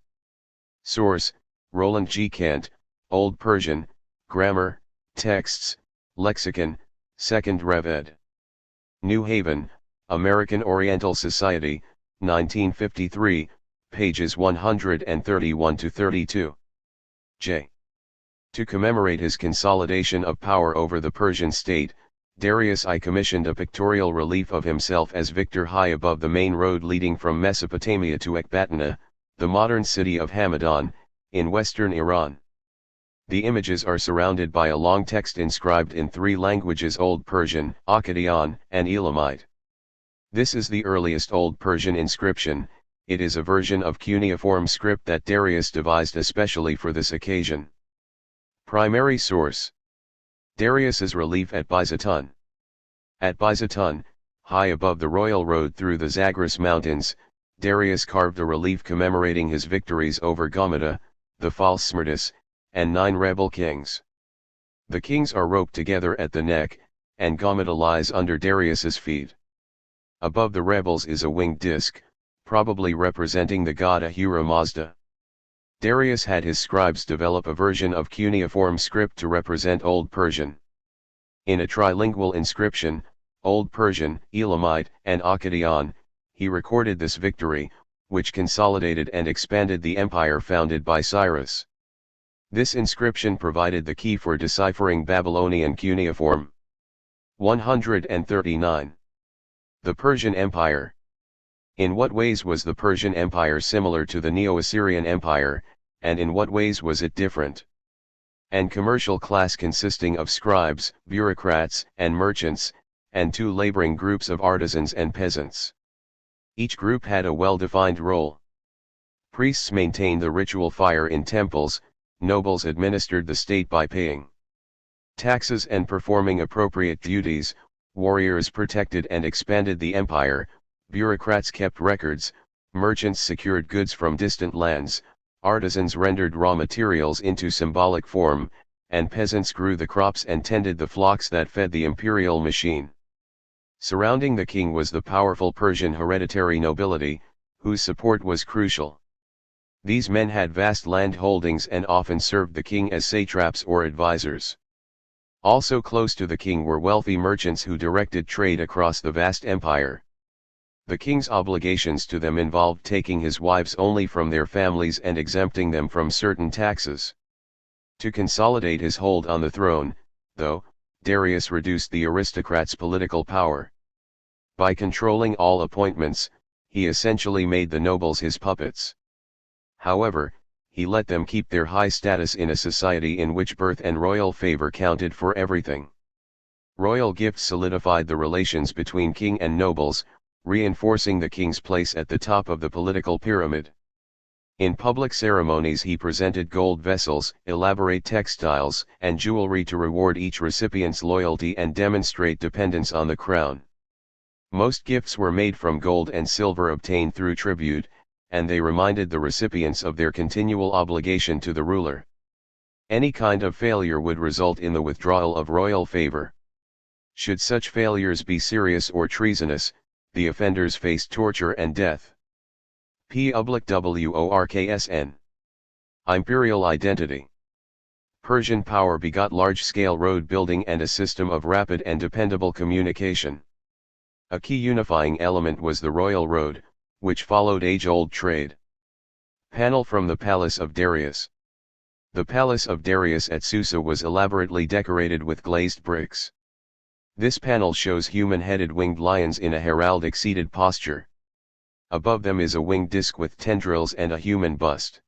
Source: Roland G. Kent, Old Persian, Grammar, Texts, Lexicon, 2nd Rev. ed. New Haven, American Oriental Society, 1953, pages 131-32. J. To commemorate his consolidation of power over the Persian state, Darius I commissioned a pictorial relief of himself as victor high above the main road leading from Mesopotamia to Ecbatana, the modern city of Hamadan, in western Iran. The images are surrounded by a long text inscribed in three languages: Old Persian, Akkadian, and Elamite. This is the earliest Old Persian inscription. It is a version of cuneiform script that Darius devised especially for this occasion. Primary source: Darius's relief at Byzantine. At Byzantine, high above the royal road through the Zagros Mountains, Darius carved a relief commemorating his victories over Gamada, the false Smerdis, and 9 rebel kings. The kings are roped together at the neck, and Gamada lies under Darius's feet. Above the rebels is a winged disc, probably representing the god Ahura Mazda. Darius had his scribes develop a version of cuneiform script to represent Old Persian. In a trilingual inscription, Old Persian, Elamite, and Akkadian, he recorded this victory, which consolidated and expanded the empire founded by Cyrus. This inscription provided the key for deciphering Babylonian cuneiform. 139. The Persian Empire. In what ways was the Persian Empire similar to the Neo-Assyrian Empire, and in what ways was it different? An commercial class consisting of scribes, bureaucrats, and merchants, and 2 laboring groups of artisans and peasants. Each group had a well-defined role. Priests maintained the ritual fire in temples, nobles administered the state by paying taxes and performing appropriate duties, warriors protected and expanded the empire, bureaucrats kept records, merchants secured goods from distant lands, artisans rendered raw materials into symbolic form, and peasants grew the crops and tended the flocks that fed the imperial machine. Surrounding the king was the powerful Persian hereditary nobility, whose support was crucial. These men had vast land holdings and often served the king as satraps or advisors. Also close to the king were wealthy merchants who directed trade across the vast empire. The king's obligations to them involved taking his wives only from their families and exempting them from certain taxes. To consolidate his hold on the throne, though, Darius reduced the aristocrats' political power. By controlling all appointments, he essentially made the nobles his puppets. However, he let them keep their high status in a society in which birth and royal favor counted for everything. Royal gifts solidified the relations between king and nobles, reinforcing the king's place at the top of the political pyramid. In public ceremonies he presented gold vessels, elaborate textiles, and jewelry to reward each recipient's loyalty and demonstrate dependence on the crown. Most gifts were made from gold and silver obtained through tribute, and they reminded the recipients of their continual obligation to the ruler. Any kind of failure would result in the withdrawal of royal favor. Should such failures be serious or treasonous, the offenders faced torture and death. Worksn. Imperial identity. Persian power begot large-scale road building and a system of rapid and dependable communication. A key unifying element was the royal road, which followed age-old trade. Panel from the Palace of Darius. The Palace of Darius at Susa was elaborately decorated with glazed bricks. This panel shows human-headed winged lions in a heraldic seated posture. Above them is a winged disc with tendrils and a human bust.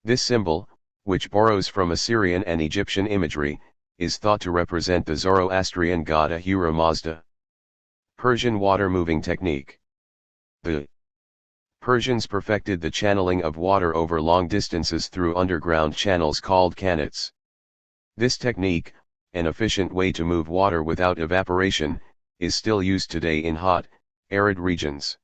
This symbol, which borrows from Assyrian and Egyptian imagery, is thought to represent the Zoroastrian god Ahura Mazda. Persian water-moving technique. The Persians perfected the channeling of water over long distances through underground channels called qanats. This technique, an efficient way to move water without evaporation, is still used today in hot, arid regions.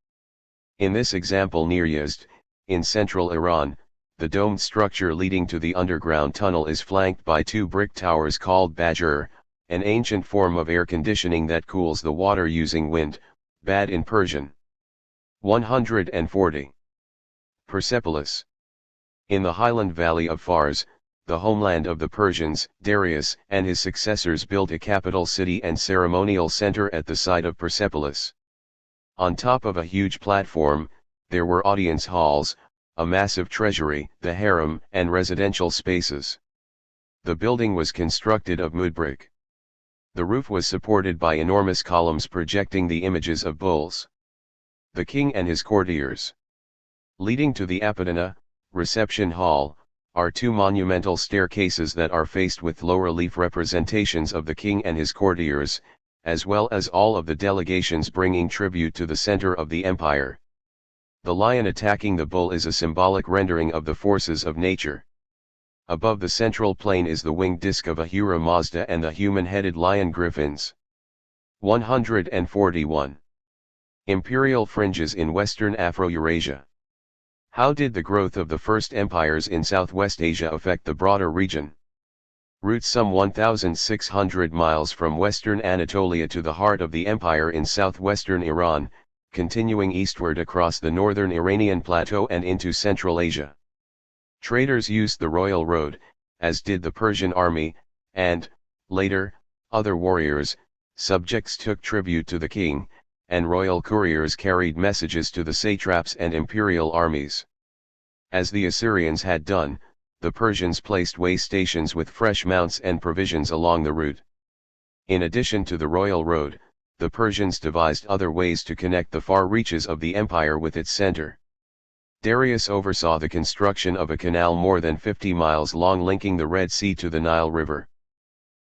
In this example near Yazd, in central Iran, the domed structure leading to the underground tunnel is flanked by two brick towers called bajur, an ancient form of air conditioning that cools the water using wind, bad in Persian. 140. Persepolis. In the highland valley of Fars, the homeland of the Persians, Darius and his successors built a capital city and ceremonial center at the site of Persepolis. On top of a huge platform, there were audience halls, a massive treasury, the harem, and residential spaces. The building was constructed of mud brick. The roof was supported by enormous columns projecting the images of bulls. The king and his courtiers. Leading to the Apadana, reception hall, are two monumental staircases that are faced with low-relief representations of the king and his courtiers, as well as all of the delegations bringing tribute to the center of the empire. The lion attacking the bull is a symbolic rendering of the forces of nature. Above the central plane is the winged disc of Ahura Mazda and the human-headed lion griffins. 141. Imperial fringes in Western Afro-Eurasia. How did the growth of the first empires in Southwest Asia affect the broader region? Routes some 1,600 miles from western Anatolia to the heart of the empire in southwestern Iran, continuing eastward across the northern Iranian plateau and into Central Asia. Traders used the royal road, as did the Persian army, and, later, other warriors. Subjects took tribute to the king, and royal couriers carried messages to the satraps and imperial armies. As the Assyrians had done, the Persians placed way stations with fresh mounts and provisions along the route. In addition to the royal road, the Persians devised other ways to connect the far reaches of the empire with its center. Darius oversaw the construction of a canal more than 50 miles long linking the Red Sea to the Nile River.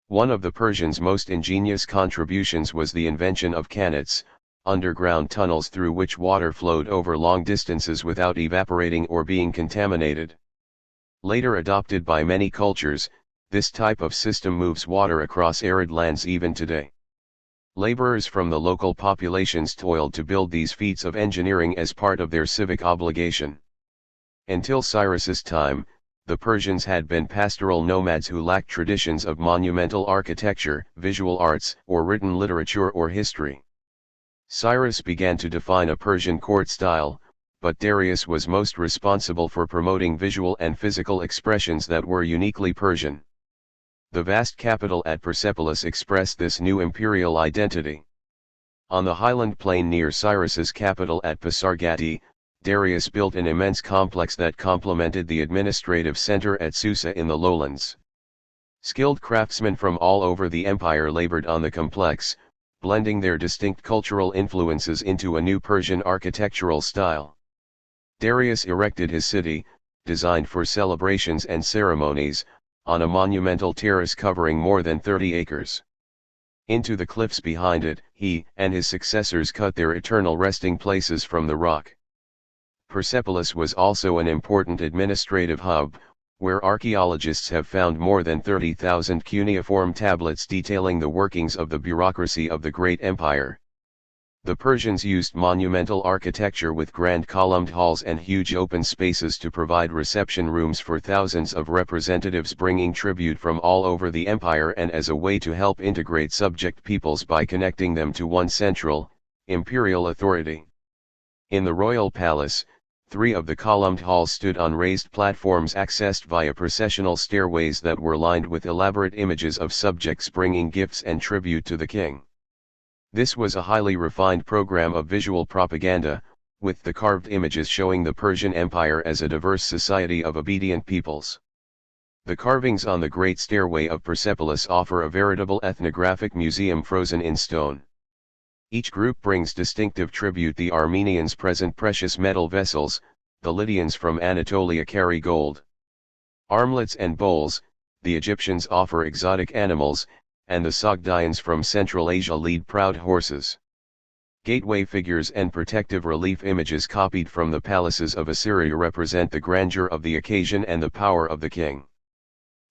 One of the Persians' most ingenious contributions was the invention of qanats, underground tunnels through which water flowed over long distances without evaporating or being contaminated. Later adopted by many cultures, this type of system moves water across arid lands even today. Laborers from the local populations toiled to build these feats of engineering as part of their civic obligation. Until Cyrus's time, the Persians had been pastoral nomads who lacked traditions of monumental architecture, visual arts, or written literature or history. Cyrus began to define a Persian court style, but Darius was most responsible for promoting visual and physical expressions that were uniquely Persian. The vast capital at Persepolis expressed this new imperial identity. On the highland plain near Cyrus's capital at Pasargati, Darius built an immense complex that complemented the administrative center at Susa in the lowlands. Skilled craftsmen from all over the empire labored on the complex, blending their distinct cultural influences into a new Persian architectural style. Darius erected his city, designed for celebrations and ceremonies, on a monumental terrace covering more than 30 acres. Into the cliffs behind it, he and his successors cut their eternal resting places from the rock. Persepolis was also an important administrative hub, where archaeologists have found more than 30,000 cuneiform tablets detailing the workings of the bureaucracy of the great empire. The Persians used monumental architecture with grand columned halls and huge open spaces to provide reception rooms for thousands of representatives bringing tribute from all over the empire, and as a way to help integrate subject peoples by connecting them to one central, imperial authority. In the royal palace, 3 of the columned halls stood on raised platforms accessed via processional stairways that were lined with elaborate images of subjects bringing gifts and tribute to the king. This was a highly refined program of visual propaganda, with the carved images showing the Persian Empire as a diverse society of obedient peoples. The carvings on the Great Stairway of Persepolis offer a veritable ethnographic museum frozen in stone. Each group brings distinctive tribute. The Armenians present precious metal vessels, the Lydians from Anatolia carry gold armlets and bowls, the Egyptians offer exotic animals, and the Sogdians from Central Asia lead proud horses. Gateway figures and protective relief images copied from the palaces of Assyria represent the grandeur of the occasion and the power of the king.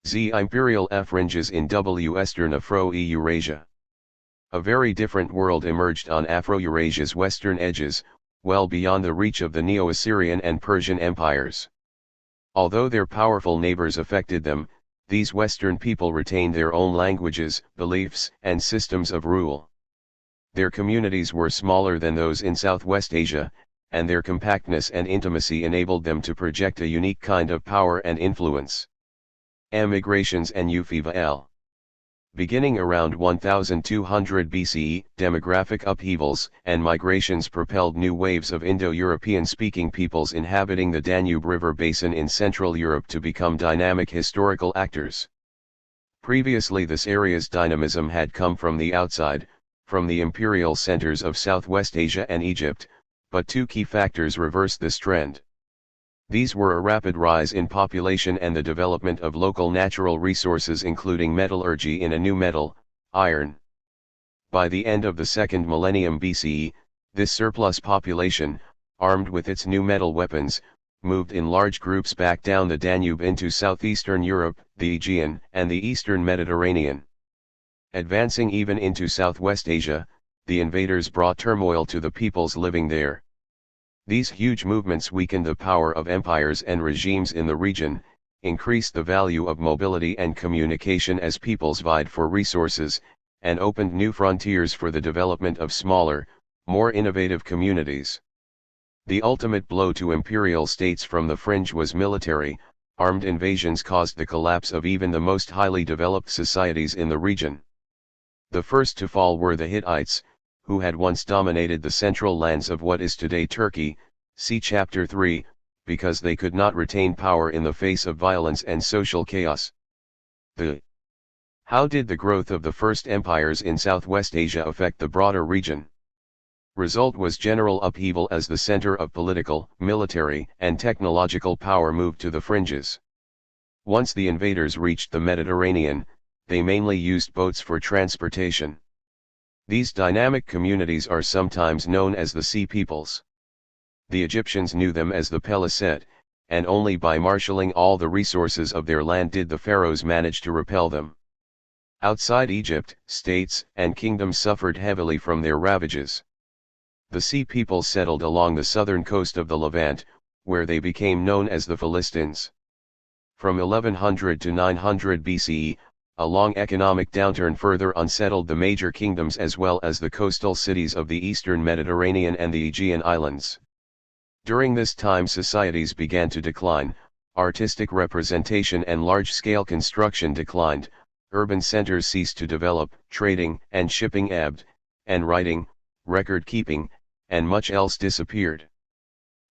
Z imperial fringes in Western Afro-Eurasia. A very different world emerged on Afro-Eurasia's western edges, well beyond the reach of the Neo-Assyrian and Persian empires. Although their powerful neighbors affected them, these Western people retained their own languages, beliefs, and systems of rule. Their communities were smaller than those in Southwest Asia, and their compactness and intimacy enabled them to project a unique kind of power and influence. Emigrations and Ufiva. Beginning around 1200 BCE, demographic upheavals and migrations propelled new waves of Indo-European speaking peoples inhabiting the Danube River basin in Central Europe to become dynamic historical actors. Previously this area's dynamism had come from the outside, from the imperial centers of Southwest Asia and Egypt, but 2 key factors reversed this trend. These were a rapid rise in population and the development of local natural resources including metallurgy in a new metal, iron. By the end of the 2nd millennium BCE, this surplus population, armed with its new metal weapons, moved in large groups back down the Danube into southeastern Europe, the Aegean, and the eastern Mediterranean. Advancing even into Southwest Asia, the invaders brought turmoil to the peoples living there. These huge movements weakened the power of empires and regimes in the region, increased the value of mobility and communication as peoples vied for resources, and opened new frontiers for the development of smaller, more innovative communities. The ultimate blow to imperial states from the fringe was military. Armed invasions caused the collapse of even the most highly developed societies in the region. The first to fall were the Hittites, who had once dominated the central lands of what is today Turkey, see Chapter 3, because they could not retain power in the face of violence and social chaos. How did the growth of the first empires in Southwest Asia affect the broader region? Result was general upheaval as the center of political, military, and technological power moved to the fringes. Once the invaders reached the Mediterranean, they mainly used boats for transportation. These dynamic communities are sometimes known as the Sea Peoples. The Egyptians knew them as the Peliset, and only by marshalling all the resources of their land did the pharaohs manage to repel them. Outside Egypt, states and kingdoms suffered heavily from their ravages. The Sea Peoples settled along the southern coast of the Levant, where they became known as the Philistines. From 1100 to 900 BCE, a long economic downturn further unsettled the major kingdoms as well as the coastal cities of the eastern Mediterranean and the Aegean islands. During this time societies began to decline, artistic representation and large-scale construction declined, urban centers ceased to develop, trading and shipping ebbed, and writing, record-keeping, and much else disappeared.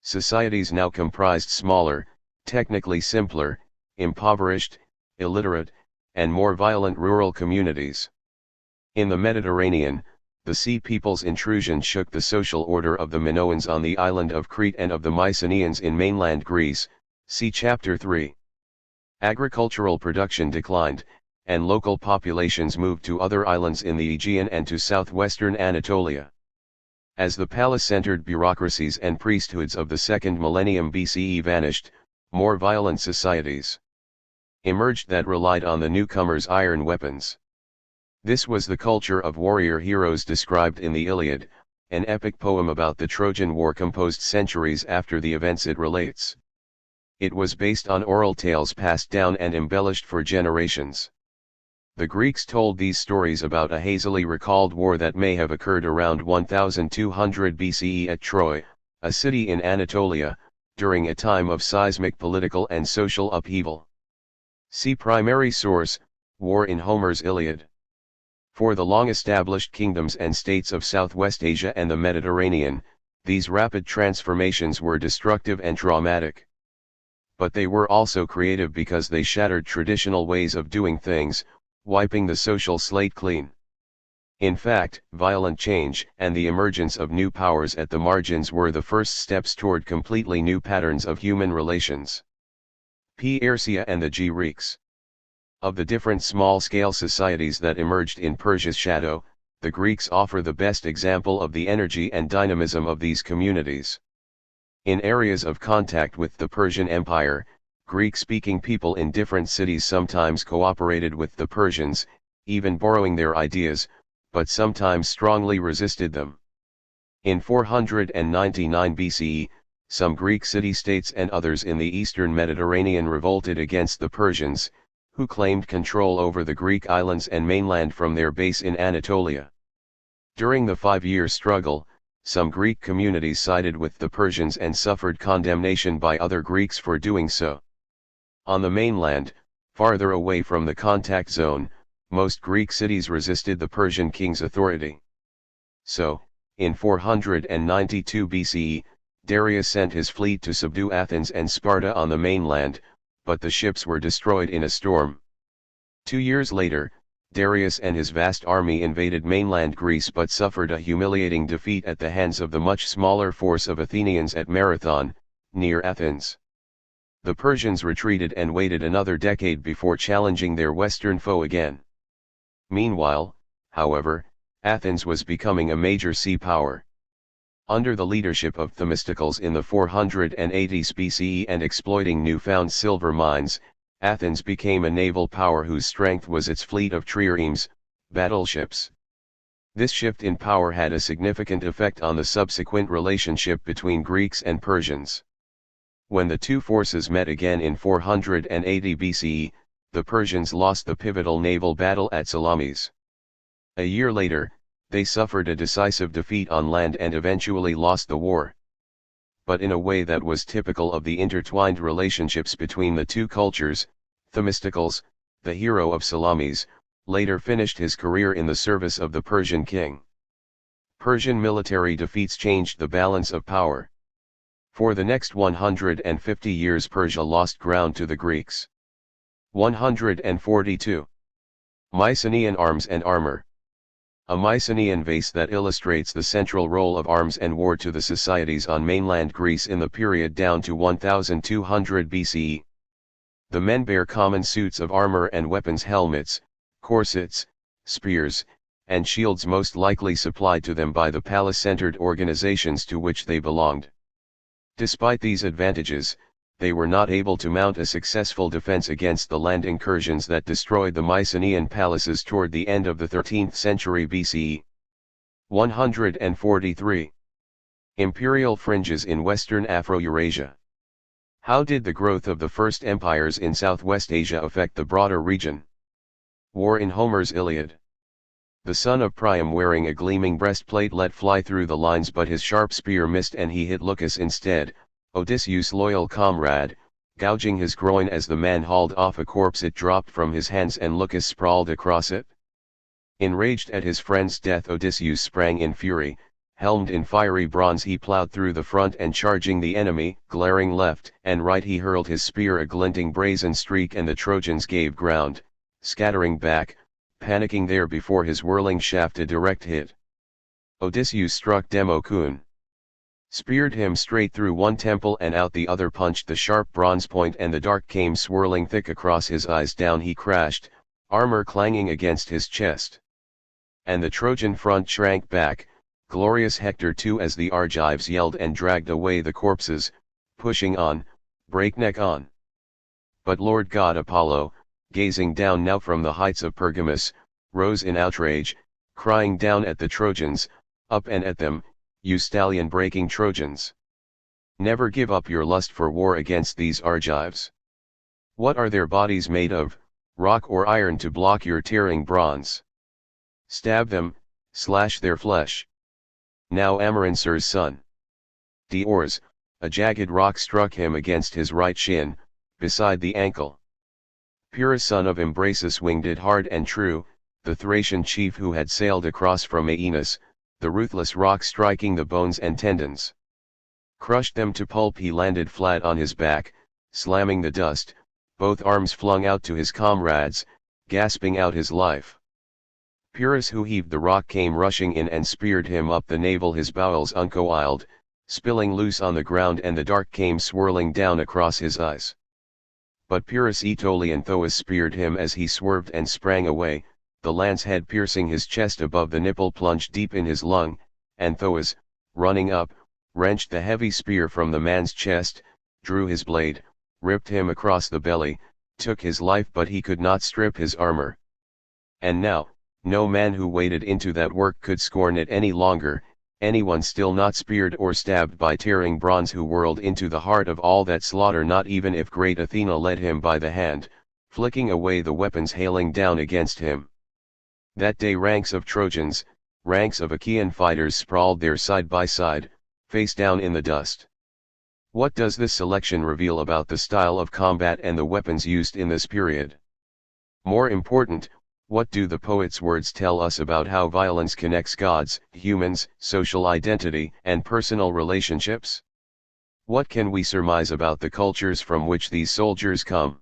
Societies now comprised smaller, technically simpler, impoverished, illiterate, and more violent rural communities. In the Mediterranean, the Sea People's intrusion shook the social order of the Minoans on the island of Crete and of the Mycenaeans in mainland Greece, see Chapter 3. Agricultural production declined, and local populations moved to other islands in the Aegean and to southwestern Anatolia. As the palace-centered bureaucracies and priesthoods of the second millennium BCE vanished, more violent societies emerged that relied on the newcomers' iron weapons. This was the culture of warrior heroes described in the Iliad, an epic poem about the Trojan War composed centuries after the events it relates. It was based on oral tales passed down and embellished for generations. The Greeks told these stories about a hazily recalled war that may have occurred around 1200 BCE at Troy, a city in Anatolia, during a time of seismic political and social upheaval. See primary source, War in Homer's Iliad. For the long-established kingdoms and states of Southwest Asia and the Mediterranean, these rapid transformations were destructive and traumatic. But they were also creative because they shattered traditional ways of doing things, wiping the social slate clean. In fact, violent change and the emergence of new powers at the margins were the first steps toward completely new patterns of human relations. Persia and the Greeks. Of the different small-scale societies that emerged in Persia's shadow, the Greeks offer the best example of the energy and dynamism of these communities. In areas of contact with the Persian Empire, Greek-speaking people in different cities sometimes cooperated with the Persians, even borrowing their ideas, but sometimes strongly resisted them. In 499 BCE, some Greek city-states and others in the eastern Mediterranean revolted against the Persians, who claimed control over the Greek islands and mainland from their base in Anatolia. During the 5-year struggle, some Greek communities sided with the Persians and suffered condemnation by other Greeks for doing so. On the mainland, farther away from the contact zone, most Greek cities resisted the Persian king's authority. So, in 492 BCE, Darius sent his fleet to subdue Athens and Sparta on the mainland, but the ships were destroyed in a storm. 2 years later, Darius and his vast army invaded mainland Greece but suffered a humiliating defeat at the hands of the much smaller force of Athenians at Marathon, near Athens. The Persians retreated and waited another decade before challenging their western foe again. Meanwhile, however, Athens was becoming a major sea power. Under the leadership of Themistocles in the 480s BCE and exploiting newfound silver mines, Athens became a naval power whose strength was its fleet of triremes, battleships. This shift in power had a significant effect on the subsequent relationship between Greeks and Persians. When the two forces met again in 480 BCE, the Persians lost the pivotal naval battle at Salamis. A year later, they suffered a decisive defeat on land and eventually lost the war. But in a way that was typical of the intertwined relationships between the two cultures, Themistocles, the hero of Salamis, later finished his career in the service of the Persian king. Persian military defeats changed the balance of power. For the next 150 years Persia lost ground to the Greeks. 142. Mycenaean arms and armor. A Mycenaean vase that illustrates the central role of arms and war to the societies on mainland Greece in the period down to 1200 BCE. The men bear common suits of armor and weapons, helmets, corsets, spears, and shields, most likely supplied to them by the palace-centered organizations to which they belonged. Despite these advantages, they were not able to mount a successful defense against the land incursions that destroyed the Mycenaean palaces toward the end of the 13th century BCE. 143. Imperial fringes in Western Afro-Eurasia. How did the growth of the first empires in Southwest Asia affect the broader region? War in Homer's Iliad. The son of Priam, wearing a gleaming breastplate, let fly through the lines, but his sharp spear missed and he hit Lucus instead, Odysseus' loyal comrade, gouging his groin as the man hauled off a corpse it dropped from his hands and Lucus sprawled across it. Enraged at his friend's death Odysseus sprang in fury, helmed in fiery bronze he plowed through the front and charging the enemy, glaring left and right he hurled his spear a glinting brazen streak and the Trojans gave ground, scattering back, panicking there before his whirling shaft a direct hit. Odysseus struck Demophoon. Speared him straight through one temple and out the other punched the sharp bronze point and the dart came swirling thick across his eyes down he crashed, armor clanging against his chest. And the Trojan front shrank back, glorious Hector too as the Argives yelled and dragged away the corpses, pushing on, breakneck on. But Lord God Apollo, gazing down now from the heights of Pergamus, rose in outrage, crying down at the Trojans, up and at them, you stallion-breaking Trojans. Never give up your lust for war against these Argives. What are their bodies made of, rock or iron to block your tearing bronze? Stab them, slash their flesh. Now Amarynce's son. Diores, a jagged rock struck him against his right shin, beside the ankle. Pyrrhus son of Imbrasus winged it hard and true, the Thracian chief who had sailed across from Aeneas, the ruthless rock striking the bones and tendons. Crushed them to pulp he landed flat on his back, slamming the dust, both arms flung out to his comrades, gasping out his life. Pyrrhus who heaved the rock came rushing in and speared him up the navel his bowels uncoiled, spilling loose on the ground and the dart came swirling down across his eyes. But Pyrrhus Aetolian Thoas speared him as he swerved and sprang away, the lance head piercing his chest above the nipple plunged deep in his lung, and Thoas, running up, wrenched the heavy spear from the man's chest, drew his blade, ripped him across the belly, took his life but he could not strip his armor. And now, no man who waded into that work could scorn it any longer, anyone still not speared or stabbed by tearing bronze who whirled into the heart of all that slaughter not even if great Athena led him by the hand, flicking away the weapons hailing down against him. That day ranks of Trojans, ranks of Achaean fighters sprawled there side by side, face down in the dust. What does this selection reveal about the style of combat and the weapons used in this period? More important, what do the poet's words tell us about how violence connects gods, humans, social identity, and personal relationships? What can we surmise about the cultures from which these soldiers come?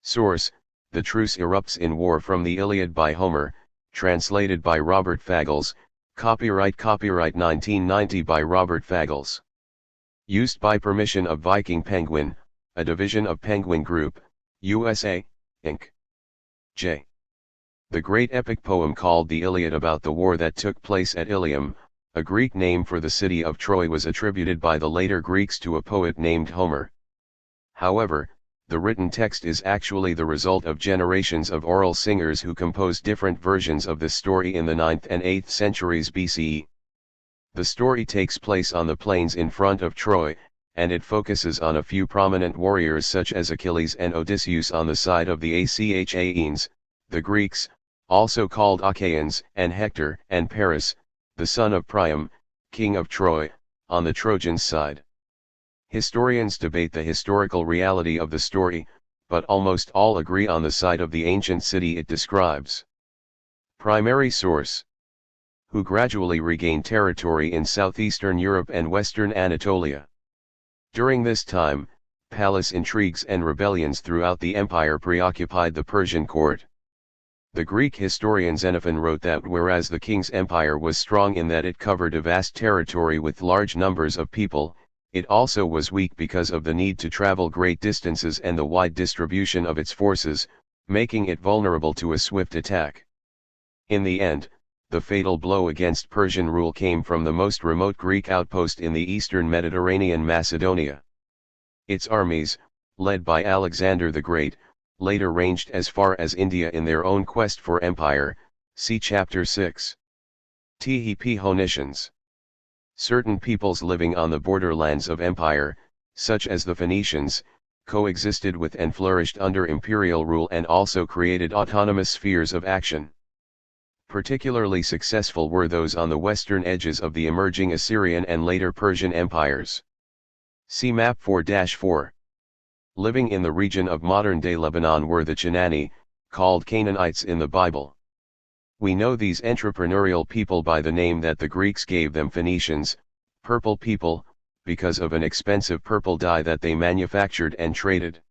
Source: The Truce Erupts in War from the Iliad by Homer, translated by Robert Fagles, copyright 1990 by Robert Fagles. Used by permission of Viking Penguin, a division of Penguin Group, USA, Inc. J. The great epic poem called the Iliad about the war that took place at Ilium, a Greek name for the city of Troy, was attributed by the later Greeks to a poet named Homer. However, the written text is actually the result of generations of oral singers who composed different versions of this story in the 9th and 8th centuries BCE. The story takes place on the plains in front of Troy, and it focuses on a few prominent warriors such as Achilles and Odysseus on the side of the Achaeans, the Greeks, also called Achaeans, and Hector and Paris, the son of Priam, king of Troy, on the Trojans' side. Historians debate the historical reality of the story, but almost all agree on the side of the ancient city it describes. Primary source: who gradually regained territory in southeastern Europe and western Anatolia. During this time, palace intrigues and rebellions throughout the empire preoccupied the Persian court. The Greek historian Xenophon wrote that whereas the king's empire was strong in that it covered a vast territory with large numbers of people, it also was weak because of the need to travel great distances and the wide distribution of its forces, making it vulnerable to a swift attack. In the end, the fatal blow against Persian rule came from the most remote Greek outpost in the eastern Mediterranean, Macedonia. Its armies, led by Alexander the Great, later ranged as far as India in their own quest for empire, see Chapter 6. Phoenicians. Certain peoples living on the borderlands of empire, such as the Phoenicians, coexisted with and flourished under imperial rule and also created autonomous spheres of action. Particularly successful were those on the western edges of the emerging Assyrian and later Persian empires. See map 4-4. Living in the region of modern-day Lebanon were the Canaani, called Canaanites in the Bible. We know these entrepreneurial people by the name that the Greeks gave them, Phoenicians, purple people, because of an expensive purple dye that they manufactured and traded.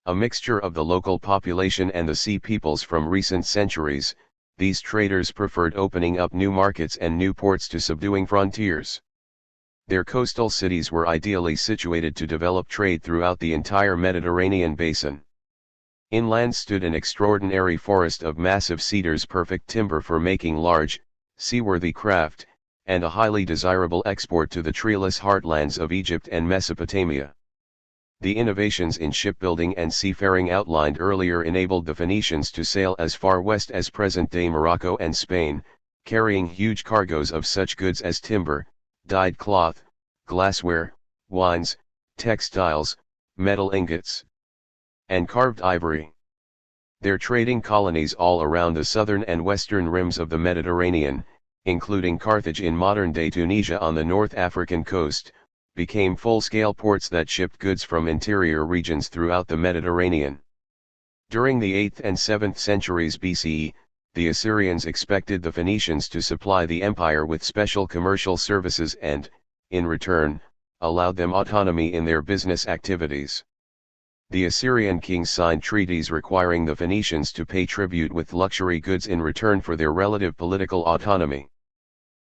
A mixture of the local population and the sea peoples from recent centuries, these traders preferred opening up new markets and new ports to subduing frontiers. Their coastal cities were ideally situated to develop trade throughout the entire Mediterranean basin. Inland stood an extraordinary forest of massive cedars, perfect timber for making large, seaworthy craft, and a highly desirable export to the treeless heartlands of Egypt and Mesopotamia. The innovations in shipbuilding and seafaring outlined earlier enabled the Phoenicians to sail as far west as present-day Morocco and Spain, carrying huge cargoes of such goods as timber, dyed cloth, glassware, wines, textiles, metal ingots, and carved ivory. Their trading colonies all around the southern and western rims of the Mediterranean, including Carthage in modern-day Tunisia on the North African coast, became full-scale ports that shipped goods from interior regions throughout the Mediterranean. During the 8th and 7th centuries BCE, the Assyrians expected the Phoenicians to supply the empire with special commercial services and, in return, allowed them autonomy in their business activities. The Assyrian kings signed treaties requiring the Phoenicians to pay tribute with luxury goods in return for their relative political autonomy.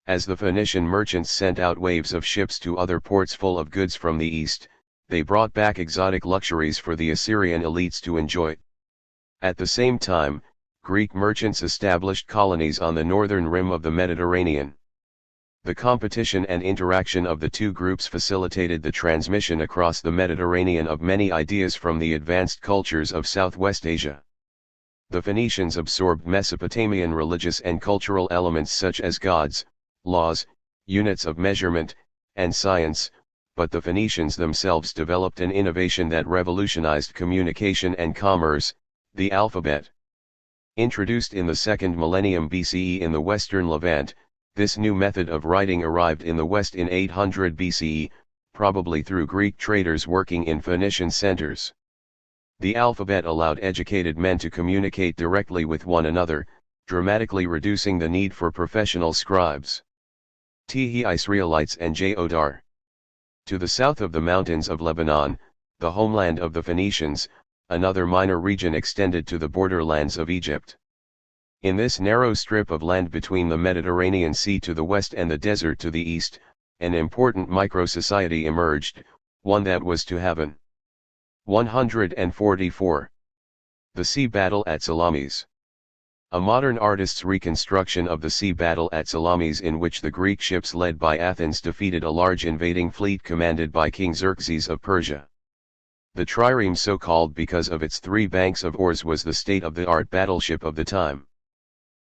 As the Phoenician merchants sent out waves of ships to other ports full of goods from the east, they brought back exotic luxuries for the Assyrian elites to enjoy. At the same time, Greek merchants established colonies on the northern rim of the Mediterranean. The competition and interaction of the two groups facilitated the transmission across the Mediterranean of many ideas from the advanced cultures of Southwest Asia. The Phoenicians absorbed Mesopotamian religious and cultural elements such as gods, laws, units of measurement, and science, but the Phoenicians themselves developed an innovation that revolutionized communication and commerce, the alphabet. Introduced in the 2nd millennium BCE in the western Levant, this new method of writing arrived in the West in 800 BCE, probably through Greek traders working in Phoenician centers. The alphabet allowed educated men to communicate directly with one another, dramatically reducing the need for professional scribes. THIRD-Israelites and Jodar. To the south of the mountains of Lebanon, the homeland of the Phoenicians, another minor region extended to the borderlands of Egypt. In this narrow strip of land between the Mediterranean Sea to the west and the desert to the east, an important micro-society emerged, one that was to happen. 144. The Sea Battle at Salamis. A modern artist's reconstruction of the sea battle at Salamis, in which the Greek ships led by Athens defeated a large invading fleet commanded by King Xerxes of Persia. The trireme, so called because of its 3 banks of oars, was the state-of-the-art battleship of the time.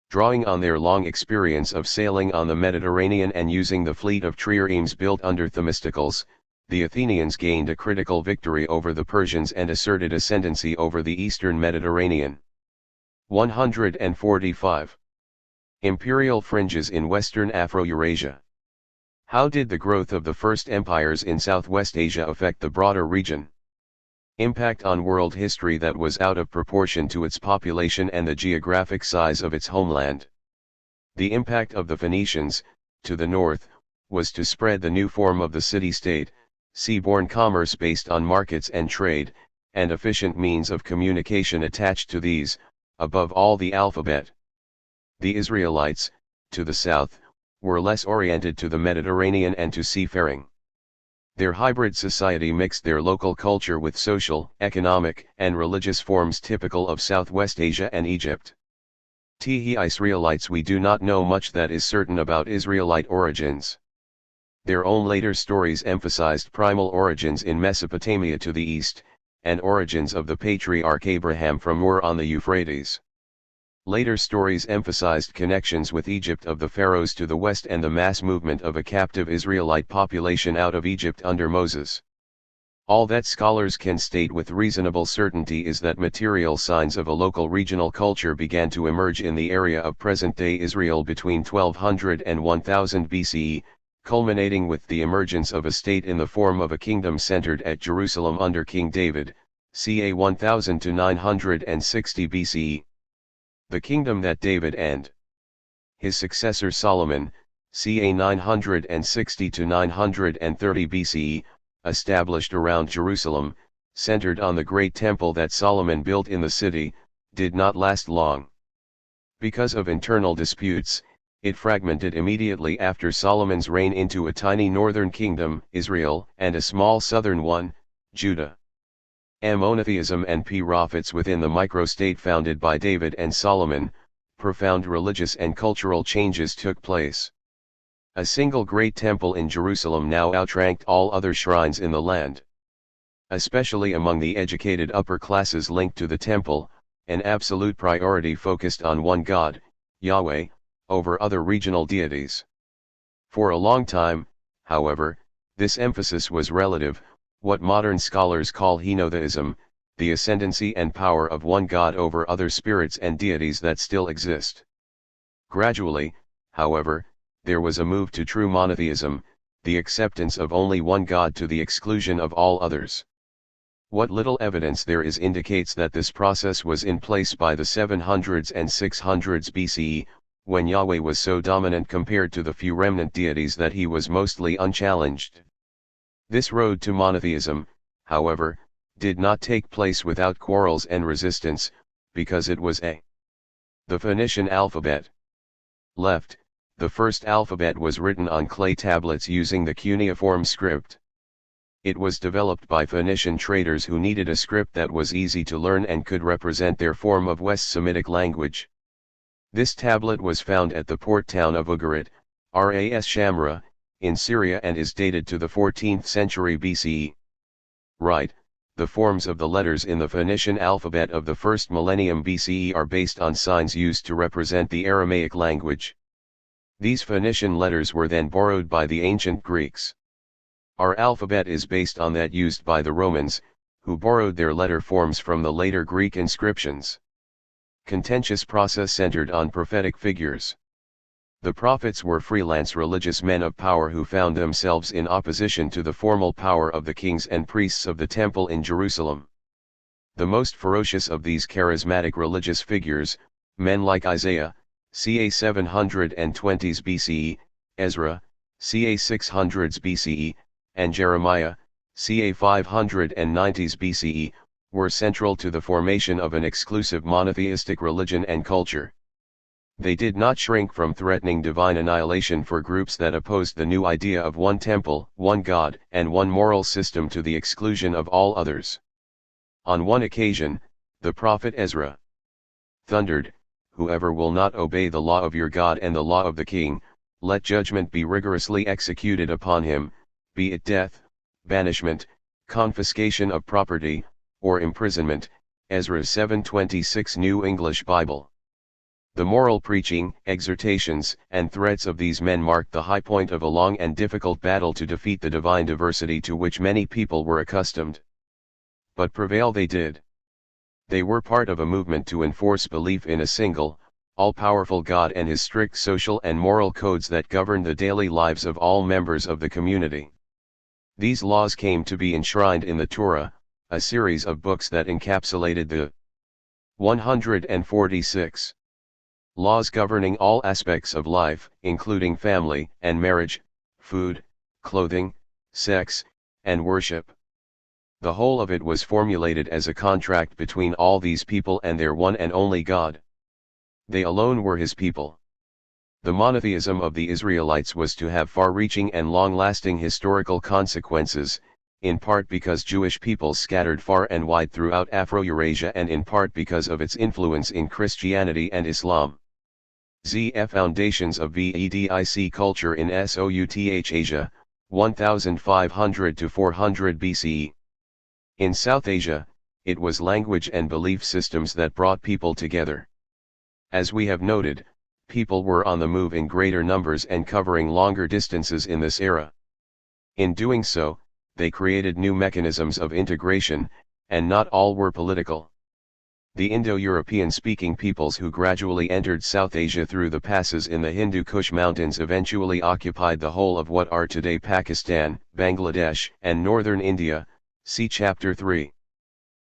Drawing on their long experience of sailing on the Mediterranean and using the fleet of triremes built under Themistocles, the Athenians gained a critical victory over the Persians and asserted ascendancy over the eastern Mediterranean. 145. Imperial fringes in Western Afro-Eurasia. How did the growth of the first empires in Southwest Asia affect the broader region? Impact on world history that was out of proportion to its population and the geographic size of its homeland. The impact of the Phoenicians, to the north, was to spread the new form of the city-state, seaborne commerce based on markets and trade, and efficient means of communication attached to these, above all the alphabet. The Israelites, to the south, were less oriented to the Mediterranean and to seafaring. Their hybrid society mixed their local culture with social, economic, and religious forms typical of Southwest Asia and Egypt. Israelites. We do not know much that is certain about Israelite origins. Their own later stories emphasized primal origins in Mesopotamia to the east, and origins of the patriarch Abraham from Ur on the Euphrates. Later stories emphasized connections with Egypt of the pharaohs to the west and the mass movement of a captive Israelite population out of Egypt under Moses. All that scholars can state with reasonable certainty is that material signs of a local regional culture began to emerge in the area of present-day Israel between 1200 and 1000 BCE, culminating with the emergence of a state in the form of a kingdom centered at Jerusalem under King David, ca 1000 to 960 BCE. The kingdom that David and his successor Solomon, ca 960 to 930 BCE, established around Jerusalem, centered on the great temple that Solomon built in the city, did not last long. Because of internal disputes, it fragmented immediately after Solomon's reign into a tiny northern kingdom, Israel, and a small southern one, Judah. Monotheism and prophets within the microstate founded by David and Solomon, profound religious and cultural changes took place. A single great temple in Jerusalem now outranked all other shrines in the land. Especially among the educated upper classes linked to the temple, an absolute priority focused on one God, Yahweh, over other regional deities. For a long time, however, this emphasis was relative, what modern scholars call henotheism, the ascendancy and power of one God over other spirits and deities that still exist. Gradually, however, there was a move to true monotheism, the acceptance of only one God to the exclusion of all others. What little evidence there is indicates that this process was in place by the 700s and 600s BCE, when Yahweh was so dominant compared to the few remnant deities that he was mostly unchallenged. This road to monotheism, however, did not take place without quarrels and resistance, because it was the Phoenician alphabet. Left, the first alphabet was written on clay tablets using the cuneiform script. It was developed by Phoenician traders who needed a script that was easy to learn and could represent their form of West Semitic language. This tablet was found at the port town of Ugarit, Ras Shamra, in Syria and is dated to the 14th century BCE. Right, the forms of the letters in the Phoenician alphabet of the first millennium BCE are based on signs used to represent the Aramaic language. These Phoenician letters were then borrowed by the ancient Greeks. Our alphabet is based on that used by the Romans, who borrowed their letter forms from the later Greek inscriptions. Contentious process centered on prophetic figures. The prophets were freelance religious men of power who found themselves in opposition to the formal power of the kings and priests of the temple in Jerusalem. The most ferocious of these charismatic religious figures, men like Isaiah, ca 720s BCE, Ezra, ca 600s BCE, and Jeremiah, ca 590s BCE, were central to the formation of an exclusive monotheistic religion and culture. They did not shrink from threatening divine annihilation for groups that opposed the new idea of one temple, one God, and one moral system to the exclusion of all others. On one occasion, the prophet Ezra thundered, "Whoever will not obey the law of your God and the law of the king, let judgment be rigorously executed upon him, be it death, banishment, confiscation of property, or imprisonment." Ezra 7:26 New English Bible. The moral preaching, exhortations, and threats of these men marked the high point of a long and difficult battle to defeat the divine diversity to which many people were accustomed. But prevail they did. They were part of a movement to enforce belief in a single, all-powerful God and his strict social and moral codes that governed the daily lives of all members of the community. These laws came to be enshrined in the Torah, a series of books that encapsulated the 146 laws governing all aspects of life, including family and marriage, food, clothing, sex, and worship. The whole of it was formulated as a contract between all these people and their one and only God. They alone were his people. The monotheism of the Israelites was to have far-reaching and long-lasting historical consequences, in part because Jewish peoples scattered far and wide throughout Afro-Eurasia and in part because of its influence in Christianity and Islam. ZF Foundations of Vedic Culture in South Asia, 1500 to 400 BCE. In South Asia, it was language and belief systems that brought people together. As we have noted, people were on the move in greater numbers and covering longer distances in this era. In doing so, they created new mechanisms of integration, and not all were political. The Indo-European speaking peoples who gradually entered South Asia through the passes in the Hindu Kush mountains eventually occupied the whole of what are today Pakistan, Bangladesh, and northern India, see Chapter 3.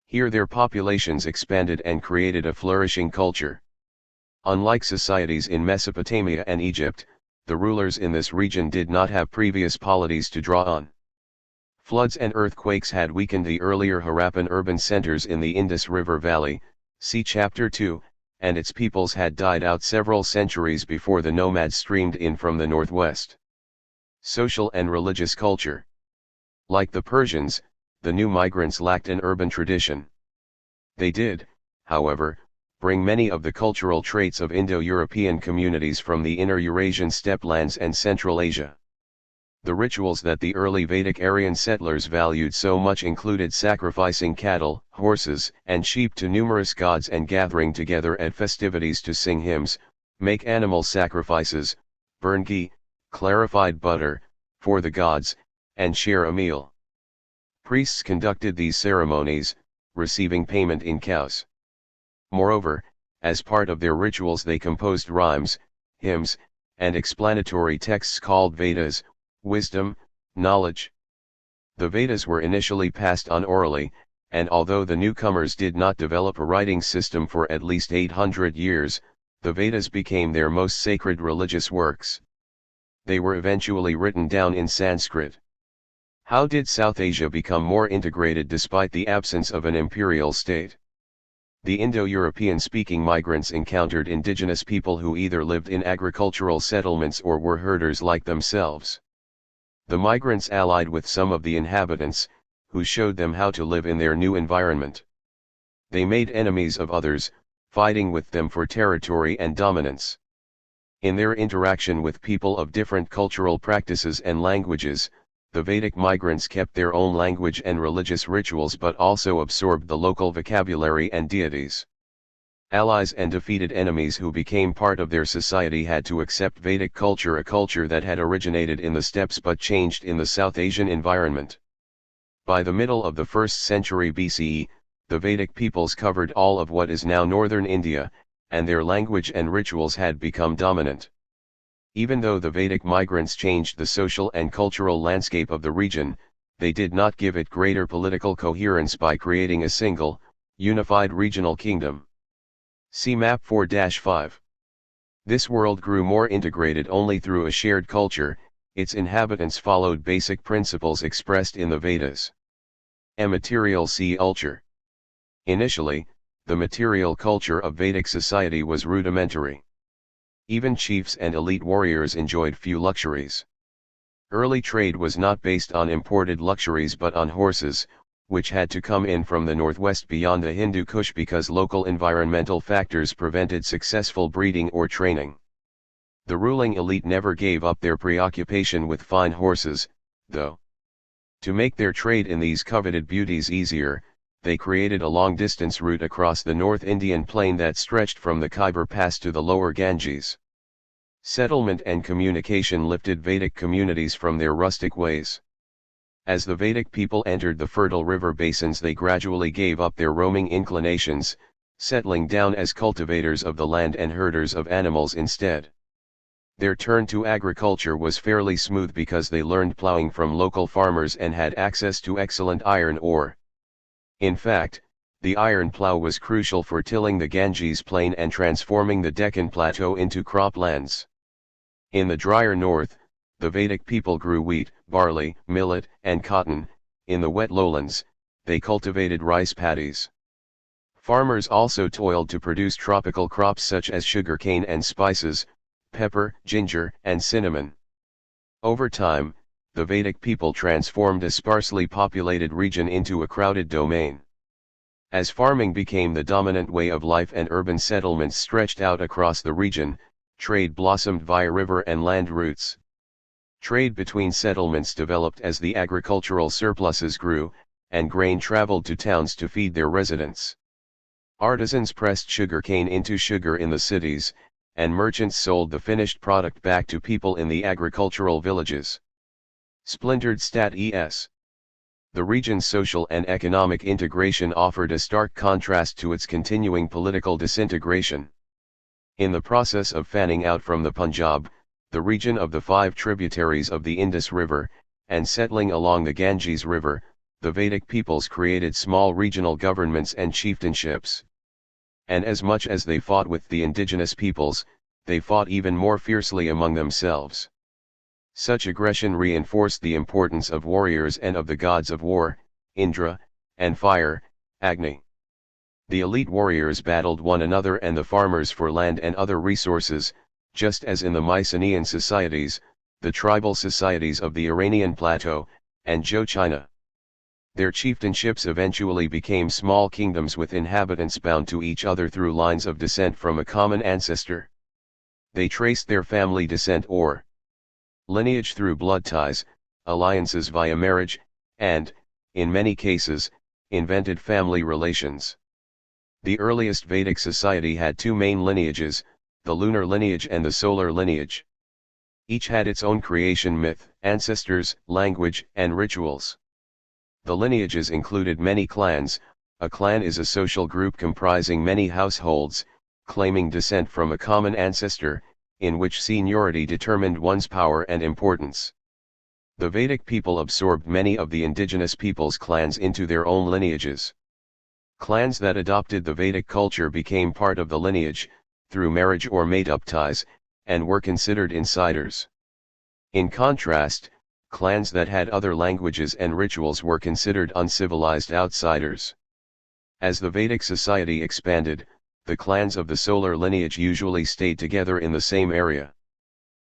Here their populations expanded and created a flourishing culture. Unlike societies in Mesopotamia and Egypt, the rulers in this region did not have previous polities to draw on. Floods and earthquakes had weakened the earlier Harappan urban centers in the Indus River Valley, see Chapter 2, and its peoples had died out several centuries before the nomads streamed in from the northwest. Social and religious culture. Like the Persians, the new migrants lacked an urban tradition. They did, however, bring many of the cultural traits of Indo-European communities from the inner Eurasian steppelands and Central Asia. The rituals that the early Vedic Aryan settlers valued so much included sacrificing cattle, horses, and sheep to numerous gods and gathering together at festivities to sing hymns, make animal sacrifices, burn ghee, clarified butter, for the gods, and share a meal. Priests conducted these ceremonies, receiving payment in cows. Moreover, as part of their rituals they composed rhymes, hymns, and explanatory texts called Vedas, wisdom, knowledge. The Vedas were initially passed on orally, and although the newcomers did not develop a writing system for at least 800 years, the Vedas became their most sacred religious works. They were eventually written down in Sanskrit. How did South Asia become more integrated despite the absence of an imperial state? The Indo-European speaking migrants encountered indigenous people who either lived in agricultural settlements or were herders like themselves. The migrants allied with some of the inhabitants, who showed them how to live in their new environment. They made enemies of others, fighting with them for territory and dominance. In their interaction with people of different cultural practices and languages, the Vedic migrants kept their own language and religious rituals but also absorbed the local vocabulary and deities. Allies and defeated enemies who became part of their society had to accept Vedic culture, a culture that had originated in the steppes but changed in the South Asian environment. By the middle of the 1st century BCE, the Vedic peoples covered all of what is now northern India, and their language and rituals had become dominant. Even though the Vedic migrants changed the social and cultural landscape of the region, they did not give it greater political coherence by creating a single, unified regional kingdom. See Map 4-5. This world grew more integrated only through a shared culture. Its inhabitants followed basic principles expressed in the Vedas. Material see culture. Initially, the material culture of Vedic society was rudimentary. Even chiefs and elite warriors enjoyed few luxuries. Early trade was not based on imported luxuries but on horses, which had to come in from the northwest beyond the Hindu Kush because local environmental factors prevented successful breeding or training. The ruling elite never gave up their preoccupation with fine horses, though. To make their trade in these coveted beauties easier, they created a long-distance route across the North Indian plain that stretched from the Khyber Pass to the lower Ganges. Settlement and communication lifted Vedic communities from their rustic ways. As the Vedic people entered the fertile river basins, they gradually gave up their roaming inclinations, settling down as cultivators of the land and herders of animals instead. Their turn to agriculture was fairly smooth because they learned plowing from local farmers and had access to excellent iron ore. In fact, the iron plow was crucial for tilling the Ganges plain and transforming the Deccan Plateau into croplands. In the drier north, the Vedic people grew wheat, barley, millet, and cotton. In the wet lowlands, they cultivated rice paddies. Farmers also toiled to produce tropical crops such as sugarcane and spices, pepper, ginger, and cinnamon. Over time, the Vedic people transformed a sparsely populated region into a crowded domain. As farming became the dominant way of life and urban settlements stretched out across the region, trade blossomed via river and land routes. Trade between settlements developed as the agricultural surpluses grew, and grain traveled to towns to feed their residents. Artisans pressed sugarcane into sugar in the cities, and merchants sold the finished product back to people in the agricultural villages. Splintered Stat Es. The region's social and economic integration offered a stark contrast to its continuing political disintegration. In the process of fanning out from the Punjab, the region of the 5 tributaries of the Indus River, and settling along the Ganges River, the Vedic peoples created small regional governments and chieftainships. And as much as they fought with the indigenous peoples, they fought even more fiercely among themselves. Such aggression reinforced the importance of warriors and of the gods of war, Indra, and fire, Agni. The elite warriors battled one another and the farmers for land and other resources, just as in the Mycenaean societies, the tribal societies of the Iranian plateau, and Zhou China. Their chieftainships eventually became small kingdoms with inhabitants bound to each other through lines of descent from a common ancestor. They traced their family descent or lineage through blood ties, alliances via marriage, and, in many cases, invented family relations. The earliest Vedic society had 2 main lineages, the lunar lineage and the solar lineage. Each had its own creation myth, ancestors, language, and rituals. The lineages included many clans. A clan is a social group comprising many households, claiming descent from a common ancestor, in which seniority determined one's power and importance. The Vedic people absorbed many of the indigenous peoples' clans into their own lineages. Clans that adopted the Vedic culture became part of the lineage, through marriage or made-up ties, and were considered insiders. In contrast, clans that had other languages and rituals were considered uncivilized outsiders. As the Vedic society expanded, the clans of the solar lineage usually stayed together in the same area.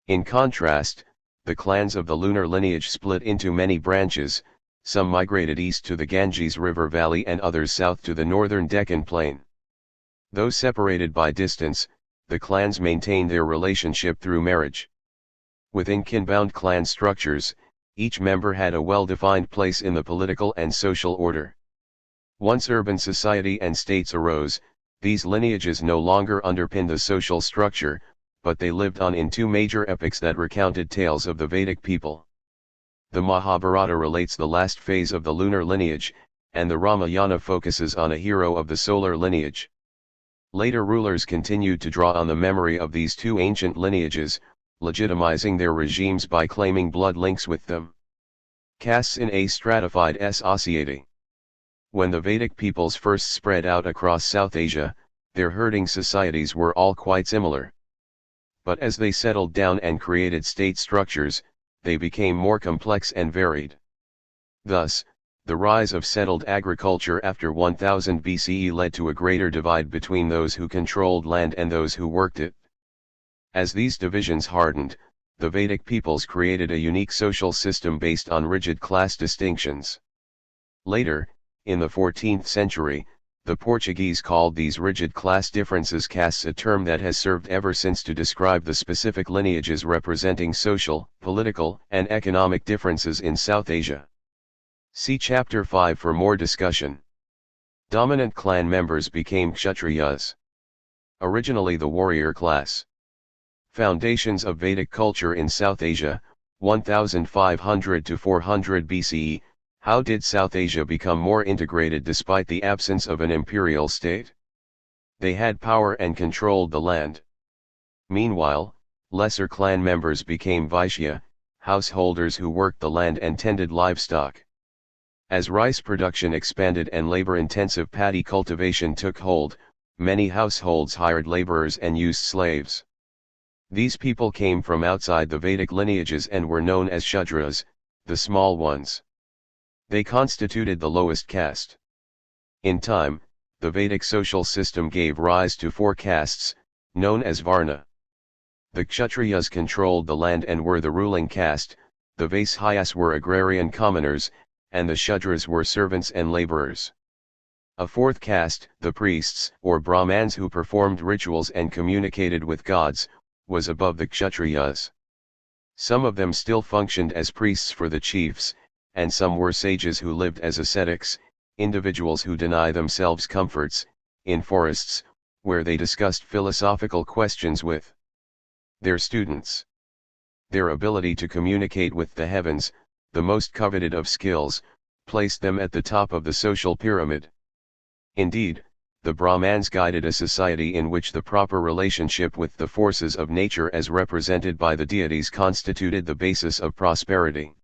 In contrast, the clans of the lunar lineage split into many branches, some migrated east to the Ganges River Valley and others south to the northern Deccan Plain. Though separated by distance, the clans maintained their relationship through marriage. Within kin-bound clan structures, each member had a well-defined place in the political and social order. Once urban society and states arose, these lineages no longer underpinned the social structure, but they lived on in 2 major epics that recounted tales of the Vedic people. The Mahabharata relates the last phase of the lunar lineage, and the Ramayana focuses on a hero of the solar lineage. Later rulers continued to draw on the memory of these 2 ancient lineages, legitimizing their regimes by claiming blood links with them. Castes in a stratified society. When the Vedic peoples first spread out across South Asia, their herding societies were all quite similar. But as they settled down and created state structures, they became more complex and varied. Thus, the rise of settled agriculture after 1000 BCE led to a greater divide between those who controlled land and those who worked it. As these divisions hardened, the Vedic peoples created a unique social system based on rigid class distinctions. Later, in the 14th century, the Portuguese called these rigid class differences castes, a term that has served ever since to describe the specific lineages representing social, political, and economic differences in South Asia. See Chapter 5 for more discussion. Dominant clan members became Kshatriyas. Originally the warrior class. Foundations of Vedic culture in South Asia, 1500 to 400 BCE. How did South Asia become more integrated despite the absence of an imperial state? They had power and controlled the land. Meanwhile, lesser clan members became Vaishya, householders who worked the land and tended livestock. As rice production expanded and labor-intensive paddy cultivation took hold, many households hired laborers and used slaves. These people came from outside the Vedic lineages and were known as Shudras, the small ones. They constituted the lowest caste. In time, the Vedic social system gave rise to 4 castes, known as Varna. The Kshatriyas controlled the land and were the ruling caste, the Vaishyas were agrarian commoners, and the Shudras were servants and laborers. A 4th caste, the priests or Brahmans who performed rituals and communicated with gods, was above the Kshatriyas. Some of them still functioned as priests for the chiefs, and some were sages who lived as ascetics, individuals who deny themselves comforts, in forests, where they discussed philosophical questions with their students. Their ability to communicate with the heavens, the most coveted of skills, placed them at the top of the social pyramid. Indeed, the Brahmans guided a society in which the proper relationship with the forces of nature as represented by the deities constituted the basis of prosperity.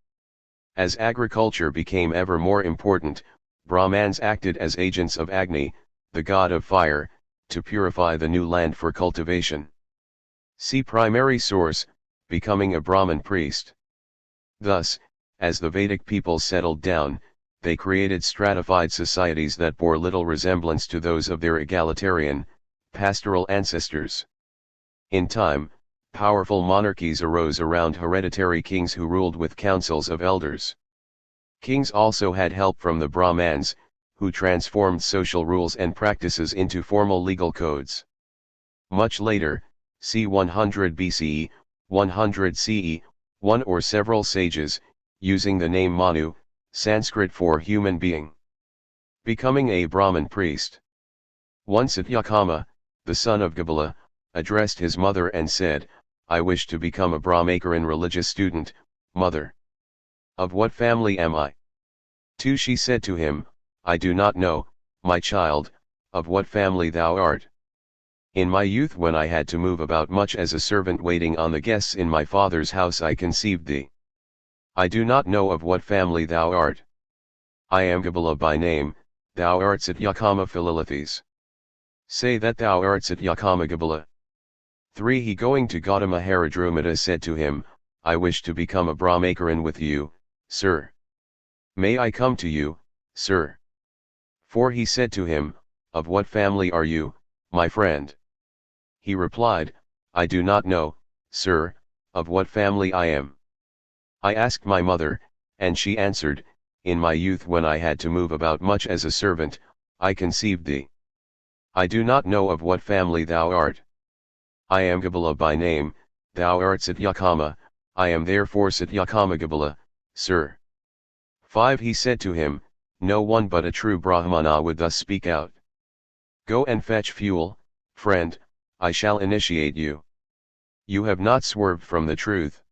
As agriculture became ever more important, Brahmans acted as agents of Agni, the god of fire, to purify the new land for cultivation. See primary source, becoming a Brahmin priest. Thus, as the Vedic peoples settled down, they created stratified societies that bore little resemblance to those of their egalitarian, pastoral ancestors. In time, powerful monarchies arose around hereditary kings who ruled with councils of elders. Kings also had help from the Brahmans, who transformed social rules and practices into formal legal codes. Much later, c. 100 BCE, 100 CE, one or several sages, using the name Manu, Sanskrit for human being, becoming a Brahmin priest. One Satyakama, the son of Gabala, addressed his mother and said, "I wish to become a Brahmacharan religious student, mother. Of what family am I?" 2. She said to him, "I do not know, my child, of what family thou art. In my youth when I had to move about much as a servant waiting on the guests in my father's house I conceived thee. I do not know of what family thou art. I am Gabala by name, thou art Satyakama Philolithes. Say that thou art Satyakama Gabala." 3. He going to Gautama Haradrumata said to him, "I wish to become a Brahmacharan with you, sir. May I come to you, sir?" 4. He said to him, "Of what family are you, my friend?" He replied, "I do not know, sir, of what family I am. I asked my mother, and she answered, in my youth when I had to move about much as a servant, I conceived thee. I do not know of what family thou art. I am Gabala by name, thou art Satyakama, I am therefore Satyakama Gabala, sir." 5. He said to him, "No one but a true Brahmana would thus speak out. Go and fetch fuel, friend, I shall initiate you. You have not swerved from the truth."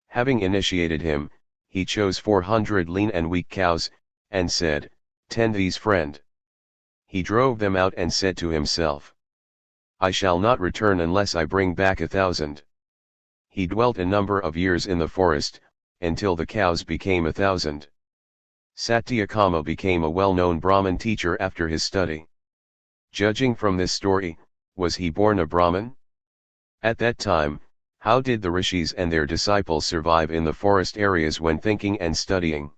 Having initiated him, he chose 400 lean and weak cows, and said, "Tend these, friend." He drove them out and said to himself, "I shall not return unless I bring back 1,000. He dwelt a number of years in the forest, until the cows became 1,000. Satyakama became a well-known Brahmin teacher after his study. Judging from this story, was he born a Brahmin? At that time, how did the rishis and their disciples survive in the forest areas when thinking and studying?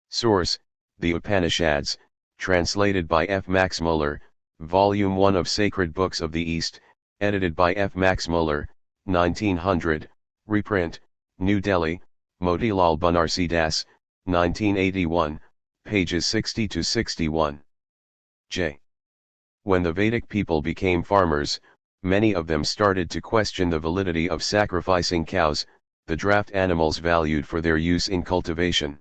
Source: The Upanishads, translated by F. Max Muller, Volume 1 of Sacred Books of the East, edited by F. Max Muller, 1900, reprint, New Delhi, Motilal Banarsidass, 1981, pages 60 to 61. J. When the Vedic people became farmers, many of them started to question the validity of sacrificing cows, the draft animals valued for their use in cultivation.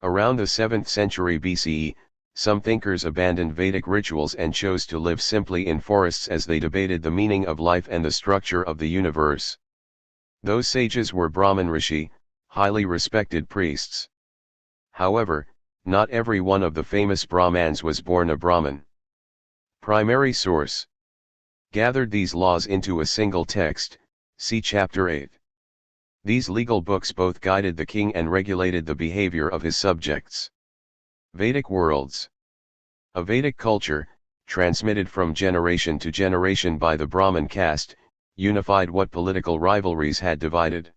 Around the 7th century BCE, some thinkers abandoned Vedic rituals and chose to live simply in forests as they debated the meaning of life and the structure of the universe. Those sages were Brahmin Rishi, highly respected priests. However, not every one of the famous Brahmans was born a Brahmin. Primary source. Gathered these laws into a single text, see chapter 8. These legal books both guided the king and regulated the behavior of his subjects. Vedic worlds. A Vedic culture, transmitted from generation to generation by the Brahmin caste, unified what political rivalries had divided.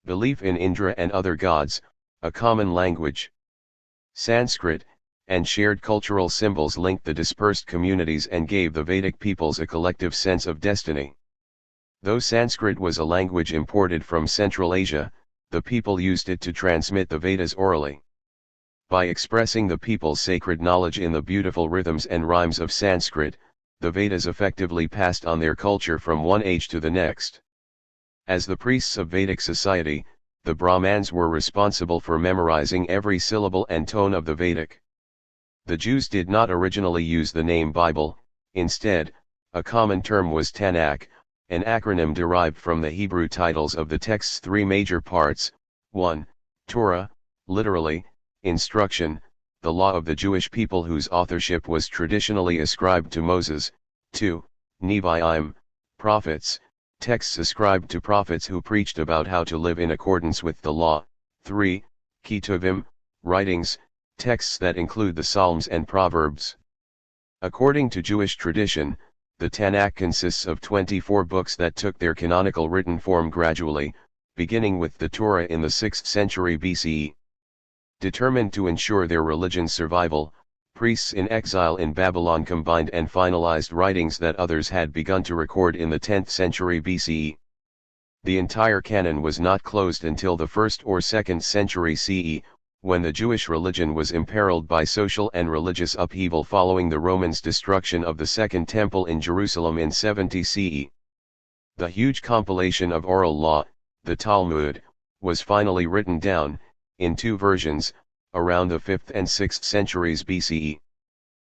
Belief in Indra and other gods, a common language, Sanskrit, and shared cultural symbols linked the dispersed communities and gave the Vedic peoples a collective sense of destiny. Though Sanskrit was a language imported from Central Asia, the people used it to transmit the Vedas orally. By expressing the people's sacred knowledge in the beautiful rhythms and rhymes of Sanskrit, the Vedas effectively passed on their culture from one age to the next. As the priests of Vedic society, the Brahmans were responsible for memorizing every syllable and tone of the Vedic. The Jews did not originally use the name Bible. Instead, a common term was Tanakh, an acronym derived from the Hebrew titles of the text's three major parts: 1. Torah, literally, instruction, the law of the Jewish people whose authorship was traditionally ascribed to Moses. 2. Nevi'im, prophets, texts ascribed to prophets who preached about how to live in accordance with the law. 3. Ketuvim, writings, texts that include the Psalms and Proverbs. According to Jewish tradition, the Tanakh consists of 24 books that took their canonical written form gradually, beginning with the Torah in the 6th century BCE. Determined to ensure their religion's survival, priests in exile in Babylon combined and finalized writings that others had begun to record in the 10th century BCE. The entire canon was not closed until the 1st or 2nd century CE, when the Jewish religion was imperiled by social and religious upheaval following the Romans' destruction of the Second Temple in Jerusalem in 70 CE. The huge compilation of oral law, the Talmud, was finally written down, in 2 versions, around the 5th and 6th centuries BCE.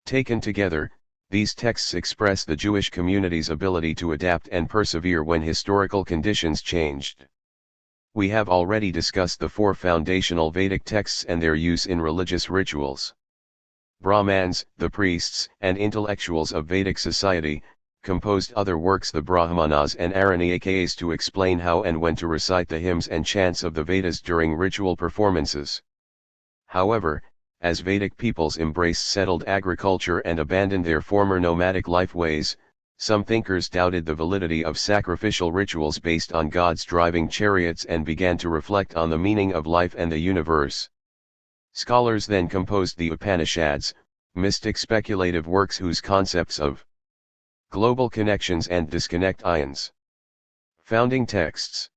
Taken together, these texts express the Jewish community's ability to adapt and persevere when historical conditions changed. We have already discussed the 4 foundational Vedic texts and their use in religious rituals. Brahmans, the priests and intellectuals of Vedic society, composed other works, the Brahmanas and Aranyakas, to explain how and when to recite the hymns and chants of the Vedas during ritual performances. However, as Vedic peoples embraced settled agriculture and abandoned their former nomadic life ways, some thinkers doubted the validity of sacrificial rituals based on gods driving chariots and began to reflect on the meaning of life and the universe. Scholars then composed the Upanishads, mystic speculative works whose concepts of global connections and disconnect ions. Founding texts.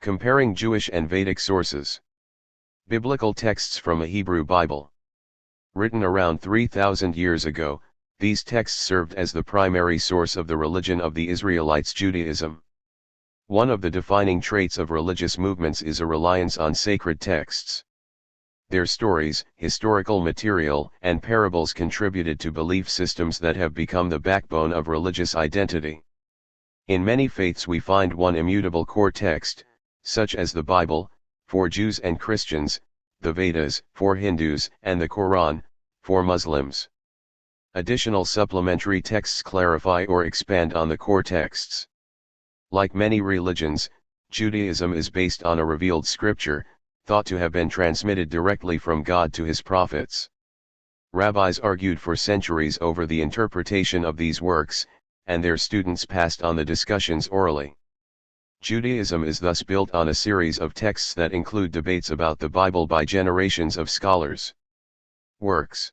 Comparing Jewish and Vedic sources. Biblical texts from a Hebrew Bible. Written around 3,000 years ago, these texts served as the primary source of the religion of the Israelites, Judaism. One of the defining traits of religious movements is a reliance on sacred texts. Their stories, historical material, and parables contributed to belief systems that have become the backbone of religious identity. In many faiths we find one immutable core text, such as the Bible, for Jews and Christians, the Vedas, for Hindus, and the Quran, for Muslims. Additional supplementary texts clarify or expand on the core texts. Like many religions, Judaism is based on a revealed scripture, thought to have been transmitted directly from God to his prophets. Rabbis argued for centuries over the interpretation of these works, and their students passed on the discussions orally. Judaism is thus built on a series of texts that include debates about the Bible by generations of scholars. Works.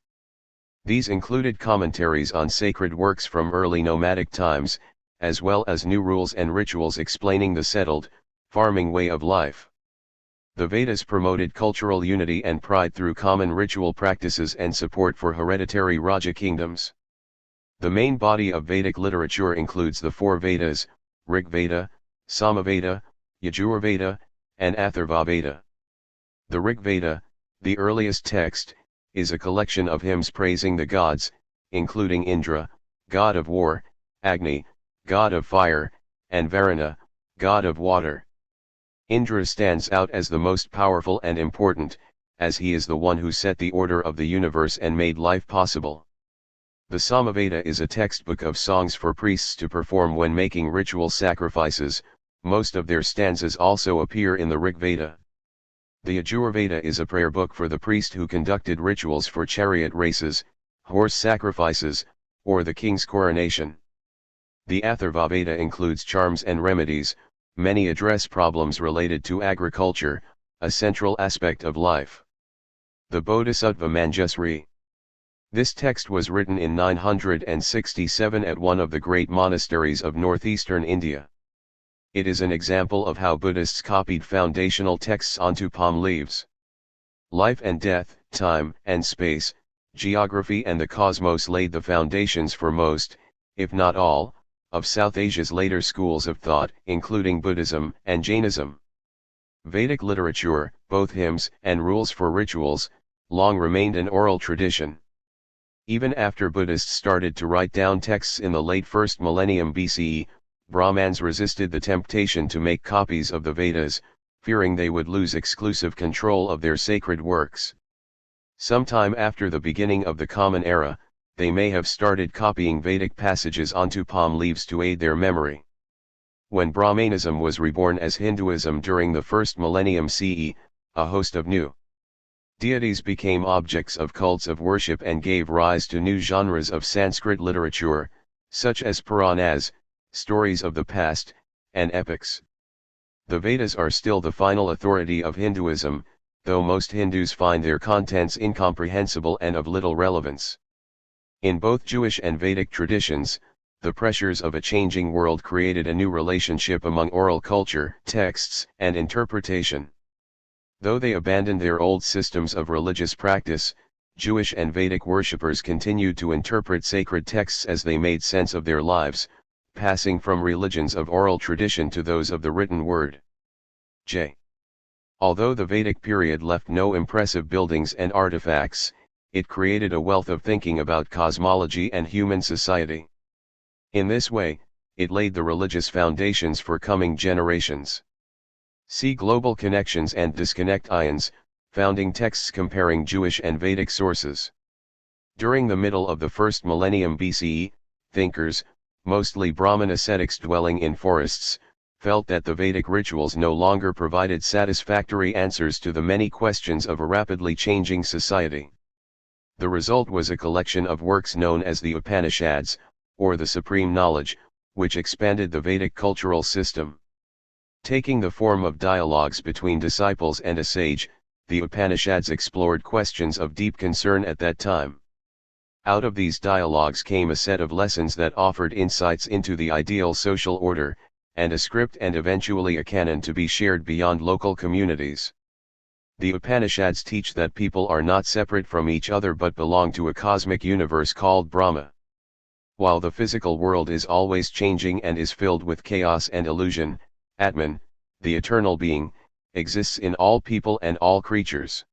These included commentaries on sacred works from early nomadic times, as well as new rules and rituals explaining the settled, farming way of life. The Vedas promoted cultural unity and pride through common ritual practices and support for hereditary Raja kingdoms. The main body of Vedic literature includes the 4 Vedas, Rig Veda, Samaveda, Yajurveda, and Atharvaveda. The Rig Veda, the earliest text, is a collection of hymns praising the gods, including Indra, god of war, Agni, god of fire, and Varuna, god of water. Indra stands out as the most powerful and important, as he is the one who set the order of the universe and made life possible. The Samaveda is a textbook of songs for priests to perform when making ritual sacrifices. Most of their stanzas also appear in the Rig Veda. The Yajurveda is a prayer book for the priest who conducted rituals for chariot races, horse sacrifices, or the king's coronation. The Atharvaveda includes charms and remedies. Many address problems related to agriculture, a central aspect of life. The Bodhisattva Manjusri. This text was written in 967 at one of the great monasteries of northeastern India. It is an example of how Buddhists copied foundational texts onto palm leaves. Life and death, time and space, geography and the cosmos laid the foundations for most, if not all, of South Asia's later schools of thought, including Buddhism and Jainism. Vedic literature, both hymns and rules for rituals, long remained an oral tradition. Even after Buddhists started to write down texts in the late 1st millennium BCE, Brahmans resisted the temptation to make copies of the Vedas, fearing they would lose exclusive control of their sacred works. Sometime after the beginning of the Common Era, they may have started copying Vedic passages onto palm leaves to aid their memory. When Brahmanism was reborn as Hinduism during the first millennium CE, a host of new deities became objects of cults of worship and gave rise to new genres of Sanskrit literature, such as Puranas, stories of the past, and epics. The Vedas are still the final authority of Hinduism, though most Hindus find their contents incomprehensible and of little relevance. In both Jewish and Vedic traditions, the pressures of a changing world created a new relationship among oral culture, texts, and interpretation. Though they abandoned their old systems of religious practice, Jewish and Vedic worshippers continued to interpret sacred texts as they made sense of their lives, passing from religions of oral tradition to those of the written word. Although the Vedic period left no impressive buildings and artifacts, it created a wealth of thinking about cosmology and human society. In this way, it laid the religious foundations for coming generations. See Global Connections and Disconnect Ions, founding texts comparing Jewish and Vedic sources. During the middle of the first millennium BCE, thinkers, mostly Brahmin ascetics dwelling in forests, felt that the Vedic rituals no longer provided satisfactory answers to the many questions of a rapidly changing society. The result was a collection of works known as the Upanishads, or the supreme knowledge, which expanded the Vedic cultural system. Taking the form of dialogues between disciples and a sage, the Upanishads explored questions of deep concern at that time. Out of these dialogues came a set of lessons that offered insights into the ideal social order, and a script and eventually a canon to be shared beyond local communities. The Upanishads teach that people are not separate from each other but belong to a cosmic universe called Brahma. While the physical world is always changing and is filled with chaos and illusion, Atman, the eternal being, exists in all people and all creatures.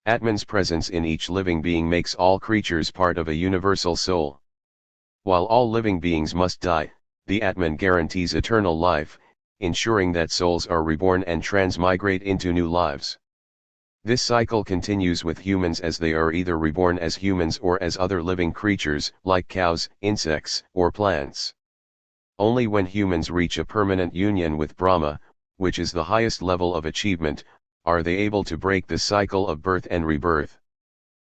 Atman's presence in each living being makes all creatures part of a universal soul. While all living beings must die, the Atman guarantees eternal life, ensuring that souls are reborn and transmigrate into new lives. This cycle continues with humans as they are either reborn as humans or as other living creatures, like cows, insects, or plants. Only when humans reach a permanent union with Brahma, which is the highest level of achievement, are they able to break the cycle of birth and rebirth.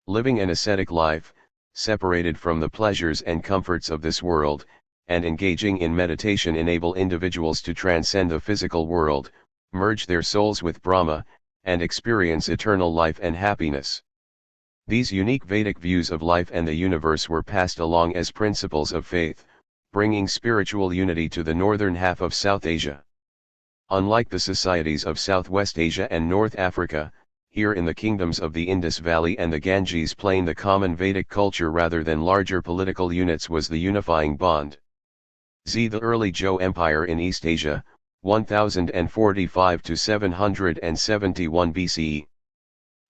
Living an ascetic life, separated from the pleasures and comforts of this world, and engaging in meditation enable individuals to transcend the physical world, merge their souls with Brahma, and experience eternal life and happiness. These unique Vedic views of life and the universe were passed along as principles of faith, bringing spiritual unity to the northern half of South Asia. Unlike the societies of Southwest Asia and North Africa, here in the kingdoms of the Indus Valley and the Ganges plain the common Vedic culture rather than larger political units was the unifying bond. The early Zhou Empire in East Asia, 1045 to 771 BCE.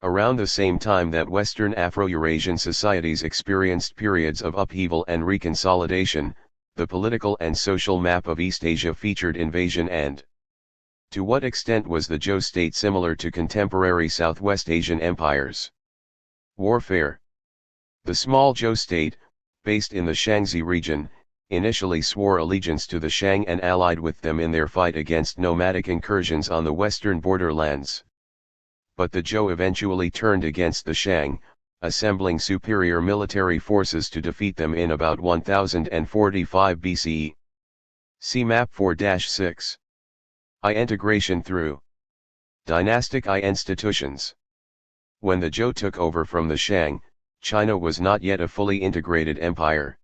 Around the same time that Western Afro-Eurasian societies experienced periods of upheaval and reconsolidation, the political and social map of East Asia featured invasion and to what extent was the Zhou state similar to contemporary Southwest Asian empires? Warfare. The small Zhou state, based in the Shaanxi region, initially swore allegiance to the Shang and allied with them in their fight against nomadic incursions on the western borderlands. But the Zhou eventually turned against the Shang, assembling superior military forces to defeat them in about 1045 BCE. See Map 4-6. Integration through dynastic institutions. When the Zhou took over from the Shang, China was not yet a fully integrated empire.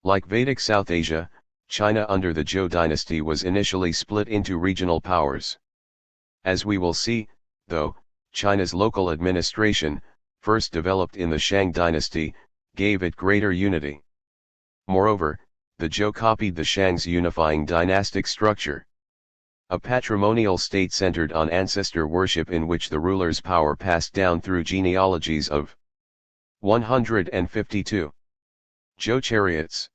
Like Vedic South Asia, China under the Zhou dynasty was initially split into regional powers. As we will see, though, China's local administration, first developed in the Shang dynasty, gave it greater unity. Moreover, the Zhou copied the Shang's unifying dynastic structure. A patrimonial state centered on ancestor worship in which the ruler's power passed down through genealogies of 152 Zhou chariots.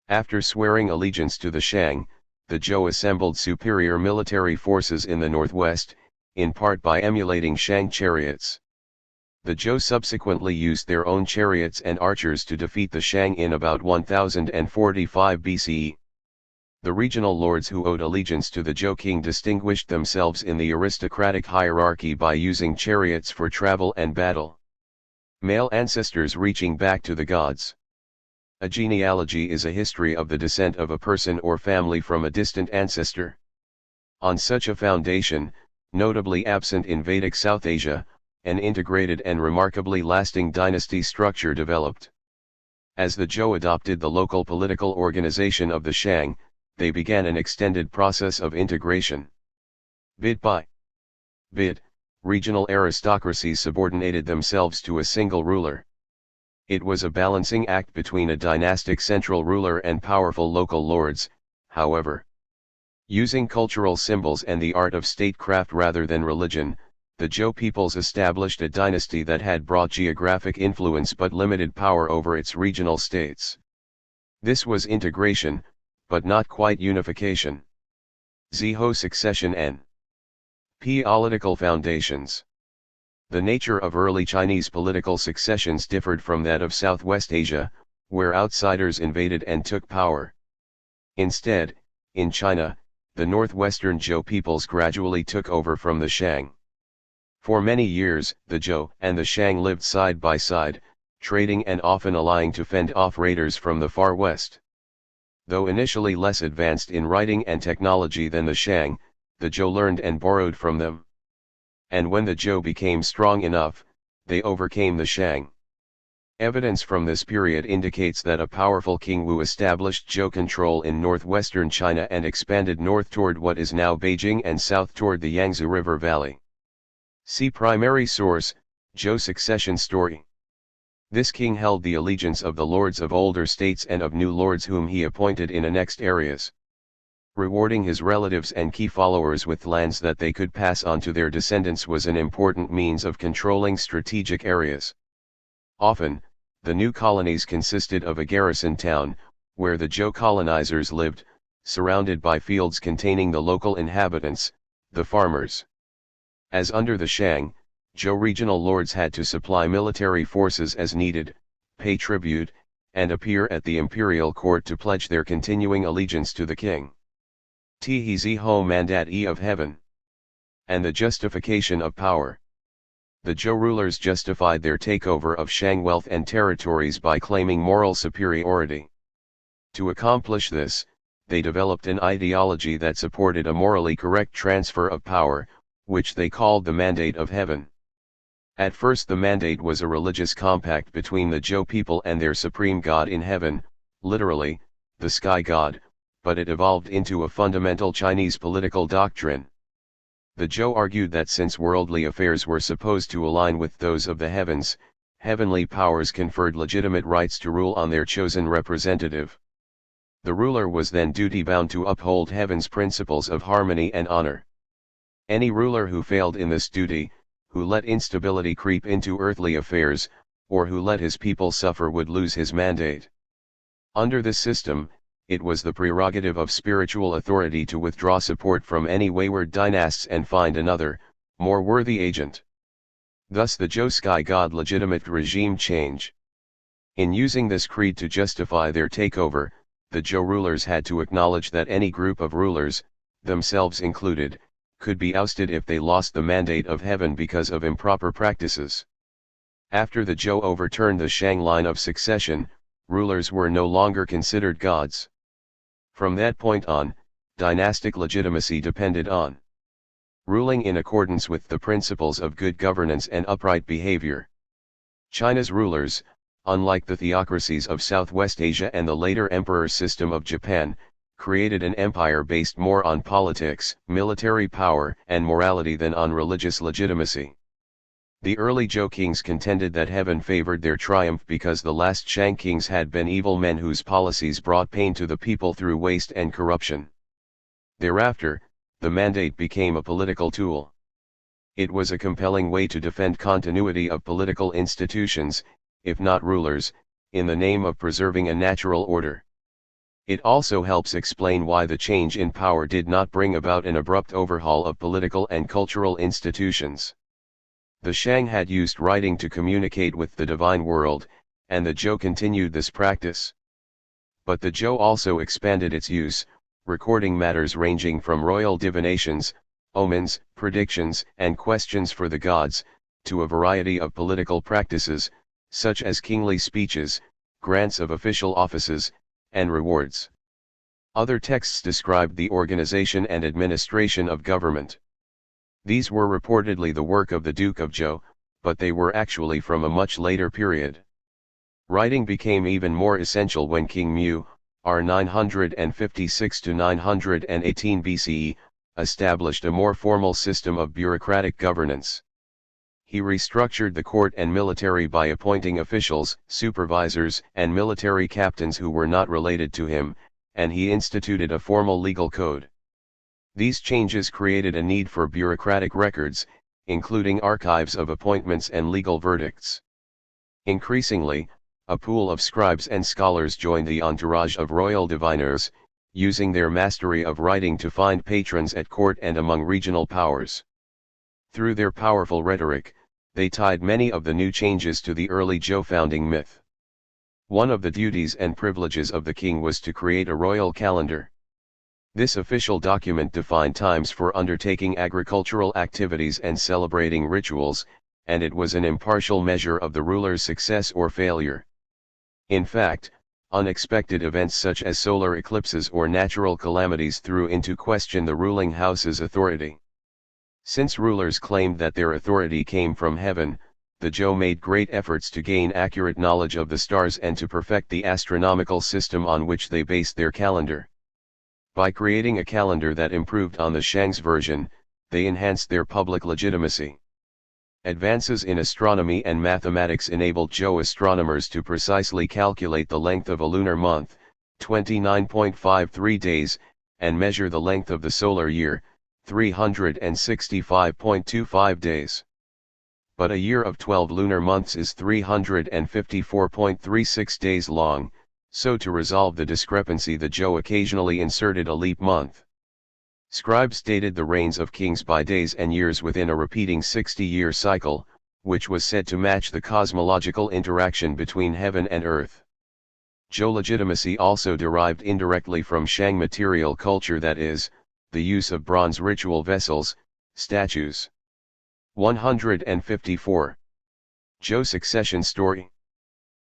After swearing allegiance to the Shang, the Zhou assembled superior military forces in the northwest, in part by emulating Shang chariots. The Zhou subsequently used their own chariots and archers to defeat the Shang in about 1045 BCE. The regional lords who owed allegiance to the Zhou king distinguished themselves in the aristocratic hierarchy by using chariots for travel and battle. Male ancestors reaching back to the gods. A genealogy is a history of the descent of a person or family from a distant ancestor. On such a foundation, notably absent in Vedic South Asia, an integrated and remarkably lasting dynasty structure developed. As the Zhou adopted the local political organization of the Shang, they began an extended process of integration. Bit by bit, regional aristocracies subordinated themselves to a single ruler. It was a balancing act between a dynastic central ruler and powerful local lords, however. Using cultural symbols and the art of statecraft rather than religion, the Zhou peoples established a dynasty that had broad geographic influence but limited power over its regional states. This was integration, but not quite unification. Zhou succession and political foundations. The nature of early Chinese political successions differed from that of Southwest Asia, where outsiders invaded and took power. Instead, in China, the northwestern Zhou peoples gradually took over from the Shang. For many years, the Zhou and the Shang lived side by side, trading and often allying to fend off raiders from the far west. Though initially less advanced in writing and technology than the Shang, the Zhou learned and borrowed from them. And when the Zhou became strong enough, they overcame the Shang. Evidence from this period indicates that a powerful King Wu established Zhou control in northwestern China and expanded north toward what is now Beijing and south toward the Yangtze River Valley. See primary source, Zhou succession story. This king held the allegiance of the lords of older states and of new lords whom he appointed in annexed areas. Rewarding his relatives and key followers with lands that they could pass on to their descendants was an important means of controlling strategic areas. Often, the new colonies consisted of a garrison town, where the Zhou colonizers lived, surrounded by fields containing the local inhabitants, the farmers. As under the Shang, Zhou regional lords had to supply military forces as needed, pay tribute, and appear at the imperial court to pledge their continuing allegiance to the king. T'He mandat of heaven. And the justification of power. The Zhou rulers justified their takeover of Shang wealth and territories by claiming moral superiority. To accomplish this, they developed an ideology that supported a morally correct transfer of power, which they called the mandate of heaven. At first the mandate was a religious compact between the Zhou people and their supreme god in heaven, literally, the sky god, but it evolved into a fundamental Chinese political doctrine. The Zhou argued that since worldly affairs were supposed to align with those of the heavens, heavenly powers conferred legitimate rights to rule on their chosen representative. The ruler was then duty-bound to uphold heaven's principles of harmony and honor. Any ruler who failed in this duty, who let instability creep into earthly affairs, or who let his people suffer would lose his mandate. Under this system, it was the prerogative of spiritual authority to withdraw support from any wayward dynasts and find another, more worthy agent. Thus the Zhou sky god legitimate regime change. In using this creed to justify their takeover, the Zhou rulers had to acknowledge that any group of rulers, themselves included, could be ousted if they lost the mandate of heaven because of improper practices. After the Zhou overturned the Shang line of succession, rulers were no longer considered gods. From that point on, dynastic legitimacy depended on ruling in accordance with the principles of good governance and upright behavior. China's rulers, unlike the theocracies of Southwest Asia and the later emperor system of Japan, created an empire based more on politics, military power, and morality than on religious legitimacy. The early Zhou kings contended that heaven favored their triumph because the last Shang kings had been evil men whose policies brought pain to the people through waste and corruption. Thereafter, the mandate became a political tool. It was a compelling way to defend continuity of political institutions, if not rulers, in the name of preserving a natural order. It also helps explain why the change in power did not bring about an abrupt overhaul of political and cultural institutions. The Shang had used writing to communicate with the divine world, and the Zhou continued this practice. But the Zhou also expanded its use, recording matters ranging from royal divinations, omens, predictions, and questions for the gods, to a variety of political practices, such as kingly speeches, grants of official offices, and rewards. Other texts described the organization and administration of government. These were reportedly the work of the Duke of Zhou, but they were actually from a much later period. Writing became even more essential when King Mu, r. 956 to 918 BCE, established a more formal system of bureaucratic governance. He restructured the court and military by appointing officials, supervisors, and military captains who were not related to him, and he instituted a formal legal code. These changes created a need for bureaucratic records, including archives of appointments and legal verdicts. Increasingly, a pool of scribes and scholars joined the entourage of royal diviners, using their mastery of writing to find patrons at court and among regional powers. Through their powerful rhetoric, they tied many of the new changes to the early Zhou founding myth. One of the duties and privileges of the king was to create a royal calendar. This official document defined times for undertaking agricultural activities and celebrating rituals, and it was an impartial measure of the ruler's success or failure. In fact, unexpected events such as solar eclipses or natural calamities threw into question the ruling house's authority. Since rulers claimed that their authority came from heaven, the Zhou made great efforts to gain accurate knowledge of the stars and to perfect the astronomical system on which they based their calendar. By creating a calendar that improved on the Shang's version, they enhanced their public legitimacy. Advances in astronomy and mathematics enabled Zhou astronomers to precisely calculate the length of a lunar month, 29.53 days, and measure the length of the solar year, 365.25 days. But a year of 12 lunar months is 354.36 days long, so to resolve the discrepancy the Zhou occasionally inserted a leap month. Scribes dated the reigns of kings by days and years within a repeating 60-year cycle, which was said to match the cosmological interaction between heaven and earth. Zhou legitimacy also derived indirectly from Shang material culture, that is, the use of bronze ritual vessels, statues. 154. Zhou succession story.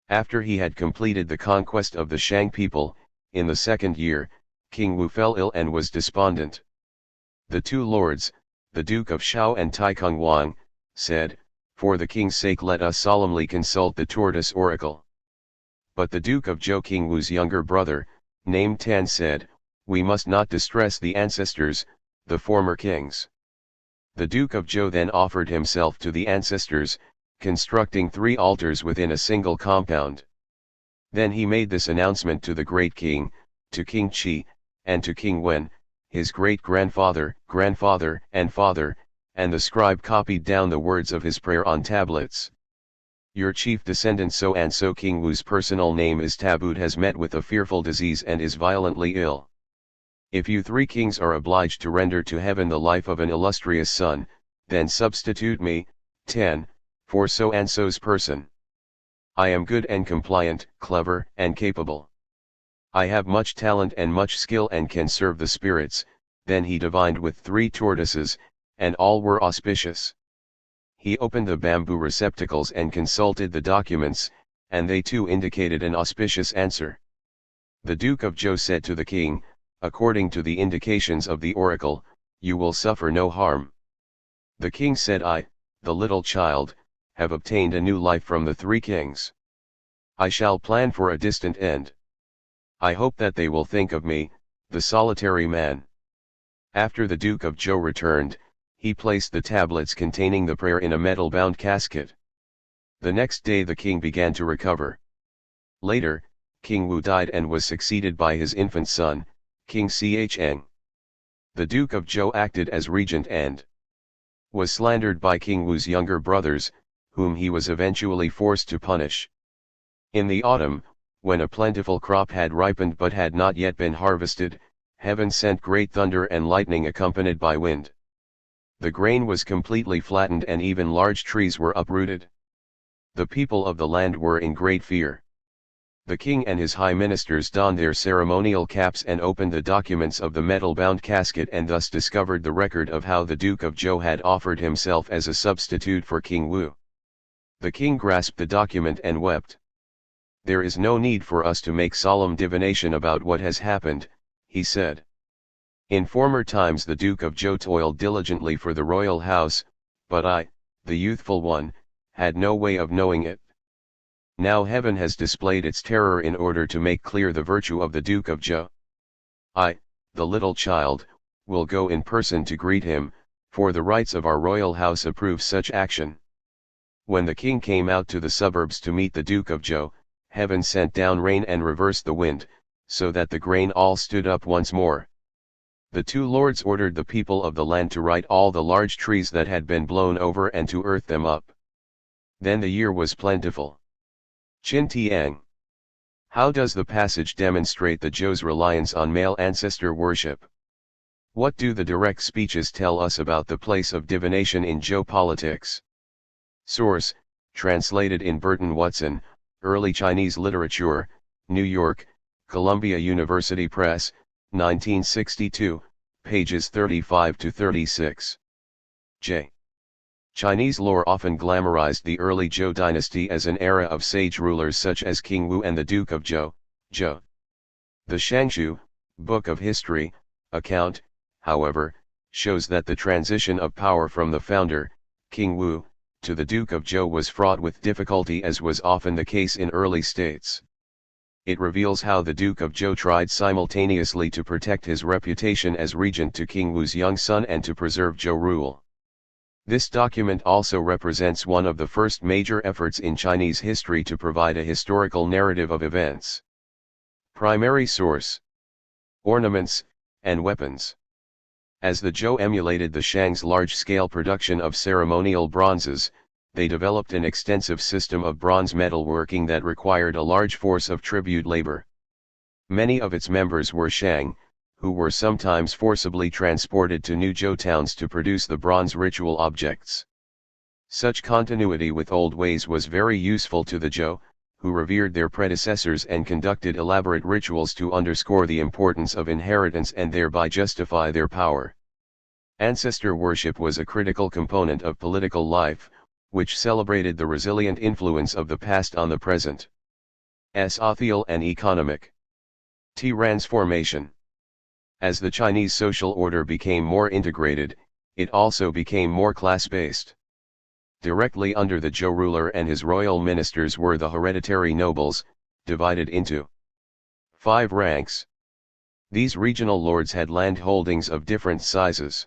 After he had completed the conquest of the Shang people, in the second year, King Wu fell ill and was despondent. The two lords, the Duke of Shao and Taikung Wang, said, "For the king's sake let us solemnly consult the tortoise oracle." But the Duke of Zhou, King Wu's younger brother, named Tan, said, "We must not distress the ancestors, the former kings." The Duke of Zhou then offered himself to the ancestors, constructing 3 altars within a single compound. Then he made this announcement to the great king, to King Qi, and to King Wen, his great-grandfather, grandfather, and father, and the scribe copied down the words of his prayer on tablets. "Your chief descendant so-and-so, King Wu's personal name is tabooed, has met with a fearful disease and is violently ill. If you 3 kings are obliged to render to heaven the life of an illustrious son, then substitute me, Tan, for so-and-so's person. I am good and compliant, clever and capable. I have much talent and much skill and can serve the spirits." Then he divined with 3 tortoises, and all were auspicious. He opened the bamboo receptacles and consulted the documents, and they too indicated an auspicious answer. The Duke of Zhou said to the king, "According to the indications of the oracle, you will suffer no harm." The king said, "I, the little child, have obtained a new life from the 3 kings. I shall plan for a distant end. I hope that they will think of me, the solitary man." After the Duke of Zhou returned, he placed the tablets containing the prayer in a metal-bound casket. The next day the king began to recover. Later, King Wu died and was succeeded by his infant son, King Cheng. The Duke of Zhou acted as regent and was slandered by King Wu's younger brothers, whom he was eventually forced to punish. In the autumn, when a plentiful crop had ripened but had not yet been harvested, heaven sent great thunder and lightning accompanied by wind. The grain was completely flattened and even large trees were uprooted. The people of the land were in great fear. The king and his high ministers donned their ceremonial caps and opened the documents of the metal-bound casket and thus discovered the record of how the Duke of Zhou had offered himself as a substitute for King Wu. The king grasped the document and wept. "There is no need for us to make solemn divination about what has happened," he said. "In former times the Duke of Zhou toiled diligently for the royal house, but I, the youthful one, had no way of knowing it. Now heaven has displayed its terror in order to make clear the virtue of the Duke of Zhou. I, the little child, will go in person to greet him, for the rights of our royal house approve such action." When the king came out to the suburbs to meet the Duke of Zhou, heaven sent down rain and reversed the wind, so that the grain all stood up once more. The two lords ordered the people of the land to right all the large trees that had been blown over and to earth them up. Then the year was plentiful. Qin Tiang. How does the passage demonstrate the Zhou's reliance on male ancestor worship? What do the direct speeches tell us about the place of divination in Zhou politics? Source, translated in Burton Watson, Early Chinese Literature, New York, Columbia University Press, 1962, pages 35 to 36. J. Chinese lore often glamorized the early Zhou dynasty as an era of sage rulers such as King Wu and the Duke of Zhou, Zhou. The Shangshu, Book of History, account, however, shows that the transition of power from the founder, King Wu, to the Duke of Zhou was fraught with difficulty, as was often the case in early states. It reveals how the Duke of Zhou tried simultaneously to protect his reputation as regent to King Wu's young son and to preserve Zhou rule. This document also represents one of the first major efforts in Chinese history to provide a historical narrative of events. Primary source: ornaments and weapons. As the Zhou emulated the Shang's large-scale production of ceremonial bronzes, they developed an extensive system of bronze metalworking that required a large force of tribute labor. Many of its members were Shang, who were sometimes forcibly transported to new Zhou towns to produce the bronze ritual objects. Such continuity with old ways was very useful to the Zhou, who revered their predecessors and conducted elaborate rituals to underscore the importance of inheritance and thereby justify their power. Ancestor worship was a critical component of political life, which celebrated the resilient influence of the past on the present. Social and economic transformation. As the Chinese social order became more integrated, it also became more class-based. Directly under the Zhou ruler and his royal ministers were the hereditary nobles, divided into 5 ranks. These regional lords had land holdings of different sizes.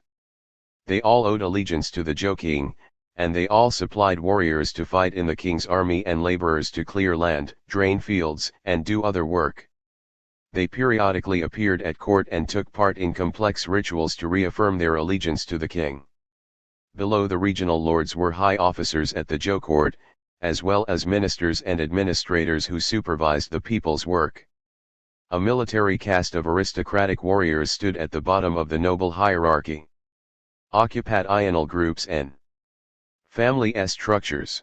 They all owed allegiance to the Zhou king, and they all supplied warriors to fight in the king's army and laborers to clear land, drain fields, and do other work. They periodically appeared at court and took part in complex rituals to reaffirm their allegiance to the king. Below the regional lords were high officers at the Zhou court, as well as ministers and administrators who supervised the people's work. A military caste of aristocratic warriors stood at the bottom of the noble hierarchy. Occupational groups and family structures.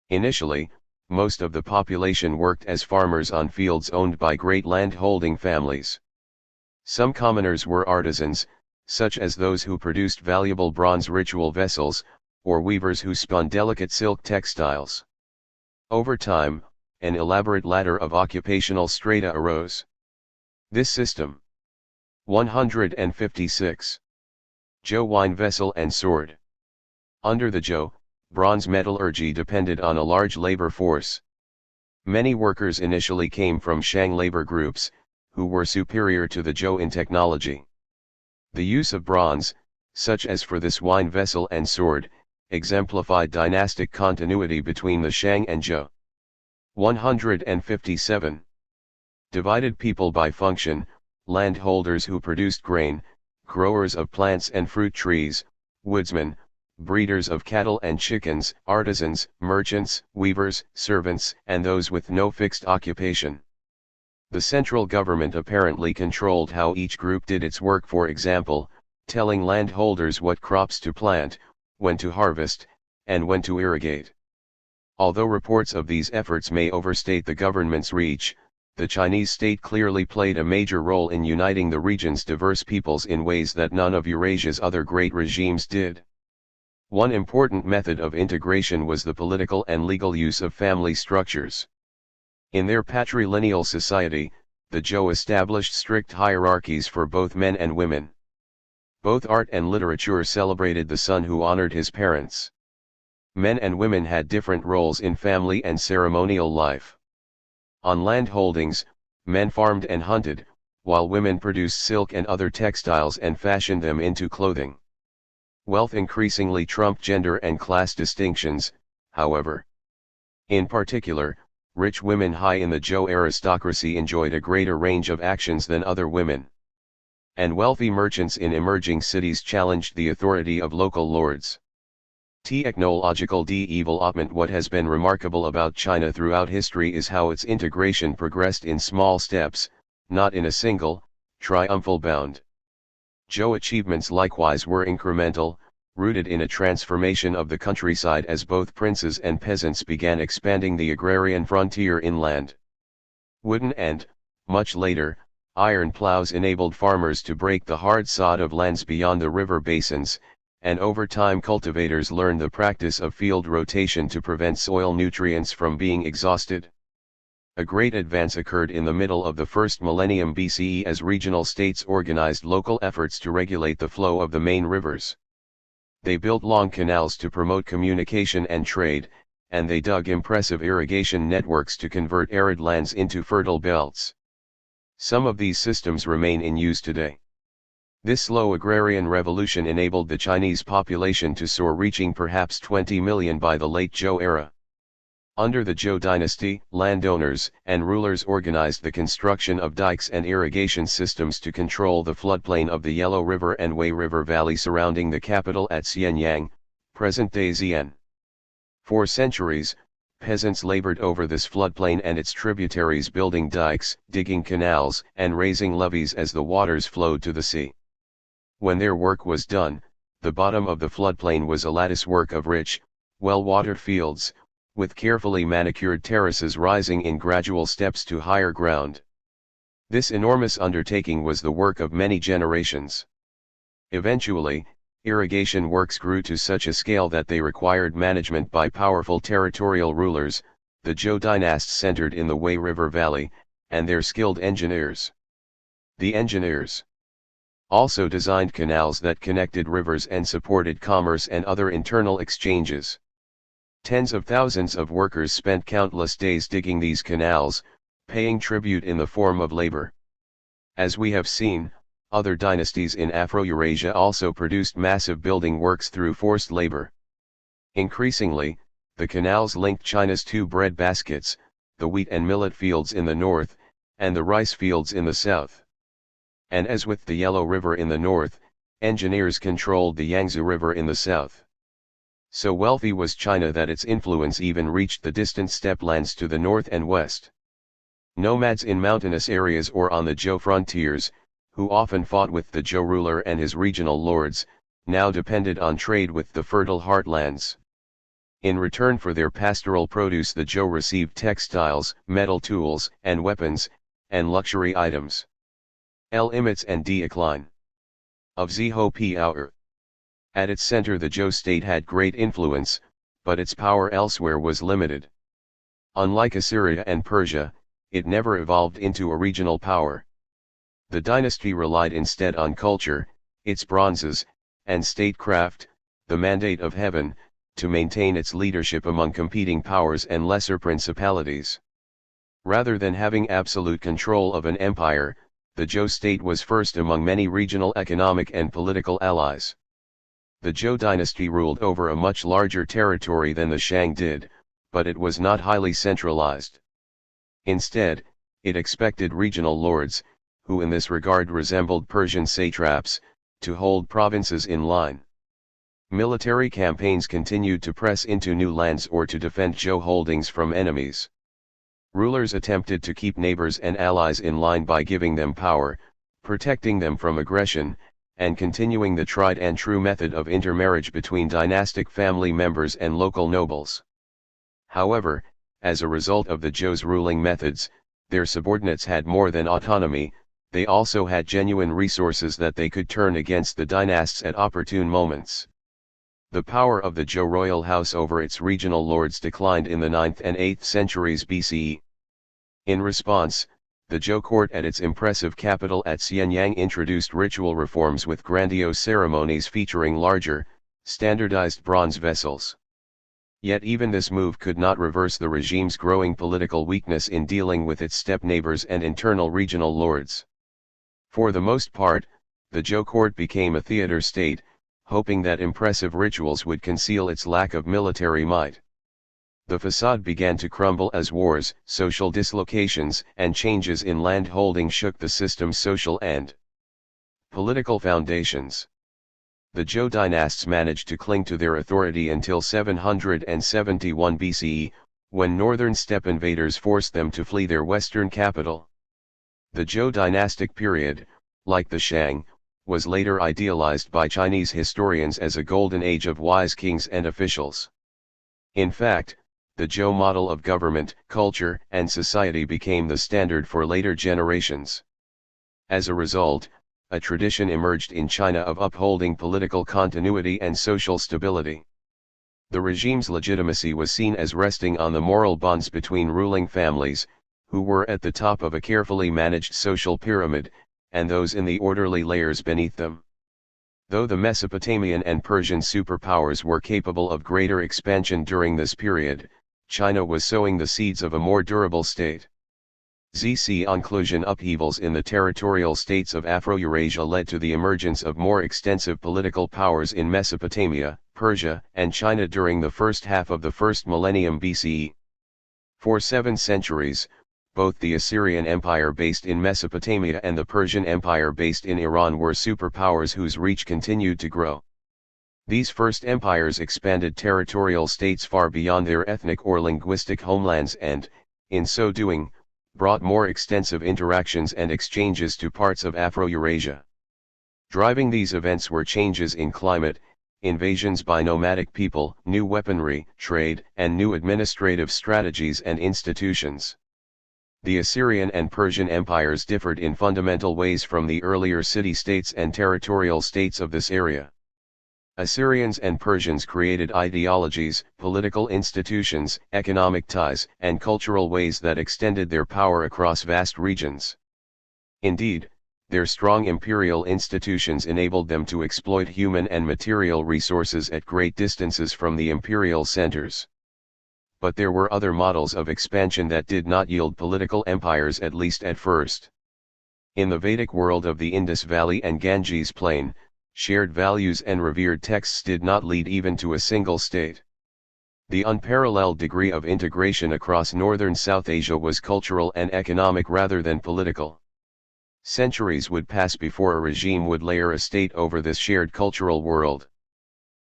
Initially, most of the population worked as farmers on fields owned by great land-holding families. Some commoners were artisans, such as those who produced valuable bronze ritual vessels, or weavers who spun delicate silk textiles. Over time, an elaborate ladder of occupational strata arose. This system. 156. Zhou wine vessel and sword. Under the Zhou, bronze metallurgy depended on a large labor force. Many workers initially came from Shang labor groups, who were superior to the Zhou in technology. The use of bronze, such as for this wine vessel and sword, exemplified dynastic continuity between the Shang and Zhou. 157. Divided people by function: landholders who produced grain, growers of plants and fruit trees, woodsmen, breeders of cattle and chickens, artisans, merchants, weavers, servants, and those with no fixed occupation. The central government apparently controlled how each group did its work. For example, telling landholders what crops to plant, when to harvest, and when to irrigate. Although reports of these efforts may overstate the government's reach, the Chinese state clearly played a major role in uniting the region's diverse peoples in ways that none of Eurasia's other great regimes did. One important method of integration was the political and legal use of family structures. In their patrilineal society, the Zhou established strict hierarchies for both men and women. Both art and literature celebrated the son who honored his parents. Men and women had different roles in family and ceremonial life. On land holdings, men farmed and hunted, while women produced silk and other textiles and fashioned them into clothing. Wealth increasingly trumped gender and class distinctions, however. In particular, rich women high in the Zhou aristocracy enjoyed a greater range of actions than other women. And wealthy merchants in emerging cities challenged the authority of local lords. Technological development. What has been remarkable about China throughout history is how its integration progressed in small steps, not in a single, triumphal bound. Zhou achievements likewise were incremental, rooted in a transformation of the countryside as both princes and peasants began expanding the agrarian frontier inland. Wooden and, much later, iron plows enabled farmers to break the hard sod of lands beyond the river basins, and over time cultivators learned the practice of field rotation to prevent soil nutrients from being exhausted. A great advance occurred in the middle of the first millennium BCE as regional states organized local efforts to regulate the flow of the main rivers. They built long canals to promote communication and trade, and they dug impressive irrigation networks to convert arid lands into fertile belts. Some of these systems remain in use today. This slow agrarian revolution enabled the Chinese population to soar, reaching perhaps 20 million by the late Zhou era. Under the Zhou dynasty, landowners and rulers organized the construction of dikes and irrigation systems to control the floodplain of the Yellow River and Wei River Valley surrounding the capital at Xianyang, present-day Xi'an. For centuries, peasants labored over this floodplain and its tributaries, building dikes, digging canals, and raising levees as the waters flowed to the sea. When their work was done, the bottom of the floodplain was a latticework of rich, well-watered fields, with carefully manicured terraces rising in gradual steps to higher ground. This enormous undertaking was the work of many generations. Eventually, irrigation works grew to such a scale that they required management by powerful territorial rulers. The Zhou dynasty centered in the Wei River Valley, and their skilled engineers. The engineers also designed canals that connected rivers and supported commerce and other internal exchanges. Tens of thousands of workers spent countless days digging these canals, paying tribute in the form of labor. As we have seen, other dynasties in Afro-Eurasia also produced massive building works through forced labor. Increasingly, the canals linked China's two bread baskets, the wheat and millet fields in the north, and the rice fields in the south. And as with the Yellow River in the north, engineers controlled the Yangtze River in the south. So wealthy was China that its influence even reached the distant steppe lands to the north and west. Nomads in mountainous areas or on the Zhou frontiers, who often fought with the Zhou ruler and his regional lords, now depended on trade with the fertile heartlands. In return for their pastoral produce, the Zhou received textiles, metal tools and weapons, and luxury items. Limits and decline of Zhou. At its center, the Zhou state had great influence, but its power elsewhere was limited. Unlike Assyria and Persia, it never evolved into a regional power. The dynasty relied instead on culture, its bronzes, and statecraft, the mandate of heaven, to maintain its leadership among competing powers and lesser principalities. Rather than having absolute control of an empire, the Zhou state was first among many regional economic and political allies. The Zhou dynasty ruled over a much larger territory than the Shang did, but it was not highly centralized. Instead, it expected regional lords, who in this regard resembled Persian satraps, to hold provinces in line. Military campaigns continued to press into new lands or to defend Zhou holdings from enemies. Rulers attempted to keep neighbors and allies in line by giving them power, protecting them from aggression, and continuing the tried and true method of intermarriage between dynastic family members and local nobles. However, as a result of the Zhou's ruling methods, their subordinates had more than autonomy, they also had genuine resources that they could turn against the dynasts at opportune moments. The power of the Zhou royal house over its regional lords declined in the 9th and 8th centuries BCE. In response, the Zhou court at its impressive capital at Xianyang introduced ritual reforms with grandiose ceremonies featuring larger, standardized bronze vessels. Yet even this move could not reverse the regime's growing political weakness in dealing with its steppe neighbors and internal regional lords. For the most part, the Zhou court became a theater state, hoping that impressive rituals would conceal its lack of military might. The facade began to crumble as wars, social dislocations, and changes in land holding shook the system's social and political foundations. The Zhou dynasts managed to cling to their authority until 771 BCE, when northern steppe invaders forced them to flee their western capital. The Zhou dynastic period, like the Shang, was later idealized by Chinese historians as a golden age of wise kings and officials. In fact, the Zhou model of government, culture, and society became the standard for later generations. As a result, a tradition emerged in China of upholding political continuity and social stability. The regime's legitimacy was seen as resting on the moral bonds between ruling families, who were at the top of a carefully managed social pyramid, and those in the orderly layers beneath them. Though the Mesopotamian and Persian superpowers were capable of greater expansion during this period, China was sowing the seeds of a more durable state. Inclusion upheavals in the territorial states of Afro-Eurasia led to the emergence of more extensive political powers in Mesopotamia, Persia, and China during the first half of the first millennium BCE. For 7 centuries, both the Assyrian Empire based in Mesopotamia and the Persian Empire based in Iran were superpowers whose reach continued to grow. These first empires expanded territorial states far beyond their ethnic or linguistic homelands and, in so doing, brought more extensive interactions and exchanges to parts of Afro-Eurasia. Driving these events were changes in climate, invasions by nomadic people, new weaponry, trade, and new administrative strategies and institutions. The Assyrian and Persian empires differed in fundamental ways from the earlier city-states and territorial states of this area. Assyrians and Persians created ideologies, political institutions, economic ties, and cultural ways that extended their power across vast regions. Indeed, their strong imperial institutions enabled them to exploit human and material resources at great distances from the imperial centers. But there were other models of expansion that did not yield political empires, at least at first. In the Vedic world of the Indus Valley and Ganges Plain, shared values and revered texts did not lead even to a single state. The unparalleled degree of integration across northern South Asia was cultural and economic rather than political. Centuries would pass before a regime would layer a state over this shared cultural world.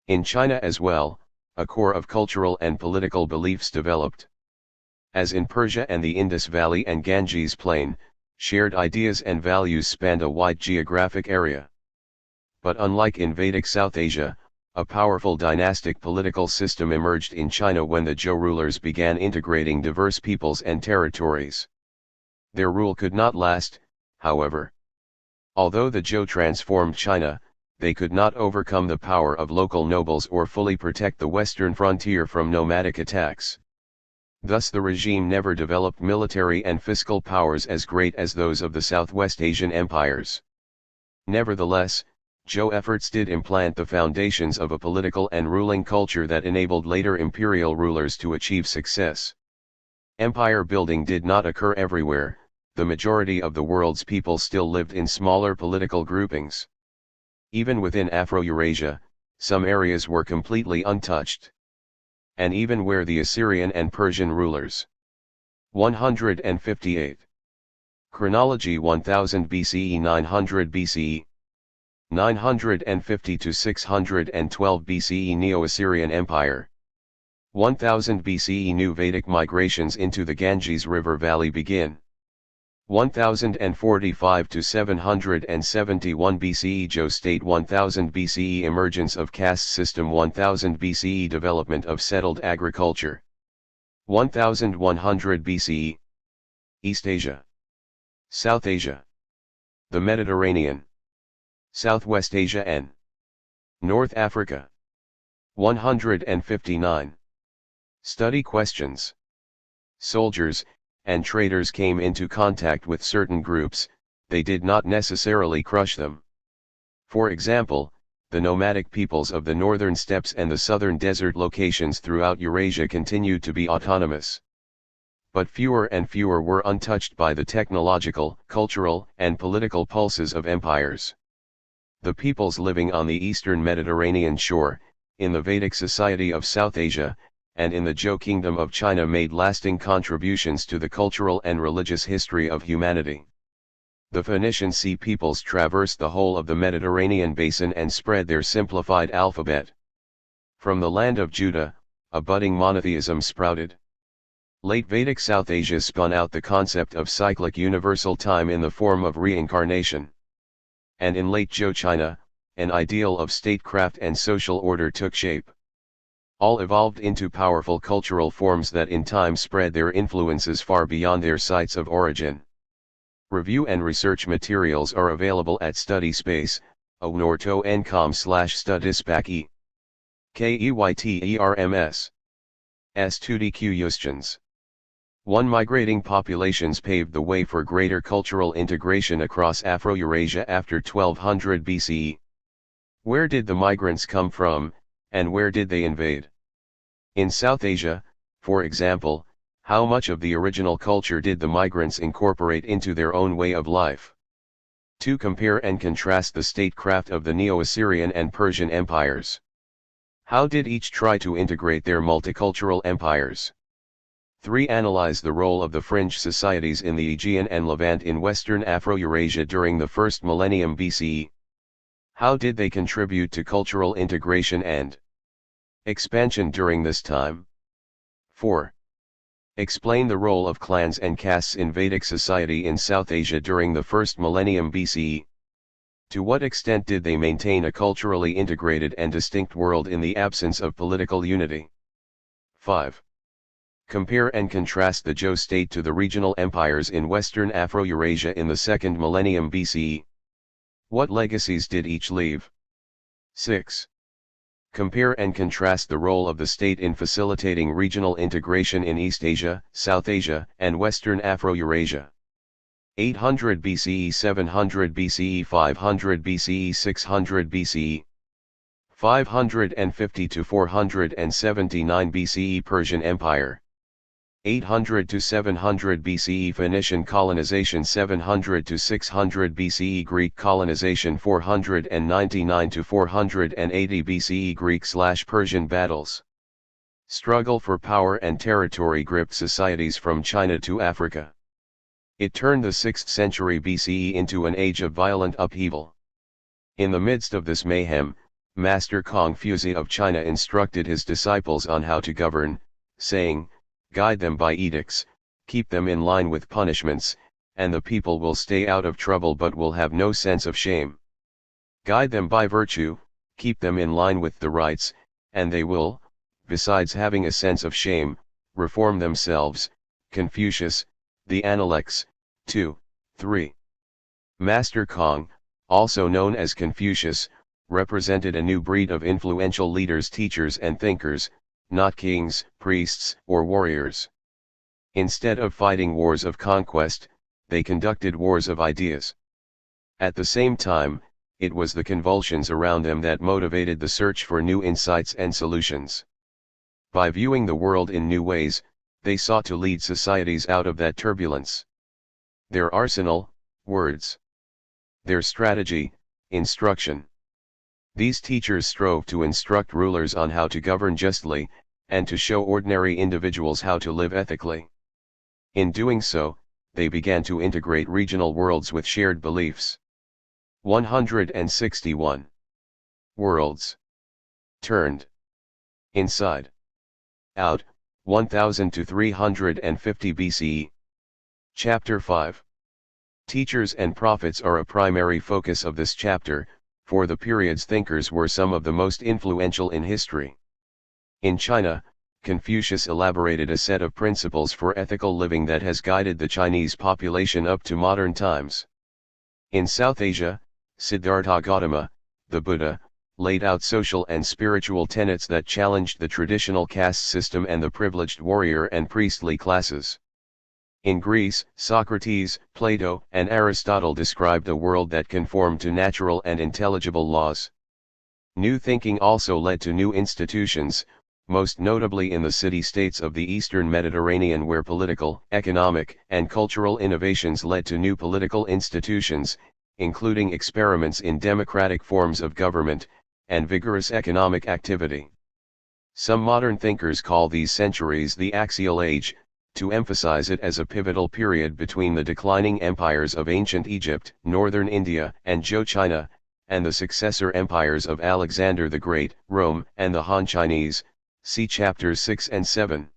In China as well, a core of cultural and political beliefs developed. As in Persia and the Indus Valley and Ganges Plain, shared ideas and values spanned a wide geographic area. But unlike in Vedic South Asia, a powerful dynastic political system emerged in China when the Zhou rulers began integrating diverse peoples and territories. Their rule could not last, however. Although the Zhou transformed China, they could not overcome the power of local nobles or fully protect the western frontier from nomadic attacks. Thus the regime never developed military and fiscal powers as great as those of the Southwest Asian empires. Nevertheless, Zhou efforts did implant the foundations of a political and ruling culture that enabled later imperial rulers to achieve success. Empire building did not occur everywhere, the majority of the world's people still lived in smaller political groupings. Even within Afro-Eurasia, some areas were completely untouched. And even where the Assyrian and Persian rulers. 158. Chronology 1000 BCE 900 BCE 950 to 612 BCE Neo-Assyrian Empire 1000 BCE New Vedic migrations into the Ganges River Valley begin 1045 to 771 BCE Zhou state 1000 BCE emergence of caste system 1000 BCE development of settled agriculture 1100 BCE East Asia, South Asia, the Mediterranean, Southwest Asia and North Africa 159. Study questions. Soldiers and traders came into contact with certain groups, they did not necessarily crush them. For example, the nomadic peoples of the northern steppes and the southern desert locations throughout Eurasia continued to be autonomous. But fewer and fewer were untouched by the technological, cultural, and political pulses of empires. The peoples living on the eastern Mediterranean shore, in the Vedic society of South Asia, and in the Zhou Kingdom of China made lasting contributions to the cultural and religious history of humanity. The Phoenician Sea peoples traversed the whole of the Mediterranean basin and spread their simplified alphabet. From the land of Judah, a budding monotheism sprouted. Late Vedic South Asia spun out the concept of cyclic universal time in the form of reincarnation. And in late Zhou China, an ideal of statecraft and social order took shape. All evolved into powerful cultural forms that in time spread their influences far beyond their sites of origin. Review and research materials are available at StudySpace, onorto.com/studiespaki. KEYTERMS. S2DQ Yustins. 1. Migrating populations paved the way for greater cultural integration across Afro-Eurasia after 1200 BCE. Where did the migrants come from, and where did they invade? In South Asia, for example, how much of the original culture did the migrants incorporate into their own way of life? 2. Compare and contrast the statecraft of the Neo-Assyrian and Persian empires. How did each try to integrate their multicultural empires? 3. Analyze the role of the fringe societies in the Aegean and Levant in Western Afro-Eurasia during the first millennium BCE. How did they contribute to cultural integration and expansion during this time? 4. Explain the role of clans and castes in Vedic society in South Asia during the first millennium BCE. To what extent did they maintain a culturally integrated and distinct world in the absence of political unity? 5. Compare and contrast the Zhou state to the regional empires in Western Afro-Eurasia in the second millennium BCE. What legacies did each leave? 6. Compare and contrast the role of the state in facilitating regional integration in East Asia, South Asia, and Western Afro-Eurasia. 800 BCE, 700 BCE, 500 BCE, 600 BCE. 550 to 479 BCE Persian Empire. 800 to 700 BCE Phoenician colonization 700 to 600 BCE Greek colonization 499 to 480 BCE Greek/Persian battles. Struggle for power and territory gripped societies from China to Africa. It turned the 6th century BCE into an age of violent upheaval. In the midst of this mayhem, Master Confucius of China instructed his disciples on how to govern, saying, "Guide them by edicts, keep them in line with punishments, and the people will stay out of trouble but will have no sense of shame. Guide them by virtue, keep them in line with the rights, and they will, besides having a sense of shame, reform themselves." Confucius, The Analects, 2, 3. Master Kong, also known as Confucius, represented a new breed of influential leaders, teachers and thinkers, not kings, priests, or warriors. Instead of fighting wars of conquest, they conducted wars of ideas. At the same time, it was the convulsions around them that motivated the search for new insights and solutions. By viewing the world in new ways, they sought to lead societies out of that turbulence. Their arsenal, words. Their strategy, instruction. These teachers strove to instruct rulers on how to govern justly, and to show ordinary individuals how to live ethically. In doing so, they began to integrate regional worlds with shared beliefs. 161. Worlds. Turned. Inside. Out, 1000 to 350 BCE. Chapter 5. Teachers and prophets are a primary focus of this chapter, for the period's thinkers were some of the most influential in history. In China, Confucius elaborated a set of principles for ethical living that has guided the Chinese population up to modern times. In South Asia, Siddhartha Gautama, the Buddha, laid out social and spiritual tenets that challenged the traditional caste system and the privileged warrior and priestly classes. In Greece, Socrates, Plato, and Aristotle described a world that conformed to natural and intelligible laws. New thinking also led to new institutions, most notably in the city-states of the Eastern Mediterranean, where political, economic, and cultural innovations led to new political institutions, including experiments in democratic forms of government, and vigorous economic activity. Some modern thinkers call these centuries the Axial Age, to emphasize it as a pivotal period between the declining empires of ancient Egypt, northern India, and Zhou China, and the successor empires of Alexander the Great, Rome, and the Han Chinese, see chapters 6 and 7.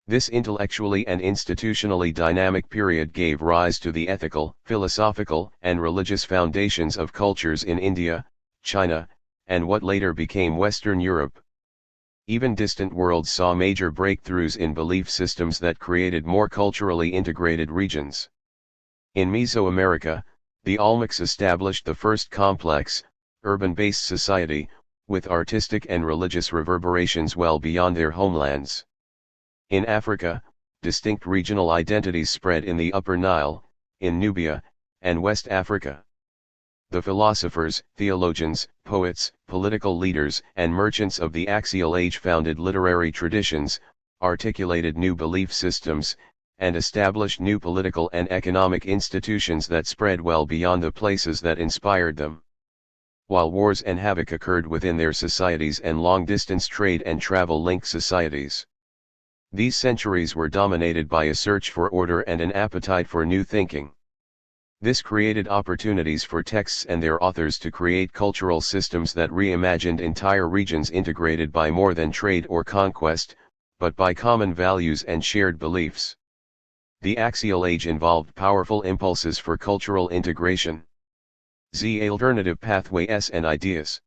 This intellectually and institutionally dynamic period gave rise to the ethical, philosophical, and religious foundations of cultures in India, China, and what later became Western Europe. Even distant worlds saw major breakthroughs in belief systems that created more culturally integrated regions. In Mesoamerica, the Olmecs established the first complex, urban-based society, with artistic and religious reverberations well beyond their homelands. In Africa, distinct regional identities spread in the Upper Nile, in Nubia, and West Africa. The philosophers, theologians, poets, political leaders, and merchants of the Axial Age founded literary traditions, articulated new belief systems, and established new political and economic institutions that spread well beyond the places that inspired them. While wars and havoc occurred within their societies and long-distance trade and travel linked societies. These centuries were dominated by a search for order and an appetite for new thinking. This created opportunities for texts and their authors to create cultural systems that reimagined entire regions integrated by more than trade or conquest, but by common values and shared beliefs. The Axial Age involved powerful impulses for cultural integration. The alternative pathways and ideas.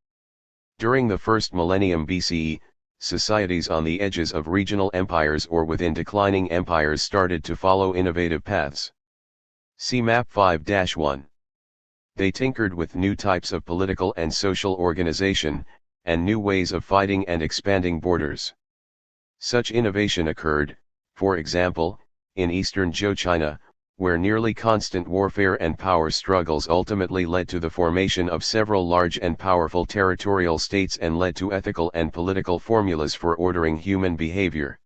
During the first millennium BCE, societies on the edges of regional empires or within declining empires started to follow innovative paths. See Map 5-1. They tinkered with new types of political and social organization, and new ways of fighting and expanding borders. Such innovation occurred, for example, in eastern Zhou China, where nearly constant warfare and power struggles ultimately led to the formation of several large and powerful territorial states and led to ethical and political formulas for ordering human behavior.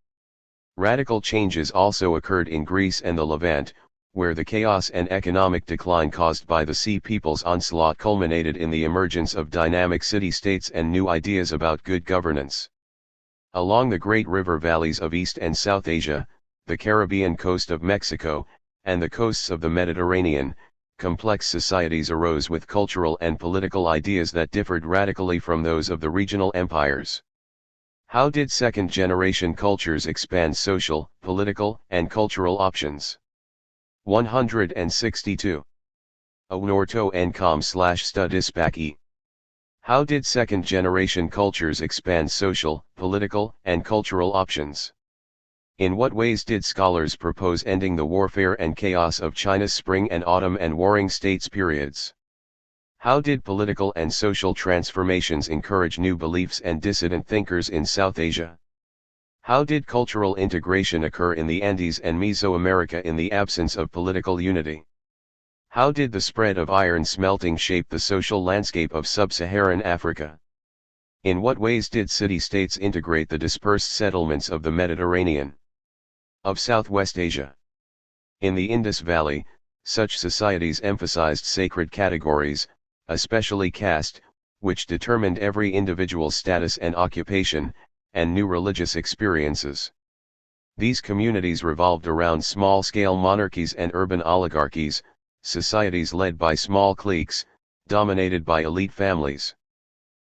Radical changes also occurred in Greece and the Levant, where the chaos and economic decline caused by the Sea People's onslaught culminated in the emergence of dynamic city-states and new ideas about good governance. Along the great river valleys of East and South Asia, the Caribbean coast of Mexico, and the coasts of the Mediterranean, complex societies arose with cultural and political ideas that differed radically from those of the regional empires. How did second-generation cultures expand social, political, and cultural options? 162. Onorto.com/studispaki. How did second-generation cultures expand social, political, and cultural options? In what ways did scholars propose ending the warfare and chaos of China's Spring and Autumn and Warring States periods? How did political and social transformations encourage new beliefs and dissident thinkers in South Asia? How did cultural integration occur in the Andes and Mesoamerica in the absence of political unity? How did the spread of iron smelting shape the social landscape of sub-Saharan Africa? In what ways did city-states integrate the dispersed settlements of the Mediterranean, of Southwest Asia? In the Indus Valley, such societies emphasized sacred categories, especially caste, which determined every individual's status and occupation, and new religious experiences. These communities revolved around small-scale monarchies and urban oligarchies, societies led by small cliques, dominated by elite families.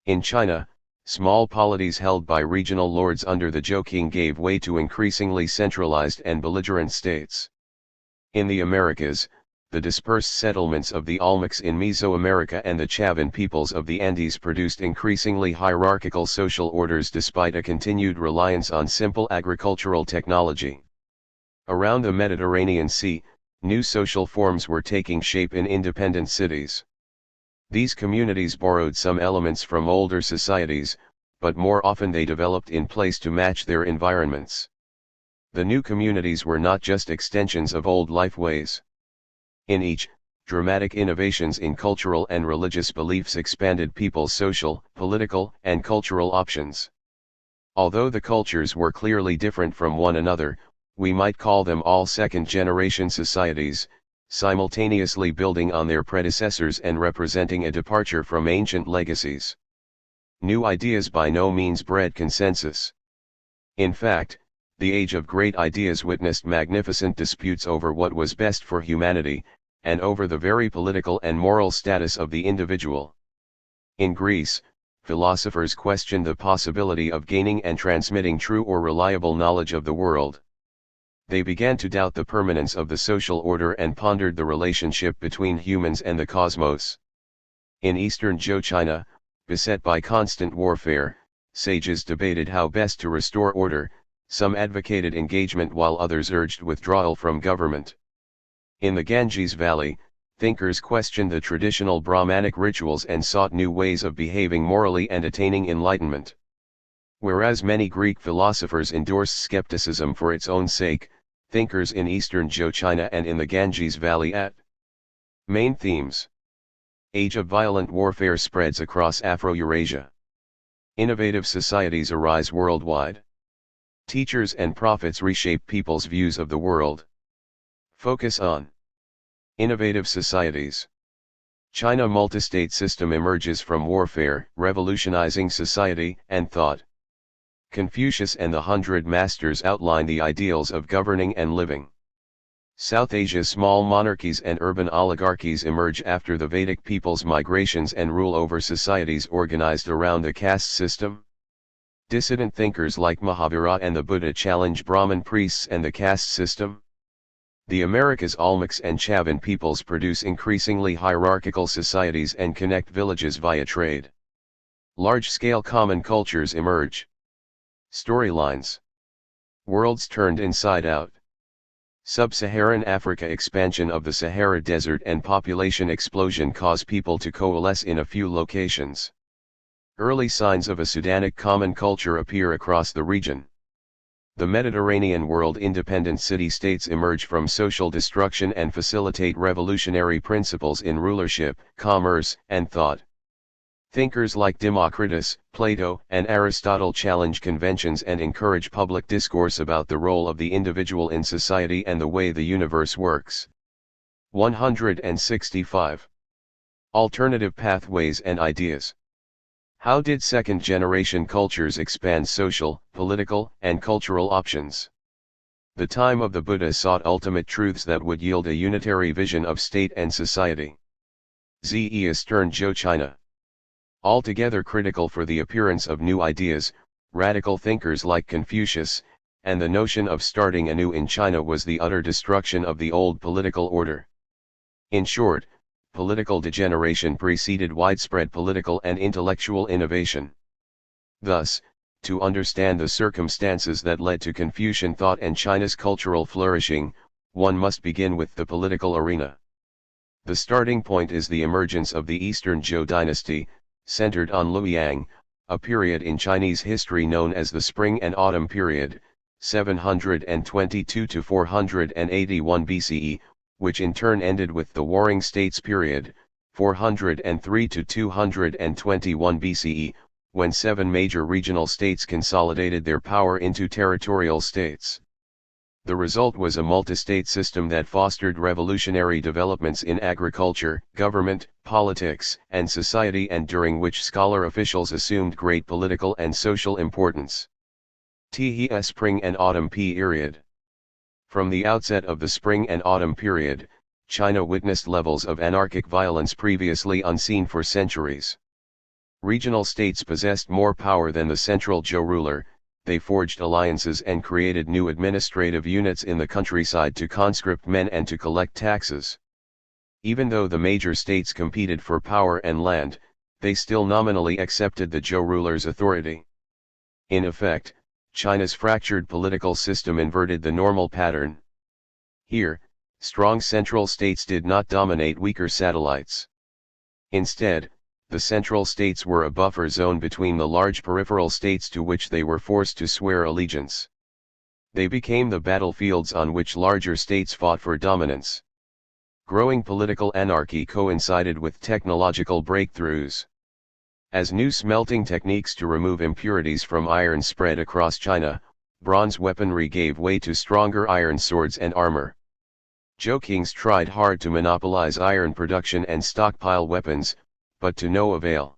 In China, small polities held by regional lords under the Zhou king gave way to increasingly centralized and belligerent states. In the Americas, the dispersed settlements of the Olmecs in Mesoamerica and the Chavan peoples of the Andes produced increasingly hierarchical social orders despite a continued reliance on simple agricultural technology. Around the Mediterranean Sea, new social forms were taking shape in independent cities. These communities borrowed some elements from older societies, but more often they developed in place to match their environments. The new communities were not just extensions of old lifeways. In each, dramatic innovations in cultural and religious beliefs expanded people's social, political, and cultural options. Although the cultures were clearly different from one another, we might call them all second-generation societies, simultaneously building on their predecessors and representing a departure from ancient legacies. New ideas by no means bred consensus. In fact, the age of great ideas witnessed magnificent disputes over what was best for humanity, and over the very political and moral status of the individual. In Greece, philosophers questioned the possibility of gaining and transmitting true or reliable knowledge of the world. They began to doubt the permanence of the social order and pondered the relationship between humans and the cosmos. In Eastern China, beset by constant warfare, sages debated how best to restore order. Some advocated engagement while others urged withdrawal from government. In the Ganges Valley, thinkers questioned the traditional Brahmanic rituals and sought new ways of behaving morally and attaining enlightenment. Whereas many Greek philosophers endorsed skepticism for its own sake, thinkers in Eastern China and in the Ganges Valley at main themes. Age of violent warfare spreads across Afro-Eurasia. Innovative societies arise worldwide. Teachers and prophets reshape people's views of the world. Focus on innovative societies. China multi-state system emerges from warfare, revolutionizing society and thought. Confucius and the 100 Masters outline the ideals of governing and living. South Asia's small monarchies and urban oligarchies emerge after the Vedic peoples' migrations and rule over societies organized around a caste system. Dissident thinkers like Mahavira and the Buddha challenge Brahmin priests and the caste system. The Americas' Olmecs and Chavan peoples produce increasingly hierarchical societies and connect villages via trade. Large-scale common cultures emerge. Storylines. Worlds turned inside out. Sub-Saharan Africa expansion of the Sahara Desert and population explosion cause people to coalesce in a few locations. Early signs of a Sudanic common culture appear across the region. The Mediterranean world independent city-states emerge from social destruction and facilitate revolutionary principles in rulership, commerce, and thought. Thinkers like Democritus, Plato, and Aristotle challenge conventions and encourage public discourse about the role of the individual in society and the way the universe works. 165. Alternative pathways and ideas. How did second-generation cultures expand social, political, and cultural options? The time of the Buddha sought ultimate truths that would yield a unitary vision of state and society. Eastern China. Altogether critical for the appearance of new ideas, radical thinkers like Confucius, and the notion of starting anew in China was the utter destruction of the old political order. In short, political degeneration preceded widespread political and intellectual innovation. Thus, to understand the circumstances that led to Confucian thought and China's cultural flourishing, one must begin with the political arena. The starting point is the emergence of the Eastern Zhou dynasty, centered on Luoyang, a period in Chinese history known as the Spring and Autumn period, 722 to 481 BCE, which in turn ended with the Warring States period, 403 to 221 BCE, when 7 major regional states consolidated their power into territorial states. The result was a multi-state system that fostered revolutionary developments in agriculture, government, politics, and society, and during which scholar officials assumed great political and social importance. The Spring and Autumn period. From the outset of the Spring and Autumn period, China witnessed levels of anarchic violence previously unseen for centuries. Regional states possessed more power than the central Zhou ruler. They forged alliances and created new administrative units in the countryside to conscript men and to collect taxes. Even though the major states competed for power and land, they still nominally accepted the Zhou rulers' authority. In effect, China's fractured political system inverted the normal pattern. Here, strong central states did not dominate weaker satellites. Instead, the central states were a buffer zone between the large peripheral states to which they were forced to swear allegiance. They became the battlefields on which larger states fought for dominance. Growing political anarchy coincided with technological breakthroughs. As new smelting techniques to remove impurities from iron spread across China, bronze weaponry gave way to stronger iron swords and armor. Zhou kings tried hard to monopolize iron production and stockpile weapons, but to no avail.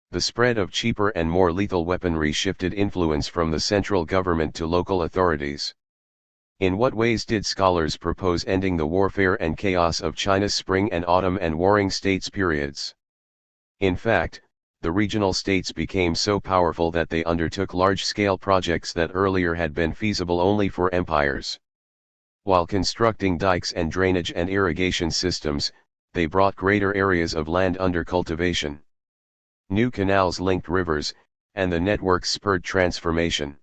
The spread of cheaper and more lethal weaponry shifted influence from the central government to local authorities. In what ways did scholars propose ending the warfare and chaos of China's spring and autumn and warring states periods? In fact, the regional states became so powerful that they undertook large-scale projects that earlier had been feasible only for empires. While constructing dikes and drainage and irrigation systems, they brought greater areas of land under cultivation. New canals linked rivers, and the networks spurred transformation.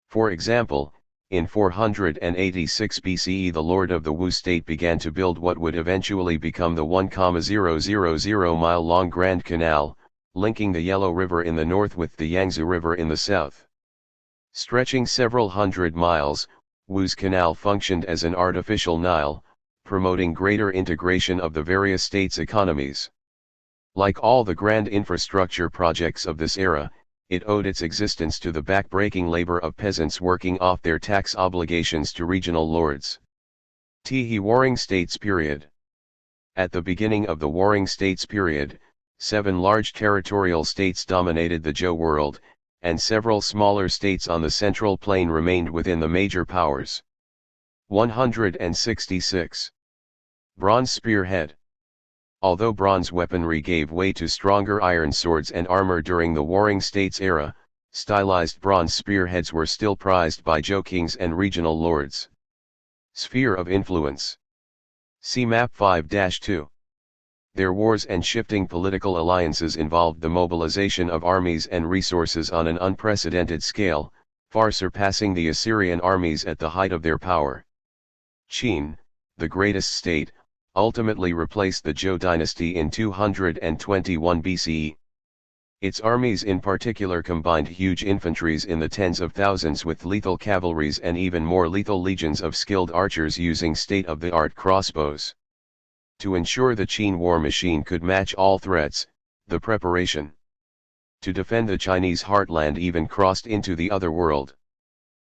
For example, in 486 BCE the lord of the Wu state began to build what would eventually become the 1,000-mile-long Grand Canal, linking the Yellow River in the north with the Yangtze River in the south. Stretching several hundred miles, Wu's canal functioned as an artificial Nile, promoting greater integration of the various states' economies. Like all the grand infrastructure projects of this era, it owed its existence to the back-breaking labor of peasants working off their tax obligations to regional lords. Warring States period. At the beginning of the Warring States period, 7 large territorial states dominated the Zhou world, and several smaller states on the Central Plain remained within the major powers. 166. Bronze Spearhead. Although bronze weaponry gave way to stronger iron swords and armor during the Warring States era, stylized bronze spearheads were still prized by Zhou kings and regional lords. Sphere of influence. See Map 5-2. Their wars and shifting political alliances involved the mobilization of armies and resources on an unprecedented scale, far surpassing the Assyrian armies at the height of their power. Qin, the greatest state, ultimately replaced the Zhou dynasty in 221 BCE. Its armies in particular combined huge infantries in the tens of thousands with lethal cavalries and even more lethal legions of skilled archers using state-of-the-art crossbows. To ensure the Qin war machine could match all threats, the preparation to defend the Chinese heartland even crossed into the other world.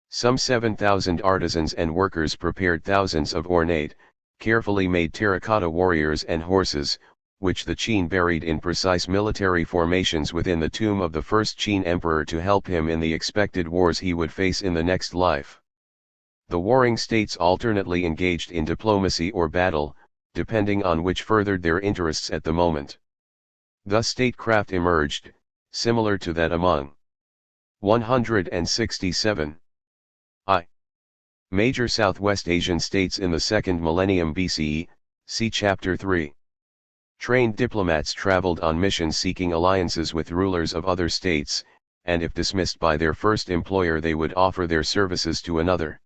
Some 7,000 artisans and workers prepared thousands of ornate, carefully made terracotta warriors and horses, which the Qin buried in precise military formations within the tomb of the first Qin emperor to help him in the expected wars he would face in the next life. The warring states alternately engaged in diplomacy or battle, depending on which furthered their interests at the moment. Thus statecraft emerged, similar to that among 167 major Southwest Asian states in the 2nd millennium BCE, see Chapter 3. Trained diplomats traveled on missions seeking alliances with rulers of other states, and if dismissed by their first employer they would offer their services to another.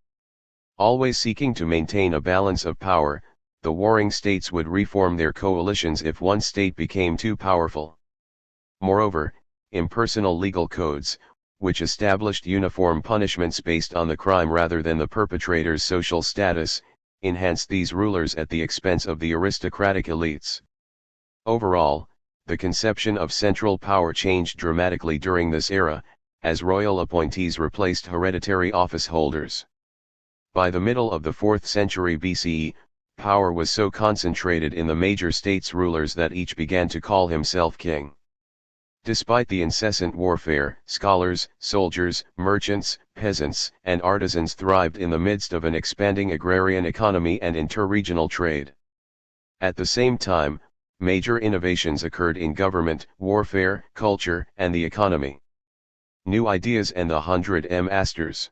Always seeking to maintain a balance of power, the warring states would reform their coalitions if one state became too powerful. Moreover, impersonal legal codes, which established uniform punishments based on the crime rather than the perpetrator's social status, enhanced these rulers at the expense of the aristocratic elites. Overall, the conception of central power changed dramatically during this era, as royal appointees replaced hereditary office holders. By the middle of the 4th century BCE, power was so concentrated in the major states' rulers that each began to call himself king. Despite the incessant warfare, scholars, soldiers, merchants, peasants, and artisans thrived in the midst of an expanding agrarian economy and interregional trade. At the same time, major innovations occurred in government, warfare, culture, and the economy. New ideas and the 100 Masters.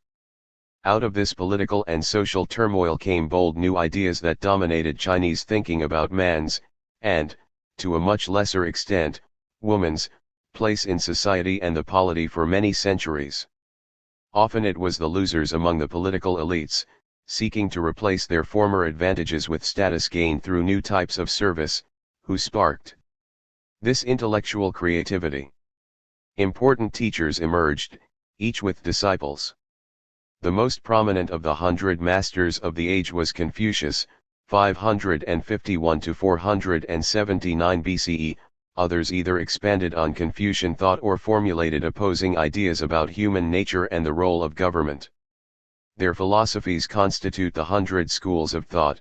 Out of this political and social turmoil came bold new ideas that dominated Chinese thinking about man's, and, to a much lesser extent, woman's, place in society and the polity for many centuries. Often it was the losers among the political elites, seeking to replace their former advantages with status gain through new types of service, who sparked this intellectual creativity. Important teachers emerged, each with disciples. The most prominent of the 100 masters of the age was Confucius, 551 to 479 BCE. Others either expanded on Confucian thought or formulated opposing ideas about human nature and the role of government. Their philosophies constitute the 100 schools of thought.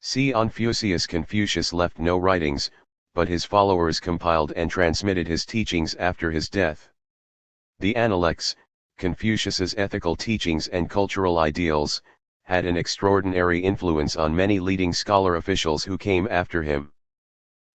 See Confucius. Confucius left no writings, but his followers compiled and transmitted his teachings after his death. The Analects, Confucius's ethical teachings and cultural ideals, had an extraordinary influence on many leading scholar officials who came after him.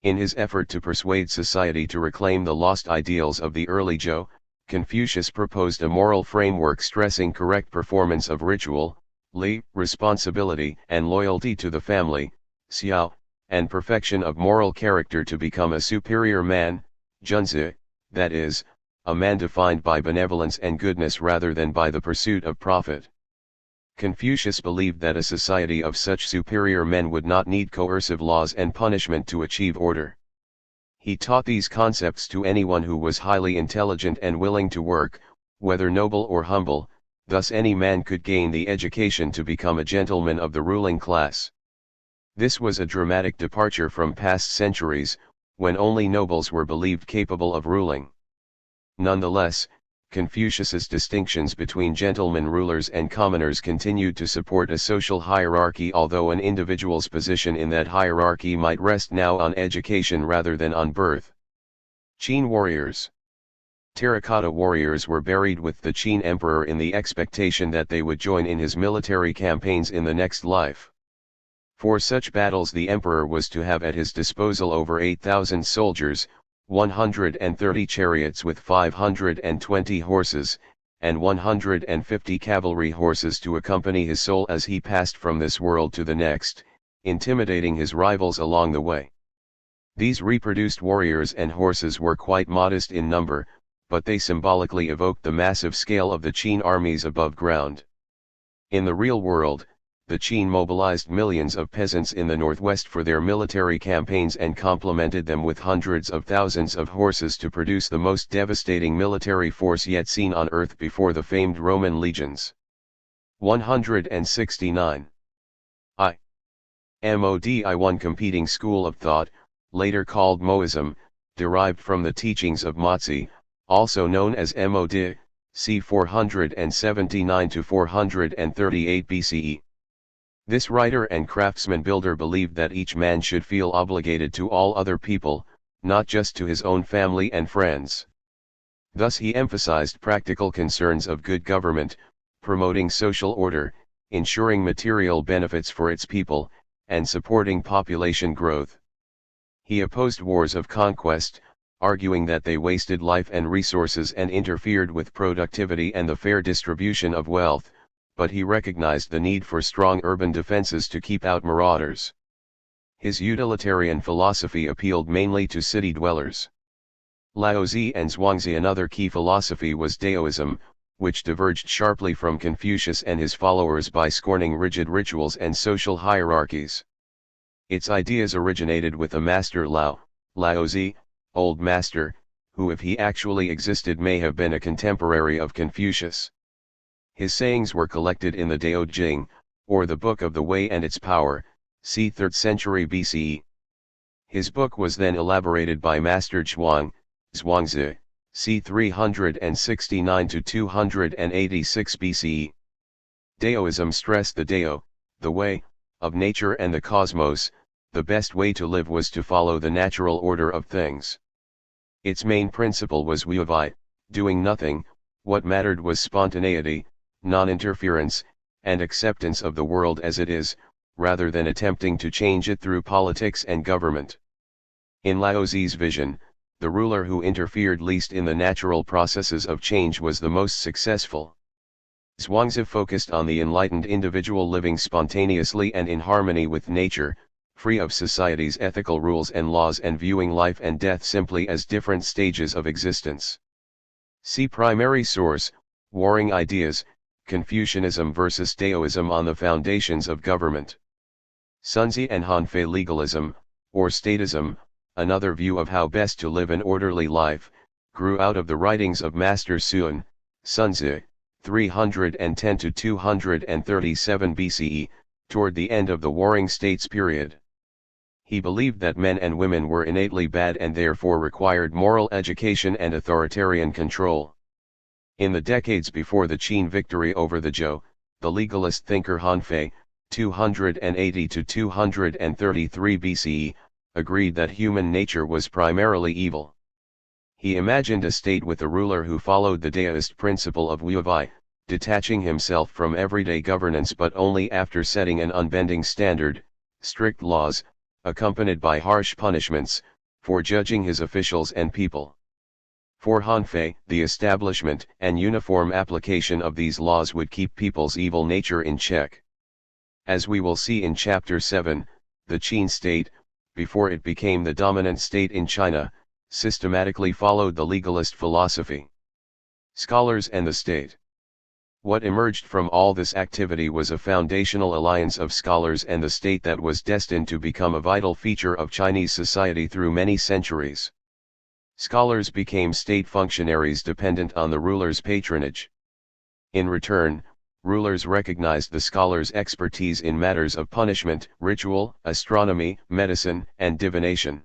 In his effort to persuade society to reclaim the lost ideals of the early Zhou, Confucius proposed a moral framework stressing correct performance of ritual, li, responsibility and loyalty to the family, xiao, and perfection of moral character to become a superior man, junzi, that is, a man defined by benevolence and goodness rather than by the pursuit of profit. Confucius believed that a society of such superior men would not need coercive laws and punishment to achieve order. He taught these concepts to anyone who was highly intelligent and willing to work, whether noble or humble, thus any man could gain the education to become a gentleman of the ruling class. This was a dramatic departure from past centuries, when only nobles were believed capable of ruling. Nonetheless, Confucius's distinctions between gentlemen rulers and commoners continued to support a social hierarchy, although an individual's position in that hierarchy might rest now on education rather than on birth. Qin warriors. Terracotta warriors were buried with the Qin emperor in the expectation that they would join in his military campaigns in the next life. For such battles the emperor was to have at his disposal over 8,000 soldiers, 130 chariots with 520 horses, and 150 cavalry horses to accompany his soul as he passed from this world to the next, intimidating his rivals along the way. These reproduced warriors and horses were quite modest in number, but they symbolically evoked the massive scale of the Qin armies above ground. In the real world, the Qin mobilized millions of peasants in the northwest for their military campaigns and complemented them with hundreds of thousands of horses to produce the most devastating military force yet seen on earth before the famed Roman legions. 169. One competing school of thought, later called Moism, derived from the teachings of Mozi, also known as Mod, c. 479 to 438 BCE. This writer and craftsman builder believed that each man should feel obligated to all other people, not just to his own family and friends. Thus he emphasized practical concerns of good government, promoting social order, ensuring material benefits for its people, and supporting population growth. He opposed wars of conquest, arguing that they wasted life and resources and interfered with productivity and the fair distribution of wealth, but he recognized the need for strong urban defenses to keep out marauders. His utilitarian philosophy appealed mainly to city dwellers. Laozi and Zhuangzi. Another key philosophy was Daoism, which diverged sharply from Confucius and his followers by scorning rigid rituals and social hierarchies. Its ideas originated with a master Laozi, Old Master, who if he actually existed may have been a contemporary of Confucius. His sayings were collected in the Dao Jing, or the Book of the Way and its Power, c. 3rd century BCE. His book was then elaborated by Master Zhuangzi, c. 369 to 286 BCE. Daoism stressed the Dao, the way, of nature and the cosmos. The best way to live was to follow the natural order of things. Its main principle was Wuwei, doing nothing. What mattered was spontaneity, non-interference, and acceptance of the world as it is, rather than attempting to change it through politics and government. In Laozi's vision, the ruler who interfered least in the natural processes of change was the most successful. Zhuangzi focused on the enlightened individual living spontaneously and in harmony with nature, free of society's ethical rules and laws and viewing life and death simply as different stages of existence. See primary source, Warring Ideas, Confucianism versus Daoism on the Foundations of Government. Sunzi and Hanfei Legalism, or Statism, another view of how best to live an orderly life, grew out of the writings of Master Sun, Sunzi, 310 to 237 BCE, toward the end of the Warring States period. He believed that men and women were innately bad and therefore required moral education and authoritarian control. In the decades before the Qin victory over the Zhou, the legalist thinker Hanfei, 280 to 233 BCE, agreed that human nature was primarily evil. He imagined a state with a ruler who followed the Daoist principle of Wuwei, detaching himself from everyday governance but only after setting an unbending standard, strict laws, accompanied by harsh punishments, for judging his officials and people. For Hanfei, the establishment and uniform application of these laws would keep people's evil nature in check. As we will see in Chapter 7, the Qin state, before it became the dominant state in China, systematically followed the legalist philosophy. Scholars and the state. What emerged from all this activity was a foundational alliance of scholars and the state that was destined to become a vital feature of Chinese society through many centuries. Scholars became state functionaries dependent on the ruler's patronage. In return, rulers recognized the scholars' expertise in matters of punishment, ritual, astronomy, medicine, and divination.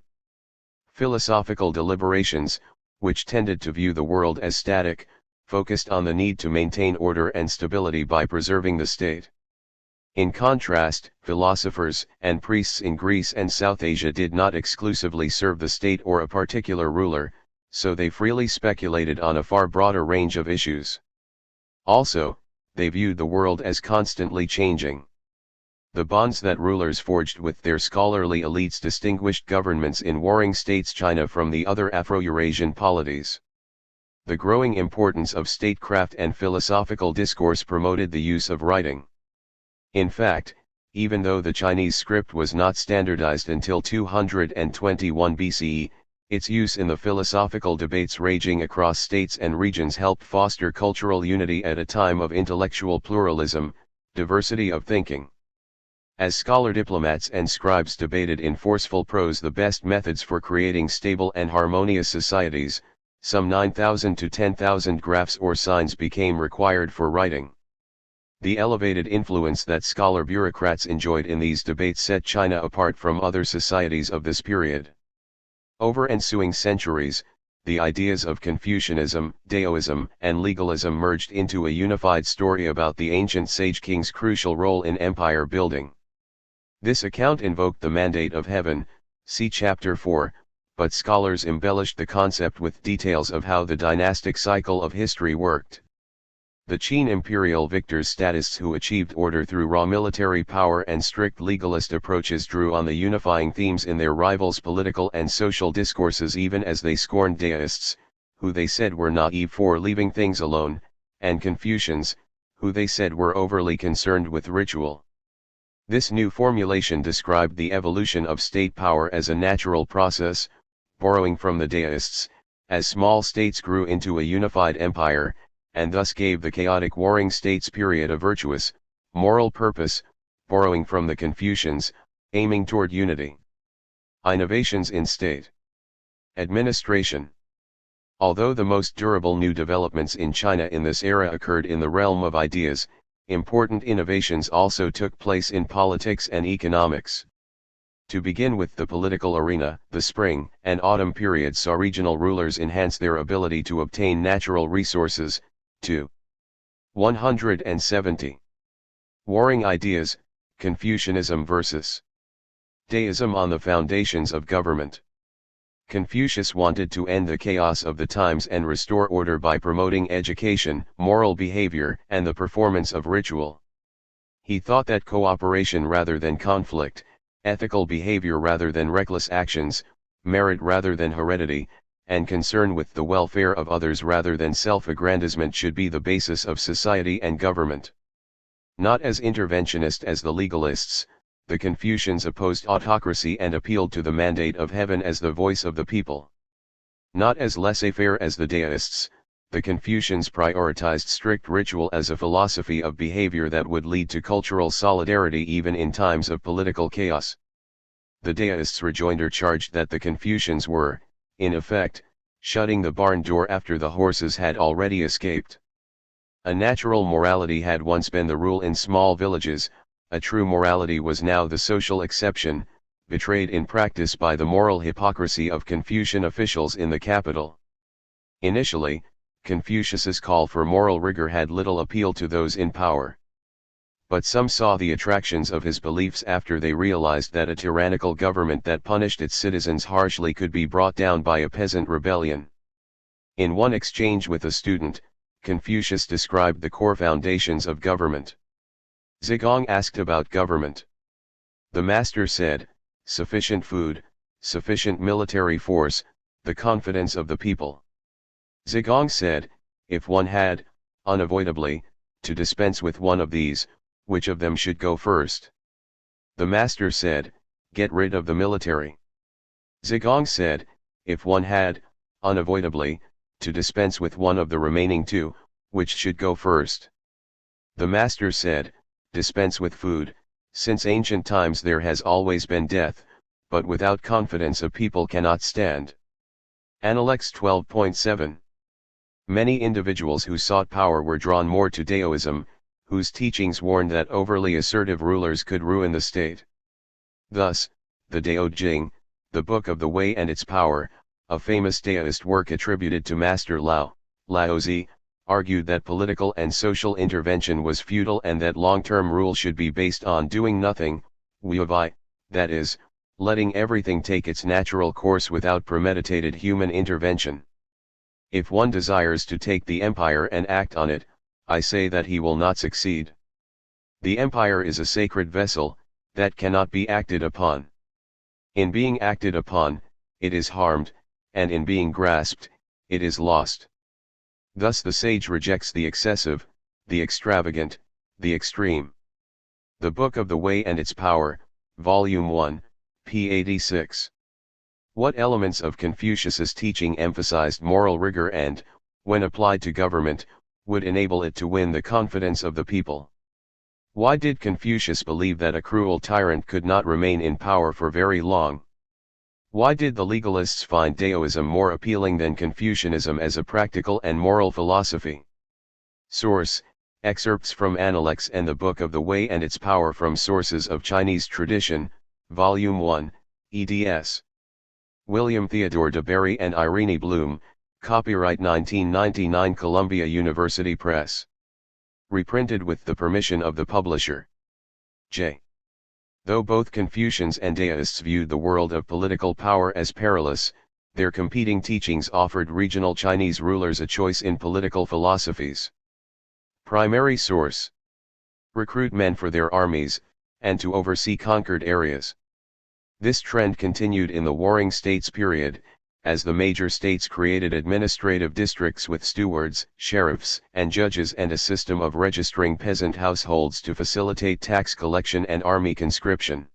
Philosophical deliberations, which tended to view the world as static, focused on the need to maintain order and stability by preserving the state. In contrast, philosophers and priests in Greece and South Asia did not exclusively serve the state or a particular ruler, so they freely speculated on a far broader range of issues. Also, they viewed the world as constantly changing. The bonds that rulers forged with their scholarly elites distinguished governments in warring states China from the other Afro-Eurasian polities. The growing importance of statecraft and philosophical discourse promoted the use of writing. In fact, even though the Chinese script was not standardized until 221 BCE, its use in the philosophical debates raging across states and regions helped foster cultural unity at a time of intellectual pluralism, diversity of thinking. As scholar diplomats and scribes debated in forceful prose the best methods for creating stable and harmonious societies, some 9,000 to 10,000 graphs or signs became required for writing. The elevated influence that scholar bureaucrats enjoyed in these debates set China apart from other societies of this period. Over ensuing centuries, the ideas of Confucianism, Daoism, and legalism merged into a unified story about the ancient sage king's crucial role in empire building. This account invoked the mandate of heaven, see Chapter 4, but scholars embellished the concept with details of how the dynastic cycle of history worked. The Qin imperial victors statists who achieved order through raw military power and strict legalist approaches drew on the unifying themes in their rivals' political and social discourses even as they scorned Daoists, who they said were naive for leaving things alone, and Confucians, who they said were overly concerned with ritual. This new formulation described the evolution of state power as a natural process, borrowing from the Daoists, as small states grew into a unified empire, and thus gave the chaotic warring states period a virtuous, moral purpose, borrowing from the Confucians, aiming toward unity. Innovations in state administration. Although the most durable new developments in China in this era occurred in the realm of ideas, important innovations also took place in politics and economics. To begin with the political arena, the spring and autumn period saw regional rulers enhance their ability to obtain natural resources. 170. Warring Ideas, Confucianism versus Daoism on the Foundations of Government. Confucius wanted to end the chaos of the times and restore order by promoting education, moral behavior, and the performance of ritual. He thought that cooperation rather than conflict, ethical behavior rather than reckless actions, merit rather than heredity, and concern with the welfare of others rather than self-aggrandizement should be the basis of society and government. Not as interventionist as the legalists, the Confucians opposed autocracy and appealed to the mandate of heaven as the voice of the people. Not as laissez-faire as the deists, the Confucians prioritized strict ritual as a philosophy of behavior that would lead to cultural solidarity even in times of political chaos. The deists' rejoinder charged that the Confucians were, in effect, shutting the barn door after the horses had already escaped. A natural morality had once been the rule in small villages, a true morality was now the social exception, betrayed in practice by the moral hypocrisy of Confucian officials in the capital. Initially, Confucius's call for moral rigor had little appeal to those in power. But some saw the attractions of his beliefs after they realized that a tyrannical government that punished its citizens harshly could be brought down by a peasant rebellion. In one exchange with a student, Confucius described the core foundations of government. Zigong asked about government. The master said, sufficient food, sufficient military force, the confidence of the people. Zigong said, if one had, unavoidably, to dispense with one of these, which of them should go first? The master said, get rid of the military. Zigong said, if one had, unavoidably, to dispense with one of the remaining two, which should go first? The master said, dispense with food, since ancient times there has always been death, but without confidence a people cannot stand. Analects 12.7. Many individuals who sought power were drawn more to Daoism, whose teachings warned that overly assertive rulers could ruin the state. Thus, the Dao Jing, the Book of the Way and Its Power, a famous Daoist work attributed to Master Lao, Laozi, argued that political and social intervention was futile and that long-term rule should be based on doing nothing, wubai, that is, letting everything take its natural course without premeditated human intervention. If one desires to take the empire and act on it, I say that he will not succeed. The empire is a sacred vessel, that cannot be acted upon. In being acted upon, it is harmed, and in being grasped, it is lost. Thus the sage rejects the excessive, the extravagant, the extreme. The Book of the Way and Its Power, Volume 1, p. 86. What elements of Confucius's teaching emphasized moral rigor and, when applied to government, would enable it to win the confidence of the people? Why did Confucius believe that a cruel tyrant could not remain in power for very long? Why did the legalists find Daoism more appealing than Confucianism as a practical and moral philosophy? Source: excerpts from Analects and the Book of the Way and Its Power from Sources of Chinese Tradition, Volume 1, eds. William Theodore de Berry and Irene Bloom, copyright 1999 Columbia University Press. Reprinted with the permission of the publisher. J. Though both Confucians and Daoists viewed the world of political power as perilous, their competing teachings offered regional Chinese rulers a choice in political philosophies. Primary source: recruit men for their armies, and to oversee conquered areas. This trend continued in the Warring States period, as the major states created administrative districts with stewards, sheriffs, and judges and a system of registering peasant households to facilitate tax collection and army conscription.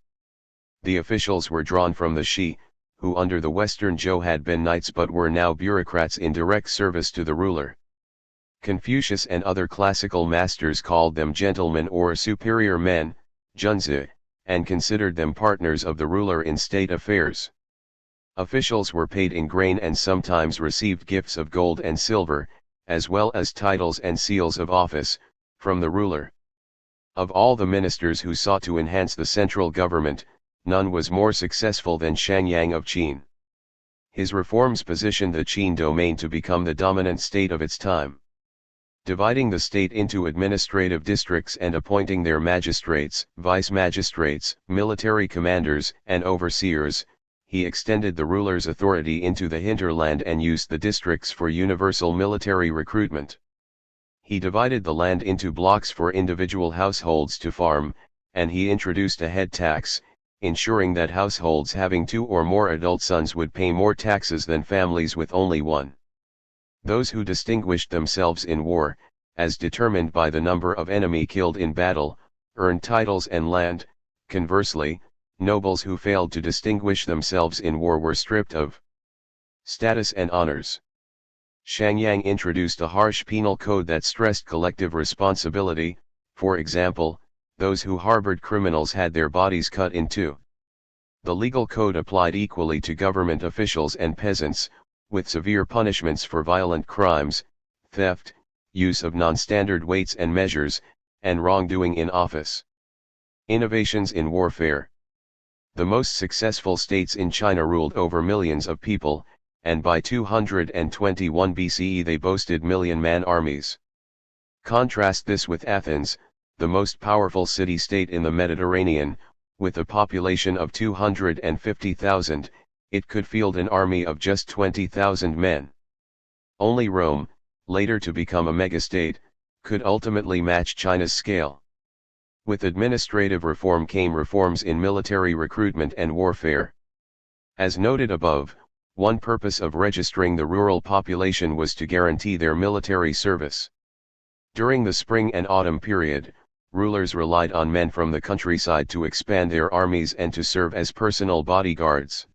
The officials were drawn from the Shi, who under the Western Zhou had been knights but were now bureaucrats in direct service to the ruler. Confucius and other classical masters called them gentlemen or superior men, junzi, and considered them partners of the ruler in state affairs. Officials were paid in grain and sometimes received gifts of gold and silver, as well as titles and seals of office, from the ruler. Of all the ministers who sought to enhance the central government, none was more successful than Shangyang of Qin. His reforms positioned the Qin domain to become the dominant state of its time. Dividing the state into administrative districts and appointing their magistrates, vice-magistrates, military commanders, and overseers, he extended the ruler's authority into the hinterland and used the districts for universal military recruitment. He divided the land into blocks for individual households to farm, and he introduced a head tax, ensuring that households having 2 or more adult sons would pay more taxes than families with only one. Those who distinguished themselves in war, as determined by the number of enemy killed in battle, earned titles and land. Conversely, nobles who failed to distinguish themselves in war were stripped of status and honors. Shangyang introduced a harsh penal code that stressed collective responsibility. For example, those who harbored criminals had their bodies cut in two. The legal code applied equally to government officials and peasants, with severe punishments for violent crimes, theft, use of non-standard weights and measures, and wrongdoing in office. Innovations in warfare. The most successful states in China ruled over millions of people, and by 221 BCE they boasted million-man armies. Contrast this with Athens, the most powerful city-state in the Mediterranean, with a population of 250,000, it could field an army of just 20,000 men. Only Rome, later to become a megastate, could ultimately match China's scale. With administrative reform came reforms in military recruitment and warfare. As noted above, one purpose of registering the rural population was to guarantee their military service. During the spring and autumn period, rulers relied on men from the countryside to expand their armies and to serve as personal bodyguards.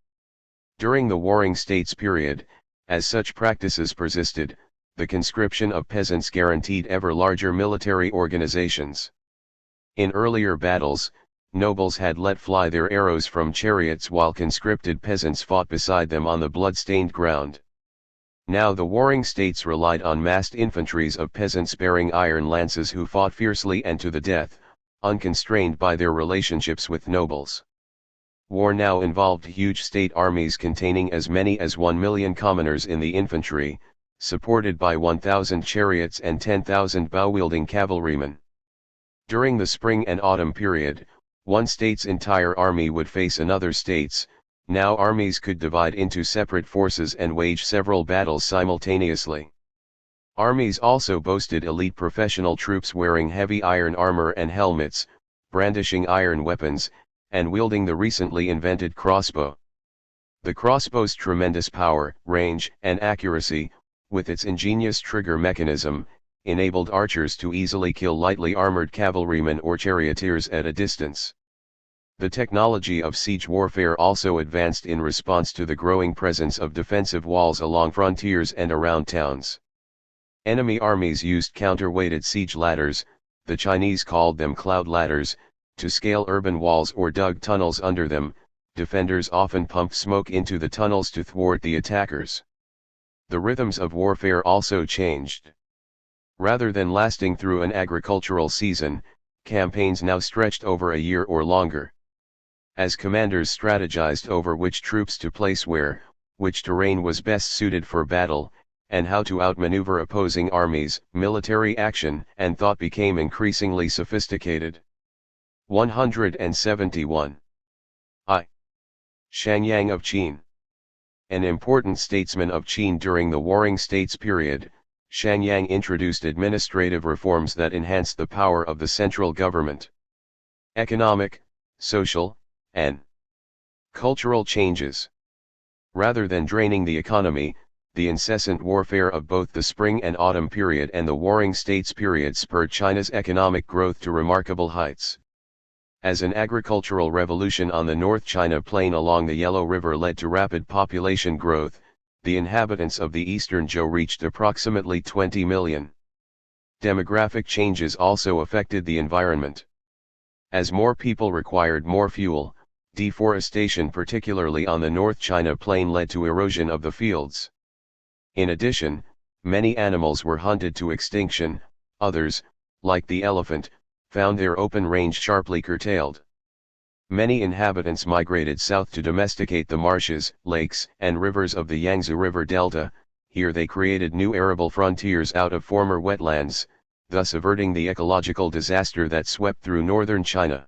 During the Warring States period, as such practices persisted, the conscription of peasants guaranteed ever larger military organizations. In earlier battles, nobles had let fly their arrows from chariots while conscripted peasants fought beside them on the blood-stained ground. Now the warring states relied on massed infantries of peasants bearing iron lances who fought fiercely and to the death, unconstrained by their relationships with nobles. War now involved huge state armies containing as many as 1 million commoners in the infantry, supported by 1,000 chariots and 10,000 bow-wielding cavalrymen. During the spring and autumn period, one state's entire army would face another state's. Now armies could divide into separate forces and wage several battles simultaneously. Armies also boasted elite professional troops wearing heavy iron armor and helmets, brandishing iron weapons, and wielding the recently invented crossbow. The crossbow's tremendous power, range, and accuracy, with its ingenious trigger mechanism, enabled archers to easily kill lightly armored cavalrymen or charioteers at a distance. The technology of siege warfare also advanced in response to the growing presence of defensive walls along frontiers and around towns. Enemy armies used counterweighted siege ladders, the Chinese called them cloud ladders, to scale urban walls or dug tunnels under them. Defenders often pumped smoke into the tunnels to thwart the attackers. The rhythms of warfare also changed. Rather than lasting through an agricultural season, campaigns now stretched over a year or longer. As commanders strategized over which troops to place where, which terrain was best suited for battle, and how to outmaneuver opposing armies, military action and thought became increasingly sophisticated. 171. Shangyang of Qin. An important statesman of Qin during the Warring States period, Shangyang introduced administrative reforms that enhanced the power of the central government. Economic, social, and cultural changes. Rather than draining the economy, the incessant warfare of both the spring and autumn period and the Warring States period spurred China's economic growth to remarkable heights. As an agricultural revolution on the North China Plain along the Yellow River led to rapid population growth, the inhabitants of the eastern Zhou reached approximately 20 million. Demographic changes also affected the environment. As more people required more fuel, deforestation particularly on the North China Plain led to erosion of the fields. In addition, many animals were hunted to extinction, others, like the elephant, found their open range sharply curtailed. Many inhabitants migrated south to domesticate the marshes, lakes, and rivers of the Yangtze River Delta. Here they created new arable frontiers out of former wetlands, thus averting the ecological disaster that swept through northern China.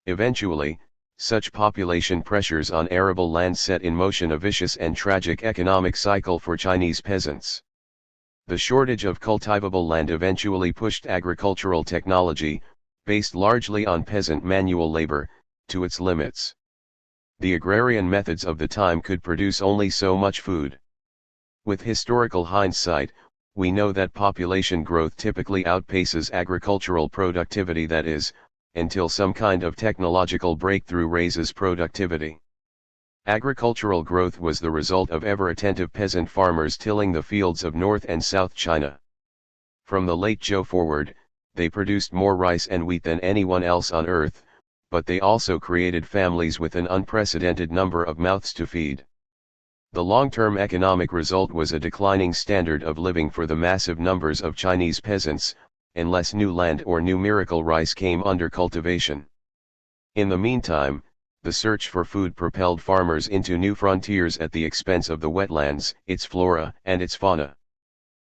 Eventually, such population pressures on arable land set in motion a vicious and tragic economic cycle for Chinese peasants. The shortage of cultivable land eventually pushed agricultural technology, based largely on peasant manual labor, to its limits. The agrarian methods of the time could produce only so much food. With historical hindsight, we know that population growth typically outpaces agricultural productivity, that is, until some kind of technological breakthrough raises productivity. Agricultural growth was the result of ever-attentive peasant farmers tilling the fields of North and South China. From the late Zhou forward, they produced more rice and wheat than anyone else on earth, but they also created families with an unprecedented number of mouths to feed. The long-term economic result was a declining standard of living for the massive numbers of Chinese peasants, unless new land or new miracle rice came under cultivation. In the meantime, the search for food propelled farmers into new frontiers at the expense of the wetlands, its flora and its fauna.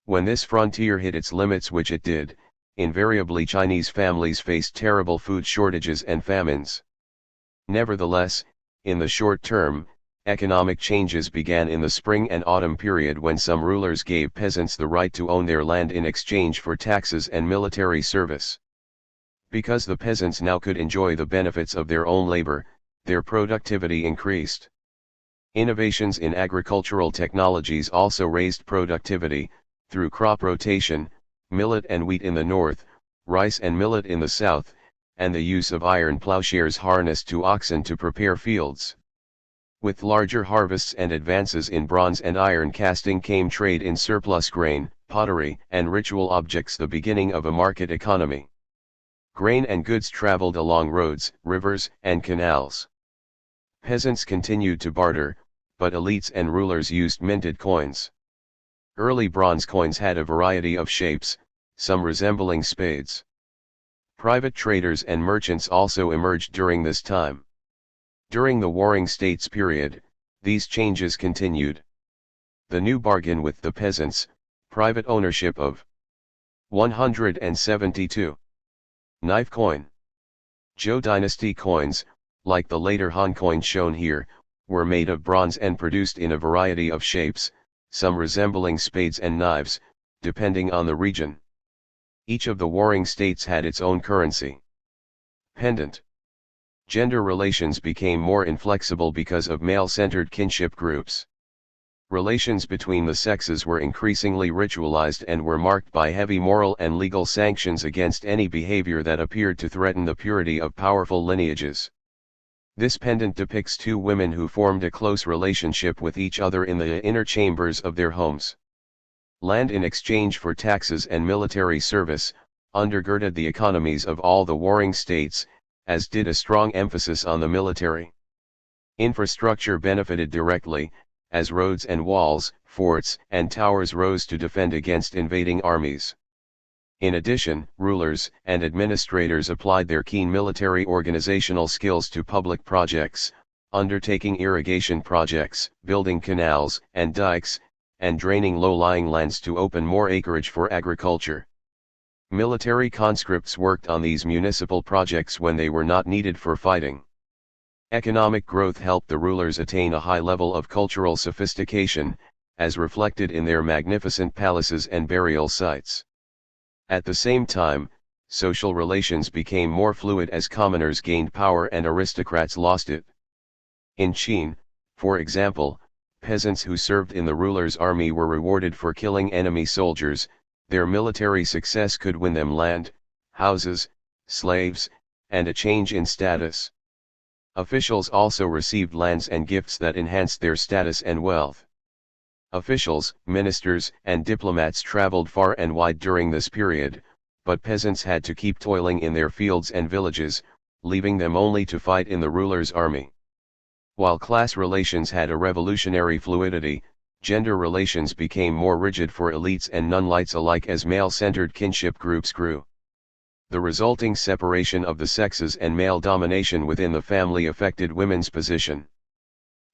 When this frontier hit its limits, which it did, invariably Chinese families faced terrible food shortages and famines. Nevertheless, in the short term, economic changes began in the spring and autumn period, when some rulers gave peasants the right to own their land in exchange for taxes and military service. Because the peasants now could enjoy the benefits of their own labor, their productivity increased. Innovations in agricultural technologies also raised productivity, through crop rotation, millet and wheat in the north, rice and millet in the south, and the use of iron plowshares harnessed to oxen to prepare fields. With larger harvests and advances in bronze and iron casting came trade in surplus grain, pottery, and ritual objects, the beginning of a market economy. Grain and goods traveled along roads, rivers, and canals. Peasants continued to barter, but elites and rulers used minted coins. Early bronze coins had a variety of shapes, some resembling spades. Private traders and merchants also emerged during this time. During the Warring States period, these changes continued. The new bargain with the peasants, private ownership of 172. Knife coin. Zhou dynasty coins, like the later Han coin shown here, were made of bronze and produced in a variety of shapes, some resembling spades and knives, depending on the region. Each of the warring states had its own currency. Pendant. Gender relations became more inflexible because of male-centered kinship groups. Relations between the sexes were increasingly ritualized and were marked by heavy moral and legal sanctions against any behavior that appeared to threaten the purity of powerful lineages. This pendant depicts two women who formed a close relationship with each other in the inner chambers of their homes. Land in exchange for taxes and military service undergirded the economies of all the warring states, as did a strong emphasis on the military. Infrastructure benefited directly, as roads and walls, forts, and towers rose to defend against invading armies. In addition, rulers and administrators applied their keen military organizational skills to public projects, undertaking irrigation projects, building canals and dikes, and draining low-lying lands to open more acreage for agriculture. Military conscripts worked on these municipal projects when they were not needed for fighting. Economic growth helped the rulers attain a high level of cultural sophistication, as reflected in their magnificent palaces and burial sites. At the same time, social relations became more fluid as commoners gained power and aristocrats lost it. In Qin, for example, peasants who served in the ruler's army were rewarded for killing enemy soldiers. Their military success could win them land, houses, slaves, and a change in status. Officials also received lands and gifts that enhanced their status and wealth. Officials, ministers, and diplomats traveled far and wide during this period, but peasants had to keep toiling in their fields and villages, leaving them only to fight in the ruler's army. While class relations had a revolutionary fluidity, gender relations became more rigid for elites and non-elites alike as male-centered kinship groups grew. The resulting separation of the sexes and male domination within the family affected women's position.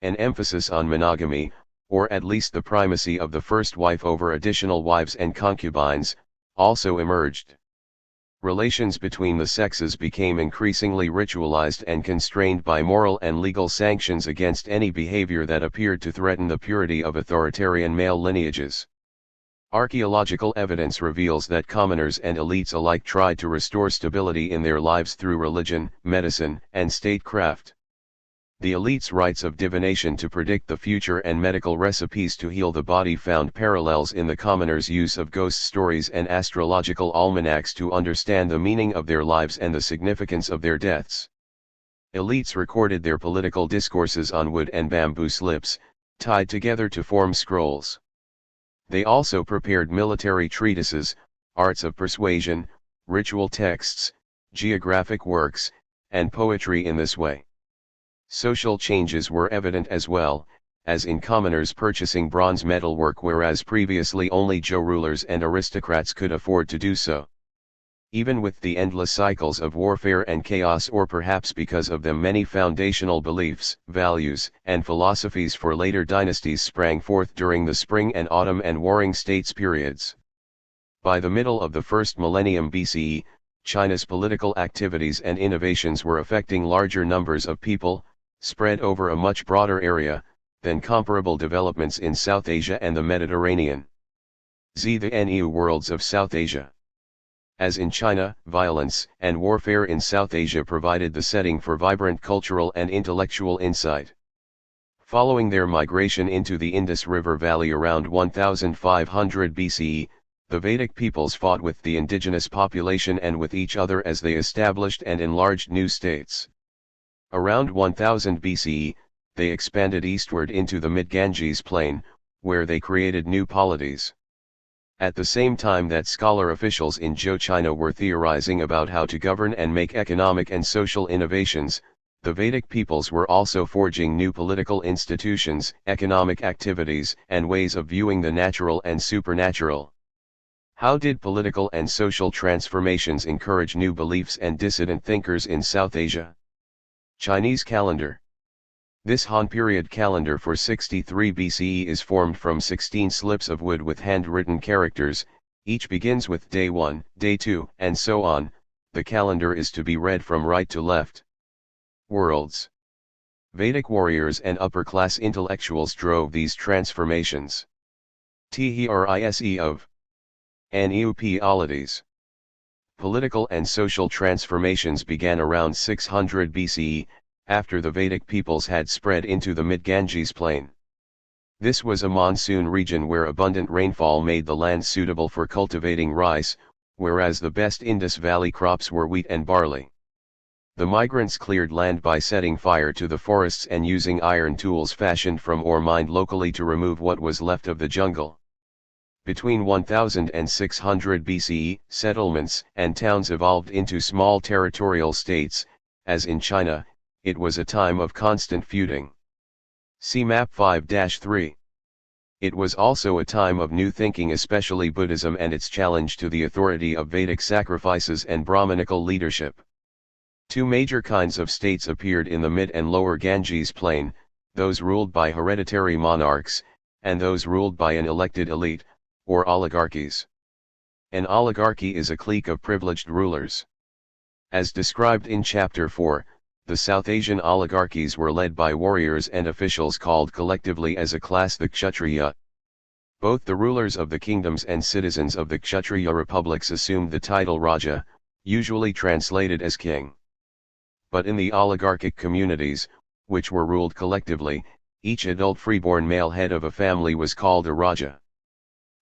An emphasis on monogamy, or at least the primacy of the first wife over additional wives and concubines, also emerged. Relations between the sexes became increasingly ritualized and constrained by moral and legal sanctions against any behavior that appeared to threaten the purity of authoritarian male lineages. Archaeological evidence reveals that commoners and elites alike tried to restore stability in their lives through religion, medicine, and statecraft. The elites' rites of divination to predict the future and medical recipes to heal the body found parallels in the commoners' use of ghost stories and astrological almanacs to understand the meaning of their lives and the significance of their deaths. Elites recorded their political discourses on wood and bamboo slips, tied together to form scrolls. They also prepared military treatises, arts of persuasion, ritual texts, geographic works, and poetry in this way. Social changes were evident as well, as in commoners purchasing bronze metalwork, whereas previously only rulers and aristocrats could afford to do so. Even with the endless cycles of warfare and chaos, or perhaps because of them, many foundational beliefs, values, and philosophies for later dynasties sprang forth during the Spring and Autumn and Warring States periods. By the middle of the first millennium BCE, China's political activities and innovations were affecting larger numbers of people, spread over a much broader area, than comparable developments in South Asia and the Mediterranean. The New Worlds of South Asia. As in China, violence and warfare in South Asia provided the setting for vibrant cultural and intellectual insight. Following their migration into the Indus River Valley around 1500 BCE, the Vedic peoples fought with the indigenous population and with each other as they established and enlarged new states. Around 1000 BCE, they expanded eastward into the mid-Ganges plain, where they created new polities. At the same time that scholar officials in Zhou China were theorizing about how to govern and make economic and social innovations, the Vedic peoples were also forging new political institutions, economic activities, and ways of viewing the natural and supernatural. How did political and social transformations encourage new beliefs and dissident thinkers in South Asia? Chinese calendar. This Han period calendar for 63 BCE is formed from 16 slips of wood with handwritten characters, each begins with day 1, day 2, and so on. The calendar is to be read from right to left. Worlds. Vedic warriors and upper-class intellectuals drove these transformations. THIRD of Neopolities. Political and social transformations began around 600 BCE, after the Vedic peoples had spread into the mid-Ganges plain. This was a monsoon region where abundant rainfall made the land suitable for cultivating rice, whereas the best Indus Valley crops were wheat and barley. The migrants cleared land by setting fire to the forests and using iron tools fashioned from ore mined locally to remove what was left of the jungle. Between 1000 and 600 BCE, settlements and towns evolved into small territorial states. As in China, it was a time of constant feuding. See Map 5-3. It was also a time of new thinking, especially Buddhism and its challenge to the authority of Vedic sacrifices and Brahmanical leadership. Two major kinds of states appeared in the mid and lower Ganges plain, those ruled by hereditary monarchs, and those ruled by an elected elite, or oligarchies. An oligarchy is a clique of privileged rulers. As described in Chapter 4, the South Asian oligarchies were led by warriors and officials called collectively as a class the Kshatriya. Both the rulers of the kingdoms and citizens of the Kshatriya republics assumed the title Raja, usually translated as king. But in the oligarchic communities, which were ruled collectively, each adult freeborn male head of a family was called a Raja.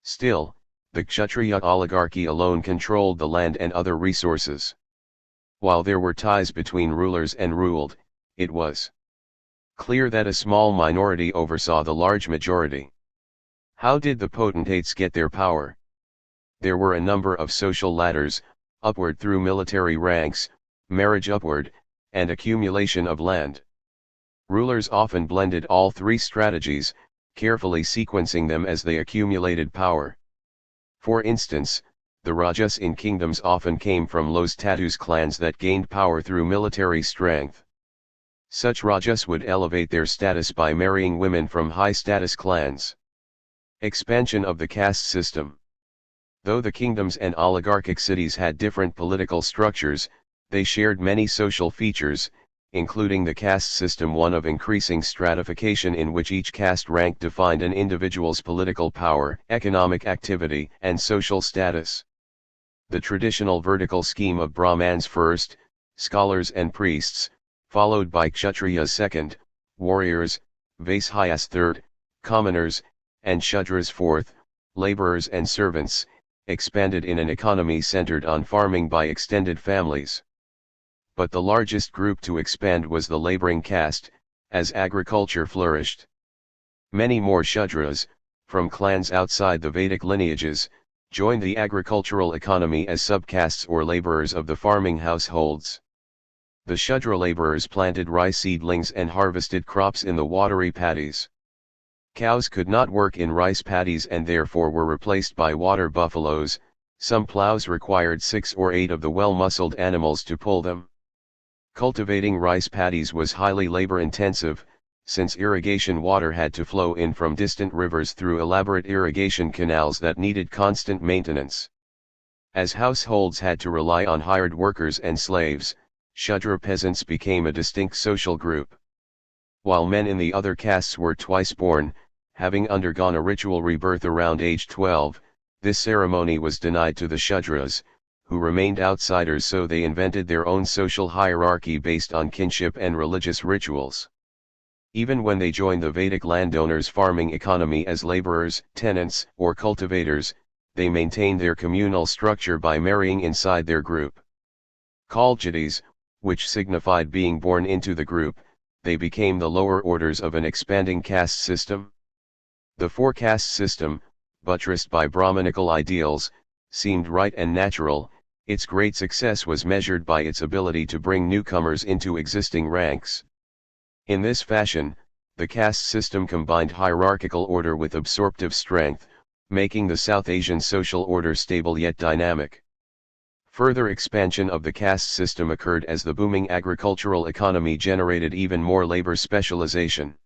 Still, the Kshatriya oligarchy alone controlled the land and other resources. While there were ties between rulers and ruled, it was clear that a small minority oversaw the large majority. How did the potentates get their power? There were a number of social ladders, upward through military ranks, marriage upward, and accumulation of land. Rulers often blended all three strategies, carefully sequencing them as they accumulated power. For instance, the Rajas in kingdoms often came from low status clans that gained power through military strength. Such Rajas would elevate their status by marrying women from high-status clans. Expansion of the caste system. Though the kingdoms and oligarchic cities had different political structures, they shared many social features, including the caste system, one of increasing stratification in which each caste rank defined an individual's political power, economic activity, and social status. The traditional vertical scheme of Brahmans first, scholars and priests, followed by Kshatriyas second, warriors, Vaishyas third, commoners, and Shudras fourth, laborers and servants, expanded in an economy centered on farming by extended families. But the largest group to expand was the laboring caste, as agriculture flourished. Many more Shudras, from clans outside the Vedic lineages, joined the agricultural economy as subcastes or laborers of the farming households. The Shudra laborers planted rice seedlings and harvested crops in the watery paddies. Cows could not work in rice paddies and therefore were replaced by water buffaloes. Some plows required 6 or 8 of the well-muscled animals to pull them. Cultivating rice paddies was highly labor-intensive, since irrigation water had to flow in from distant rivers through elaborate irrigation canals that needed constant maintenance. As households had to rely on hired workers and slaves, Shudra peasants became a distinct social group. While men in the other castes were twice born, having undergone a ritual rebirth around age 12, this ceremony was denied to the Shudras, who remained outsiders, so they invented their own social hierarchy based on kinship and religious rituals. Even when they joined the Vedic landowners' farming economy as laborers, tenants, or cultivators, they maintained their communal structure by marrying inside their group. Called jatis, which signified being born into the group, they became the lower orders of an expanding caste system. The four-caste system, buttressed by Brahmanical ideals, seemed right and natural. Its great success was measured by its ability to bring newcomers into existing ranks. In this fashion, the caste system combined hierarchical order with absorptive strength, making the South Asian social order stable yet dynamic. Further expansion of the caste system occurred as the booming agricultural economy generated even more labor specialization.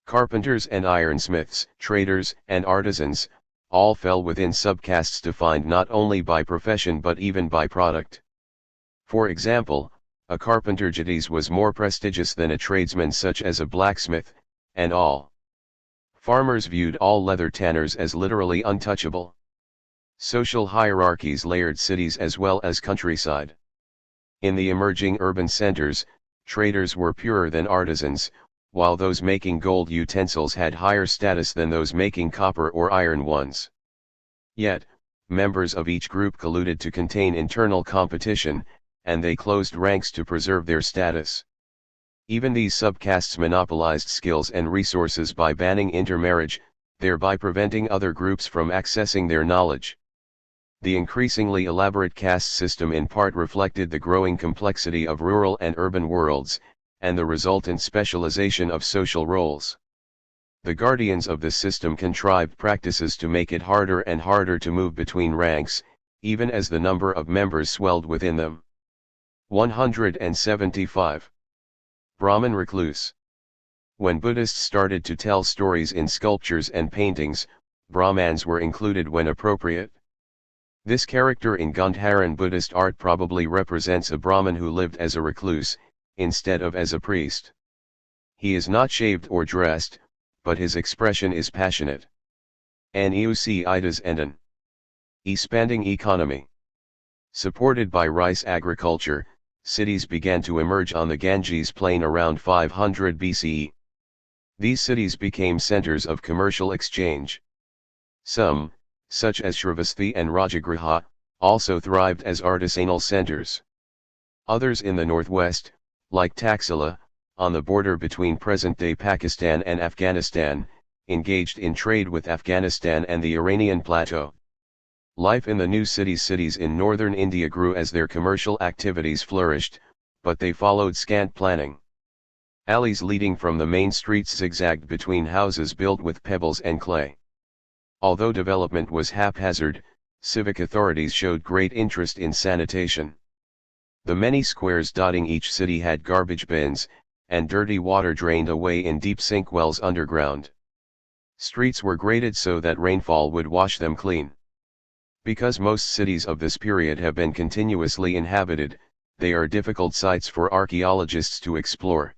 Carpenters and ironsmiths, traders and artisans, all fell within subcastes defined not only by profession but even by product. For example, a carpenter jatis was more prestigious than a tradesman such as a blacksmith, and all farmers viewed all leather tanners as literally untouchable. Social hierarchies layered cities as well as countryside. In the emerging urban centers, traders were purer than artisans, while those making gold utensils had higher status than those making copper or iron ones. Yet, members of each group colluded to contain internal competition, and they closed ranks to preserve their status. Even these subcastes monopolized skills and resources by banning intermarriage, thereby preventing other groups from accessing their knowledge. The increasingly elaborate caste system in part reflected the growing complexity of rural and urban worlds, and the resultant specialization of social roles. The guardians of this system contrived practices to make it harder and harder to move between ranks, even as the number of members swelled within them. 175. Brahmin recluse. When Buddhists started to tell stories in sculptures and paintings, Brahmans were included when appropriate. This character in Gandharan Buddhist art probably represents a Brahmin who lived as a recluse, instead of as a priest. He is not shaved or dressed, but his expression is passionate. Neucidas and an expanding economy. Supported by rice agriculture, cities began to emerge on the Ganges plain around 500 BCE. These cities became centers of commercial exchange. Some, such as Shravasti and Rajagriha, also thrived as artisanal centers. Others in the northwest, like Taxila, on the border between present-day Pakistan and Afghanistan, engaged in trade with Afghanistan and the Iranian plateau. Life in the new cities in northern India grew as their commercial activities flourished, but they followed scant planning. Alleys leading from the main streets zigzagged between houses built with pebbles and clay. Although development was haphazard, civic authorities showed great interest in sanitation. The many squares dotting each city had garbage bins, and dirty water drained away in deep sink wells underground. Streets were graded so that rainfall would wash them clean. Because most cities of this period have been continuously inhabited, they are difficult sites for archaeologists to explore.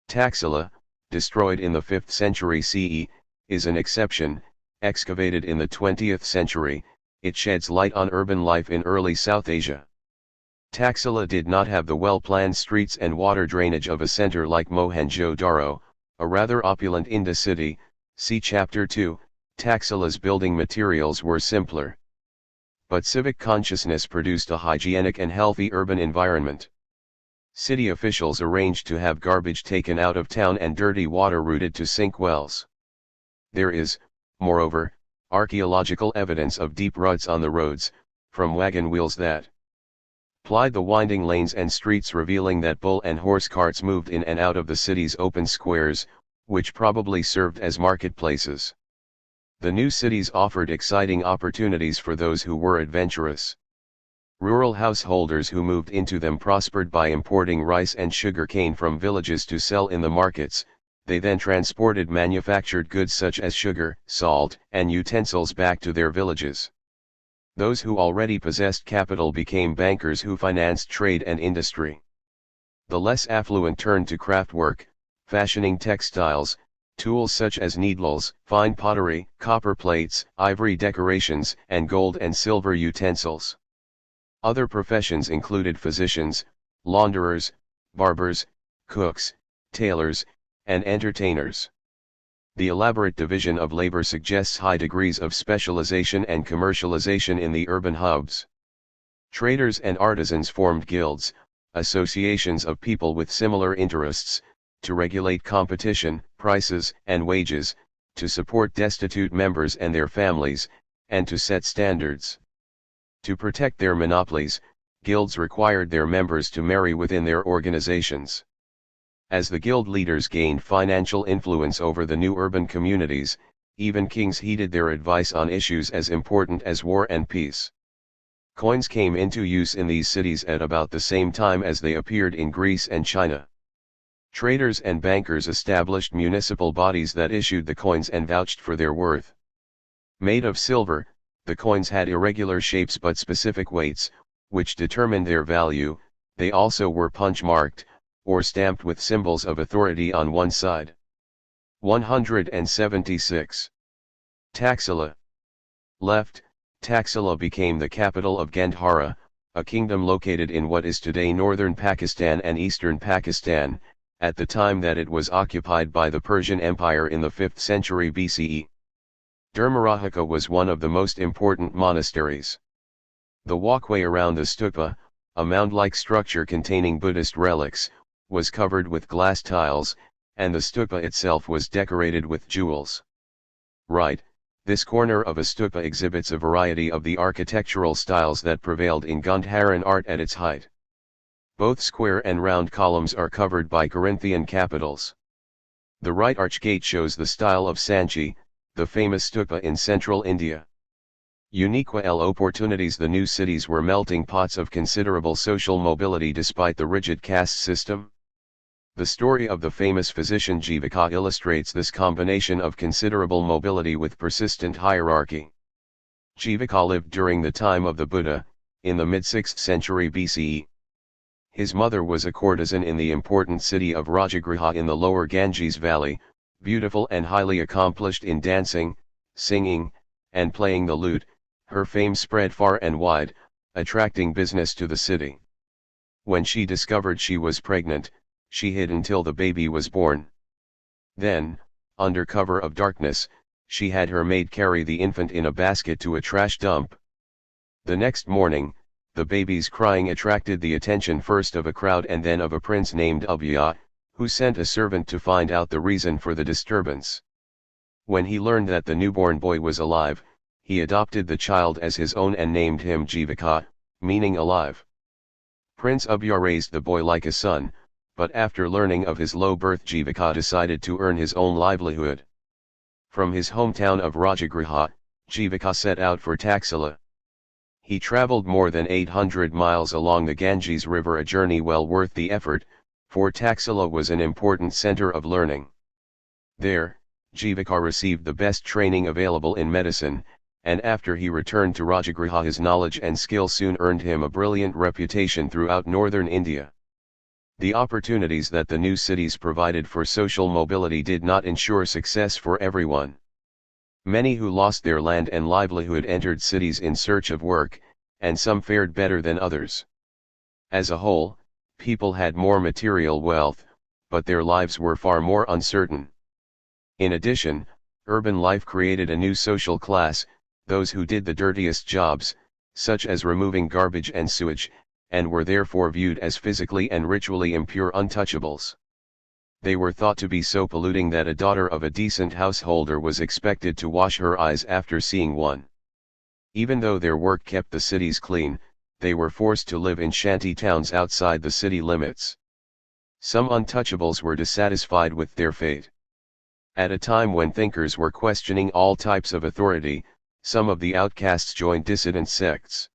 Taxila, destroyed in the 5th century CE, is an exception. Excavated in the 20th century, it sheds light on urban life in early South Asia. Taxila did not have the well-planned streets and water drainage of a center like Mohenjo-Daro, a rather opulent Indus-city. See Chapter 2. Taxila's building materials were simpler. But civic consciousness produced a hygienic and healthy urban environment. City officials arranged to have garbage taken out of town and dirty water routed to sink wells. There is, moreover, archaeological evidence of deep ruts on the roads, from wagon wheels that plied the winding lanes and streets, revealing that bull and horse carts moved in and out of the city's open squares, which probably served as marketplaces. The new cities offered exciting opportunities for those who were adventurous. Rural householders who moved into them prospered by importing rice and sugar cane from villages to sell in the markets. They then transported manufactured goods such as sugar, salt, and utensils back to their villages. Those who already possessed capital became bankers who financed trade and industry. The less affluent turned to craftwork, fashioning textiles, tools such as needles, fine pottery, copper plates, ivory decorations, and gold and silver utensils. Other professions included physicians, launderers, barbers, cooks, tailors, and entertainers. The elaborate division of labor suggests high degrees of specialization and commercialization in the urban hubs. Traders and artisans formed guilds, associations of people with similar interests, to regulate competition, prices, and wages, to support destitute members and their families, and to set standards. To protect their monopolies, guilds required their members to marry within their organizations. As the guild leaders gained financial influence over the new urban communities, even kings heeded their advice on issues as important as war and peace. Coins came into use in these cities at about the same time as they appeared in Greece and China. Traders and bankers established municipal bodies that issued the coins and vouched for their worth. Made of silver, the coins had irregular shapes but specific weights, which determined their value. They also were punch-marked, or stamped with symbols of authority on one side. 176. Taxila. Left, Taxila became the capital of Gandhara, a kingdom located in what is today northern Pakistan and eastern Pakistan, at the time that it was occupied by the Persian Empire in the 5th century BCE. Dharmarahika was one of the most important monasteries. The walkway around the stupa, a mound-like structure containing Buddhist relics, was covered with glass tiles, and the stupa itself was decorated with jewels. Right, this corner of a stupa exhibits a variety of the architectural styles that prevailed in Gandharan art at its height. Both square and round columns are covered by Corinthian capitals. The right archgate shows the style of Sanchi, the famous stupa in central India. Unique opportunities. The new cities were melting pots of considerable social mobility despite the rigid caste system. The story of the famous physician Jivaka illustrates this combination of considerable mobility with persistent hierarchy. Jivaka lived during the time of the Buddha, in the mid-6th century BCE. His mother was a courtesan in the important city of Rajagriha in the lower Ganges Valley, beautiful and highly accomplished in dancing, singing, and playing the lute. Her fame spread far and wide, attracting business to the city. When she discovered she was pregnant, she hid until the baby was born. Then, under cover of darkness, she had her maid carry the infant in a basket to a trash dump. The next morning, the baby's crying attracted the attention first of a crowd and then of a prince named Abhaya, who sent a servant to find out the reason for the disturbance. When he learned that the newborn boy was alive, he adopted the child as his own and named him Jivaka, meaning alive. Prince Abhaya raised the boy like a son, but after learning of his low birth, Jivaka decided to earn his own livelihood. From his hometown of Rajagriha, Jivaka set out for Taxila. He traveled more than 800 miles along the Ganges River, a journey well worth the effort, for Taxila was an important center of learning. There, Jivaka received the best training available in medicine, and after he returned to Rajagriha his knowledge and skill soon earned him a brilliant reputation throughout northern India. The opportunities that the new cities provided for social mobility did not ensure success for everyone. Many who lost their land and livelihood entered cities in search of work, and some fared better than others. As a whole, people had more material wealth, but their lives were far more uncertain. In addition, urban life created a new social class, those who did the dirtiest jobs, such as removing garbage and sewage, and were therefore viewed as physically and ritually impure untouchables. They were thought to be so polluting that a daughter of a decent householder was expected to wash her eyes after seeing one. Even though their work kept the cities clean, they were forced to live in shanty towns outside the city limits. Some untouchables were dissatisfied with their fate. At a time when thinkers were questioning all types of authority, some of the outcasts joined dissident sects.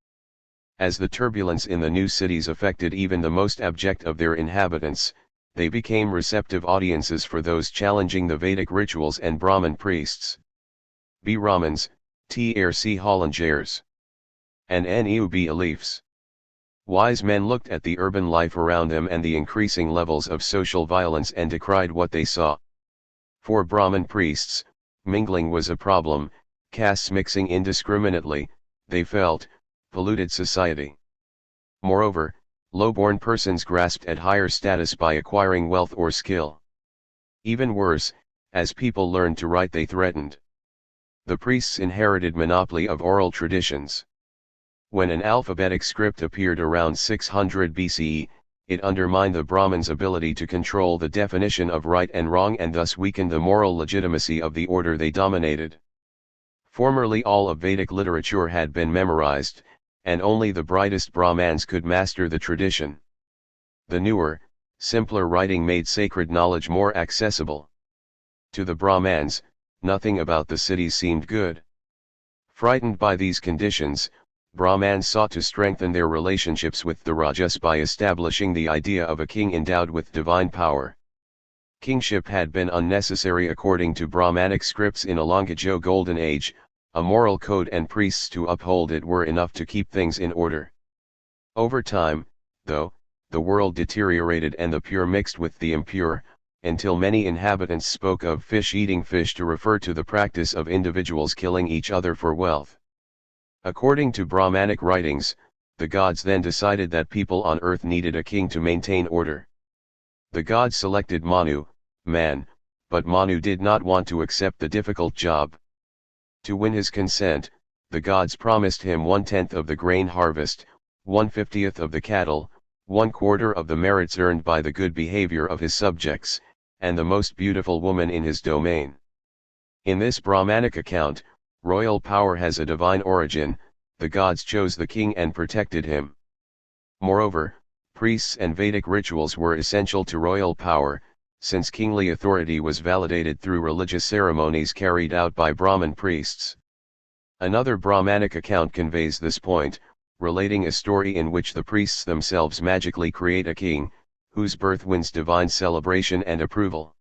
As the turbulence in the new cities affected even the most abject of their inhabitants, they became receptive audiences for those challenging the Vedic rituals and Brahmin priests. Brahmins, Trc Hollingers, and Neub Elifs. Wise men looked at the urban life around them and the increasing levels of social violence and decried what they saw. For Brahmin priests, mingling was a problem, castes mixing indiscriminately, they felt, polluted society. Moreover, low-born persons grasped at higher status by acquiring wealth or skill. Even worse, as people learned to write they threatened. The priests inherited monopoly of oral traditions. When an alphabetic script appeared around 600 BCE, it undermined the Brahmins' ability to control the definition of right and wrong and thus weakened the moral legitimacy of the order they dominated. Formerly all of Vedic literature had been memorized, and only the brightest Brahmans could master the tradition. The newer, simpler writing made sacred knowledge more accessible. To the Brahmans, nothing about the cities seemed good. Frightened by these conditions, Brahmans sought to strengthen their relationships with the Rajas by establishing the idea of a king endowed with divine power. Kingship had been unnecessary according to Brahmanic scripts in a Longajo golden age, a moral code and priests to uphold it were enough to keep things in order. Over time, though, the world deteriorated and the pure mixed with the impure, until many inhabitants spoke of fish eating fish to refer to the practice of individuals killing each other for wealth. According to Brahmanic writings, the gods then decided that people on earth needed a king to maintain order. The gods selected Manu, man, but Manu did not want to accept the difficult job. To win his consent, the gods promised him 1/10 of the grain harvest, 1/50 of the cattle, 1/4 of the merits earned by the good behavior of his subjects, and the most beautiful woman in his domain. In this Brahmanic account, royal power has a divine origin, the gods chose the king and protected him. Moreover, priests and Vedic rituals were essential to royal power, since kingly authority was validated through religious ceremonies carried out by Brahmin priests. Another Brahmanic account conveys this point, relating a story in which the priests themselves magically create a king, whose birth wins divine celebration and approval.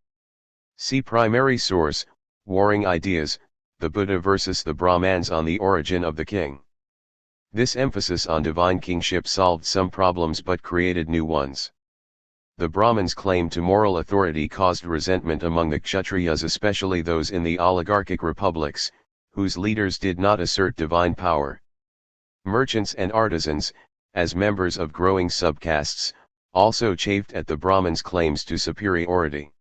See primary source, Warring Ideas, the Buddha versus the Brahmans on the origin of the king. This emphasis on divine kingship solved some problems but created new ones. The Brahmins' claim to moral authority caused resentment among the Kshatriyas, especially those in the oligarchic republics, whose leaders did not assert divine power. Merchants and artisans, as members of growing subcastes, also chafed at the Brahmins' claims to superiority.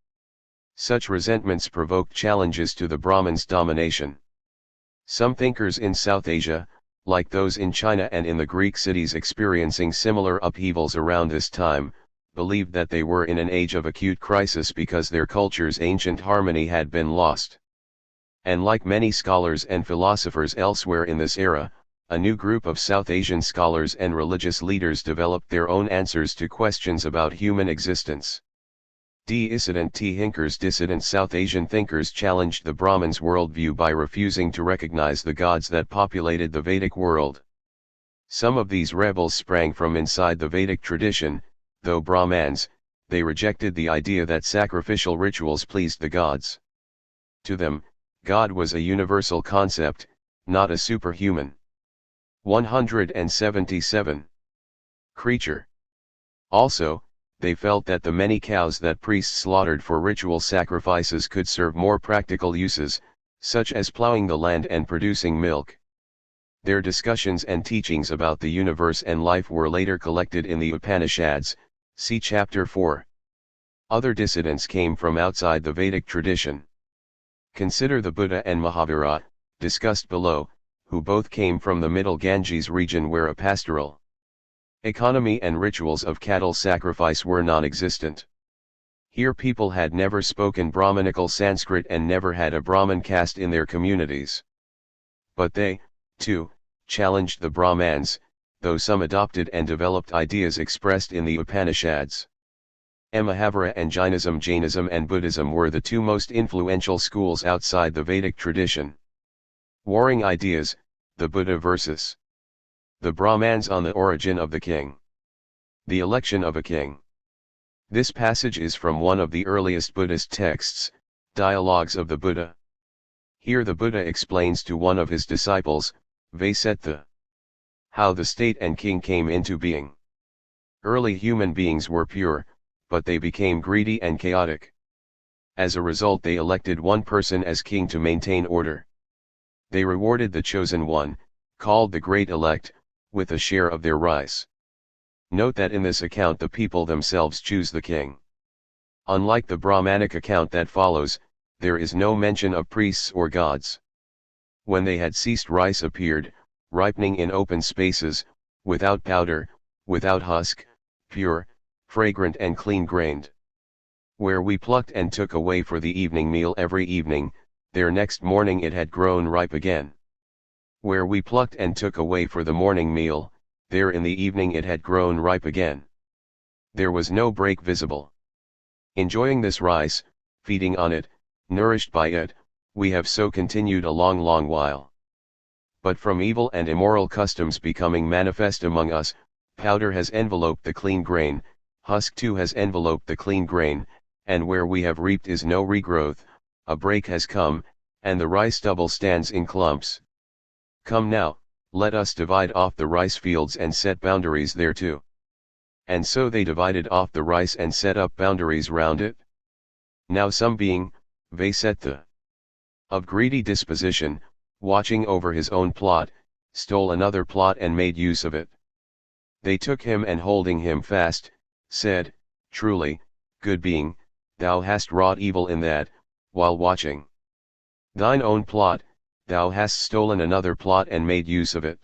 Such resentments provoked challenges to the Brahmins' domination. Some thinkers in South Asia, like those in China and in the Greek cities experiencing similar upheavals around this time, believed that they were in an age of acute crisis because their culture's ancient harmony had been lost. And like many scholars and philosophers elsewhere in this era, a new group of South Asian scholars and religious leaders developed their own answers to questions about human existence. Dissident Dissident South Asian thinkers challenged the Brahmins' worldview by refusing to recognize the gods that populated the Vedic world. Some of these rebels sprang from inside the Vedic tradition. Though Brahmans, they rejected the idea that sacrificial rituals pleased the gods. To them, God was a universal concept, not a superhuman. 177. Creature. Also, they felt that the many cows that priests slaughtered for ritual sacrifices could serve more practical uses, such as plowing the land and producing milk. Their discussions and teachings about the universe and life were later collected in the Upanishads, see chapter 4. Other dissidents came from outside the Vedic tradition. Consider the Buddha and Mahavira, discussed below, who both came from the middle Ganges region where a pastoral economy and rituals of cattle sacrifice were non-existent. Here people had never spoken Brahmanical Sanskrit and never had a Brahmin caste in their communities. But they, too, challenged the Brahmans, though some adopted and developed ideas expressed in the Upanishads. Mahavira and Jainism and Buddhism were the two most influential schools outside the Vedic tradition. Warring ideas, the Buddha versus the Brahmans on the origin of the king. The election of a king. This passage is from one of the earliest Buddhist texts, Dialogues of the Buddha. Here the Buddha explains to one of his disciples, Vasetha, how the state and king came into being. Early human beings were pure, but they became greedy and chaotic. As a result, they elected one person as king to maintain order. They rewarded the chosen one, called the great elect, with a share of their rice. Note that in this account the people themselves choose the king. Unlike the Brahmanic account that follows, there is no mention of priests or gods. When they had ceased, rice appeared, ripening in open spaces, without powder, without husk, pure, fragrant and clean-grained. Where we plucked and took away for the evening meal every evening, there next morning it had grown ripe again. Where we plucked and took away for the morning meal, there in the evening it had grown ripe again. There was no break visible. Enjoying this rice, feeding on it, nourished by it, we have so continued a long while. But from evil and immoral customs becoming manifest among us, powder has enveloped the clean grain, husk too has enveloped the clean grain, and where we have reaped is no regrowth, a break has come, and the rice stubble stands in clumps. Come now, let us divide off the rice fields and set boundaries thereto. And so they divided off the rice and set up boundaries round it. Now some being, Vasetha, of greedy disposition, watching over his own plot, stole another plot and made use of it. They took him and holding him fast, said, Truly, good being, thou hast wrought evil in that, while watching thine own plot, thou hast stolen another plot and made use of it.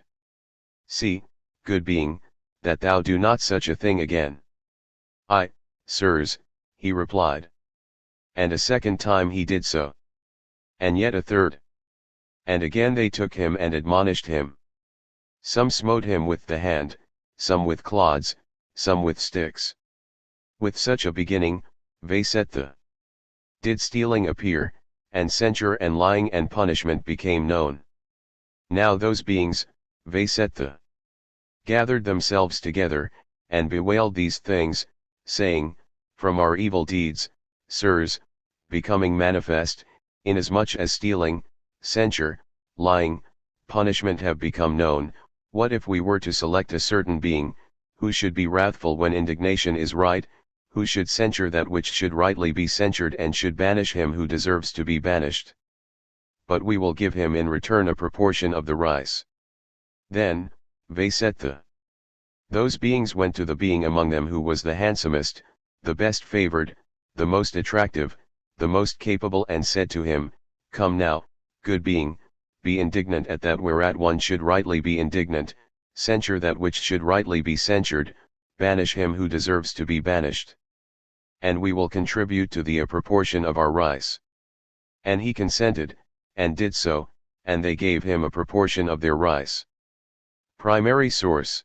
See, good being, that thou do not such a thing again. Aye, sirs, he replied. And a second time he did so. And yet a third. And again they took him and admonished him. Some smote him with the hand, some with clods, some with sticks. With such a beginning, Vasetha did stealing appear, and censure and lying and punishment became known. Now those beings, Vasetha, gathered themselves together, and bewailed these things, saying, From our evil deeds, sirs, becoming manifest, inasmuch as stealing, censure, lying, punishment have become known, what if we were to select a certain being, who should be wrathful when indignation is right, who should censure that which should rightly be censured and should banish him who deserves to be banished? But we will give him in return a proportion of the rice. Then, Vasetha, those beings went to the being among them who was the handsomest, the best favored, the most attractive, the most capable and said to him, Come now, good being, be indignant at that whereat one should rightly be indignant, censure that which should rightly be censured, banish him who deserves to be banished. And we will contribute to thee a proportion of our rice. And he consented, and did so, and they gave him a proportion of their rice. Primary source.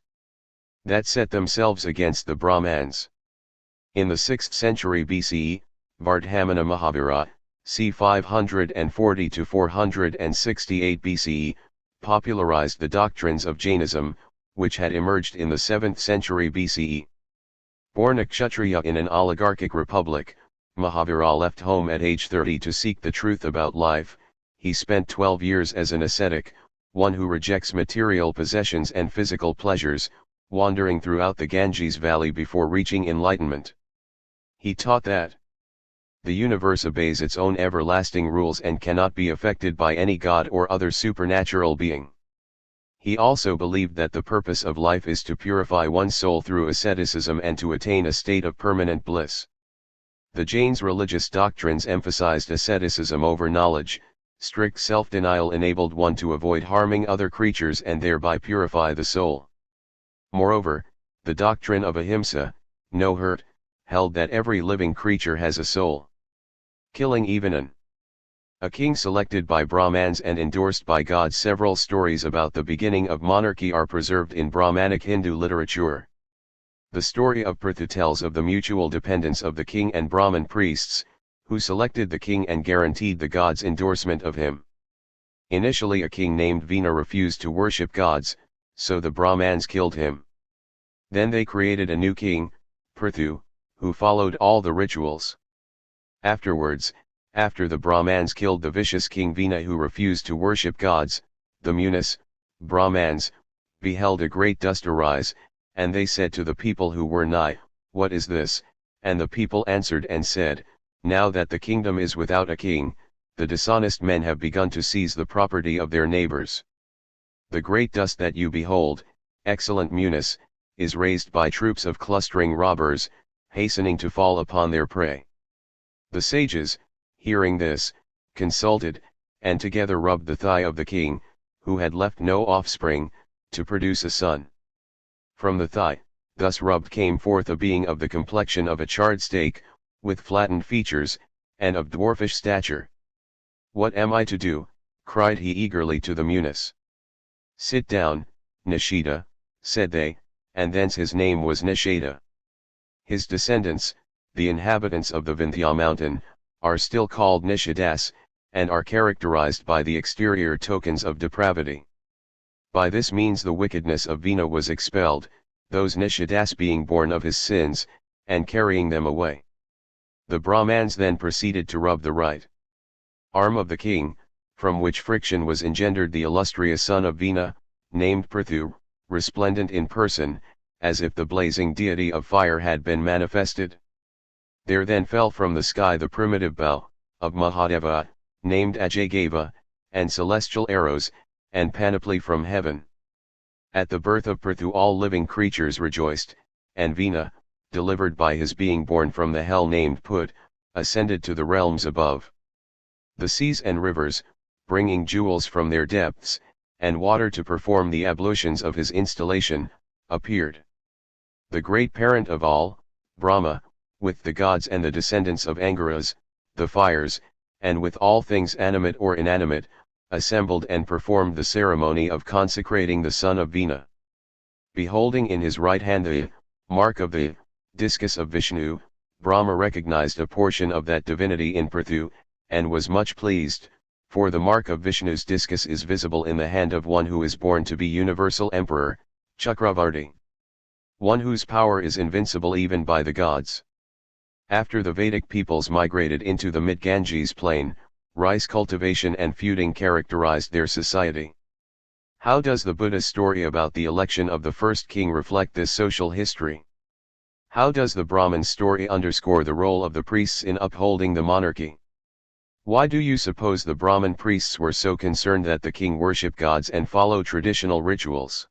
That set themselves against the Brahmans. In the 6th century BCE, Vardhamana Mahavira, c. 540 to 468 BCE, popularized the doctrines of Jainism, which had emerged in the 7th century BCE. Born a Kshatriya in an oligarchic republic, Mahavira left home at age 30 to seek the truth about life. He spent 12 years as an ascetic, one who rejects material possessions and physical pleasures, wandering throughout the Ganges valley before reaching enlightenment. He taught that the universe obeys its own everlasting rules and cannot be affected by any god or other supernatural being. He also believed that the purpose of life is to purify one's soul through asceticism and to attain a state of permanent bliss. The Jains' religious doctrines emphasized asceticism over knowledge. Strict self-denial enabled one to avoid harming other creatures and thereby purify the soul. Moreover, the doctrine of ahimsa, no hurt, held that every living creature has a soul. Killing even a king selected by Brahmans and endorsed by God. Several stories about the beginning of monarchy are preserved in Brahmanic Hindu literature. The story of Prithu tells of the mutual dependence of the king and Brahmin priests, who selected the king and guaranteed the gods' endorsement of him. Initially a king named Vina refused to worship gods, so the Brahmans killed him. Then they created a new king, Prithu, who followed all the rituals. Afterwards, after the Brahmans killed the vicious king Vina who refused to worship gods, the Munis, Brahmans, beheld a great dust arise, and they said to the people who were nigh, "What is this?" And the people answered and said, "Now that the kingdom is without a king, the dishonest men have begun to seize the property of their neighbors. The great dust that you behold, excellent Munis, is raised by troops of clustering robbers, hastening to fall upon their prey." The sages, hearing this, consulted, and together rubbed the thigh of the king, who had left no offspring, to produce a son. From the thigh, thus rubbed, came forth a being of the complexion of a charred steak, with flattened features, and of dwarfish stature. "What am I to do?" cried he eagerly to the Munis. "Sit down, Nishida," said they, and thence his name was Nishada. His descendants, the inhabitants of the Vindhya mountain, are still called Nishadas, and are characterized by the exterior tokens of depravity. By this means the wickedness of Vina was expelled, those Nishadas being born of his sins, and carrying them away. The Brahmans then proceeded to rub the right arm of the king, from which friction was engendered the illustrious son of Vina, named Prithu, resplendent in person, as if the blazing deity of fire had been manifested. There then fell from the sky the primitive bow of Mahadeva, named Ajagava, and celestial arrows, and panoply from heaven. At the birth of Prithu all living creatures rejoiced, and Vina, delivered by his being born from the hell named Put, ascended to the realms above. The seas and rivers, bringing jewels from their depths, and water to perform the ablutions of his installation, appeared. The great parent of all, Brahma, with the gods and the descendants of Angaras, the fires, and with all things animate or inanimate, assembled and performed the ceremony of consecrating the son of Vina. Beholding in his right hand the mark of the discus of Vishnu, Brahma recognized a portion of that divinity in Prithu, and was much pleased, for the mark of Vishnu's discus is visible in the hand of one who is born to be universal emperor, Chakravarti. One whose power is invincible even by the gods. After the Vedic peoples migrated into the mid-Ganges plain, rice cultivation and feuding characterized their society. How does the Buddha's story about the election of the first king reflect this social history? How does the Brahman story underscore the role of the priests in upholding the monarchy? Why do you suppose the Brahmin priests were so concerned that the king worship gods and follow traditional rituals?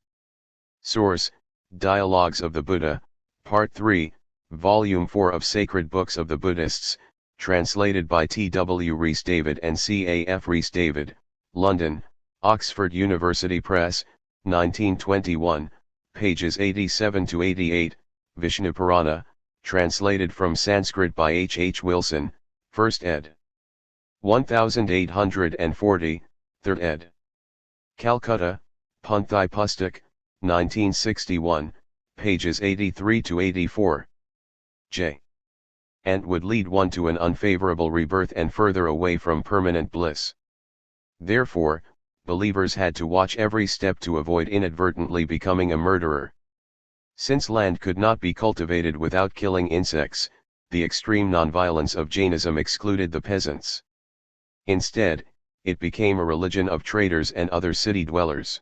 Source: Dialogues of the Buddha, Part 3, Volume 4 of Sacred Books of the Buddhists, translated by T. W. Rhys David and C. A. F. Rhys David, London, Oxford University Press, 1921, pages 87 to 88, Vishnu Purana, translated from Sanskrit by H. H. Wilson, 1st ed. 1840, 3rd ed. Calcutta, Punthai Pustak, 1961, pages 83 to 84. J. And would lead one to an unfavorable rebirth and further away from permanent bliss. Therefore, believers had to watch every step to avoid inadvertently becoming a murderer. Since land could not be cultivated without killing insects, the extreme nonviolence of Jainism excluded the peasants. Instead, it became a religion of traders and other city dwellers.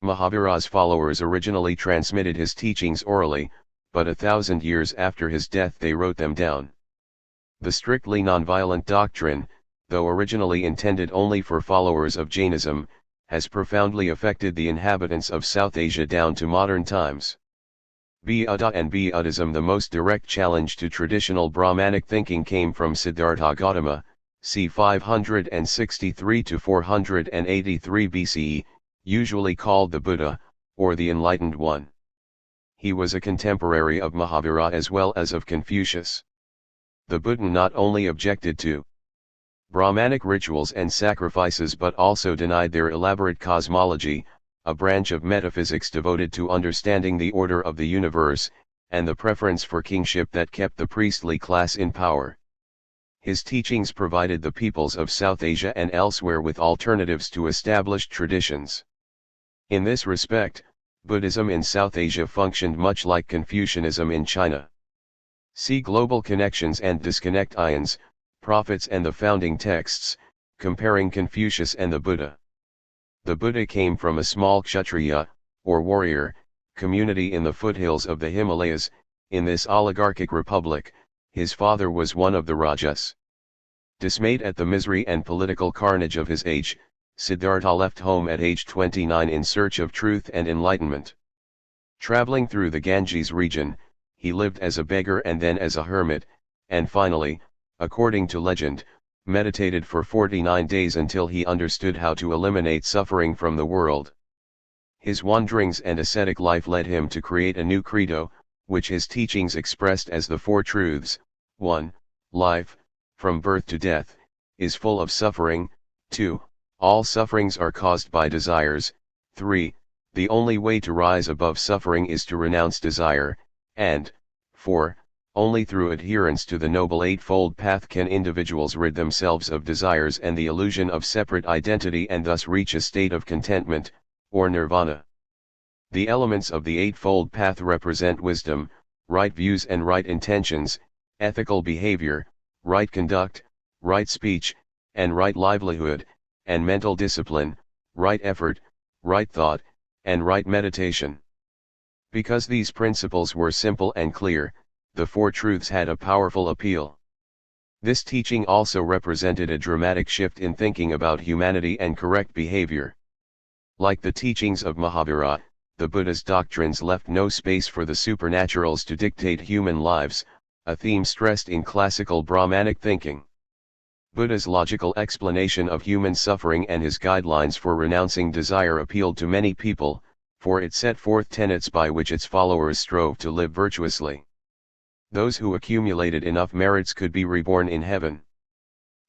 Mahavira's followers originally transmitted his teachings orally, but 1,000 years after his death they wrote them down. The strictly nonviolent doctrine, though originally intended only for followers of Jainism, has profoundly affected the inhabitants of South Asia down to modern times. Buddha and Buddhism. The most direct challenge to traditional Brahmanic thinking came from Siddhartha Gautama, c. 563 to 483 BCE, usually called the Buddha, or the Enlightened One. He was a contemporary of Mahavira as well as of Confucius. The Buddha not only objected to Brahmanic rituals and sacrifices but also denied their elaborate cosmology, a branch of metaphysics devoted to understanding the order of the universe, and the preference for kingship that kept the priestly class in power. His teachings provided the peoples of South Asia and elsewhere with alternatives to established traditions. In this respect, Buddhism in South Asia functioned much like Confucianism in China. See Global Connections and Disconnect Ions, Prophets and the Founding Texts, comparing Confucius and the Buddha. The Buddha came from a small Kshatriya, or warrior, community in the foothills of the Himalayas. In this oligarchic republic, his father was one of the Rajas. Dismayed at the misery and political carnage of his age, Siddhartha left home at age 29 in search of truth and enlightenment. Traveling through the Ganges region, he lived as a beggar and then as a hermit, and finally, according to legend, meditated for 49 days until he understood how to eliminate suffering from the world. His wanderings and ascetic life led him to create a new credo, which his teachings expressed as the Four Truths. 1. Life, from birth to death, is full of suffering. 2. All sufferings are caused by desires. 3. The only way to rise above suffering is to renounce desire. And 4. Only through adherence to the Noble Eightfold Path can individuals rid themselves of desires and the illusion of separate identity and thus reach a state of contentment, or nirvana. The elements of the Eightfold Path represent wisdom, right views and right intentions, ethical behavior, right conduct, right speech, and right livelihood, and mental discipline, right effort, right thought, and right meditation. Because these principles were simple and clear, the Four Truths had a powerful appeal. This teaching also represented a dramatic shift in thinking about humanity and correct behavior. Like the teachings of Mahavira, the Buddha's doctrines left no space for the supernaturals to dictate human lives, a theme stressed in classical Brahmanic thinking. Buddha's logical explanation of human suffering and his guidelines for renouncing desire appealed to many people, for it set forth tenets by which its followers strove to live virtuously. Those who accumulated enough merits could be reborn in heaven.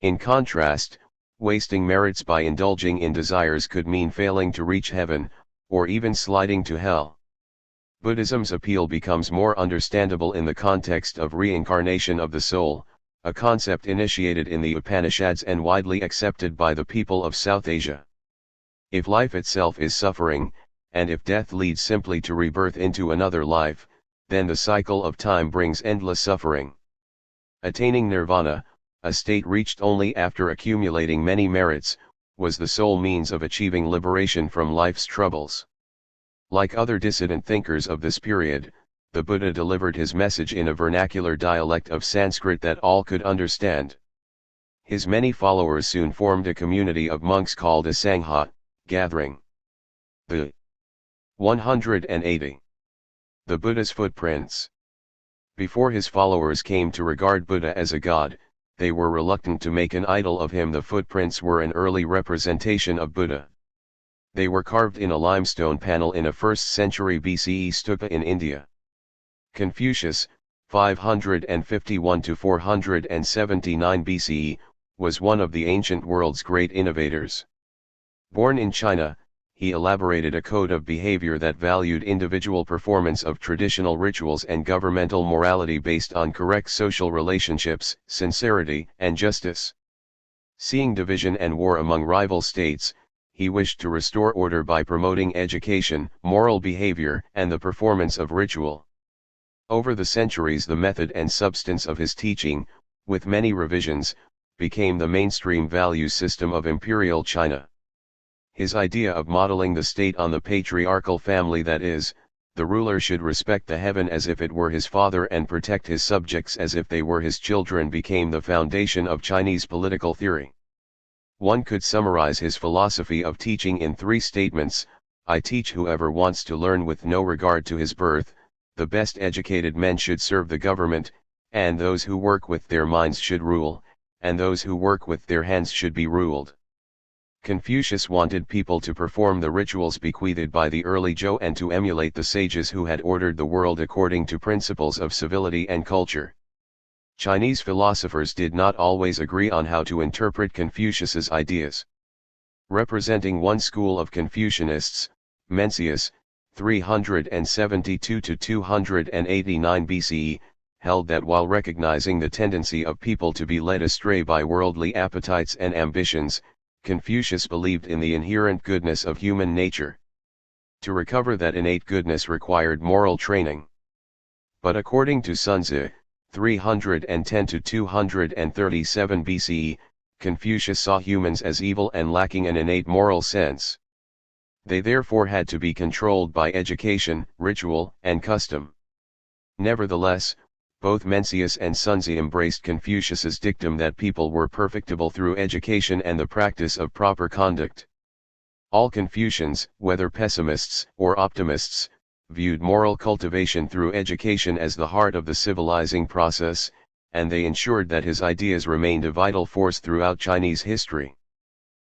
In contrast, wasting merits by indulging in desires could mean failing to reach heaven, or even sliding to hell. Buddhism's appeal becomes more understandable in the context of reincarnation of the soul, a concept initiated in the Upanishads and widely accepted by the people of South Asia. If life itself is suffering, and if death leads simply to rebirth into another life, then the cycle of time brings endless suffering. Attaining nirvana, a state reached only after accumulating many merits, was the sole means of achieving liberation from life's troubles. Like other dissident thinkers of this period, the Buddha delivered his message in a vernacular dialect of Sanskrit that all could understand. His many followers soon formed a community of monks called a Sangha, gathering. The 180. The Buddha's footprints. Before his followers came to regard Buddha as a god, they were reluctant to make an idol of him. The footprints were an early representation of Buddha. They were carved in a limestone panel in a 1st century BCE stupa in India. Confucius, 551 to 479 BCE, was one of the ancient world's great innovators. Born in China, he elaborated a code of behavior that valued individual performance of traditional rituals and governmental morality based on correct social relationships, sincerity, and justice. Seeing division and war among rival states, he wished to restore order by promoting education, moral behavior, and the performance of ritual. Over the centuries, the method and substance of his teaching, with many revisions, became the mainstream value system of imperial China. His idea of modeling the state on the patriarchal family, that is, the ruler should respect the heaven as if it were his father and protect his subjects as if they were his children, became the foundation of Chinese political theory. One could summarize his philosophy of teaching in 3 statements: I teach whoever wants to learn with no regard to his birth, the best educated men should serve the government, and those who work with their minds should rule, and those who work with their hands should be ruled. Confucius wanted people to perform the rituals bequeathed by the early Zhou and to emulate the sages who had ordered the world according to principles of civility and culture. Chinese philosophers did not always agree on how to interpret Confucius's ideas. Representing one school of Confucianists, Mencius, 372 to 289 BCE, held that while recognizing the tendency of people to be led astray by worldly appetites and ambitions, Confucius believed in the inherent goodness of human nature. To recover that innate goodness required moral training. But according to Sun Tzu, 310 to 237 BCE, Confucius saw humans as evil and lacking an innate moral sense. They therefore had to be controlled by education, ritual, and custom. Nevertheless, both Mencius and Sun Tzu embraced Confucius's dictum that people were perfectible through education and the practice of proper conduct. All Confucians, whether pessimists or optimists, viewed moral cultivation through education as the heart of the civilizing process, and they ensured that his ideas remained a vital force throughout Chinese history.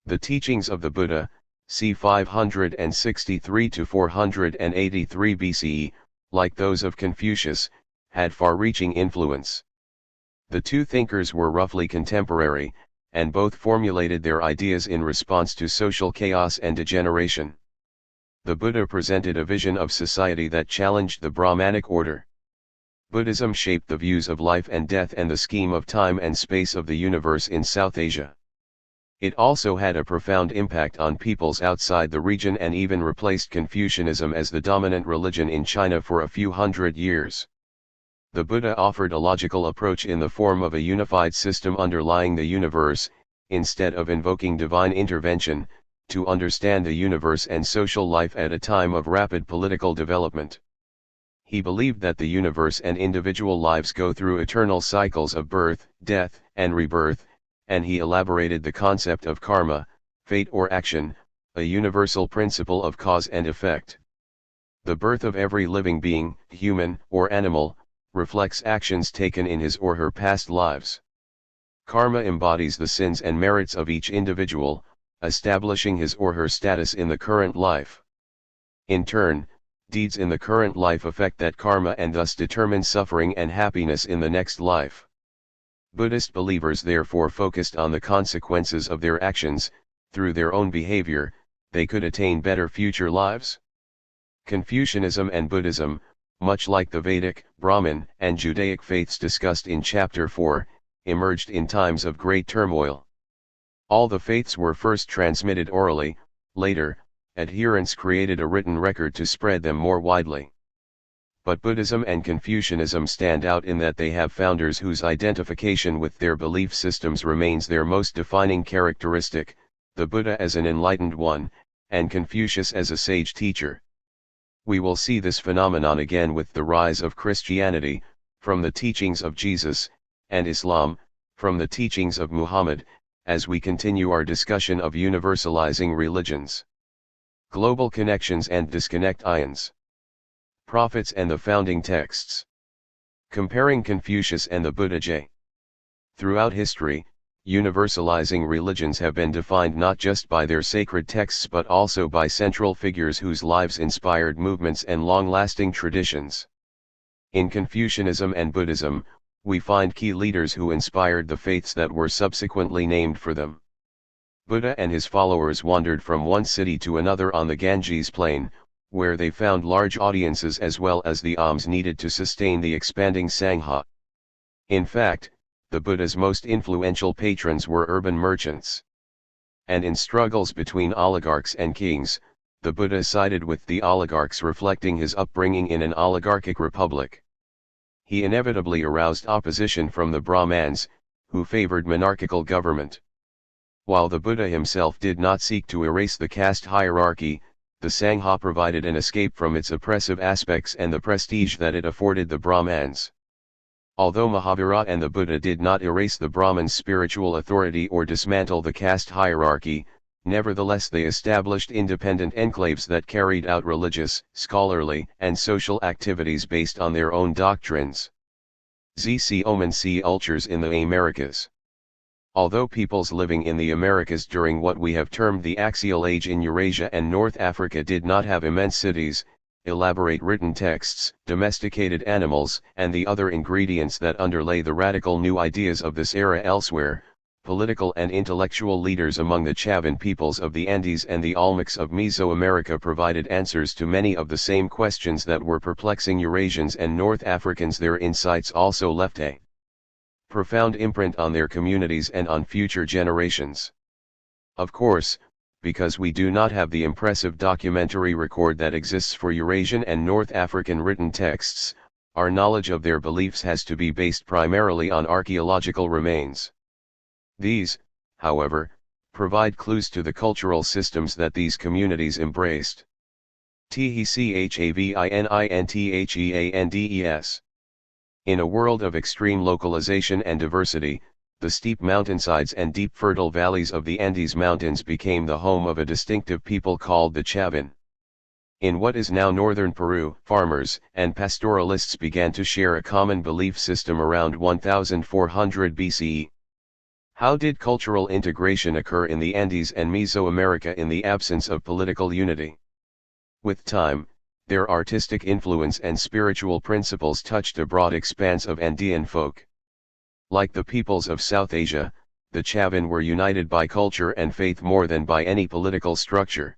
The teachings of the Buddha, c. 563 to 483 BCE, like those of Confucius, had far-reaching influence. The two thinkers were roughly contemporary, and both formulated their ideas in response to social chaos and degeneration. The Buddha presented a vision of society that challenged the Brahmanic order. Buddhism shaped the views of life and death and the scheme of time and space of the universe in South Asia. It also had a profound impact on peoples outside the region and even replaced Confucianism as the dominant religion in China for a few hundred years. The Buddha offered a logical approach in the form of a unified system underlying the universe, instead of invoking divine intervention, to understand the universe and social life at a time of rapid political development. He believed that the universe and individual lives go through eternal cycles of birth, death, and rebirth, and he elaborated the concept of karma, fate or action, a universal principle of cause and effect. The birth of every living being, human or animal, reflects actions taken in his or her past lives. Karma embodies the sins and merits of each individual, establishing his or her status in the current life. In turn, deeds in the current life affect that karma and thus determine suffering and happiness in the next life. Buddhist believers therefore focused on the consequences of their actions. Through their own behavior, they could attain better future lives. Confucianism and Buddhism, much like the Vedic, Brahmin, and Judaic faiths discussed in Chapter 4, emerged in times of great turmoil. All the faiths were first transmitted orally, later, adherents created a written record to spread them more widely. But Buddhism and Confucianism stand out in that they have founders whose identification with their belief systems remains their most defining characteristic, the Buddha as an enlightened one, and Confucius as a sage teacher. We will see this phenomenon again with the rise of Christianity, from the teachings of Jesus, and Islam, from the teachings of Muhammad, as we continue our discussion of universalizing religions. Global connections and disconnections. Prophets and the founding texts. Comparing Confucius and the Buddha. Throughout history, universalizing religions have been defined not just by their sacred texts but also by central figures whose lives inspired movements and long-lasting traditions. In Confucianism and Buddhism, we find key leaders who inspired the faiths that were subsequently named for them. Buddha and his followers wandered from one city to another on the Ganges plain, where they found large audiences as well as the alms needed to sustain the expanding Sangha. In fact, the Buddha's most influential patrons were urban merchants. And in struggles between oligarchs and kings, the Buddha sided with the oligarchs, reflecting his upbringing in an oligarchic republic. He inevitably aroused opposition from the Brahmans, who favored monarchical government. While the Buddha himself did not seek to erase the caste hierarchy, the Sangha provided an escape from its oppressive aspects and the prestige that it afforded the Brahmans. Although Mahavira and the Buddha did not erase the Brahmins' spiritual authority or dismantle the caste hierarchy, nevertheless they established independent enclaves that carried out religious, scholarly, and social activities based on their own doctrines. ZC Oman C. Ultures in the Americas. Although peoples living in the Americas during what we have termed the Axial Age in Eurasia and North Africa did not have immense cities, elaborate written texts, domesticated animals, and the other ingredients that underlay the radical new ideas of this era elsewhere, political and intellectual leaders among the Chavin peoples of the Andes and the Olmecs of Mesoamerica provided answers to many of the same questions that were perplexing Eurasians and North Africans. Their insights also left a profound imprint on their communities and on future generations. Of course, because we do not have the impressive documentary record that exists for Eurasian and North African written texts, our knowledge of their beliefs has to be based primarily on archaeological remains. These, however, provide clues to the cultural systems that these communities embraced. THECHAVININTHEANDES. In a world of extreme localization and diversity, the steep mountainsides and deep fertile valleys of the Andes Mountains became the home of a distinctive people called the Chavin. In what is now northern Peru, farmers and pastoralists began to share a common belief system around 1400 BCE. How did cultural integration occur in the Andes and Mesoamerica in the absence of political unity? With time, their artistic influence and spiritual principles touched a broad expanse of Andean folk. Like the peoples of South Asia, the Chavin were united by culture and faith more than by any political structure.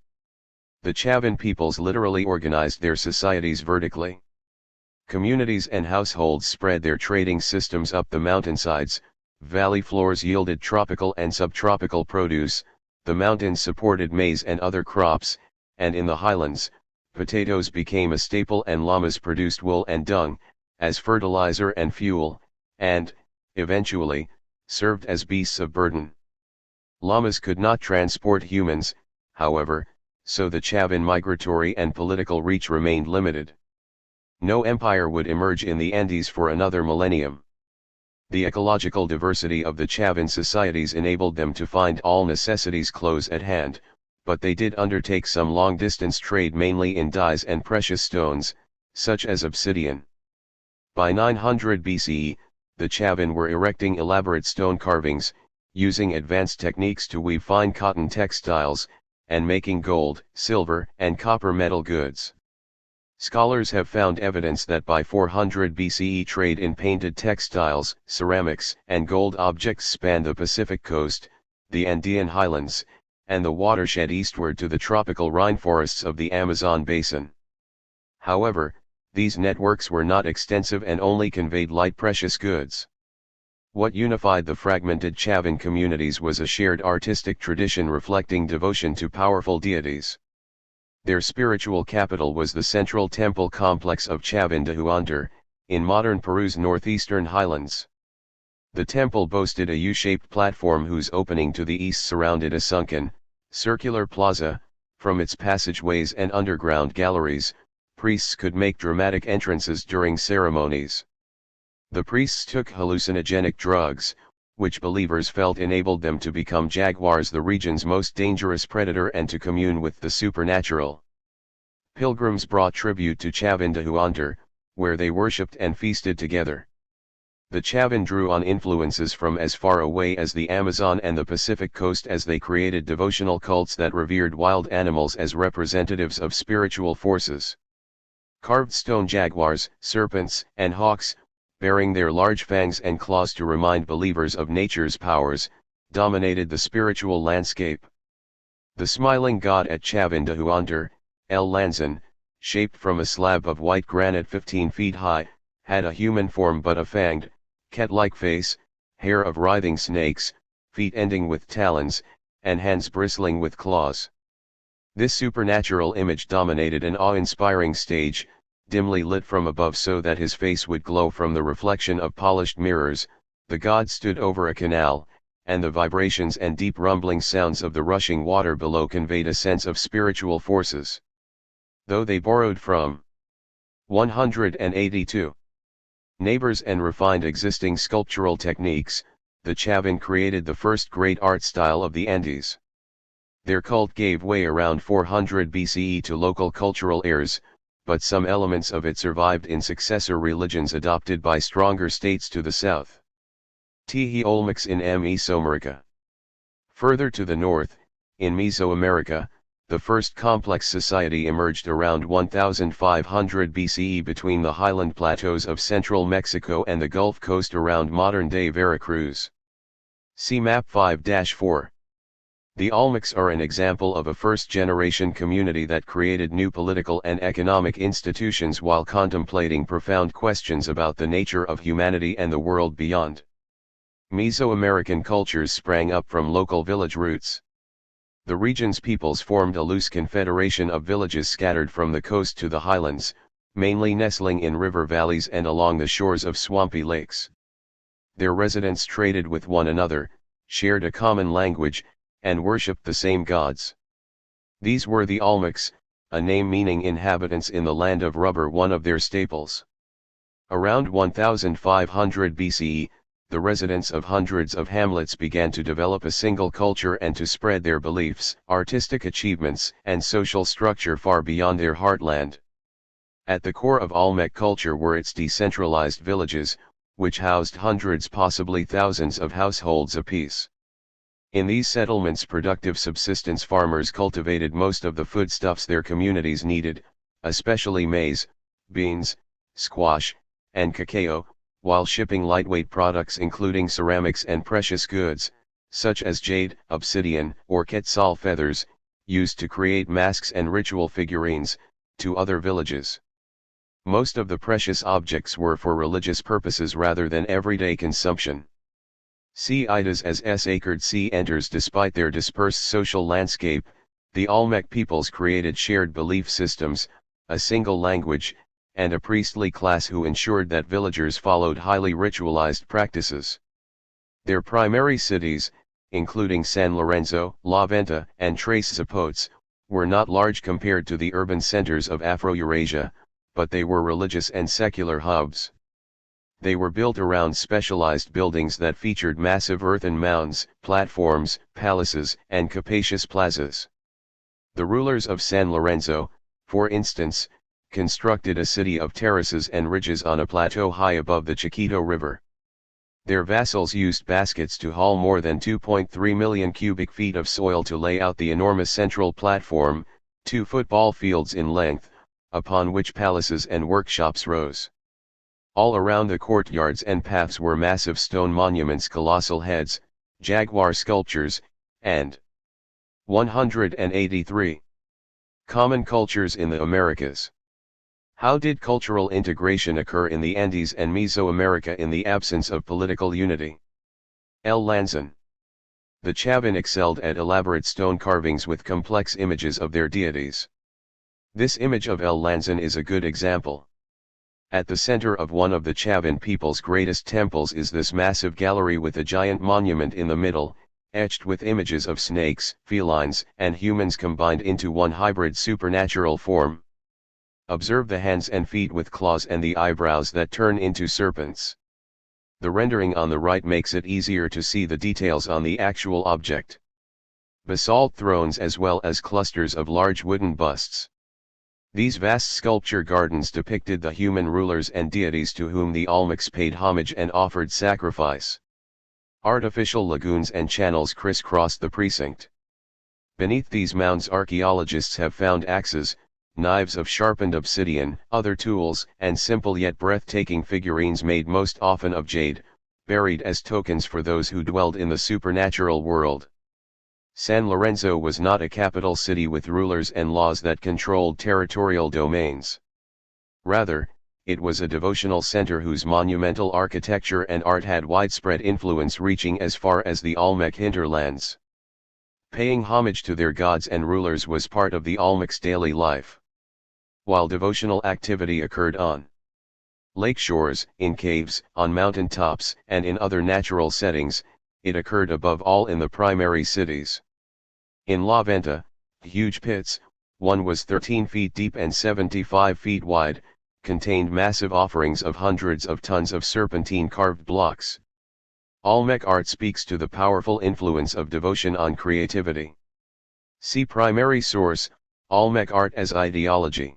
The Chavin peoples literally organized their societies vertically. Communities and households spread their trading systems up the mountainsides, valley floors yielded tropical and subtropical produce, the mountains supported maize and other crops, and in the highlands, potatoes became a staple and llamas produced wool and dung, as fertilizer and fuel, and, eventually, served as beasts of burden. Llamas could not transport humans, however, so the Chavin migratory and political reach remained limited. No empire would emerge in the Andes for another millennium. The ecological diversity of the Chavin societies enabled them to find all necessities close at hand, but they did undertake some long-distance trade mainly in dyes and precious stones, such as obsidian. By 900 BCE, the Chavin were erecting elaborate stone carvings, using advanced techniques to weave fine cotton textiles, and making gold, silver, and copper metal goods. Scholars have found evidence that by 400 BCE trade in painted textiles, ceramics, and gold objects spanned the Pacific coast, the Andean highlands, and the watershed eastward to the tropical rainforests of the Amazon basin. However, these networks were not extensive and only conveyed light precious goods. What unified the fragmented Chavin communities was a shared artistic tradition reflecting devotion to powerful deities. Their spiritual capital was the central temple complex of Chavin de Huántar, in modern Peru's northeastern highlands. The temple boasted a U-shaped platform whose opening to the east surrounded a sunken, circular plaza. From its passageways and underground galleries, priests could make dramatic entrances during ceremonies. The priests took hallucinogenic drugs, which believers felt enabled them to become jaguars, the region's most dangerous predator, and to commune with the supernatural. Pilgrims brought tribute to Chavin de Huántar, where they worshipped and feasted together. The Chavin drew on influences from as far away as the Amazon and the Pacific coast as they created devotional cults that revered wild animals as representatives of spiritual forces. Carved stone jaguars, serpents, and hawks, bearing their large fangs and claws to remind believers of nature's powers, dominated the spiritual landscape. The smiling god at Chavin de Huántar, El Lanzan, shaped from a slab of white granite 15 feet high, had a human form but a fanged, cat-like face, hair of writhing snakes, feet ending with talons, and hands bristling with claws. This supernatural image dominated an awe-inspiring stage, dimly lit from above so that his face would glow from the reflection of polished mirrors, The god stood over a canal, and the vibrations and deep rumbling sounds of the rushing water below conveyed a sense of spiritual forces. Though they borrowed from 182 neighbors and refined existing sculptural techniques, the Chavin created the first great art style of the Andes. Their cult gave way around 400 BCE to local cultural heirs, but some elements of it survived in successor religions adopted by stronger states to the south. THIRD-WORLDISM in Mesoamerica. Further to the north, in Mesoamerica, the first complex society emerged around 1500 BCE between the highland plateaus of central Mexico and the Gulf Coast around modern-day Veracruz. See Map 5-4. The Olmecs are an example of a first-generation community that created new political and economic institutions while contemplating profound questions about the nature of humanity and the world beyond. Mesoamerican cultures sprang up from local village roots. The region's peoples formed a loose confederation of villages scattered from the coast to the highlands, mainly nestling in river valleys and along the shores of swampy lakes. Their residents traded with one another, shared a common language, and worshipped the same gods. These were the Olmecs, a name meaning inhabitants in the land of rubber, one of their staples. Around 1500 BCE, the residents of hundreds of hamlets began to develop a single culture and to spread their beliefs, artistic achievements, and social structure far beyond their heartland. At the core of Olmec culture were its decentralized villages, which housed hundreds, possibly thousands of households apiece. In these settlements, productive subsistence farmers cultivated most of the foodstuffs their communities needed, especially maize, beans, squash, and cacao, while shipping lightweight products including ceramics and precious goods, such as jade, obsidian, or quetzal feathers, used to create masks and ritual figurines, to other villages. Most of the precious objects were for religious purposes rather than everyday consumption. See Idas as S. Acred C. enters. Despite their dispersed social landscape, the Olmec peoples created shared belief systems, a single language, and a priestly class who ensured that villagers followed highly ritualized practices. Their primary cities, including San Lorenzo, La Venta, and Tres Zapotes, were not large compared to the urban centers of Afro-Eurasia, but they were religious and secular hubs. They were built around specialized buildings that featured massive earthen mounds, platforms, palaces, and capacious plazas. The rulers of San Lorenzo, for instance, constructed a city of terraces and ridges on a plateau high above the Chiquito River. Their vassals used baskets to haul more than 2.3 million cubic feet of soil to lay out the enormous central platform, 2 football fields in length, upon which palaces and workshops rose. All around the courtyards and paths were massive stone monuments, colossal heads, jaguar sculptures, and 183 common cultures in the Americas. How did cultural integration occur in the Andes and Mesoamerica in the absence of political unity? L. Lanzan. The Chavin excelled at elaborate stone carvings with complex images of their deities. This image of El Lanzan is a good example. At the center of one of the Chavin people's greatest temples is this massive gallery with a giant monument in the middle, etched with images of snakes, felines, and humans combined into one hybrid supernatural form. Observe the hands and feet with claws and the eyebrows that turn into serpents. The rendering on the right makes it easier to see the details on the actual object. Basalt thrones as well as clusters of large wooden busts. These vast sculpture gardens depicted the human rulers and deities to whom the Olmecs paid homage and offered sacrifice. Artificial lagoons and channels crisscrossed the precinct. Beneath these mounds archaeologists have found axes, knives of sharpened obsidian, other tools, and simple yet breathtaking figurines made most often of jade, buried as tokens for those who dwelled in the supernatural world. San Lorenzo was not a capital city with rulers and laws that controlled territorial domains. Rather, it was a devotional center whose monumental architecture and art had widespread influence reaching as far as the Olmec hinterlands. Paying homage to their gods and rulers was part of the Olmecs' daily life. While devotional activity occurred on lake shores, in caves, on mountain tops, and in other natural settings. It occurred above all in the primary cities. In La Venta, huge pits, one was 13 feet deep and 75 feet wide, contained massive offerings of hundreds of tons of serpentine carved blocks. Olmec art speaks to the powerful influence of devotion on creativity. See primary source, Olmec art as ideology.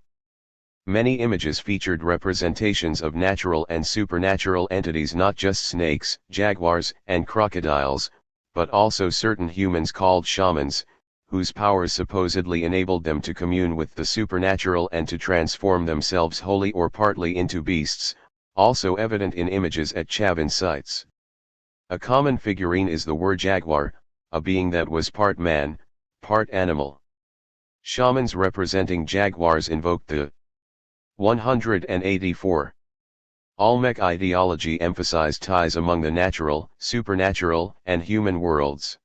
Many images featured representations of natural and supernatural entities, not just snakes, jaguars, and crocodiles, but also certain humans called shamans, whose powers supposedly enabled them to commune with the supernatural and to transform themselves wholly or partly into beasts, also evident in images at Chavin sites. A common figurine is the war-jaguar, a being that was part man, part animal. Shamans representing jaguars invoked the 184. Olmec ideology emphasized ties among the natural, supernatural, and human worlds.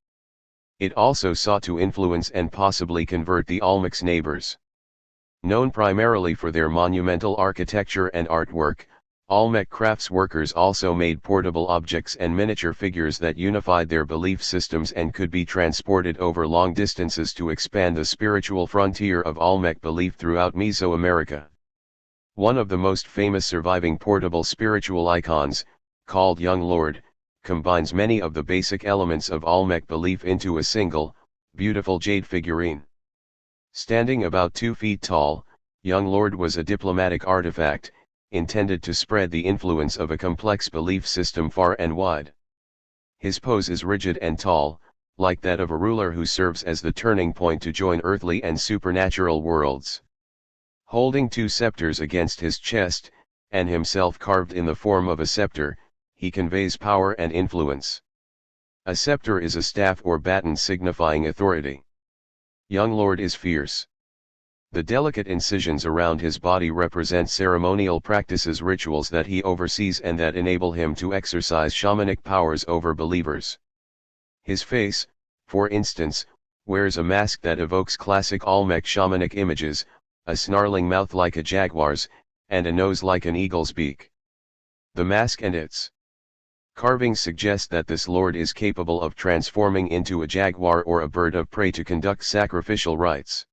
It also sought to influence and possibly convert the Olmec's neighbors. Known primarily for their monumental architecture and artwork, Olmec crafts workers also made portable objects and miniature figures that unified their belief systems and could be transported over long distances to expand the spiritual frontier of Olmec belief throughout Mesoamerica. One of the most famous surviving portable spiritual icons, called Young Lord, combines many of the basic elements of Olmec belief into a single, beautiful jade figurine. Standing about 2 feet tall, Young Lord was a diplomatic artifact, intended to spread the influence of a complex belief system far and wide. His pose is rigid and tall, like that of a ruler who serves as the turning point to join earthly and supernatural worlds. Holding 2 scepters against his chest, and himself carved in the form of a scepter, he conveys power and influence. A scepter is a staff or baton signifying authority. Young Lord is fierce. The delicate incisions around his body represent ceremonial practices, rituals that he oversees and that enable him to exercise shamanic powers over believers. His face, for instance, wears a mask that evokes classic Olmec shamanic images, a snarling mouth like a jaguar's, and a nose like an eagle's beak. The mask and its carvings suggest that this lord is capable of transforming into a jaguar or a bird of prey to conduct sacrificial rites.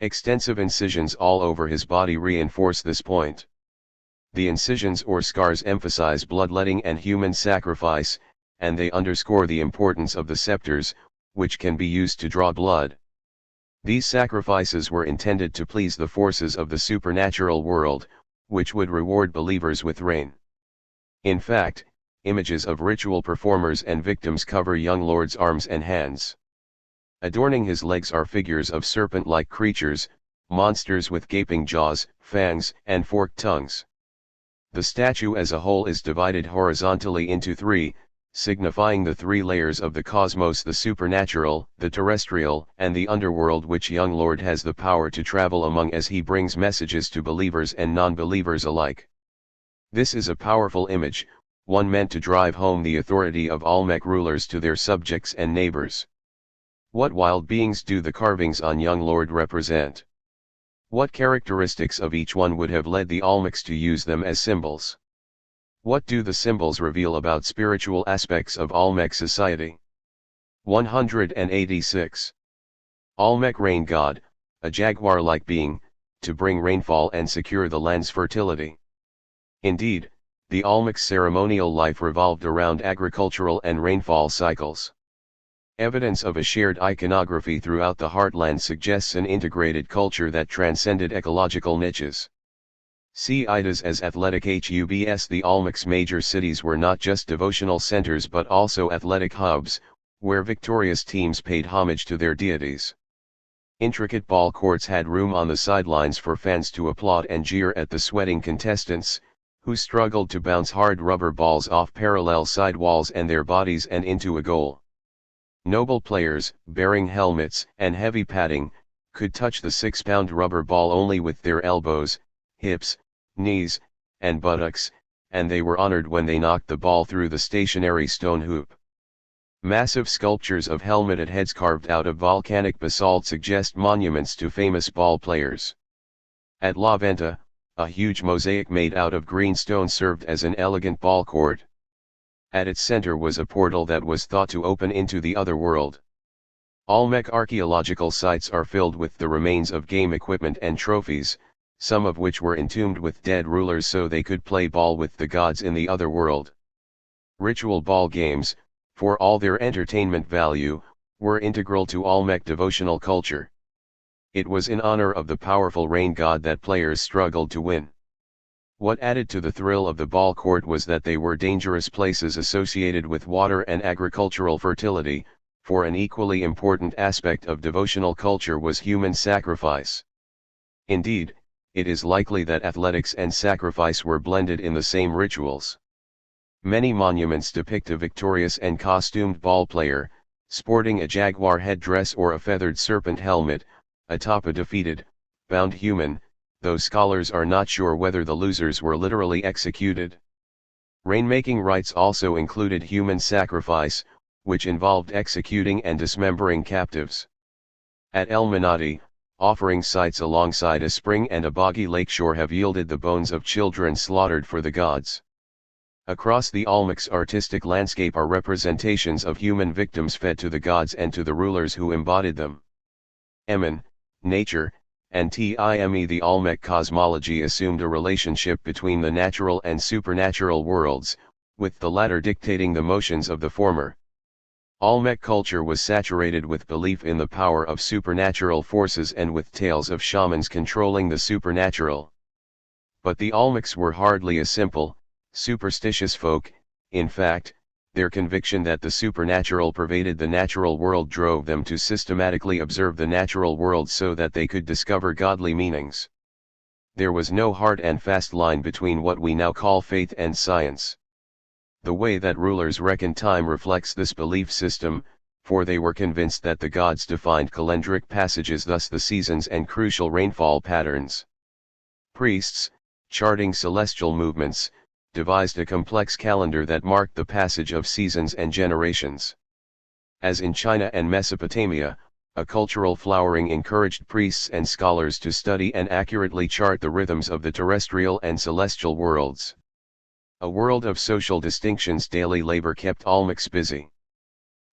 Extensive incisions all over his body reinforce this point. The incisions or scars emphasize bloodletting and human sacrifice, and they underscore the importance of the scepters, which can be used to draw blood. These sacrifices were intended to please the forces of the supernatural world, which would reward believers with rain. In fact, images of ritual performers and victims cover Young Lord's arms and hands. Adorning his legs are figures of serpent-like creatures, monsters with gaping jaws, fangs, and forked tongues. The statue as a whole is divided horizontally into 3, signifying the 3 layers of the cosmos: the supernatural, the terrestrial, and the underworld, which Young Lord has the power to travel among as he brings messages to believers and non-believers alike. This is a powerful image, one meant to drive home the authority of Olmec rulers to their subjects and neighbors. What wild beings do the carvings on Young Lord represent? What characteristics of each one would have led the Olmecs to use them as symbols? What do the symbols reveal about spiritual aspects of Olmec society? 186. Olmec rain god, a jaguar-like being, to bring rainfall and secure the land's fertility. Indeed, the Olmec's ceremonial life revolved around agricultural and rainfall cycles. Evidence of a shared iconography throughout the heartland suggests an integrated culture that transcended ecological niches. See Idas as athletic hubs. The Olmec's major cities were not just devotional centers but also athletic hubs, where victorious teams paid homage to their deities. Intricate ball courts had room on the sidelines for fans to applaud and jeer at the sweating contestants, who struggled to bounce hard rubber balls off parallel side walls and their bodies and into a goal. Noble players, bearing helmets and heavy padding, could touch the 6-pound rubber ball only with their elbows, hips, knees, and buttocks, and they were honored when they knocked the ball through the stationary stone hoop. Massive sculptures of helmeted heads carved out of volcanic basalt suggest monuments to famous ball players. At La Venta, a huge mosaic made out of green stone served as an elegant ball court. At its center was a portal that was thought to open into the other world. Olmec archaeological sites are filled with the remains of game equipment and trophies, some of which were entombed with dead rulers so they could play ball with the gods in the other world. Ritual ball games, for all their entertainment value, were integral to Olmec devotional culture. It was in honor of the powerful rain god that players struggled to win. What added to the thrill of the ball court was that they were dangerous places associated with water and agricultural fertility, for an equally important aspect of devotional culture was human sacrifice. Indeed, it is likely that athletics and sacrifice were blended in the same rituals. Many monuments depict a victorious and costumed ball player, sporting a jaguar headdress or a feathered serpent helmet, atop a defeated, bound human, though scholars are not sure whether the losers were literally executed. Rainmaking rites also included human sacrifice, which involved executing and dismembering captives. At El Manati, offering sites alongside a spring and a boggy lakeshore have yielded the bones of children slaughtered for the gods. Across the Olmec's artistic landscape are representations of human victims fed to the gods and to the rulers who embodied them. Emin, nature, and Time the Olmec cosmology assumed a relationship between the natural and supernatural worlds, with the latter dictating the motions of the former. Olmec culture was saturated with belief in the power of supernatural forces and with tales of shamans controlling the supernatural. But the Olmecs were hardly a simple, superstitious folk. In fact, their conviction that the supernatural pervaded the natural world drove them to systematically observe the natural world so that they could discover godly meanings. There was no hard and fast line between what we now call faith and science. The way that rulers reckon time reflects this belief system, for they were convinced that the gods defined calendric passages, thus the seasons and crucial rainfall patterns. Priests, charting celestial movements, devised a complex calendar that marked the passage of seasons and generations. As in China and Mesopotamia, a cultural flowering encouraged priests and scholars to study and accurately chart the rhythms of the terrestrial and celestial worlds. A world of social distinctions, daily labor kept Olmecs busy.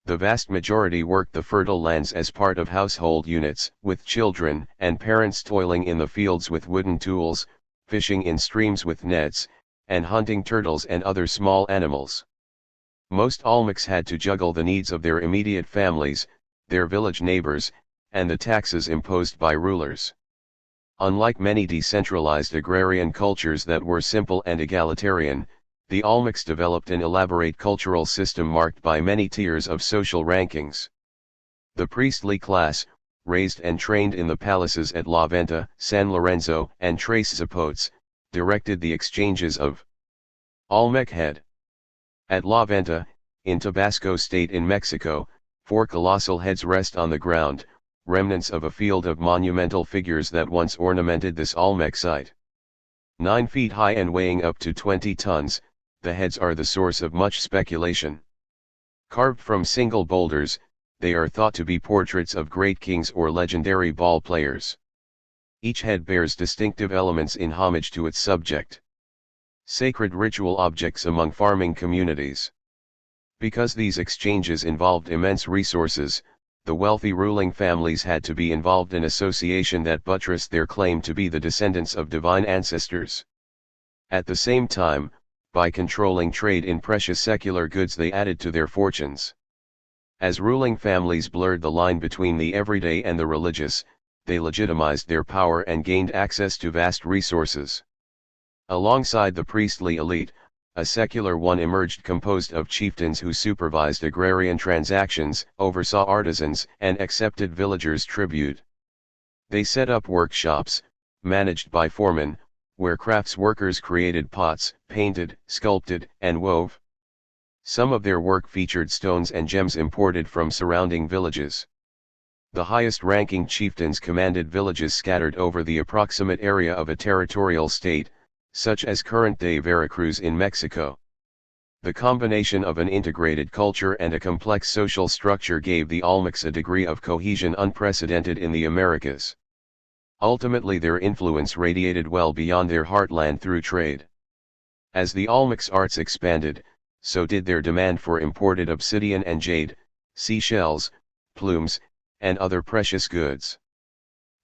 The vast majority worked the fertile lands as part of household units, with children and parents toiling in the fields with wooden tools, fishing in streams with nets, and hunting turtles and other small animals. Most Olmecs had to juggle the needs of their immediate families, their village neighbors, and the taxes imposed by rulers. Unlike many decentralized agrarian cultures that were simple and egalitarian, the Olmecs developed an elaborate cultural system marked by many tiers of social rankings. The priestly class, raised and trained in the palaces at La Venta, San Lorenzo, and Tres Zapotes, directed the exchanges of Olmec head. At La Venta, in Tabasco State in Mexico, 4 colossal heads rest on the ground, remnants of a field of monumental figures that once ornamented this Olmec site. 9 feet high and weighing up to 20 tons, the heads are the source of much speculation. Carved from single boulders, they are thought to be portraits of great kings or legendary ball players. Each head bears distinctive elements in homage to its subject. Sacred ritual objects among farming communities. Because these exchanges involved immense resources, the wealthy ruling families had to be involved in association that buttressed their claim to be the descendants of divine ancestors. At the same time, by controlling trade in precious secular goods, they added to their fortunes. As ruling families blurred the line between the everyday and the religious, they legitimized their power and gained access to vast resources. Alongside the priestly elite, a secular one emerged composed of chieftains who supervised agrarian transactions, oversaw artisans, and accepted villagers' tribute. They set up workshops, managed by foremen, where crafts workers created pots, painted, sculpted, and wove. Some of their work featured stones and gems imported from surrounding villages. The highest-ranking chieftains commanded villages scattered over the approximate area of a territorial state, such as current-day Veracruz in Mexico. The combination of an integrated culture and a complex social structure gave the Olmecs a degree of cohesion unprecedented in the Americas. Ultimately their influence radiated well beyond their heartland through trade. As the Olmec's arts expanded, so did their demand for imported obsidian and jade, seashells, plumes, and other precious goods.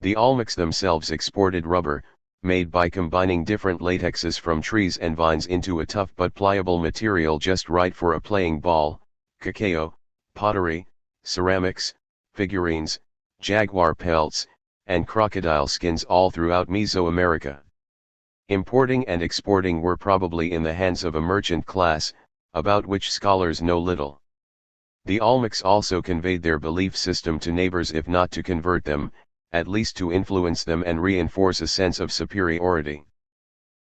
The Olmecs themselves exported rubber, made by combining different latexes from trees and vines into a tough but pliable material just right for a playing ball, cacao, pottery, ceramics, figurines, jaguar pelts, and crocodile skins all throughout Mesoamerica. Importing and exporting were probably in the hands of a merchant class, about which scholars know little. The Olmecs also conveyed their belief system to neighbors, if not to convert them, at least to influence them and reinforce a sense of superiority.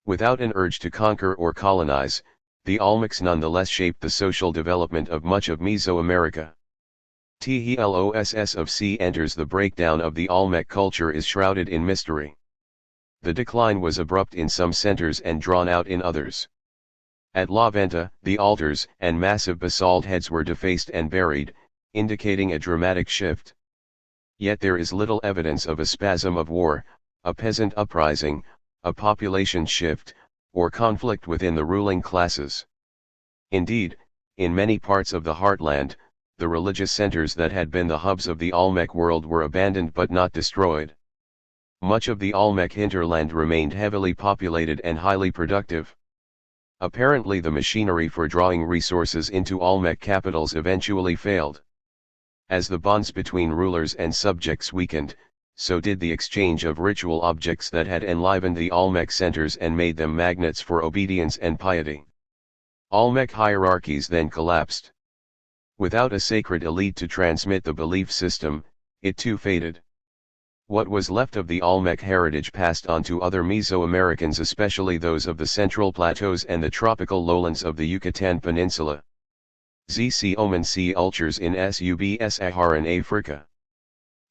Without an urge to conquer or colonize, the Olmecs nonetheless shaped the social development of much of Mesoamerica. THLOSS of C enters the breakdown of the Olmec culture is shrouded in mystery. The decline was abrupt in some centers and drawn out in others. At La Venta, the altars and massive basalt heads were defaced and buried, indicating a dramatic shift. Yet there is little evidence of a spasm of war, a peasant uprising, a population shift, or conflict within the ruling classes. Indeed, in many parts of the heartland, the religious centers that had been the hubs of the Olmec world were abandoned but not destroyed. Much of the Olmec hinterland remained heavily populated and highly productive. Apparently the machinery for drawing resources into Olmec capitals eventually failed. As the bonds between rulers and subjects weakened, so did the exchange of ritual objects that had enlivened the Olmec centers and made them magnets for obedience and piety. Olmec hierarchies then collapsed. Without a sacred elite to transmit the belief system, it too faded. What was left of the Olmec heritage passed on to other Mesoamericans, especially those of the central plateaus and the tropical lowlands of the Yucatan Peninsula. ZC Oman C ultures in Sub-Saharan Africa.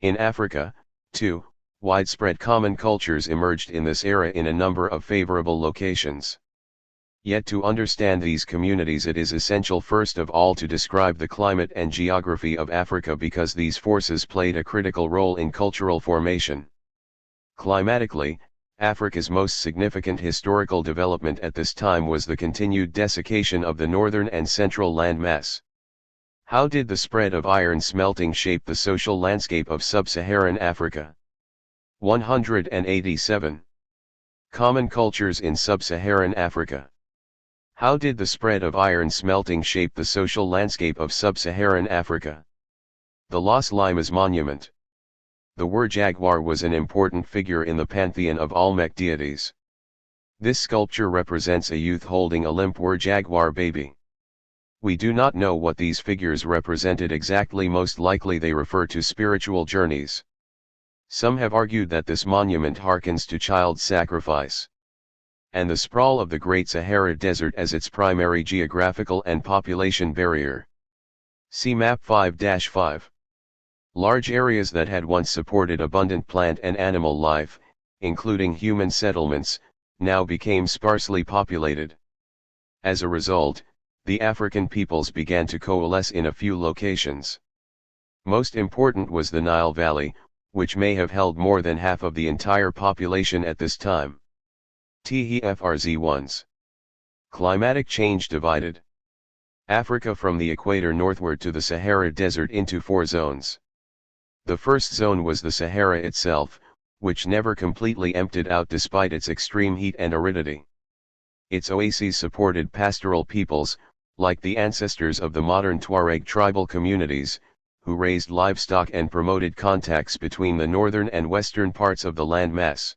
In Africa, too, widespread common cultures emerged in this era in a number of favorable locations. Yet to understand these communities it is essential first of all to describe the climate and geography of Africa, because these forces played a critical role in cultural formation. Climatically, Africa's most significant historical development at this time was the continued desiccation of the northern and central landmass. How did the spread of iron smelting shape the social landscape of sub-Saharan Africa? 187. Common cultures in sub-Saharan Africa. How did the spread of iron smelting shape the social landscape of sub-Saharan Africa? The Las Limas Monument. The Wur Jaguar was an important figure in the pantheon of Olmec deities. This sculpture represents a youth holding a limp Wur Jaguar baby. We do not know what these figures represented exactly. Most likely they refer to spiritual journeys. Some have argued that this monument harkens to child sacrifice. And the sprawl of the Great Sahara Desert as its primary geographical and population barrier. See Map 5-5. Large areas that had once supported abundant plant and animal life, including human settlements, now became sparsely populated. As a result, the African peoples began to coalesce in a few locations. Most important was the Nile Valley, which may have held more than half of the entire population at this time. THFRZ1s. Climatic change divided Africa from the equator northward to the Sahara Desert into 4 zones. The first zone was the Sahara itself, which never completely emptied out despite its extreme heat and aridity. Its oases supported pastoral peoples, like the ancestors of the modern Tuareg tribal communities, who raised livestock and promoted contacts between the northern and western parts of the landmass.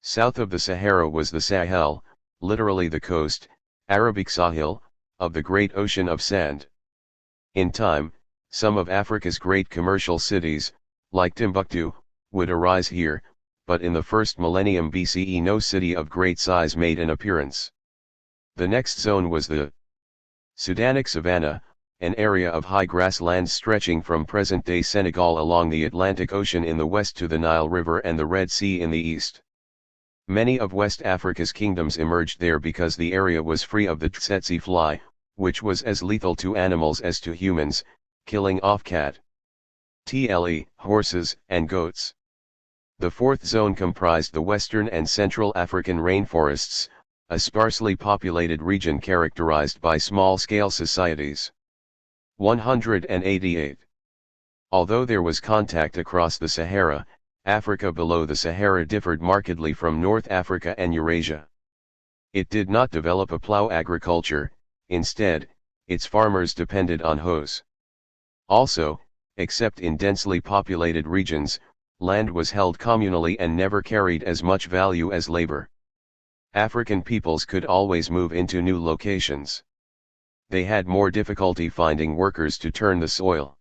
South of the Sahara was the Sahel, literally the coast, Arabic Sahil, of the great ocean of sand. In time, some of Africa's great commercial cities, like Timbuktu, would arise here, but in the first millennium BCE no city of great size made an appearance. The next zone was the Sudanic savanna, an area of high grasslands stretching from present-day Senegal along the Atlantic Ocean in the west to the Nile River and the Red Sea in the east. Many of West Africa's kingdoms emerged there because the area was free of the tsetse fly, which was as lethal to animals as to humans, killing off horses, and goats. The fourth zone comprised the western and central African rainforests, a sparsely populated region characterized by small-scale societies. 188. Although there was contact across the Sahara, Africa below the Sahara differed markedly from North Africa and Eurasia. It did not develop a plough agriculture, instead, its farmers depended on hoes. Also, except in densely populated regions, land was held communally and never carried as much value as labor. African peoples could always move into new locations. They had more difficulty finding workers to turn the soil.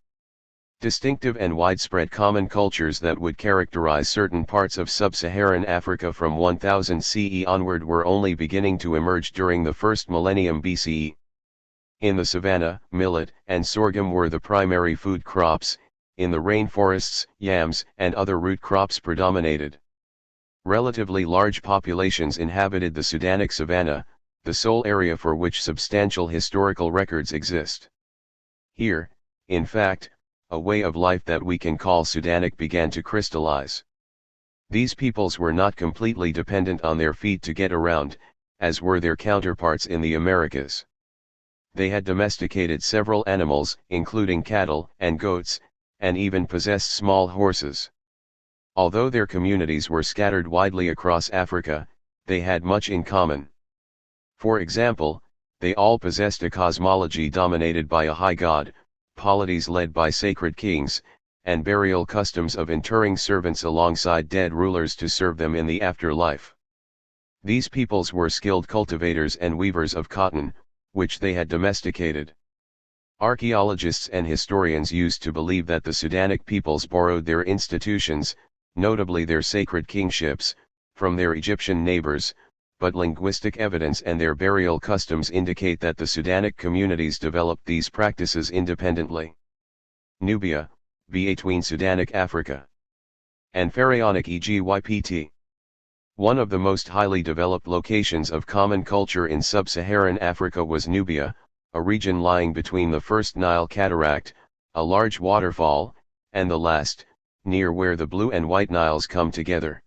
Distinctive and widespread common cultures that would characterize certain parts of sub-Saharan Africa from 1000 CE onward were only beginning to emerge during the first millennium BCE. In the savanna, millet and sorghum were the primary food crops. In the rainforests, yams and other root crops predominated. Relatively large populations inhabited the Sudanic savanna, the sole area for which substantial historical records exist. Here, in fact, a way of life that we can call Sudanic began to crystallize. These peoples were not completely dependent on their feet to get around, as were their counterparts in the Americas. They had domesticated several animals, including cattle and goats, and even possessed small horses. Although their communities were scattered widely across Africa, they had much in common. For example, they all possessed a cosmology dominated by a high god, polities led by sacred kings, and burial customs of interring servants alongside dead rulers to serve them in the afterlife. These peoples were skilled cultivators and weavers of cotton, which they had domesticated. Archaeologists and historians used to believe that the Sudanic peoples borrowed their institutions, notably their sacred kingships, from their Egyptian neighbors, but linguistic evidence and their burial customs indicate that the Sudanic communities developed these practices independently. Nubia, between Sudanic Africa and Pharaonic Egypt. One of the most highly developed locations of common culture in sub-Saharan Africa was Nubia, a region lying between the first Nile cataract, a large waterfall, and the last, near where the Blue and White Niles come together.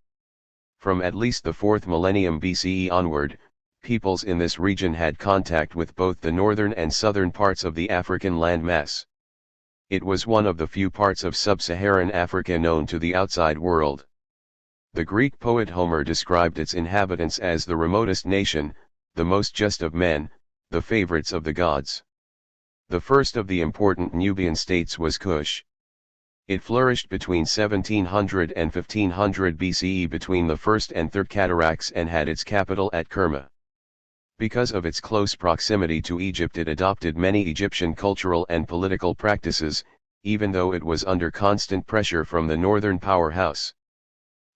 From at least the 4th millennium BCE onward, peoples in this region had contact with both the northern and southern parts of the African landmass. It was one of the few parts of sub-Saharan Africa known to the outside world. The Greek poet Homer described its inhabitants as the remotest nation, the most just of men, the favorites of the gods. The first of the important Nubian states was Kush. It flourished between 1700 and 1500 BCE between the first and third cataracts and had its capital at Kerma. Because of its close proximity to Egypt, it adopted many Egyptian cultural and political practices, even though it was under constant pressure from the northern powerhouse.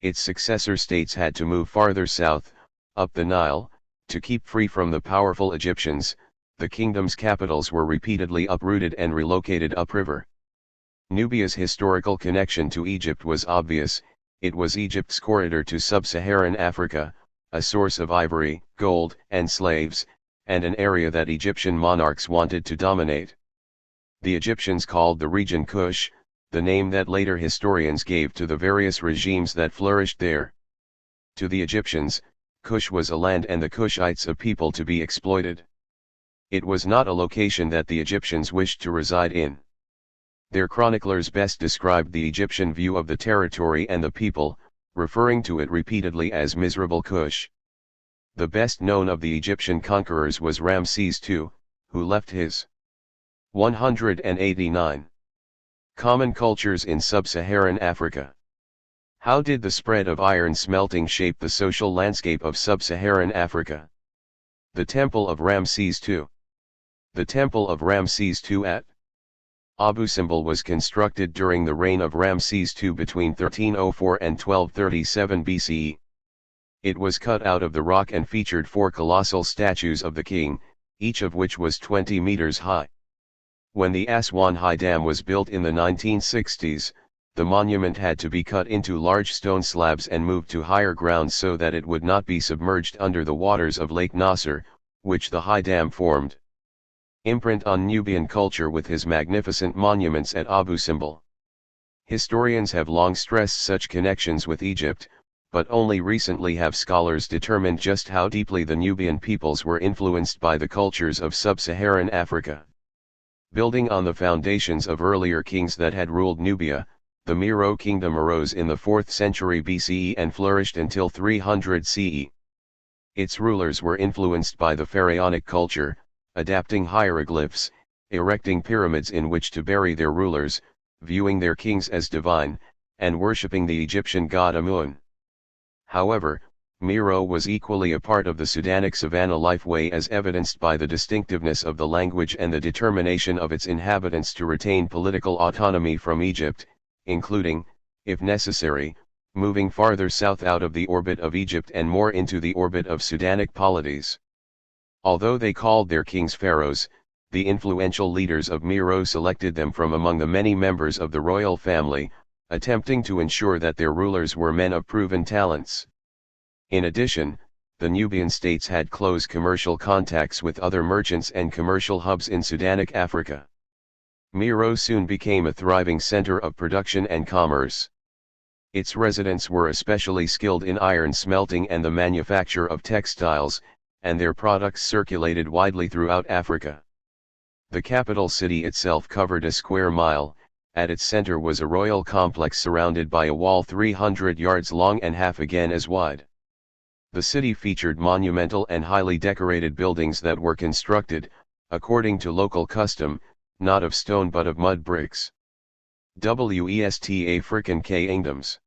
Its successor states had to move farther south, up the Nile, to keep free from the powerful Egyptians. The kingdom's capitals were repeatedly uprooted and relocated upriver. Nubia's historical connection to Egypt was obvious. It was Egypt's corridor to sub-Saharan Africa, a source of ivory, gold, and slaves, and an area that Egyptian monarchs wanted to dominate. The Egyptians called the region Kush, the name that later historians gave to the various regimes that flourished there. To the Egyptians, Kush was a land and the Kushites a people to be exploited. It was not a location that the Egyptians wished to reside in. Their chroniclers best described the Egyptian view of the territory and the people, referring to it repeatedly as miserable Kush. The best known of the Egyptian conquerors was Ramses II, who left his 189. Common cultures in sub-Saharan Africa. How did the spread of iron smelting shape the social landscape of sub-Saharan Africa? The Temple of Ramses II. The Temple of Ramses II at Abu Simbel was constructed during the reign of Ramses II between 1304 and 1237 BCE. It was cut out of the rock and featured 4 colossal statues of the king, each of which was 20 meters high. When the Aswan High Dam was built in the 1960s, the monument had to be cut into large stone slabs and moved to higher ground so that it would not be submerged under the waters of Lake Nasser, which the high dam formed. Imprint on Nubian culture with his magnificent monuments at Abu Simbel. Historians have long stressed such connections with Egypt, but only recently have scholars determined just how deeply the Nubian peoples were influenced by the cultures of sub-Saharan Africa. Building on the foundations of earlier kings that had ruled Nubia, the Meroe kingdom arose in the 4th century BCE and flourished until 300 CE. Its rulers were influenced by the pharaonic culture, adapting hieroglyphs, erecting pyramids in which to bury their rulers, viewing their kings as divine, and worshipping the Egyptian god Amun. However, Meroe was equally a part of the Sudanic savanna lifeway, as evidenced by the distinctiveness of the language and the determination of its inhabitants to retain political autonomy from Egypt, including, if necessary, moving farther south out of the orbit of Egypt and more into the orbit of Sudanic polities. Although they called their kings pharaohs, the influential leaders of Meroe selected them from among the many members of the royal family, attempting to ensure that their rulers were men of proven talents. In addition, the Nubian states had close commercial contacts with other merchants and commercial hubs in Sudanic Africa. Meroe soon became a thriving center of production and commerce. Its residents were especially skilled in iron smelting and the manufacture of textiles, and their products circulated widely throughout Africa. The capital city itself covered a square mile. At its center was a royal complex surrounded by a wall 300 yards long and half again as wide. The city featured monumental and highly decorated buildings that were constructed, according to local custom, not of stone but of mud bricks. West African kingdoms.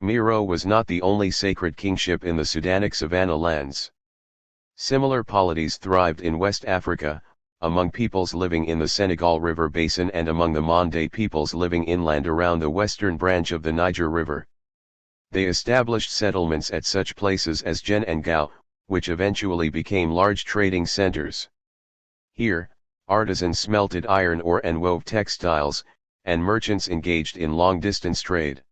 Meroe was not the only sacred kingship in the Sudanic savanna lands. Similar polities thrived in West Africa, among peoples living in the Senegal River basin and among the Mande peoples living inland around the western branch of the Niger River. They established settlements at such places as Jen and Gao, which eventually became large trading centers. Here, artisans smelted iron ore and wove textiles, and merchants engaged in long-distance trade.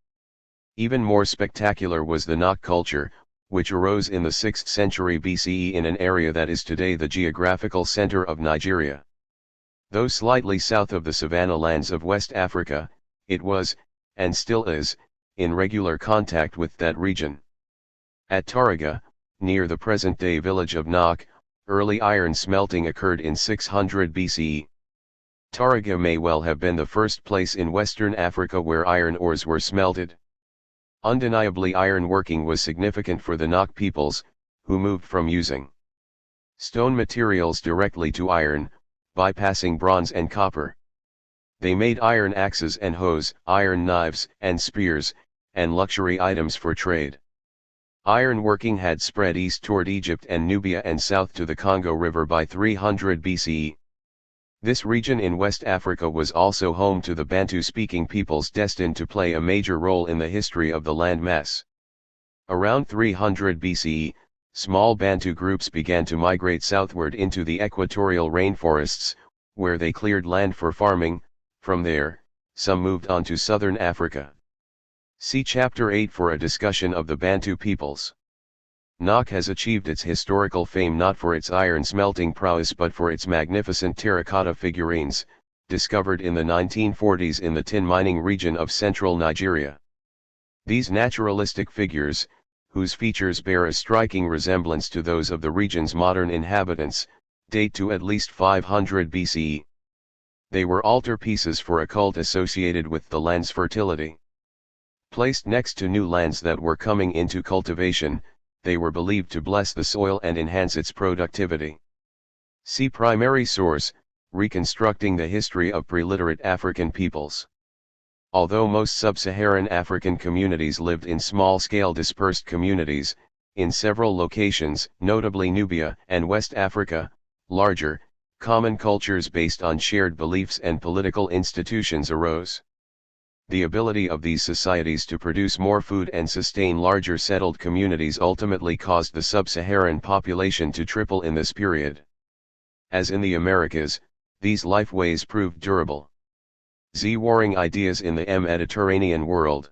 Even more spectacular was the Nok culture, which arose in the 6th century BCE in an area that is today the geographical center of Nigeria. Though slightly south of the savanna lands of West Africa, it was, and still is, in regular contact with that region. At Tariga, near the present-day village of Nok, early iron smelting occurred in 600 BCE. Tariga may well have been the first place in Western Africa where iron ores were smelted. Undeniably, iron working was significant for the Nok peoples, who moved from using stone materials directly to iron, bypassing bronze and copper. They made iron axes and hoes, iron knives and spears, and luxury items for trade. Iron working had spread east toward Egypt and Nubia and south to the Congo River by 300 BCE. This region in West Africa was also home to the Bantu-speaking peoples destined to play a major role in the history of the landmass. Around 300 BCE, small Bantu groups began to migrate southward into the equatorial rainforests, where they cleared land for farming. From there, some moved on to southern Africa. See Chapter 8 for a discussion of the Bantu peoples. Nok has achieved its historical fame not for its iron smelting prowess but for its magnificent terracotta figurines, discovered in the 1940s in the tin mining region of central Nigeria. These naturalistic figures, whose features bear a striking resemblance to those of the region's modern inhabitants, date to at least 500 BCE. They were altarpieces for a cult associated with the land's fertility. Placed next to new lands that were coming into cultivation, they were believed to bless the soil and enhance its productivity. See primary source, Reconstructing the History of Preliterate African Peoples. Although most sub-Saharan African communities lived in small-scale dispersed communities, in several locations, notably Nubia and West Africa, larger, common cultures based on shared beliefs and political institutions arose. The ability of these societies to produce more food and sustain larger settled communities ultimately caused the sub-Saharan population to triple in this period. As in the Americas, these lifeways proved durable. Warring ideas in the Mediterranean world.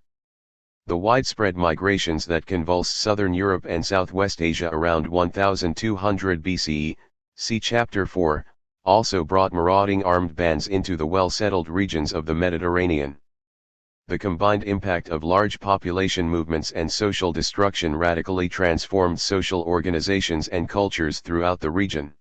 The widespread migrations that convulsed southern Europe and southwest Asia around 1200 BCE, see Chapter 4, also brought marauding armed bands into the well-settled regions of the Mediterranean. The combined impact of large population movements and social destruction radically transformed social organizations and cultures throughout the region.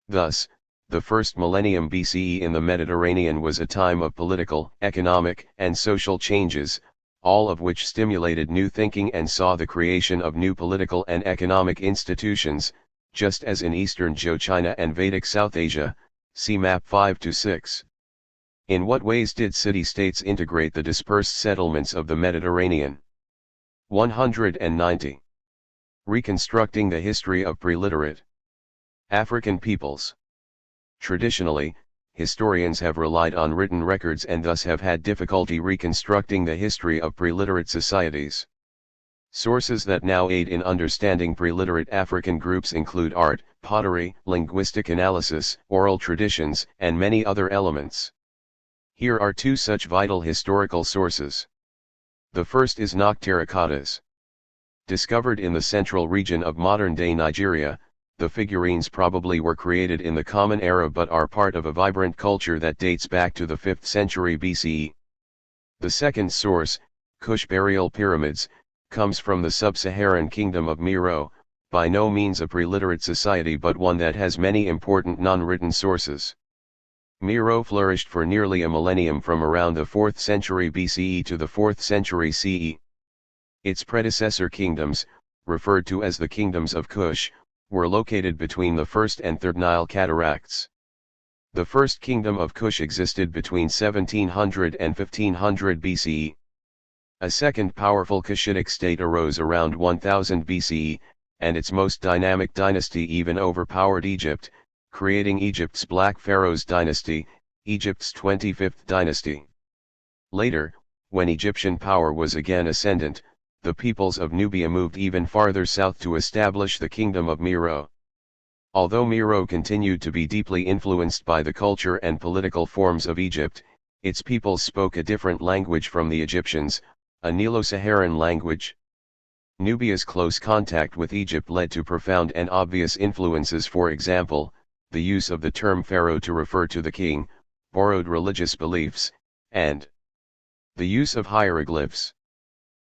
Thus, the first millennium BCE in the Mediterranean was a time of political, economic, and social changes, all of which stimulated new thinking and saw the creation of new political and economic institutions, just as in Eastern Zhou-China and Vedic South Asia, see map 5-6. In what ways did city-states integrate the dispersed settlements of the Mediterranean? 190. Reconstructing the history of pre-literate African peoples. Traditionally, historians have relied on written records and thus have had difficulty reconstructing the history of pre-literate societies. Sources that now aid in understanding pre-literate African groups include art, pottery, linguistic analysis, oral traditions, and many other elements. Here are two such vital historical sources. The first is Noctericottas. Discovered in the central region of modern-day Nigeria, the figurines probably were created in the Common Era but are part of a vibrant culture that dates back to the 5th century BCE. The second source, Kush burial pyramids, comes from the sub-Saharan kingdom of Meroe, by no means a pre-literate society but one that has many important non-written sources. Meroe flourished for nearly a millennium from around the 4th century BCE to the 4th century CE. Its predecessor kingdoms, referred to as the kingdoms of Kush, were located between the First and Third Nile cataracts. The First Kingdom of Kush existed between 1700 and 1500 BCE. A second powerful Kushitic state arose around 1000 BCE, and its most dynamic dynasty even overpowered Egypt, creating Egypt's Black Pharaohs dynasty, Egypt's 25th dynasty. Later, when Egyptian power was again ascendant, the peoples of Nubia moved even farther south to establish the kingdom of Meroe. Although Meroe continued to be deeply influenced by the culture and political forms of Egypt, its peoples spoke a different language from the Egyptians, a Nilo-Saharan language. Nubia's close contact with Egypt led to profound and obvious influences. For example, the use of the term pharaoh to refer to the king, borrowed religious beliefs, and the use of hieroglyphs.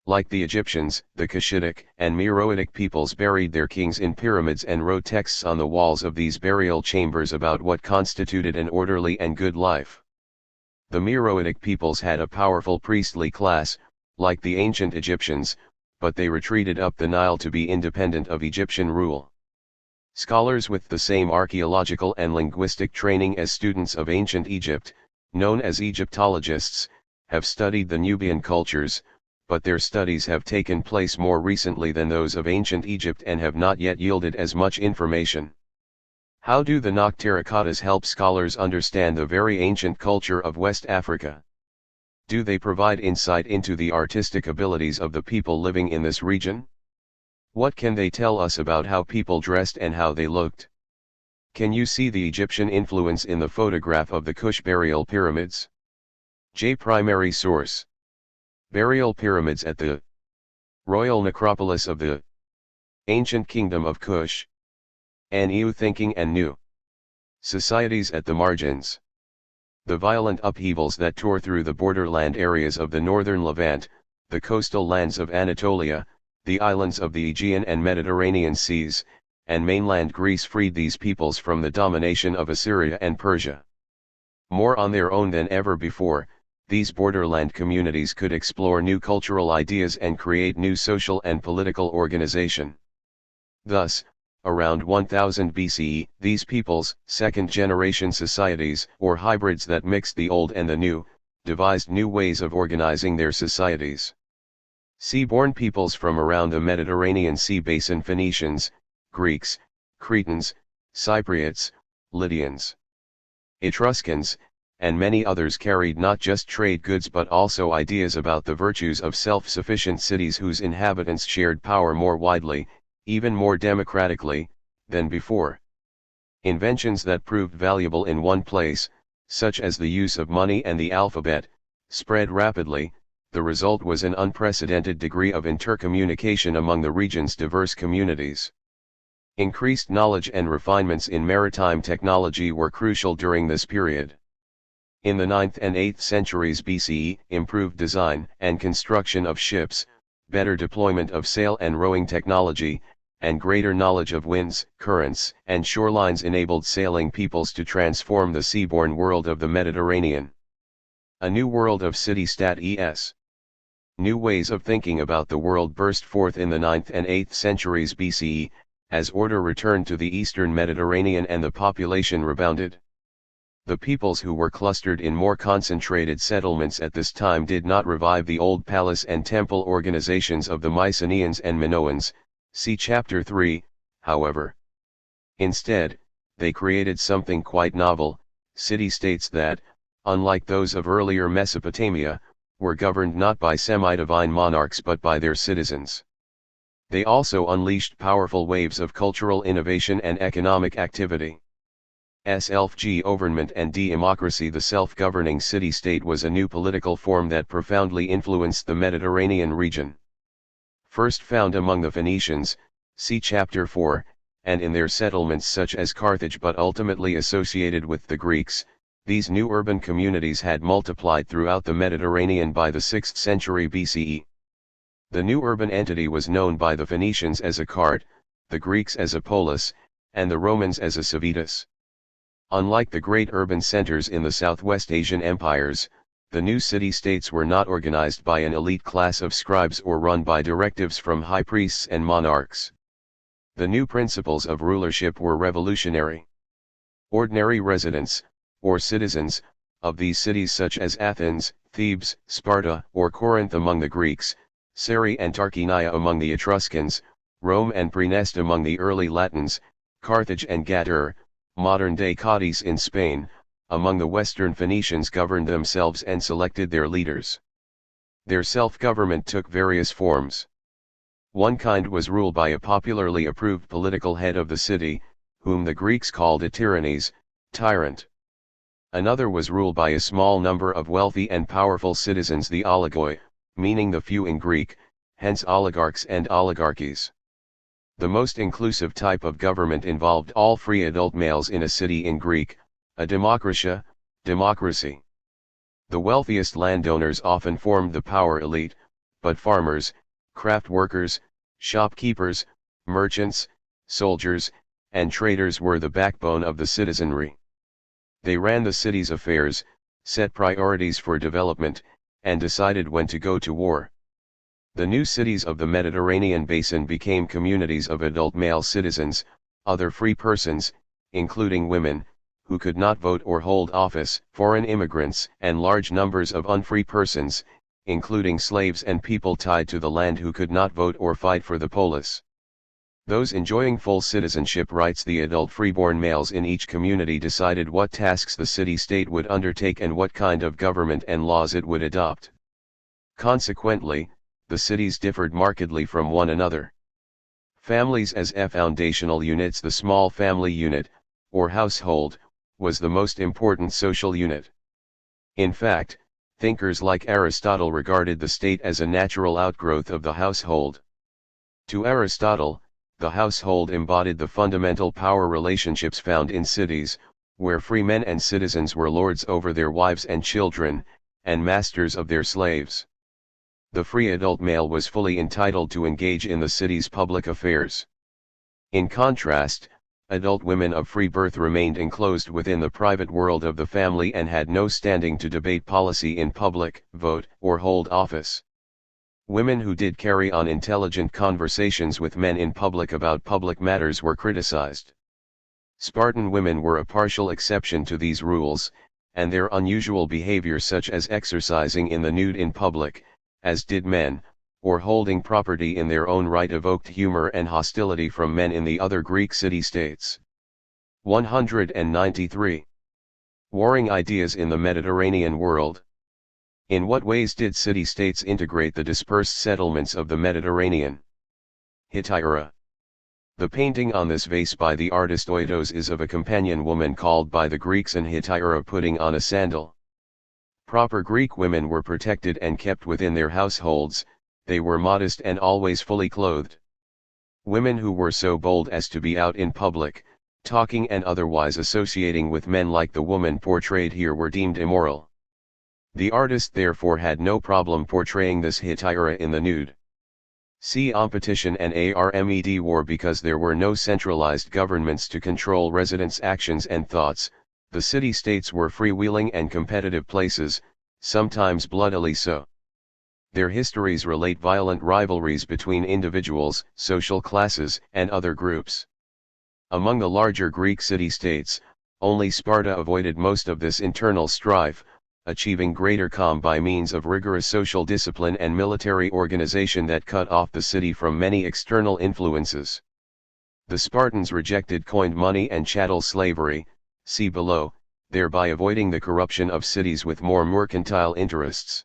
Like the Egyptians, the Cushitic and Meroitic peoples buried their kings in pyramids and wrote texts on the walls of these burial chambers about what constituted an orderly and good life. The Meroitic peoples had a powerful priestly class, like the ancient Egyptians, but they retreated up the Nile to be independent of Egyptian rule. Scholars with the same archaeological and linguistic training as students of ancient Egypt, known as Egyptologists, have studied the Nubian cultures, but their studies have taken place more recently than those of ancient Egypt and have not yet yielded as much information. How do the Noctericottas help scholars understand the very ancient culture of West Africa? Do they provide insight into the artistic abilities of the people living in this region? What can they tell us about how people dressed and how they looked? Can you see the Egyptian influence in the photograph of the Kush burial pyramids? Primary source. Burial pyramids at the royal necropolis of the ancient kingdom of Kush. New thinking and new societies at the margins. The violent upheavals that tore through the borderland areas of the northern Levant, the coastal lands of Anatolia, the islands of the Aegean and Mediterranean seas, and mainland Greece freed these peoples from the domination of Assyria and Persia. More on their own than ever before, these borderland communities could explore new cultural ideas and create new social and political organization. Thus, around 1000 BCE, these peoples, second-generation societies, or hybrids that mixed the old and the new, devised new ways of organizing their societies. Sea-born peoples from around the Mediterranean Sea basin: Phoenicians, Greeks, Cretans, Cypriots, Lydians, Etruscans, and many others carried not just trade goods but also ideas about the virtues of self-sufficient cities whose inhabitants shared power more widely, even more democratically, than before. Inventions that proved valuable in one place, such as the use of money and the alphabet, spread rapidly. The result was an unprecedented degree of intercommunication among the region's diverse communities. Increased knowledge and refinements in maritime technology were crucial during this period. In the 9th and 8th centuries BCE, improved design and construction of ships, better deployment of sail and rowing technology, and greater knowledge of winds, currents, and shorelines enabled sailing peoples to transform the seaborne world of the Mediterranean. A new world of city-stat es. New ways of thinking about the world burst forth in the 9th and 8th centuries BCE, as order returned to the eastern Mediterranean and the population rebounded. The peoples who were clustered in more concentrated settlements at this time did not revive the old palace and temple organizations of the Mycenaeans and Minoans, see chapter 3, however. Instead, they created something quite novel, city-states that, unlike those of earlier Mesopotamia, were governed not by semi-divine monarchs but by their citizens. They also unleashed powerful waves of cultural innovation and economic activity. Self-government and democracy. The self-governing city-state was a new political form that profoundly influenced the Mediterranean region. First found among the Phoenicians, see chapter 4, and in their settlements such as Carthage, but ultimately associated with the Greeks, these new urban communities had multiplied throughout the Mediterranean by the 6th century BCE. The new urban entity was known by the Phoenicians as a cart, the Greeks as a polis, and the Romans as a civitas. Unlike the great urban centers in the Southwest Asian empires, the new city-states were not organized by an elite class of scribes or run by directives from high priests and monarchs. The new principles of rulership were revolutionary. Ordinary residents, or citizens, of these cities such as Athens, Thebes, Sparta, or Corinth among the Greeks, Sari and Tarquinia among the Etruscans, Rome and Praeneste among the early Latins, Carthage and Gadur, modern-day Cadiz in Spain, among the Western Phoenicians governed themselves and selected their leaders. Their self-government took various forms. One kind was ruled by a popularly approved political head of the city, whom the Greeks called a tyrannes, tyrant. Another was ruled by a small number of wealthy and powerful citizens, the oligoi, meaning the few in Greek, hence oligarchs and oligarchies. The most inclusive type of government involved all free adult males in a city in Greek, a demokratia, democracy. The wealthiest landowners often formed the power elite, but farmers, craft workers, shopkeepers, merchants, soldiers, and traders were the backbone of the citizenry. They ran the city's affairs, set priorities for development, and decided when to go to war. The new cities of the Mediterranean basin became communities of adult male citizens, other free persons, including women, who could not vote or hold office, foreign immigrants, and large numbers of unfree persons, including slaves and people tied to the land who could not vote or fight for the polis. Those enjoying full citizenship rights, the adult freeborn males in each community, decided what tasks the city-state would undertake and what kind of government and laws it would adopt. Consequently, the cities differed markedly from one another. Families as foundational units. The small family unit, or household, was the most important social unit. In fact, thinkers like Aristotle regarded the state as a natural outgrowth of the household. To Aristotle, the household embodied the fundamental power relationships found in cities, where free men and citizens were lords over their wives and children, and masters of their slaves. The free adult male was fully entitled to engage in the city's public affairs. In contrast, adult women of free birth remained enclosed within the private world of the family and had no standing to debate policy in public, vote, or hold office. Women who did carry on intelligent conversations with men in public about public matters were criticized. Spartan women were a partial exception to these rules, and their unusual behavior, such as exercising in the nude in public, as did men, or holding property in their own right, evoked humor and hostility from men in the other Greek city-states. 193. Warring ideas in the Mediterranean world. In what ways did city-states integrate the dispersed settlements of the Mediterranean? Hetaira. The painting on this vase by the artist Oitos is of a companion woman called by the Greeks an hetaira putting on a sandal. Proper Greek women were protected and kept within their households, they were modest and always fully clothed. Women who were so bold as to be out in public, talking and otherwise associating with men like the woman portrayed here were deemed immoral. The artist therefore had no problem portraying this hetaira in the nude. See competition and armed war. Because there were no centralized governments to control residents' actions and thoughts, the city-states were freewheeling and competitive places, sometimes bloodily so. Their histories relate violent rivalries between individuals, social classes, and other groups. Among the larger Greek city-states, only Sparta avoided most of this internal strife, achieving greater calm by means of rigorous social discipline and military organization that cut off the city from many external influences. The Spartans rejected coined money and chattel slavery, see below, thereby avoiding the corruption of cities with more mercantile interests.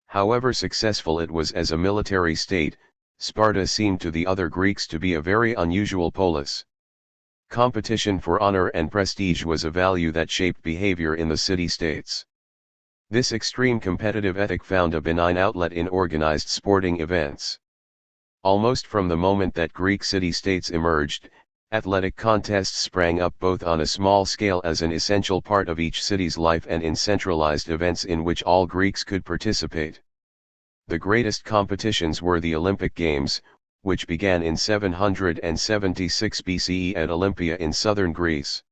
However successful it was as a military state, Sparta seemed to the other Greeks to be a very unusual polis. Competition for honor and prestige was a value that shaped behavior in the city-states. This extreme competitive ethic found a benign outlet in organized sporting events. Almost from the moment that Greek city-states emerged, athletic contests sprang up both on a small scale as an essential part of each city's life and in centralized events in which all Greeks could participate. The greatest competitions were the Olympic Games, which began in 776 BCE at Olympia in southern Greece.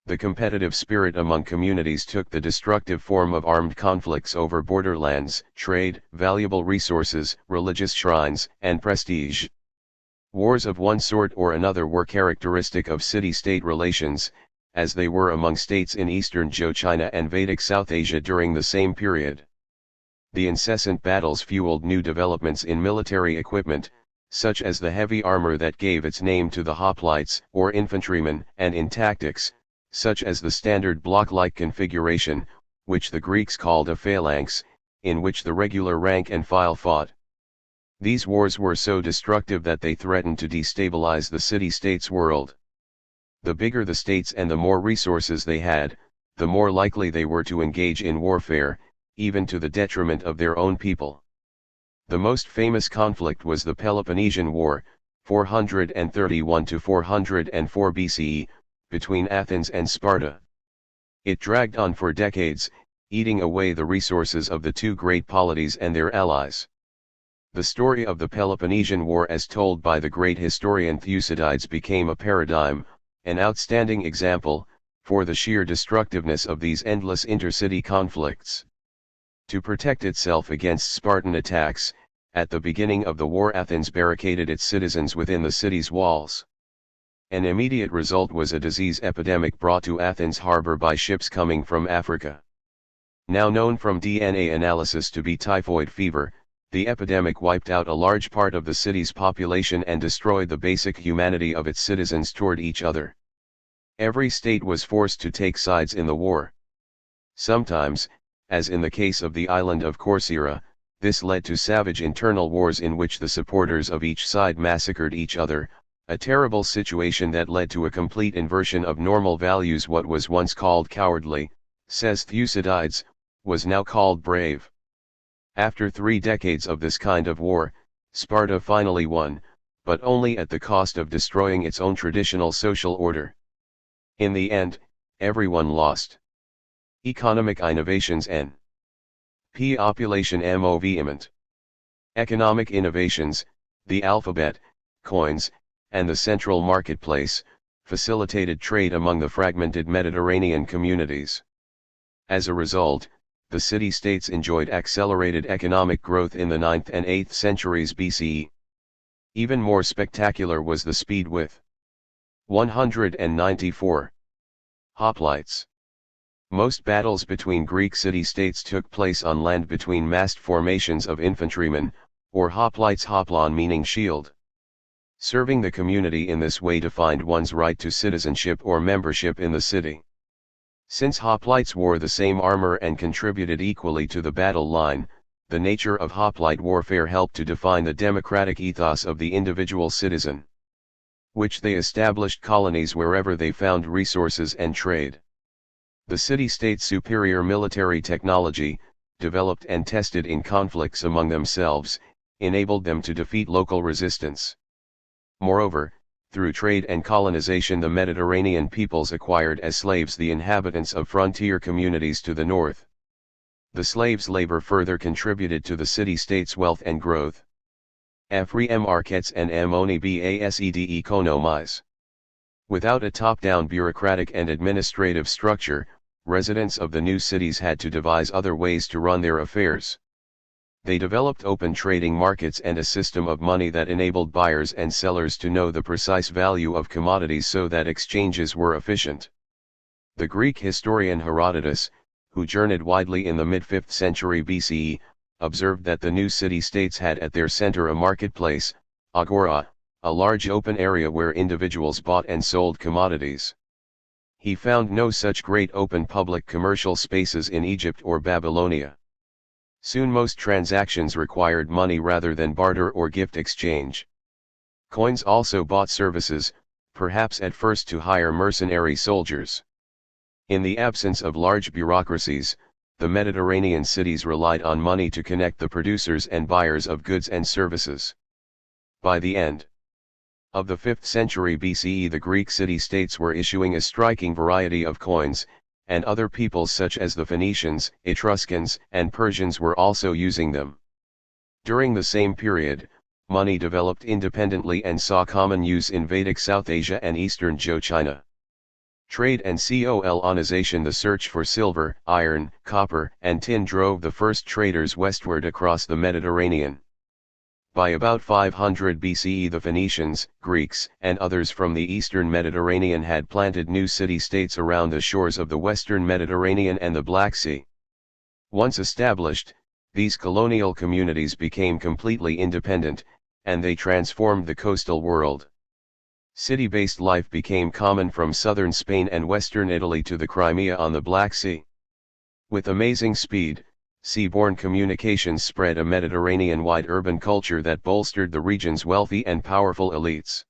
The competitive spirit among communities took the destructive form of armed conflicts over borderlands, trade, valuable resources, religious shrines, and prestige. Wars of one sort or another were characteristic of city-state relations, as they were among states in eastern China and Vedic South Asia during the same period. The incessant battles fueled new developments in military equipment, such as the heavy armor that gave its name to the hoplites, or infantrymen, and in tactics, such as the standard block-like configuration, which the Greeks called a phalanx, in which the regular rank and file fought. These wars were so destructive that they threatened to destabilize the city-states world. The bigger the states and the more resources they had, the more likely they were to engage in warfare, even to the detriment of their own people. The most famous conflict was the Peloponnesian War, 431 to 404 BCE, between Athens and Sparta. It dragged on for decades, eating away the resources of the two great polities and their allies. The story of the Peloponnesian War as told by the great historian Thucydides became a paradigm, an outstanding example, for the sheer destructiveness of these endless intercity conflicts. To protect itself against Spartan attacks, at the beginning of the war Athens barricaded its citizens within the city's walls. An immediate result was a disease epidemic brought to Athens harbor by ships coming from Africa. Now known from DNA analysis to be typhoid fever, the epidemic wiped out a large part of the city's population and destroyed the basic humanity of its citizens toward each other. Every state was forced to take sides in the war. Sometimes, as in the case of the island of Corcyra, this led to savage internal wars in which the supporters of each side massacred each other, a terrible situation that led to a complete inversion of normal values. What was once called cowardly, says Thucydides, was now called brave. After 3 decades of this kind of war, Sparta finally won, but only at the cost of destroying its own traditional social order. In the end, everyone lost. Economic innovations n. Population movement. Economic innovations, the alphabet, coins, and the central marketplace, facilitated trade among the fragmented Mediterranean communities. As a result, the city-states enjoyed accelerated economic growth in the 9th and 8th centuries BCE. Even more spectacular was the speed with 194 hoplites. Most battles between Greek city-states took place on land between massed formations of infantrymen, or hoplites, hoplon meaning shield. Serving the community in this way defined one's right to citizenship or membership in the city. Since hoplites wore the same armor and contributed equally to the battle line, the nature of hoplite warfare helped to define the democratic ethos of the individual citizen, which they established colonies wherever they found resources and trade. The city-state's superior military technology, developed and tested in conflicts among themselves, enabled them to defeat local resistance. Moreover, Through trade and colonization, the Mediterranean peoples acquired as slaves the inhabitants of frontier communities to the north. The slaves' labor further contributed to the city-state's wealth and growth. Free markets and amoni based economies. Without a top-down bureaucratic and administrative structure, residents of the new cities had to devise other ways to run their affairs. They developed open trading markets and a system of money that enabled buyers and sellers to know the precise value of commodities so that exchanges were efficient. The Greek historian Herodotus, who journeyed widely in the mid-5th century BCE, observed that the new city-states had at their center a marketplace, agora, a large open area where individuals bought and sold commodities. He found no such great open public commercial spaces in Egypt or Babylonia. Soon most transactions required money rather than barter or gift exchange. Coins also bought services, perhaps at first to hire mercenary soldiers. In the absence of large bureaucracies, the Mediterranean cities relied on money to connect the producers and buyers of goods and services. By the end of the 5th century BCE, the Greek city-states were issuing a striking variety of coins, and other peoples such as the Phoenicians, Etruscans, and Persians were also using them. During the same period, money developed independently and saw common use in Vedic South Asia and Eastern China. Trade and colonization. The search for silver, iron, copper, and tin drove the first traders westward across the Mediterranean. By about 500 BCE, the Phoenicians, Greeks, and others from the eastern Mediterranean had planted new city-states around the shores of the western Mediterranean and the Black Sea. Once established, these colonial communities became completely independent, and they transformed the coastal world. City-based life became common from southern Spain and western Italy to the Crimea on the Black Sea. With amazing speed, seaborne communications spread a Mediterranean-wide urban culture that bolstered the region's wealthy and powerful elites.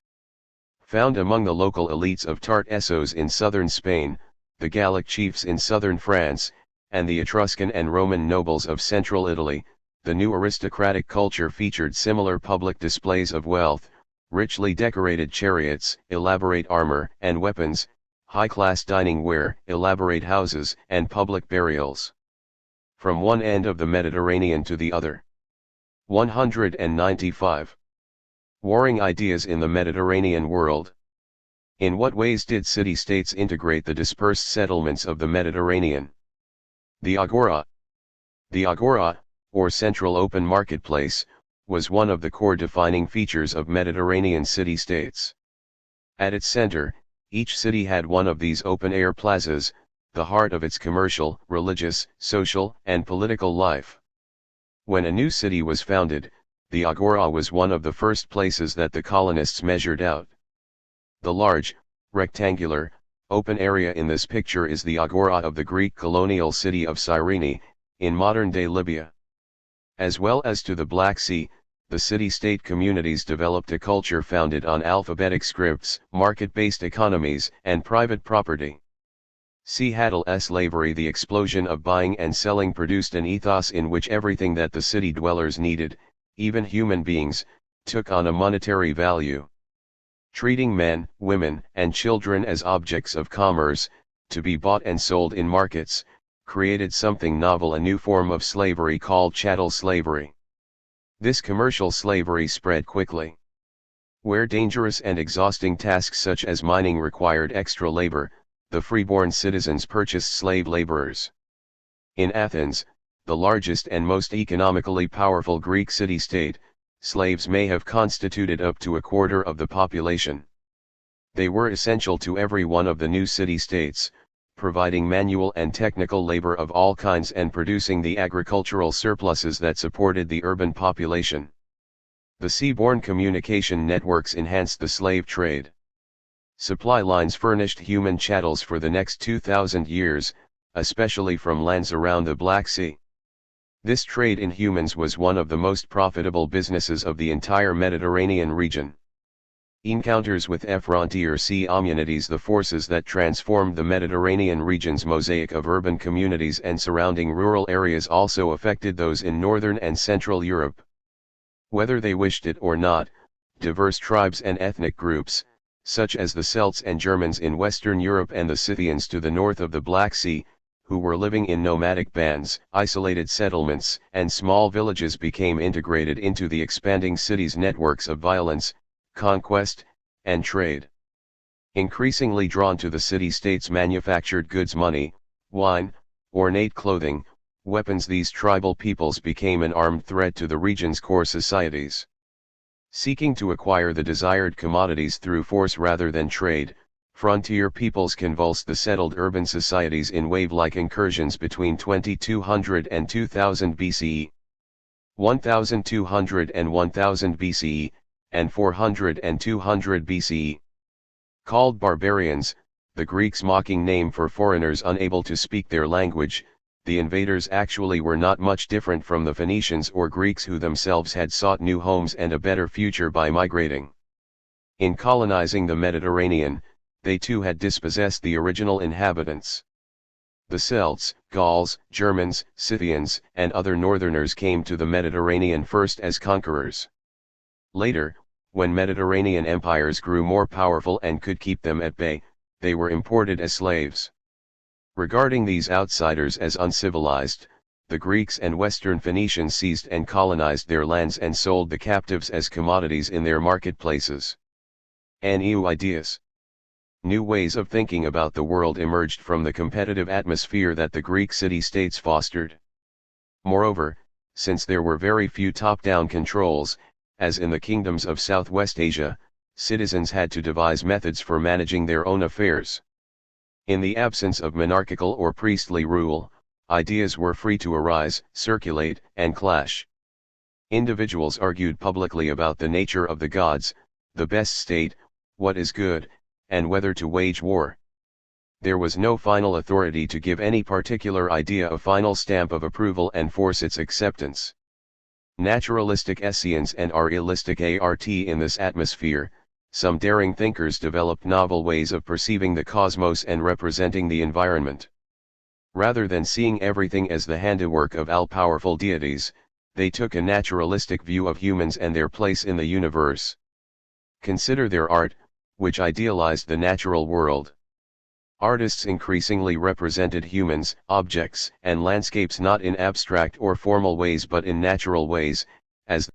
Found among the local elites of Tartessos in southern Spain, the Gallic chiefs in southern France, and the Etruscan and Roman nobles of central Italy, the new aristocratic culture featured similar public displays of wealth, richly decorated chariots, elaborate armor and weapons, high-class dining ware, elaborate houses, and public burials. From one end of the Mediterranean to the other. 195. Warring ideas in the Mediterranean world. In what ways did city-states integrate the dispersed settlements of the Mediterranean? The agora. The agora, or central open marketplace, was one of the core defining features of Mediterranean city-states. At its center, each city had one of these open-air plazas, the heart of its commercial, religious, social, and political life. When a new city was founded, the agora was one of the first places that the colonists measured out. The large, rectangular, open area in this picture is the agora of the Greek colonial city of Cyrene, in modern-day Libya. As well as to the Black Sea, the city-state communities developed a culture founded on alphabetic scripts, market-based economies, and private property. See Hattle's Slavery. The explosion of buying and selling produced an ethos in which everything that the city dwellers needed, even human beings, took on a monetary value. Treating men, women, and children as objects of commerce, to be bought and sold in markets, created something novel, a new form of slavery called chattel slavery. This commercial slavery spread quickly. Where dangerous and exhausting tasks such as mining required extra labor, the freeborn citizens purchased slave laborers. In Athens, the largest and most economically powerful Greek city-state, slaves may have constituted up to a quarter of the population. They were essential to every one of the new city-states, providing manual and technical labor of all kinds and producing the agricultural surpluses that supported the urban population. The seaborne communication networks enhanced the slave trade. Supply lines furnished human chattels for the next 2,000 years, especially from lands around the Black Sea. This trade in humans was one of the most profitable businesses of the entire Mediterranean region. Encounters with frontier sea communities, the forces that transformed the Mediterranean region's mosaic of urban communities and surrounding rural areas, also affected those in northern and central Europe. Whether they wished it or not, diverse tribes and ethnic groups, such as the Celts and Germans in Western Europe and the Scythians to the north of the Black Sea, who were living in nomadic bands. Isolated settlements and small villages became integrated into the expanding cities' networks of violence, conquest, and trade. Increasingly drawn to the city-states' manufactured goods, money, wine, ornate clothing, weapons, these tribal peoples became an armed threat to the region's core societies. Seeking to acquire the desired commodities through force rather than trade, frontier peoples convulsed the settled urban societies in wave-like incursions between 2200 and 2000 BCE, 1200 and 1000 BCE, and 400 and 200 BCE. Called barbarians, the Greeks' mocking name for foreigners unable to speak their language, the invaders actually were not much different from the Phoenicians or Greeks, who themselves had sought new homes and a better future by migrating. In colonizing the Mediterranean, they too had dispossessed the original inhabitants. The Celts, Gauls, Germans, Scythians, and other northerners came to the Mediterranean first as conquerors. Later, when Mediterranean empires grew more powerful and could keep them at bay, they were imported as slaves. Regarding these outsiders as uncivilized, the Greeks and Western Phoenicians seized and colonized their lands and sold the captives as commodities in their marketplaces. New ideas. New ways of thinking about the world emerged from the competitive atmosphere that the Greek city-states fostered. Moreover, since there were very few top-down controls, as in the kingdoms of Southwest Asia, citizens had to devise methods for managing their own affairs. In the absence of monarchical or priestly rule, ideas were free to arise, circulate, and clash. Individuals argued publicly about the nature of the gods, the best state, what is good, and whether to wage war. There was no final authority to give any particular idea a final stamp of approval and force its acceptance. Naturalistic Essenes and realistic art. In this atmosphere, some daring thinkers developed novel ways of perceiving the cosmos and representing the environment. Rather than seeing everything as the handiwork of all-powerful deities, they took a naturalistic view of humans and their place in the universe. Consider their art, which idealized the natural world. Artists increasingly represented humans, objects, and landscapes not in abstract or formal ways but in natural ways, as